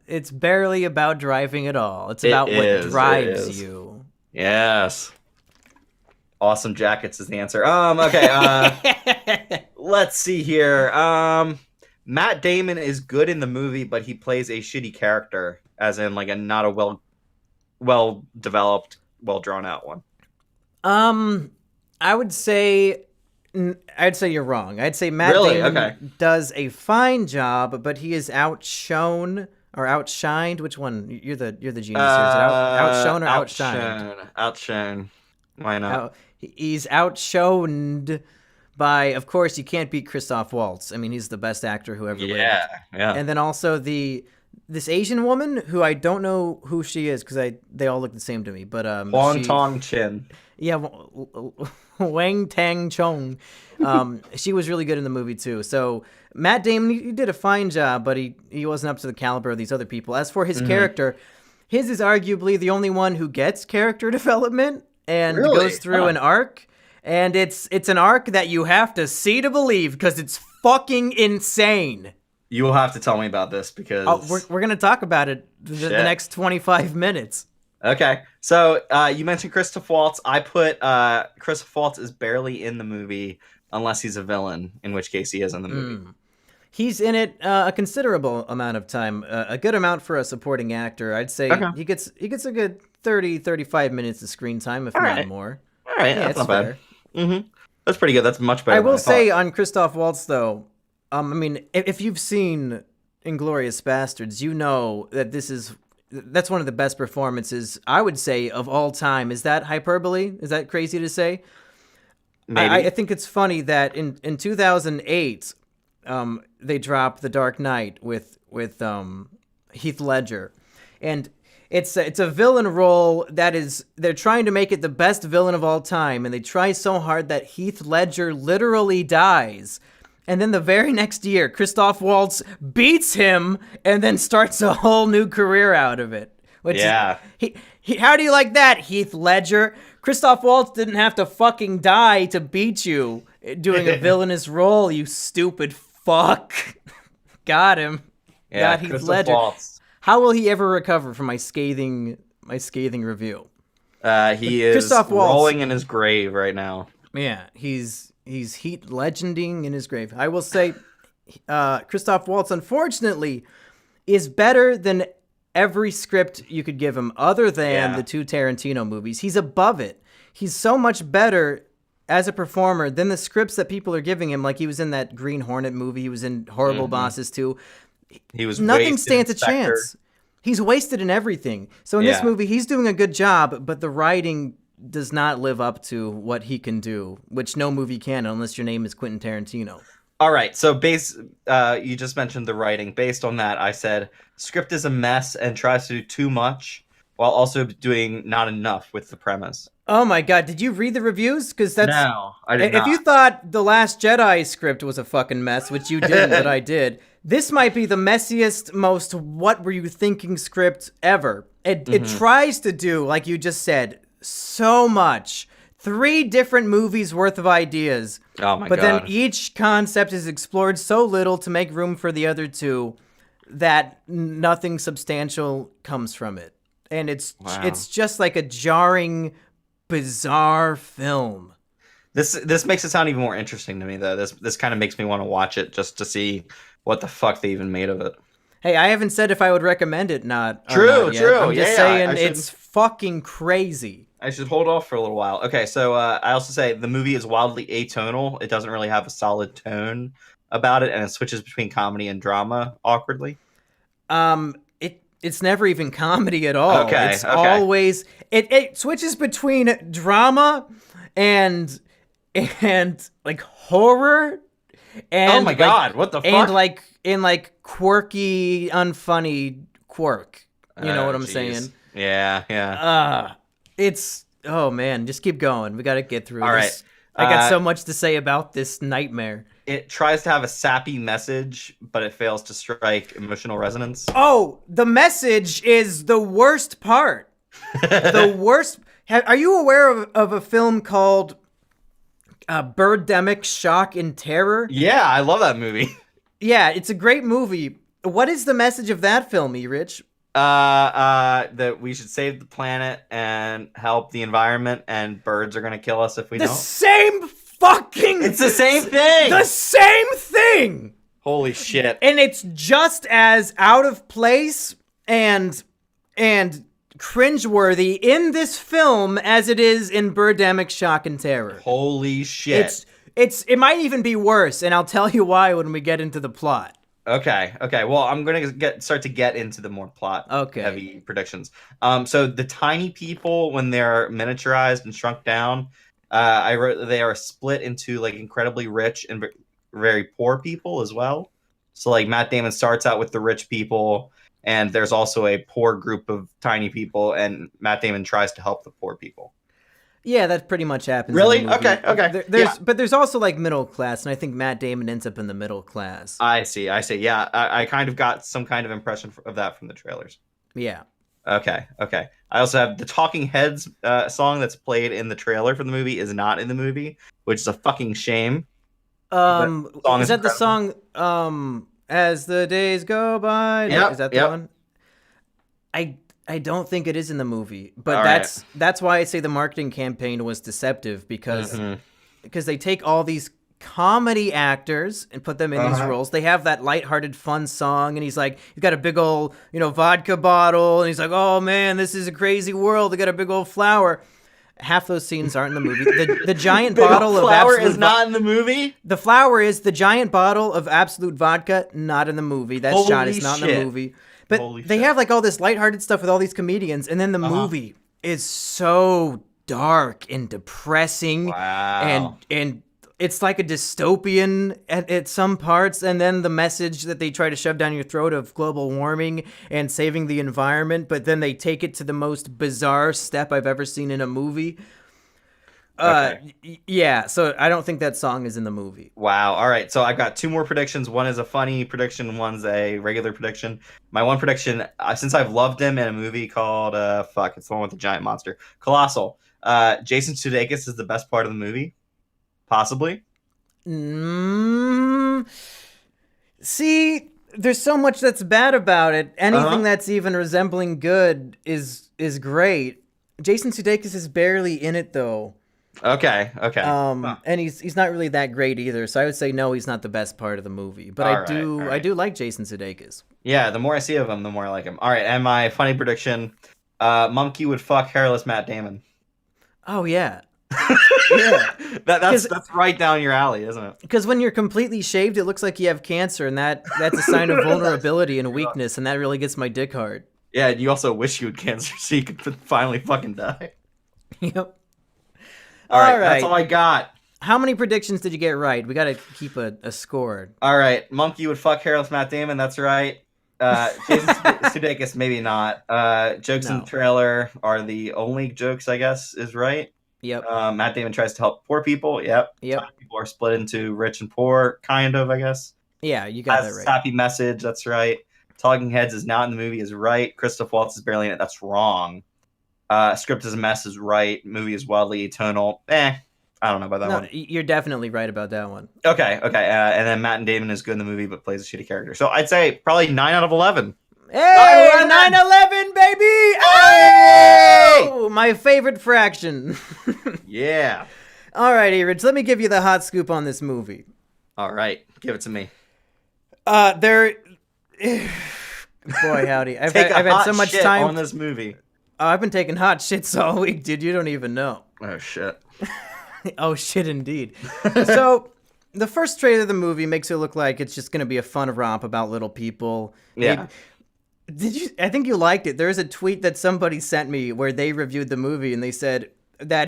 It's barely about driving at all. It's about what drives you. Yes. Awesome jackets is the answer. Okay. Let's see here. Matt Damon is good in the movie, but he plays a shitty character, as in like a not a well developed, well drawn out one. I'd say you're wrong. I'd say Matt Damon does a fine job, but he is outshone or outshined. Which one? You're the genius here. Is it outshone or outshined? Outshone. Why not? He's outshoned by, of course, you can't beat Christoph Waltz. I mean, he's the best actor who ever lived. Yeah. And then also this Asian woman who I don't know who she is because they all look the same to me. But Wong Tong Chin. Yeah, Wang Tang Chong. She was really good in the movie too. So Matt Damon, he did a fine job, but he wasn't up to the caliber of these other people. As for his character, his is arguably the only one who gets character development and goes through an arc. And it's an arc that you have to see to believe because it's fucking insane. You will have to tell me about this because we're gonna talk about it the next 25 minutes. Okay, so you mentioned Christoph Waltz. I put Christoph Waltz is barely in the movie unless he's a villain, in which case he is in the movie. He's in it a considerable amount of time, a good amount for a supporting actor. I'd say he gets a good 30, 35 minutes of screen time, if not more. All right, yeah, that's not bad. Mm-hmm. That's pretty good. That's much better. I will say on Christoph Waltz, though, I mean, if you've seen Inglourious Bastards, you know that that's one of the best performances, I would say, of all time. Is that hyperbole? Is that crazy to say? Maybe. I think it's funny that in 2008, they dropped The Dark Knight with Heath Ledger, and it's a villain role they're trying to make it the best villain of all time, and they try so hard that Heath Ledger literally dies. And then the very next year, Christoph Waltz beats him and then starts a whole new career out of it. Which Yeah. How do you like that, Heath Ledger? Christoph Waltz didn't have to fucking die to beat you doing a villainous role, you stupid fuck. Got him. Yeah, Got Heath Christoph Ledger. Waltz. How will he ever recover from my scathing review? He is Christoph Waltz. rolling in his grave right now. Yeah, he's Heath legending in his grave. I will say, Christoph Waltz, unfortunately, is better than every script you could give him other than the 2 Tarantino movies. He's above it. He's so much better as a performer than the scripts that people are giving him. Like he was in that Green Hornet movie. He was in Horrible Bosses too. He was Nothing wasted stands a in Spectre. chance. He's wasted in everything. So in this movie, he's doing a good job, but the writing does not live up to what he can do, which no movie can unless your name is Quentin Tarantino. All right, so you just mentioned the writing. Based on that, I said script is a mess and tries to do too much while also doing not enough with the premise. Oh my god, did you read the reviews? Because that's No, I did not. If you thought The Last Jedi script was a fucking mess, which you didn't, but I did, this might be the messiest, most what were you thinking script ever. It tries to do, like you just said, so much. 3 different movies worth of ideas. Oh my god. But then each concept is explored so little to make room for the other 2 that nothing substantial comes from it. And it's just like a jarring, bizarre film. This makes it sound even more interesting to me, though. This kind of makes me want to watch it just to see what the fuck they even made of it. Hey, I haven't said if I would recommend it. True. I'm just saying it's fucking crazy. I should hold off for a little while. Okay, so I also say the movie is wildly atonal. It doesn't really have a solid tone about it, and it switches between comedy and drama awkwardly. It's never even comedy at all. It's always it switches between drama and like horror and oh my god, what the fuck? And like quirky, unfunny quirk. You know what I'm saying? Yeah. It's oh man, just keep going. We got to get through all this. Right. I got so much to say about this nightmare. It tries to have a sappy message, but it fails to strike emotional resonance. Oh, the message is the worst part. The worst. Are you aware of a film called Birdemic Shock and Terror? Yeah, I love that movie. Yeah, it's a great movie. What is the message of that film, Erich? That we should save the planet and help the environment, and birds are gonna kill us if we don't. It's the same thing! The same thing! Holy shit. And it's just as out of place and cringeworthy in this film as it is in Birdemic Shock and Terror. Holy shit. It might even be worse, and I'll tell you why when we get into the plot. Okay. Well, I'm gonna start to get into the more plot heavy predictions. So the tiny people, when they're miniaturized and shrunk down, I wrote that they are split into like incredibly rich and very poor people as well. So like Matt Damon starts out with the rich people, and there's also a poor group of tiny people, and Matt Damon tries to help the poor people. Yeah, that pretty much happens. Really? In the movie. Okay. But there's also like middle class, and I think Matt Damon ends up in the middle class. I see. Yeah, I kind of got some kind of impression of that from the trailers. Yeah. Okay. I also have the Talking Heads song that's played in the trailer for the movie is not in the movie, which is a fucking shame. Is that the song As the Days Go By? Yep, Is that the one? I don't think it is in the movie, but that's why I say the marketing campaign was deceptive because they take all these comedy actors and put them in these roles. They have that lighthearted, fun song, and he's got a big old, vodka bottle, and he's like, "Oh man, this is a crazy world." They got a big old flower. Half those scenes aren't in the movie. The giant bottle of flower Absolute is not in the movie. The flower is the giant bottle of Absolute vodka, not in the movie. That shot is not in the movie. But they have all this lighthearted stuff with all these comedians, and then the movie is so dark and depressing. Wow. And it's like a dystopian at some parts, and then the message that they try to shove down your throat of global warming and saving the environment, but then they take it to the most bizarre step I've ever seen in a movie. Yeah, so I don't think that song is in the movie. Wow. All right. So I've got 2 more predictions. One is a funny prediction. One's a regular prediction. My one prediction, since I've loved him in a movie called it's the one with the giant monster, Colossal. Jason Sudeikis is the best part of the movie, possibly. See, there's so much that's bad about it. Anything that's even resembling good is great. Jason Sudeikis is barely in it though. Okay. And he's not really that great either. So I would say no, he's not the best part of the movie. But I do like Jason Sudeikis. Yeah, the more I see of him, the more I like him. All right, and my funny prediction: Monkey would fuck hairless Matt Damon. Oh yeah. Yeah, that's right down your alley, isn't it? Because when you're completely shaved, it looks like you have cancer, and that's a sign of vulnerability and weakness, and that really gets my dick hard. Yeah, and you also wish you had cancer so you could finally fucking die. Yep. All right, that's all I got. How many predictions did you get right? We got to keep a score. All right, Monkey would fuck hairless Matt Damon. That's right. Jason Sudeikis, maybe not. Jokes in the trailer are the only jokes, I guess, is right. Yep. Matt Damon tries to help poor people. Yep. People are split into rich and poor, kind of, I guess. Yeah, you got that right. Happy message. That's right. Talking Heads is not in the movie. Is right. Christoph Waltz is barely in it. That's wrong. Script is a mess is right. Movie is wildly tonal. I don't know about that one. You're definitely right about that one. Okay. And then Matt Damon is good in the movie, but plays a shitty character. So I'd say probably 9 out of 11. Hey, 9/11, baby! Hey! Oh, my favorite fraction. Yeah. All right, Erich, let me give you the hot scoop on this movie. All right, give it to me. Boy, howdy. I've had so much time on this movie. I've been taking hot shits all week, dude. You don't even know. Oh, shit. Oh, shit, indeed. So, the first trailer of the movie makes it look like it's just going to be a fun romp about little people. Yeah. I think you liked it. There's a tweet that somebody sent me where they reviewed the movie and they said that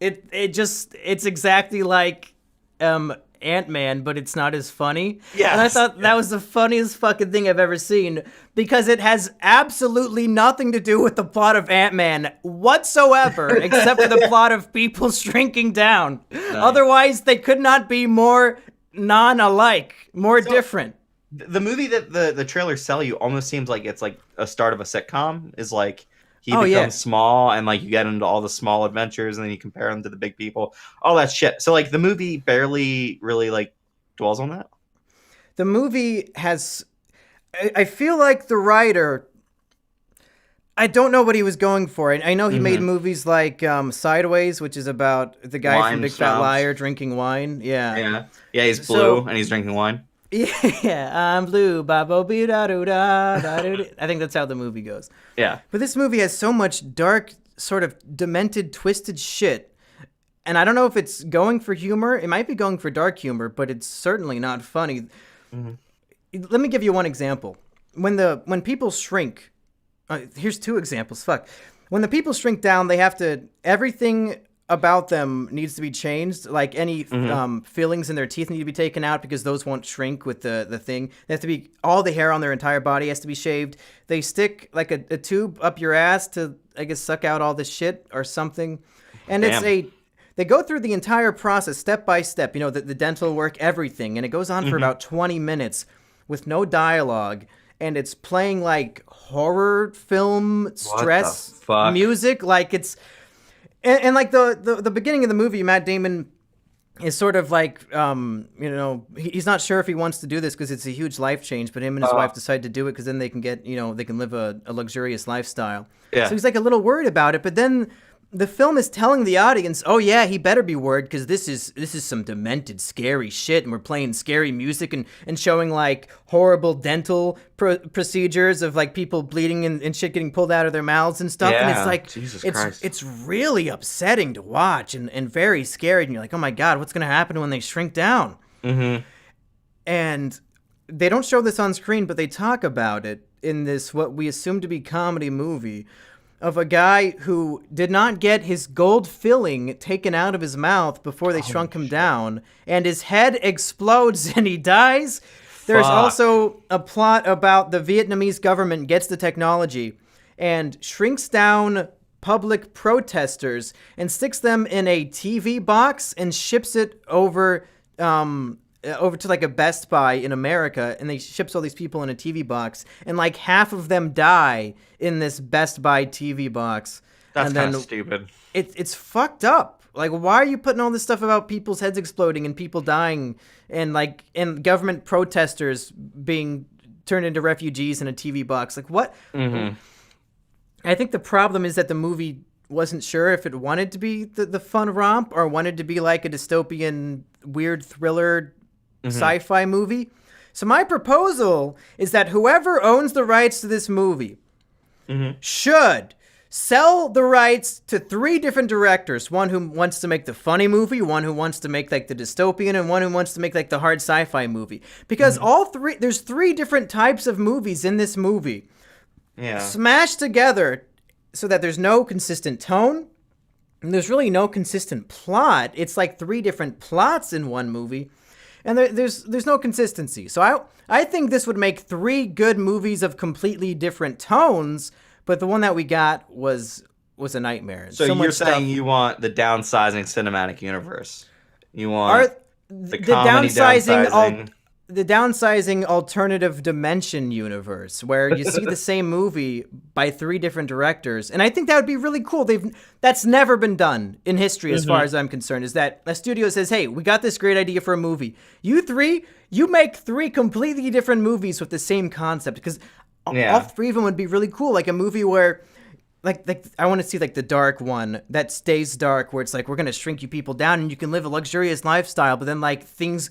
it's exactly like Ant-Man, but it's not as funny. Yeah. And I thought that was the funniest fucking thing I've ever seen because it has absolutely nothing to do with the plot of Ant-Man whatsoever, except for the plot of people shrinking down. Nice. Otherwise, they could not be more non-alike, more different. The movie that the trailers sell you almost seems like it's like a start of a sitcom. Is like he becomes small and like you get into all the small adventures and then you compare them to the big people. All that shit. So like the movie barely really like dwells on that. The movie has. I feel like the writer. I don't know what he was going for. I know he made movies like Sideways, which is about the guy from Big Fat Liar drinking wine. Yeah. Yeah, he's blue and he's drinking wine. Yeah, I'm blue, ba-bo-be-da-do-da. I think that's how the movie goes. Yeah. But this movie has so much dark, sort of demented, twisted shit. And I don't know if it's going for humor. It might be going for dark humor, but it's certainly not funny. Mm-hmm. Let me give you one example. When people shrink, here's 2 examples. When the people shrink down, they have to, everything about them needs to be changed. Like any fillings in their teeth need to be taken out because those won't shrink with the thing. They have to be, all the hair on their entire body has to be shaved. They stick like a tube up your ass to, I guess, suck out all the shit or something. And they go through the entire process step by step, the dental work, everything. And it goes on for about 20 minutes with no dialogue. And it's playing like horror film stress music. Like it's, and like the beginning of the movie, Matt Damon is sort of like, he's not sure if he wants to do this because it's a huge life change, but him and his wife decide to do it because then they can get, they can live a luxurious lifestyle. Yeah. So he's like a little worried about it, but then the film is telling the audience, oh yeah, he better be worried because this is some demented, scary shit, and we're playing scary music and showing like horrible dental procedures of like people bleeding and shit getting pulled out of their mouths and stuff. Yeah, and it's like Jesus Christ. It's really upsetting to watch and very scary. And you're like, oh my God, what's gonna happen when they shrink down? Mm-hmm. And they don't show this on screen, but they talk about it in this what we assume to be comedy movie of a guy who did not get his gold filling taken out of his mouth before they shrunk him down, and his head explodes and he dies. There's also a plot about the Vietnamese government gets the technology and shrinks down public protesters and sticks them in a TV box and ships it over to like a Best Buy in America, and they ships all these people in a TV box, and like half of them die in this Best Buy TV box. That's kind of stupid. It's fucked up. Like, why are you putting all this stuff about people's heads exploding and people dying and government protesters being turned into refugees in a TV box? Like, what? Mm-hmm. I think the problem is that the movie wasn't sure if it wanted to be the fun romp or wanted to be like a dystopian, weird thriller sci-fi movie. So my proposal is that whoever owns the rights to this movie should sell the rights to 3 different directors. One who wants to make the funny movie, one who wants to make like the dystopian, and one who wants to make like the hard sci-fi movie. Because there's 3 different types of movies in this movie. Yeah. Smashed together so that there's no consistent tone and there's really no consistent plot. It's like 3 different plots in one movie. And there's no consistency. So I think this would make 3 good movies of completely different tones, but the one that we got was a nightmare. So you're saying you want the Downsizing cinematic universe. You want the comedy downsizing. The Downsizing alternative dimension universe, where you see the same movie by 3 different directors. And I think that would be really cool. That's never been done in history, as far as I'm concerned, is that a studio says, hey, we got this great idea for a movie. You make 3 completely different movies with the same concept, because all 3 of them would be really cool. Like a movie where, like I want to see like the dark one that stays dark, where it's like, we're going to shrink you people down and you can live a luxurious lifestyle, but then like things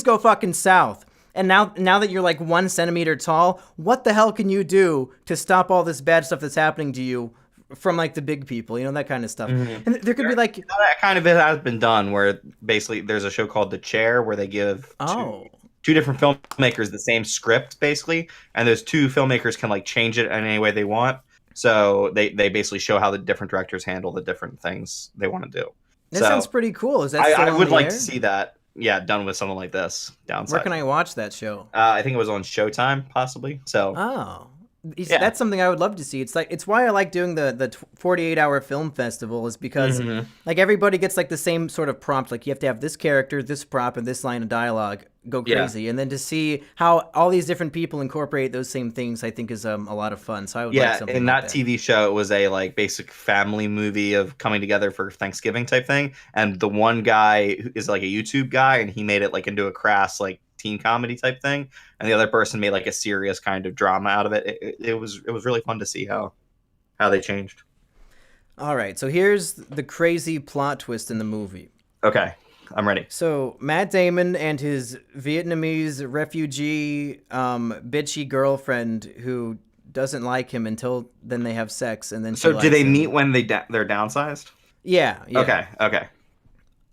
go fucking south. And now that you're like 1 centimeter tall, what the hell can you do to stop all this bad stuff that's happening to you from like the big people, that kind of stuff. And there could be like that kind of it has been done, where basically there's a show called The Chair where they give two different filmmakers the same script basically, and those 2 filmmakers can like change it in any way they want. So they basically show how the different directors handle the different things they want to do. That sounds pretty cool. Is that I would like to see that. Yeah, done with something like this. Downside. Where can I watch that show? I think it was on Showtime, possibly. So. That's something I would love to see. It's why I like doing the 48-hour film festival, is because like everybody gets like the same sort of prompt. Like you have to have this character, this prop, and this line of dialogue go crazy, and then to see how all these different people incorporate those same things, I think is a lot of fun. So I would like something in like that TV show, it was a like basic family movie of coming together for Thanksgiving type thing, and the one guy who is like a YouTube guy, and he made it like into a crass like teen comedy type thing, and the other person made like a serious kind of drama out of it. It was really fun to see how they changed. All right, so here's the crazy plot twist in the movie. Okay, I'm ready. So Matt Damon and his Vietnamese refugee bitchy girlfriend who doesn't like him until then they have sex, and then so do they meet when they're downsized? Yeah. Okay.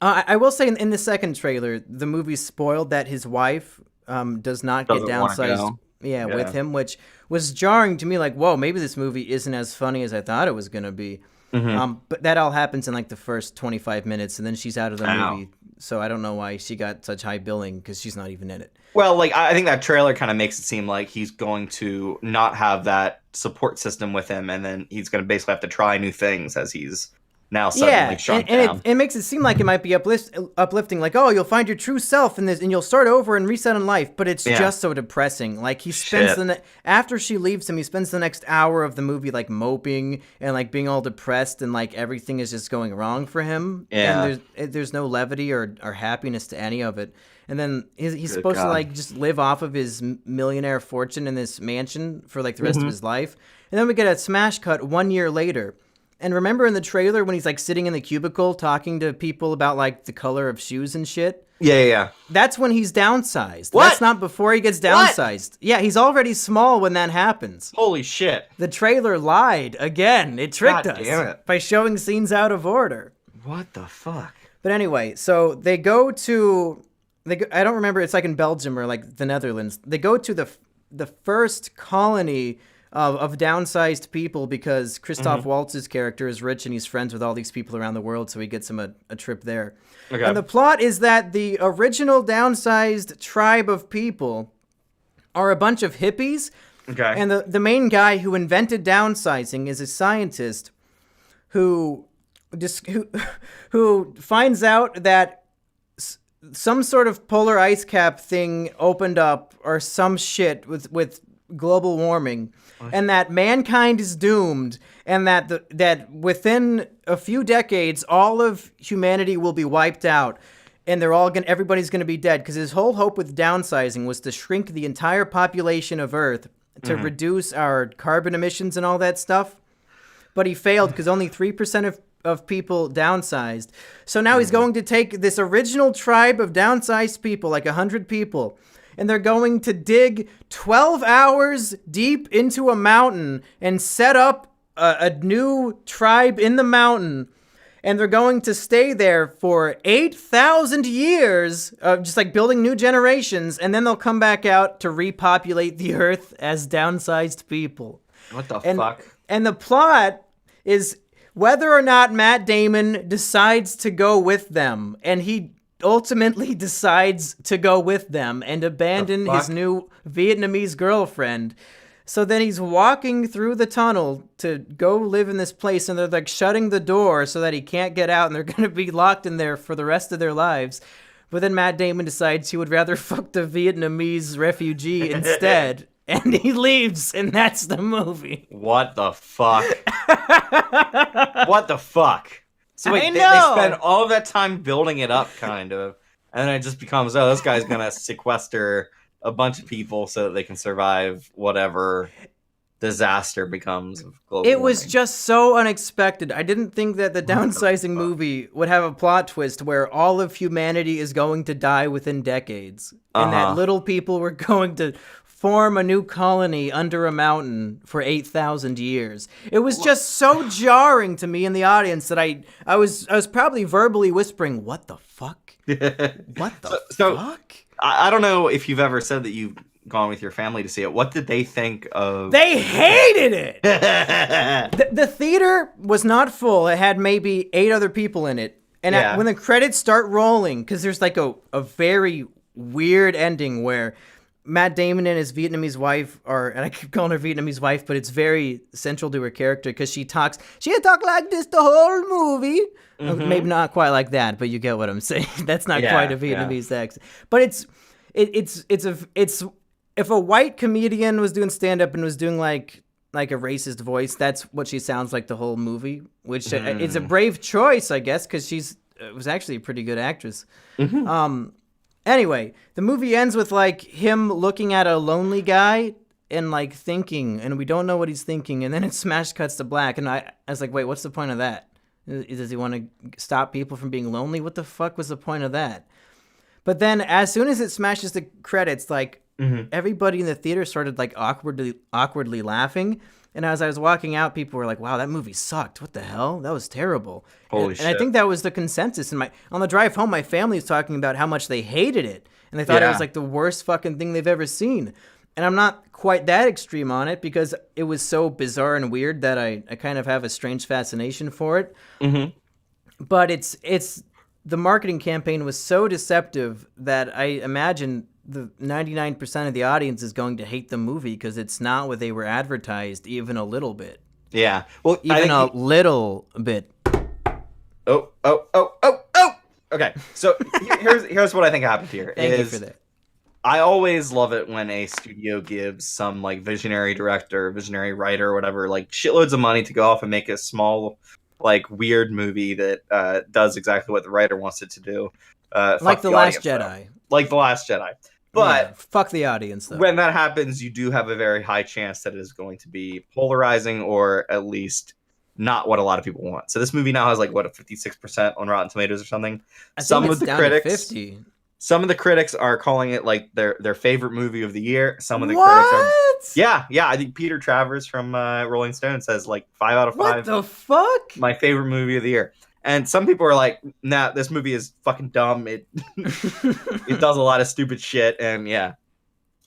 I will say in the second trailer, the movie spoiled that his wife does not get downsized. Yeah, with him, which was jarring to me. Like, whoa, maybe this movie isn't as funny as I thought it was gonna be. But that all happens in like the first 25 minutes, and then she's out of the movie. So I don't know why she got such high billing, because she's not even in it. Well, like I think that trailer kind of makes it seem like he's going to not have that support system with him, and then he's going to basically have to try new things as he's now suddenly shrunk down. It makes it seem like it might be uplifting, like, oh, you'll find your true self in this, and you'll start over and reset in life. But it's just so depressing. Like he spends after she leaves him, he spends the next hour of the movie like moping and like being all depressed, and like everything is just going wrong for him. Yeah, and there's no levity or happiness to any of it. And then he's supposed to like just live off of his millionaire fortune in this mansion for like the rest of his life. And then we get a smash cut 1 year later. And remember in the trailer when he's like sitting in the cubicle talking to people about like the color of shoes and shit? Yeah. That's when he's downsized. What? That's not before he gets downsized. What? Yeah, he's already small when that happens. Holy shit. The trailer lied again. It tricked us damn it. by showing scenes out of order. What the fuck? But anyway, so they go to... I don't remember, it's like in Belgium or like the Netherlands. They go to the first colony of downsized people because Christoph Waltz's character is rich and he's friends with all these people around the world, so he gets him a trip there. Okay. And the plot is that the original downsized tribe of people are a bunch of hippies. Okay. And the main guy who invented downsizing is a scientist who who finds out that some sort of polar ice cap thing opened up or some shit with global warming, and that mankind is doomed, and that within a few decades all of humanity will be wiped out, and everybody's gonna be dead, because his whole hope with downsizing was to shrink the entire population of Earth to reduce our carbon emissions and all that stuff. But he failed because only 3% of people downsized. So now he's going to take this original tribe of downsized people, like 100 people, and they're going to dig 12 hours deep into a mountain and set up a new tribe in the mountain. And they're going to stay there for 8,000 years, just like building new generations. And then they'll come back out to repopulate the Earth as downsized people. What the fuck? And the plot is whether or not Matt Damon decides to go with them. And he ultimately decides to go with them and abandon his new Vietnamese girlfriend. So then he's walking through the tunnel to go live in this place, and they're like shutting the door so that he can't get out, and they're going to be locked in there for the rest of their lives. But then Matt Damon decides he would rather fuck the Vietnamese refugee instead. And he leaves, and that's the movie. What the fuck? What the fuck? So wait, they spend all of that time building it up, kind of, and then it just becomes, oh, this guy's gonna sequester a bunch of people so that they can survive whatever disaster becomes of global warming. Was just so unexpected. I didn't think that the Downsizing movie would have a plot twist where all of humanity is going to die within decades, and that little people were going to form a new colony under a mountain for 8,000 years. It was just so jarring to me in the audience that I was probably verbally whispering, "What the fuck? What the fuck?" I don't know if you've ever said that you've gone with your family to see it. What did they think of? They hated it. The theater was not full. It had maybe 8 other people in it. And when the credits start rolling, because there's like a very weird ending where Matt Damon and his Vietnamese wife and I keep calling her Vietnamese wife, but it's very central to her character because she talks like this the whole movie. Maybe not quite like that, but you get what I'm saying. That's not quite a Vietnamese accent. But it's if a white comedian was doing stand-up and was doing like a racist voice, that's what she sounds like the whole movie, which it's a brave choice, I guess, because was actually a pretty good actress. Anyway, the movie ends with like him looking at a lonely guy and like thinking, and we don't know what he's thinking, and then it smash cuts to black, and I was like, wait, what's the point of that? Does he want to stop people from being lonely? What the fuck was the point of that? But then as soon as it smashes the credits, like everybody in the theater started like awkwardly laughing. And as I was walking out, people were like, wow, that movie sucked. What the hell? That was terrible. Holy shit. And I think that was the consensus. On the drive home, my family was talking about how much they hated it. And they thought it was like the worst fucking thing they've ever seen. And I'm not quite that extreme on it because it was so bizarre and weird that I kind of have a strange fascination for it. But it's the marketing campaign was so deceptive that I imagine the 99% of the audience is going to hate the movie because it's not what they were advertised even a little bit. Yeah. Well, even a little bit. Oh. Okay. So here's what I think happened here. Thank you for that. I always love it when a studio gives some like visionary director, visionary writer, or whatever, like shitloads of money to go off and make a small, like weird movie that does exactly what the writer wants it to do. Like The Last Jedi. Like The Last Jedi. But fuck the audience, though. When that happens, you do have a very high chance that it is going to be polarizing, or at least not what a lot of people want. So this movie now has like a 56% on Rotten Tomatoes or something. Some of the critics, 50. Some of the critics are calling it like their favorite movie of the year. Some of the critics are, yeah. I think Peter Travers from Rolling Stone says like 5 out of 5. What the fuck? My favorite movie of the year. And some people are like, nah, this movie is fucking dumb. It it does a lot of stupid shit, and yeah.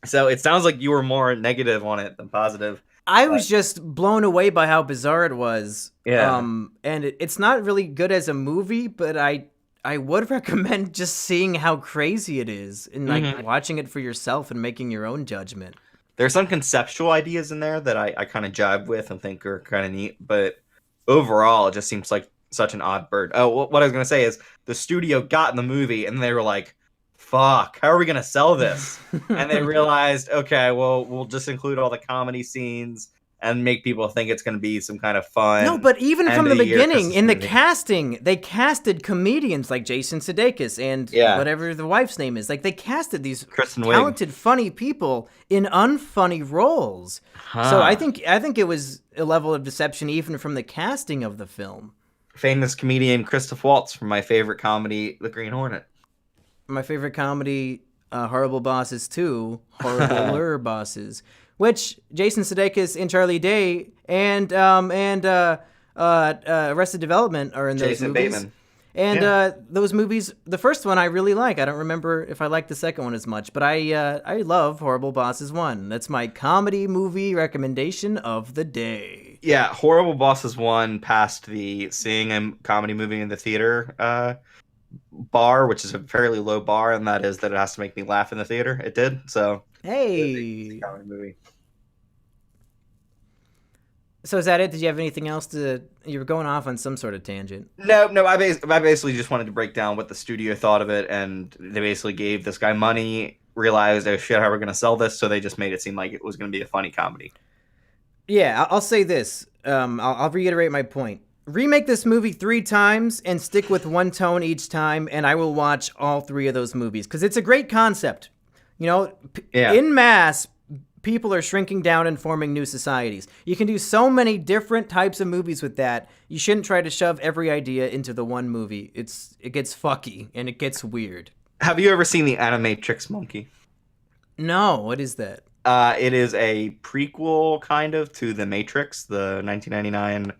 So it sounds like you were more negative on it than positive. I was just blown away by how bizarre it was. Yeah. And it's not really good as a movie, but I would recommend just seeing how crazy it is and like watching it for yourself and making your own judgment. There's some conceptual ideas in there that I kind of jive with and think are kind of neat, but overall, it just seems like such an odd bird. Oh, what I was going to say is the studio got in the movie and they were like, fuck, how are we going to sell this? And they realized, okay, well, we'll just include all the comedy scenes and make people think it's going to be some kind of fun. No, but even from the beginning, in the movie. Casting, they casted comedians like Jason Sudeikis and whatever the wife's name is. Like, they casted these talented, funny people in unfunny roles. So I think it was a level of deception even from the casting of the film. Famous comedian Christoph Waltz from my favorite comedy, The Green Hornet. My favorite comedy, Horrible Bosses 2, Horribler Bosses. Which Jason Sudeikis and Charlie Day and Arrested Development are in those Jason movies. Bateman. And those movies, the first one I really like. I don't remember if I like the second one as much, but I love Horrible Bosses 1. That's my comedy movie recommendation of the day. Yeah, Horrible Bosses 1 passed the seeing a comedy movie in the theater bar, which is a fairly low bar, and that is that it has to make me laugh in the theater. It did, so... Hey. Comedy movie. So is that it? Did you have anything else to... You were going off on some sort of tangent. No, I basically just wanted to break down what the studio thought of it, and they basically gave this guy money, realized, oh shit, how are we going to sell this? So they just made it seem like it was going to be a funny comedy. Yeah, I'll say this. I'll reiterate my point. Remake this movie 3 times and stick with one tone each time, and I will watch all 3 of those movies, because it's a great concept. You know, in mass, people are shrinking down and forming new societies. You can do so many different types of movies with that. You shouldn't try to shove every idea into the one movie. It gets fucky, and it gets weird. Have you ever seen the Animatrix Monkey? No, what is that? It is a prequel, kind of, to The Matrix, the 1999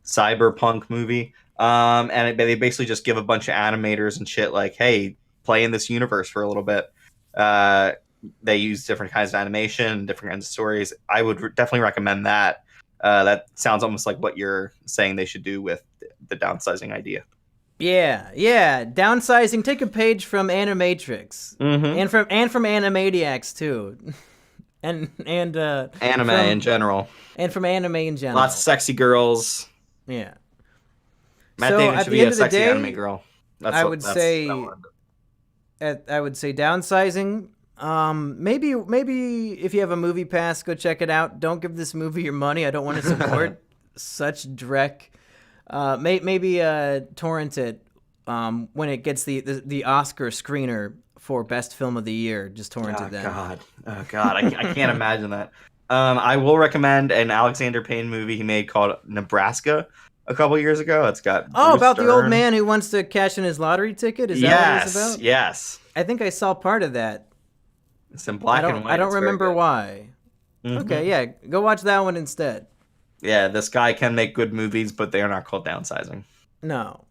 cyberpunk movie. They basically just give a bunch of animators and shit like, hey, play in this universe for a little bit. They use different kinds of animation, different kinds of stories. I would definitely recommend that. That sounds almost like what you're saying they should do with the downsizing idea. Yeah. Downsizing. Take a page from Animatrix, and from Animaniacs too, and anime in general, and from anime in general. Lots of sexy girls. Yeah. Matt Damon should be a sexy anime girl. I would say downsizing. Maybe if you have a movie pass, go check it out. Don't give this movie your money. I don't want to support such dreck. Maybe torrent it when it gets the Oscar screener for best film of the year. Just torrent it then. Oh God, I can't imagine that. I will recommend an Alexander Payne movie he made called Nebraska a couple years ago. It's got Bruce about Stern. the old man who wants to cash in his lottery ticket. Is that what it's about? Yes. I think I saw part of that. It's in black and white. I don't remember why. Mm-hmm. Okay, yeah, go watch that one instead. Yeah, this guy can make good movies, but they are not called downsizing. No.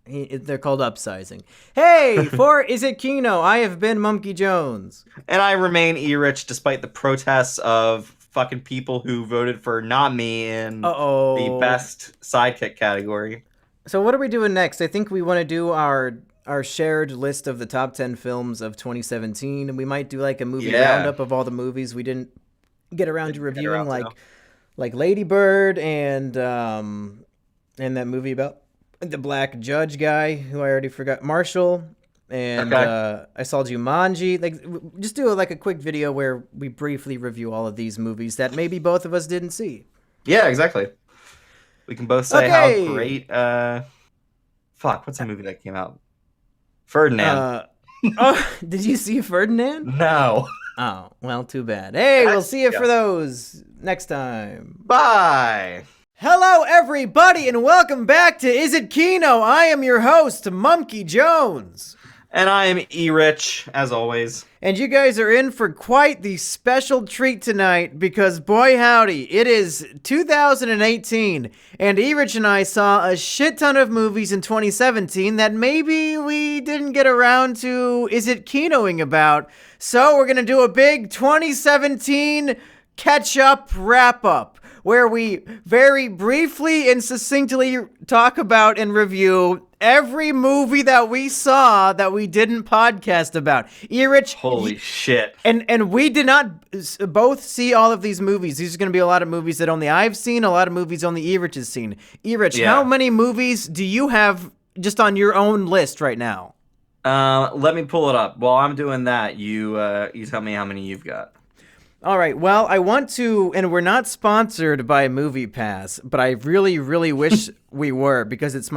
They're called upsizing. Hey, for Is It Kino, I have been Monkey Jones. And I remain Erich, despite the protests of fucking people who voted for not me in the best sidekick category. So what are we doing next? I think we want to do our shared list of the top 10 films of 2017, and we might do like a movie roundup of all the movies we didn't get around to reviewing, like Lady Bird and that movie about the black judge guy who I already forgot, Marshall, and I saw Jumanji. Like, just do a quick video where we briefly review all of these movies that maybe both of us didn't see. Yeah, exactly. We can both say how great. What's the movie that came out? Ferdinand. Did you see Ferdinand? No. Oh, well, too bad. Hey, we'll see you for those next time. Bye. Hello, everybody, and welcome back to Is It Kino? I am your host, Monkey Jones. And I am Erich, as always. And you guys are in for quite the special treat tonight, because boy howdy, it is 2018, and Erich and I saw a shit ton of movies in 2017 that maybe we didn't get around to Is It Kinoing about, so we're gonna do a big 2017 catch-up wrap-up. where we very briefly and succinctly talk about and review every movie that we saw that we didn't podcast about. Erich, Holy shit. And we did not both see all of these movies. These are going to be a lot of movies that only I've seen, a lot of movies only Erich has seen. Erich, how many movies do you have just on your own list right now? Let me pull it up. While I'm doing that, you tell me how many you've got. All right. Well, I want to, and we're not sponsored by MoviePass, but I really, really wish we were, because it's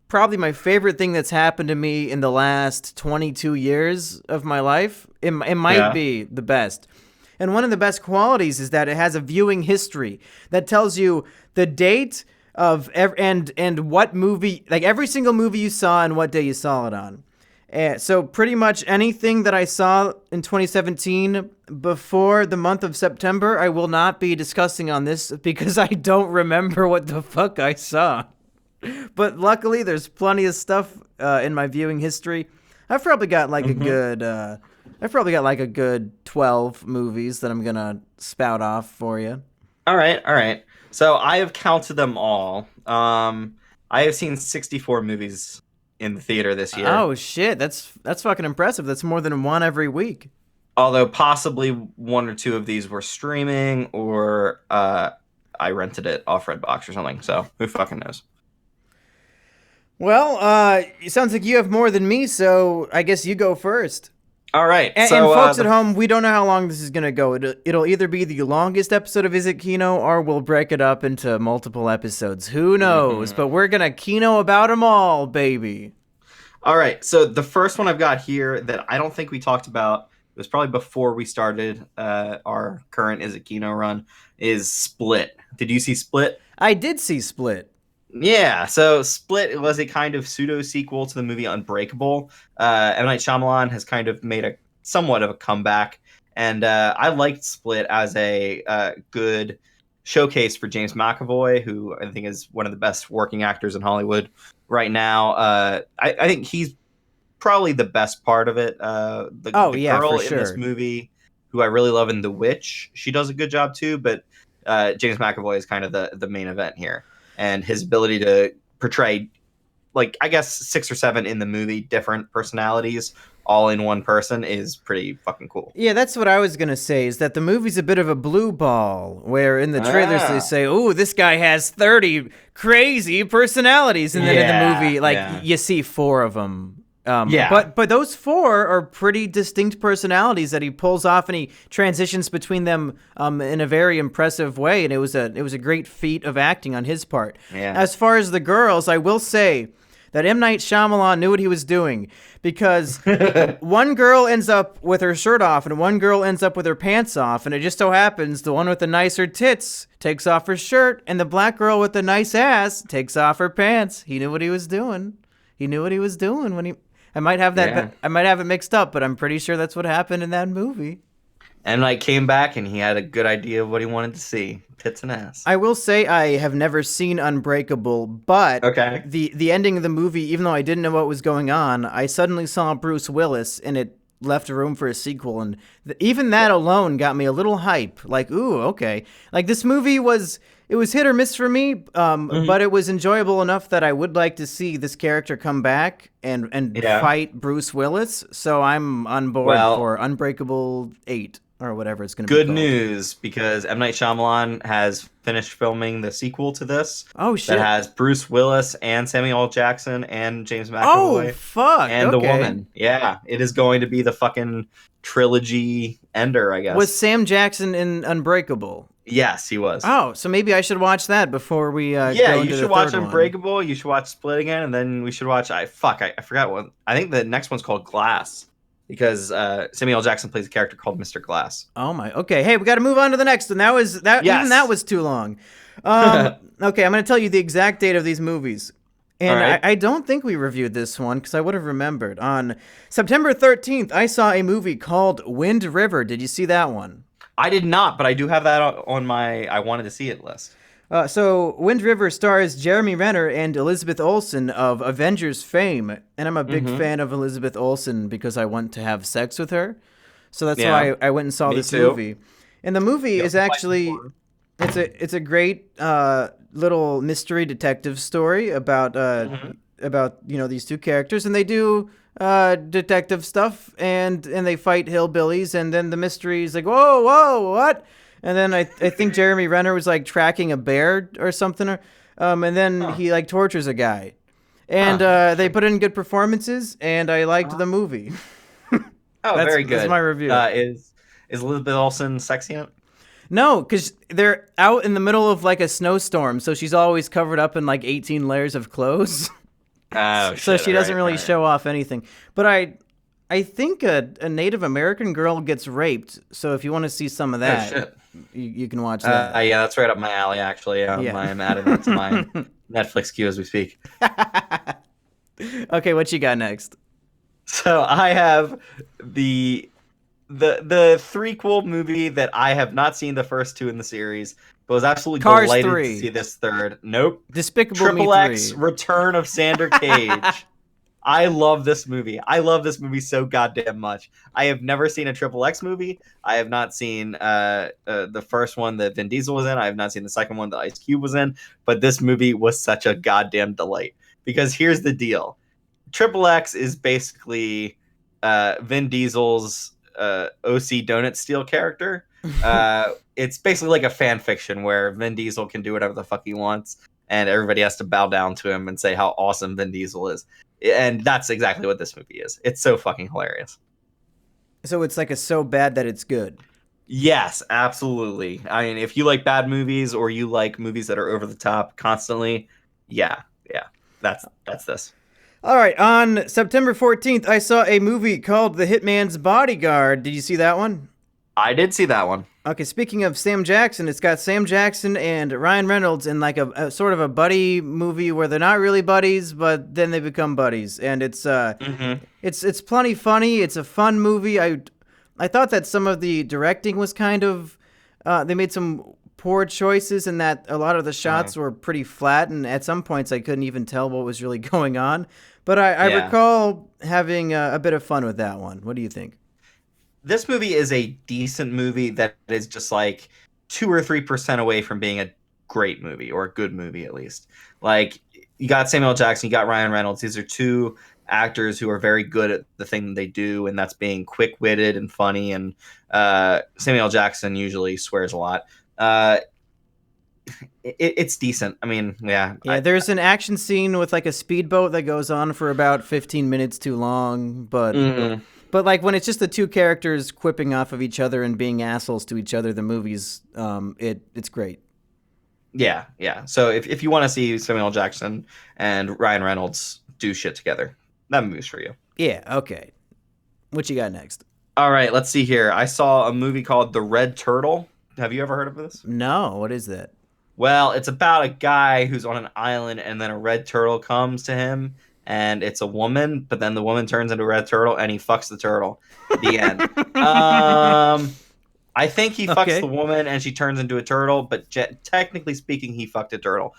probably my favorite thing that's happened to me in the last 22 years of my life. It might be the best. And one of the best qualities is that it has a viewing history that tells you the date of and what movie, like every single movie you saw and what day you saw it on. So pretty much anything that I saw in 2017 before the month of September, I will not be discussing on this because I don't remember what the fuck I saw. But luckily, there's plenty of stuff in my viewing history. I've probably got like a good 12 movies that I'm gonna spout off for you. All right. So I have counted them all. I have seen 64 movies in the theater this year. Oh shit, that's fucking impressive. That's more than one every week. Although possibly one or two of these were streaming, or I rented it off Redbox or something. So who fucking knows? Well, it sounds like you have more than me, so I guess you go first. All right. And folks at home, we don't know how long this is going to go. It'll either be the longest episode of Is It Kino, or we'll break it up into multiple episodes. Who knows? But we're going to Kino about them all, baby. All right. So the first one I've got here that I don't think we talked about, it was probably before we started our current Is It Kino run, is Split. Did you see Split? I did see Split. Yeah, so Split was a kind of pseudo-sequel to the movie Unbreakable. M. Night Shyamalan has kind of made a somewhat of a comeback, and I liked Split as a good showcase for James McAvoy, who I think is one of the best working actors in Hollywood right now. I think he's probably the best part of it. The girl in this movie, who I really love in The Witch, she does a good job too, but James McAvoy is kind of the main event here. And his ability to portray, like, I guess 6 or 7 in the movie different personalities all in one person is pretty fucking cool. Yeah, that's what I was going to say, is that the movie's a bit of a blue ball, where in the trailers they say, "Ooh, this guy has 30 crazy personalities." And then in the movie, you see 4 of them. But those 4 are pretty distinct personalities that he pulls off, and he transitions between them in a very impressive way. And it was a great feat of acting on his part. Yeah. As far as the girls, I will say that M. Night Shyamalan knew what he was doing, because one girl ends up with her shirt off and one girl ends up with her pants off, and it just so happens the one with the nicer tits takes off her shirt, and the black girl with the nice ass takes off her pants. He knew what he was doing. When he... I might have it mixed up, but I'm pretty sure that's what happened in that movie. And I came back and he had a good idea of what he wanted to see. Tits and ass. I will say I have never seen Unbreakable, but the ending of the movie, even though I didn't know what was going on, I suddenly saw Bruce Willis, and it left room for a sequel. And even that alone got me a little hype. Like, ooh, okay. Like, this movie was hit or miss for me, but it was enjoyable enough that I would like to see this character come back and fight Bruce Willis. So I'm on board for Unbreakable 8 or whatever it's going to be called. Good news, because M. Night Shyamalan has finished filming the sequel to this. Oh, shit. That has Bruce Willis and Samuel L. Jackson and James McAvoy. Oh, fuck. And the woman. Yeah, it is going to be the fucking trilogy ender, I guess. Was Sam Jackson in Unbreakable? Yes, he was. Oh, so maybe I should watch that before we go into you should watch one. Unbreakable. You should watch Split again, and then we should watch. I forgot one. I think the next one's called Glass, because Samuel L. Jackson plays a character called Mr. Glass. Oh my. Okay, hey, we got to move on to the next one. Even that was too long. Okay, I'm going to tell you the exact date of these movies. And right. I don't think we reviewed this one, because I would have remembered. On September 13th, I saw a movie called Wind River. Did you see that one? I did not, but I do have that on my I wanted to see it list. So Wind River stars Jeremy Renner and Elizabeth Olsen of Avengers fame, and I'm a big fan of Elizabeth Olsen because I want to have sex with her. So that's why I went and saw this movie. And the movie is actually It's a great little mystery detective story about these two characters, and they do detective stuff, and they fight hillbillies, and then the mystery is like, whoa, what? And then I think Jeremy Renner was like tracking a bear or something, and then he like tortures a guy, and they put in good performances, and I liked the movie. Very good. That's my review. Is Elizabeth Olsen sexy in it? No, because they're out in the middle of like a snowstorm, so she's always covered up in like 18 layers of clothes. So she doesn't really show off anything. But I think a Native American girl gets raped, so if you want to see some of that, you can watch that. Yeah, that's right up my alley, actually. I'm adding that to my Netflix queue as we speak. Okay, what you got next? So I have the threequel movie that I have not seen the first two in the series, but was absolutely Cars delighted 3. to see this third. Nope. Despicable Me 3. X Return of Xander Cage. I love this movie. I love this movie so goddamn much. I have never seen a X movie. I have not seen the first one that Vin Diesel was in. I have not seen the second one that Ice Cube was in. But this movie was such a goddamn delight. Because here's the deal. X is basically Vin Diesel's OC Donut Steel character. It's basically like a fan fiction where Vin Diesel can do whatever the fuck he wants, and everybody has to bow down to him and say how awesome Vin Diesel is. And that's exactly what this movie is. It's so fucking hilarious. So it's like so bad that it's good. Yes, absolutely. I mean, if you like bad movies or you like movies that are over the top constantly, yeah, that's this. All right, on September 14th, I saw a movie called The Hitman's Bodyguard. Did you see that one? I did see that one. Okay, speaking of Sam Jackson, it's got Sam Jackson and Ryan Reynolds in like a sort of a buddy movie where they're not really buddies, but then they become buddies, and it's it's plenty funny. It's a fun movie. I thought that some of the directing was kind of they made some poor choices in that a lot of the shots were pretty flat, and at some points I couldn't even tell what was really going on. But I recall having a bit of fun with that one. What do you think? This movie is a decent movie that is just like 2 or 3% away from being a great movie, or a good movie at least. Like, you got Samuel Jackson, you got Ryan Reynolds. These are two actors who are very good at the thing that they do, and that's being quick-witted and funny. And Samuel Jackson usually swears a lot. It's decent. I mean, yeah. There's an action scene with like a speedboat that goes on for about 15 minutes too long, but like when it's just the two characters quipping off of each other and being assholes to each other, the movie's it's great. Yeah. So if you want to see Samuel Jackson and Ryan Reynolds do shit together, that movie's for you. Yeah. Okay. What you got next? All right. Let's see here. I saw a movie called The Red Turtle. Have you ever heard of this? No. What is that? Well, it's about a guy who's on an island, and then a red turtle comes to him, and it's a woman, but then the woman turns into a red turtle, and he fucks the turtle. The end. I think he fucks the woman, and she turns into a turtle, but technically speaking, he fucked a turtle.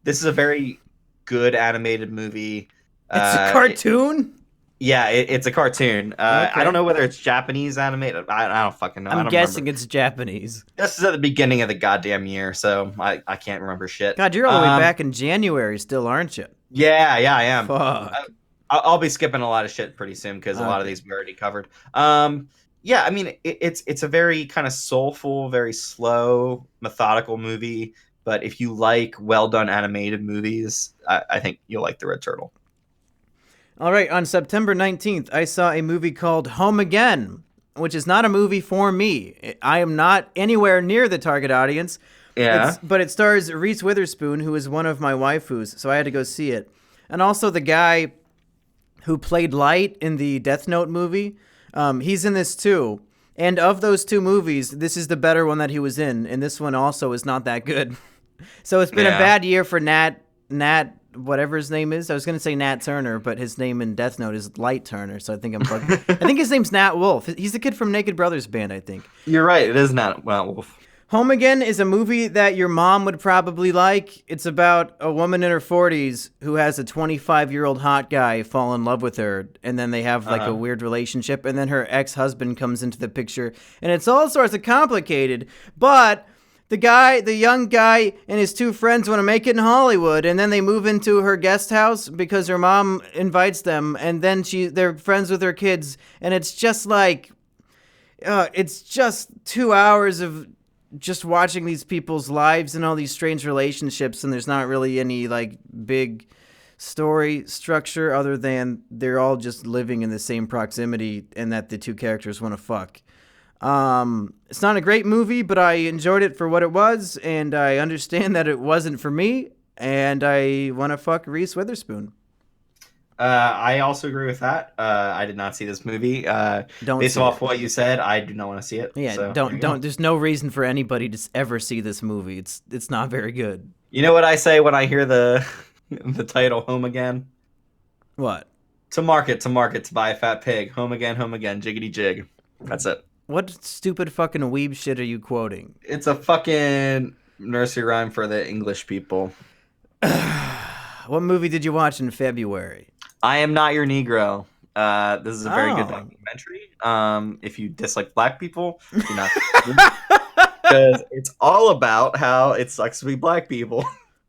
This is a very good animated movie. It's a cartoon? It's a cartoon. I don't know whether it's Japanese animated. I don't fucking know. I'm guessing it's Japanese. This is at the beginning of the goddamn year, so I can't remember shit. God, you're all the way back in January still, aren't you? Yeah, I am. Fuck. I'll be skipping a lot of shit pretty soon because a lot of these we already covered. I mean, it's a very kind of soulful, very slow, methodical movie. But if you like well-done animated movies, I think you'll like The Red Turtle. All right, on September 19th, I saw a movie called Home Again, which is not a movie for me. I am not anywhere near the target audience. Yeah. But it stars Reese Witherspoon, who is one of my waifus, so I had to go see it. And also the guy who played Light in the Death Note movie, he's in this too. And of those two movies, this is the better one that he was in, and this one also is not that good. So it's been a bad year for Nat, whatever his name is. I was going to say Nat Turner, but his name in Death Note is Light Turner, so I think I'm bugged. I think his name's Nat Wolff. He's the kid from Naked Brothers Band, I think. You're right, it is Nat Wolff. Home Again is a movie that your mom would probably like. It's about a woman in her 40s who has a 25-year-old hot guy fall in love with her, and then they have like a weird relationship, and then her ex-husband comes into the picture, and it's all sorts of complicated, but the young guy and his two friends want to make it in Hollywood, and then they move into her guest house because her mom invites them, and then they're friends with her kids, and it's just like, it's just 2 hours of just watching these people's lives and all these strange relationships, and there's not really any like big story structure other than they're all just living in the same proximity and that the two characters want to fuck. It's not a great movie, but I enjoyed it for what it was, and I understand that it wasn't for me, and I want to fuck Reese Witherspoon. I also agree with that. I did not see this movie. Based off what you said, I do not want to see it. Yeah, so, don't. There's no reason for anybody to ever see this movie. It's not very good. You know what I say when I hear the title "Home Again"? What? To market, to buy a fat pig. Home again, jiggity jig. That's it. What stupid fucking weeb shit are you quoting? It's a fucking nursery rhyme for the English people. What movie did you watch in February? I Am Not Your Negro. This is a very good documentary. If you dislike black people, do not. Because it's all about how it sucks to be black people.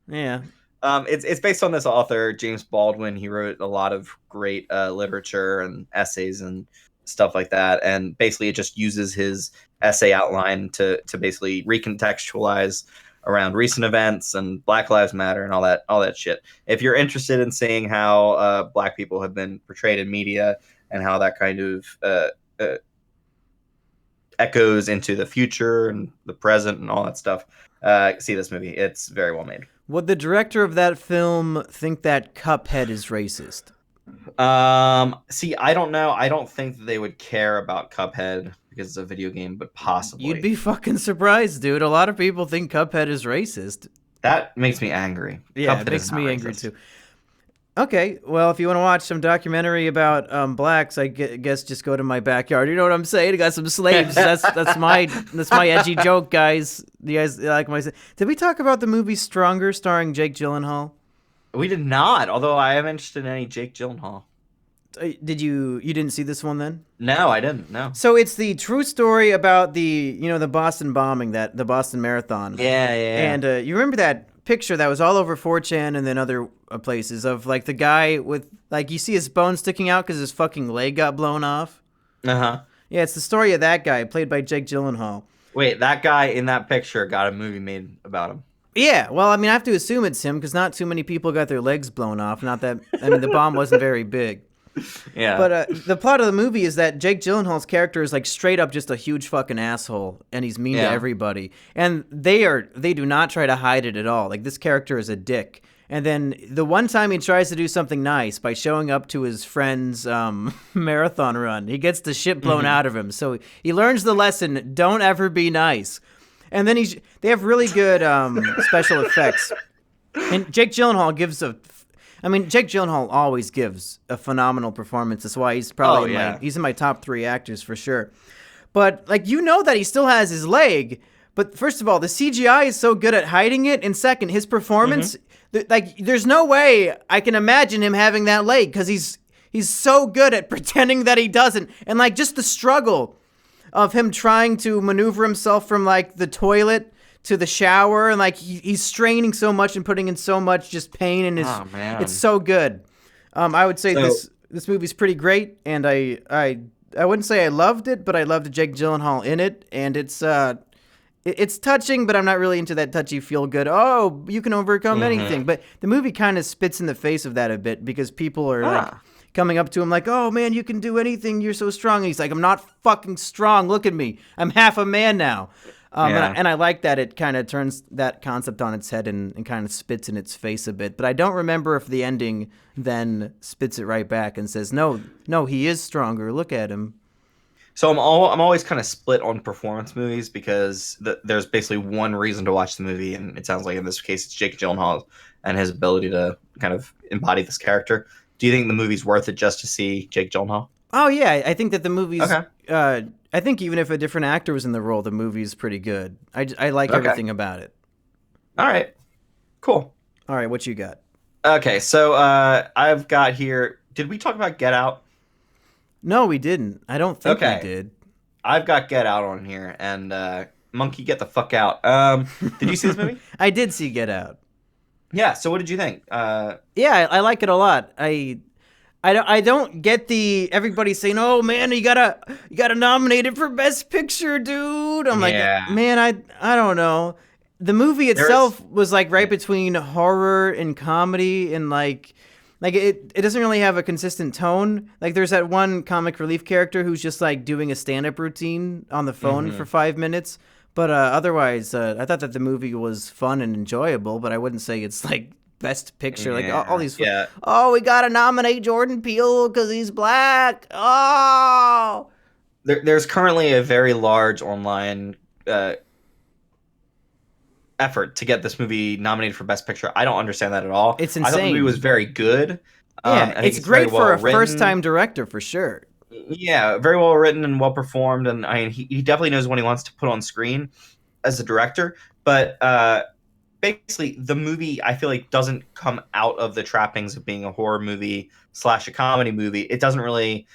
Yeah. It's based on this author, James Baldwin. He wrote a lot of great literature and essays and stuff like that, and basically it just uses his essay outline to basically recontextualize around recent events and Black Lives Matter and all that shit. If you're interested in seeing how black people have been portrayed in media and how that kind of echoes into the future and the present and all that stuff, see this movie. It's very well made. Would the director of that film think that Cuphead is racist? See, I don't know. I don't think that they would care about Cuphead because it's a video game, but possibly. You'd be fucking surprised, dude. A lot of people think Cuphead is racist. That makes me angry. Yeah, Cuphead it makes me angry racist. too. Okay, well, if you want to watch some documentary about blacks, I guess just go to my backyard. You know what I'm saying? I got some slaves. That's my edgy joke, guys. You guys like my? Did we talk about the movie Stronger, starring Jake Gyllenhaal? We did not, although I am interested in any Jake Gyllenhaal. Did you didn't see this one then? No, I didn't. No. So it's the true story about the Boston bombing, the Boston Marathon. Yeah. And you remember that picture that was all over 4chan and then other places of like the guy with like you see his bone sticking out because his fucking leg got blown off. Uh-huh. Yeah, it's the story of that guy played by Jake Gyllenhaal. Wait, that guy in that picture got a movie made about him. Yeah, well, I mean, I have to assume it's him because not too many people got their legs blown off. Not that, I mean, the bomb wasn't very big. Yeah. But the plot of the movie is that Jake Gyllenhaal's character is like straight up just a huge fucking asshole, and he's mean to everybody. And they do not try to hide it at all. Like, this character is a dick. And then the one time he tries to do something nice by showing up to his friend's marathon run, he gets the shit blown out of him. So he learns the lesson, don't ever be nice. And then they have really good special effects. And Jake Gyllenhaal Jake Gyllenhaal always gives a phenomenal performance. That's why he's probably he's in my top 3 actors for sure. But like that he still has his leg. But first of all, the CGI is so good at hiding it. And second, his performance, there's no way I can imagine him having that leg because he's so good at pretending that he doesn't. And like just the struggle of him trying to maneuver himself from like the toilet to the shower, and like he's straining so much and putting in so much just pain in his. Oh man, it's so good. I would say this movie's pretty great, and I wouldn't say I loved it, but I loved Jake Gyllenhaal in it, and it's touching, but I'm not really into that touchy feel good. Oh, you can overcome anything, but the movie kind of spits in the face of that a bit because people are like coming up to him like, oh man, you can do anything, you're so strong. And he's like, I'm not fucking strong, look at me, I'm half a man now. And I like that it kind of turns that concept on its head and kind of spits in its face a bit. But I don't remember if the ending then spits it right back and says, no, he is stronger, look at him. So I'm always kind of split on performance movies because there's basically one reason to watch the movie, and it sounds like in this case it's Jake Gyllenhaal and his ability to kind of embody this character. Do you think the movie's worth it just to see Jake Gyllenhaal? Oh, yeah. I think that the movie's... Okay. I think even if a different actor was in the role, the movie's pretty good. I like everything about it. All right. Cool. All right, what you got? Okay, so I've got here... Did we talk about Get Out? No, we didn't. I don't think we did. I've got Get Out on here, and Monkey, get the fuck out. Did you see this movie? I did see Get Out. Yeah. So what did you think? Yeah, I like it a lot. I don't get the everybody saying, "Oh man, you gotta nominate it for Best Picture, dude." I'm like, man, I don't know. The movie itself was like right between horror and comedy, and like it doesn't really have a consistent tone. Like there's that one comic relief character who's just like doing a stand-up routine on the phone for 5 minutes. But otherwise, I thought that the movie was fun and enjoyable, but I wouldn't say it's like Best Picture. Like all these. Oh, we gotta nominate Jordan Peele because he's black. Oh. There's currently a very large online effort to get this movie nominated for Best Picture. I don't understand that at all. It's insane. I thought the movie was very good. Yeah, it's great for a first-time director for sure. Yeah, very well written and well performed, and I mean, he definitely knows what he wants to put on screen as a director. But basically, the movie I feel like doesn't come out of the trappings of being a horror movie / a comedy movie. It doesn't really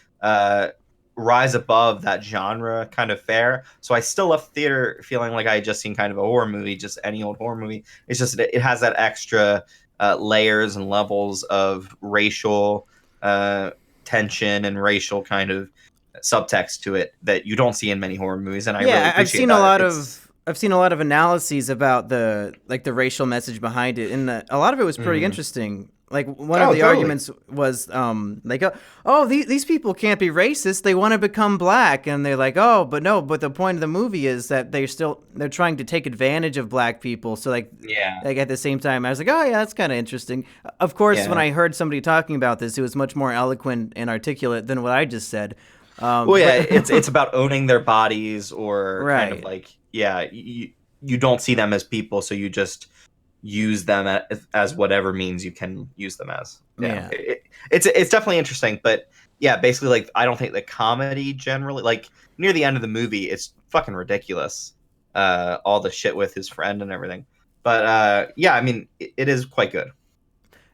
rise above that genre kind of fare. So I still left theater feeling like I had just seen kind of a horror movie, just any old horror movie. It's just it has that extra layers and levels of racial tension and racial kind of subtext to it that you don't see in many horror movies, and I really appreciate I've seen a lot of analyses about the racial message behind it, and a lot of it was pretty interesting. Like one of the arguments was these people can't be racist, they want to become black, and they're like, but the point of the movie is that they're trying to take advantage of black people. So like at the same time I was like, oh yeah, that's kind of interesting. Of course, when I heard somebody talking about this, it was much more eloquent and articulate than what I just said. It's about owning their bodies, or kind of like you don't see them as people, so you just use them as whatever means you can use them as. It's definitely interesting, but basically, like, I don't think the comedy generally, like, near the end of the movie, it's fucking ridiculous, all the shit with his friend and everything. But I mean, it is quite good.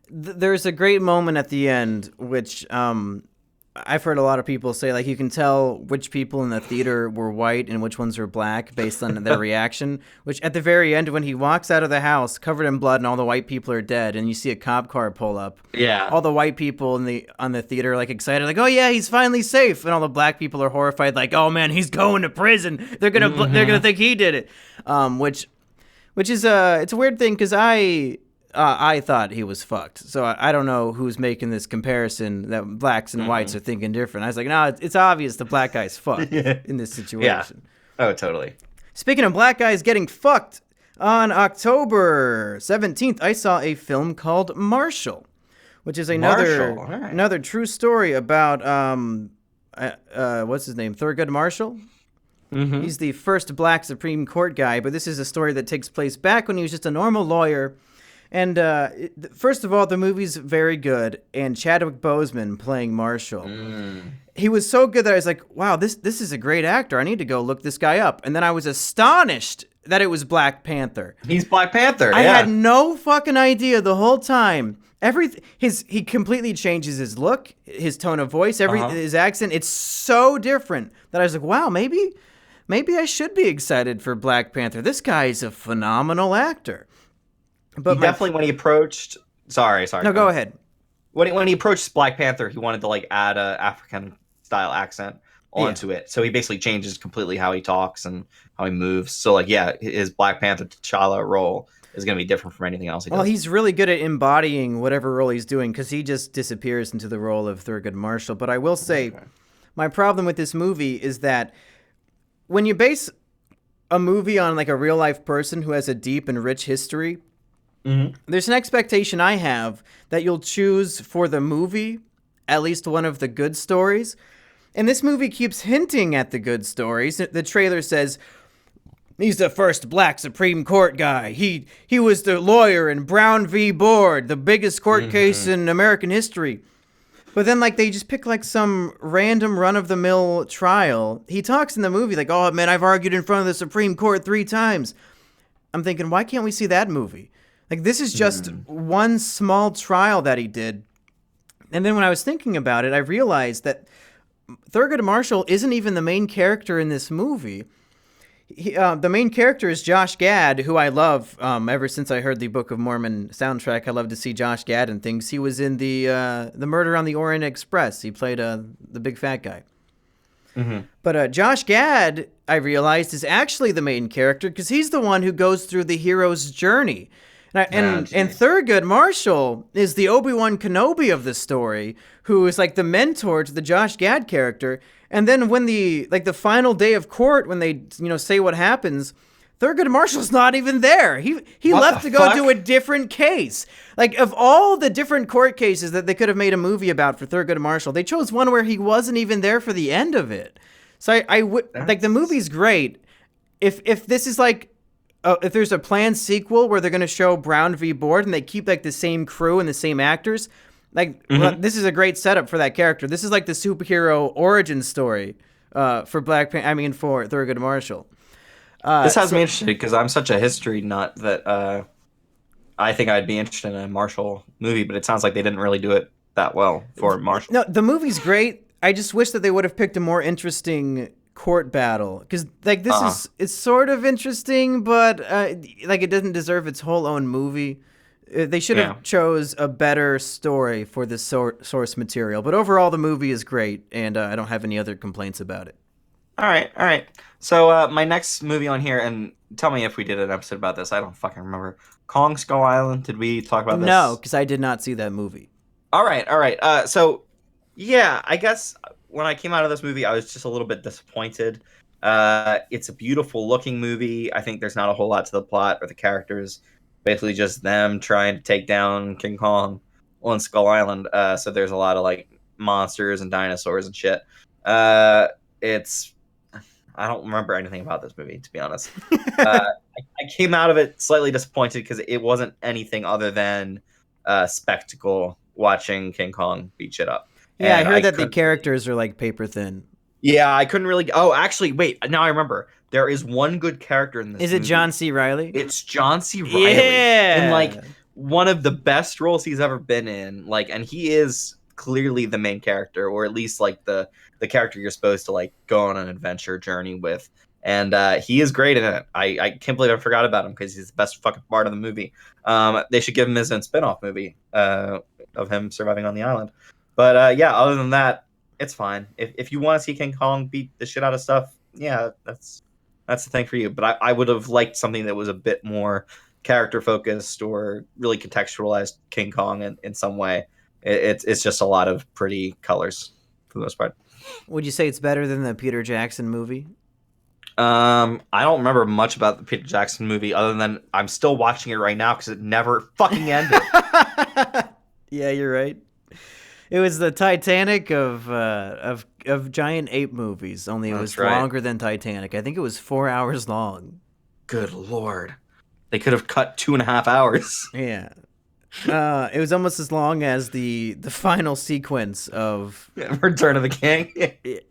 There's a great moment at the end, which I've heard a lot of people say, like, you can tell which people in the theater were white and which ones were black based on their reaction, which at the very end, when he walks out of the house covered in blood and all the white people are dead, and you see a cop car pull up, all the white people on the theater are like excited, like, oh yeah, he's finally safe, and all the black people are horrified, like, oh man, he's going to prison, they're gonna think he did it, which is it's a weird thing, because I thought he was fucked. So I don't know who's making this comparison that blacks and whites are thinking different. I was like, no, it's obvious the black guy's fucked in this situation. Yeah. Oh, totally. Speaking of black guys getting fucked, on October 17th, I saw a film called Marshall, which is another true story about, what's his name? Thurgood Marshall? Mm-hmm. He's the first black Supreme Court guy, but this is a story that takes place back when he was just a normal lawyer. And first of all, the movie's very good, and Chadwick Boseman playing Marshall. He was so good that I was like, wow, this is a great actor. I need to go look this guy up. And then I was astonished that it was Black Panther. He's Black Panther, I had no fucking idea the whole time. He completely changes his look, his tone of voice, his accent. It's so different that I was like, wow, maybe I should be excited for Black Panther. This guy's a phenomenal actor. But definitely, when he approached, sorry. No, go ahead. When he approached Black Panther, he wanted to like add a African style accent onto it. So he basically changes completely how he talks and how he moves. So like, his Black Panther T'Challa role is going to be different from anything else he does. Well, he's really good at embodying whatever role he's doing, because he just disappears into the role of Thurgood Marshall. But I will say, my problem with this movie is that when you base a movie on like a real life person who has a deep and rich history, there's an expectation I have that you'll choose for the movie at least one of the good stories. And this movie keeps hinting at the good stories. The trailer says, he's the first black Supreme Court guy. He was the lawyer in Brown v. Board, the biggest court case in American history. But then, like, they just pick, like, some random run-of-the-mill trial. He talks in the movie like, oh, man, I've argued in front of the Supreme Court 3 times. I'm thinking, why can't we see that movie? Like, this is just one small trial that he did. And then when I was thinking about it, I realized that Thurgood Marshall isn't even the main character in this movie. The main character is Josh Gad, who I love. Ever since I heard the Book of Mormon soundtrack, I love to see Josh Gad and things. He was in the Murder on the Orient Express. He played the big fat guy. Mm-hmm. But Josh Gad, I realized, is actually the main character because he's the one who goes through the hero's journey. And Thurgood Marshall is the Obi-Wan Kenobi of the story, who is like the mentor to the Josh Gad character. And then when the final day of court, when they say what happens, Thurgood Marshall's not even there. He left to go do a different case. Like, of all the different court cases that they could have made a movie about for Thurgood Marshall, they chose one where he wasn't even there for the end of it. So the movie's great. If this is like, if there's a planned sequel where they're going to show Brown v. Board and they keep like the same crew and the same actors, this is a great setup for that character. This is like the superhero origin story for for Thurgood Marshall. This has me interested because I'm such a history nut that I think I'd be interested in a Marshall movie, but it sounds like they didn't really do it that well for Marshall. No, the movie's great. I just wish that they would have picked a more interesting court battle because it's sort of interesting, but it doesn't deserve its whole own movie. They should have chose a better story for the source material. But overall, the movie is great, and I don't have any other complaints about it. All right. So my next movie on here, and tell me if we did an episode about this. I don't fucking remember. Kong Skull Island. Did we talk about this? No, because I did not see that movie. All right. So, yeah, I guess when I came out of this movie, I was just a little bit disappointed. It's a beautiful looking movie. I think there's not a whole lot to the plot or the characters. Basically just them trying to take down King Kong on Skull Island. So there's a lot of like monsters and dinosaurs and shit. I don't remember anything about this movie, to be honest. I came out of it slightly disappointed because it wasn't anything other than spectacle watching King Kong beat shit up. Yeah, and I heard that the characters are like paper thin. Yeah, I couldn't really... Oh, actually, wait. Now I remember. There is one good character in this Is it movie. John C. Reilly? It's John C. Reilly. Yeah! And, like, one of the best roles he's ever been in. Like, and he is clearly the main character, or at least, like, the character you're supposed to, like, go on an adventure journey with. And he is great in it. I can't believe I forgot about him because he's the best fucking part of the movie. They should give him his own spin-off movie of him surviving on the island. But, yeah, other than that, it's fine. If you want to see King Kong beat the shit out of stuff, yeah, that's the thing for you. But I would have liked something that was a bit more character focused or really contextualized King Kong in some way. It's just a lot of pretty colors for the most part. Would you say it's better than the Peter Jackson movie? I don't remember much about the Peter Jackson movie other than I'm still watching it right now because it never fucking ended. Yeah, you're right. It was the Titanic of giant ape movies, only it was longer than Titanic. I think it was 4 hours long. Good Lord. They could have cut 2.5 hours. Yeah. It was almost as long as the final sequence of Return of the King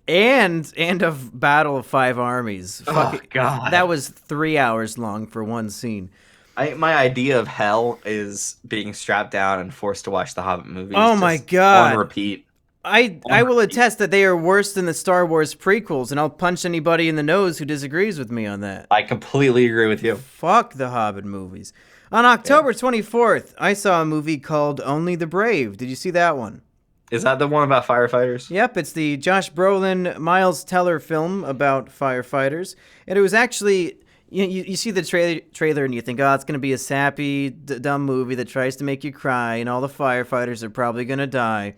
and of Battle of Five Armies. Oh, God. That was 3 hours long for one scene. My idea of hell is being strapped down and forced to watch the Hobbit movies. Oh my God. On repeat. I will attest that they are worse than the Star Wars prequels, and I'll punch anybody in the nose who disagrees with me on that. I completely agree with you. Fuck the Hobbit movies. On October 24th, I saw a movie called Only the Brave. Did you see that one? Is that the one about firefighters? Yep, it's the Josh Brolin, Miles Teller film about firefighters. And it was actually... You see the trailer and you think, oh, it's going to be a sappy, dumb movie that tries to make you cry, and all the firefighters are probably going to die.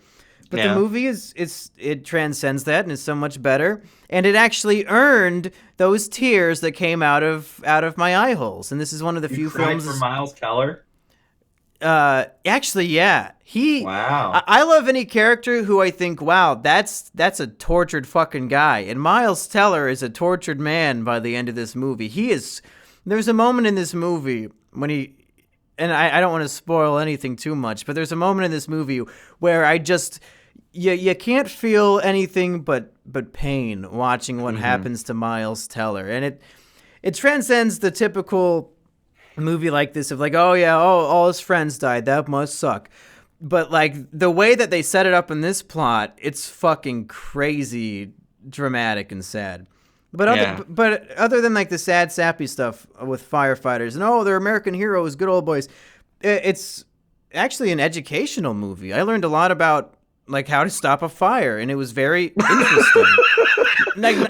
But the movie it transcends that and is so much better, and it actually earned those tears that came out of my eye holes. And this is one of the few films for Miles Teller. Actually, yeah. Wow. I love any character who I think, wow, that's a tortured fucking guy. And Miles Teller is a tortured man by the end of this movie. There's a moment in this movie when and I don't want to spoil anything too much, but there's a moment in this movie where you can't feel anything but pain watching what happens to Miles Teller. And it transcends the typical movie like this of like, oh yeah, all his friends died, that must suck. But like the way that they set it up in this plot, it's fucking crazy dramatic and sad. But other than like the sad, sappy stuff with firefighters and they're American heroes, good old boys, it's actually an educational movie. I learned a lot about like how to stop a fire, and it was very interesting.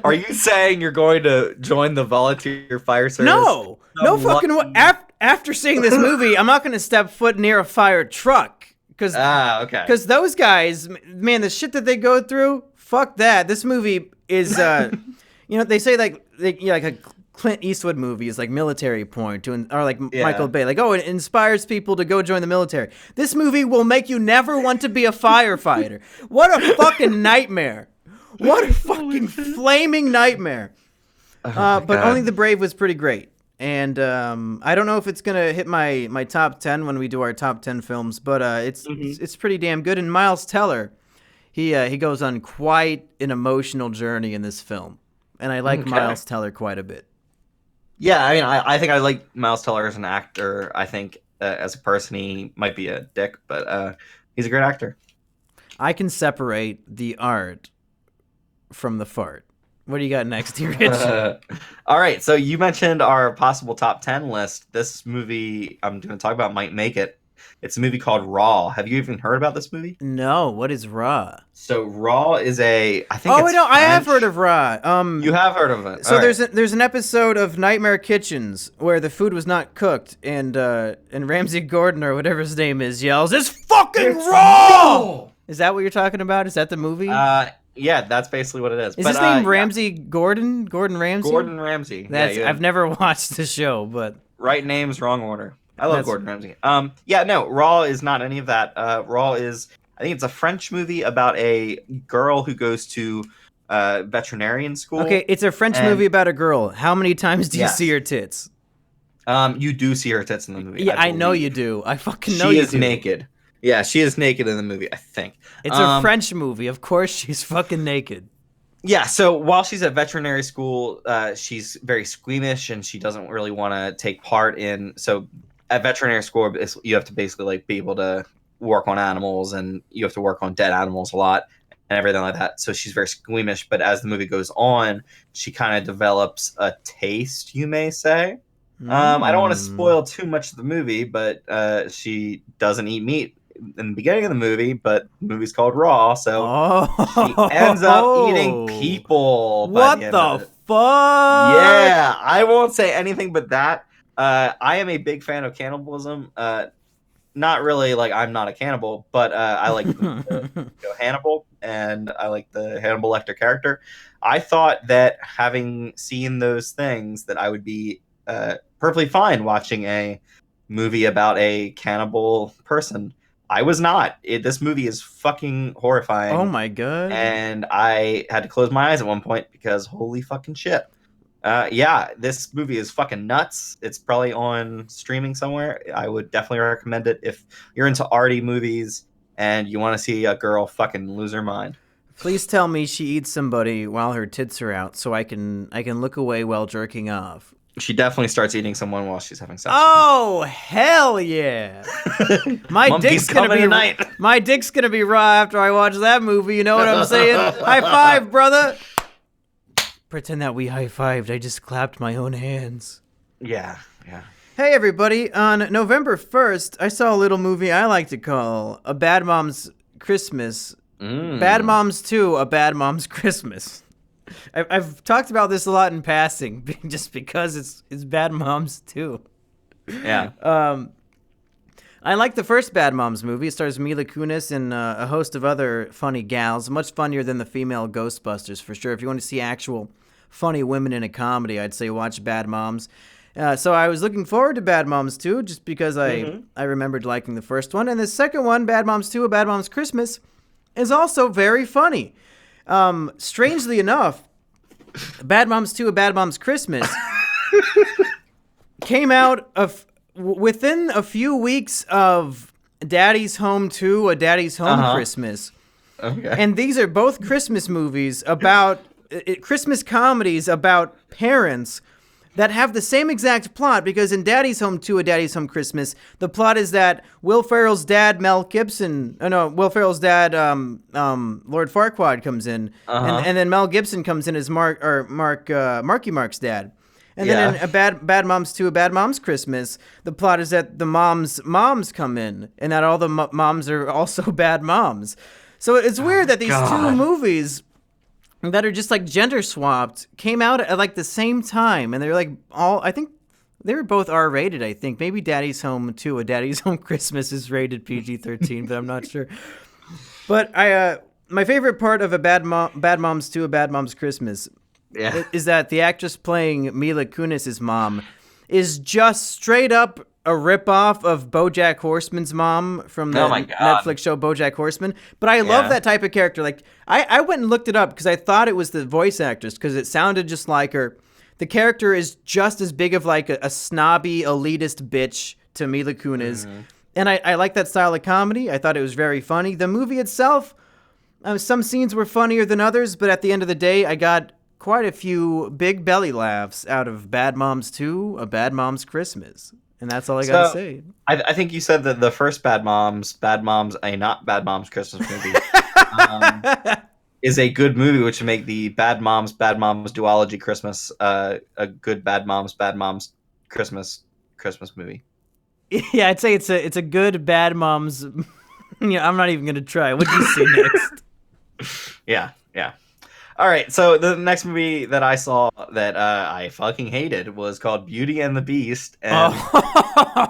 Are you saying you're going to join the volunteer fire service? No fucking way. After seeing this movie, I'm not going to step foot near a fire truck because those guys, man, the shit that they go through, fuck that. This movie is, they say like a Clint Eastwood movie is like military porn, or like Michael Bay, like it inspires people to go join the military. This movie will make you never want to be a firefighter. What a fucking nightmare! What a fucking flaming nightmare! But Only the Brave was pretty great, and I don't know if it's gonna hit my top 10 when we do our top 10 films, but it's pretty damn good. And Miles Teller, he goes on quite an emotional journey in this film, and I like Miles Teller quite a bit. Yeah, I mean, I think I like Miles Teller as an actor. I think as a person, he might be a dick, but he's a great actor. I can separate the art from the fart. What do you got next here, Rich? All right, so you mentioned our possible top 10 list. This movie I'm going to talk about might make it. It's a movie called Raw. Have you even heard about this movie? No. What is Raw? So Raw is I think. I have heard of Raw. You have heard of it. So there's an episode of Nightmare Kitchens where the food was not cooked, and Ramsey Gordon or whatever his name is yells, "It's fucking raw!" Is that what you're talking about? Is that the movie? Yeah, that's basically what it is. Is his name Ramsey Gordon? Gordon Ramsay? Gordon Ramsay. I've never watched the show, but right names, wrong order. I love Gordon Ramsay. Raw is not any of that. Raw is, I think it's a French movie about a girl who goes to veterinarian school. Okay, it's a French movie about a girl. How many times do you see her tits? You do see her tits in the movie. Yeah, I know you do. I fucking know you do. She is naked. Yeah, she is naked in the movie, I think. It's a French movie. Of course she's fucking naked. Yeah, so while she's at veterinary school, she's very squeamish and she doesn't really want to take part in... So at veterinary school, you have to basically like be able to work on animals, and you have to work on dead animals a lot and everything like that. So she's very squeamish, but as the movie goes on, she kind of develops a taste, you may say. I don't want to spoil too much of the movie, but she doesn't eat meat in the beginning of the movie, but the movie's called Raw, so she ends up eating people. What the fuck? Yeah, I won't say anything but that. I am a big fan of cannibalism. Not really, like, I'm not a cannibal, but I like Hannibal, and I like the Hannibal Lecter character. I thought that having seen those things, that I would be perfectly fine watching a movie about a cannibal person. I was not. This movie is fucking horrifying. Oh my god. And I had to close my eyes at one point because holy fucking shit. This movie is fucking nuts. It's probably on streaming somewhere. I would definitely recommend it if you're into arty movies and you want to see a girl fucking lose her mind. Please tell me she eats somebody while her tits are out so I can look away while jerking off. She definitely starts eating someone while she's having sex. Oh, hell yeah. My dick's gonna be raw after I watch that movie, you know what I'm saying? High five, brother. Pretend that we high-fived. I just clapped my own hands. Yeah. Hey, everybody. On November 1st, I saw a little movie I like to call A Bad Mom's Christmas. Bad Moms 2, A Bad Mom's Christmas. I've talked about this a lot in passing, just because it's Bad Moms 2. Yeah. I like the first Bad Moms movie. It stars Mila Kunis and a host of other funny gals. Much funnier than the female Ghostbusters, for sure. If you want to see actual funny women in a comedy, I'd say watch Bad Moms. So I was looking forward to Bad Moms 2, just because I remembered liking the first one. And the second one, Bad Moms 2, A Bad Moms Christmas, is also very funny. Strangely enough, Bad Moms 2, A Bad Moms Christmas came out within a few weeks of Daddy's Home 2, A Daddy's Home Christmas. Okay. And these are both Christmas movies about Christmas comedies about parents that have the same exact plot, because in Daddy's Home 2, A Daddy's Home Christmas, the plot is that Will Ferrell's dad, Will Ferrell's dad, Lord Farquaad comes in, and then Mel Gibson comes in as Marky Mark's dad. And then in Bad Moms 2, A Bad Moms Christmas, the plot is that the moms come in, and that all the moms are also bad moms. So it's weird that these two movies that are just like gender swapped came out at like the same time, and they're like I think they were both R-rated. I think maybe Daddy's Home 2, A Daddy's Home Christmas is rated PG-13, but I'm not sure. But my favorite part of Bad Moms 2, A Bad Moms Christmas is that the actress playing Mila Kunis's mom is just straight up a ripoff of BoJack Horseman's mom from the Netflix show BoJack Horseman. But I love that type of character. Like I went and looked it up because I thought it was the voice actress because it sounded just like her. The character is just as big of like a snobby elitist bitch to Mila Kunis. Mm-hmm. And I like that style of comedy. I thought it was very funny. The movie itself, some scenes were funnier than others, but at the end of the day, I got quite a few big belly laughs out of Bad Moms 2, A Bad Moms Christmas. And that's all I got to say. I think you said that the first Bad Moms, not Bad Moms Christmas movie, is a good movie, which would make the Bad Moms duology Christmas a good Bad Moms Christmas movie. Yeah, I'd say it's a good Bad Moms. I'm not even going to try. What do you see next? Yeah. All right, so the next movie that I saw that I fucking hated was called Beauty and the Beast, and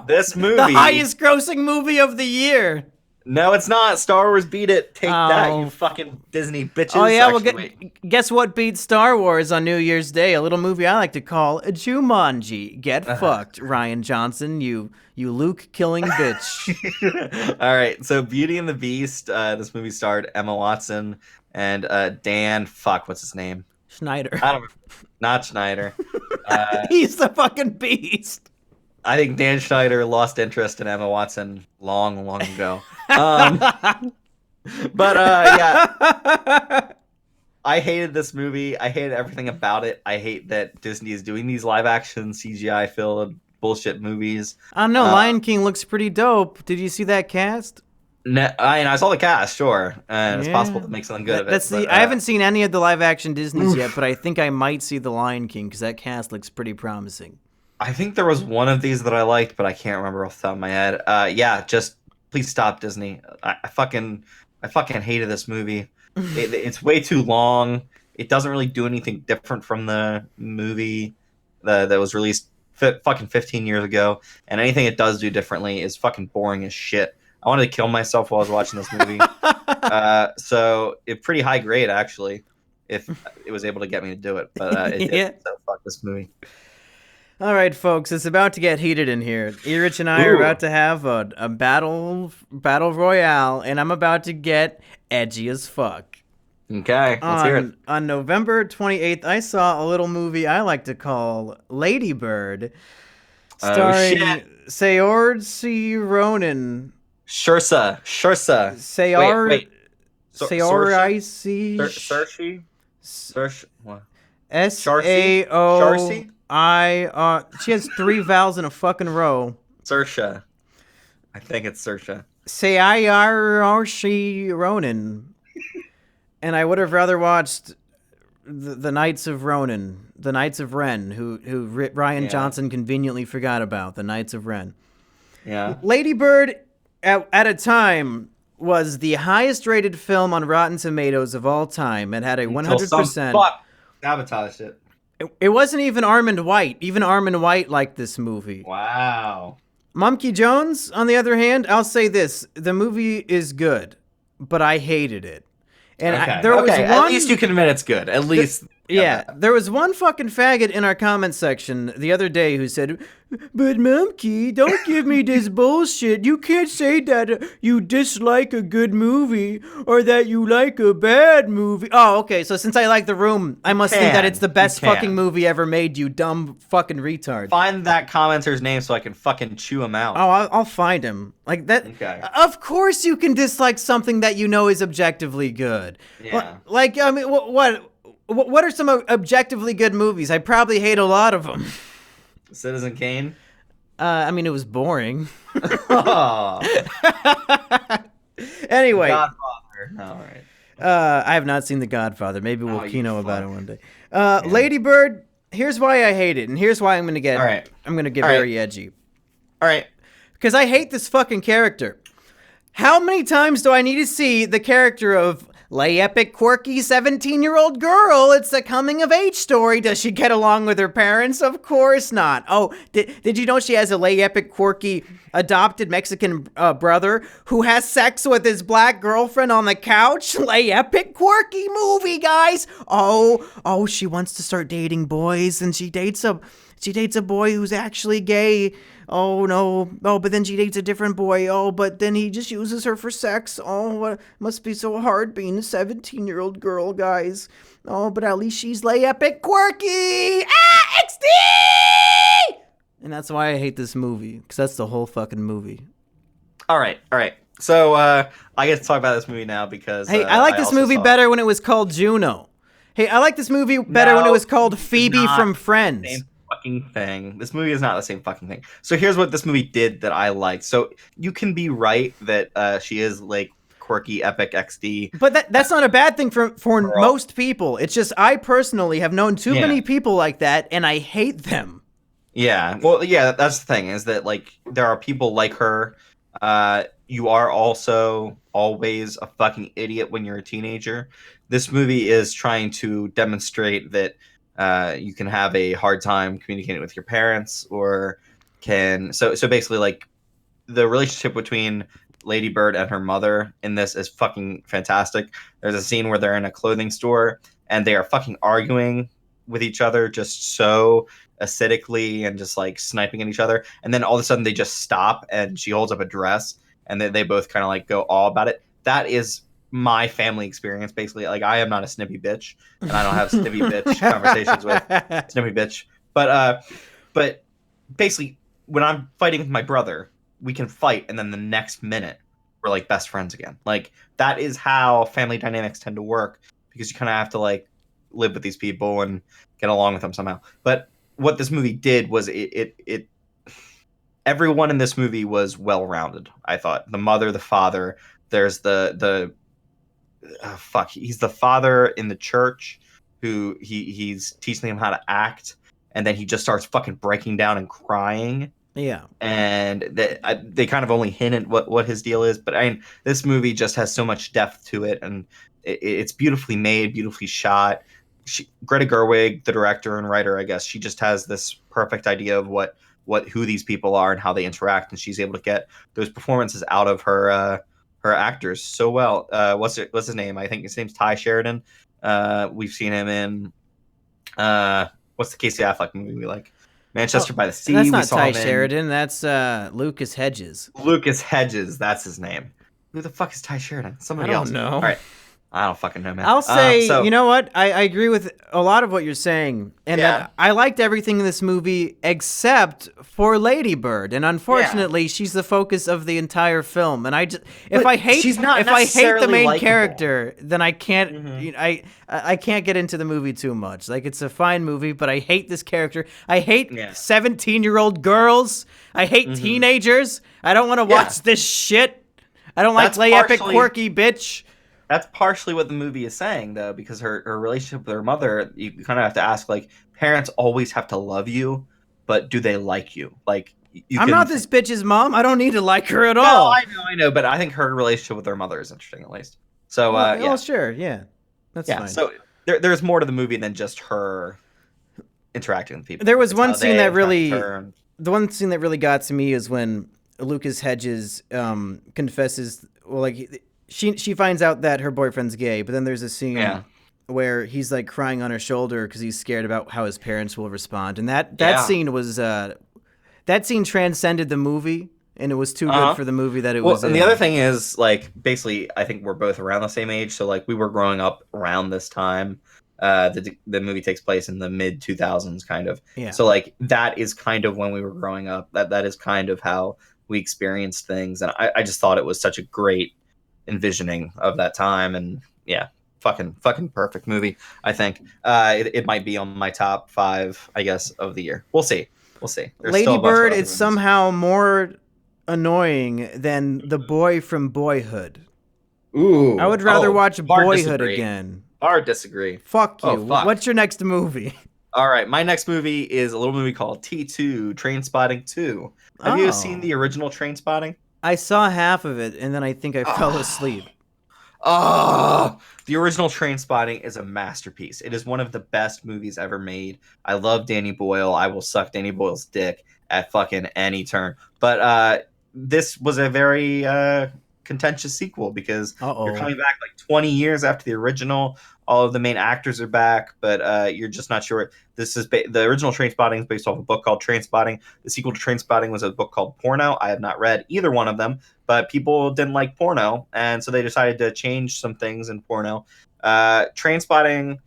this movie... The highest-grossing movie of the year! No, it's not. Star Wars beat it. Take that, you fucking Disney bitches. Oh, yeah, guess what beat Star Wars on New Year's Day? A little movie I like to call Jumanji. Get fucked, Ryan Johnson, you Luke-killing bitch. All right, so Beauty and the Beast, this movie starred Emma Watson and Dan, what's his name? Schneider. I don't know. Not Schneider. He's the fucking beast. I think Dan Schneider lost interest in Emma Watson long, long ago. Yeah. I hated this movie. I hated everything about it. I hate that Disney is doing these live-action CGI-filled bullshit movies. I don't know. Lion King looks pretty dope. Did you see that cast? No, I saw the cast, sure, and it's possible to make something good of it. I haven't seen any of the live-action Disneys yet, but I think I might see The Lion King because that cast looks pretty promising. I think there was one of these that I liked, but I can't remember off the top of my head. Just please stop, Disney. I fucking hated this movie. It's way too long. It doesn't really do anything different from the movie that was released fucking 15 years ago, and anything it does do differently is fucking boring as shit. I wanted to kill myself while I was watching this movie. So it's pretty high grade, actually, if it was able to get me to do it. But it didn't, so fuck this movie. All right, folks, it's about to get heated in here. Erich and I are about to have a battle royale, and I'm about to get edgy as fuck. Okay, let's hear it. On November 28th, I saw a little movie I like to call Lady Bird, starring Saoirse Ronan. Shursa. Saoirse. What? S-A-O-I-R. She has 3 vowels in a fucking row. Saoirse. I think it's Saoirse. Saoirse Ronan. And I would have rather watched the Knights of Ronan, the Knights of Ren, who Ryan Johnson conveniently forgot about, the Knights of Ren. Yeah. Lady Bird, at a time, was the highest rated film on Rotten Tomatoes of all time. It had a 100%. Fuck sabotaged it. It wasn't even Armand White. Even Armand White liked this movie. Wow. Mumkey Jones, on the other hand, I'll say this: the movie is good, but I hated it. And there was one. At least you can admit it's good. At least. There was one fucking faggot in our comment section the other day who said, "But Mumkey, don't give me this bullshit. You can't say that you dislike a good movie or that you like a bad movie." Oh, okay. So since I like The Room, I must think that it's the best fucking movie ever made, you dumb fucking retard. Find that commenter's name so I can fucking chew him out. Oh, I'll find him. Like that. Okay. Of course you can dislike something that you know is objectively good. Yeah. Like, I mean, what are some objectively good movies? I probably hate a lot of them. Citizen Kane. I mean, it was boring. Oh, Anyway, Godfather. All right. I have not seen The Godfather. Maybe we'll Kino about it one day. Yeah. Lady Bird. Here's why I hate it, and here's why I'm gonna get. All right. I'm gonna get All very right. edgy. All right. Because I hate this fucking character. How many times do I need to see the character of lay epic, quirky 17-year-old girl? It's a coming-of-age story. Does she get along with her parents? Of course not. Oh, did you know she has a lay epic, quirky, adopted Mexican brother who has sex with his black girlfriend on the couch? Lay epic, quirky movie, guys. Oh, she wants to start dating boys, and she dates a boy who's actually gay. Oh, no. Oh, but then she dates a different boy. Oh, but then he just uses her for sex. Oh, it must be so hard being a 17-year-old girl, guys. Oh, but at least she's lay epic quirky. XD! And that's why I hate this movie, because that's the whole fucking movie. All right. So I get to talk about this movie now because Hey, I like this movie better when it was called Juno. Hey, I like this movie better when it was called Phoebe from Friends. Same fucking thing. This movie is not the same fucking thing. So here's what this movie did that I liked. So you can be right that she is like quirky, epic, XD. But that's not a bad thing for most people. It's just I personally have known too many people like that, and I hate them. Yeah. Well, yeah, that's the thing, is that like there are people like her. You are also always a fucking idiot when you're a teenager. This movie is trying to demonstrate that you can have a hard time communicating with your parents, or so basically like the relationship between Lady Bird and her mother in this is fucking fantastic. There's a scene where they're in a clothing store and they are fucking arguing with each other just so acidically and just like sniping at each other, and then all of a sudden they just stop and she holds up a dress and they both kind of like go all about it. That is my family experience, basically. Like, I am not a snippy bitch, and I don't have snippy bitch conversations with snippy bitch. But basically, when I'm fighting with my brother, we can fight, and then the next minute we're like best friends again. Like, that is how family dynamics tend to work, because you kind of have to like live with these people and get along with them somehow. But what this movie did was it everyone in this movie was well-rounded. I thought the mother, the father. There's he's the father in the church who he's teaching him how to act, and then he just starts fucking breaking down and crying. Yeah. And they kind of only hint at what his deal is, but I mean, this movie just has so much depth to it, and it's beautifully made, beautifully shot. Greta Gerwig, the director and writer, I guess, she just has this perfect idea of who these people are and how they interact, and she's able to get those performances out of her actors so well. What's his name? I think his name's Ty Sheridan. We've seen him in what's the Casey Affleck movie we like? Manchester by the Sea. That's not Ty Sheridan. That's Lucas Hedges. Lucas Hedges. That's his name. Who the fuck is Ty Sheridan? Somebody else. I don't know. All right. I don't fucking know, man. I'll say, you know what? I agree with a lot of what you're saying. And I liked everything in this movie except for Lady Bird. And unfortunately, she's the focus of the entire film. And if I hate the main likable character, then I can't I can't get into the movie too much. Like, it's a fine movie, but I hate this character. I hate 17-year-old girls. I hate teenagers. I don't want to watch this shit. I don't like lay epic quirky bitch. That's partially what the movie is saying, though, because her relationship with her mother, you kind of have to ask, like, parents always have to love you, but do they like you? Like, I'm not this bitch's mom. I don't need to like her at all. I know, but I think her relationship with her mother is interesting, at least. So, well, sure, yeah. That's fine. So there's more to the movie than just her interacting with people. There was one scene that really... The one scene that really got to me is when Lucas Hedges confesses... Well, like... She finds out that her boyfriend's gay, but then there's a scene where he's like crying on her shoulder because he's scared about how his parents will respond, and that scene was that scene transcended the movie, and it was too good for the movie that it was. And the other thing is, like, basically, I think we're both around the same age, so like we were growing up around this time. The movie takes place in the mid 2000s, kind of. Yeah. So like that is kind of when we were growing up. That is kind of how we experienced things, and I just thought it was such a great envisioning of that time, and fucking perfect movie. I think it might be on my top 5, I guess, of the year. We'll see. We'll see. There's Lady still a bunch of Bird other is movies. somehow more annoying than the boy from Boyhood. Ooh. I would rather watch hard Boyhood disagree. again. Hard disagree. Fuck you. Oh, fuck. What's your next movie? All right, my next movie is a little movie called T2, Trainspotting 2. Have you seen the original Trainspotting? I saw half of it, and then I think I fell asleep. The original Trainspotting is a masterpiece. It is one of the best movies ever made. I love Danny Boyle. I will suck Danny Boyle's dick at fucking any turn. But this was a very contentious sequel because you're coming back like 20 years after the original. All of the main actors are back, but you're just not sure. This is the original Trainspotting is based off a book called Trainspotting. The sequel to Trainspotting was a book called Porno. I have not read either one of them, but people didn't like Porno, and so they decided to change some things in Porno. Trainspotting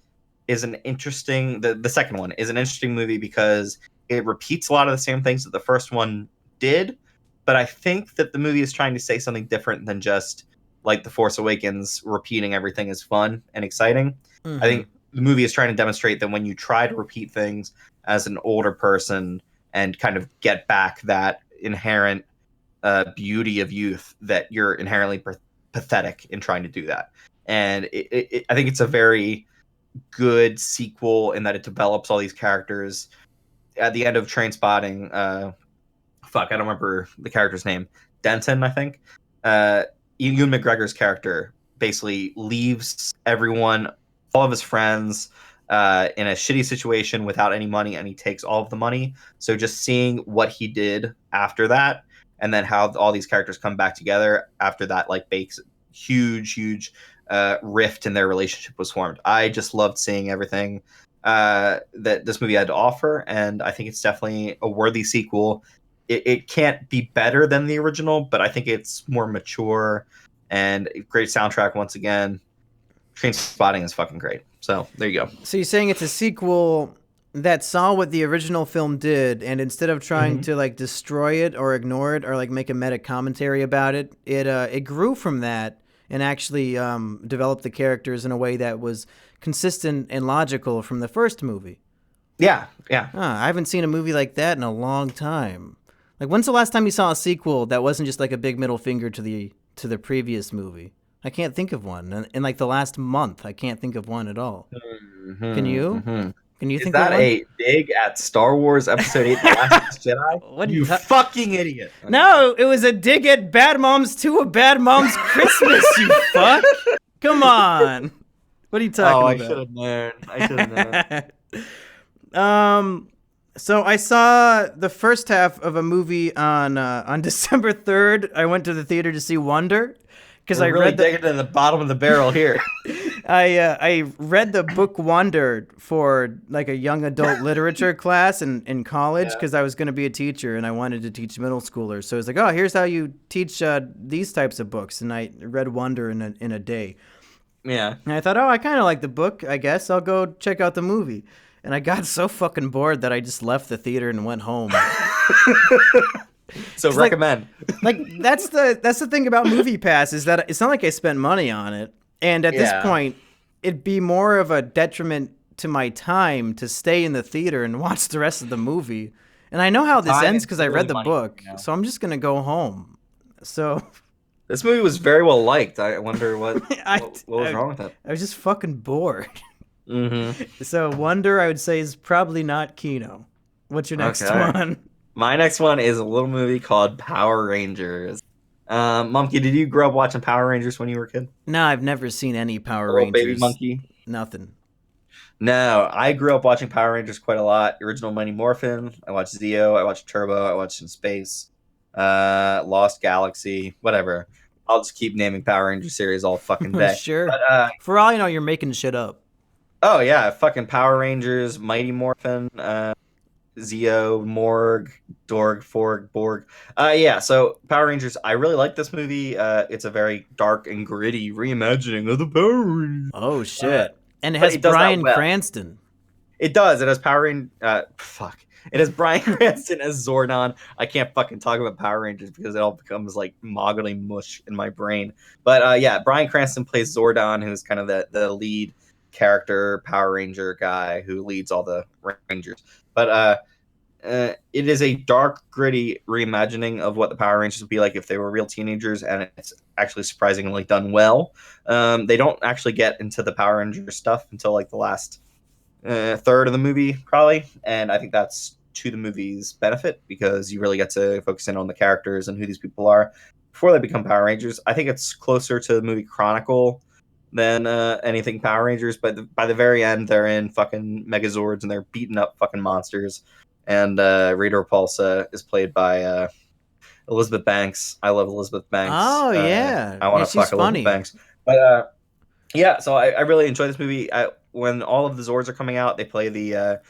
is an interesting. The second one is an interesting movie because it repeats a lot of the same things that the first one did, but I think that the movie is trying to say something different than just like The Force Awakens, repeating everything is fun and exciting. I think the movie is trying to demonstrate that when you try to repeat things as an older person and kind of get back that inherent beauty of youth, that you're inherently pathetic in trying to do that. And I think it's a very good sequel in that it develops all these characters. At the end of Trainspotting, I don't remember the character's name. Denton, I think. Ewan McGregor's character basically leaves everyone, all of his friends, in a shitty situation without any money, and he takes all of the money. So just seeing what he did after that, and then how all these characters come back together after that, like, makes huge rift in their relationship was formed. I just loved seeing everything that this movie had to offer, and I think it's definitely a worthy sequel. It can't be better than the original, but I think it's more mature and great soundtrack once again. Trainspotting is fucking great. So there you go. So you're saying it's a sequel that saw what the original film did, and instead of trying to like destroy it or ignore it or like make a meta commentary about it, it grew from that and actually developed the characters in a way that was consistent and logical from the first movie. Yeah. I haven't seen a movie like that in a long time. Like, when's the last time you saw a sequel that wasn't just like a big middle finger to the previous movie? I can't think of one. In like the last month, I can't think of one at all. Can you? Can you think of one? Is that a dig at Star Wars Episode 8, The Last Jedi? What you fucking idiot. No, it was a dig at Bad Moms 2, A Bad Mom's Christmas, you fuck. Come on. What are you talking about? I should have known. So I saw the first half of a movie on December 3rd. I went to the theater to see Wonder because I read digging to the bottom of the barrel here. I read the book Wonder for like a young adult literature class in college because I was going to be a teacher and I wanted to teach middle schoolers. So I was like, oh, here's how you teach these types of books, and I read Wonder in a day. Yeah. And I thought, oh, I kind of like the book. I guess I'll go check out the movie. And I got so fucking bored that I just left the theater and went home. So recommend. Like that's the thing about Movie Pass is that it's not like I spent money on it. And at this point, it'd be more of a detriment to my time to stay in the theater and watch the rest of the movie. And I know how this ends because I read the book. So I'm just going to go home. So this movie was very well liked. I wonder what was wrong with it. I was just fucking bored. So Wonder, I would say, is probably not Kino. What's your next one? My next one is a little movie called Power Rangers. Monkey, did you grow up watching Power Rangers when you were a kid? No, I've never seen any Power Rangers. Baby Monkey? Nothing. No, I grew up watching Power Rangers quite a lot. Original Mighty Morphin. I watched Zeo. I watched Turbo. I watched In Space. Lost Galaxy. Whatever. I'll just keep naming Power Rangers series all fucking day. Sure. But, for all you know, you're making shit up. Oh, yeah. Fucking Power Rangers, Mighty Morphin, Zeo, Morg, Dorg, Forg, Borg. Yeah, so Power Rangers, I really like this movie. It's a very dark and gritty reimagining of the Power Rangers. Oh, shit. And it has Bryan Cranston. It does. It has It has Bryan Cranston as Zordon. I can't fucking talk about Power Rangers because it all becomes like moggly mush in my brain. But yeah, Bryan Cranston plays Zordon, who's kind of the lead character Power Ranger guy who leads all the Rangers. But it is a dark, gritty reimagining of what the Power Rangers would be like if they were real teenagers, and it's actually surprisingly done well. They don't actually get into the Power Rangers stuff until like the last third of the movie, probably, and I think that's to the movie's benefit because you really get to focus in on the characters and who these people are before they become Power Rangers. I think it's closer to the movie Chronicle than anything Power Rangers, but by the very end, they're in fucking Megazords and they're beating up fucking monsters. And Rita Repulsa is played by Elizabeth Banks. I love Elizabeth Banks. Oh, yeah. I want to fuck Elizabeth Banks. But yeah, so I really enjoy this movie. When all of the Zords are coming out, they play the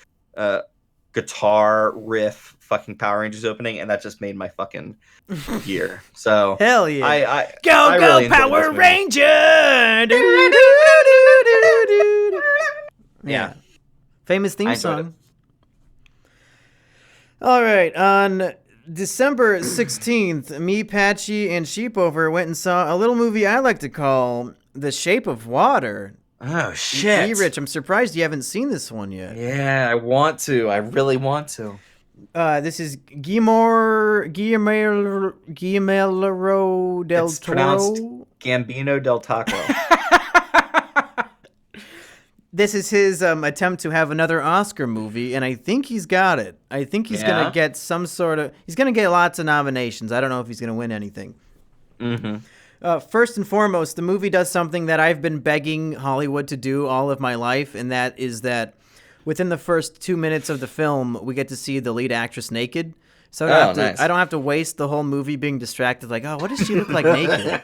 guitar riff fucking Power Rangers opening, and that just made my fucking year. So hell yeah. I go really Power Ranger. Yeah. Famous theme song. All right, on December 16th, me, Patchy, and Sheepover went and saw a little movie I like to call The Shape of Water. Oh, shit. Erich, I'm surprised you haven't seen this one yet. Yeah, I want to. I really want to. This is Guillermo del It's pronounced Toro. Gambino del Taco. This is his attempt to have another Oscar movie, and I think he's got it. I think he's going to get some sort of... He's going to get lots of nominations. I don't know if he's going to win anything. Mm-hmm. First and foremost, the movie does something that I've been begging Hollywood to do all of my life, and that is that within the first 2 minutes of the film, we get to see the lead actress naked. So I don't have to waste the whole movie being distracted like, oh, what does she look like naked?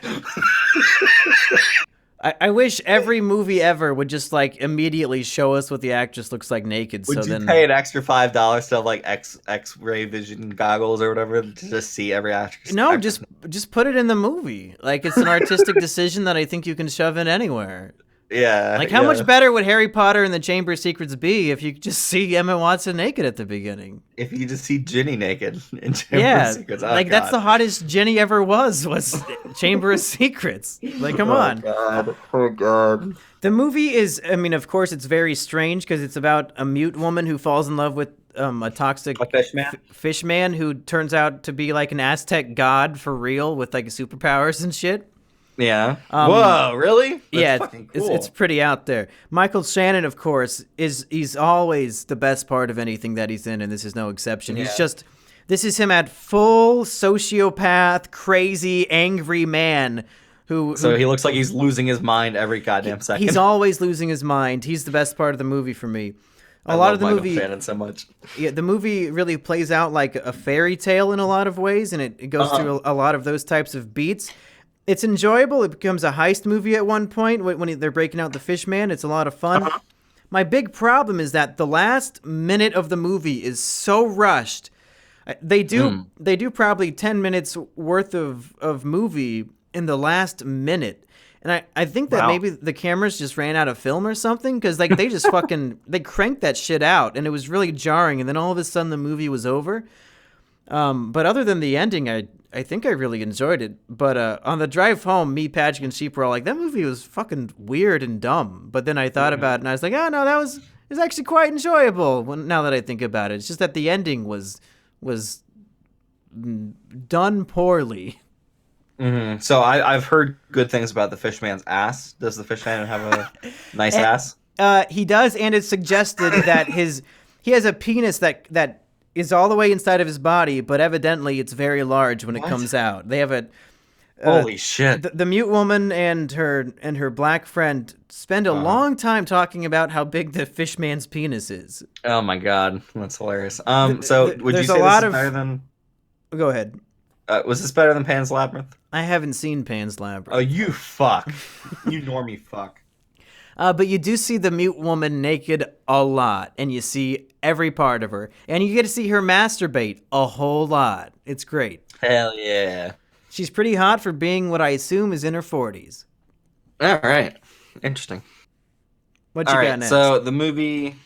I wish every movie ever would just like immediately show us what the actress looks like naked. Would you pay an extra $5 to have like X-ray vision goggles or whatever to just see every actress? No, just put it in the movie. Like it's an artistic decision that I think you can shove in anywhere. Yeah. Like how much better would Harry Potter and the Chamber of Secrets be if you could just see Emma Watson naked at the beginning? If you just see Ginny naked in Chamber of Secrets. Oh, like that's the hottest Ginny ever was Chamber of Secrets. Like come on. Oh god. The movie is, I mean, of course it's very strange because it's about a mute woman who falls in love with a toxic fish man who turns out to be like an Aztec god for real with like superpowers and shit. Yeah. Whoa, really? That's yeah, fucking cool. It's pretty out there. Michael Shannon, of course, he's always the best part of anything that he's in, and this is no exception. Yeah. This is him at full sociopath, crazy, angry man So he looks like he's losing his mind every goddamn second. He's always losing his mind. He's the best part of the movie for me. I love Michael Shannon so much. Yeah, the movie really plays out like a fairy tale in a lot of ways, and it goes through a lot of those types of beats. It's enjoyable. It becomes a heist movie at one point when they're breaking out the fish man. It's a lot of fun. My big problem is that the last minute of the movie is so rushed. They do probably 10 minutes worth of movie in the last minute. And I think that maybe the cameras just ran out of film or something because like they just they cranked that shit out and it was really jarring. And then all of a sudden the movie was over. But other than the ending, I think I really enjoyed it. But on the drive home, me, Patrick, and Sheep were all like, that movie was fucking weird and dumb. But then I thought about it, and I was like, oh, no, it was actually quite enjoyable now that I think about it. It's just that the ending was done poorly. Mm-hmm. So I've heard good things about the Fishman's ass. Does the Fishman have a nice ass? He does, and it's suggested that he has a penis that is all the way inside of his body, but evidently it's very large when it comes out. They have a holy shit. The mute woman and her black friend spend a long time talking about how big the Fishman's penis is. Oh my god, that's hilarious. So would you say this is better than? Go ahead. Was this better than Pan's Labyrinth? I haven't seen Pan's Labyrinth. Oh, you fuck. You normie fuck. But you do see the mute woman naked a lot, and you see every part of her. And you get to see her masturbate a whole lot. It's great. Hell yeah. She's pretty hot for being what I assume is in her 40s. All right. Interesting. What you got next? So the movie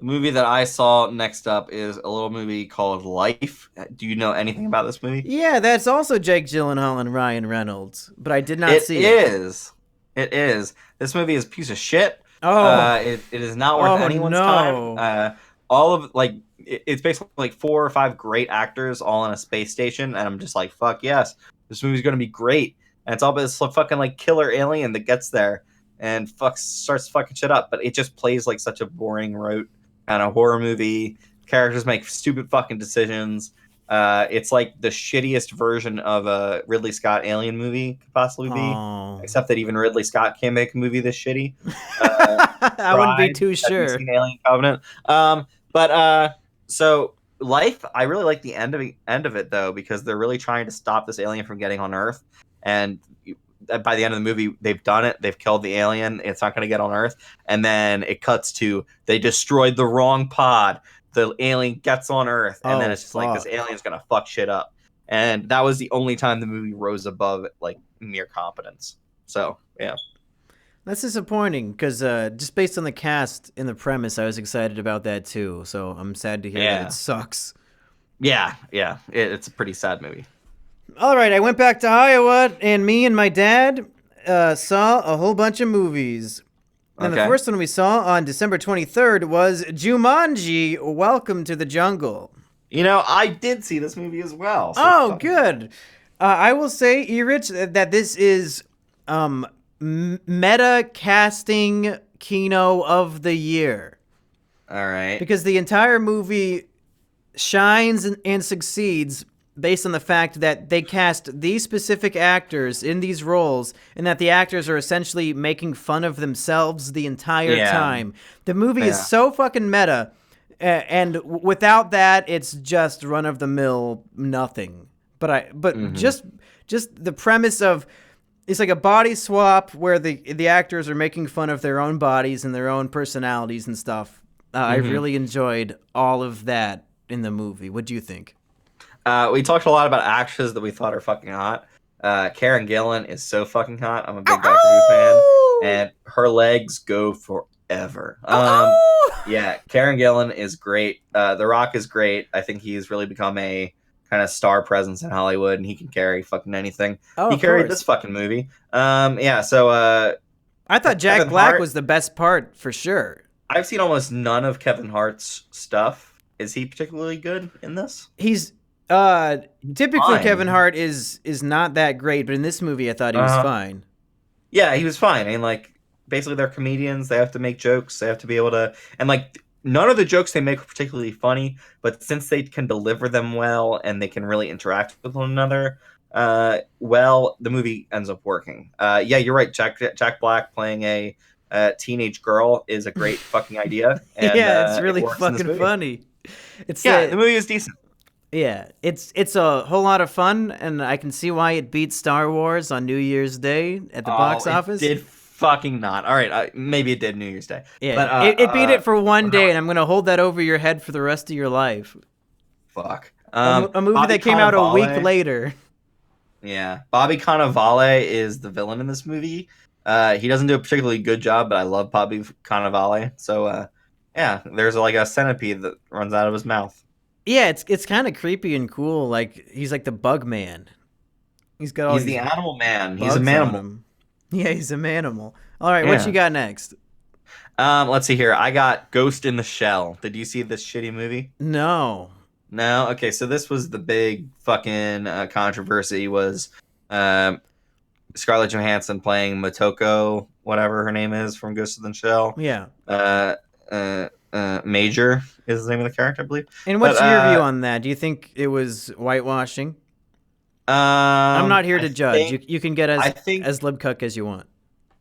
that I saw next up is a little movie called Life. Do you know anything about this movie? Yeah, that's also Jake Gyllenhaal and Ryan Reynolds, but I did not see it. It is. This movie is a piece of shit. Oh. It is not worth anyone's time. All of it's basically like 4 or 5 great actors all on a space station, and I'm just like, fuck yes, this movie's gonna be great. And it's all about this fucking like killer alien that gets there and starts fucking shit up, but it just plays like such a boring rote kind of horror movie. Characters make stupid fucking decisions. It's like the shittiest version of a Ridley Scott alien movie could possibly be, except that even Ridley Scott can't make a movie this shitty. I wouldn't be too sure. Alien Covenant. So Life, I really like the end of it though, because they're really trying to stop this alien from getting on Earth, and by the end of the movie, they've done it. They've killed the alien. It's not going to get on Earth, and then it cuts to they destroyed the wrong pod. The alien gets on Earth, and then it's just like this alien's gonna fuck shit up. And that was the only time the movie rose above like mere competence. So yeah, that's disappointing because just based on the cast and the premise, I was excited about that too. So I'm sad to hear that it sucks. Yeah, it's a pretty sad movie. All right, I went back to Iowa, and me and my dad saw a whole bunch of movies. And the first one we saw on December 23rd was Jumanji, Welcome to the Jungle. You know, I did see this movie as well. So good. I will say, Erich, that this is meta casting Kino of the year. All right. Because the entire movie shines and succeeds based on the fact that they cast these specific actors in these roles, and that the actors are essentially making fun of themselves the entire time. The movie is so fucking meta, and without that, it's just run-of-the-mill nothing. But just the premise of it's like a body swap where the actors are making fun of their own bodies and their own personalities and stuff. I really enjoyed all of that in the movie. What do you think? We talked a lot about actresses that we thought are fucking hot. Karen Gillan is so fucking hot. I'm a big Doctor Who fan, and her legs go forever. Yeah, Karen Gillan is great. The Rock is great. I think he's really become a kind of star presence in Hollywood, and he can carry fucking anything. He carried this fucking movie. So I thought Jack Black was the best part for sure. I've seen almost none of Kevin Hart's stuff. Is he particularly good in this? He's typically fine. Kevin Hart is not that great, but in this movie I thought he was fine. Yeah, he was fine. I mean, like, basically they're comedians. They have to make jokes. They have to be able to, and like, none of the jokes they make are particularly funny, but since they can deliver them well and they can really interact with one another, the movie ends up working. Yeah, you're right. Jack Black playing a teenage girl is a great fucking idea. And, it's really fucking funny. The movie is decent. Yeah, it's a whole lot of fun, and I can see why it beat Star Wars on New Year's Day at the box office. It did fucking not. All right, maybe it did New Year's Day. Yeah, but, it beat it for one day, and I'm going to hold that over your head for the rest of your life. Fuck. A movie that came out a week later. Yeah, Bobby Cannavale is the villain in this movie. He doesn't do a particularly good job, but I love Bobby Cannavale. So, there's like a centipede that runs out of his mouth. Yeah, it's kind of creepy and cool. Like, he's like the bug man. He's the animal man. He's a manimal. Yeah, he's a manimal. All right, what you got next? Let's see here. I got Ghost in the Shell. Did you see this shitty movie? No. Okay, so this was the big fucking controversy was Scarlett Johansson playing Motoko, whatever her name is from Ghost in the Shell. Yeah. Major is the name of the character, I believe. And what's your view on that? Do you think it was whitewashing? I'm not here to judge. You can get as libcuck as you want.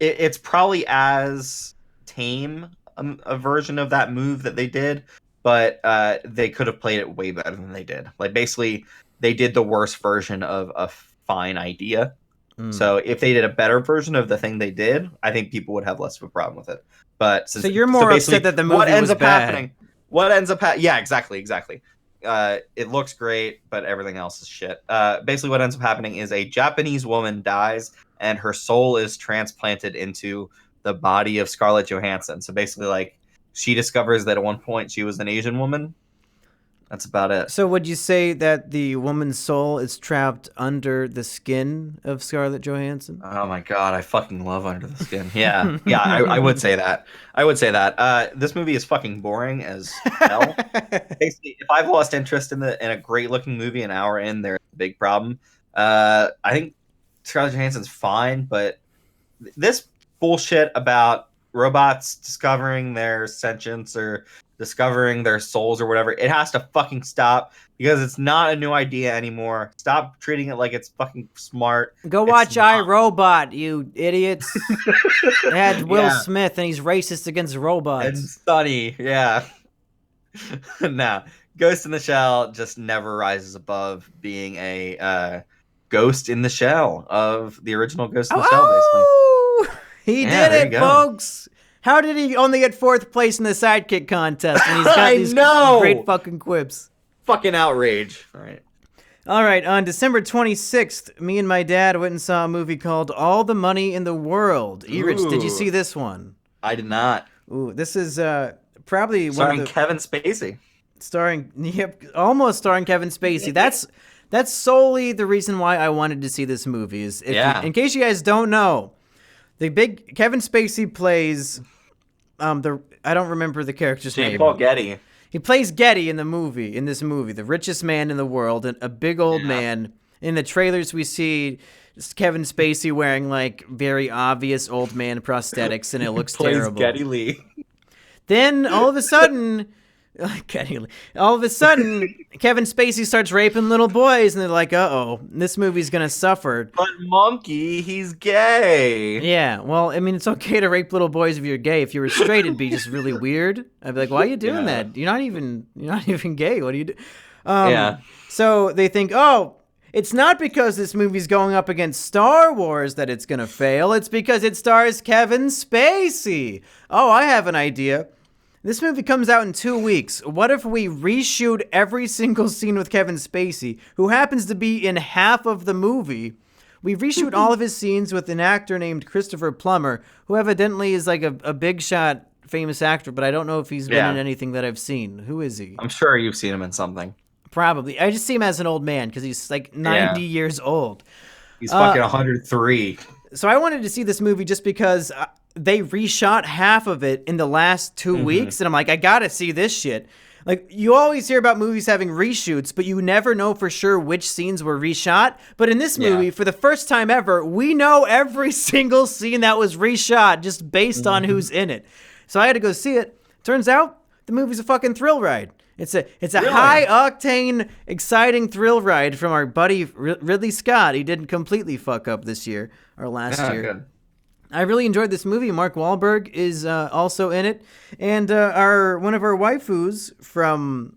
It's probably as tame a version of that move that they did, but they could have played it way better than they did. Like, basically, they did the worst version of a fine idea. So if they did a better version of the thing they did, I think people would have less of a problem with it. But so you're more upset that the movie was bad. What ends up happening? Yeah, exactly. It looks great, but everything else is shit. Basically, what ends up happening is a Japanese woman dies, and her soul is transplanted into the body of Scarlett Johansson. So basically, like, she discovers that at one point she was an Asian woman. That's about it. So would you say that the woman's soul is trapped under the skin of Scarlett Johansson? Oh my god, I fucking love Under the Skin. Yeah, yeah, I would say that. I would say that. This movie is fucking boring as hell. Basically, if I've lost interest in a great looking movie an hour in, there's a big problem. I think Scarlett Johansson's fine, but this bullshit about robots discovering their sentience or discovering their souls or whatever, it has to fucking stop because it's not a new idea anymore. Stop treating it like it's fucking smart. Go watch iRobot, you idiots. It had Will Smith and he's racist against robots. And Sunny, yeah. Nah, Ghost in the Shell just never rises above being a ghost in the shell of the original Ghost in the Shell, basically. He did it, folks. How did he only get 4th place in the sidekick contest? And he's got these great fucking quips. Fucking outrage. All right. On December 26th, me and my dad went and saw a movie called All the Money in the World. Erich, did you see this one? I did not. Ooh, this is probably starring Kevin Spacey. Almost starring Kevin Spacey. That's solely the reason why I wanted to see this movie. In case you guys don't know, the big Kevin Spacey plays I don't remember the character's name. Paul Getty. He plays Getty in this movie, the richest man in the world, and a big old man. In the trailers we see Kevin Spacey wearing like very obvious old man prosthetics, and it looks terrible. Geddy Lee. Then all of a sudden Kevin Spacey starts raping little boys, and they're like, uh-oh, this movie's gonna suffer. But Monkey, he's gay. Yeah, well, I mean, it's okay to rape little boys if you're gay. If you were straight, it'd be just really weird. I'd be like, why are you doing that? You're not even gay. What do you do? So they think, it's not because this movie's going up against Star Wars that it's gonna fail. It's because it stars Kevin Spacey. Oh, I have an idea. This movie comes out in 2 weeks. What if we reshoot every single scene with Kevin Spacey, who happens to be in half of the movie? We reshoot all of his scenes with an actor named Christopher Plummer, who evidently is like a big shot famous actor, but I don't know if he's been in anything that I've seen. Who is he? I'm sure you've seen him in something. Probably. I just see him as an old man because he's like 90 years old. He's fucking 103. So I wanted to see this movie just because they reshot half of it in the last 2 weeks, and I'm like, I gotta see this shit. Like, you always hear about movies having reshoots, but you never know for sure which scenes were reshot. But in this movie, for the first time ever, we know every single scene that was reshot just based on who's in it. So I had to go see it. Turns out, the movie's a fucking thrill ride. It's a high-octane, exciting thrill ride from our buddy Ridley Scott. He didn't completely fuck up this year, or last year. Good. I really enjoyed this movie. Mark Wahlberg is also in it, and one of our waifus from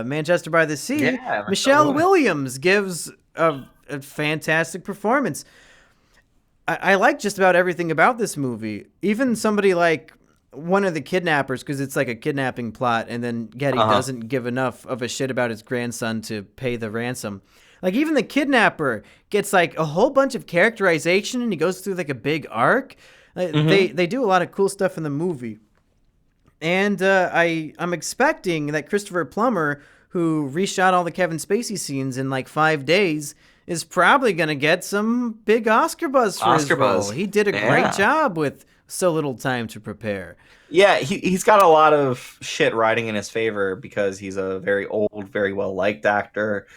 Manchester by the Sea, Michelle Williams, gives a fantastic performance. I like just about everything about this movie. Even somebody like one of the kidnappers, because it's like a kidnapping plot, and then Getty doesn't give enough of a shit about his grandson to pay the ransom. Like, even the kidnapper gets, like, a whole bunch of characterization, and he goes through, like, a big arc. They do a lot of cool stuff in the movie. And I'm expecting that Christopher Plummer, who reshot all the Kevin Spacey scenes in, like, 5 days, is probably going to get some big Oscar buzz for his role. He did a great job with so little time to prepare. Yeah, he's got a lot of shit riding in his favor because he's a very old, very well-liked actor.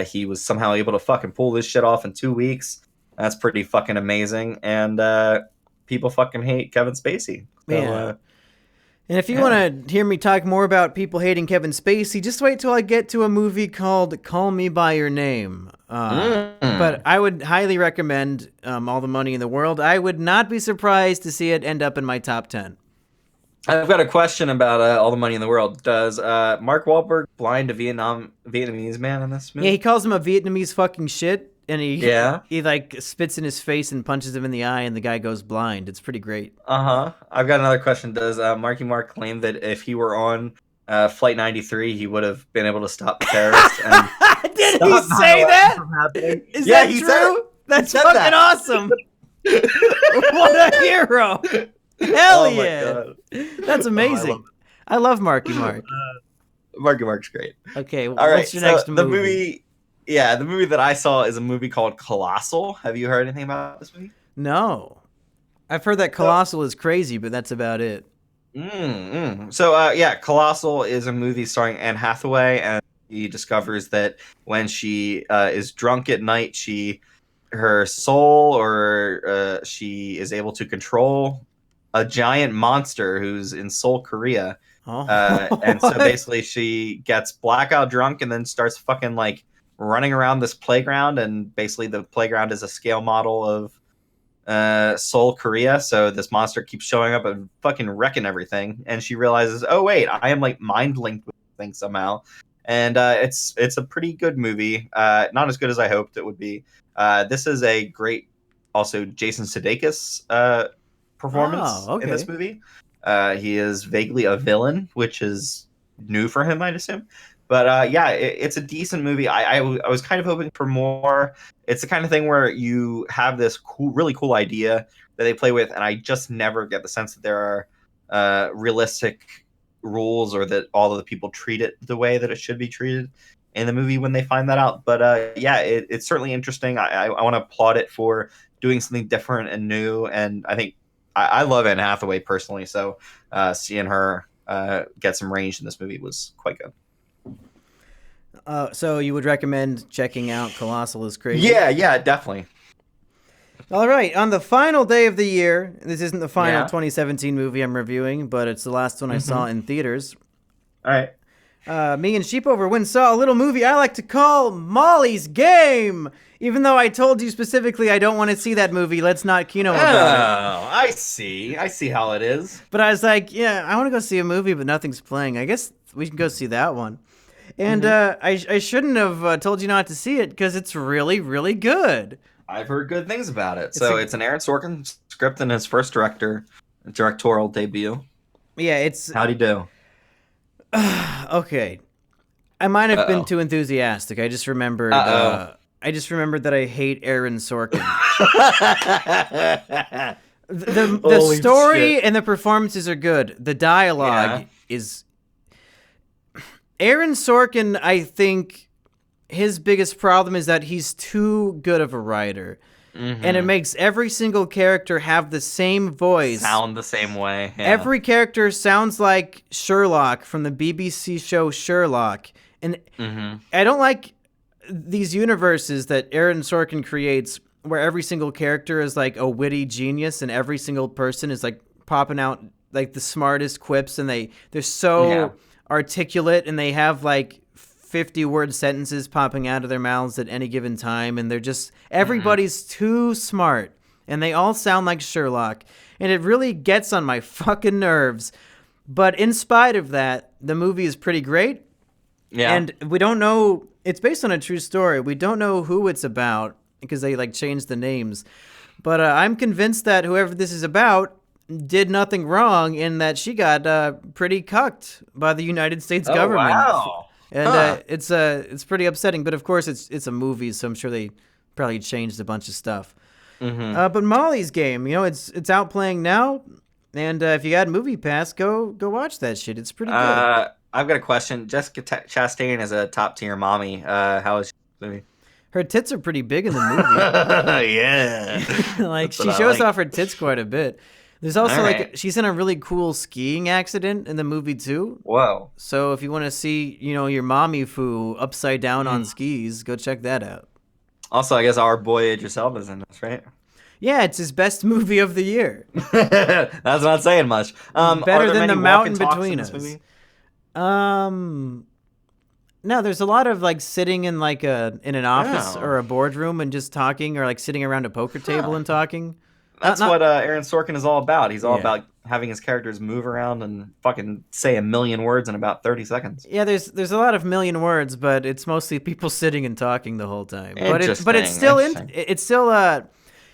He was somehow able to fucking pull this shit off in 2 weeks. That's pretty fucking amazing. And people fucking hate Kevin Spacey. So, and if you want to hear me talk more about people hating Kevin Spacey, just wait till I get to a movie called Call Me By Your Name. But I would highly recommend All the Money in the World. I would not be surprised to see it end up in my top 10. I've got a question about All the Money in the World. Does Mark Wahlberg blind a Vietnamese man in this movie? Yeah, he calls him a Vietnamese fucking shit, and he like spits in his face and punches him in the eye, and the guy goes blind. It's pretty great. I've got another question. Does Marky Mark claim that if he were on Flight 93, he would have been able to stop the terrorists? And Did he say that? Is that true? That's fucking awesome. What a hero. Hell yeah. That's amazing. I love Marky Mark. Marky Mark's great. Okay, All right, what's your next movie? The movie that I saw is a movie called Colossal. Have you heard anything about this movie? No. I've heard that Colossal is crazy, but that's about it. So, Colossal is a movie starring Anne Hathaway, and she discovers that when she is drunk at night, her soul or she is able to control a giant monster who's in Seoul, Korea. And so basically she gets blackout drunk and then starts fucking like running around this playground, and basically the playground is a scale model of Seoul, Korea. So this monster keeps showing up and fucking wrecking everything, and she realizes, oh wait, I am like mind linked with things somehow. And it's a pretty good movie. Not as good as I hoped it would be. This is a great also Jason Sudeikis performance in this movie. He is vaguely a villain, which is new for him, I'd assume. But it's a decent movie. I was kind of hoping for more. It's the kind of thing where you have this really cool idea that they play with, and I just never get the sense that there are realistic rules or that all of the people treat it the way that it should be treated in the movie when they find that out. But it's certainly interesting. I want to applaud it for doing something different and new, and I think I love Anne Hathaway personally, so seeing her get some range in this movie was quite good. So you would recommend checking out Colossal is Crazy? Yeah, definitely. All right, on the final day of the year, this isn't the final 2017 movie I'm reviewing, but it's the last one I saw in theaters. All right. Me and Sheepover saw a little movie I like to call Molly's Game. Even though I told you specifically I don't want to see that movie, let's not Kino about it. Oh, I see how it is. But I was like, yeah, I want to go see a movie, but nothing's playing. I guess we can go see that one. And I shouldn't have told you not to see it because it's really, really good. I've heard good things about it. It's an Aaron Sorkin script and his first directorial debut. Yeah, it's... How'd he do? Okay. I might have been too enthusiastic. I just remembered... that I hate Aaron Sorkin. the story and the performances are good. The dialogue is... Aaron Sorkin, I think his biggest problem is that he's too good of a writer. And it makes every single character have the same voice. Sound the same way. Yeah. Every character sounds like Sherlock from the BBC show Sherlock. And I don't like these universes that Aaron Sorkin creates where every single character is like a witty genius and every single person is like popping out like the smartest quips, and they're so articulate, and they have like 50-word sentences popping out of their mouths at any given time, and they're just everybody's too smart, and they all sound like Sherlock, and it really gets on my fucking nerves. But in spite of that, the movie is pretty great. Yeah. And we don't know, it's based on a true story. We don't know who it's about because they like changed the names. But I'm convinced that whoever this is about did nothing wrong, in that she got pretty cucked by the United States government. Wow. And it's pretty upsetting. But of course, it's a movie, so I'm sure they probably changed a bunch of stuff. But Molly's Game, it's out playing now. And if you got Movie Pass, go watch that shit. It's pretty good. I've got a question. Jessica Chastain is a top tier mommy. How is she? Her tits are pretty big in the movie. Yeah. Like she shows off her tits quite a bit. There's also she's in a really cool skiing accident in the movie too. Whoa. So if you want to see, your mommy foo upside down on skis, go check that out. Also, I guess our boy Idris Elba's in this, right? Yeah, it's his best movie of the year. That's not saying much. Better than The Mountain Between Us. No, there's a lot of like sitting in like in an office or a boardroom and just talking, or like sitting around a poker table and talking. That's what Aaron Sorkin is all about. He's all about having his characters move around and fucking say a million words in about 30 seconds. Yeah, there's a lot of million words, but it's mostly people sitting and talking the whole time. But it's still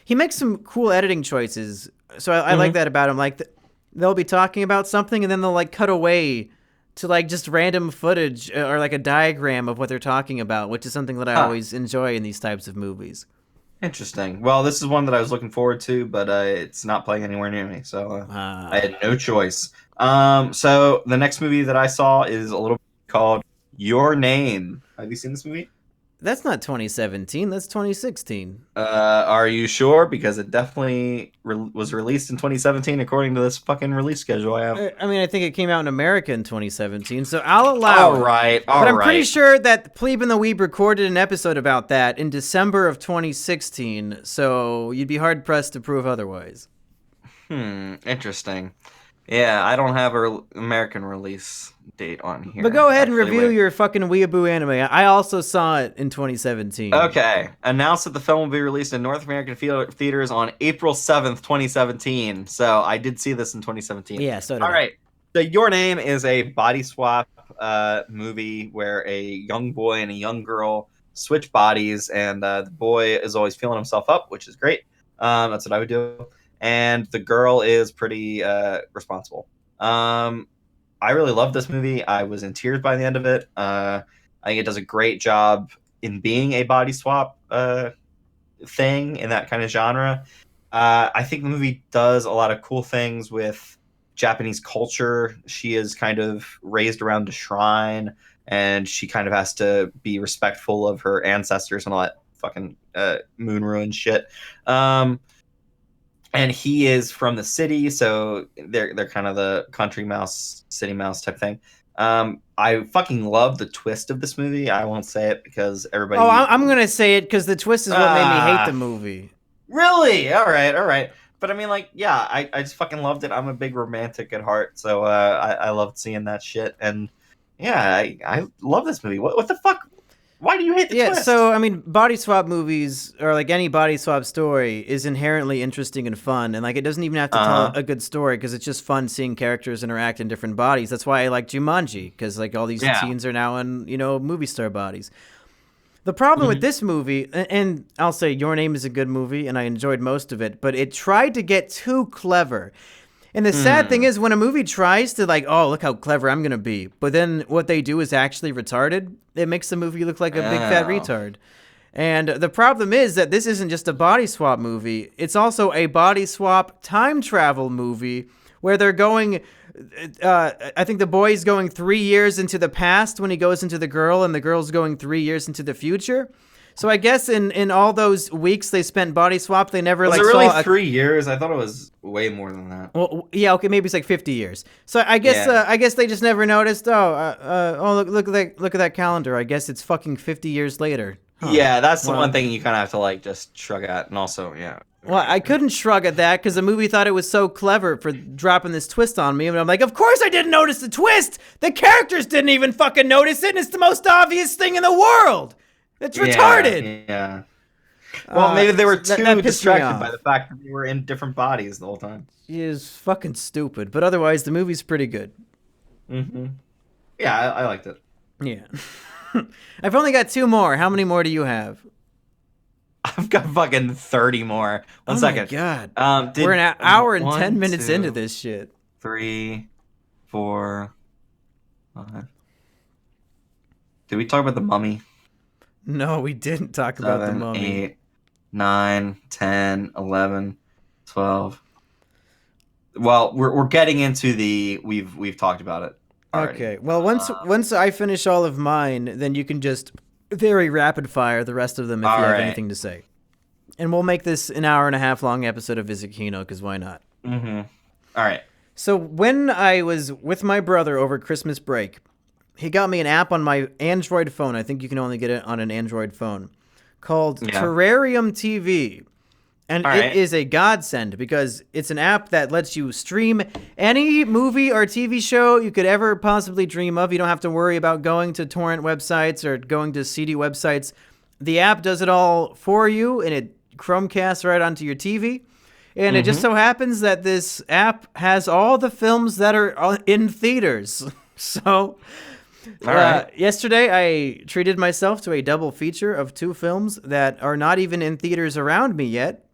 he makes some cool editing choices. So I like that about him. Like they'll be talking about something and then they'll like cut away to like just random footage or like a diagram of what they're talking about, which is something that I always enjoy in these types of movies. Interesting. Well, this is one that I was looking forward to, but it's not playing anywhere near me, so I had no choice. So the next movie that I saw is a little called Your Name. Have you seen this movie? That's not 2017. That's 2016. Are you sure? Because it definitely was released in 2017 according to this fucking release schedule I have. I mean, I think it came out in America in 2017, so I'll allow it. All right. But I'm pretty sure that Plebe and the Weeb recorded an episode about that in December of 2016, so you'd be hard-pressed to prove otherwise. Interesting. Yeah, I don't have an American release date on here. But go ahead and review your fucking weeaboo anime. I also saw it in 2017. Okay. Announced that the film will be released in North American theaters on April 7th, 2017. So I did see this in 2017. Yeah, so did I. All right. So Your Name is a body swap movie where a young boy and a young girl switch bodies, and the boy is always feeling himself up, which is great. That's what I would do. And the girl is pretty responsible. I really love this movie. I was in tears by the end of it. I think it does a great job in being a body swap thing in that kind of genre. I think the movie does a lot of cool things with Japanese culture. She is kind of raised around a shrine, and she kind of has to be respectful of her ancestors and all that fucking moon ruin shit. And he is from the city, so they're kind of the country mouse, city mouse type thing. I fucking love the twist of this movie. I won't say it because everybody... Oh, I'm going to say it because the twist is what made me hate the movie. Really? All right. But I mean, like, yeah, I just fucking loved it. I'm a big romantic at heart, so I loved seeing that shit. And yeah, I love this movie. What the fuck? Why do you hate the twist? Yeah, so, I mean, body swap movies, or like any body swap story, is inherently interesting and fun. And like, it doesn't even have to tell a good story because it's just fun seeing characters interact in different bodies. That's why I like Jumanji, because like all these teens are now in, movie star bodies. The problem with this movie, and I'll say Your Name is a good movie, and I enjoyed most of it, but it tried to get too clever. And the sad thing is, when a movie tries to like, oh, look how clever I'm going to be, but then what they do is actually retarded, it makes the movie look like a big fat retard. And the problem is that this isn't just a body swap movie. It's also a body swap time travel movie where they're going... I think the boy's going 3 years into the past when he goes into the girl, and the girl's going 3 years into the future. So I guess in all those weeks they spent body swap, they never was like it really saw 3 years? I thought it was way more than that. Well, yeah, okay, maybe it's like 50 years. So I guess they just never noticed. Look at that calendar. I guess it's fucking 50 years later. Huh. Yeah, that's the one thing you kind of have to like just shrug at, and also Well, I couldn't shrug at that because the movie thought it was so clever for dropping this twist on me. And I'm like, of course I didn't notice the twist. The characters didn't even fucking notice it. And it's the most obvious thing in the world. It's retarded. Yeah. Well, maybe they were too distracted by the fact that they were in different bodies the whole time. It is fucking stupid. But otherwise, the movie's pretty good. Mm-hmm. Yeah, I liked it. Yeah. I've only got 2 more. How many more do you have? I've got fucking 30 more. One second. Oh my god. We're an hour and 10 minutes 2, into this shit. 3, 4, 5. Did we talk about the Mummy? No, we didn't talk about the Mummy. 8, 9, 10, 11, 12. Well, we're getting into the we've talked about it already. Okay. Well, once I finish all of mine, then you can just very rapid fire the rest of them if you have anything to say. And we'll make this an hour and a half long episode of Visit Kino, because why not? Mm-hmm. All right. So when I was with my brother over Christmas break, he got me an app on my Android phone. I think you can only get it on an Android phone, called Terrarium TV. And it is a godsend because it's an app that lets you stream any movie or TV show you could ever possibly dream of. You don't have to worry about going to torrent websites or going to CD websites. The app does it all for you, and it Chromecasts right onto your TV. And it just so happens that this app has all the films that are in theaters. So... yesterday, I treated myself to a double feature of 2 films that are not even in theaters around me yet.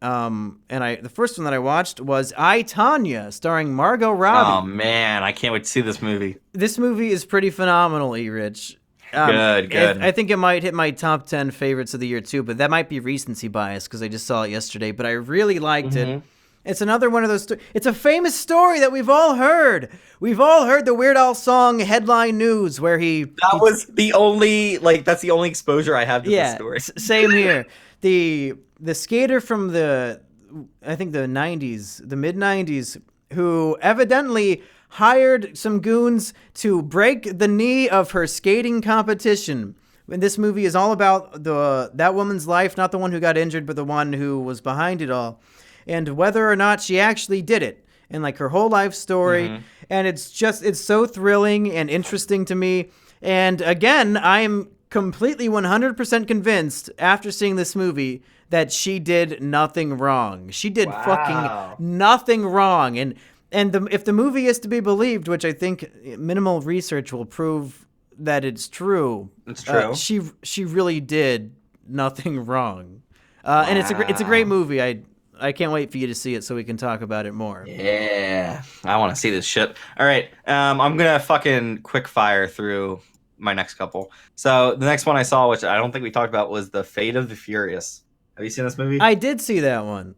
And the first one that I watched was I, Tonya, starring Margot Robbie. Oh man, I can't wait to see this movie. This movie is pretty phenomenal, Erich. Good. I think it might hit my top 10 favorites of the year too, but that might be recency bias because I just saw it yesterday. But I really liked it. It's another one of those. It's a famous story that we've all heard. We've all heard the Weird Al song headline news where was the only that's the only exposure I have to this story. Same here. The skater from I think the 90s, the mid 90s, who evidently hired some goons to break the knee of her skating competition. And this movie is all about that woman's life, not the one who got injured, but the one who was behind it all. And whether or not she actually did it, and like her whole life story. Mm-hmm. And it's so thrilling and interesting to me. And again, I am completely 100% convinced after seeing this movie that she did nothing wrong. She did fucking nothing wrong. And if the movie is to be believed, which I think minimal research will prove that it's true. It's true. She really did nothing wrong. And it's a great movie. I can't wait for you to see it so we can talk about it more. Yeah, I want to see this shit. All right, I'm gonna fucking quick fire through my next couple. So the next one I saw, which I don't think we talked about, was The Fate of the Furious. Have you seen this movie? I did see that one.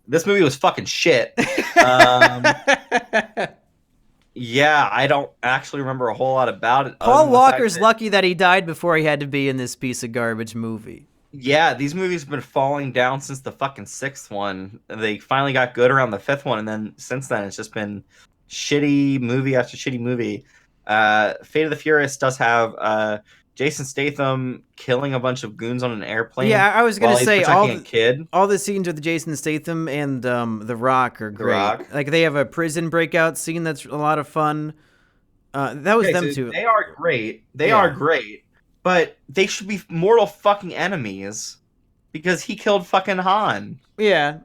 This movie was fucking shit. Yeah, I don't actually remember a whole lot about it. Paul Walker's lucky that he died before he had to be in this piece of garbage movie. Yeah, these movies have been falling down since the fucking 6th one. They finally got good around the 5th one, and then since then it's just been shitty movie after shitty movie. Fate of the Furious does have Jason Statham killing a bunch of goons on an airplane. Yeah, I was gonna say all the scenes with Jason Statham and The Rock are great. Like they have a prison breakout scene that's a lot of fun. That was them too. They are great. They are great. But they should be mortal fucking enemies because he killed fucking Han. Yeah.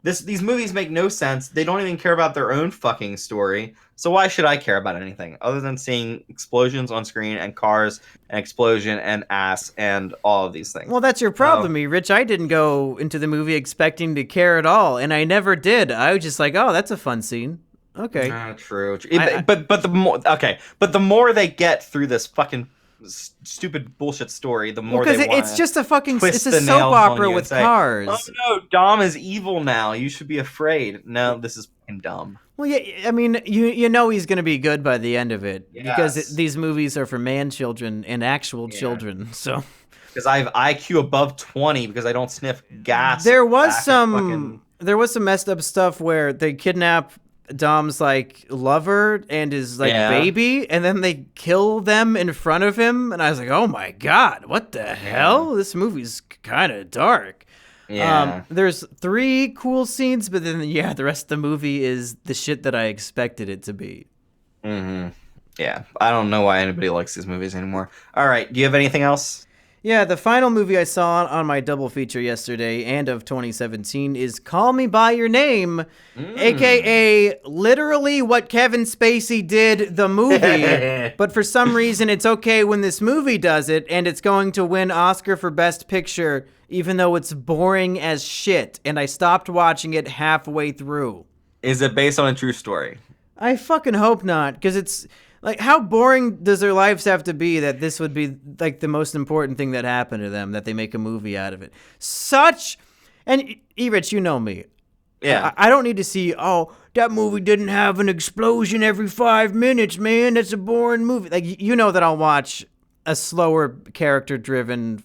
These movies make no sense. They don't even care about their own fucking story. So why should I care about anything other than seeing explosions on screen and cars and explosion and ass and all of these things? Well, that's your problem, Rich. I didn't go into the movie expecting to care at all, and I never did. I was just like, oh, that's a fun scene. Okay. True. But the more they get through this fucking stupid bullshit story, the more they want. It's just a fucking it's a soap opera with cars. Oh no, Dom is evil now. You should be afraid. No, this is fucking dumb. Well, yeah, I mean, you know he's gonna be good by the end of it because these movies are for man children and actual children. So because I have IQ above 20 because I don't sniff gas. There was some messed up stuff where they kidnap Dom's like lover and his like baby, and then they kill them in front of him, and I was like, oh my god, what the hell? This movie's kind of dark. There's 3 cool scenes, but then the rest of the movie is the shit that I expected it to be. Yeah, I don't know why anybody likes these movies anymore. All right, do you have anything else? Yeah, the final movie I saw on my double feature yesterday and of 2017 is Call Me By Your Name, a.k.a. literally what Kevin Spacey did, the movie. But for some reason, it's okay when this movie does it, and it's going to win Oscar for Best Picture, even though it's boring as shit, and I stopped watching it halfway through. Is it based on a true story? I fucking hope not, because it's... Like, how boring does their lives have to be that this would be, like, the most important thing that happened to them, that they make a movie out of it? And, Erich, you know me. Yeah. I don't need to see, that movie didn't have an explosion every 5 minutes, man. That's a boring movie. Like, you know that I'll watch a slower, character-driven,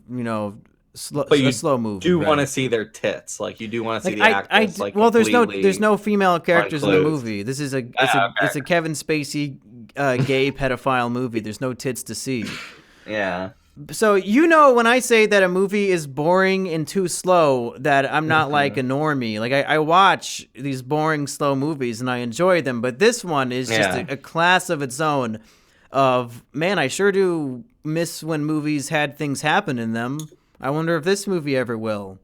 slow movie. You do want to see their tits, like you do want to see the actors. Well, there's no female characters in the movie. This is it's a Kevin Spacey gay pedophile movie. There's no tits to see. Yeah. So when I say that a movie is boring and too slow, that I'm not like a normie. Like I watch these boring slow movies and I enjoy them, but this one is just a class of its own. I sure do miss when movies had things happen in them. I wonder if this movie ever will.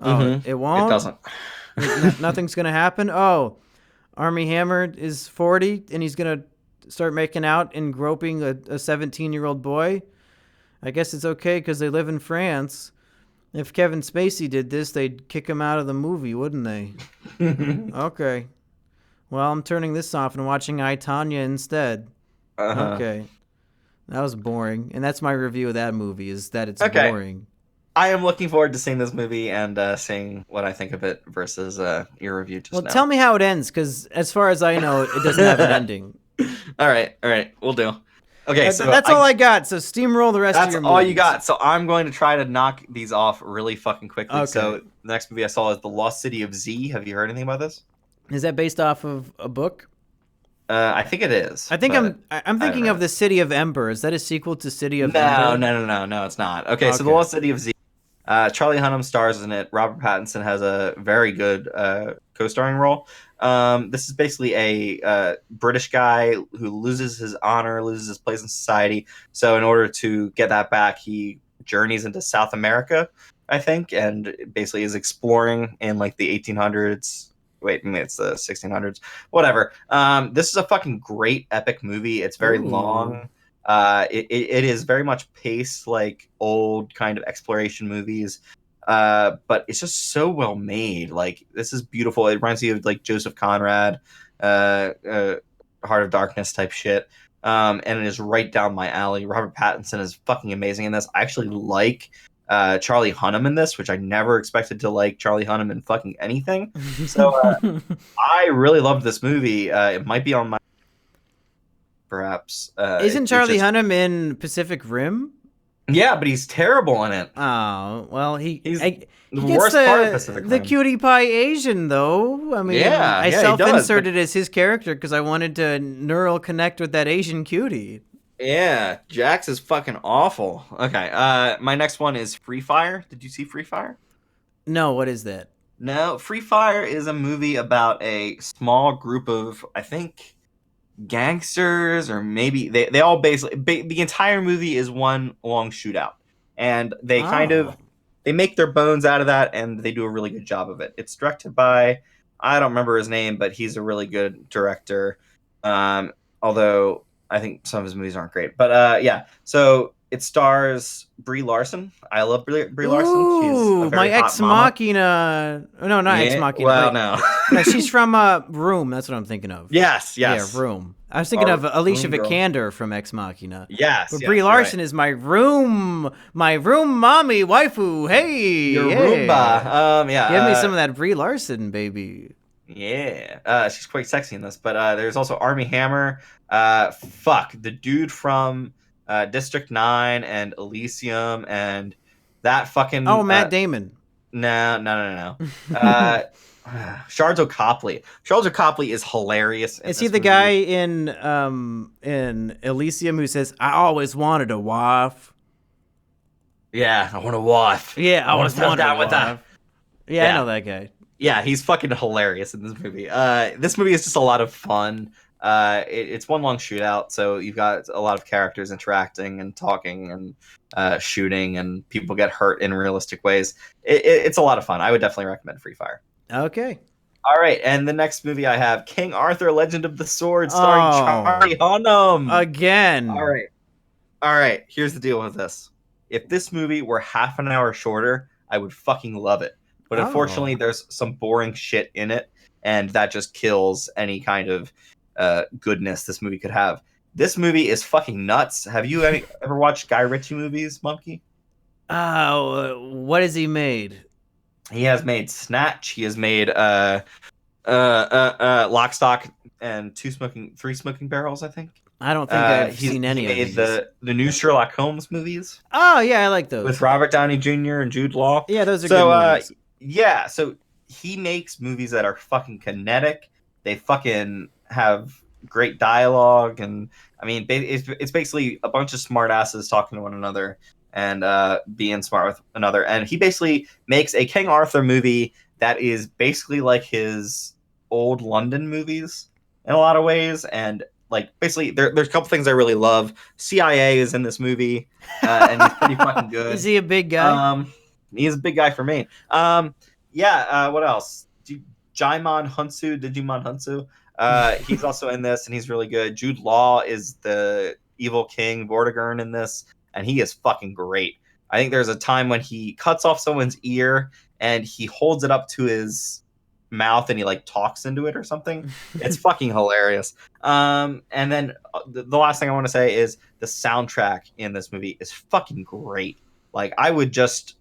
It won't? It doesn't. Nothing's going to happen? Oh, Armie Hammer is 40 and he's going to start making out and groping a 17-year-old boy? I guess it's okay because they live in France. If Kevin Spacey did this, they'd kick him out of the movie, wouldn't they? Okay. Well, I'm turning this off and watching I, Tonya instead. Okay. That was boring. And that's my review of that movie, is that it's boring. I am looking forward to seeing this movie and seeing what I think of it versus your review just now. Tell me how it ends, because as far as I know, it doesn't have an ending. All right, we'll do. Okay, so that's all I got. So steamroll the rest of your movies. That's all you got. So I'm going to try to knock these off really fucking quickly. Okay. So the next movie I saw is The Lost City of Z. Have you heard anything about this? Is that based off of a book? I think it is. I think I'm thinking of The City of Ember. Is that a sequel to City of Ember? No, it's not. Okay, so The Lost City of Z. Charlie Hunnam stars in it. Robert Pattinson has a very good co-starring role. This is basically a British guy who loses his honor, loses his place in society. So in order to get that back, he journeys into South America, I think, and basically is exploring in like the 1800s. Wait, maybe it's the 1600s. Whatever. This is a fucking great epic movie. It's very long. It is very much paced like old kind of exploration movies, but it's just so well made. Like, this is beautiful. It reminds me of like Joseph Conrad, Heart of Darkness type shit, and it is right down my alley. Robert Pattinson is fucking amazing in this. I actually like Charlie Hunnam in this, which I never expected to like Charlie Hunnam in fucking anything. So I really loved this movie. It might be on my perhaps. Isn't Charlie Hunnam in Pacific Rim? Yeah, but he's terrible in it. Oh, well, he gets the worst part of Pacific Rim. The cutie pie Asian, though. I mean, I self-inserted as his character because I wanted to neural connect with that Asian cutie. Yeah, Jax is fucking awful. Okay, my next one is Free Fire. Did you see Free Fire? No, what is that? No, Free Fire is a movie about a small group of, I think, gangsters, or maybe they all basically the entire movie is one long shootout, and they they make their bones out of that, and they do a really good job of it. It's directed by, I don't remember his name, but he's a really good director, although I think some of his movies aren't great. But yeah, so it stars Brie Larson. I love Brie Larson. Ooh, she's a very my ex machina. No, not ex machina. Well, no. No, she's from Room. That's what I'm thinking of. Yes. Yeah, Room. I was thinking of Alicia Vikander from Ex Machina. Yes. But Brie Larson is my room mommy waifu. Hey, your Roomba. Yeah. Give me some of that Brie Larson, baby. Yeah. She's quite sexy in this. But there's also Armie Hammer. The dude from District 9 and Elysium and that fucking. Oh, Matt Damon. No. Sharlto Copley. Sharlto Copley is hilarious. Is he the guy in Elysium who says, "I always wanted a wife"? Yeah, I want a wife. Yeah, I want to down with that. Yeah, I know that guy. Yeah, he's fucking hilarious in this movie. This movie is just a lot of fun. It's one long shootout, so you've got a lot of characters interacting and talking and shooting, and people get hurt in realistic ways. It's a lot of fun. I would definitely recommend Free Fire. Okay. All right, and the next movie I have, King Arthur: Legend of the Sword, starring Charlie Hunnam. Again. All right. Here's the deal with this. If this movie were half an hour shorter, I would fucking love it. But unfortunately, there's some boring shit in it, and that just kills any kind of goodness this movie could have. This movie is fucking nuts. Have you ever watched Guy Ritchie movies, Monkey? What has he made? He has made Snatch. He has made Lock, Stock, and Three Smoking Barrels, I think. I don't think I've seen any of these. He made the new Sherlock Holmes movies. Oh, yeah, I like those. With Robert Downey Jr. and Jude Law. Yeah, those are good movies. Yeah, so he makes movies that are fucking kinetic. They fucking have great dialogue, and I mean, it's basically a bunch of smartasses talking to one another and being smart with another. And he basically makes a King Arthur movie that is basically like his old London movies in a lot of ways. And like, basically, there's a couple things I really love. CIA is in this movie, and he's pretty fucking good. Is he a big guy? He's a big guy for me. What else? Digimon Hunsu. He's also in this, and he's really good. Jude Law is the evil king Vortigern in this, and he is fucking great. I think there's a time when he cuts off someone's ear and he holds it up to his mouth and he like talks into it or something. It's fucking hilarious. And then the last thing I want to say is the soundtrack in this movie is fucking great. Like, I would just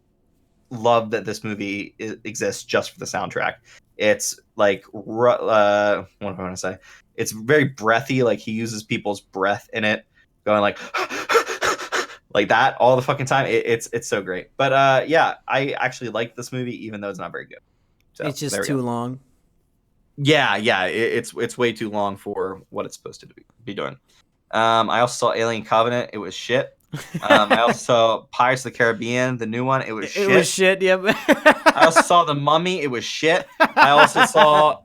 love that this movie exists just for the soundtrack. It's like what do I want to say? It's very breathy. Like he uses people's breath in it, going like like that all the fucking time. It's so great. But yeah, I actually like this movie even though it's not very good. So, it's just too long. Yeah, it's way too long for what it's supposed to be doing. I also saw Alien Covenant. It was shit. I also saw Pirates of the Caribbean, the new one. It was shit. It was shit, yep. I also saw The Mummy. It was shit. I also saw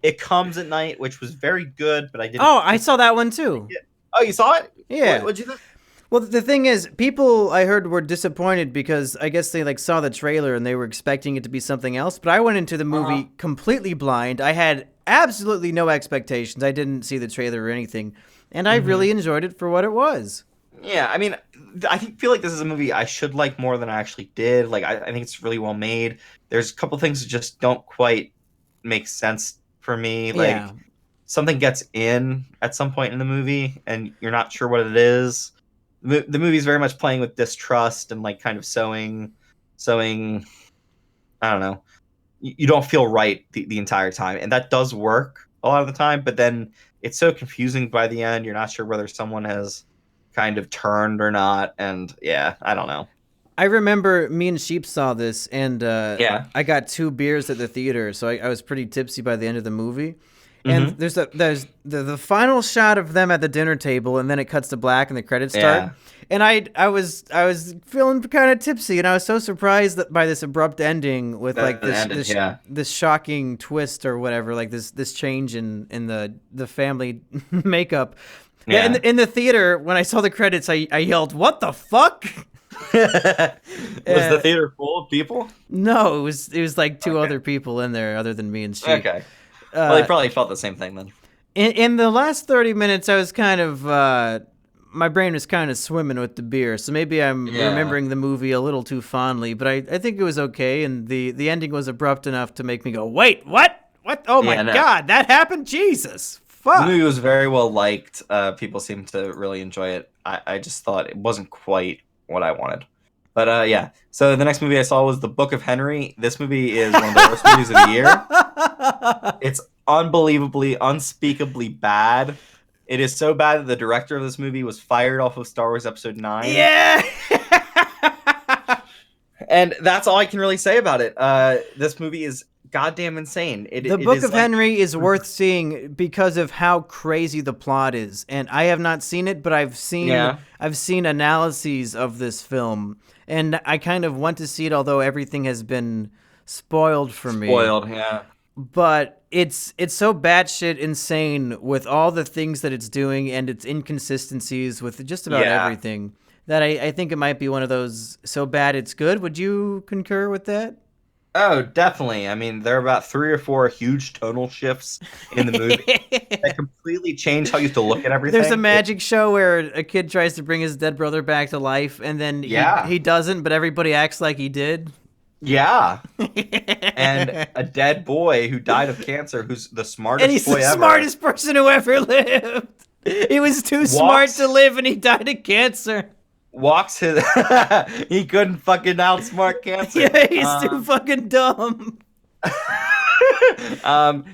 It Comes at Night, which was very good, but I didn't. Oh, I saw that one too. Oh, you saw it? Yeah. What'd you think? Well, the thing is, people I heard were disappointed because I guess they like saw the trailer and they were expecting it to be something else. But I went into the movie completely blind. I had absolutely no expectations. I didn't see the trailer or anything, and I really enjoyed it for what it was. Yeah, I mean, I feel like this is a movie I should like more than I actually did. Like, I think it's really well made. There's a couple things that just don't quite make sense for me. Like, something gets in at some point in the movie, and you're not sure what it is. The movie's very much playing with distrust and, like, kind of sowing. I don't know. You don't feel right the entire time, and that does work a lot of the time. But then it's so confusing by the end. You're not sure whether someone has kind of turned or not, and yeah, I don't know. I remember me and Sheep saw this, and I got 2 beers at the theater, so I was pretty tipsy by the end of the movie. And there's the final shot of them at the dinner table, and then it cuts to black and the credits start. And I was feeling kind of tipsy, and I was so surprised by this abrupt ending with this shocking twist or whatever, like this change in the family makeup. Yeah. In the theater, when I saw the credits, I yelled, "What the fuck?" Was the theater full of people? No, it was like 2 other people in there other than me and Sheep. Okay. Well, they probably felt the same thing then. In the last 30 minutes, I was kind of my brain was kind of swimming with the beer, so maybe I'm remembering the movie a little too fondly. But I think it was okay, and the ending was abrupt enough to make me go, "Wait, what? What? Oh my God, that happened! Jesus, fuck!" The movie was very well liked. People seemed to really enjoy it. I just thought it wasn't quite what I wanted. But yeah, so the next movie I saw was The Book of Henry. This movie is one of the worst movies of the year. It's unbelievably, unspeakably bad. It is so bad that the director of this movie was fired off of Star Wars Episode 9. Yeah! And that's all I can really say about it. This movie is goddamn insane. The Book of Henry is worth seeing because of how crazy the plot is. And I have not seen it, but I've seen analyses of this film. And I kind of want to see it, although everything has been spoiled for me. Spoiled, yeah. But it's so batshit insane with all the things that it's doing and its inconsistencies with just about everything that I think it might be one of those so bad it's good. Would you concur with that? Oh, definitely. I mean, there are about 3 or 4 huge tonal shifts in the movie that completely change how you have to look at everything. There's a magic show where a kid tries to bring his dead brother back to life, and then he doesn't, but everybody acts like he did. Yeah. And a dead boy who died of cancer, who's the smartest boy ever. And he's the smartest person who ever lived. He was too smart to live, and he died of cancer. He couldn't fucking outsmart cancer. Yeah, he's too fucking dumb.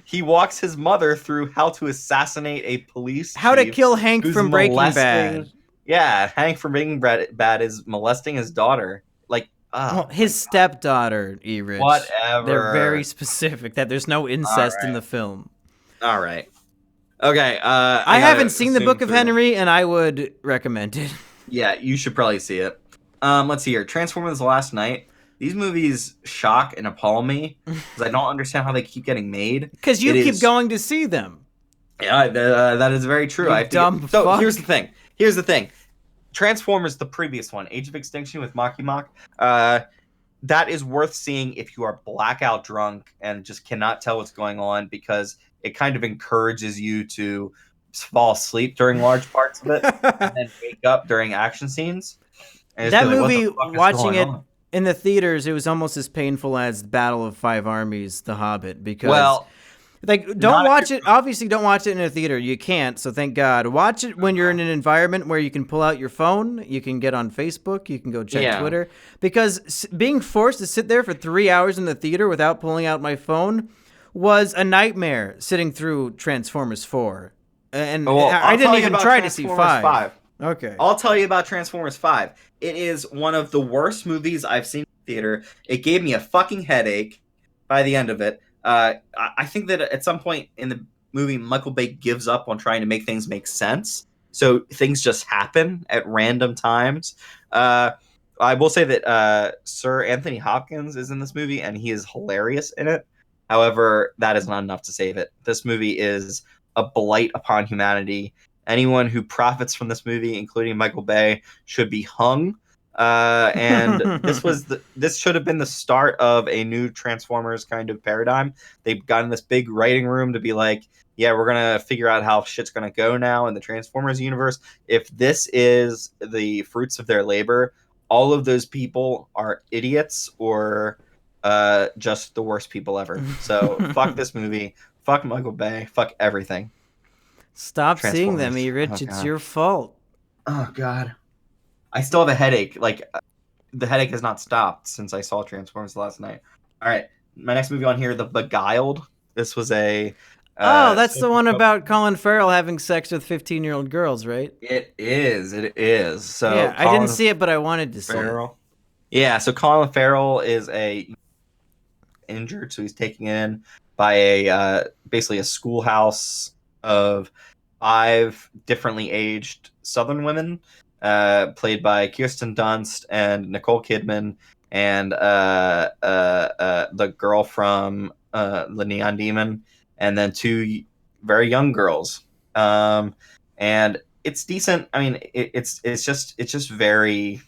He walks his mother through how to assassinate a police chief. How to kill Hank from Breaking Bad. Yeah, Hank from Breaking Bad is molesting his daughter. Like, his stepdaughter, Erich. Whatever. They're very specific that there's no incest in the film. All right. Okay. I haven't seen The Book of Henry, and I would recommend it. Yeah, you should probably see it. Let's see here. Transformers: The Last Night. These movies shock and appall me because I don't understand how they keep getting made. Because you keep going to see them. Yeah, that is very true. Fuck. So here's the thing. Transformers, the previous one, Age of Extinction with Maki Mak, that is worth seeing if you are blackout drunk and just cannot tell what's going on because it kind of encourages you to fall asleep during large parts of it and then wake up during action scenes. That movie, watching it in the theaters, it was almost as painful as Battle of Five Armies, The Hobbit, because Like, don't watch it. Obviously, don't watch it in a theater. You can't, so thank God. Watch it when you're in an environment where you can pull out your phone, you can get on Facebook, you can go check Twitter. Because being forced to sit there for 3 hours in the theater without pulling out my phone was a nightmare. Sitting through Transformers 4, and I didn't even try to see 5. Okay, I'll tell you about Transformers 5. It is one of the worst movies I've seen in the theater. It gave me a fucking headache by the end of it. I think that at some point in the movie, Michael Bay gives up on trying to make things make sense. So things just happen at random times. I will say that Sir Anthony Hopkins is in this movie, and he is hilarious in it. However, that is not enough to save it. This movie is a blight upon humanity. Anyone who profits from this movie, including Michael Bay, should be hung. And this should have been the start of a new Transformers kind of paradigm. They've gotten this big writing room to be like, yeah, we're gonna figure out how shit's gonna go now in the Transformers universe. If this is the fruits of their labor, all of those people are idiots or just the worst people ever. So fuck this movie, fuck Michael Bay, fuck everything. Stop seeing them, Erich. It's your fault. Oh God. I still have a headache. Like, the headache has not stopped since I saw Transformers last night. All right, my next movie on here, The Beguiled. This was a... that's the one about Colin Farrell having sex with 15-year-old girls, right? It is. So yeah, I didn't see it, but I wanted to see it. Yeah, so Colin Farrell is injured, so he's taken in by basically a schoolhouse of 5 differently aged Southern women, played by Kirsten Dunst and Nicole Kidman, and the girl from The Neon Demon, and then 2 very young girls. And it's decent. I mean, it's just very.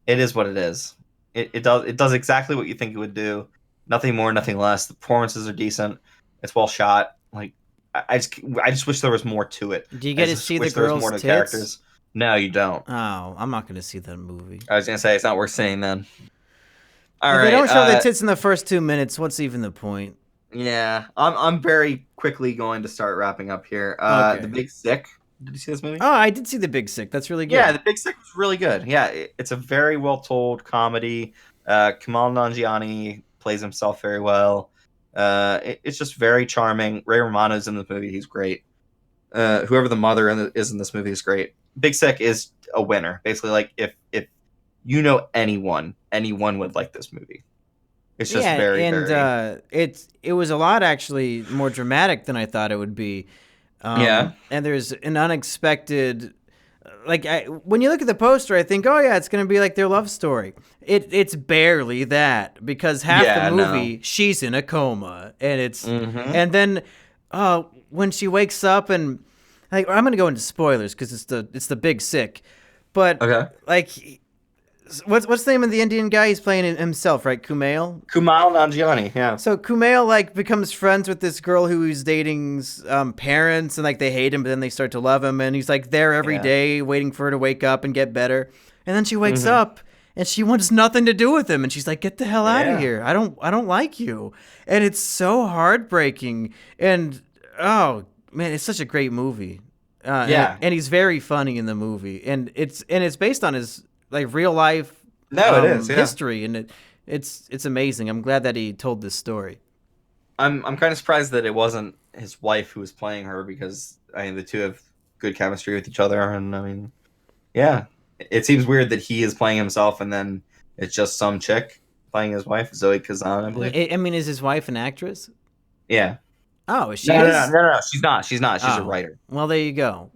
It is what it is. It does exactly what you think it would do. Nothing more, nothing less. The performances are decent. It's well shot. Like, I just wish there was more to it. Do you get to see the girls' tits? Characters. No, you don't. Oh, I'm not going to see that movie. I was going to say, it's not worth seeing then. All right. If they don't show the tits in the first 2 minutes, what's even the point? Yeah, I'm very quickly going to start wrapping up here. Okay. The Big Sick. Did you see this movie? Oh, I did see The Big Sick. That's really good. Yeah, The Big Sick was really good. Yeah, it's a very well-told comedy. Kumail Nanjiani plays himself very well. It's just very charming. Ray Romano's in this movie. He's great. Whoever the mother is in this movie is great. Big Sick is a winner. Basically, like, if you know anyone would like this movie. It's just very. It was a lot actually more dramatic than I thought it would be. And there's an unexpected, when you look at the poster, I think, oh yeah, it's gonna be like their love story. It's barely that, because half the movie she's in a coma, and and then when she wakes up, and I'm gonna go into spoilers because it's the Big Sick, but what's the name of the Indian guy? He's playing himself, right? Kumail Nanjiani, yeah. So Kumail becomes friends with this girl who he's dating's parents, and they hate him, but then they start to love him, and he's there every day waiting for her to wake up and get better. And then she wakes up and she wants nothing to do with him, and she's like, "Get the hell out of here. I don't like you." And it's so heartbreaking. And oh man, it's such a great movie. And he's very funny in the movie, and it's based on his real life history, and it's amazing. I'm glad that he told this story. I'm kind of surprised that it wasn't his wife who was playing her, because the two have good chemistry with each other, and it seems weird that he is playing himself and then it's just some chick playing his wife, Zoe Kazan, I believe. Is his wife an actress? Yeah. Oh, is she? No, she's not. She's a writer. Well, there you go.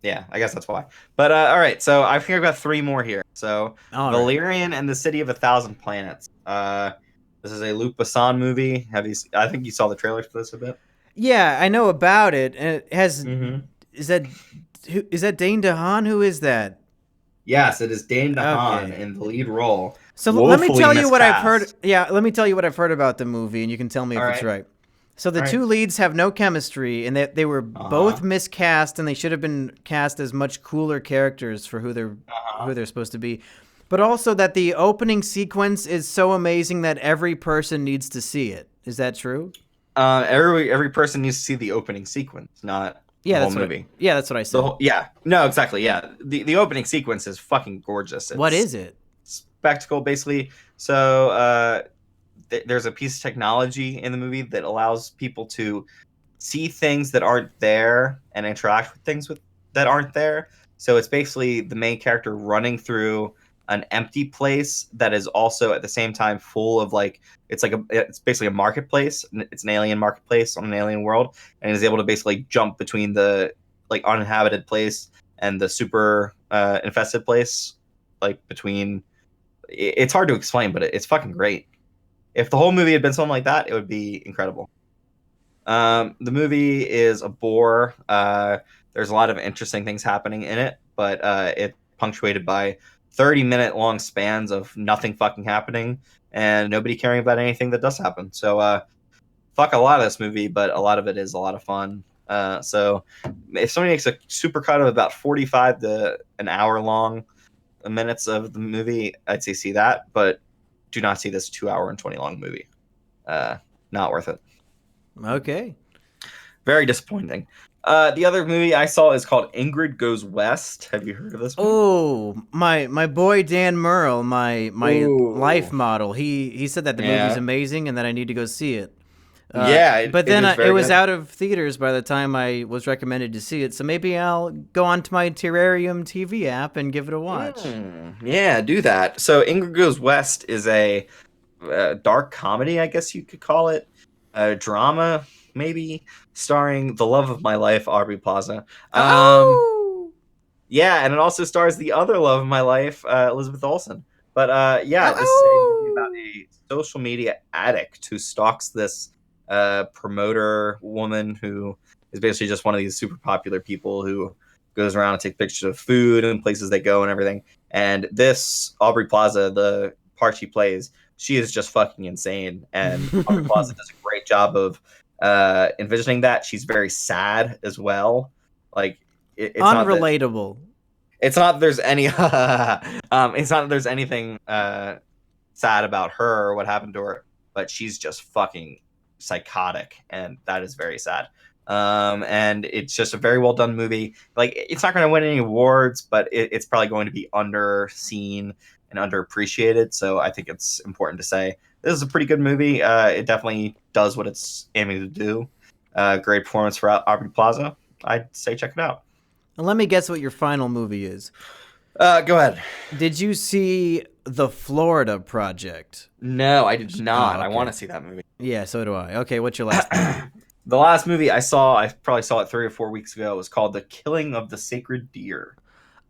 Yeah, I guess that's why. But all right, so I think I've got 3 more here. So Valerian and the City of 1,000 Planets. This is a Luc Besson movie. I think you saw the trailer for this a bit. Yeah, I know about it. And it has. Is that Dane DeHaan? Who is that? Yes, it is Dane DeHaan in the lead role. So let me tell you what I've heard. Yeah, let me tell you what I've heard about the movie, and you can tell me if it's right. So the two leads have no chemistry, and they were both miscast, and they should have been cast as much cooler characters for who they're supposed to be. But also that the opening sequence is so amazing that every person needs to see it. Is that true? Every person needs to see the opening sequence, not the whole movie. That's what I said. No, exactly. Yeah, the opening sequence is fucking gorgeous. What is it? Spectacle, basically. So there's a piece of technology in the movie that allows people to see things that aren't there and interact with things that aren't there. So it's basically the main character running through an empty place that is also at the same time full of like it's basically a marketplace. It's an alien marketplace on an alien world, and is able to basically jump between the like uninhabited place and the super infested place, like between. It's hard to explain, but it's fucking great. If the whole movie had been something like that, it would be incredible. The movie is a bore. There's a lot of interesting things happening in it, but it's punctuated by 30-minute long spans of nothing fucking happening and nobody caring about anything that does happen. So fuck a lot of this movie, but a lot of it is a lot of fun. So if somebody makes a supercut of about 45 to an hour long minutes of the movie, I'd say see that, but do not see this 2 hour and 20 long movie. Not worth it. Okay. Very disappointing. The other movie I saw is called Ingrid Goes West. Have you heard of this one? Oh, my boy Dan Merle, my life model. He said that the movie's amazing and that I need to go see it. But then it was out of theaters by the time I was recommended to see it. So maybe I'll go onto my Terrarium TV app and give it a watch. Yeah, do that. So Ingrid Goes West is a dark comedy, I guess you could call it. A drama, maybe, starring the love of my life, Aubrey Plaza. Yeah, and it also stars the other love of my life, Elizabeth Olsen. But this is a movie about a social media addict who stalks this promoter woman who is basically just one of these super popular people who goes around and take pictures of food and places they go and everything. And this Aubrey Plaza, the part she plays, she is just fucking insane. And Aubrey Plaza does a great job of envisioning that. She's very sad as well. Like it's unrelatable. It's not that there's any. It's not that there's anything sad about her or what happened to her, but she's just fucking psychotic, and that is very sad. And it's just a very well done movie. Like it's not going to win any awards, but it's probably going to be underseen and underappreciated. So I think it's important to say this is a pretty good movie. It definitely does what it's aiming to do. Great performance for Aubrey Plaza. I'd say check it out. And let me guess what your final movie is. Go ahead. Did you see The Florida Project? No, I did not. Okay. I want to see that movie. Yeah, so do I. Okay, what's your last movie? The last movie I probably saw it 3 or 4 weeks ago. It was called The Killing of the Sacred Deer.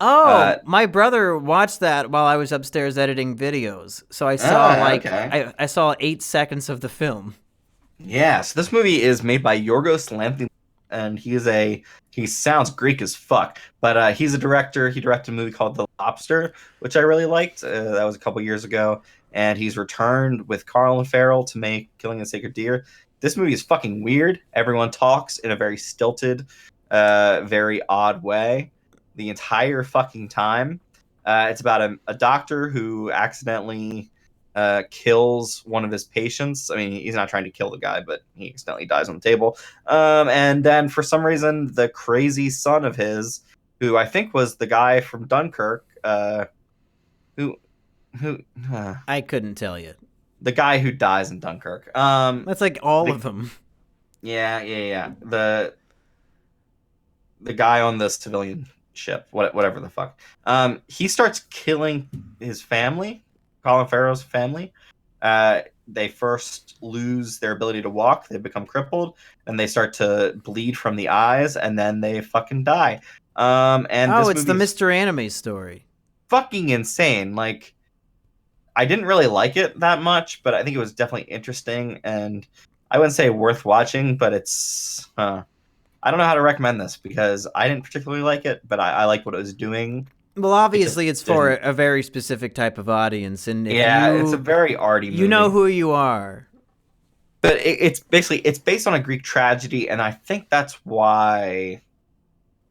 Oh, my brother watched that while I was upstairs editing videos. So I saw I saw 8 seconds of the film. Yeah, so this movie is made by Yorgos Lanthimos, and he sounds Greek as fuck, but he's a director. He directed a movie called The Lobster, which I really liked. That was a couple years ago, and he's returned with Colin Farrell to make Killing the Sacred Deer. This movie is fucking weird. Everyone talks in a very stilted, very odd way the entire fucking time. It's about a doctor who accidentally kills one of his patients. I mean, he's not trying to kill the guy, but he accidentally dies on the table. And then for some reason, the crazy son of his, who I think was the guy from Dunkirk, who I couldn't tell you. The guy who dies in Dunkirk. That's like all of them. Yeah. The guy on the civilian ship, whatever the fuck. He starts killing his family, Colin Farrell's family. They first lose their ability to walk. They become crippled, and they start to bleed from the eyes, and then they fucking die. It's the Mr. Anime story. Fucking insane. Like, I didn't really like it that much, but I think it was definitely interesting, and I wouldn't say worth watching, but it's... I don't know how to recommend this, because I didn't particularly like it, but I liked what it was doing. Well, obviously, it's for a very specific type of audience, and it's a very arty movie. You know who you are. But it's based on a Greek tragedy, and I think that's why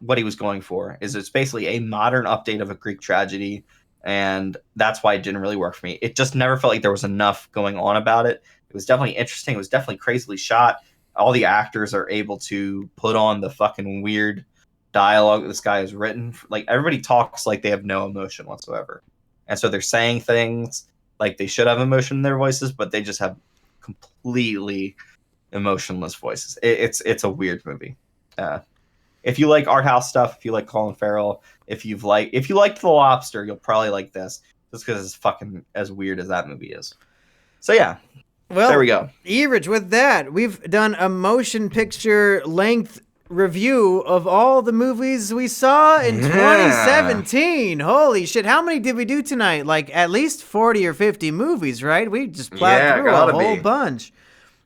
what he was going for is it's basically a modern update of a Greek tragedy, and that's why it didn't really work for me. It just never felt like there was enough going on about it. It was definitely interesting. It was definitely crazily shot. all the actors are able to put on the fucking weird dialogue that this guy has written. Like, everybody talks like they have no emotion whatsoever. And so they're saying things like they should have emotion in their voices, but they just have completely emotionless voices. It's a weird movie. If you like art house stuff, if you like Colin Farrell, if you liked The Lobster, you'll probably like this, just because it's fucking as weird as that movie is. So yeah, well, there we go. Erich, with that, we've done a motion picture length review of all the movies we saw in 2017. Holy shit, how many did we do tonight? Like at least 40 or 50 movies, right? We just plowed through a whole bunch.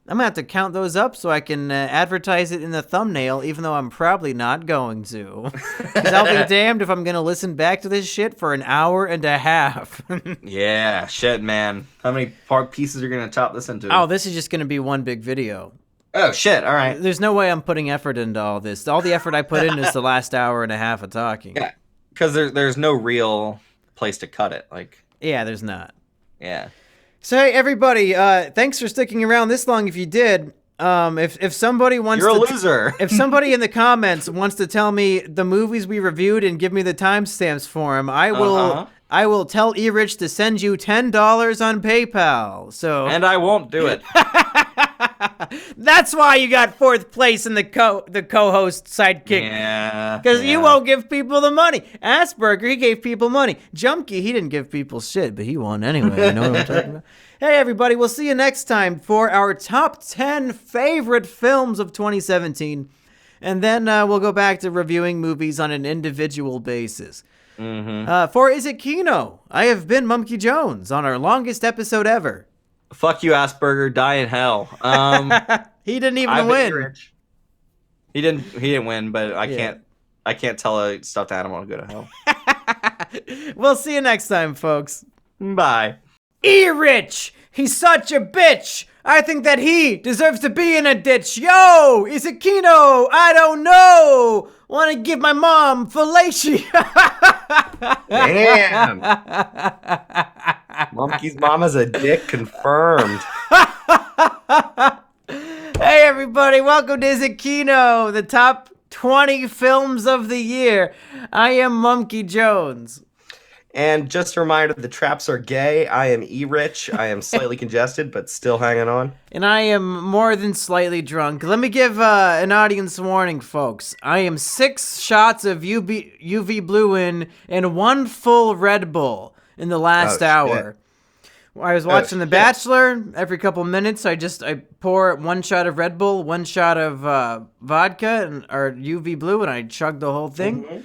I'm gonna have to count those up so I can advertise it in the thumbnail, even though I'm probably not going to. Because I'll be damned if I'm gonna listen back to this shit for an hour and a half. Yeah, shit, man. How many part pieces are you gonna chop this into? Oh, this is just gonna be one big video. Oh, shit, all right. There's no way I'm putting effort into all this. All the effort I put in is the last hour and a half of talking. Yeah, because there's no real place to cut it. Like, yeah, there's not. Yeah. So hey everybody, thanks for sticking around this long. If you did, if somebody wants, you're a loser. If somebody in the comments wants to tell me the movies we reviewed and give me the timestamps for them, I will tell Erich to send you $10 on PayPal. So and I won't do it. That's why you got 4th place in the co-host sidekick. Yeah. Because you won't give people the money. Assburger, he gave people money. Jumpy, he didn't give people shit, but he won anyway. You know what I'm talking about? Hey, everybody, we'll see you next time for our top 10 favorite films of 2017. And then we'll go back to reviewing movies on an individual basis. Mm-hmm. For Is It Kino, I have been Mumkey Jones on our longest episode ever. Fuck you, Assburger. Die in hell. He didn't even win. He didn't win, but I can't tell a stuffed animal to go to hell. We'll see you next time, folks. Bye. Erich! He's such a bitch! I think that he deserves to be in a ditch. Yo! Is it Kino? I don't know! Wanna give my mom fellatio? Damn! Monkey's mama's a dick, confirmed. Hey everybody, welcome to Is It Kino, the top 20 films of the year. I am Mumkey Jones. And just a reminder, the traps are gay. I am Erich. I am slightly congested, but still hanging on. And I am more than slightly drunk. Let me give an audience warning, folks. I am 6 shots of UV blue in and 1 full Red Bull in the last hour. I was watching The Bachelor. Every couple minutes, I pour 1 shot of Red Bull, 1 shot of vodka or UV blue, and I chug the whole thing. Mm-hmm.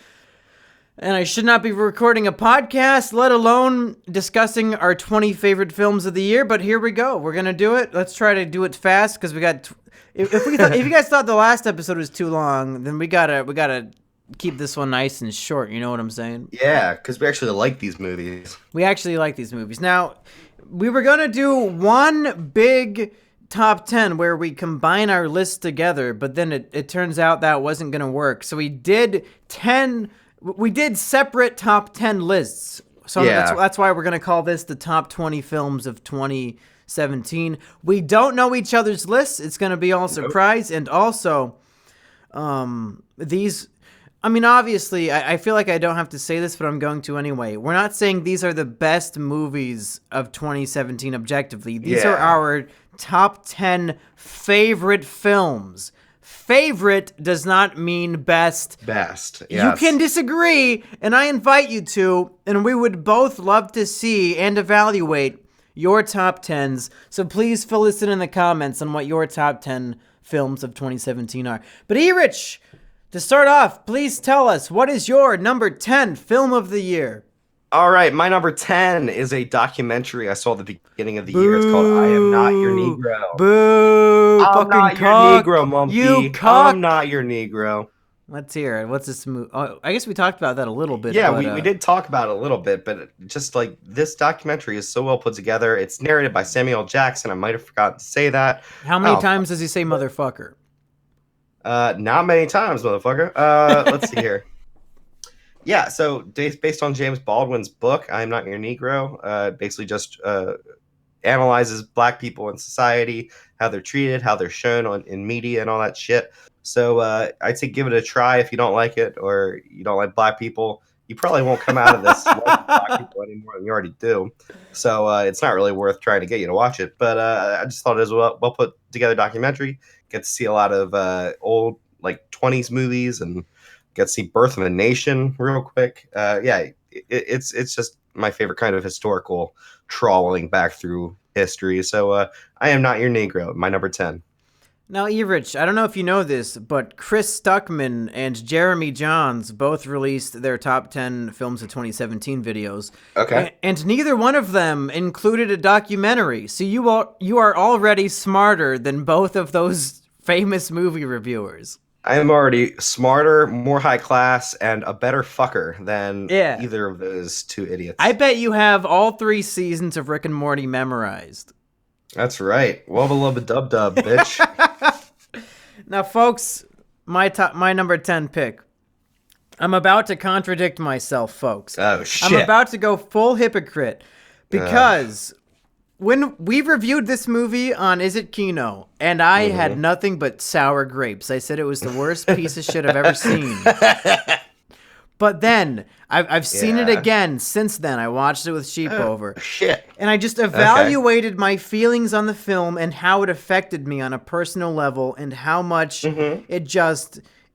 And I should not be recording a podcast, let alone discussing our 20 favorite films of the year. But here we go. We're gonna do it. Let's try to do it fast because we got. If you guys thought the last episode was too long, then we gotta keep this one nice and short. You know what I'm saying? Yeah, because we actually like these movies. We actually like these movies. Now, we were gonna do one big top 10 where we combine our lists together, but then it turns out that wasn't gonna work. So we did 10. We did separate top 10 lists. So that's why we're going to call this the top 20 films of 2017. We don't know each other's lists. It's going to be all surprise. And also, these, I mean, obviously, I feel like I don't have to say this, but I'm going to anyway. We're not saying these are the best movies of 2017 objectively. These are our top 10 favorite films. Favorite does not mean best. Best, yes. You can disagree, and I invite you to, and we would both love to see and evaluate your top 10s. So please fill us in the comments on what your top 10 films of 2017 are. But Erich, to start off, please tell us, what is your number 10 film of the year? All right, my number 10 is a documentary I saw at the beginning of the year. It's called I Am Not Your Negro. Boo! I'm not your Negro, Monkey. You cock. I'm not your Negro. Let's hear it. What's this movie? Oh, I guess we talked about that a little bit. Yeah, we did talk about it a little bit, but just like this documentary is so well put together. It's narrated by Samuel Jackson. I might have forgotten to say that. How many times does he say motherfucker? Not many times, motherfucker. Let's see here. Yeah, so based on James Baldwin's book, I Am Not Your Negro, basically just analyzes black people in society, how they're treated, how they're shown in media and all that shit. So I'd say give it a try if you don't like it or you don't like black people. You probably won't come out of this liking black people any more than you already do. So it's not really worth trying to get you to watch it. But I just thought it was a well put together documentary. Get to see a lot of old like 20s movies and get to see Birth of a Nation real quick. It's just my favorite kind of historical trawling back through history. So I Am Not Your Negro, my number 10. Now, Erich, I don't know if you know this, but Chris Stuckman and Jeremy Johns both released their top 10 films of 2017 videos. Okay. And neither one of them included a documentary. So you are already smarter than both of those famous movie reviewers. I am already smarter, more high class, and a better fucker than either of those two idiots. I bet you have all 3 seasons of Rick and Morty memorized. That's right. Wubba lubba dub dub, bitch. Now, folks, my number 10 pick. I'm about to contradict myself, folks. Oh, shit. I'm about to go full hypocrite because when we reviewed this movie on Is It Kino, and I had nothing but sour grapes. I said it was the worst piece of shit I've ever seen. But then I've seen it again since then. I watched it with Sheep over. Shit. And I just evaluated my feelings on the film and how it affected me on a personal level and how much it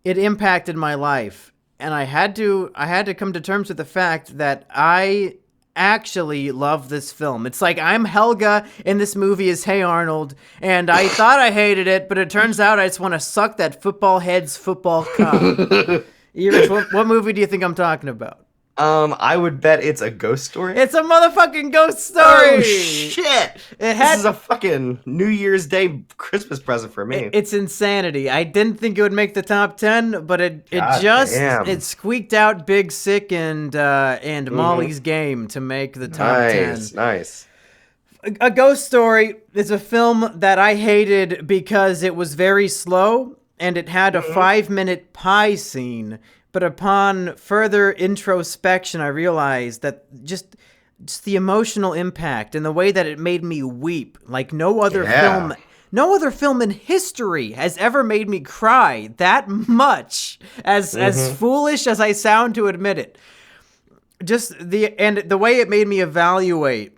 impacted my life. And I had to come to terms with the fact that I actually love this film. It's like I'm Helga and this movie is Hey Arnold, and I thought I hated it, but it turns out I just want to suck that football head's football cock. Erich, what movie do you think I'm talking about? I would bet it's a ghost story. It's a motherfucking ghost story! Oh, shit! This is a fucking New Year's Day Christmas present for me. It's insanity. I didn't think it would make the top 10, but it squeaked out Big Sick and Molly's Game to make the top 10. Nice. A Ghost Story is a film that I hated because it was very slow and it had a 5-minute pie scene. But upon further introspection, I realized that just the emotional impact and the way that it made me weep like no other film in history has ever made me cry that much, as foolish as I sound to admit it. Just the way it made me evaluate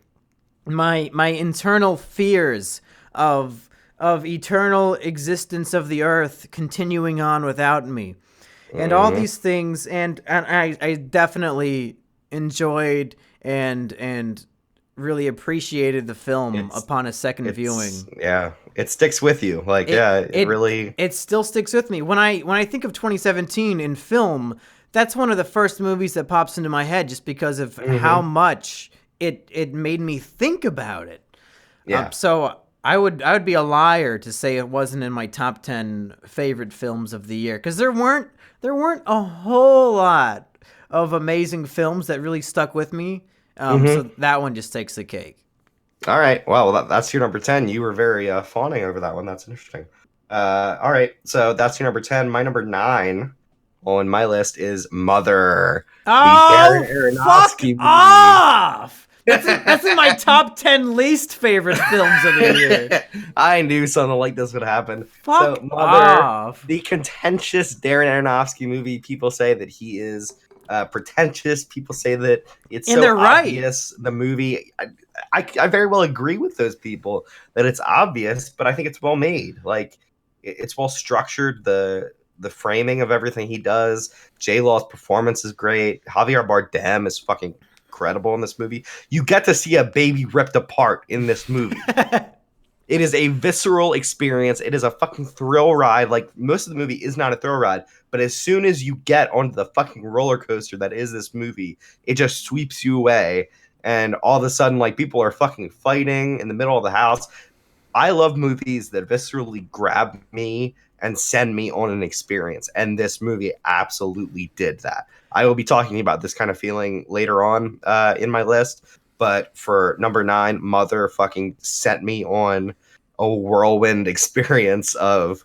my internal fears of eternal existence of the earth continuing on without me. And all these things, and I definitely enjoyed and really appreciated the film upon a second viewing. Yeah, it sticks with you. Like, it still sticks with me. When I think of 2017 in film, that's one of the first movies that pops into my head just because of how much it made me think about it. Yeah. So I would be a liar to say it wasn't in my top 10 favorite films of the year, because there weren't a whole lot of amazing films that really stuck with me. So that one just takes the cake. All right. Well, that's your number 10. You were very fawning over that one. That's interesting. All right. So that's your number 10. My number 9 on my list is Mother. Oh, fuck off! That's in my top 10 least favorite films of the year. I knew something like this would happen. Fuck so, Mother, off. The contentious Darren Aronofsky movie. People say that he is pretentious. People say that it's and they're obvious. Right. The movie, I very well agree with those people that it's obvious, but I think it's well made. Like, it's well structured. The framing of everything he does. J-Law's performance is great. Javier Bardem is fucking incredible in this movie. You get to see a baby ripped apart in this movie. It is a visceral experience. It is a fucking thrill ride. Like, most of the movie is not a thrill ride, but as soon as you get onto the fucking roller coaster that is this movie, it just sweeps you away. And all of a sudden, like, people are fucking fighting in the middle of the house. I love movies that viscerally grab me and send me on an experience. And this movie absolutely did that. I will be talking about this kind of feeling later on in my list. But for number 9, Mother fucking sent me on a whirlwind experience of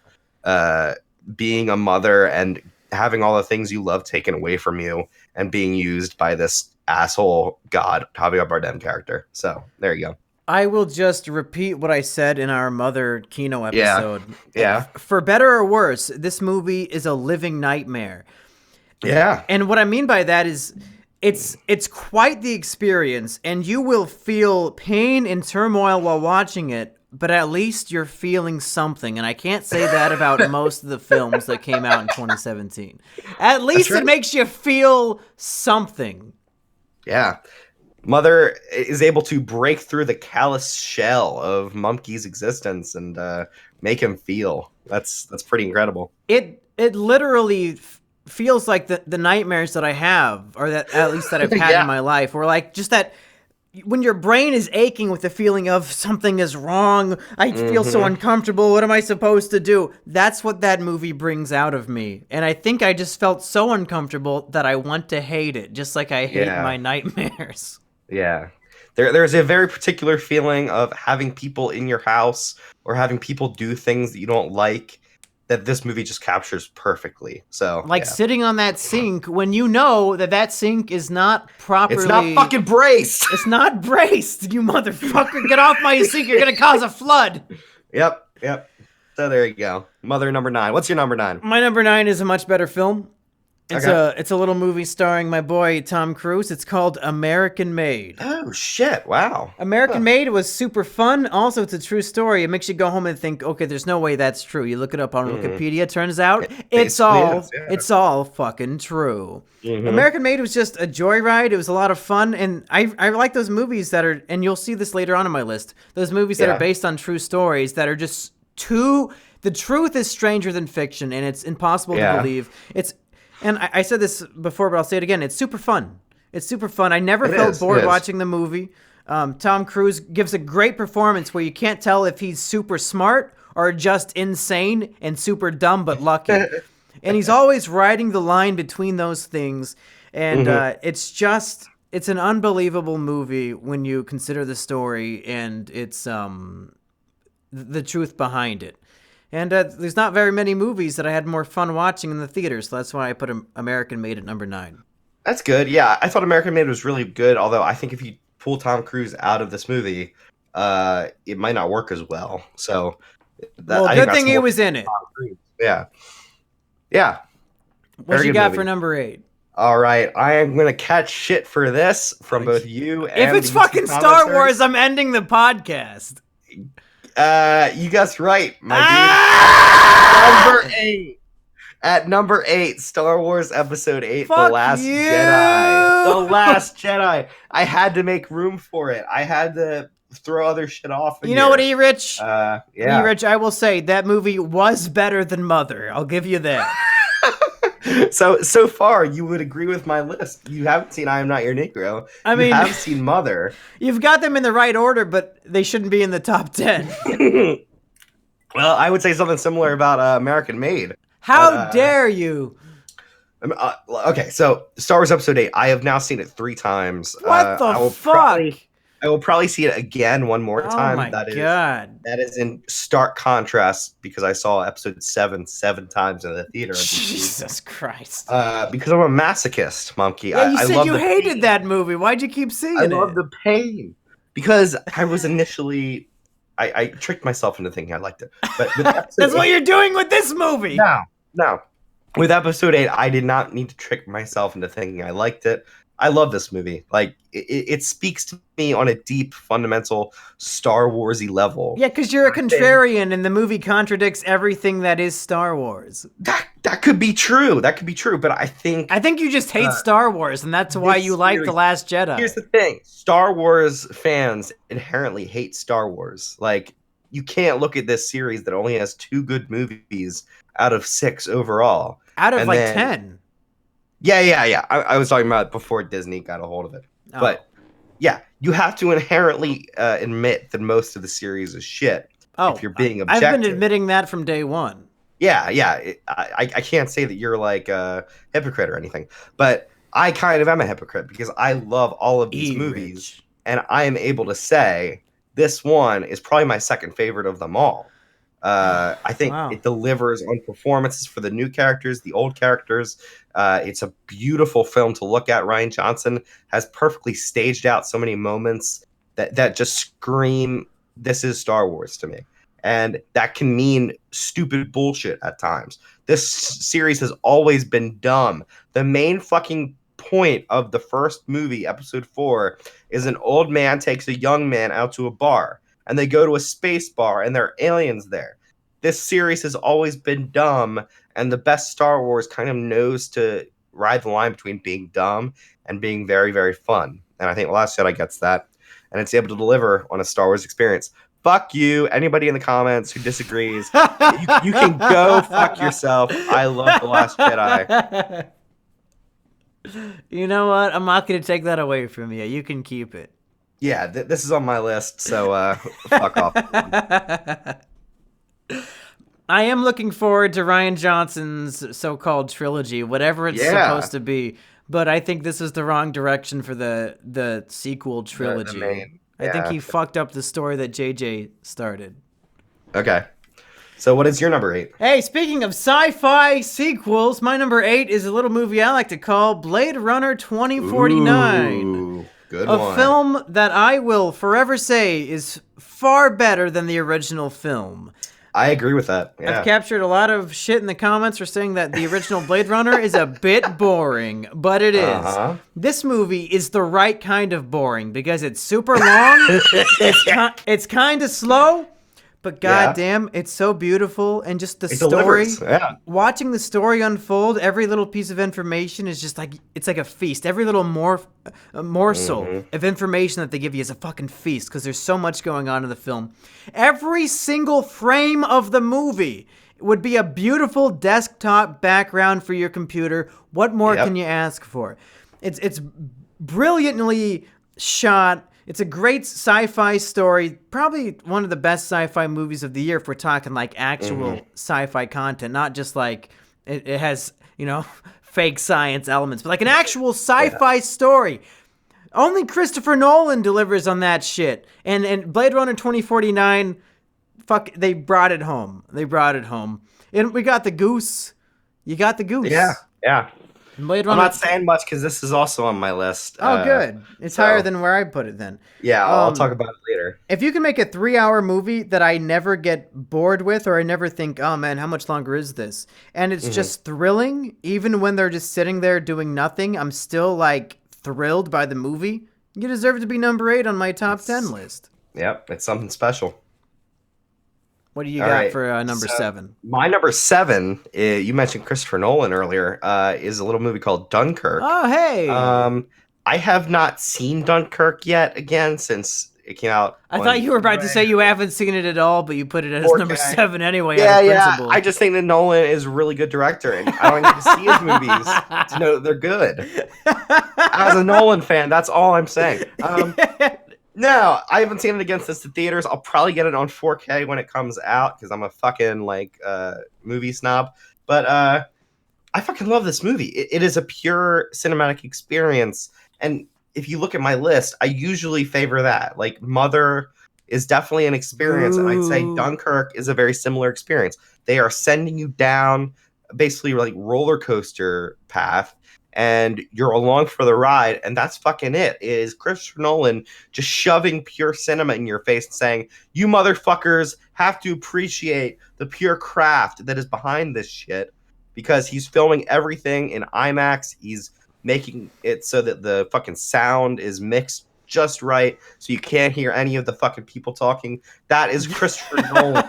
being a mother and having all the things you love taken away from you and being used by this asshole god, Javier Bardem character. So there you go. I will just repeat what I said in our Mother Kino episode. Yeah. For better or worse, this movie is a living nightmare. Yeah. And what I mean by that is it's quite the experience, and you will feel pain and turmoil while watching it, but at least you're feeling something. And I can't say that about most of the films that came out in 2017. At least it makes you feel something. Yeah. Mother is able to break through the callous shell of Mumkey's existence and make him feel. That's pretty incredible. It literally feels like the nightmares that I have, or that at least that I've had in my life, or like just that when your brain is aching with the feeling of something is wrong, I feel so uncomfortable, what am I supposed to do? That's what that movie brings out of me. And I think I just felt so uncomfortable that I want to hate it, just like I hate my nightmares. Yeah. There's a very particular feeling of having people in your house or having people do things that you don't like that this movie just captures perfectly. So like sitting on that sink when you know that sink is not properly... It's not fucking braced! It's not braced, you motherfucker! Get off my sink, you're gonna cause a flood! Yep. So there you go. Mother number 9. What's your number 9? My number 9 is a much better film. It's a little movie starring my boy Tom Cruise. It's called American Made. Oh shit! Wow. American Made was super fun. Also, it's a true story. It makes you go home and think, okay, there's no way that's true. You look it up on Wikipedia. Turns out it's all fucking true. American Made was just a joyride. It was a lot of fun, and I like those movies that are, and you'll see this later on in my list. Those movies that are based on true stories that are just too. The truth is stranger than fiction, and it's impossible to believe. And I said this before, but I'll say it again. It's super fun. I never felt bored watching the movie. Tom Cruise gives a great performance where you can't tell if he's super smart or just insane and super dumb but lucky. And he's always riding the line between those things. And it's an unbelievable movie when you consider the story and it's the truth behind it. And there's not very many movies that I had more fun watching in the theater, so that's why I put American Made at number 9. That's good. Yeah, I thought American Made was really good, although I think if you pull Tom Cruise out of this movie, it might not work as well. So, good thing he was in it. Yeah. What you got for number 8? All right, I am going to catch shit for this from both you and if it's fucking Star Wars, I'm ending the podcast. You guessed right, my dude. Number 8. At number 8, Star Wars Episode 8, Fuck The Last you. Jedi. The Last Jedi. I had to make room for it. I had to throw other shit off. You know what, Erich? Erich, I will say that movie was better than Mother. I'll give you that. So far, you would agree with my list. You haven't seen I Am Not Your Negro. You have seen Mother. You've got them in the right order, but they shouldn't be in the top 10. Well, I would say something similar about American Made. How dare you? Okay, so Star Wars Episode 8, I have now seen it 3 times. What the fuck? I will probably see it again one more time. Oh my God. That is in stark contrast because I saw Episode 7 times in the theater. Jesus Christ. Because I'm a masochist, Monkey. Yeah, you said you hated that movie. Why'd you keep seeing it? I love the pain. Because I was initially... I tricked myself into thinking I liked it. But that's what you're doing with this movie! No. With Episode 8, I did not need to trick myself into thinking I liked it. I love this movie. Like, it speaks to me on a deep, fundamental Star Wars-y level. Yeah, because you're a contrarian, and the movie contradicts everything that is Star Wars. That could be true. But I think you just hate Star Wars, and that's why you like The Last Jedi. Here's the thing. Star Wars fans inherently hate Star Wars. Like, you can't look at this series that only has 2 good movies out of 6 overall. Out of 10. Yeah. I was talking about before Disney got a hold of it. Oh. But yeah, you have to inherently admit that most of the series is shit. If you're being objective. I've been admitting that from day one. Yeah. I can't say that you're like a hypocrite or anything, but I kind of am a hypocrite because I love all of these movies, and I am able to say this one is probably my second favorite of them all. I think it delivers on performances for the new characters, the old characters. It's a beautiful film to look at. Rian Johnson has perfectly staged out so many moments that just scream, this is Star Wars to me. And that can mean stupid bullshit at times. This series has always been dumb. The main fucking point of the first movie, episode 4, is an old man takes a young man out to a bar, and they go to a space bar, and there are aliens there. This series has always been dumb, and the best Star Wars kind of knows to ride the line between being dumb and being very, very fun. And I think Last Jedi gets that, and it's able to deliver on a Star Wars experience. Fuck you, anybody in the comments who disagrees. You can go fuck yourself. I love The Last Jedi. You know what? I'm not going to take that away from you. You can keep it. Yeah, this is on my list, so fuck off. I am looking forward to Rian Johnson's so-called trilogy, whatever it's supposed to be. But I think this is the wrong direction for the sequel trilogy. I think he fucked up the story that JJ started. Okay. So what is your number 8? Hey, speaking of sci-fi sequels, my number 8 is a little movie I like to call Blade Runner 2049. Ooh, good a one. film that I will forever say is far better than the original film. I agree with that. Yeah. I've captured a lot of shit in the comments for saying that the original Blade Runner is a bit boring, but it is. Uh-huh. This movie is the right kind of boring because it's super long, it's kind of slow, but goddamn, it's so beautiful, and just the story. Yeah. Watching the story unfold, every little piece of information is just like it's like a feast. Every little morsel of information that they give you is a fucking feast because there's so much going on in the film. Every single frame of the movie would be a beautiful desktop background for your computer. What more can you ask for? It's brilliantly shot. It's a great sci-fi story, probably one of the best sci-fi movies of the year if we're talking like actual sci-fi content, not just like it has, fake science elements, but like an actual sci-fi story. Only Christopher Nolan delivers on that shit. And Blade Runner 2049, they brought it home. And we got the goose. You got the goose. Yeah. Blade Runner. I'm not saying much because this is also on my list. Oh, good. It's higher than where I put it then. Yeah, I'll talk about it later. If you can make a 3-hour movie that I never get bored with, or I never think, oh man, how much longer is this? And it's just thrilling, even when they're just sitting there doing nothing, I'm still like thrilled by the movie. You deserve to be number 8 on my top 10 list. Yep, it's something special. What do you got for number 7? My number 7, you mentioned Christopher Nolan earlier, is a little movie called Dunkirk. Oh, hey! I have not seen Dunkirk yet, again, since it came out. I thought you were about to say you haven't seen it at all, but you put it as 4K. number 7 anyway. Yeah. I just think that Nolan is a really good director, and I don't need to see his movies to know that they're good. As a Nolan fan, that's all I'm saying. No, I haven't seen it against this to theaters. I'll probably get it on 4K when it comes out because I'm a fucking movie snob. But I fucking love this movie. It is a pure cinematic experience. And if you look at my list, I usually favor that. Like Mother is definitely an experience, and I'd say Dunkirk is a very similar experience. They are sending you down basically like roller coaster path, and you're along for the ride, and that's fucking it. It is Christopher Nolan just shoving pure cinema in your face and saying, you motherfuckers have to appreciate the pure craft that is behind this shit, because he's filming everything in IMAX. He's making it so that the fucking sound is mixed just right, so you can't hear any of the fucking people talking. That is Christopher Nolan.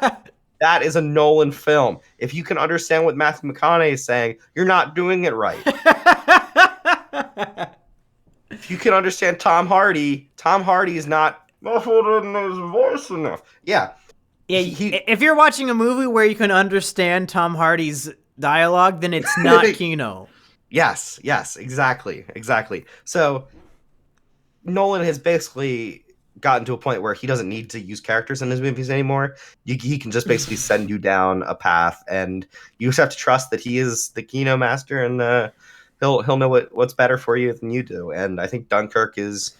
That is a Nolan film. If you can understand what Matthew McConaughey is saying, you're not doing it right. If you can understand Tom Hardy is not muffled in his voice enough. Yeah. Yeah, if you're watching a movie where you can understand Tom Hardy's dialogue, then it's not Kino. Yes, exactly. So Nolan has basically gotten to a point where he doesn't need to use characters in his movies anymore. He can just basically send you down a path, and you just have to trust that he is the Kino master, and he'll know what's better for you than you do. And I think Dunkirk is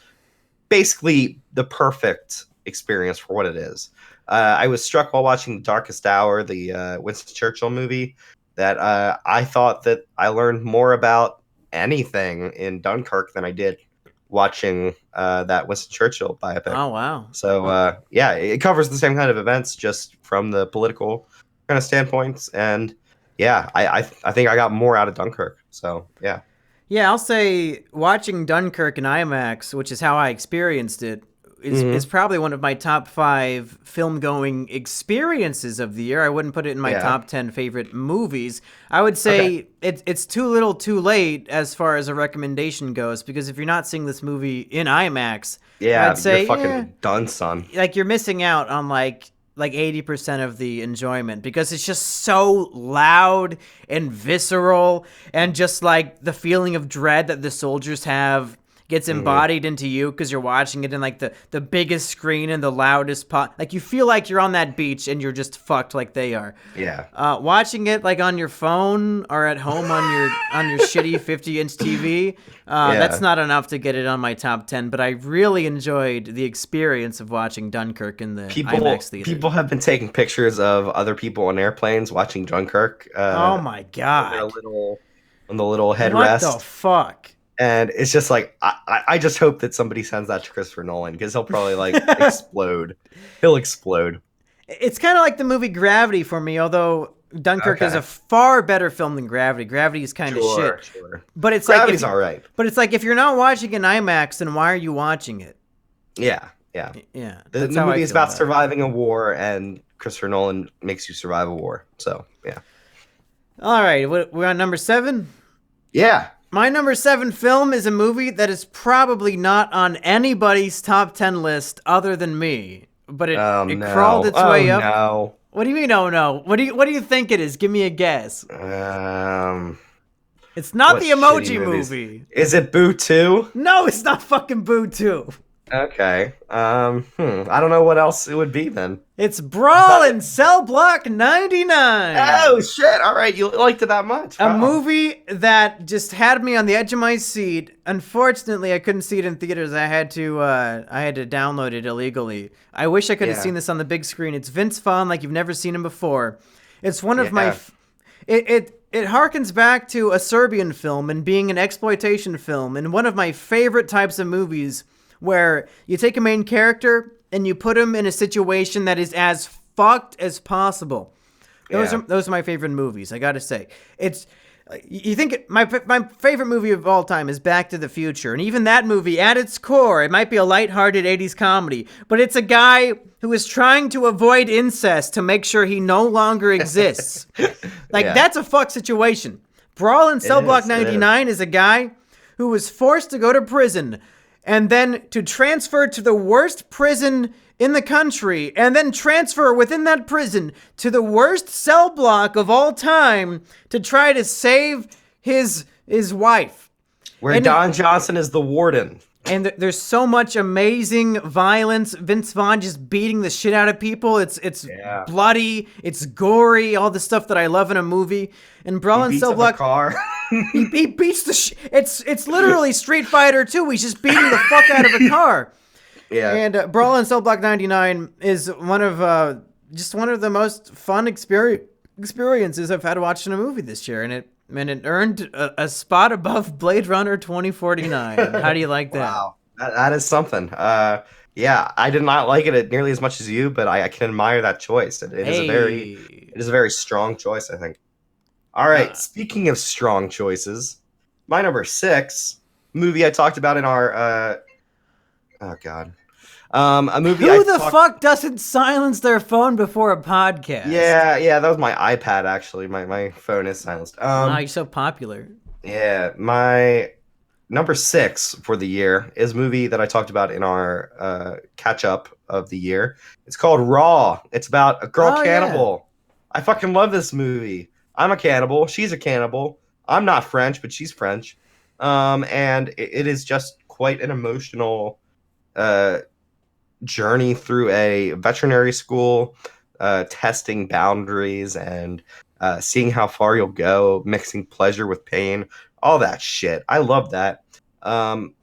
basically the perfect experience for what it is. I was struck while watching The Darkest Hour, the Winston Churchill movie, that I thought that I learned more about anything in Dunkirk than I did watching that Winston Churchill biopic. Oh wow! So yeah, it covers the same kind of events, just from the political kind of standpoints. And yeah, I think I got more out of Dunkirk. So yeah. Yeah, I'll say watching Dunkirk in IMAX, which is how I experienced it, is probably one of my top 5 film-going experiences of the year. I wouldn't put it in my top 10 favorite movies. I would say it's too little too late as far as a recommendation goes, because if you're not seeing this movie in IMAX, I'd say you're fucking done, son. Like, you're missing out on like 80% of the enjoyment, because it's just so loud and visceral, and just like the feeling of dread that the soldiers have gets embodied into you because you're watching it in like the biggest screen and the loudest like you feel like you're on that beach and you're just fucked like they are. Yeah. Watching it like on your phone or at home on your shitty 50-inch TV, that's not enough to get it on my top 10, but I really enjoyed the experience of watching Dunkirk in the IMAX theater. People have been taking pictures of other people on airplanes watching Dunkirk. Oh my god. On the little headrest. What the fuck? And it's just like, I just hope that somebody sends that to Christopher Nolan, because he'll probably like explode. He'll explode. It's kind of like the movie Gravity for me, although Dunkirk is a far better film than Gravity. Gravity is kind of shit. Sure. But it's Gravity's all right. But it's like, if you're not watching in IMAX, then why are you watching it? Yeah. The movie is about surviving a war, and Christopher Nolan makes you survive a war. So, yeah. All right, we're on number 7? Yeah. My number 7 film is a movie that is probably not on anybody's top 10 list other than me, but it crawled its way up. No. What do you mean? Oh no! What do you think it is? Give me a guess. It's not the Emoji Movie. Is it Boo 2? No, it's not fucking Boo 2. Okay. I don't know what else it would be then. It's Brawl in Cell Block 99. Oh shit! All right, you liked it that much? Wow. A movie that just had me on the edge of my seat. Unfortunately, I couldn't see it in theaters. I had to download it illegally. I wish I could have seen this on the big screen. It's Vince Vaughn like you've never seen him before. It's one of my. It harkens back to a Serbian film and being an exploitation film, and one of my favorite types of movies, where you take a main character and you put him in a situation that is as fucked as possible. Those are my favorite movies, I gotta say. You think my favorite movie of all time is Back to the Future, and even that movie, at its core, it might be a lighthearted 80s comedy, but it's a guy who is trying to avoid incest to make sure he no longer exists. That's a fuck situation. Brawl in Cell Block 99 is a guy who was forced to go to prison, and then to transfer to the worst prison in the country, and then transfer within that prison to the worst cell block of all time to try to save his wife. Where Don Johnson is the warden. And there's so much amazing violence. Vince Vaughn just beating the shit out of people. It's bloody. It's gory. All the stuff that I love in a movie. And Brawl in Cell Block. Car. he beats the shit. It's literally Street Fighter 2. He's just beating the fuck out of a car. Yeah. And Brawl in Cell Block 99 is one of the most fun experiences I've had watching a movie this year, and it earned a spot above Blade Runner 2049. How do you like that? Wow, that is something. Yeah, I did not like it nearly as much as you, but I can admire that choice. It is a very strong choice, I think. All right, speaking of strong choices, my number 6 movie I talked about in our oh god. A movie. Who the fuck doesn't silence their phone before a podcast? Yeah, that was my iPad actually. My phone is silenced. You're so popular. Yeah, my number 6 for the year is a movie that I talked about in our catch up of the year. It's called Raw. It's about a girl cannibal. Yeah. I fucking love this movie. I'm a cannibal. She's a cannibal. I'm not French, but she's French. And it is just quite an emotional journey through a veterinary school, testing boundaries and seeing how far you'll go, mixing pleasure with pain, all that shit. I love that.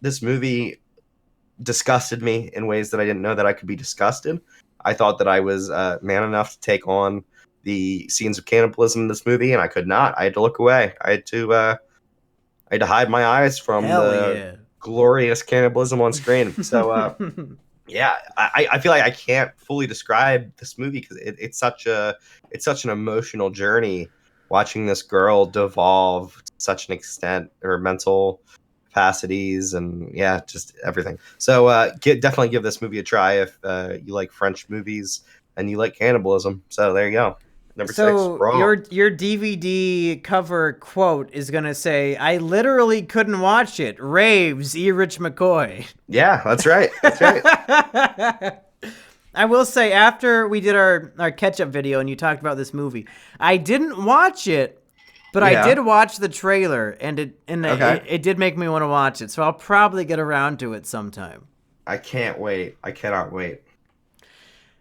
This movie disgusted me in ways that I didn't know that I could be disgusted. I thought that I was man enough to take on the scenes of cannibalism in this movie, and I could not. I had to look away. I had to hide my eyes from glorious cannibalism on screen. So yeah, I feel like I can't fully describe this movie because it's such an emotional journey watching this girl devolve to such an extent, her mental capacities and just everything. So definitely give this movie a try if you like French movies and you like cannibalism. So there you go. Number 6, Brawl. your DVD cover quote is gonna say, "I literally couldn't watch it. Raves, Erich McCoy." Yeah, that's right. That's right. I will say, after we did our catch-up video and you talked about this movie, I didn't watch it, but I did watch the trailer, and it did make me want to watch it. So I'll probably get around to it sometime. I can't wait. I cannot wait.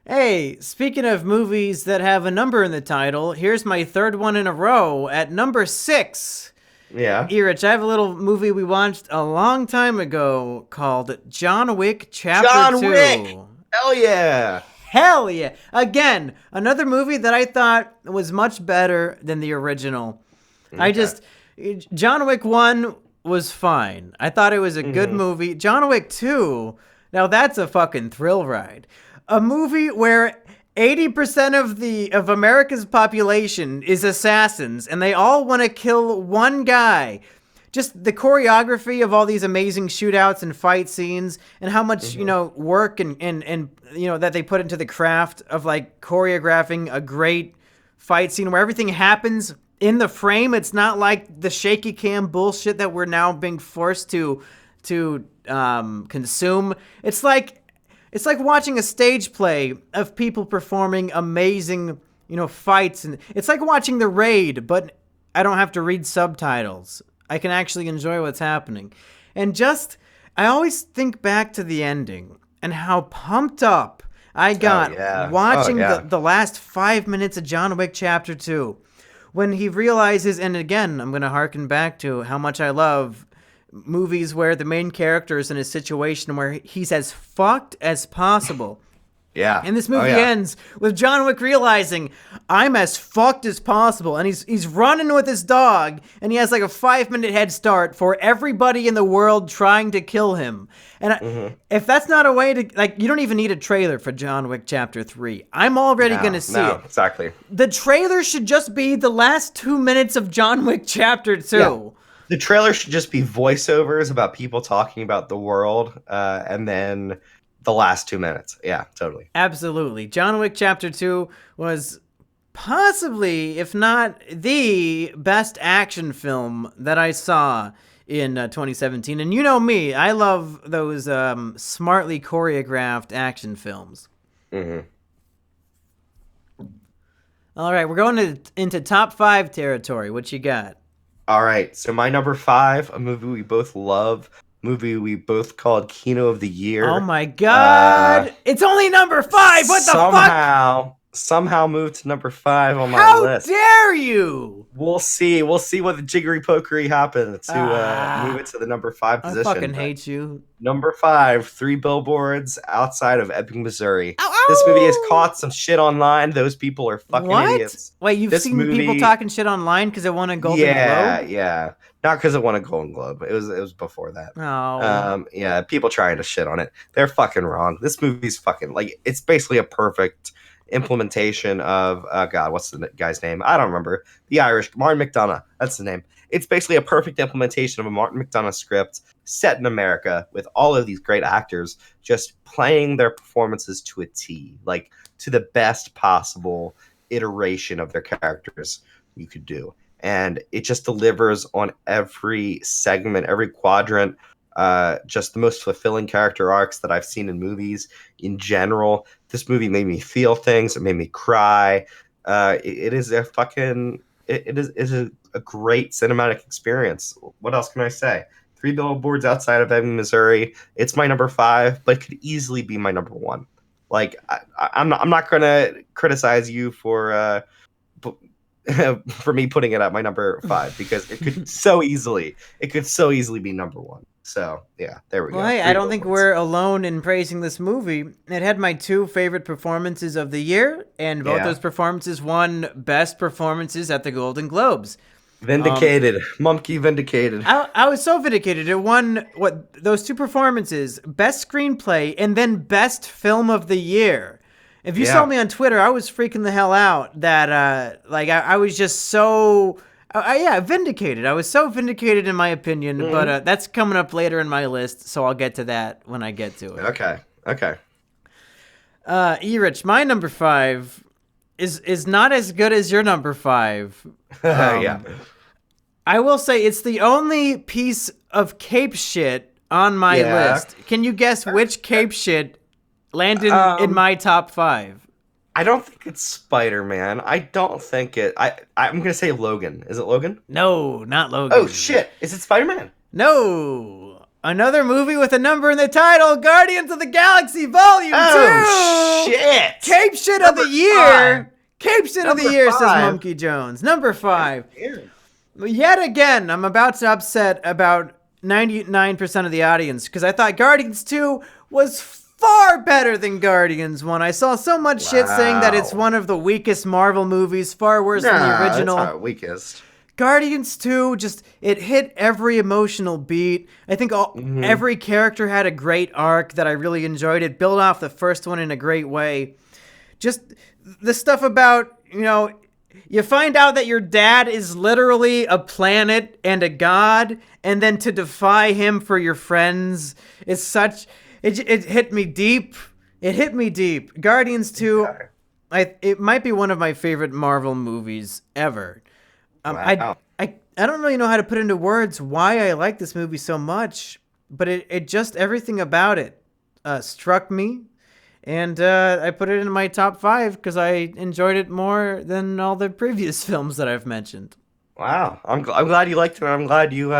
Hey, speaking of movies that have a number in the title, here's my third one in a row at number 6. Yeah. Erich, I have a little movie we watched a long time ago called John Wick Chapter 2. John Wick! Hell yeah! Hell yeah! Again, another movie that I thought was much better than the original. Okay. John Wick 1 was fine. I thought it was a good movie. John Wick 2, now that's a fucking thrill ride. A movie where 80% of America's population is assassins, and they all want to kill one guy. Just the choreography of all these amazing shootouts and fight scenes, and how much work and that they put into the craft of like choreographing a great fight scene where everything happens in the frame. It's not like the shaky cam bullshit that we're now being forced to consume. It's like watching a stage play of people performing amazing, fights. And it's like watching The Raid, but I don't have to read subtitles. I can actually enjoy what's happening. And I always think back to the ending and how pumped up I got watching the last 5 minutes of John Wick Chapter 2. When he realizes, and again, I'm going to harken back to how much I love movies where the main character is in a situation where he's as fucked as possible. Yeah. And this movie ends with John Wick realizing, I'm as fucked as possible. And he's running with his dog, and he has like a 5-minute head start for everybody in the world trying to kill him. And if that's not a way to, you don't even need a trailer for John Wick Chapter 3. I'm already going to see it. Exactly. The trailer should just be the last 2 minutes of John Wick Chapter 2. Yeah. The trailer should just be voiceovers about people talking about the world, and then the last 2 minutes. Yeah, totally. Absolutely. John Wick Chapter 2 was possibly, if not the best action film that I saw in 2017. And you know me, I love those smartly choreographed action films. Mm-hmm. All right, we're going into top 5 territory. What you got? All right, so my number 5, a movie we both love, movie we both called Kino of the Year. Oh my god! It's only number 5! What the fuck? Somehow moved to number 5 on my How list. How dare you? We'll see what the jiggery pokery happens to move it to the number 5 position. I fucking hate you. Number 5, 3 Billboards outside of Ebbing, Missouri. Ow. This movie has caught some shit online. Those people are fucking idiots. Wait, you've seen people talking shit online because it won a Golden Globe? Yeah. Not because it won a Golden Globe. It was before that. Oh. People trying to shit on it. They're fucking wrong. This movie's fucking, it's basically a perfect implementation of, what's the guy's name? I don't remember. The Irish, Martin McDonagh. That's the name. It's basically a perfect implementation of a Martin McDonagh script set in America with all of these great actors just playing their performances to a T, to the best possible iteration of their characters you could do. And it just delivers on every segment, every quadrant, just the most fulfilling character arcs that I've seen in movies in general. This movie made me feel things. It made me cry. It is a great cinematic experience. What else can I say? 3 Billboards outside of Ebbing, Missouri. It's my number 5, but it could easily be my number 1. I'm not going to criticize you for me putting it at my number 5 because it could so easily be number 1. So yeah, there we go. Hey, I don't think we're alone in praising this movie. It had my 2 favorite performances of the year, and both those performances won Best Performances at the Golden Globes. Vindicated. Mumkey vindicated. I was so vindicated. It won those 2 performances, best screenplay and then best film of the year. If you saw me on Twitter, I was freaking the hell out that I was just so vindicated. I was so vindicated in my opinion, but that's coming up later in my list, so I'll get to that when I get to it. Okay. Erich, my number 5 is not as good as your number 5. Yeah. I will say it's the only piece of cape shit on my list. Can you guess which cape shit landed in my top 5? I don't think it's Spider-Man. I don't think it. I'm gonna say Logan. Is it Logan? No, not Logan. Oh shit! Is it Spider-Man? No. Another movie with a number in the title, Guardians of the Galaxy Volume 2! Oh shit! Cape shit of the year! Cape shit of the year, says Monkey Jones. Number 5. Yet again, I'm about to upset about 99% of the audience, because I thought Guardians 2 was far better than Guardians 1. I saw so much shit saying that it's one of the weakest Marvel movies, far worse than the original. It's not weakest. Guardians 2, it hit every emotional beat. I think every character had a great arc that I really enjoyed. It built off the first one in a great way. Just the stuff about, you find out that your dad is literally a planet and a god, and then to defy him for your friends is such... It hit me deep. It hit me deep. Guardians 2, it might be one of my favorite Marvel movies ever. Wow. I don't really know how to put into words why I like this movie so much, but it just, everything about it struck me. And I put it in my top 5 because I enjoyed it more than all the previous films that I've mentioned. Wow, I'm glad you liked it. I'm glad you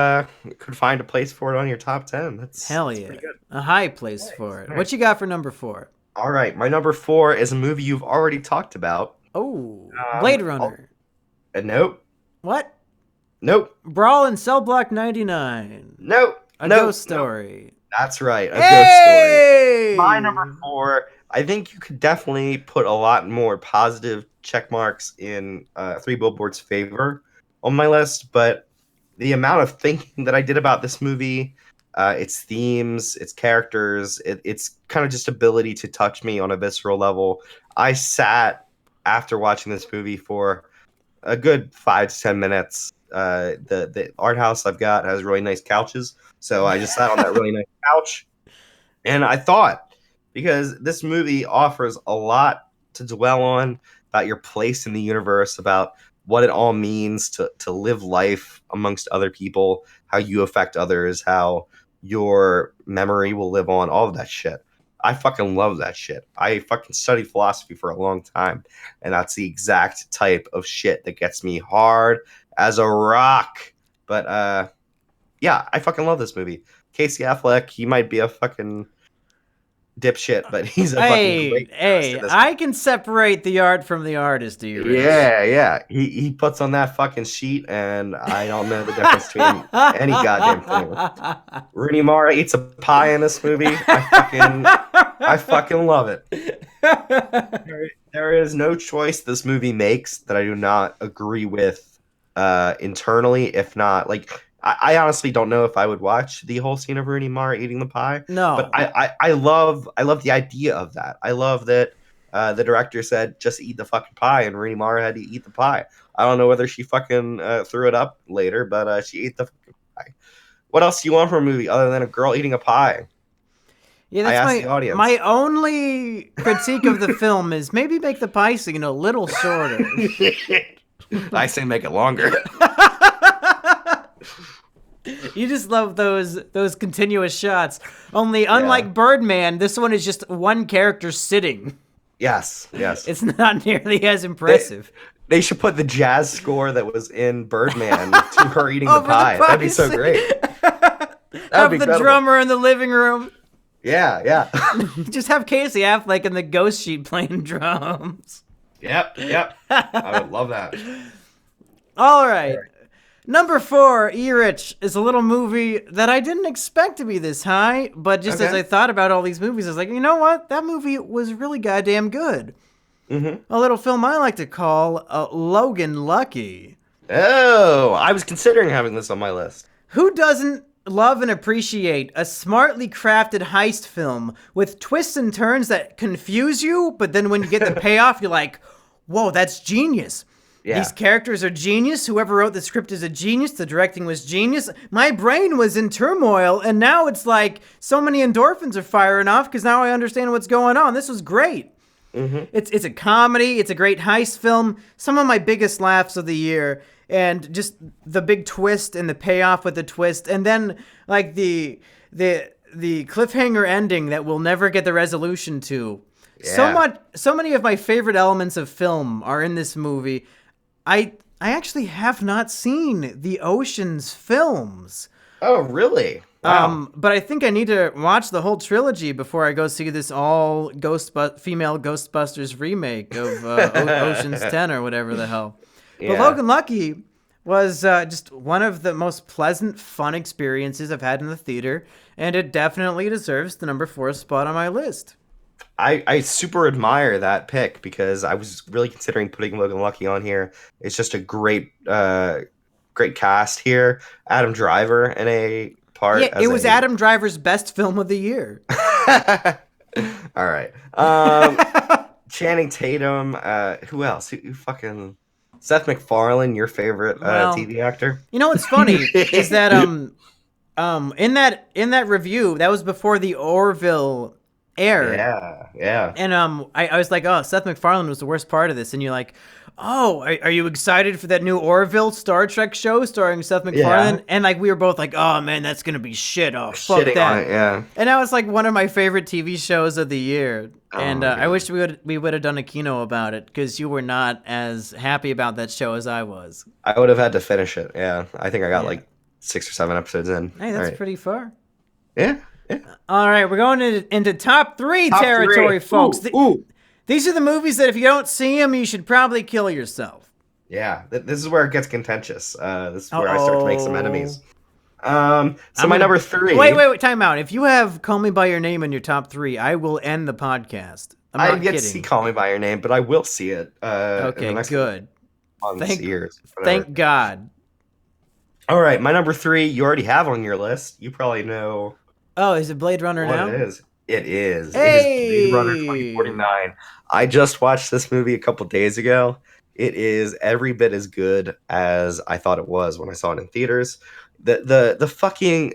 could find a place for it on your top 10. That's pretty good. A high place for it. Nice. What you got for number 4? All right, my number 4 is a movie you've already talked about. Oh, Blade Runner. Nope. What? Nope. Brawl in Cell Block 99. Nope. A Ghost Story. That's right, Ghost Story. My number 4. I think you could definitely put a lot more positive check marks in 3 Billboards' favor on my list, but the amount of thinking that I did about this movie, its themes, its characters, its kind of just ability to touch me on a visceral level. I sat after watching this movie for a good 5 to 10 minutes. The art house I've got has really nice couches, so I just sat on that really nice couch, and I thought, because this movie offers a lot to dwell on about your place in the universe, about what it all means to live life amongst other people, how you affect others, how your memory will live on, all of that shit. I fucking love that shit. I fucking studied philosophy for a long time, and that's the exact type of shit that gets me hard as a rock. But yeah, I fucking love this movie. Casey Affleck, he might be a fucking dipshit, but he's a fucking great I can separate the art from the artist, do you? Yeah. He puts on that fucking sheet, and I don't know the difference between any goddamn thing. Rooney Mara eats a pie in this movie. I fucking love it. There is no choice this movie makes that I do not agree with internally, if not, like, I honestly don't know if I would watch the whole scene of Rooney Mara eating the pie. No, but I love the idea of that. I love that the director said just eat the fucking pie, and Rooney Mara had to eat the pie. I don't know whether she fucking threw it up later, but she ate the fucking pie. What else do you want from a movie other than a girl eating a pie? Yeah, that's my only critique of the film is maybe make the pie scene a little shorter. I say make it longer. You just love those continuous shots. Only unlike Birdman, this one is just one character sitting. Yes. It's not nearly as impressive. They should put the jazz score that was in Birdman to her eating the pie. That'd be so great. Have the drummer in the living room. Yeah. Just have Casey Affleck in the ghost sheet playing drums. Yep. I would love that. All right. Number 4, Erich, is a little movie that I didn't expect to be this high, but just as I thought about all these movies, I was like, you know what? That movie was really goddamn good. Mm-hmm. A little film I like to call Logan Lucky. Oh, I was considering having this on my list. Who doesn't love and appreciate a smartly crafted heist film with twists and turns that confuse you, but then when you get the payoff, you're like, whoa, that's genius. Yeah. These characters are genius. Whoever wrote the script is a genius. The directing was genius. My brain was in turmoil, and now it's like so many endorphins are firing off because now I understand what's going on. This was great. Mm-hmm. It's a comedy. It's a great heist film. Some of my biggest laughs of the year. And just the big twist and the payoff with the twist. And then, like, the cliffhanger ending that we'll never get the resolution to. Yeah. So many of my favorite elements of film are in this movie. I actually have not seen the Ocean's films. Oh, really? Wow. But I think I need to watch the whole trilogy before I go see this all female Ghostbusters remake of Ocean's 10 or whatever the hell. Yeah. But Logan Lucky was just one of the most pleasant, fun experiences I've had in the theater, and it definitely deserves the number 4 spot on my list. I super admire that pick because I was really considering putting Logan Lucky on here. It's just a great cast here. Adam Driver in a part. Yeah, it was Adam Driver's best film of the year. All right. Channing Tatum. Who else? Who fucking... Seth MacFarlane, your favorite TV actor? You know what's funny is that in that review, that was before the Orville aired. Yeah. And I was like, oh, Seth MacFarlane was the worst part of this, and you're like, oh, are you excited for that new Orville Star Trek show starring Seth MacFarlane? Yeah. And like we were both like, oh man, that's gonna be shit. Oh, fuck shitting that. On it, yeah. And that was like one of my favorite TV shows of the year. And I wish we would have done a Kino about it because you were not as happy about that show as I was. I would have had to finish it. Yeah, I think I got like 6 or 7 episodes in. Hey, that's pretty far. Yeah. All right, we're going into top 3 territory, folks. Ooh. These are the movies that if you don't see them, you should probably kill yourself. Yeah, this is where it gets contentious. This is where I start to make some enemies. My number 3. Wait, time out. If you have Call Me By Your Name in your top 3, I will end the podcast. I didn't get to see Call Me By Your Name, but I will see it. Okay, good. Years. Thank God. All right, my number 3, you already have on your list. You probably know. Oh, is it Blade Runner now? It is. Hey! It is Blade Runner 2049. I just watched this movie a couple days ago. It is every bit as good as I thought it was when I saw it in theaters. The fucking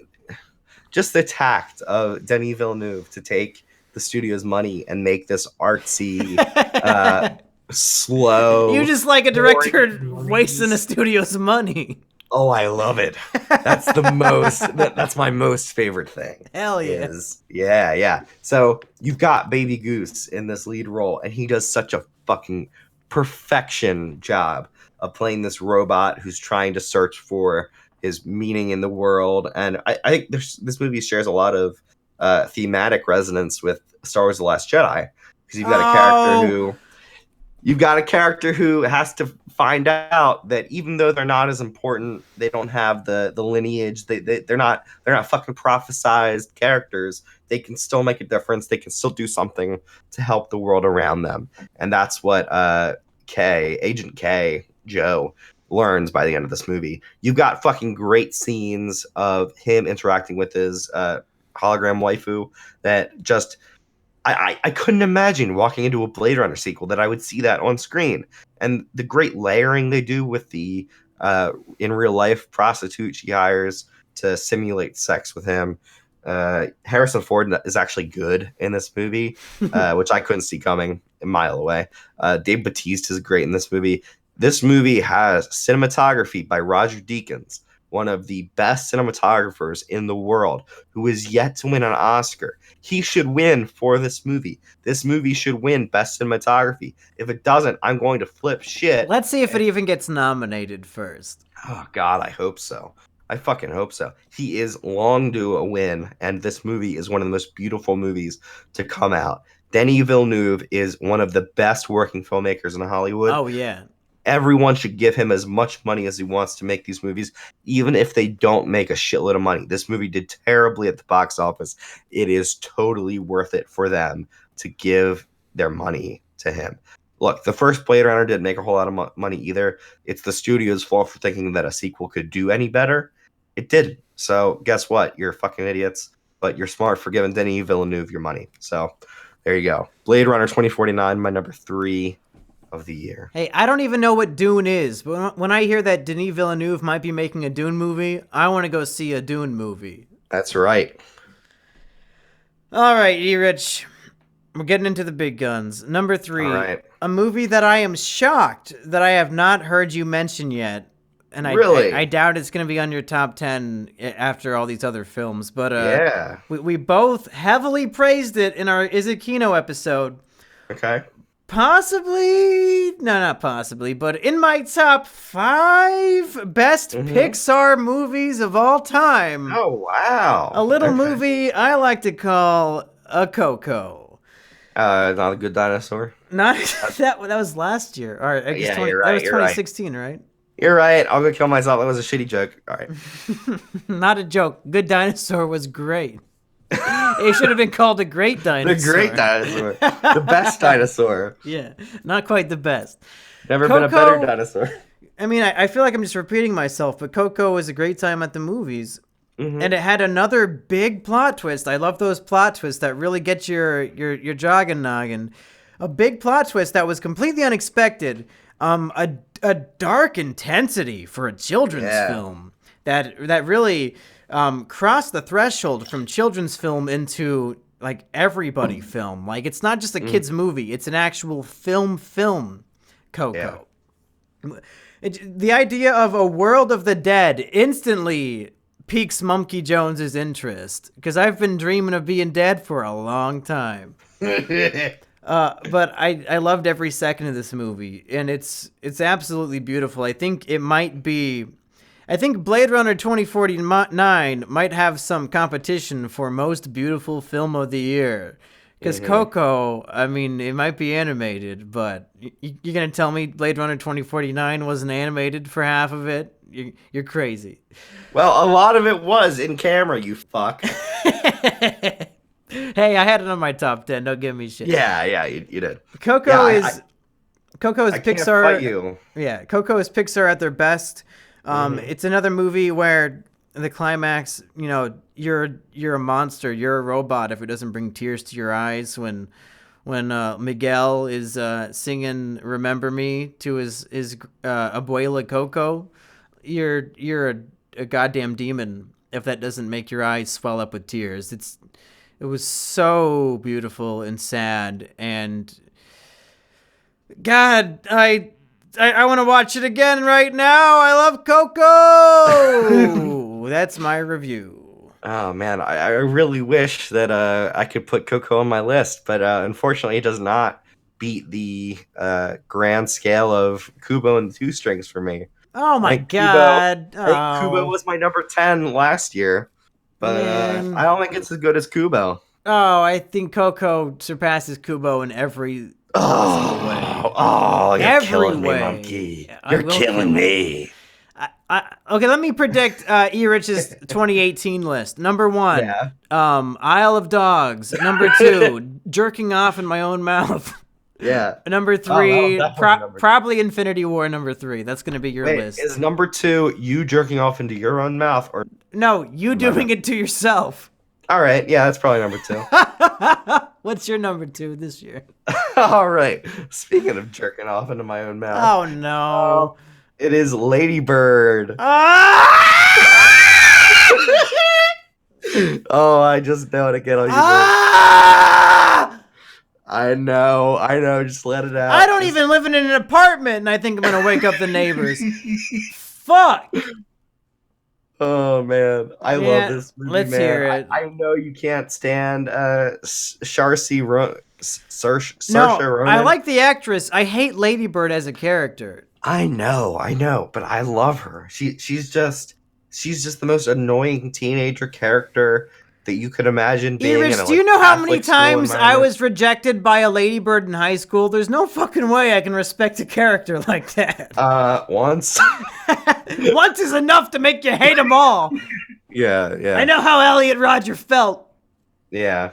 just the tact of Denis Villeneuve to take the studio's money and make this artsy, slow. You just like a director wasting a studio's money. Oh, I love it. That's the most. That's my most favorite thing. Hell yeah. Yeah. So you've got Baby Goose in this lead role, and he does such a fucking perfection job of playing this robot who's trying to search for his meaning in the world. And I think this movie shares a lot of thematic resonance with Star Wars: The Last Jedi because you've got a character who has to find out that even though they're not as important, they don't have the lineage. They're not fucking prophesized characters. They can still make a difference. They can still do something to help the world around them. And that's what Agent K, Joe, learns by the end of this movie. You've got fucking great scenes of him interacting with his hologram waifu that just... I couldn't imagine walking into a Blade Runner sequel that I would see that on screen. And the great layering they do with the in real life prostitute she hires to simulate sex with him. Harrison Ford is actually good in this movie, which I couldn't see coming a mile away. Dave Bautista is great in this movie. This movie has cinematography by Roger Deakins, one of the best cinematographers in the world, who is yet to win an Oscar. He should win for this movie. This movie should win Best Cinematography. If it doesn't, I'm going to flip shit. Let's see if it even gets nominated first. Oh, God, I hope so. I fucking hope so. He is long due a win, and this movie is one of the most beautiful movies to come out. Denis Villeneuve is one of the best working filmmakers in Hollywood. Oh, yeah. Everyone should give him as much money as he wants to make these movies, even if they don't make a shitload of money. This movie did terribly at the box office. It is totally worth it for them to give their money to him. look, the first Blade Runner didn't make a whole lot of money either. It's the studio's fault for thinking that a sequel could do any better. It didn't. So guess what? You're fucking idiots, but you're smart for giving Denis Villeneuve your money. So there you go. Blade Runner 2049, my number 3 of the year. Hey, I don't even know what Dune is, but when I hear that Denis Villeneuve might be making a Dune movie, I want to go see a Dune movie. That's right. All right, Erich. We're getting into the big guns. Number 3, right. A movie that I am shocked that I have not heard you mention yet. And I doubt it's going to be on your top 10 after all these other films. But yeah, we both heavily praised it in our Is It Kino episode. Okay. Possibly, no, not possibly, but in my top 5 best Pixar movies of all time. Oh, wow. A little movie I like to call a Coco. Not a Good Dinosaur. Not that was last year. All right, I guess you're right. That was 2016, right? You're right. I'll go kill myself. That was a shitty joke. All right. Not a joke. Good Dinosaur was great. It should have been called a Great Dinosaur. The Great Dinosaur. The best dinosaur. Yeah, not quite the best. Never been a better dinosaur. I mean, I feel like I'm just repeating myself, but Coco was a great time at the movies. And it had another big plot twist. I love those plot twists that really get your jogging noggin. A big plot twist that was completely unexpected. A dark intensity for a children's film that really crossed the threshold from children's film into like everybody film. Like it's not just a kid's movie; it's an actual film. Coco. Yeah. The idea of a world of the dead instantly piques Monkey Jones's interest because I've been dreaming of being dead for a long time. But I loved every second of this movie, and it's absolutely beautiful. I think Blade Runner 2049 might have some competition for most beautiful film of the year. Because Coco, I mean, it might be animated, but you're going to tell me Blade Runner 2049 wasn't animated for half of it? You're crazy. Well, a lot of it was in camera, you fuck. Hey, I had it on my top 10. Don't give me shit. Yeah, you did. Coco is Pixar. Can't fight you. Yeah, Coco is Pixar at their best. It's another movie where the climax, you're a monster, you're a robot if it doesn't bring tears to your eyes when Miguel is singing "Remember Me" to his abuela Coco. You're a goddamn demon if that doesn't make your eyes swell up with tears. It was so beautiful and sad, and God, I want to watch it again right now. I love Coco. That's my review. Oh man, I really wish that I could put Coco on my list, but unfortunately, it does not beat the grand scale of Kubo and the Two Strings for me. Oh my God! Kubo was my number 10 last year. But I don't think it's as good as Kubo. Oh, I think Coco surpasses Kubo in every possible way. Oh, you're killing me, monkey. You're killing me. Okay, let me predict Erich's 2018 list. Number 1, Isle of Dogs. Number 2, jerking off in my own mouth. Yeah. Number 3, probably Infinity War. Number 3. That's going to be your list. Is number 2 you jerking off into your own mouth, or no? You doing it to yourself. All right. Yeah, that's probably number 2. What's your number 2 this year? All right. Speaking of jerking off into my own mouth. Oh no. It is Lady Bird. Oh, I just know how to get on your nerves. I know. Just let it out. I don't even live in an apartment, and I think I'm gonna wake up the neighbors. Fuck. Oh man, I love this movie. Let's hear it. I know you can't stand Saoirse Ronan. No, I like the actress. I hate Lady Bird as a character. I know, but I love her. She's just the most annoying teenager character that you could imagine being. Erich, do you know how many times I was rejected by a ladybird in high school? There's no fucking way I can respect a character like that. Once. Once is enough to make you hate them all. Yeah. I know how Elliot Rodger felt. Yeah.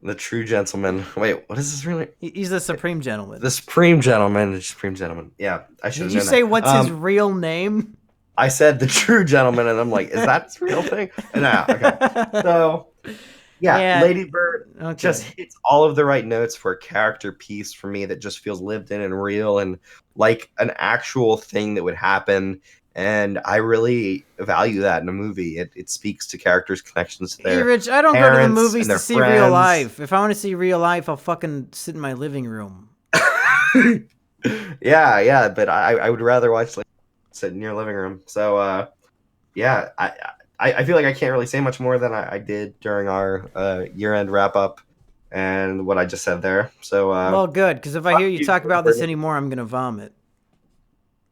The true gentleman. Wait, what is his real name? He's the Supreme Gentleman. The Supreme Gentleman. The Supreme Gentleman. Yeah, I should. Did you say what's his real name? I said the true gentleman, and I'm like, is that his real thing? No, okay. So, yeah, Lady Bird just hits all of the right notes for a character piece for me that just feels lived in and real and like an actual thing that would happen. And I really value that in a movie. It speaks to characters' connections to their Rich, I don't go to the parents movies and their to see friends. real life. If I want to see real life, I'll fucking sit in my living room. yeah, but I would rather watch like sit in your living room. So yeah, I feel like I can't really say much more than I did during our year-end wrap-up and what I just said there. So well, good, because if I hear you talk about this anymore, I'm gonna vomit.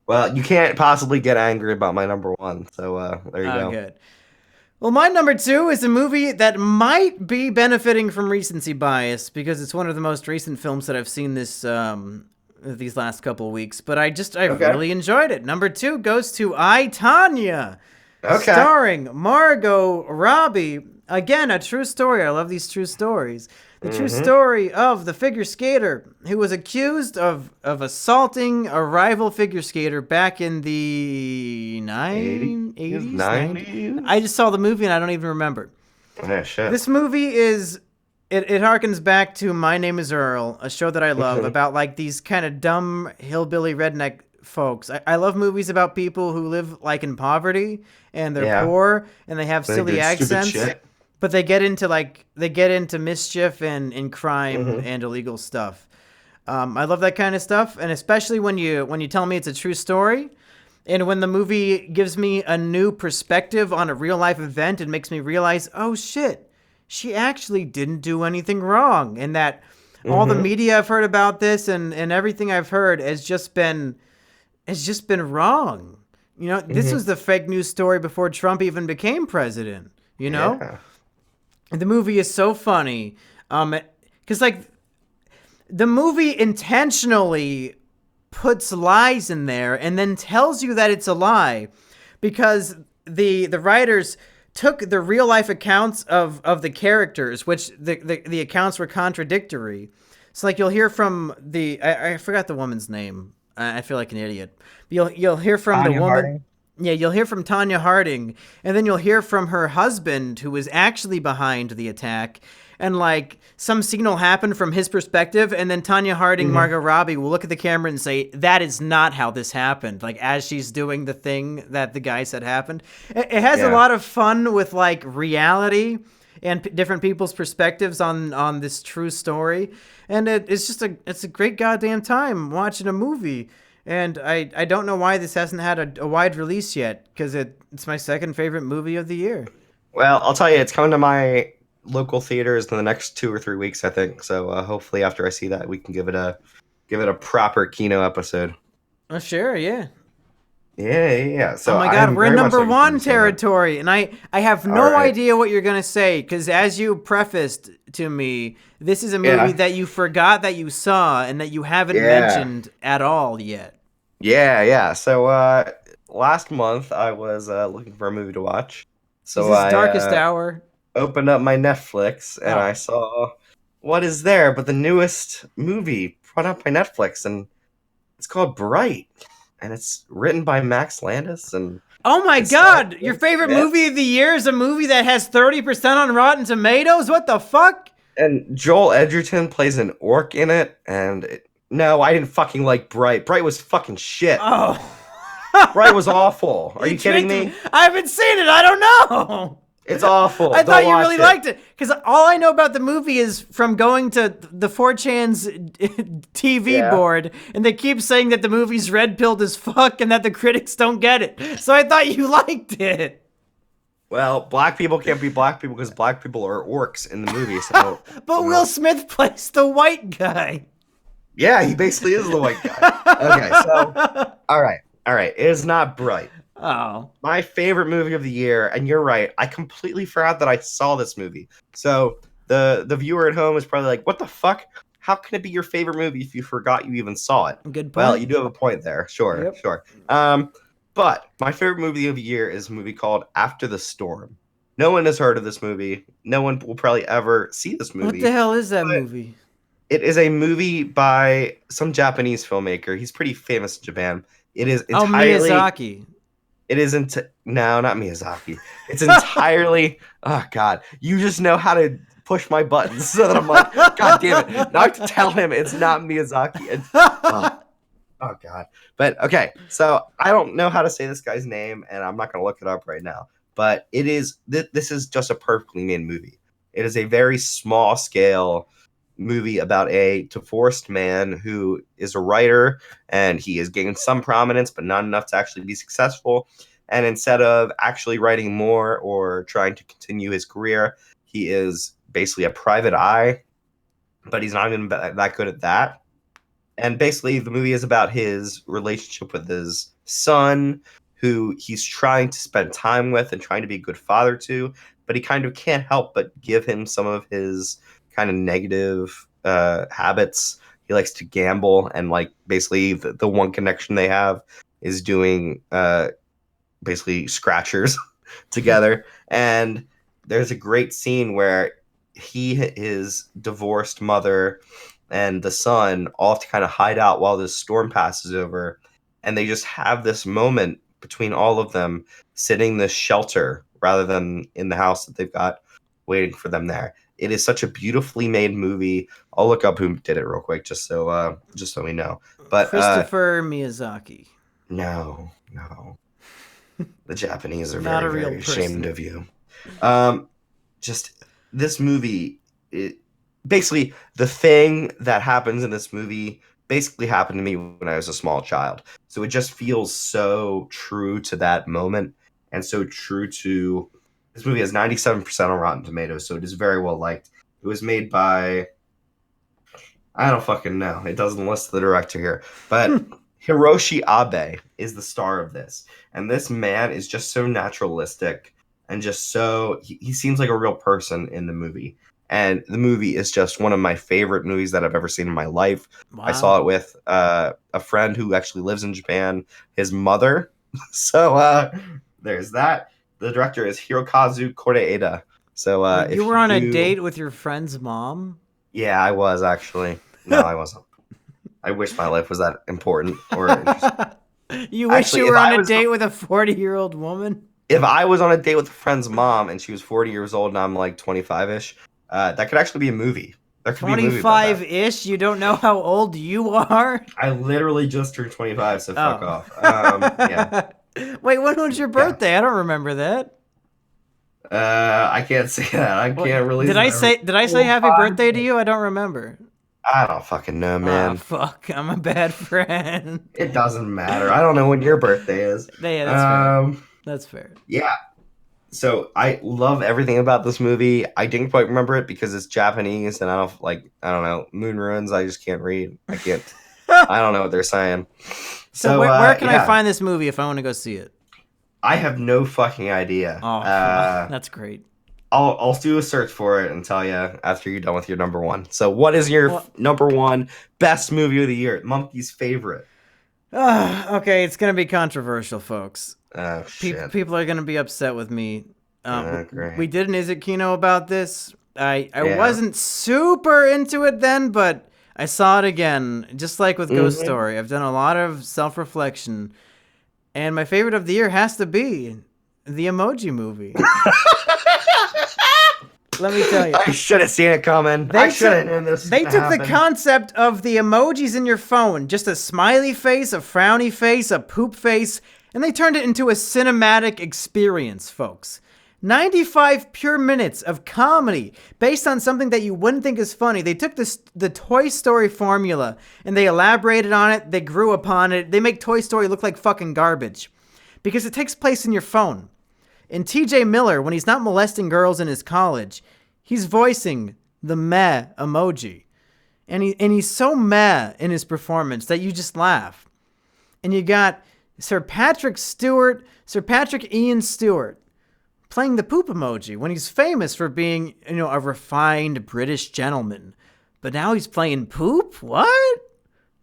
Well, you can't possibly get angry about my number one. So there you go. Good. Well, my number 2 is a movie that might be benefiting from recency bias because it's one of the most recent films that I've seen these last couple of weeks. But I really enjoyed it. Number 2 goes to I, Tonya. Okay. Starring Margot Robbie. Again, a true story. I love these true stories. The true story of the figure skater who was accused of assaulting a rival figure skater back in the 80s? 90s? I just saw the movie and I don't even remember. Yeah, shit. This movie is... It harkens back to My Name is Earl, a show that I love about like these kind of dumb hillbilly redneck folks. I love movies about people who live like in poverty and they're poor and they have silly accents. But they get into mischief and crime and illegal stuff. I love that kind of stuff, and especially when you tell me it's a true story, and when the movie gives me a new perspective on a real life event and makes me realize, oh shit, she actually didn't do anything wrong, and that all the media I've heard about this and everything I've heard has just been wrong. You know, this was the fake news story before Trump even became president. You know. Yeah. The movie is so funny, because like the movie intentionally puts lies in there and then tells you that it's a lie, because the writers took the real life accounts of the characters, which the accounts were contradictory. So like you'll hear from I forgot the woman's name. I feel like an idiot. You'll hear from the woman. Harding. Yeah, you'll hear from Tonya Harding, and then you'll hear from her husband, who was actually behind the attack, and like some scene will happen from his perspective, and then Tonya Harding, Margot Robbie will look at the camera and say, that is not how this happened, like as she's doing the thing that the guy said happened. It has a lot of fun with like reality and different people's perspectives on this true story, and it's a great goddamn time watching a movie. And I don't know why this hasn't had a wide release yet, because it's my second favorite movie of the year. Well, I'll tell you, it's coming to my local theaters in the next 2 or 3 weeks, I think. So hopefully after I see that, we can give it a proper Kino episode. Oh, sure, yeah. Yeah. So oh my God, we're in number 1 territory, and I have no idea what you're gonna say, because as you prefaced to me, this is a movie that you forgot that you saw and that you haven't mentioned at all yet. Yeah. So last month I was looking for a movie to watch. So is this Darkest Hour? Opened up my Netflix and I saw what is there but the newest movie brought up by Netflix, and it's called Bright. And it's written by Max Landis. And oh my God, your favorite movie of the year is a movie that has 30% on Rotten Tomatoes? What the fuck? And Joel Edgerton plays an orc in it. And no, I didn't fucking like Bright. Bright was fucking shit. Oh. Bright was awful. Are you kidding me? I haven't seen it. I don't know. It's awful. I thought you really liked it. Because all I know about the movie is from going to the 4chan's TV board, and they keep saying that the movie's red-pilled as fuck and that the critics don't get it. So I thought you liked it. Well, black people can't be black people because black people are orcs in the movie. So, but Will Smith plays the white guy. Yeah, he basically is the white guy. Okay, so, all right. It is not Bright. Oh. My favorite movie of the year, and you're right, I completely forgot that I saw this movie. So the viewer at home is probably like, what the fuck? How can it be your favorite movie if you forgot you even saw it? Good point. Well, you do have a point there. Sure. But my favorite movie of the year is a movie called After the Storm. No one has heard of this movie. No one will probably ever see this movie. What the hell is that But movie? it is a movie by some Japanese filmmaker. He's pretty famous in Japan. It is entirely. Miyazaki. It isn't. No, not Miyazaki. It's entirely. Oh God, you just know how to push my buttons so that I'm like, God damn it! Now I have to tell him it's not Miyazaki. Oh God. But okay, so I don't know how to say this guy's name, and I'm not going to look it up right now. But it is. This is just a perfectly made movie. It is a very small scale movie about a divorced man who is a writer, and he is gaining some prominence but not enough to actually be successful. And instead of actually writing more or trying to continue his career, he is basically a private eye, but he's not even that good at that. And basically the movie is about his relationship with his son, who he's trying to spend time with and trying to be a good father to, but he kind of can't help but give him some of his kind of negative habits. He likes to gamble, and like basically the one connection they have is doing basically scratchers together. And there's a great scene where his divorced mother and the son all have to kind of hide out while this storm passes over, and they just have this moment between all of them sitting in this shelter rather than in the house that they've got waiting for them there. It is such a beautifully made movie. I'll look up who did it real quick, just so we know. But Christopher Miyazaki. No. The Japanese are Not very, a real very person. ashamed of you. Just this movie, basically the thing that happens in this movie basically happened to me when I was a small child. So it just feels so true to that moment, and so true to. This movie has 97% on Rotten Tomatoes, so it is very well liked. It was made by, I don't fucking know. It doesn't list the director here. But Hiroshi Abe is the star of this. And this man is just so naturalistic and just so... He seems like a real person in the movie. And the movie is just one of my favorite movies that I've ever seen in my life. Wow. I saw it with a friend who actually lives in Japan, his mother. So there's that. The director is Hirokazu Koreeda. So if you were on a date with your friend's mom? Yeah, I was actually. No, I wasn't. I wish my life was that important or interesting. You wish you were on a date with a 40-year-old woman? If I was on a date with a friend's mom and she was 40 years old and I'm like 25-ish, that could actually be a movie. There could be a movie about that. 25-ish? You don't know how old you are? I literally just turned 25, so fuck off. Yeah. Wait, when was your birthday? Yeah. I don't remember that. I can't say that. I can't really. Did I say happy birthday to you? I don't remember. I don't fucking know, man. Oh, fuck. I'm a bad friend. It doesn't matter. I don't know when your birthday is. Yeah, that's fair. That's fair. Yeah. So I love everything about this movie. I didn't quite remember it because it's Japanese and I don't know, moon ruins. I just can't read. I can't. I don't know what they're saying. So where can I find this movie if I want to go see it? I have no fucking idea. Oh, that's great. I'll do a search for it and tell you after you're done with your number one. So what is your number one best movie of the year? Monkey's favorite. Okay, it's going to be controversial, folks. Oh, shit. People are going to be upset with me. Great. We did an Is It Kino about this. I wasn't super into it then, but I saw it again, just like with Ghost Story. I've done a lot of self-reflection, and my favorite of the year has to be the Emoji Movie. Let me tell you. I should have seen it coming. I should have known this. They took the concept of the emojis in your phone, just a smiley face, a frowny face, a poop face, and they turned it into a cinematic experience, folks. 95 pure minutes of comedy based on something that you wouldn't think is funny. They took the Toy Story formula and they elaborated on it. They grew upon it. They make Toy Story look like fucking garbage because it takes place in your phone. And TJ Miller, when he's not molesting girls in his college, he's voicing the meh emoji. And he's so meh in his performance that you just laugh. And you got Sir Patrick Ian Stewart, playing the poop emoji when he's famous for being, a refined British gentleman. But now he's playing poop? What?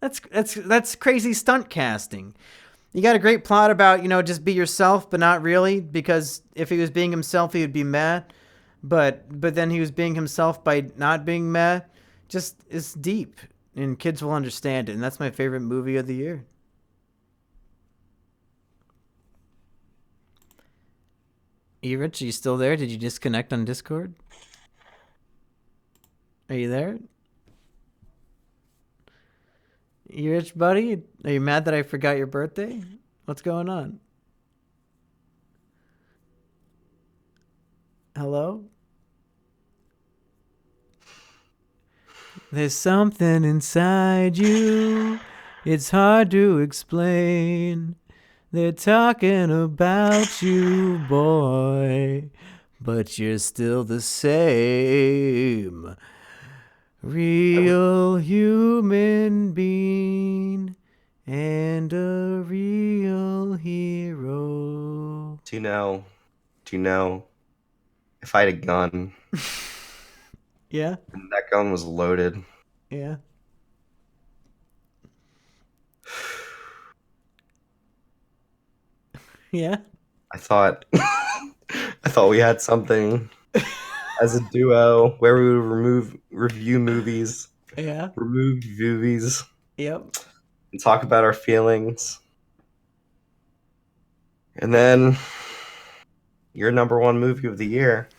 That's crazy stunt casting. You got a great plot about, just be yourself, but not really, because if he was being himself, he would be mad. But then he was being himself by not being mad. Just, it's deep, and kids will understand it, and that's my favorite movie of the year. Erich, are you still there? Did you disconnect on Discord? Are you there? Erich, buddy? Are you mad that I forgot your birthday? What's going on? Hello? There's something inside you. It's hard to explain. They're talking about you, boy, but you're still the same. Real human being and a real hero. Do you know, if I had a gun, Yeah? and that gun was loaded, Yeah. Yeah? I thought we had something as a duo where we would review movies, Yeah. remove movies, Yep. and talk about our feelings. And then your number one movie of the year,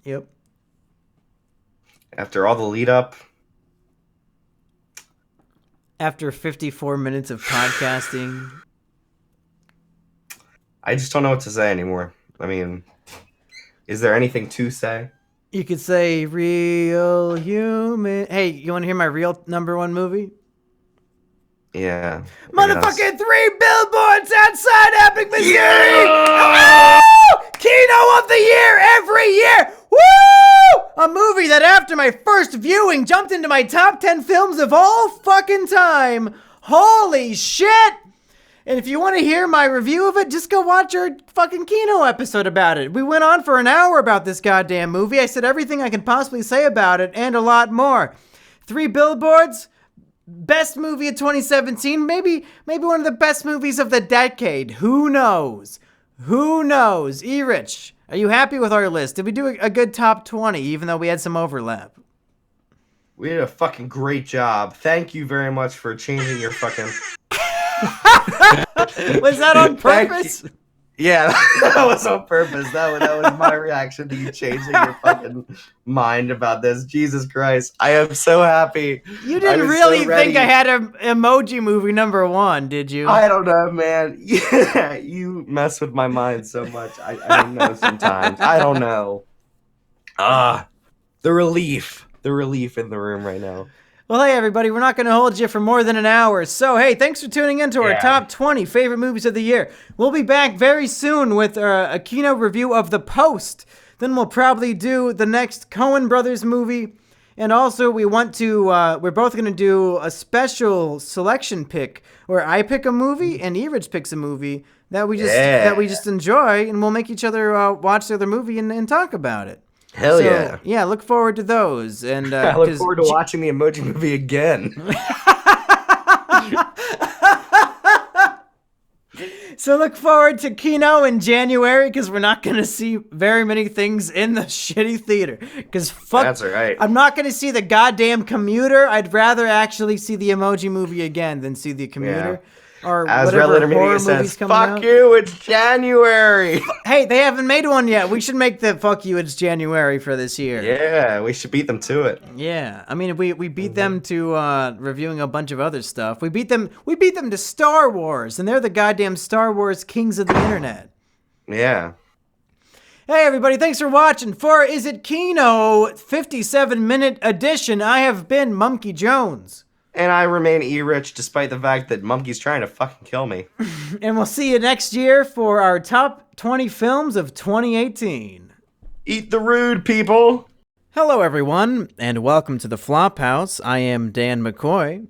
Yep. after all the lead up, After 54 minutes of podcasting. I just don't know what to say anymore. I mean, is there anything to say? You could say real human. Hey, you want to hear my real number one movie? Yeah. Motherfucking 3 billboards outside Ebbing, Missouri! Yeah! Oh! Kino of the year every year! Woo! A movie that after my first viewing jumped into my top 10 films of all fucking time. Holy shit! And if you want to hear my review of it, just go watch our fucking Kino episode about it. We went on for an hour about this goddamn movie. I said everything I can possibly say about it and a lot more. 3 billboards, best movie of 2017, maybe one of the best movies of the decade. Who knows? Who knows? Erich, are you happy with our list? Did we do a good top 20, even though we had some overlap? We did a fucking great job. Thank you very much for changing your fucking... Was that on purpose? Yeah, that was on purpose. That was my reaction to you changing your fucking mind about this. Jesus Christ. I am so happy. You didn't really think I had an emoji movie number 1, did you? I don't know, man. Yeah, you mess with my mind so much. I don't know sometimes. I don't know. The relief in the room right now. Well, hey, everybody, we're not going to hold you for more than an hour. So, hey, thanks for tuning in to our top 20 favorite movies of the year. We'll be back very soon with a Kino review of The Post. Then we'll probably do the next Coen Brothers movie. And also, we're both going to do a special selection pick where I pick a movie and Erich picks a movie that we just enjoy. And we'll make each other watch the other movie and talk about it. Hell yeah. Yeah, look forward to those. And I look forward to watching the Emoji Movie again. So look forward to Kino in January, because we're not going to see very many things in the shitty theater. Because fuck, that's right. I'm not going to see the goddamn Commuter. I'd rather actually see the Emoji Movie again than see the Commuter. Yeah. Or as whatever Red Letter horror Media movies says, coming fuck out. you, it's January. Hey, they haven't made one yet. We should make the fuck you, it's January for this year. Yeah, we should beat them to it. Yeah, I mean, we beat them to reviewing a bunch of other stuff. We beat them to Star Wars, and they're the goddamn Star Wars kings of the internet. Yeah. Hey everybody, thanks for watching. For Is It Kino 57-minute edition, I have been Mumkey Jones. And I remain Erich, despite the fact that Monkey's trying to fucking kill me. And we'll see you next year for our top 20 films of 2018. Eat the rude, people. Hello everyone, and welcome to the Flophouse. I am Dan McCoy.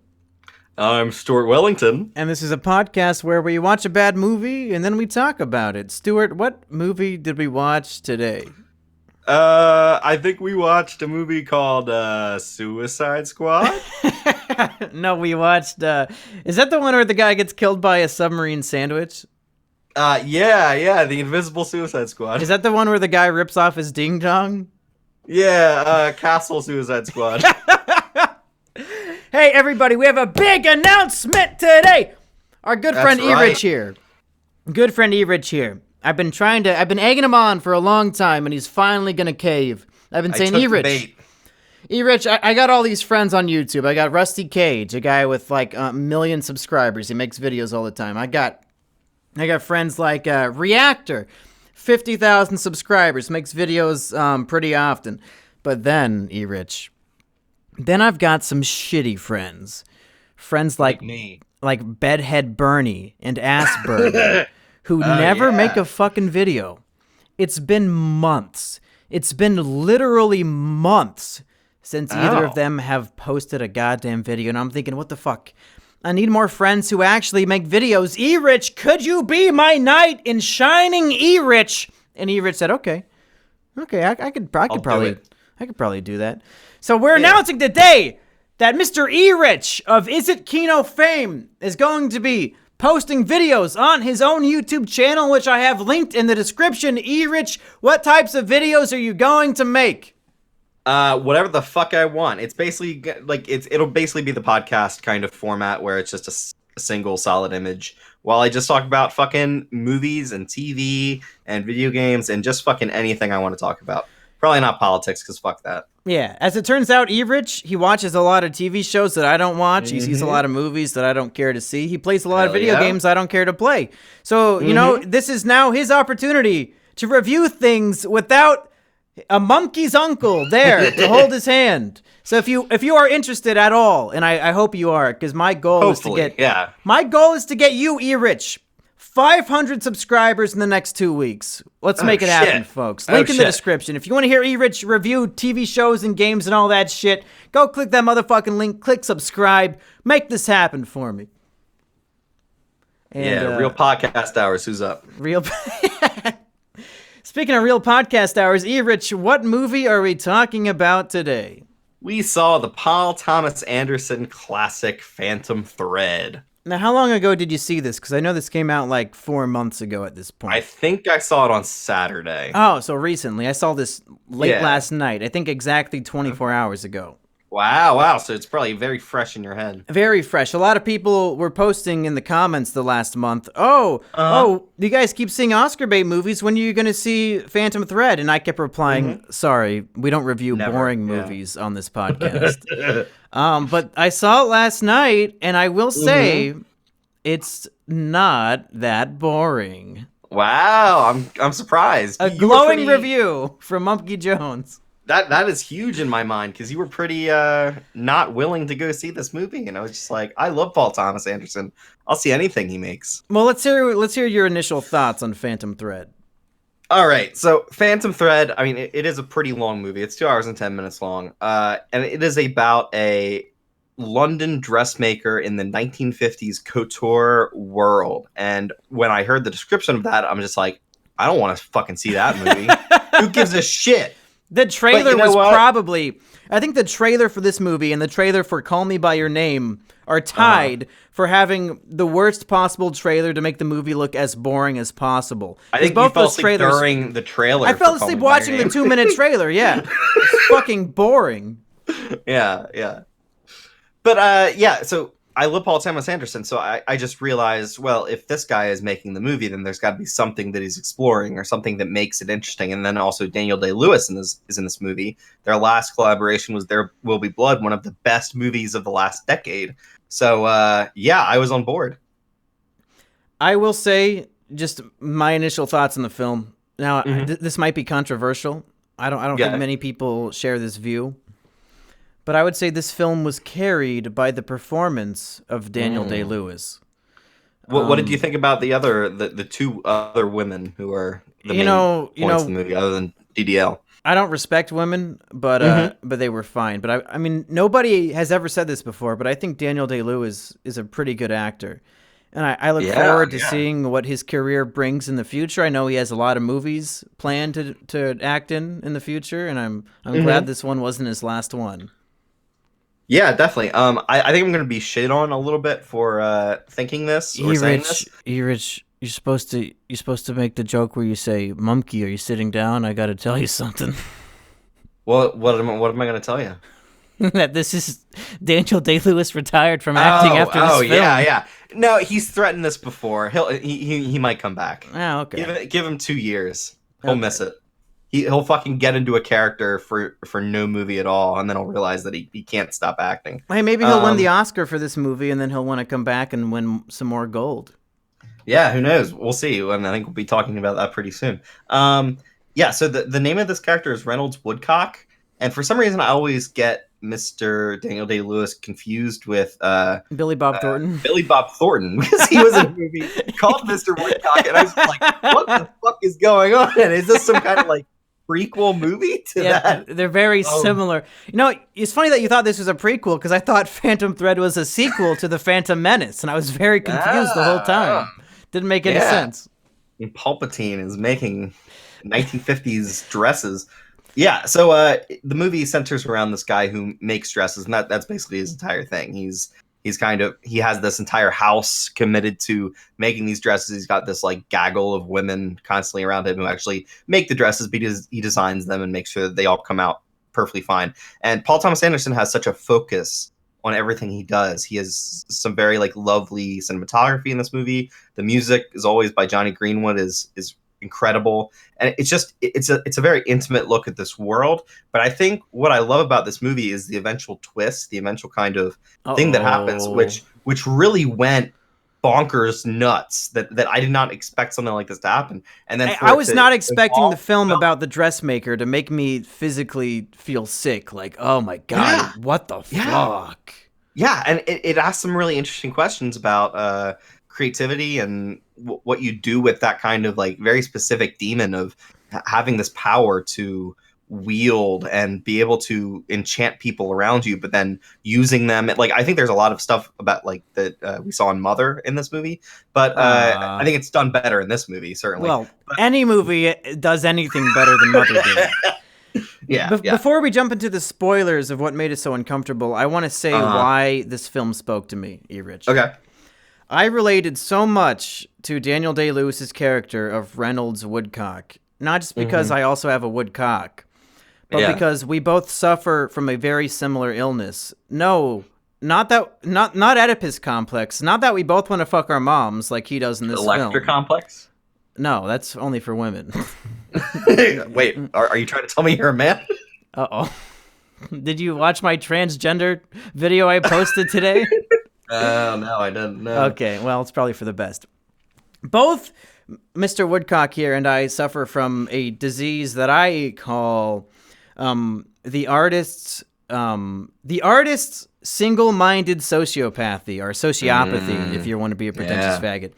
I'm Stuart Wellington. And this is a podcast where we watch a bad movie and then we talk about it. Stuart, what movie did we watch today? I think we watched a movie called Suicide Squad. No, we watched. Is that the one where the guy gets killed by a submarine sandwich? Yeah, the Invisible Suicide Squad. Is that the one where the guy rips off his ding dong? Yeah, Castle Suicide Squad. Hey, everybody, we have a big announcement today. Our good friend Erich here. Good friend Erich here. I've been egging him on for a long time, and he's finally gonna cave. I've been saying, Erich, I got all these friends on YouTube. I got Rusty Cage, a guy with like a million subscribers. He makes videos all the time. I got friends like Reactor, 50,000 subscribers, makes videos pretty often. But then, Erich, then I've got some shitty friends. Friends like me. Like Bedhead Bernie and Assburger, who never make a fucking video. It's been months. It's been literally months since either of them have posted a goddamn video. And I'm thinking, what the fuck? I need more friends who actually make videos. Erich, could you be my knight in shining, Erich? And Erich said, okay, I could probably do that. So we're announcing today that Mr. Erich of Is It Kino fame is going to be posting videos on his own YouTube channel, which I have linked in the description. Erich, what types of videos are you going to make? Whatever the fuck I want. It's basically like it'll basically be the podcast kind of format where it's just a single solid image. While I just talk about fucking movies and TV and video games and just fucking anything I want to talk about. Probably not politics, because fuck that. Yeah, as it turns out, Erich, he watches a lot of TV shows that I don't watch. He sees a lot of movies that I don't care to see. He plays a lot of video games I don't care to play. So, you know, this is now his opportunity to review things without a monkey's uncle there to hold his hand. So if you are interested at all, and I hope you are, because my goal is to get you, Erich, 500 subscribers in the next 2 weeks. Let's make it happen, folks. Link in the description. If you want to hear Erich review TV shows and games and all that shit, go click that motherfucking link, click subscribe, make this happen for me. And, Real Podcast Hours, who's up? Speaking of Real Podcast Hours, Erich, what movie are we talking about today? We saw the Paul Thomas Anderson classic Phantom Thread. Now, how long ago did you see this? Because I know this came out like 4 months ago at this point. I think I saw it on Saturday. Oh, so recently. I saw this late last night. I think exactly 24 hours ago. Wow. So it's probably very fresh in your head. Very fresh. A lot of people were posting in the comments the last month, oh, you guys keep seeing Oscar bait movies. When are you going to see Phantom Thread? And I kept replying, sorry, we don't review boring movies on this podcast. But I saw it last night, and I will say it's not that boring. Wow, I'm surprised. A glowing review from Monkey Jones. That is huge in my mind, because you were pretty not willing to go see this movie, and I was just like, I love Paul Thomas Anderson. I'll see anything he makes. Well, let's hear your initial thoughts on Phantom Thread. All right, so Phantom Thread, I mean, it is a pretty long movie. It's 2 hours and 10 minutes long, and it is about a London dressmaker in the 1950s couture world. And when I heard the description of that, I'm just like, I don't want to fucking see that movie. Who gives a shit? The trailer was probably... I think the trailer for this movie and the trailer for Call Me By Your Name are tied for having the worst possible trailer to make the movie look as boring as possible. I think both you fell asleep during the trailer. I fell asleep watching the 2-minute trailer, yeah. It's fucking boring. Yeah. But, so... I love Paul Thomas Anderson, so I just realized, well, if this guy is making the movie, then there's got to be something that he's exploring or something that makes it interesting. And then also Daniel Day-Lewis is in this movie. Their last collaboration was There Will Be Blood, one of the best movies of the last decade. So, I was on board. I will say just my initial thoughts on the film. Now, this might be controversial. I don't think many people share this view. But I would say this film was carried by the performance of Daniel Day-Lewis. What did you think about the two other women who are the main points of the movie, other than DDL? I don't respect women, but they were fine. But I mean, nobody has ever said this before, but I think Daniel Day-Lewis is a pretty good actor. And I look forward to seeing what his career brings in the future. I know he has a lot of movies planned to act in the future, and I'm glad this one wasn't his last one. Yeah, definitely. I think I'm gonna be shit on a little bit for thinking this or saying this. Erich, you're supposed to make the joke where you say, "Mumkey, are you sitting down? I got to tell you something." Well, what am I gonna tell you? That this is Daniel Day-Lewis retired from acting after this film. Yeah. No, he's threatened this before. He might come back. Oh, okay. Give him 2 years. He'll miss it. He'll fucking get into a character for no movie at all, and then he'll realize that he can't stop acting. Hey, maybe he'll win the Oscar for this movie, and then he'll want to come back and win some more gold. Yeah, who knows? We'll see, and I think we'll be talking about that pretty soon. Yeah, so the name of this character is Reynolds Woodcock, and for some reason I always get Mr. Daniel Day-Lewis confused with Billy Bob Thornton. Billy Bob Thornton, because he was in a movie called Mr. Woodcock, and I was like, what the fuck is going on? Is this some kind of like prequel movie to that? They're very similar. You know, it's funny that you thought this was a prequel, because I thought Phantom Thread was a sequel to The Phantom Menace, and I was very confused the whole time. Didn't make any sense. And Palpatine is making 1950s dresses. Yeah, so the movie centers around this guy who makes dresses, and that's basically his entire thing. He has this entire house committed to making these dresses. He's got this like gaggle of women constantly around him who actually make the dresses, because he designs them and makes sure that they all come out perfectly fine. And Paul Thomas Anderson has such a focus on everything he does. He has some very like lovely cinematography in this movie. The music is always by Johnny Greenwood is incredible, and it's a very intimate look at this world. But I think what I love about this movie is the eventual twist, the eventual kind of thing that happens, which really went bonkers nuts. That I did not expect something like this to happen. And then I was not expecting the film about the dressmaker to make me physically feel sick. Like, oh my god, what the fuck? Yeah, and it asks some really interesting questions about creativity and what you do with that kind of like very specific demon of having this power to wield and be able to enchant people around you, but then using them. Like, I think there's a lot of stuff about like that we saw in Mother in this movie, but I think it's done better in this movie, certainly. Well, any movie does anything better than Mother did. Before we jump into the spoilers of what made it so uncomfortable, I want to say why this film spoke to me, Erich. Okay. I related so much to Daniel Day-Lewis's character of Reynolds Woodcock, not just because I also have a woodcock, but because we both suffer from a very similar illness. No, not Oedipus complex. Not that we both want to fuck our moms like he does in this film. Electra complex? No, that's only for women. Wait, are you trying to tell me you're a man? Uh-oh. Did you watch my transgender video I posted today? No, I didn't. No. Okay, well, it's probably for the best. Both Mr. Woodcock here and I suffer from a disease that I call the artist's single-minded sociopathy, or sociopathy, if you want to be a pretentious faggot.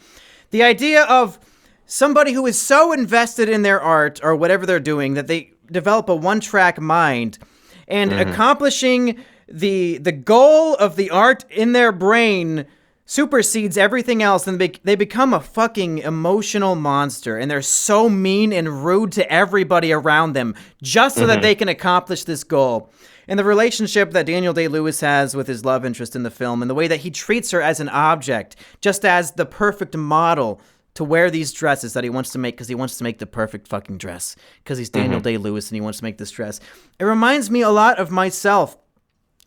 The idea of somebody who is so invested in their art or whatever they're doing that they develop a one-track mind, and accomplishing the goal of the art in their brain supersedes everything else, and they become a fucking emotional monster, and they're so mean and rude to everybody around them just so that they can accomplish this goal. And the relationship that Daniel Day-Lewis has with his love interest in the film, and the way that he treats her as an object, just as the perfect model to wear these dresses that he wants to make, because he wants to make the perfect fucking dress, because he's Daniel Day-Lewis and he wants to make this dress. It reminds me a lot of myself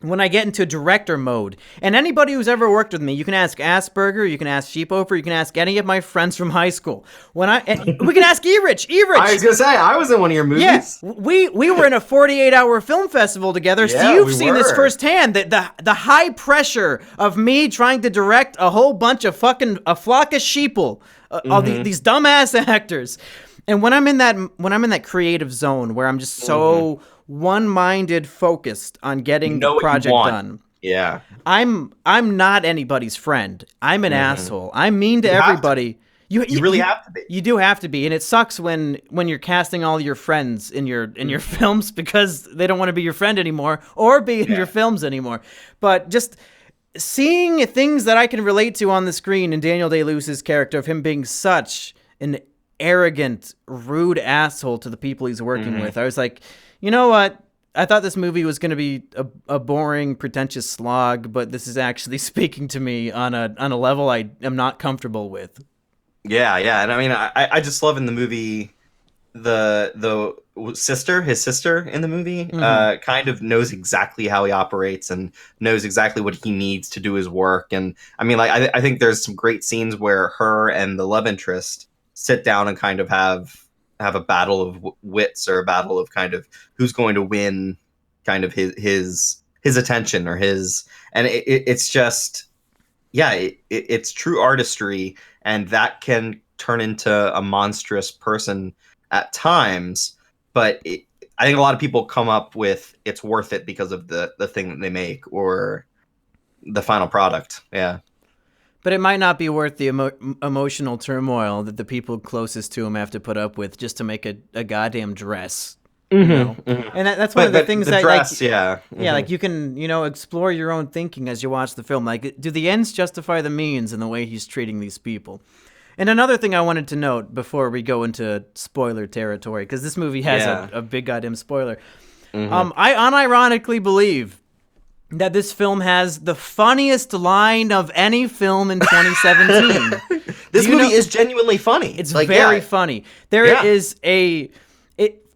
when I get into director mode. And anybody who's ever worked with me, you can ask Assburger, you can ask Sheepover, you can ask any of my friends from high school. We can ask Erich. I was gonna say, I was in one of your movies. Yes, we were in a 48-hour film festival together, so you've seen this firsthand. The high pressure of me trying to direct a whole bunch of flock of sheeple, all these dumbass actors. And when I'm in that creative zone where I'm just so one-minded, focused on getting the project done. Yeah. I'm not anybody's friend. I'm an asshole. I'm mean to everybody. You really have to be. You do have to be, and it sucks when you're casting all your friends in your films because they don't want to be your friend anymore or be in your films anymore. But just seeing things that I can relate to on the screen in Daniel Day-Lewis's character of him being such an arrogant, rude asshole to the people he's working with, I was like, you know what? I thought this movie was going to be a boring, pretentious slog, but this is actually speaking to me on a level I am not comfortable with. Yeah, and I mean, I just love in the movie the sister, his sister in the movie, kind of knows exactly how he operates and knows exactly what he needs to do his work. And I mean, like, I think there's some great scenes where her and the love interest sit down and kind of have a battle of wits, or a battle of kind of who's going to win kind of his attention, or his, and it's just, yeah, it's true artistry, and that can turn into a monstrous person at times, but I think a lot of people come up with it's worth it because of the thing that they make or the final product. Yeah. But it might not be worth the emotional turmoil that the people closest to him have to put up with just to make a goddamn dress. You know? And that's one of the things that, dress, like, yeah, like you can, explore your own thinking as you watch the film. Like, do the ends justify the means in the way he's treating these people? And another thing I wanted to note before we go into spoiler territory, because this movie has a big goddamn spoiler. I unironically believe that this film has the funniest line of any film in 2017. This movie is genuinely funny. It's like, very funny. There is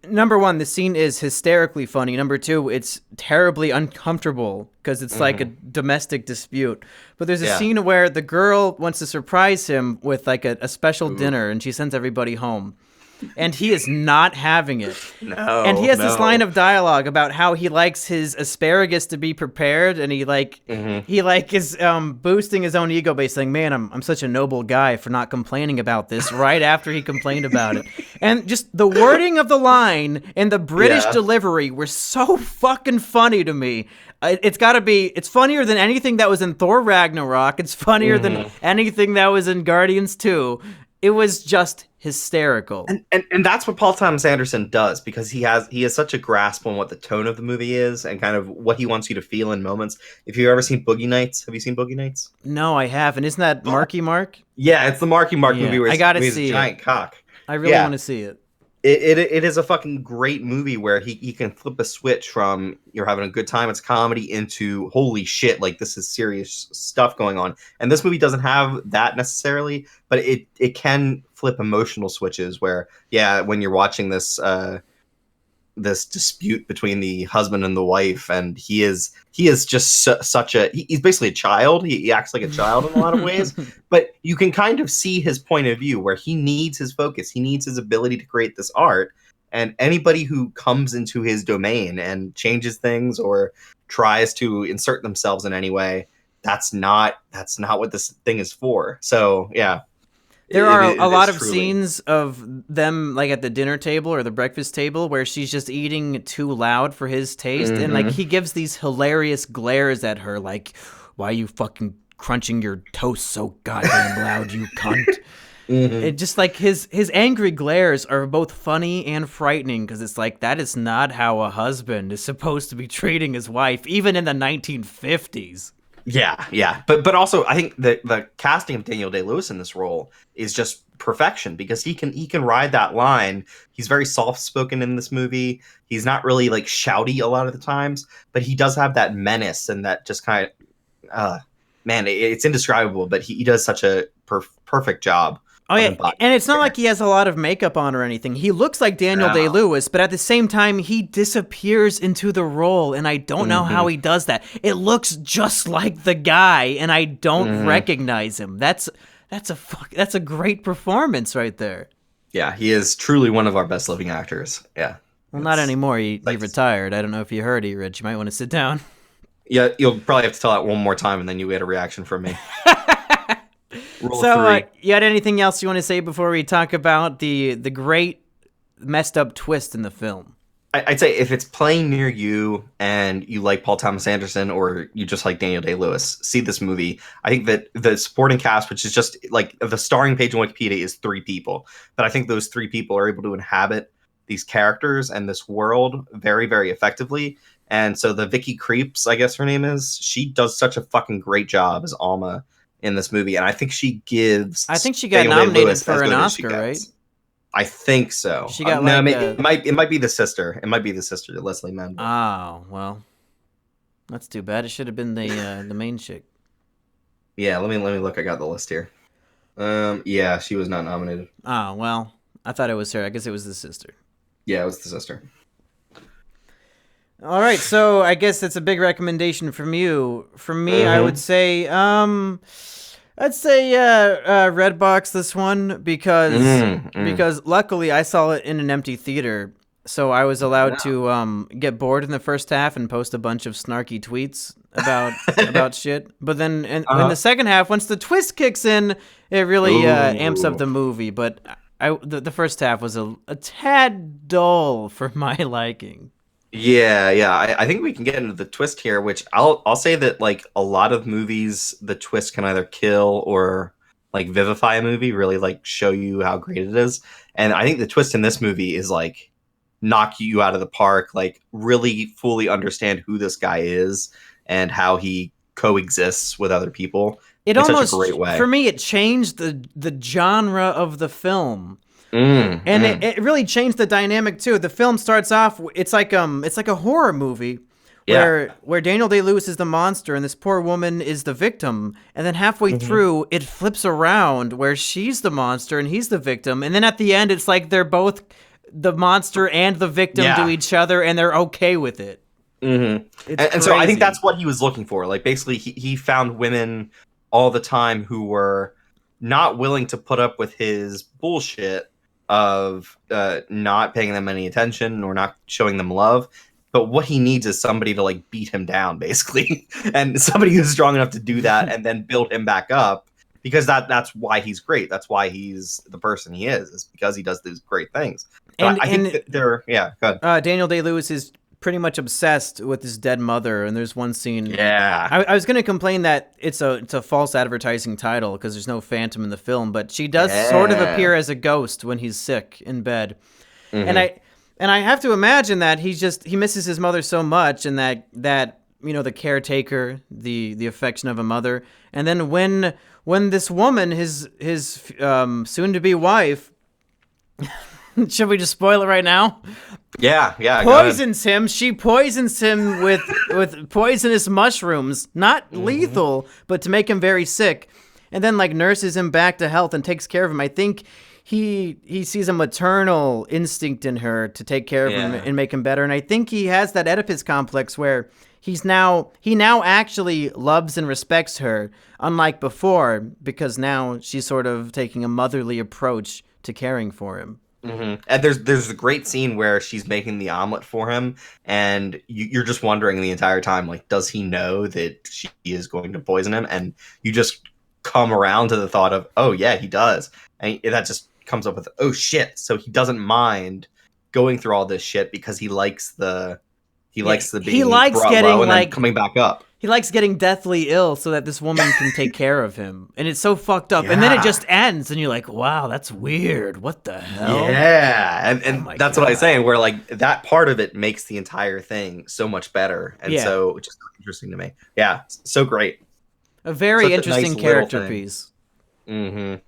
number one, the scene is hysterically funny. Number two, it's terribly uncomfortable because it's like a domestic dispute. But there's a scene where the girl wants to surprise him with like a special dinner, and she sends everybody home. And he is not having it. No. And he has this line of dialogue about how he likes his asparagus to be prepared, and he is boosting his own ego by saying, "Man, I'm such a noble guy for not complaining about this," right after he complained about it. And just the wording of the line and the British delivery were so fucking funny to me. It's funnier than anything that was in Thor Ragnarok. It's funnier than anything that was in Guardians 2. It was just hysterical. And that's what Paul Thomas Anderson does, because he has such a grasp on what the tone of the movie is and kind of what he wants you to feel in moments. If you've ever seen Boogie Nights, have you seen Boogie Nights? No, I haven't. Isn't that Marky Mark? Yeah, it's the Marky Mark movie where he's a giant cock. I really want to see it. It is a fucking great movie where he can flip a switch from you're having a good time, it's comedy, into holy shit, like this is serious stuff going on. And this movie doesn't have that necessarily, but it can flip emotional switches where, when you're watching this this dispute between the husband and the wife, and he is just he's basically a child. He acts like a child in a lot of ways, but you can kind of see his point of view where he needs his focus. He needs his ability to create this art, and anybody who comes into his domain and changes things or tries to insert themselves in any way, that's not what this thing is for. So, yeah. There are a lot of scenes of them, like, at the dinner table or the breakfast table where she's just eating too loud for his taste. And, like, he gives these hilarious glares at her, like, "Why are you fucking crunching your toast so goddamn loud, you cunt?" It just, like, his angry glares are both funny and frightening, because it's like, that is not how a husband is supposed to be treating his wife, even in the 1950s. Yeah. But also, I think the casting of Daniel Day-Lewis in this role is just perfection, because he can ride that line. He's very soft-spoken in this movie. He's not really, like, shouty a lot of the times, but he does have that menace and that just kind of, it's indescribable, but he does such a perfect job. Oh, yeah, and it's not like he has a lot of makeup on or anything. He looks like Daniel Day-Lewis, but at the same time, he disappears into the role, and I don't know how he does that. It looks just like the guy, and I don't recognize him. That's a great performance right there. Yeah, he is truly one of our best living actors. Yeah. Well, not anymore. He retired. I don't know if you heard, Erich. You might want to sit down. Yeah, you'll probably have to tell that one more time, and then you get a reaction from me. So, you had anything else you want to say before we talk about the great messed up twist in the film? I'd say if it's playing near you and you like Paul Thomas Anderson or you just like Daniel Day-Lewis, see this movie. I think that the supporting cast, which is just like the starring page on Wikipedia, is 3 people. But I think those 3 people are able to inhabit these characters and this world very, very effectively. And so the Vicky Creeps, I guess her name is, she does such a fucking great job as Alma in this movie, and I think she gives. I think she got nominated for an Oscar, right? I think so. She got no, like it might be the sister. It might be the sister, Leslie Mann. Oh, well, that's too bad. It should have been the main chick. Yeah, let me look. I got the list here. Yeah, she was not nominated. Oh, well, I thought it was her. I guess it was the sister. Yeah, it was the sister. All right, so I guess that's a big recommendation from you. From me, I would say, Redbox this one because luckily I saw it in an empty theater, so I was allowed to get bored in the first half and post a bunch of snarky tweets about shit. But then in the second half, once the twist kicks in, it really amps up the movie. But the first half was a tad dull for my liking. Yeah. I think we can get into the twist here, which I'll say that like a lot of movies, the twist can either kill or like vivify a movie, really like show you how great it is. And I think the twist in this movie is like knock you out of the park, like really fully understand who this guy is and how he coexists with other people. It in almost, such a great way. For me, it changed the genre of the film. It really changed the dynamic too. The film starts off, it's like a horror movie where Daniel Day-Lewis is the monster and this poor woman is the victim, and then halfway through it flips around where she's the monster and he's the victim, and then at the end it's like they're both the monster and the victim to each other and they're okay with it. And so I think that's what he was looking for. Like basically he found women all the time who were not willing to put up with his bullshit of not paying them any attention or not showing them love, but what he needs is somebody to like beat him down basically, and somebody who's strong enough to do that and then build him back up, because that's why he's great. That's why he's the person he is because he does these great things. So I think that they're go ahead. Daniel Day-Lewis is pretty much obsessed with his dead mother, and there's one scene. Yeah, I was gonna complain that it's a false advertising title because there's no Phantom in the film, but she does sort of appear as a ghost when he's sick in bed, and I have to imagine that he misses his mother so much, and that the caretaker, the affection of a mother, and then when this woman, his soon to be wife. Should we just spoil it right now? Yeah. Poisons him. She poisons him with poisonous mushrooms. Not lethal, but to make him very sick. And then like nurses him back to health and takes care of him. I think he sees a maternal instinct in her to take care of him and make him better. And I think he has that Oedipus complex where he now actually loves and respects her, unlike before, because now she's sort of taking a motherly approach to caring for him. And there's a great scene where she's making the omelet for him, and you're just wondering the entire time, like, does he know that she is going to poison him? And you just come around to the thought of, oh yeah, he does, and that just comes up with, oh shit, so he doesn't mind going through all this shit because he likes the being getting low and like then coming back up. He likes getting deathly ill so that this woman can take care of him. And it's so fucked up. And then it just ends, and you're like, wow, that's weird. What the hell? Yeah. And that's what I was saying, where like that part of it makes the entire thing so much better. And so it's just interesting to me. Yeah. So great. A very interesting character piece. And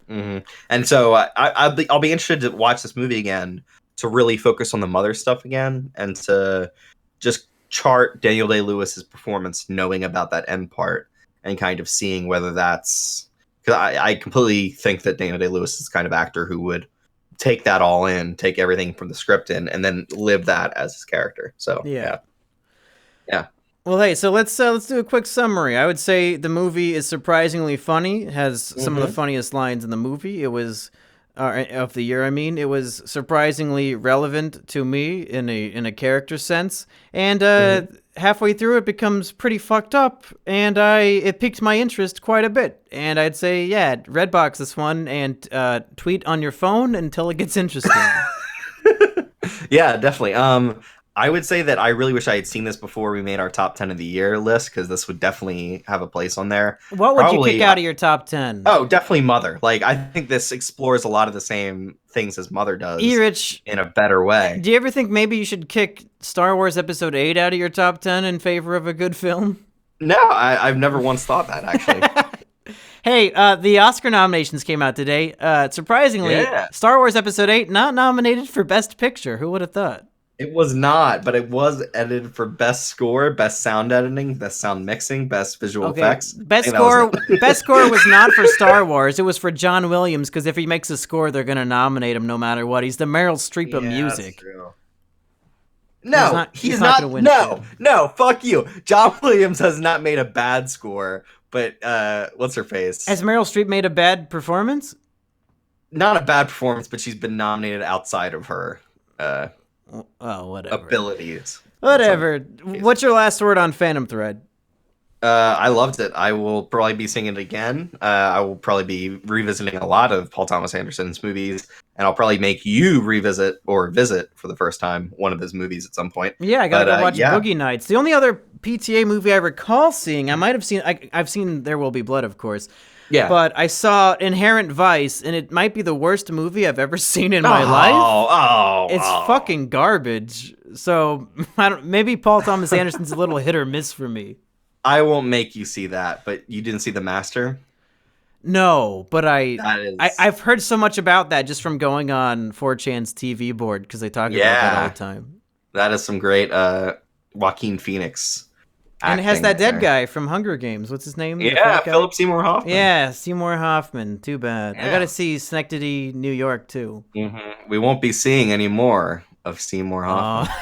so I'll be interested to watch this movie again to really focus on the mother stuff again and to just chart Daniel Day-Lewis's performance, knowing about that end part and kind of seeing whether that's, because I completely think that Daniel Day-Lewis is the kind of actor who would take that all in, take everything from the script in, and then live that as his character. So yeah. Well, hey, so let's do a quick summary. I would say the movie is surprisingly funny. It has some of the funniest lines in the movie. It was of the year. I mean, it was surprisingly relevant to me in a character sense, and halfway through it becomes pretty fucked up, and it piqued my interest quite a bit. And I'd say, yeah, Redbox this one and tweet on your phone until it gets interesting. Yeah, definitely. I would say that I really wish I had seen this before we made our top 10 of the year list, because this would definitely have a place on there. What would you pick out of your top 10? Oh, definitely Mother. Like, I think this explores a lot of the same things as Mother does, Erich, in a better way. Do you ever think maybe you should kick Star Wars Episode 8 out of your top 10 in favor of a good film? No, I've never once thought that, actually. Hey, the Oscar nominations came out today. Surprisingly, Star Wars Episode 8 not nominated for Best Picture. Who would have thought? It was not, but it was edited for Best Score, Best Sound Editing, Best Sound Mixing, Best Visual Effects. Best score was not for Star Wars. It was for John Williams, because if he makes a score, they're going to nominate him no matter what. He's the Meryl Streep of music. That's true. No, he's not going to win. No, fuck you. John Williams has not made a bad score, but what's her face? Has Meryl Streep made a bad performance? Not a bad performance, but she's been nominated outside of her whatever. abilities. Whatever. What's your last word on Phantom Thread? I loved it. I will probably be singing it again. I will probably be revisiting a lot of Paul Thomas Anderson's movies, and I'll probably make you revisit or visit for the first time one of his movies at some point. Yeah, I gotta go watch Boogie Nights. The only other PTA movie I recall seeing, I've seen There Will Be Blood, of course. Yeah. But I saw Inherent Vice, and it might be the worst movie I've ever seen in my life. It's fucking garbage. So maybe Paul Thomas Anderson's a little hit or miss for me. I won't make you see that, but you didn't see The Master? No, but I've heard so much about that just from going on 4chan's TV board, because they talk about that all the time. That is some great Joaquin Phoenix. And it has that dead guy from Hunger Games. What's his name? Yeah, Philip Seymour Hoffman. Yeah, Seymour Hoffman. Too bad. Yeah. I got to see Schenectady, New York, too. Mm-hmm. We won't be seeing any more of Seymour Hoffman.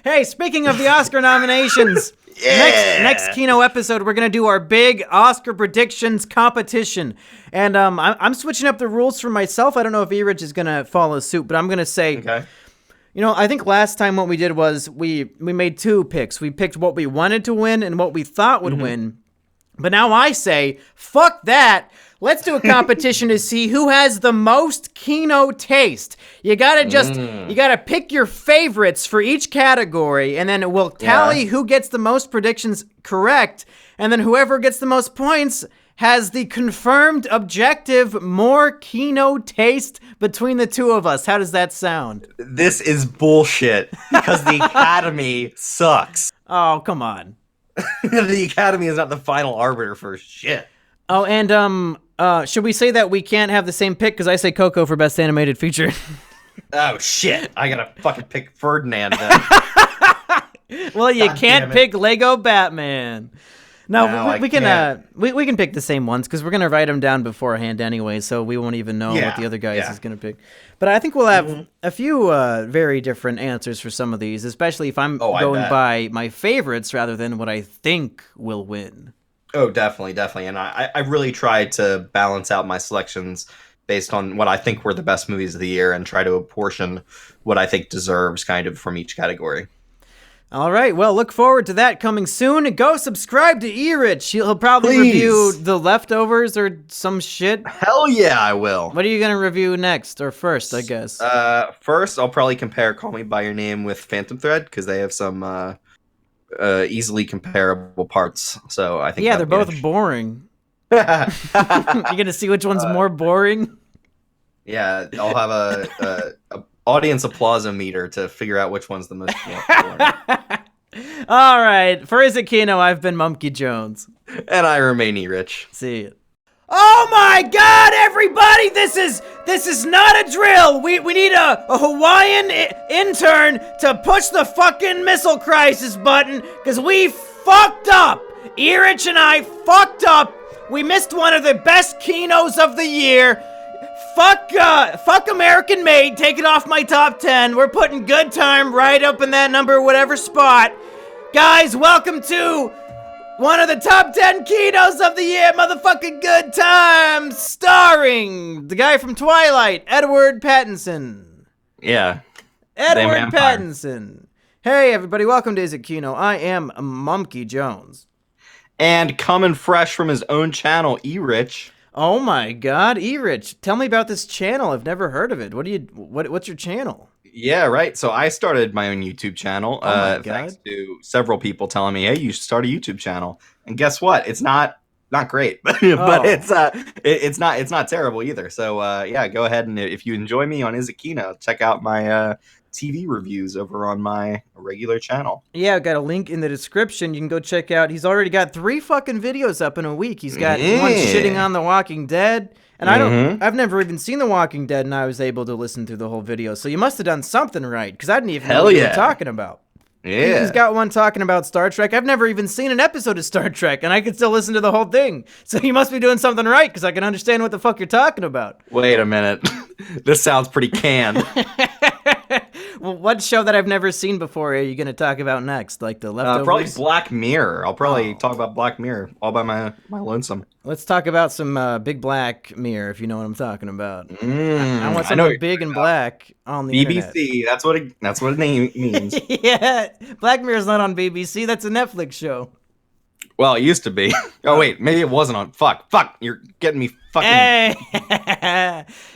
Hey, speaking of the Oscar nominations, next Kino episode, we're going to do our big Oscar predictions competition. And I'm switching up the rules for myself. I don't know if Erich is going to follow suit, but I'm going to say... Okay. You know, I think last time what we did was we made two picks. We picked what we wanted to win and what we thought would win. But now I say, fuck that. Let's do a competition to see who has the most Kino taste. You gotta pick your favorites for each category, and then we'll tally who gets the most predictions correct, and then whoever gets the most points has the confirmed objective more Kino taste between the two of us. How does that sound? This is bullshit, because the Academy sucks. Oh, come on. The Academy is not the final arbiter for shit. Oh, and should we say that we can't have the same pick, because I say Coco for Best Animated Feature? Oh, shit. I gotta fucking pick Ferdinand then. Well, you can't pick Lego Batman. No, we can pick the same ones, because we're going to write them down beforehand anyway, so we won't even know what the other guy is going to pick. But I think we'll have a few very different answers for some of these, especially if I'm going by my favorites rather than what I think will win. Oh, definitely. And I really tried to balance out my selections based on what I think were the best movies of the year and try to apportion what I think deserves kind of from each category. All right, well, look forward to that coming soon. Go subscribe to Erich. He'll probably review The Leftovers or some shit. Hell yeah, I will. What are you going to review next, or first, I guess? First, I'll probably compare Call Me By Your Name with Phantom Thread, because they have some easily comparable parts. So I think they're both boring. You're going to see which one's more boring? Yeah, I'll have a audience applause-o-meter to figure out which one's the most boring. All right, for Is It Kino, I've been Mumkey Jones. And I remain Erich. See you. Oh my God, everybody! This is not a drill. We need a Hawaiian intern to push the fucking missile crisis button, because we fucked up. Erich and I fucked up. We missed one of the best Kinos of the year. Fuck American Made, take it off my top 10. We're putting Good Time right up in that number, whatever spot. Guys, welcome to one of the top 10 Kinos of the year, motherfucking Good Time, starring the guy from Twilight, Edward Pattinson. Yeah. Edward Pattinson. Hey, everybody, welcome to Is It Kino. I am Mumkey Jones. And coming fresh from his own channel, Erich. Oh my God, Erich! Tell me about this channel. I've never heard of it. What's your channel? Yeah, right. So I started my own YouTube channel. Oh my God. Thanks to several people telling me, "Hey, you should start a YouTube channel." And guess what? It's not great, but it's not terrible either. So go ahead, and if you enjoy me on Is It Kino, check out my TV reviews over on my regular channel. Yeah, I've got a link in the description. You can go check out. He's already got 3 fucking videos up in a week. He's got one shitting on The Walking Dead. And I've never even seen The Walking Dead, and I was able to listen through the whole video. So you must have done something right, because I didn't even know what you were talking about. Yeah. He's got one talking about Star Trek. I've never even seen an episode of Star Trek, and I could still listen to the whole thing. So you must be doing something right, because I can understand what the fuck you're talking about. Wait a minute. This sounds pretty canned. Well, what show that I've never seen before are you going to talk about next? Like the Leftovers? Probably Black Mirror. I'll probably talk about Black Mirror all by my lonesome. Let's talk about some Big Black Mirror, if you know what I'm talking about. I want something big and black on the BBC. internet. That's what it means. Yeah, Black Mirror's not on BBC. That's a Netflix show. Well, it used to be. Oh wait, maybe it wasn't on. Fuck! You're getting me fucking.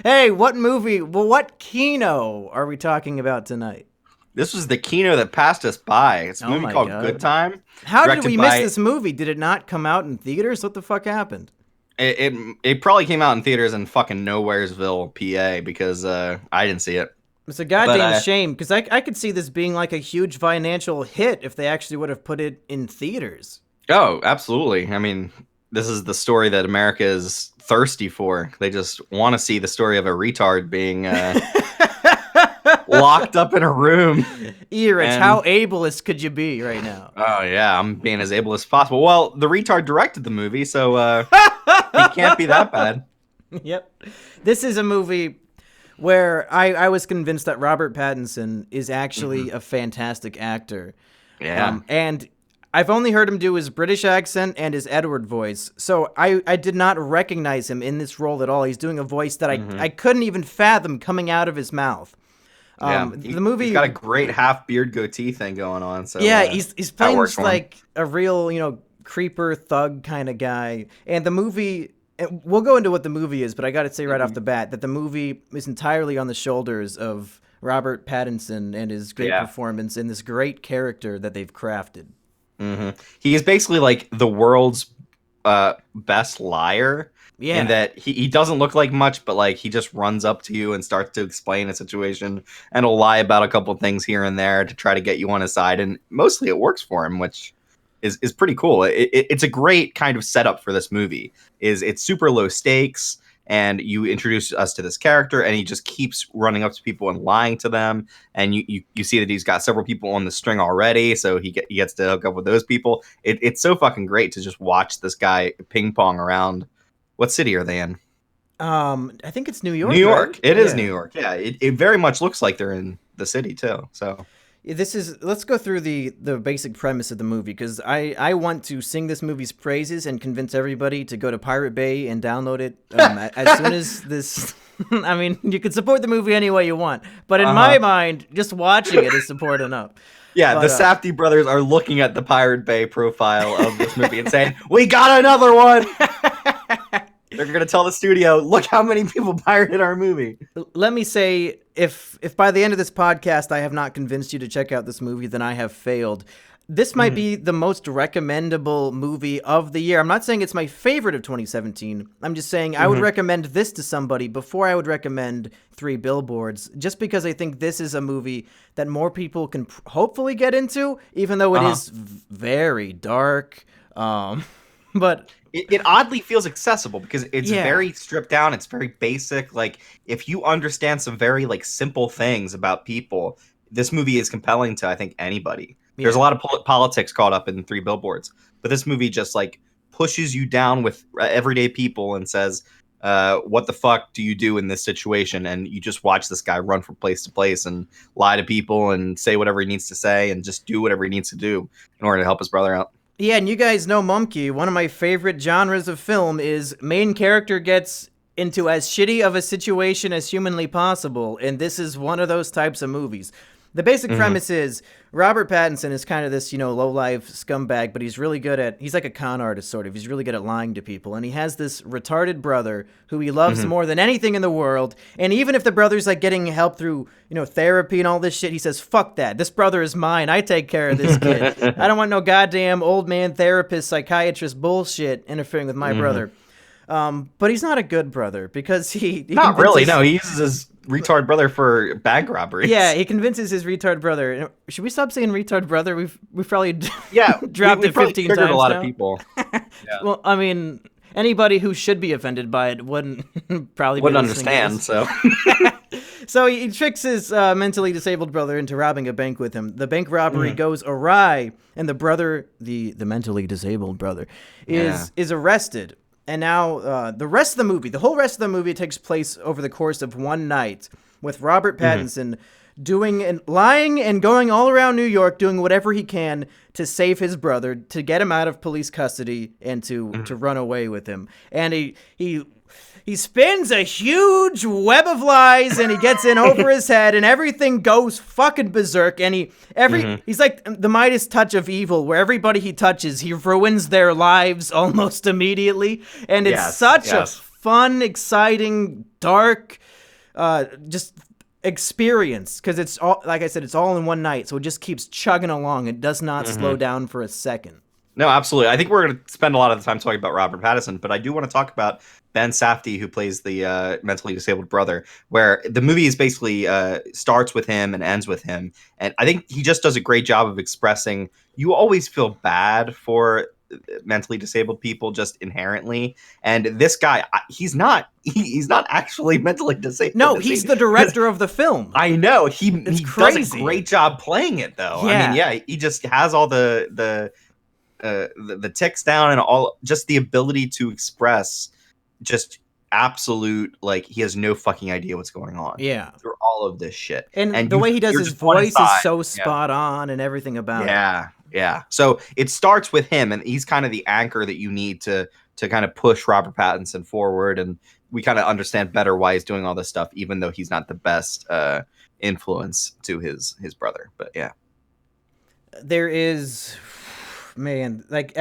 Hey, what movie? Well, what Kino are we talking about tonight? This was the Kino that passed us by. It's a movie called God. Good Time. How did we miss this movie? Did it not come out in theaters? What the fuck happened? It probably came out in theaters in fucking Nowheresville, PA, because I didn't see it. It's a goddamn shame, because I could see this being like a huge financial hit if they actually would have put it in theaters. Oh, absolutely. I mean, this is the story that America is thirsty for. They just want to see the story of a retard being locked up in a room. Erich, how ableist could you be right now? Oh, yeah, I'm being as able as possible. Well, the retard directed the movie, so he can't be that bad. Yep. This is a movie where I was convinced that Robert Pattinson is actually a fantastic actor. Yeah. And I've only heard him do his British accent and his Edward voice, so I did not recognize him in this role at all. He's doing a voice that I couldn't even fathom coming out of his mouth. The movie, he's got a great half beard goatee thing going on. So yeah, he's playing like a real creeper thug kind of guy. And the movie, we'll go into what the movie is, but I got to say right off the bat that the movie is entirely on the shoulders of Robert Pattinson and his great performance and this great character that they've crafted. Mm-hmm. He is basically like the world's best liar. Yeah. And that he doesn't look like much, but like he just runs up to you and starts to explain a situation and he'll lie about a couple things here and there to try to get you on his side. And mostly it works for him, which is pretty cool. It's a great kind of setup for this movie. It's super low stakes. And you introduce us to this character, and he just keeps running up to people and lying to them. And you see that he's got several people on the string already, so he gets to hook up with those people. It's so fucking great to just watch this guy ping pong around. What city are they in? I think it's New York. New York. Right? It is New York. Yeah, it very much looks like they're in the city too. So. Let's go through the basic premise of the movie, because I want to sing this movie's praises and convince everybody to go to Pirate Bay and download it as soon as this. I mean, you can support the movie any way you want, but in my mind, just watching it is support enough. Yeah, but, the Safdie brothers are looking at the Pirate Bay profile of this movie and saying, "We got another one." They're going to tell the studio, look how many people pirated our movie. Let me say, if by the end of this podcast I have not convinced you to check out this movie, then I have failed. This might be the most recommendable movie of the year. I'm not saying it's my favorite of 2017. I'm just saying I would recommend this to somebody before I would recommend 3 Billboards, just because I think this is a movie that more people can hopefully get into, even though it is very dark. But it oddly feels accessible because it's very stripped down. It's very basic. Like, if you understand some very like simple things about people, this movie is compelling to, I think, anybody. Yeah. There's a lot of politics caught up in 3 Billboards, but this movie just like pushes you down with everyday people and says, what the fuck do you do in this situation? And you just watch this guy run from place to place and lie to people and say whatever he needs to say and just do whatever he needs to do in order to help his brother out. Yeah, and you guys know Mumkey. One of my favorite genres of film is main character gets into as shitty of a situation as humanly possible, and this is one of those types of movies. The basic premise is Robert Pattinson is kind of this, low-life scumbag, but he's like a con artist, sort of. He's really good at lying to people, and he has this retarded brother who he loves more than anything in the world, and even if the brother's like getting help through, therapy and all this shit, he says, fuck that. This brother is mine. I take care of this kid. I don't want no goddamn old man therapist, psychiatrist bullshit interfering with my brother. But he's not a good brother because he not really. No, he uses his retard brother for bank robberies. Yeah, he convinces his retard brother. Should we stop saying retard brother? We've probably dropped we it 15 triggered times a lot now. of people. Well, I mean, anybody who should be offended by it wouldn't probably Wouldn't be listening to understand. this. So he tricks his mentally disabled brother into robbing a bank with him. The bank robbery goes awry, and the brother, the mentally disabled brother, is arrested. And now the rest of the movie, the whole rest of the movie takes place over the course of one night with Robert Pattinson doing and lying and going all around New York, doing whatever he can to save his brother, to get him out of police custody, and to run away with him. And he spins a huge web of lies, and he gets in over his head, and everything goes fucking berserk. And he's like the Midas touch of evil, where everybody he touches, he ruins their lives almost immediately. And it's such a fun, exciting, dark, just experience, because it's all, like I said, it's all in one night, so it just keeps chugging along. It does not slow down for a second. No, absolutely. I think we're going to spend a lot of the time talking about Robert Pattinson, but I do want to talk about Ben Safdie, who plays the mentally disabled brother, where the movie is basically starts with him and ends with him. And I think he just does a great job of expressing, you always feel bad for mentally disabled people just inherently. And this guy, he's not actually mentally disabled. No, he's the director of the film. I know. He does a great job playing it, though. Yeah. I mean, he just has all the tics down and all, just the ability to express just absolute, like, he has no fucking idea what's going on. Yeah. Through all of this shit. And the way he does his voice is so spot on and everything about it. Yeah. So it starts with him, and he's kind of the anchor that you need to kind of push Robert Pattinson forward, and we kind of understand better why he's doing all this stuff, even though he's not the best influence to his brother. But yeah. There is, man, like,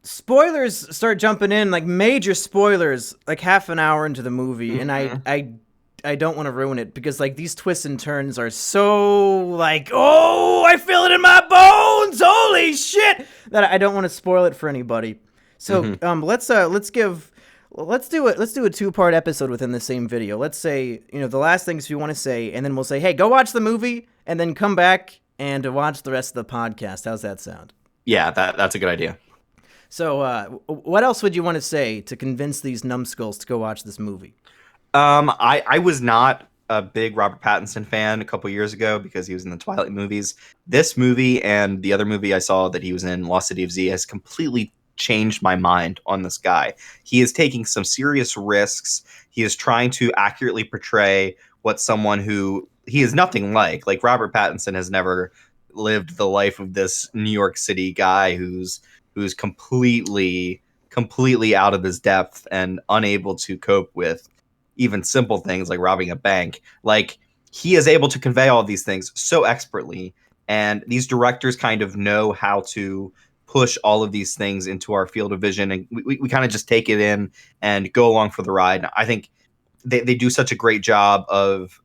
spoilers start jumping in, like major spoilers, like half an hour into the movie, and I don't want to ruin it, because like these twists and turns are so like, oh, I feel it in my bones, holy shit, that I don't want to spoil it for anybody. So let's do a two-part episode within the same video. Let's say, the last things you want to say, and then we'll say, hey, go watch the movie, and then come back and watch the rest of the podcast. How's that sound? Yeah, that's a good idea. So what else would you want to say to convince these numbskulls to go watch this movie? I was not a big Robert Pattinson fan a couple years ago because he was in the Twilight movies. This movie and the other movie I saw that he was in, Lost City of Z, has completely changed my mind on this guy. He is taking some serious risks. He is trying to accurately portray what someone who he is nothing like. Like, Robert Pattinson has never lived the life of this New York City guy who's completely out of his depth and unable to cope with even simple things like robbing a bank. Like, he is able to convey all of these things so expertly, and these directors kind of know how to push all of these things into our field of vision, and we kind of just take it in and go along for the ride. And I think they do such a great job of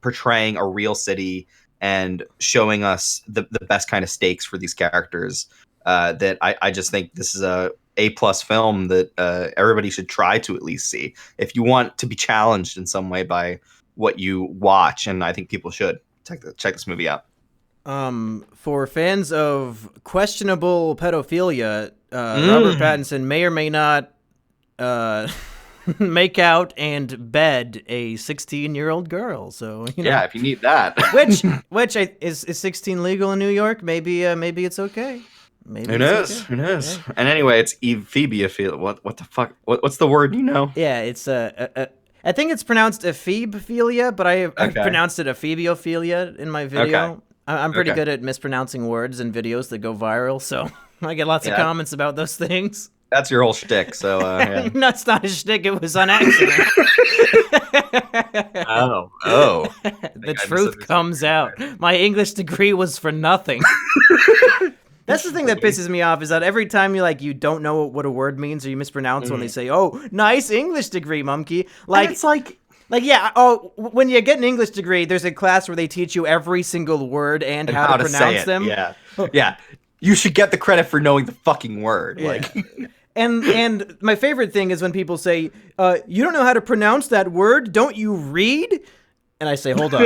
portraying a real city and showing us the best kind of stakes for these characters, that I just think this is A+ film that everybody should try to at least see if you want to be challenged in some way by what you watch. And I think people should check this movie out. For fans of questionable pedophilia, Robert Pattinson may or may not make out and bed a 16-year-old girl. So yeah, if you need that, which is 16 legal in New York? Maybe it's okay. Maybe Who knows? Okay. Who knows? Yeah. And anyway, it's ephebophilia. What the fuck? What's the word? Yeah, it's I think it's pronounced ephebophilia, but I've pronounced it ephebophilia in my video. Okay. I'm pretty good at mispronouncing words in videos that go viral, so I get lots of comments about those things. That's your whole shtick, so yeah. No, it's not a shtick. It was on accident. Oh. The truth comes out. My English degree was for nothing. That's the thing that pisses me off, is that every time you don't know what a word means, or you mispronounce when they say, "Oh, nice English degree, Mumkey." Like, it's like yeah. Oh, when you get an English degree, there's a class where they teach you every single word and how to pronounce them. Yeah, yeah. You should get the credit for knowing the fucking word. Yeah. Like, and my favorite thing is when people say, "You don't know how to pronounce that word? Don't you read?" And I say, hold on.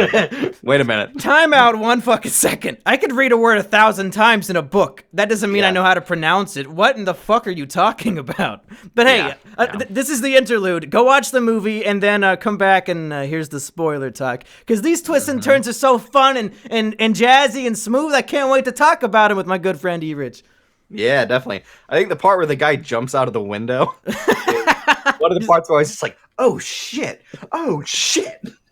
Wait a minute. Time out 1 fucking second. I could read a word 1,000 times in a book. That doesn't mean I know how to pronounce it. What in the fuck are you talking about? But hey, this is the interlude. Go watch the movie and then come back and here's the spoiler talk. Because these twists and turns are so fun and jazzy and smooth. I can't wait to talk about them with my good friend Erich. Yeah, definitely. I think the part where the guy jumps out of the window. One of the parts where I was just like, oh shit.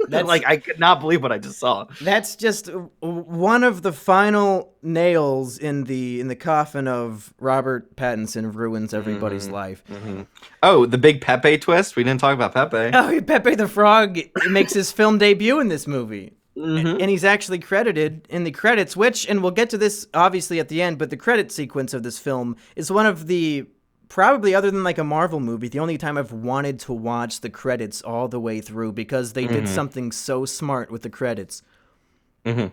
That's like, I could not believe what I just saw. That's just one of the final nails in the coffin of Robert Pattinson ruins everybody's life. Mm-hmm. Oh, the big Pepe twist? We didn't talk about Pepe. Oh, Pepe the Frog makes his film debut in this movie. And he's actually credited in the credits, which, and we'll get to this obviously at the end, but the credit sequence of this film is one of the, probably other than like a Marvel movie, the only time I've wanted to watch the credits all the way through because they did something so smart with the credits. But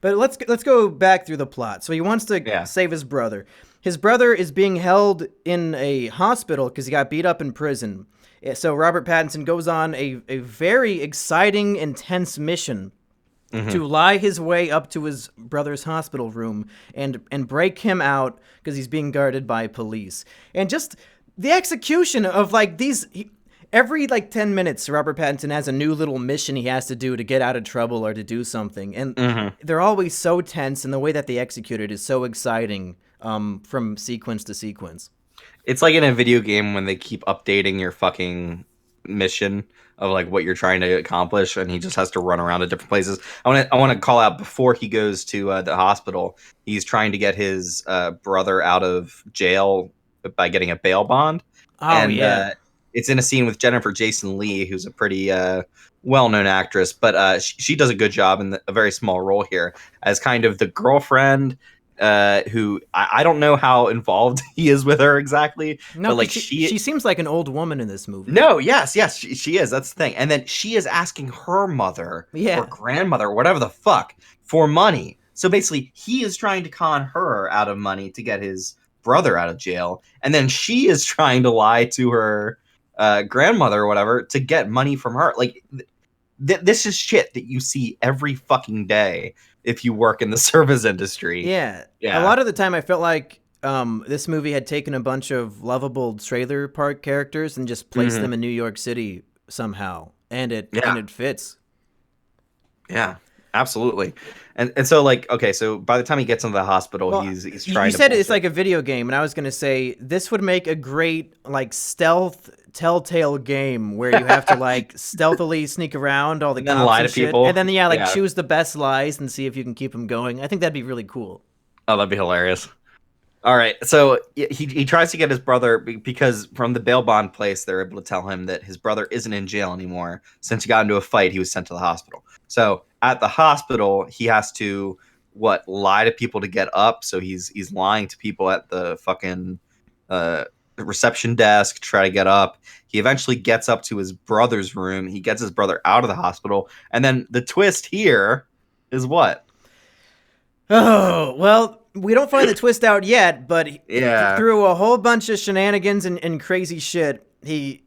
let's go back through the plot. So he wants to save his brother. His brother is being held in a hospital because he got beat up in prison. So Robert Pattinson goes on a very exciting, intense mission to lie his way up to his brother's hospital room and break him out because he's being guarded by police. And just the execution of like these... Every like 10 minutes, Robert Pattinson has a new little mission he has to do to get out of trouble or to do something. And they're always so tense, and the way that they execute it is so exciting from sequence to sequence. It's like in a video game when they keep updating your fucking mission of like what you're trying to accomplish, and he just has to run around to different places. I want to call out before he goes to the hospital, he's trying to get his brother out of jail by getting a bail bond. It's in a scene with Jennifer Jason Leigh, who's a pretty well-known actress, but she does a good job in a very small role here as kind of the girlfriend. Who I don't know how involved he is with her exactly. No, but like she seems like an old woman in this movie. No, yes, she is. That's the thing. And then she is asking her mother or grandmother, whatever the fuck, for money. So basically, he is trying to con her out of money to get his brother out of jail, and then she is trying to lie to her grandmother or whatever to get money from her. Like this is shit that you see every fucking day if you work in the service industry. Yeah. A lot of the time I felt like this movie had taken a bunch of lovable trailer park characters and just placed them in New York City somehow. And it fits. Yeah, absolutely. And so like, okay, so by the time he gets into the hospital, he's trying to... You said it's like a video game, and I was going to say, this would make a great like stealth Telltale game where you have to like stealthily sneak around all the cops and lie to people, and then choose the best lies and see if you can keep them going. I think that'd be really cool. Oh, that'd be hilarious. All right, so he tries to get his brother because from the bail bond place they're able to tell him that his brother isn't in jail anymore since he got into a fight. He was sent to the hospital. So at the hospital he has to lie to people to get up. So he's lying to people at the fucking reception desk, try to get up. He eventually gets up to his brother's room. He gets his brother out of the hospital. And then the twist here is what? Oh, well, we don't find the twist out yet, but through a whole bunch of shenanigans and crazy shit, he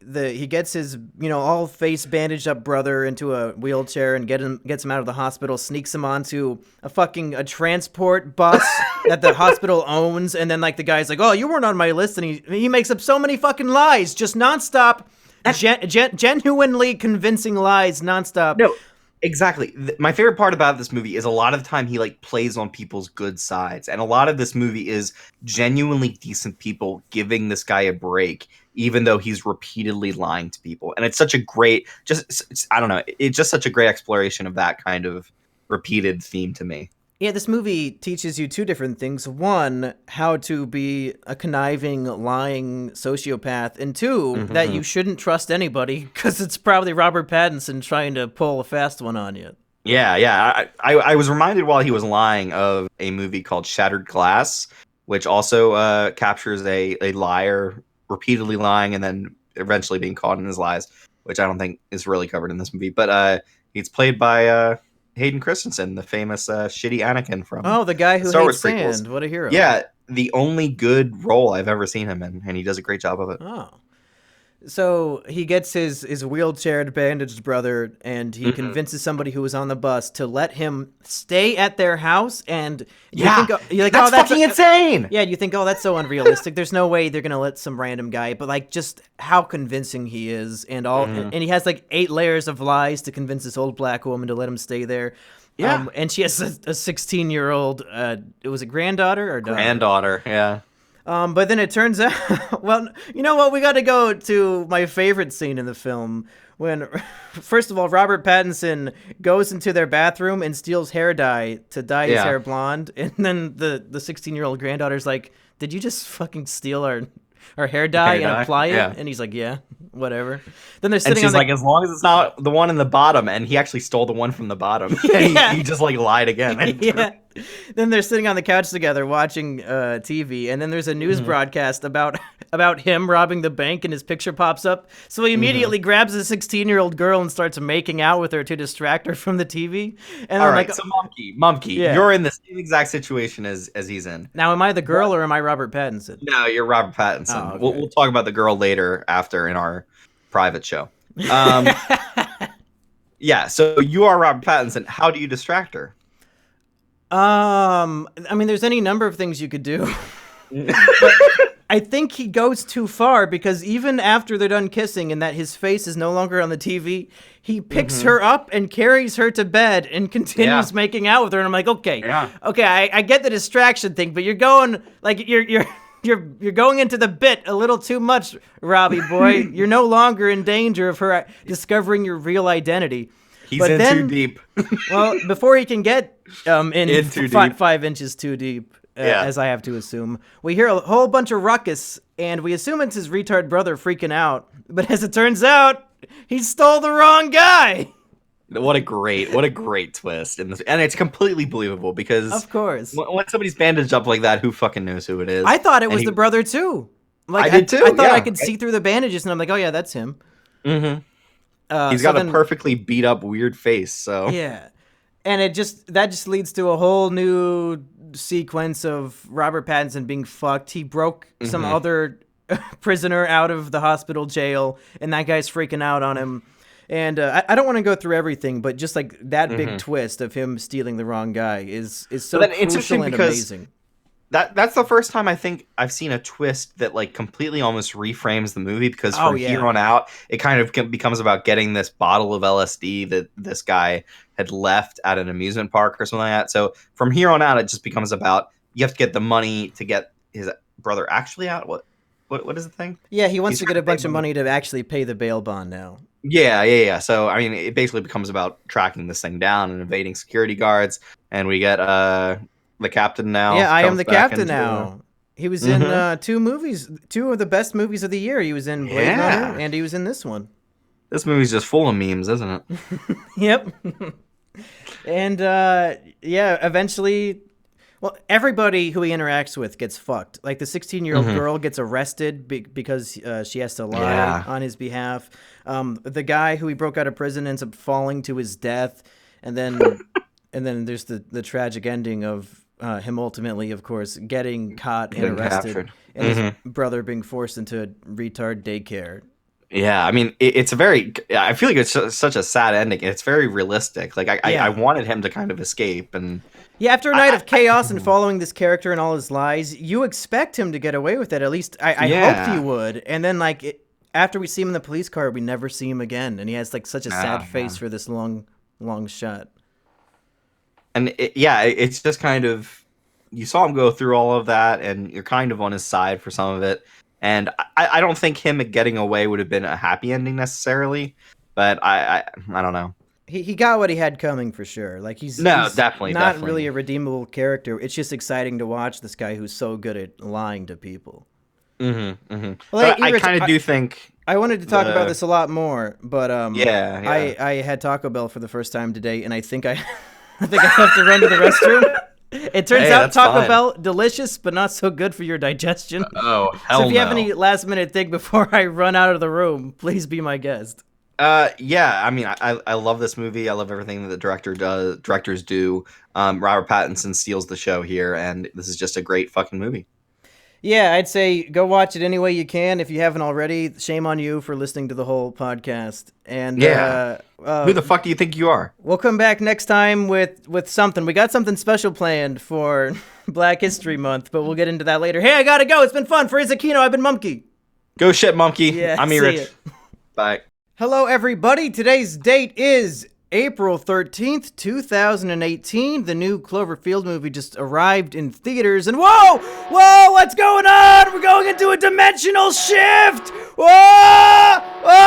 gets his, all face bandaged up brother into a wheelchair and gets him out of the hospital, sneaks him onto a transport bus that the hospital owns, and then like the guy's like, "Oh, you weren't on my list," and he makes up so many fucking lies, just nonstop, genuinely convincing lies nonstop. No. Exactly. My favorite part about this movie is a lot of the time he like plays on people's good sides, and a lot of this movie is genuinely decent people giving this guy a break, even though he's repeatedly lying to people. And it's such a great, it's just such a great exploration of that kind of repeated theme to me. Yeah, this movie teaches you two different things. One, how to be a conniving, lying sociopath. And two, that you shouldn't trust anybody because it's probably Robert Pattinson trying to pull a fast one on you. Yeah. I was reminded while he was lying of a movie called Shattered Glass, which also captures a liar repeatedly lying and then eventually being caught in his lies, which I don't think is really covered in this movie. But he's played by... Hayden Christensen, the famous shitty Anakin from the guy who Star hates Wars prequels. sand. What a hero! Yeah, the only good role I've ever seen him in, and he does a great job of it. Oh, So he gets his wheelchaired bandaged brother, and he convinces somebody who was on the bus to let him stay at their house. And you're like, that's fucking insane. Yeah, you think, oh, that's so unrealistic. There's no way they're gonna let some random guy. But like, just how convincing he is, and and he has like 8 layers of lies to convince this old black woman to let him stay there. Yeah, and she has a 16-year-old. It was a granddaughter or daughter? Granddaughter. Yeah. But then it turns out, well, you know what? We got to go to my favorite scene in the film when, first of all, Robert Pattinson goes into their bathroom and steals hair dye to dye his hair blonde. And then the 16-year-old granddaughter's like, did you just fucking steal our hair dye and apply it? Yeah. And he's like, yeah, whatever. Then they're sitting and she's like, as long as it's not the one in the bottom. And he actually stole the one from the bottom. He just like lied again. Yeah. Then they're sitting on the couch together watching TV, and then there's a news broadcast about him robbing the bank, and his picture pops up. So he immediately grabs a 16-year-old girl and starts making out with her to distract her from the TV. And all right, like, so Mumkey, you're in the same exact situation as he's in. Now, am I the girl or am I Robert Pattinson? No, you're Robert Pattinson. Oh, okay. We'll talk about the girl later after in our private show. Yeah, so you are Robert Pattinson. How do you distract her? I mean, there's any number of things you could do. But I think he goes too far, because even after they're done kissing and that his face is no longer on the TV, he picks her up and carries her to bed and continues making out with her. And I'm like, okay, I get the distraction thing, but you're going like you're going into the bit a little too much, Robbie boy. You're no longer in danger of her discovering your real identity. He's in too deep. Well, before he can get in 5 inches too deep, as I have to assume, we hear a whole bunch of ruckus, and we assume it's his retard brother freaking out. But as it turns out, he stole the wrong guy. What a great twist in this, and it's completely believable because, of course, when somebody's bandaged up like that, who fucking knows who it is? I thought it was the brother too. Like, I did too. I thought I could see through the bandages, and I'm like, oh yeah, that's him. Mm-hmm. He's got a perfectly beat up weird face, so yeah, and that just leads to a whole new sequence of Robert Pattinson being fucked. He broke some other prisoner out of the hospital jail, and that guy's freaking out on him. And I don't want to go through everything, but just like that big twist of him stealing the wrong guy is so crucial and amazing. That's the first time I think I've seen a twist that like completely almost reframes the movie, because from here on out, it kind of becomes about getting this bottle of LSD that this guy had left at an amusement park or something like that. So from here on out, it just becomes about you have to get the money to get his brother actually out. What is the thing? Yeah, he wants to get a bunch of money to actually pay the bail bond now. Yeah. So, I mean, it basically becomes about tracking this thing down and evading security guards. And we get the captain now. Yeah, I am the captain now. He was in 2 movies, 2 of the best movies of the year. He was in Blade Runner, and he was in this one. This movie's just full of memes, isn't it? Yep. And, eventually... Well, everybody who he interacts with gets fucked. Like the 16-year-old girl gets arrested because she has to lie on his behalf. The guy who he broke out of prison ends up falling to his death, and then there's the tragic ending of him ultimately, of course, getting caught and arrested, captured. And his brother being forced into retard daycare. Yeah, I mean, it's a very... I feel like it's such a sad ending. It's very realistic. Like, I wanted him to kind of escape, and... Yeah, after a night of chaos and following this character and all his lies, you expect him to get away with it. At least I hoped he would. And then, like, after we see him in the police car, we never see him again. And he has, like, such a sad face for this long shot. And, it's just kind of... You saw him go through all of that, and you're kind of on his side for some of it. And I don't think him getting away would have been a happy ending necessarily. But I don't know. He got what he had coming for sure. Like he's definitely not really a redeemable character. It's just exciting to watch this guy who's so good at lying to people. Well, I kind of do think I wanted to talk about this a lot more, but yeah. I had Taco Bell for the first time today, and I think I have to run to the restroom. It turns out Taco Bell delicious, but not so good for your digestion. Oh hell! So if you have any last minute thing before I run out of the room, please be my guest. I mean, I love this movie. I love everything that the directors do. Robert Pattinson steals the show here, and this is just a great fucking movie. Yeah, I'd say go watch it any way you can. If you haven't already, shame on you for listening to the whole podcast. And Who the fuck do you think you are? we'll come back next time with something. We got something special planned for Black History Month, but we'll get into that later. Hey, I gotta go. It's been fun. For Kino, I've been Mumkey. Go shit, monkey. Yeah, I'm see Erich. ya. Bye. Hello, everybody. Today's date is April 13th, 2018. The new Cloverfield movie just arrived in theaters, and whoa, what's going on? We're going into a dimensional shift. Whoa,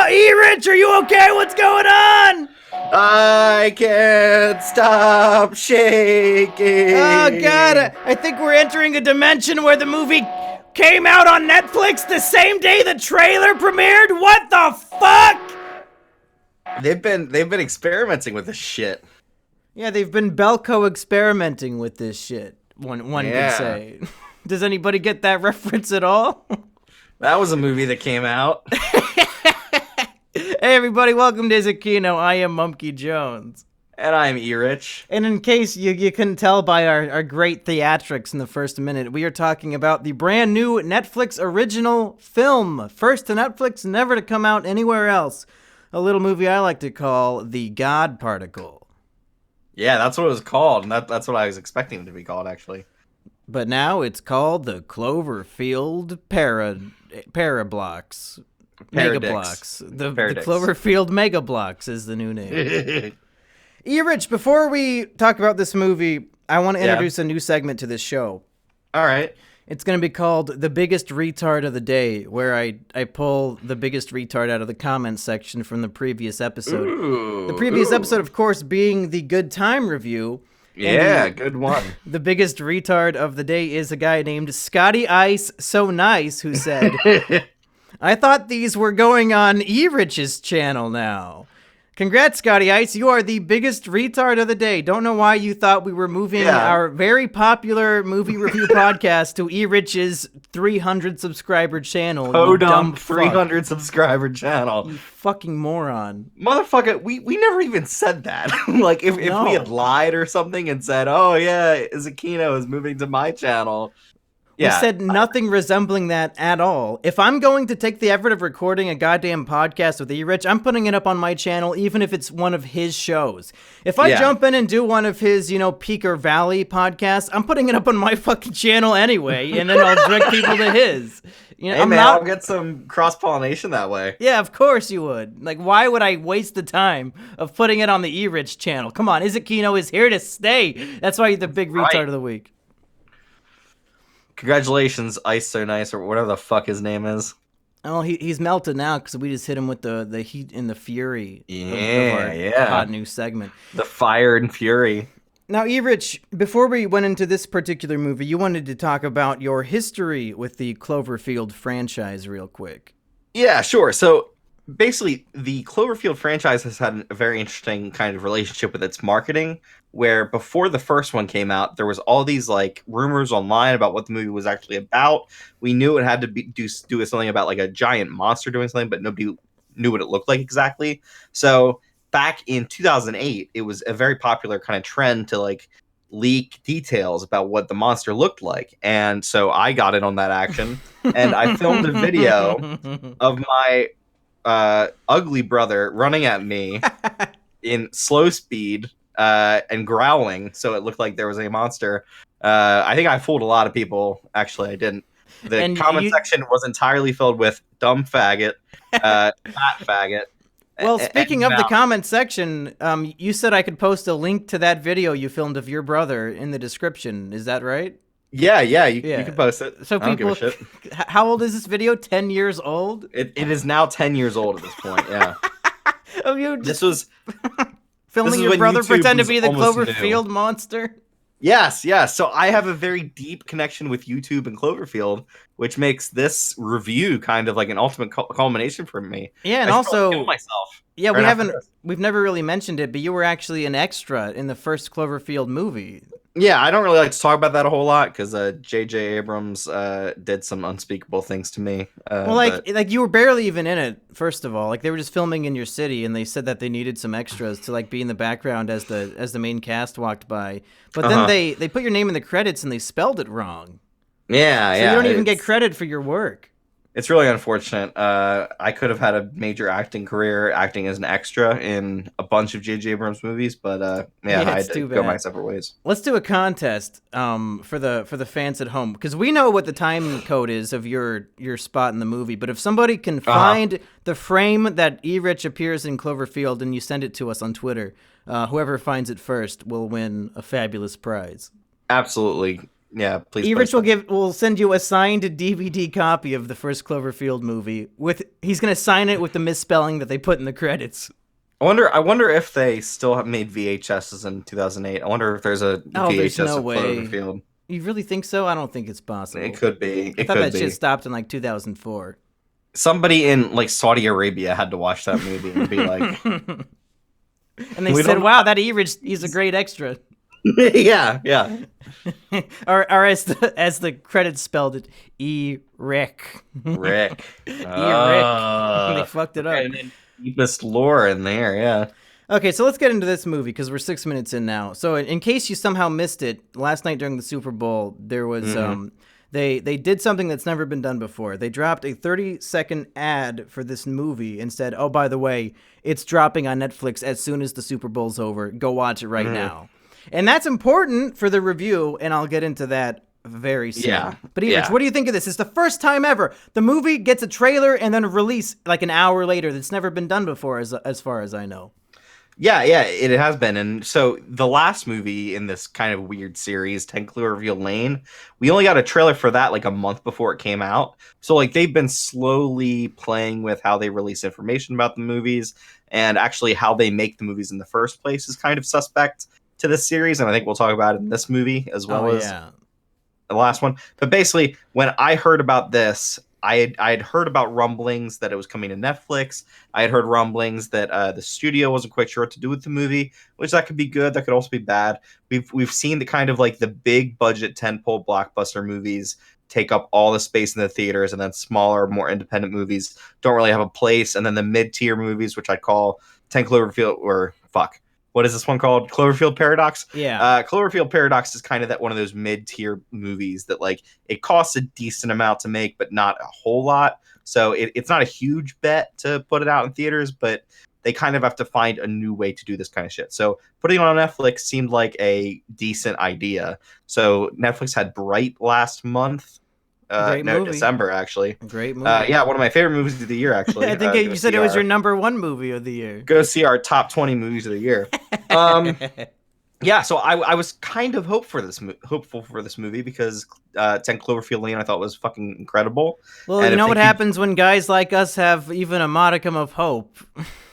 Erich, are you okay? What's going on? I can't stop shaking. Oh, God, I think we're entering a dimension where the movie came out on Netflix the same day the trailer premiered. What the fuck? They've been experimenting with this shit. Yeah, they've been Belko experimenting with this shit, one could say. Does anybody get that reference at all? That was a movie that came out. Hey everybody, welcome to Kino. I am Mumkey Jones. And I'm Erich. And in case you couldn't tell by our great theatrics in the first minute, we are talking about the brand new Netflix original film. First to Netflix, never to come out anywhere else. A little movie I like to call The God Particle. Yeah, that's what it was called, and that's what I was expecting it to be called, actually. But now it's called the Cloverfield Parablocks. Mega Blocks. The Cloverfield Mega Blocks is the new name. Erich, before we talk about this movie, I want to introduce a new segment to this show. All right. It's going to be called The Biggest Retard of the Day, where I pull the biggest retard out of the comments section from the previous episode. The previous episode, of course, being the Good Time review. Yeah, good one. The biggest retard of the day is a guy named Scotty Ice So Nice, who said, I thought these were going on Erich's channel now. Congrats, Scotty Ice. You are the biggest retard of the day. Don't know why you thought we were moving our very popular movie review podcast to Erich's 300 subscriber channel. Podump 300 subscriber channel. You fucking moron. Motherfucker, we never even said that. Like, if we had lied or something and said, oh yeah, Kino is moving to my channel. We said nothing resembling that at all. If I'm going to take the effort of recording a goddamn podcast with Erich, I'm putting it up on my channel, even if it's one of his shows. If I jump in and do one of his, Peaker Valley podcasts, I'm putting it up on my fucking channel anyway, and then I'll direct people to his. I'll get some cross-pollination that way. Yeah, of course you would. Like, why would I waste the time of putting it on the Erich channel? Come on, Kino is here to stay. That's why you're the big retard of the week. Congratulations, Ice So Nice, or whatever the fuck his name is. Oh, he's melted now because we just hit him with the heat and the fury of our hot new segment. The fire and fury. Now, Erich, before we went into this particular movie, you wanted to talk about your history with the Cloverfield franchise real quick. Yeah, sure. So, basically, the Cloverfield franchise has had a very interesting kind of relationship with its marketing, where before the first one came out, there was all these like rumors online about what the movie was actually about. We knew it had to do something about like a giant monster doing something, but nobody knew what it looked like exactly. So back in 2008, it was a very popular kind of trend to like leak details about what the monster looked like. And so I got in on that action, and I filmed a video of my ugly brother running at me in slow speed and growling, so it looked like there was a monster. I think I fooled a lot of people. Actually, I didn't. The comment section was entirely filled with dumb faggot, fat faggot. Well, speaking of the comment section, you said I could post a link to that video you filmed of your brother in the description. Is that right? Yeah, you can post it. So I don't people, give a shit. How old is this video? 10 years old? It is now 10 years old at this point. Yeah. This was filming your brother pretend to be the Cloverfield monster. Yes. So I have a very deep connection with YouTube and Cloverfield, which makes this review kind of like an ultimate culmination for me. Yeah, and also kill myself. Yeah, we've never really mentioned it, but you were actually an extra in the first Cloverfield movie. Yeah, I don't really like to talk about that a whole lot because J.J. Abrams did some unspeakable things to me. Like you were barely even in it. First of all, like they were just filming in your city, and they said that they needed some extras to like be in the background as the main cast walked by. But then they put your name in the credits and they spelled it wrong. Yeah, So you don't even get credit for your work. It's really unfortunate. I could have had a major acting career acting as an extra in a bunch of J.J. Abrams movies, but I had to go my separate ways. Let's do a contest for the fans at home, because we know what the time code is of your spot in the movie. But if somebody can find the frame that Erich appears in Cloverfield and you send it to us on Twitter, whoever finds it first will win a fabulous prize. Absolutely. Yeah, please. Erich will send you a signed DVD copy of the first Cloverfield movie. He's gonna sign it with the misspelling that they put in the credits. I wonder if they still have made VHSs in 2008. I wonder if there's a VHS of Cloverfield. You really think so? I don't think it's possible. It could be. I thought that shit stopped in like 2004. Somebody in like Saudi Arabia had to watch that movie and be like, and they said, "Wow, that Erich, he's a great extra." yeah. or as the credits spelled it, Erich. Rick. Erich. They fucked it up. And then deepest lore in there, yeah. Okay, so let's get into this movie because we're 6 minutes in now. So in case you somehow missed it, last night during the Super Bowl, there was they did something that's never been done before. They dropped a 30-second ad for this movie and said, "Oh, by the way, it's dropping on Netflix as soon as the Super Bowl's over. Go watch it right now." And that's important for the review, and I'll get into that very soon. Yeah. But Erich, what do you think of this? It's the first time ever the movie gets a trailer and then a release like an hour later. That's never been done before, as far as I know. Yeah, it has been. And so the last movie in this kind of weird series, 10 Cloverfield Lane, we only got a trailer for that like a month before it came out. So like they've been slowly playing with how they release information about the movies, and actually how they make the movies in the first place is kind of suspect to this series, and I think we'll talk about it in this movie as well as the last one. But basically, when I heard about this, I had heard about rumblings that it was coming to Netflix. I had heard rumblings that the studio wasn't quite sure what to do with the movie, which that could be good, that could also be bad. We've seen the kind of like the big budget tentpole blockbuster movies take up all the space in the theaters, and then smaller, more independent movies don't really have a place. And then the mid-tier movies, which I'd call 10 Cloverfield what is this one called? Cloverfield Paradox? Yeah. Cloverfield Paradox is kind of one of those mid-tier movies that like it costs a decent amount to make, but not a whole lot. So it's not a huge bet to put it out in theaters, but they kind of have to find a new way to do this kind of shit. So putting it on Netflix seemed like a decent idea. So Netflix had Bright last month. December, actually. Great movie. Yeah, one of my favorite movies of the year, actually. I think you said it was your number one movie of the year. Go see our top 20 movies of the year. Yeah, so I was kind of hopeful for this movie because 10 Cloverfield Lane I thought was fucking incredible. Well, and you know what happens when guys like us have even a modicum of hope?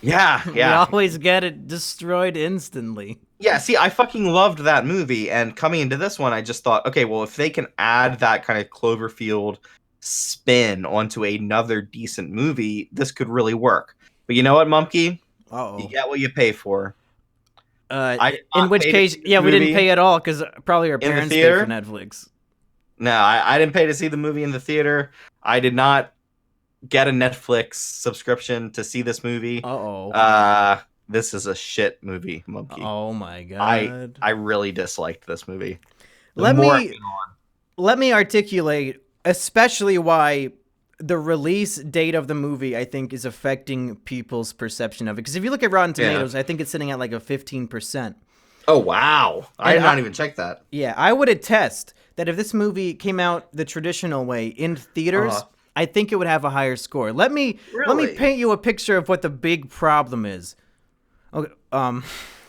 Yeah. We always get it destroyed instantly. Yeah, see, I fucking loved that movie, and coming into this one, I just thought, okay, well, if they can add that kind of Cloverfield spin onto another decent movie, this could really work. But you know what, Mumkey? Uh-oh. You get what you pay for. In which case, we didn't pay at all, because probably our parents paid for Netflix. No, I didn't pay to see the movie in the theater. I did not get a Netflix subscription to see this movie. Uh-oh. This is a shit movie, Monkey. Oh my god. I really disliked this movie. Let me articulate especially why the release date of the movie, I think, is affecting people's perception of it. Because if you look at Rotten Tomatoes, I think it's sitting at like a 15%. Oh, wow. I did not even check that. Yeah, I would attest that if this movie came out the traditional way in theaters, I think it would have a higher score. Let me paint you a picture of what the big problem is.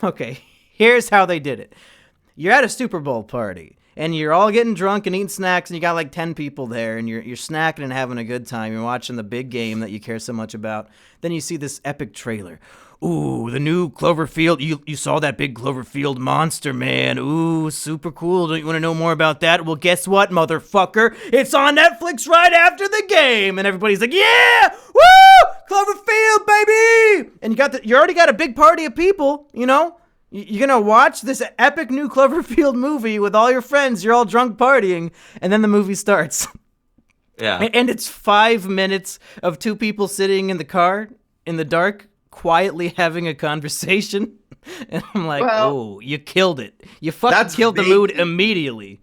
Okay, here's how they did it. You're at a Super Bowl party, and you're all getting drunk and eating snacks, and you got like 10 people there, and you're snacking and having a good time. You're watching the big game that you care so much about. Then you see this epic trailer. Ooh, the new Cloverfield. You saw that big Cloverfield monster, man. Ooh, super cool. Don't you want to know more about that? Well, guess what, motherfucker? It's on Netflix right after the game. And everybody's like, yeah! Woo! Cloverfield, baby! And you already got a big party of people, you know? You're going to watch this epic new Cloverfield movie with all your friends. You're all drunk partying. And then the movie starts. Yeah. And it's 5 minutes of two people sitting in the car in the dark, quietly having a conversation. And I'm like, oh, you killed it. You fucking killed the mood immediately.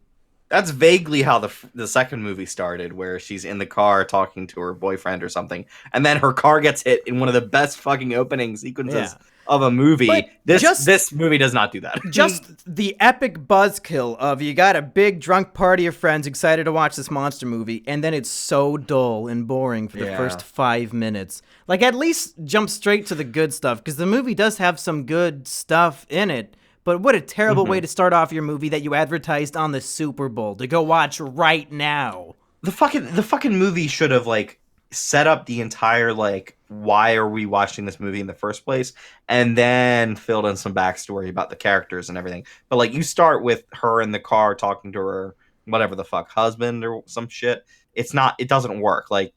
That's vaguely how the second movie started, where she's in the car talking to her boyfriend or something, and then her car gets hit in one of the best fucking opening sequences of a movie. But This movie does not do that. Just the epic buzzkill of you got a big drunk party of friends excited to watch this monster movie, and then it's so dull and boring for the first 5 minutes. Like, at least jump straight to the good stuff, because the movie does have some good stuff in it. But what a terrible way to start off your movie that you advertised on the Super Bowl to go watch right now. The fucking movie should have like set up the entire like why are we watching this movie in the first place, and then filled in some backstory about the characters and everything. But like you start with her in the car talking to her whatever the fuck husband or some shit. It doesn't work. Like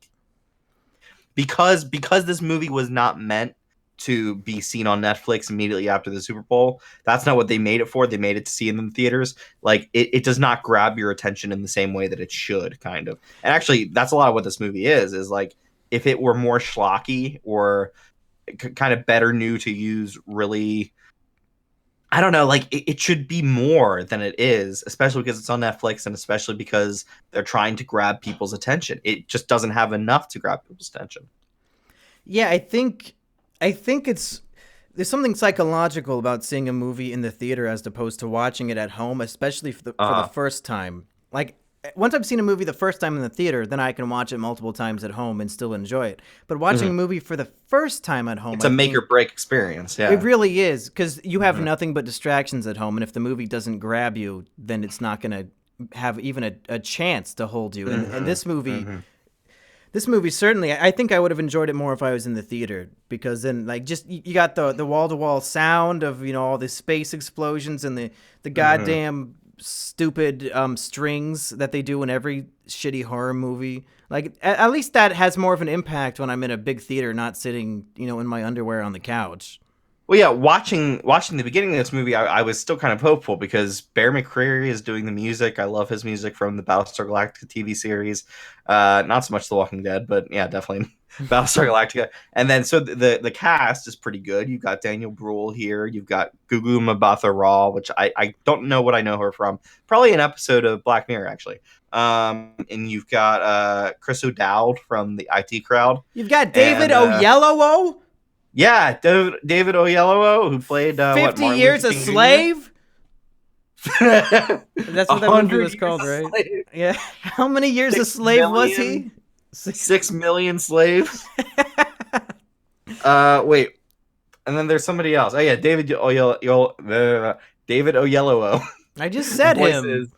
because this movie was not meant to be seen on Netflix immediately after the Super Bowl. That's not what they made it for. They made it to see it in the theaters. Like it does not grab your attention in the same way that it should, kind of. And actually, that's a lot of what this movie is like if it were more schlocky or kind of better new to use really, I don't know, like it should be more than it is, especially because it's on Netflix and especially because they're trying to grab people's attention. It just doesn't have enough to grab people's attention. Yeah, I think there's something psychological about seeing a movie in the theater as opposed to watching it at home, especially for the first time. Like, once I've seen a movie the first time in the theater, then I can watch it multiple times at home and still enjoy it. But watching a movie for the first time at home, it's a make or break experience. Yeah, it really is, because you have nothing but distractions at home, and if the movie doesn't grab you, then it's not going to have even a chance to hold you. And this movie. This movie, certainly, I think I would have enjoyed it more if I was in the theater, because then, like, just you got the wall-to-wall sound of, all the space explosions and the goddamn stupid strings that they do in every shitty horror movie. Like, at least that has more of an impact when I'm in a big theater, not sitting, in my underwear on the couch. Well, yeah, watching the beginning of this movie, I was still kind of hopeful because Bear McCreary is doing the music. I love his music from the Battlestar Galactica TV series. Not so much The Walking Dead, but yeah, definitely Battlestar Galactica. And then so the cast is pretty good. You've got Daniel Bruhl here. You've got Gugu Mbatha-Raw, which I don't know what I know her from. Probably an episode of Black Mirror, actually. And you've got Chris O'Dowd from the IT Crowd. You've got David Oyelowo. Yeah, David Oyelowo, who played 50 Years a Slave. That's what that movie was called, right? Slave. Yeah. How many years a slave was he? 6 million slaves. Wait, and then there's somebody else. Oh yeah, David Oyelowo. I just said him.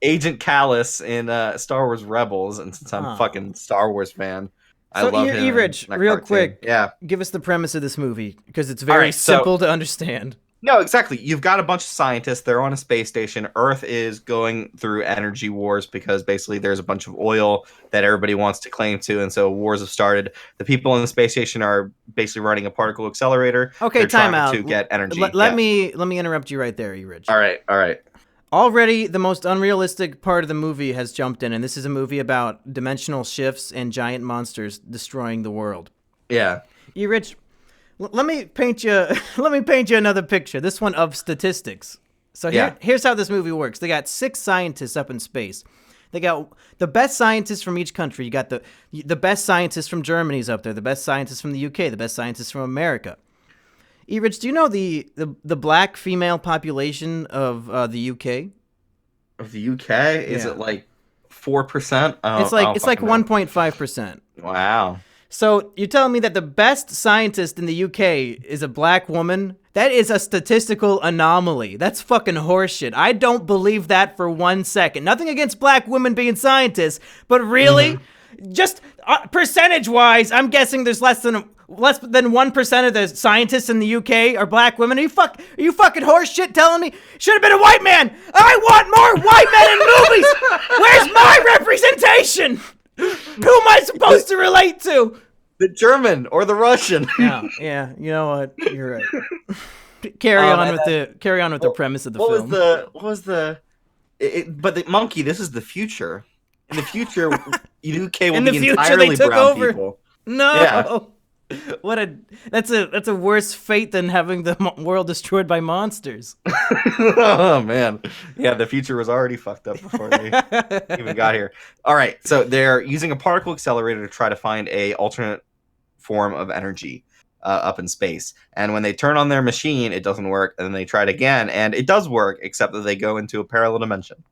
Agent Callus in Star Wars Rebels, and since I'm a fucking Star Wars fan. So, I love him. Erich, real quick, give us the premise of this movie, because it's very simple to understand. No, exactly. You've got a bunch of scientists. They're on a space station. Earth is going through energy wars because basically there's a bunch of oil that everybody wants to claim to, and so wars have started. The people on the space station are basically running a particle accelerator. Okay, time out. To get energy. Let me interrupt you right there, Erich. All right. Already, the most unrealistic part of the movie has jumped in, and this is a movie about dimensional shifts and giant monsters destroying the world. Yeah. Erich, let me paint you another picture. This one of statistics. So here's how this movie works. They got 6 scientists up in space. They got the best scientists from each country. You got the best scientists from Germany's up there, the best scientists from the UK, the best scientists from America. Erich, do you know the black female population of the UK? Of the UK? Is it like 4%? It's like 1.5%. Wow. So you're telling me that the best scientist in the UK is a black woman? That is a statistical anomaly. That's fucking horseshit. I don't believe that for 1 second. Nothing against black women being scientists, but really, just percentage-wise, I'm guessing there's less than 1% of the scientists in the UK are black women. Are you fucking horseshit telling me? Should have been a white man. I want more white men in movies. Where's my representation? Who am I supposed to relate to? The German or the Russian. Yeah. You know what? You're right. Carry on with the premise of the film. What was the? But the monkey. This is the future. In the future, UK will be entirely brown people. No. That's a worse fate than having the world destroyed by monsters. Oh man, yeah, the future was already fucked up before they even got here. All right, so they're using a particle accelerator to try to find a alternate form of energy up in space. And when they turn on their machine, it doesn't work. And then they try it again, and it does work, except that they go into a parallel dimension.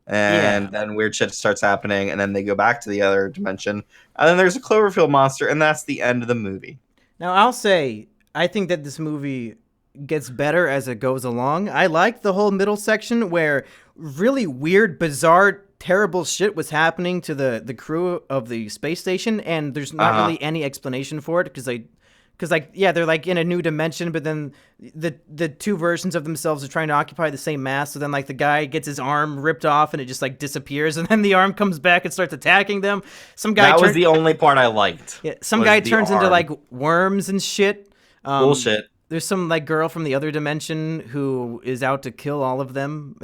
And then weird shit starts happening, and then they go back to the other dimension. And then there's a Cloverfield monster, and that's the end of the movie. Now, I'll say, I think that this movie gets better as it goes along. I like the whole middle section where really weird, bizarre, terrible shit was happening to the crew of the space station, and there's not really any explanation for it because they're like in a new dimension, but then the two versions of themselves are trying to occupy the same mass. So then like the guy gets his arm ripped off and it just like disappears, and then the arm comes back and starts attacking them. That was the only part I liked. Yeah, some guy turns into like worms and shit. Bullshit. There's some like girl from the other dimension who is out to kill all of them,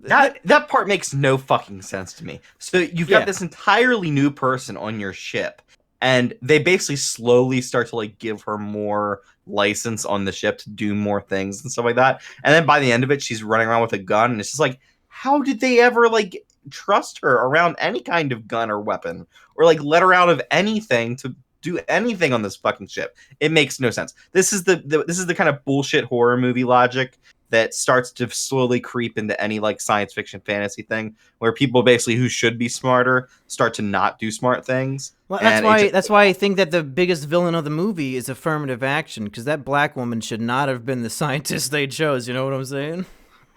that part makes no fucking sense to me. So you've got this entirely new person on your ship, and they basically slowly start to like give her more license on the ship to do more things and stuff like that. And then by the end of it, she's running around with a gun, and it's just like, how did they ever like trust her around any kind of gun or weapon, or like let her out of anything to do anything on this fucking ship? It makes no sense. This is the kind of bullshit horror movie logic that starts to slowly creep into any like science fiction fantasy thing, where people basically who should be smarter start to not do smart things. Well, that's why I think that the biggest villain of the movie is affirmative action, because that black woman should not have been the scientist they chose. You know what I'm saying?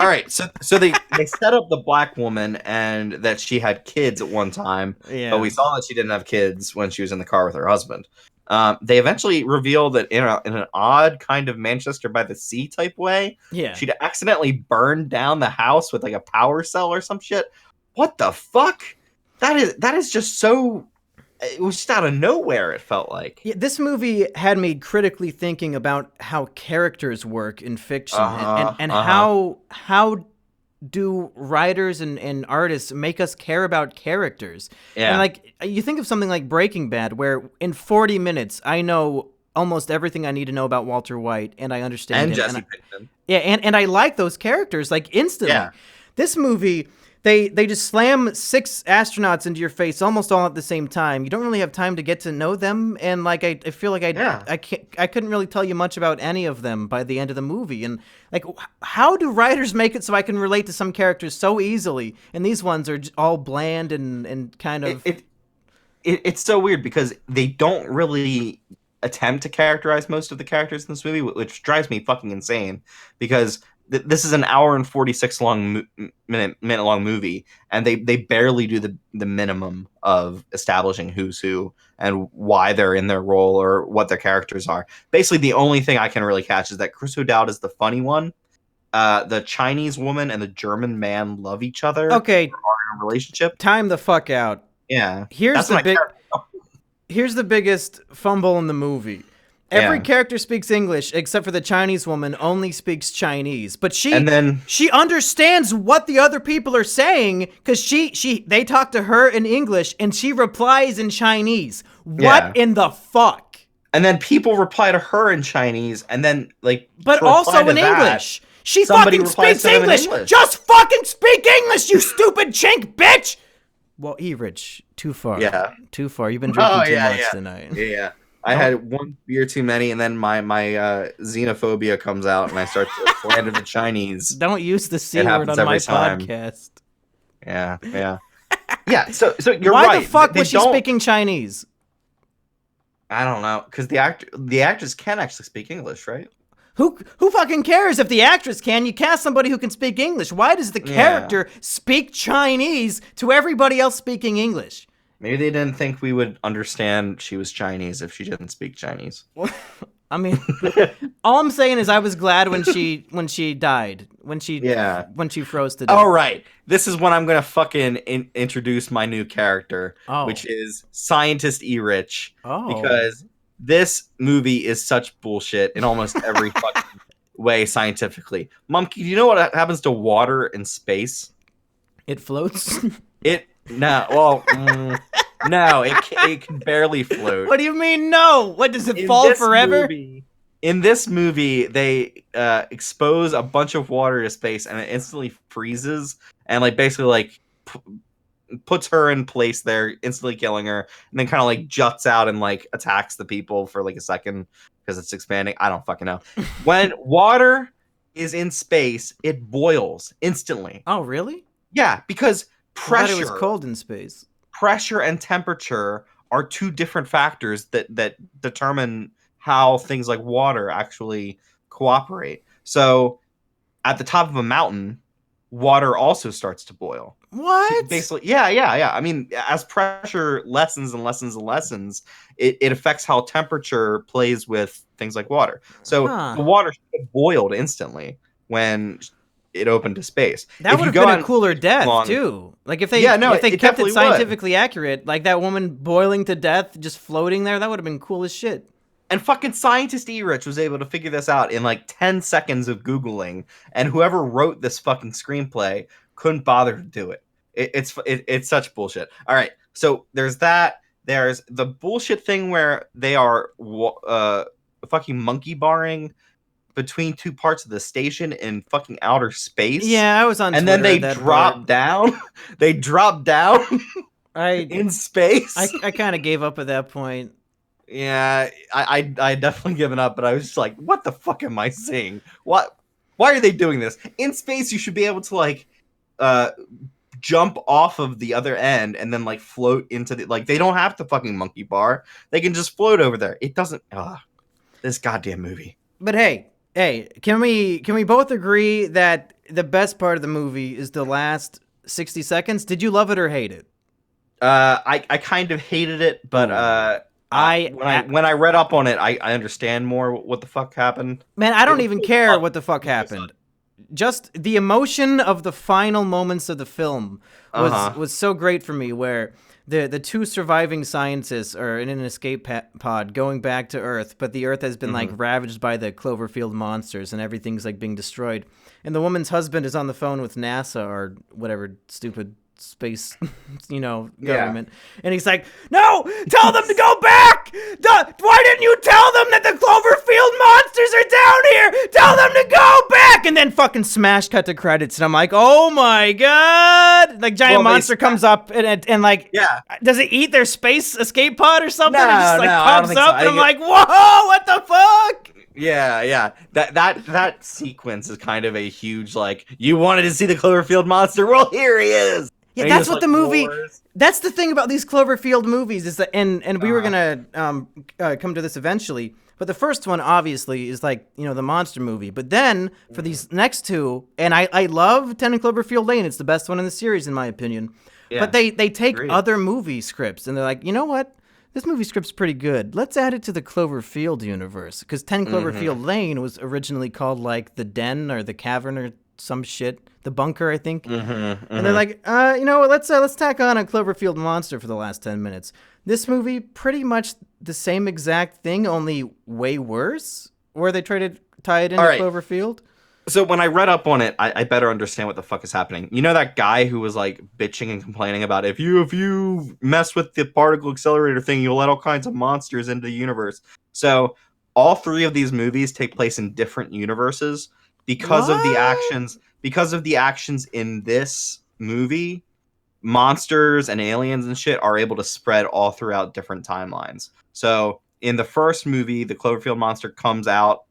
All right, so they set up the black woman and that she had kids at one time, but we saw that she didn't have kids when she was in the car with her husband. They eventually revealed that in an odd kind of Manchester by the Sea type way, she'd accidentally burned down the house with like a power cell or some shit. What the fuck? That is just so. It was just out of nowhere, it felt like. Yeah, this movie had me critically thinking about how characters work in fiction and how do writers and artists make us care about characters. Yeah. And like you think of something like Breaking Bad, where in 40 minutes I know almost everything I need to know about Walter White, and I understand and him. Jesse Pinkman. Yeah, and I like those characters like instantly. Yeah. This movie, They just slam 6 astronauts into your face almost all at the same time. You don't really have time to get to know them, and like I feel like I couldn't really tell you much about any of them by the end of the movie. And like, how do writers make it so I can relate to some characters so easily, and these ones are all bland and kind of. It's so weird because they don't really attempt to characterize most of the characters in this movie, which drives me fucking insane because. This is an hour and 46 minute long movie, and they barely do the minimum of establishing who's who and why they're in their role or what their characters are. Basically, the only thing I can really catch is that Chris O'Dowd is the funny one. The Chinese woman and the German man love each other. Okay, are in a relationship. Time the fuck out. Yeah, here's the biggest fumble in the movie. Every character speaks English except for the Chinese woman only speaks Chinese. But she understands what the other people are saying because they talk to her in English and she replies in Chinese. What in the fuck? And then people reply to her in Chinese and then but also in English. She fucking speaks English. Just fucking speak English, you stupid chink bitch. Well, Erich, too far. Yeah. Too far. You've been drinking too much tonight. Yeah. I had one beer too many, and then my xenophobia comes out, and I start to slander the Chinese. Don't use the C word on my podcast. Yeah. So you're right. Why the fuck was she speaking Chinese? I don't know, because the actress can actually speak English, right? Who fucking cares if the actress can? You cast somebody who can speak English. Why does the character speak Chinese to everybody else speaking English? Maybe they didn't think we would understand she was Chinese if she didn't speak Chinese. I mean, all I'm saying is I was glad when she died, when she froze to death. All right, this is when I'm gonna fucking introduce my new character, which is Scientist Erich, because this movie is such bullshit in almost every fucking way scientifically. Monkey, do you know what happens to water in space? It floats. No, it can barely float. What do you mean no? What, does it In fall this forever? In this movie, they expose a bunch of water to space, and it instantly freezes, and like basically like puts her in place there, instantly killing her, and then kind of like juts out and like attacks the people for like a second because it's expanding. I don't fucking know. When water is in space, it boils instantly. Oh, really? Yeah, because I thought it was cold in space. Pressure and temperature are two different factors that determine how things like water actually cooperate. So at the top of a mountain, water also starts to boil. What? Basically, yeah. I mean, as pressure lessens and lessens and lessens, it affects how temperature plays with things like water. So the water boiled instantly when it opened to space. That would have been a cooler death too. Like if they kept it scientifically accurate, like that woman boiling to death, just floating there, that would have been cool as shit. And fucking scientist Erich was able to figure this out in like 10 seconds of Googling, and whoever wrote this fucking screenplay couldn't bother to do it. It's such bullshit. All right, so there's that. There's the bullshit thing where they are fucking monkey barring between two parts of the station in fucking outer space. Yeah, I was on and Twitter. And then they drop down. They drop down in space. I kind of gave up at that point. Yeah, I definitely given up, but I was just like, what the fuck am I seeing? What? Why are they doing this? In space, you should be able to, like, jump off of the other end and then, like, float into the... Like, they don't have to fucking monkey bar. They can just float over there. It doesn't... this goddamn movie. But hey, can we both agree that the best part of the movie is the last 60 seconds? Did you love it or hate it? I kind of hated it, but when I read up on it, I understand more what the fuck happened. Man, I don't even care what the fuck happened. Just the emotion of the final moments of the film was so great for me, where the two surviving scientists are in an escape pod going back to Earth, but the Earth has been like ravaged by the Cloverfield monsters and everything's like being destroyed. And the woman's husband is on the phone with NASA or whatever stupid space, government. And he's like, no, tell them to go back. Why didn't you tell them that the Cloverfield monsters are down here? Tell them to go back. And then fucking smash cut to credits. And I'm like, oh my God. Like giant monster comes up and like, does it eat their space escape pod or something? No, it just like pops up so. and I'm like, whoa, what the fuck? Yeah. That sequence is kind of a huge, like, you wanted to see the Cloverfield monster? Well, here he is. Yeah, that's what the movie. That's the thing about these Cloverfield movies is that, and we were gonna come to this eventually, but the first one obviously is like the monster movie. But then for these next two, and I love 10 and Cloverfield Lane. It's the best one in the series in my opinion. Yeah, but they take other movie scripts and they're like, you know what? This movie script's pretty good. Let's add it to the Cloverfield universe because 10 Cloverfield Lane was originally called like the Den or the Cavern or some shit, the bunker, I think. And they're like, let's tack on a Cloverfield monster for the last 10 minutes. This movie, pretty much the same exact thing, only way worse, where they try to tie it into Cloverfield. So when I read up on it, I better understand what the fuck is happening. You know that guy who was like bitching and complaining about if you mess with the particle accelerator thing, you'll let all kinds of monsters into the universe. So all three of these movies take place in different universes. Because of the actions in this movie, monsters and aliens and shit are able to spread all throughout different timelines. So in the first movie, the Cloverfield monster comes out.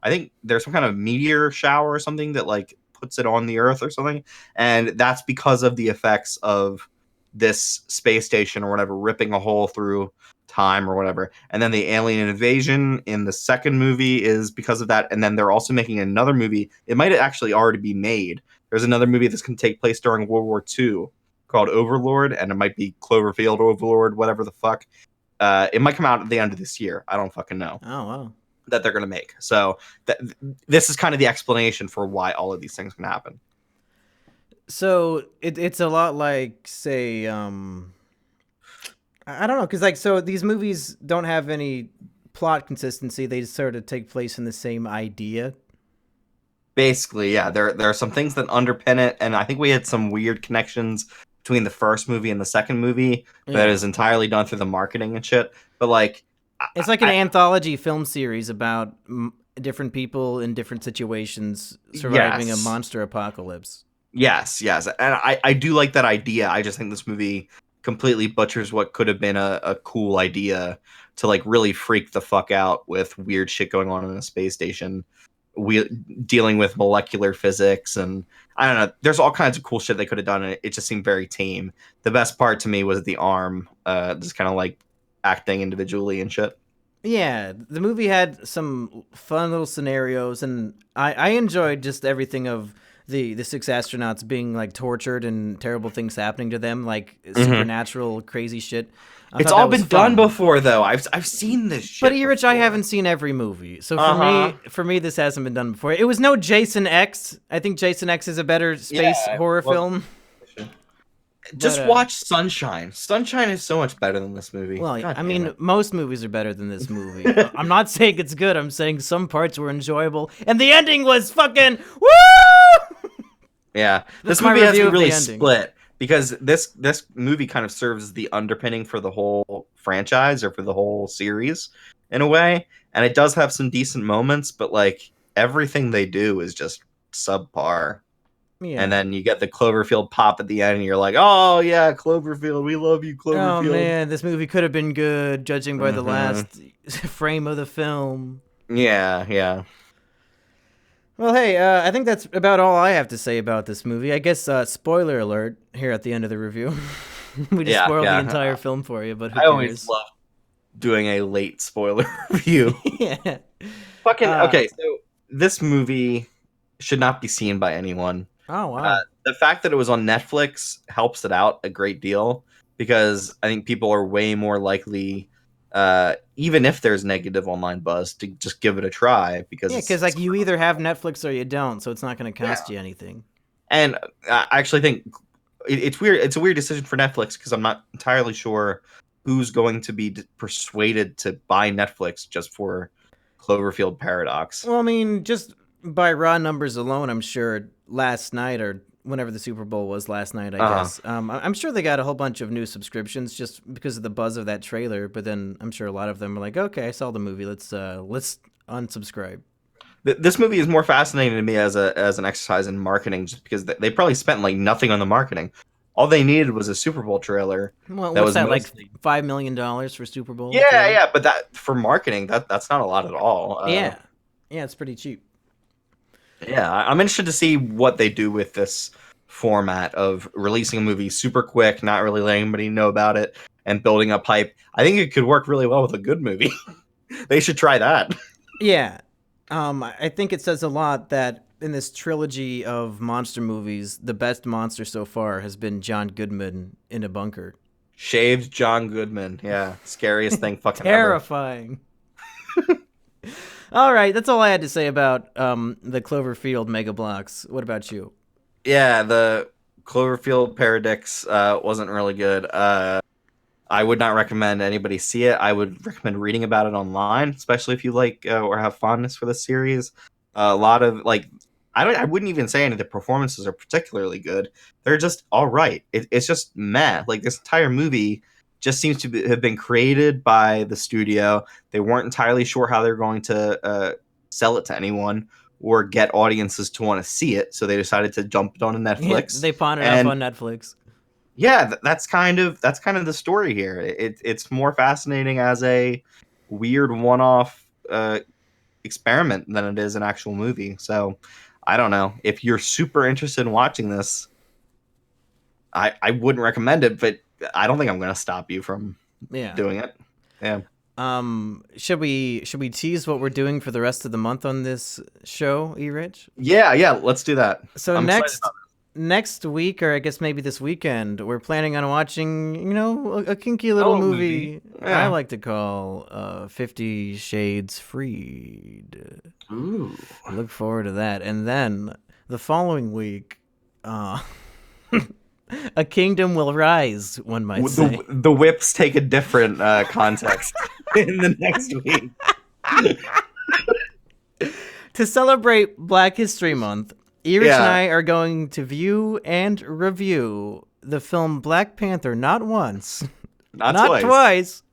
I think there's some kind of meteor shower or something that like puts it on the Earth or something, and that's because of the effects of this space station or whatever ripping a hole through time or whatever. And then the alien invasion in the second movie is because of that. And then they're also making another movie. It might actually already be made. There's another movie that's going to take place during World War II called Overlord, and it might be Cloverfield Overlord, whatever the fuck. It might come out at the end of this year. I don't fucking know. Oh, wow. That they're going to make. So this is kind of the explanation for why all of these things can happen. So it's a lot like, say, I don't know, because like, so these movies don't have any plot consistency. They just sort of take place in the same idea. Basically, yeah. There are some things that underpin it, and I think we had some weird connections between the first movie and the second movie that is entirely done through the marketing and shit. But like, it's like an anthology film series about different people in different situations surviving a monster apocalypse. Yes, and I do like that idea. I just think this movie completely butchers what could have been a cool idea to like really freak the fuck out with weird shit going on in a space station. We dealing with molecular physics, and I don't know. There's all kinds of cool shit they could have done, and it just seemed very tame. The best part to me was the arm, just kind of like acting individually and shit. Yeah, the movie had some fun little scenarios, and I enjoyed just everything of the 6 astronauts being like tortured and terrible things happening to them, like supernatural crazy shit. It's all been done before, though. I've seen this shit. But Erich, I haven't seen every movie, so for me, this hasn't been done before. It was no Jason X. I think Jason X is a better space horror film. Just watch Sunshine. Sunshine is so much better than this movie. Well, I mean, most movies are better than this movie. I'm not saying it's good. I'm saying some parts were enjoyable, and the ending was fucking woo! Yeah, this movie has been really split because this movie kind of serves as the underpinning for the whole franchise or for the whole series in a way, and it does have some decent moments, but like everything they do is just subpar. Yeah. And then you get the Cloverfield pop at the end, and you're like, "Oh yeah, Cloverfield, we love you, Cloverfield." Oh man, this movie could have been good, judging by the last frame of the film. Yeah. Well, hey, I think that's about all I have to say about this movie. I guess spoiler alert here at the end of the review. We just spoiled the entire film for you, but who cares? I always love doing a late spoiler review. Yeah. Fucking okay. So this movie should not be seen by anyone. Oh, wow. The fact that it was on Netflix helps it out a great deal because I think people are way more likely, even if there's negative online buzz, to just give it a try. Because like you either have Netflix or you don't, so it's not going to cost you anything. And I actually think it's weird. It's a weird decision for Netflix because I'm not entirely sure who's going to be persuaded to buy Netflix just for Cloverfield Paradox. Well, I mean, just by raw numbers alone, I'm sure last night or whenever the Super Bowl was last night, I guess. I'm sure they got a whole bunch of new subscriptions just because of the buzz of that trailer. But then I'm sure a lot of them are like, okay, I saw the movie. Let's unsubscribe. This movie is more fascinating to me as an exercise in marketing, just because they probably spent like nothing on the marketing. All they needed was a Super Bowl trailer. Well, what's that, like $5 million for Super Bowl? Yeah, but that for marketing, that's not a lot at all. Yeah, it's pretty cheap. Yeah, I'm interested to see what they do with this format of releasing a movie super quick, not really letting anybody know about it, and building up hype. I think it could work really well with a good movie. They should try that. Yeah. I think it says a lot that in this trilogy of monster movies, the best monster so far has been John Goodman in a bunker. Shaved John Goodman. Yeah. Scariest thing fucking terrifying. All right, that's all I had to say about the Cloverfield Mega Blocks. What about you? Yeah, the Cloverfield Paradox wasn't really good. I would not recommend anybody see it. I would recommend reading about it online, especially if you like or have fondness for the series. A lot of like, I wouldn't even say any of the performances are particularly good. They're just all right. It's just meh. Like this entire movie just seems to have been created by the studio. They weren't entirely sure how they're going to sell it to anyone or get audiences to want to see it, so they decided to jump it on Netflix. Yeah, they pawned it off on Netflix. Yeah, that's kind of the story here. It's more fascinating as a weird one-off experiment than it is an actual movie. So I don't know. If you're super interested in watching this, I wouldn't recommend it, but I don't think I'm going to stop you from doing it. Yeah. Should we tease what we're doing for the rest of the month on this show, Erich? Yeah, let's do that. So next week, or I guess maybe this weekend, we're planning on watching, a kinky little movie. I like to call 50 Shades Freed. Ooh. Look forward to that. And then the following week, A Kingdom Will Rise, one might say. The whips take a different context in the next week. To celebrate Black History Month, Erich and I are going to view and review the film Black Panther not once, Not twice,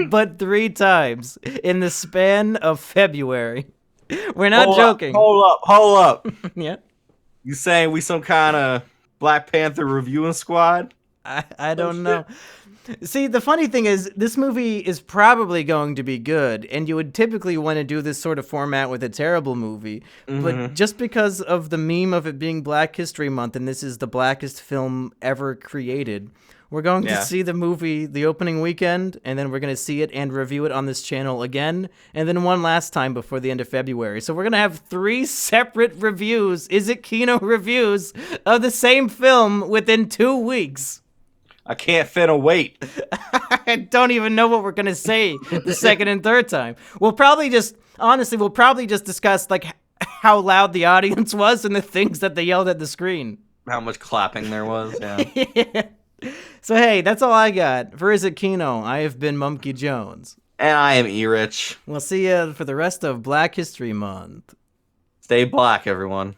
but 3 times in the span of February. We're not joking. Hold up. Yeah. You saying we some kind of Black Panther reviewing squad? I don't know. See, the funny thing is, this movie is probably going to be good, and you would typically want to do this sort of format with a terrible movie. But just because of the meme of it being Black History Month, and this is the blackest film ever created, we're going to see the movie the opening weekend, and then we're going to see it and review it on this channel again, and then one last time before the end of February. So we're going to have 3 separate reviews, Is It Kino reviews, of the same film within 2 weeks. I can't finna wait. I don't even know what we're gonna say the second and third time. We'll probably just discuss like how loud the audience was and the things that they yelled at the screen. How much clapping there was. Yeah. Yeah. So hey, that's all I got for Is It Kino. I have been Mumkey Jones, And I am Erich. We'll see you for the rest of Black History Month. Stay black, everyone.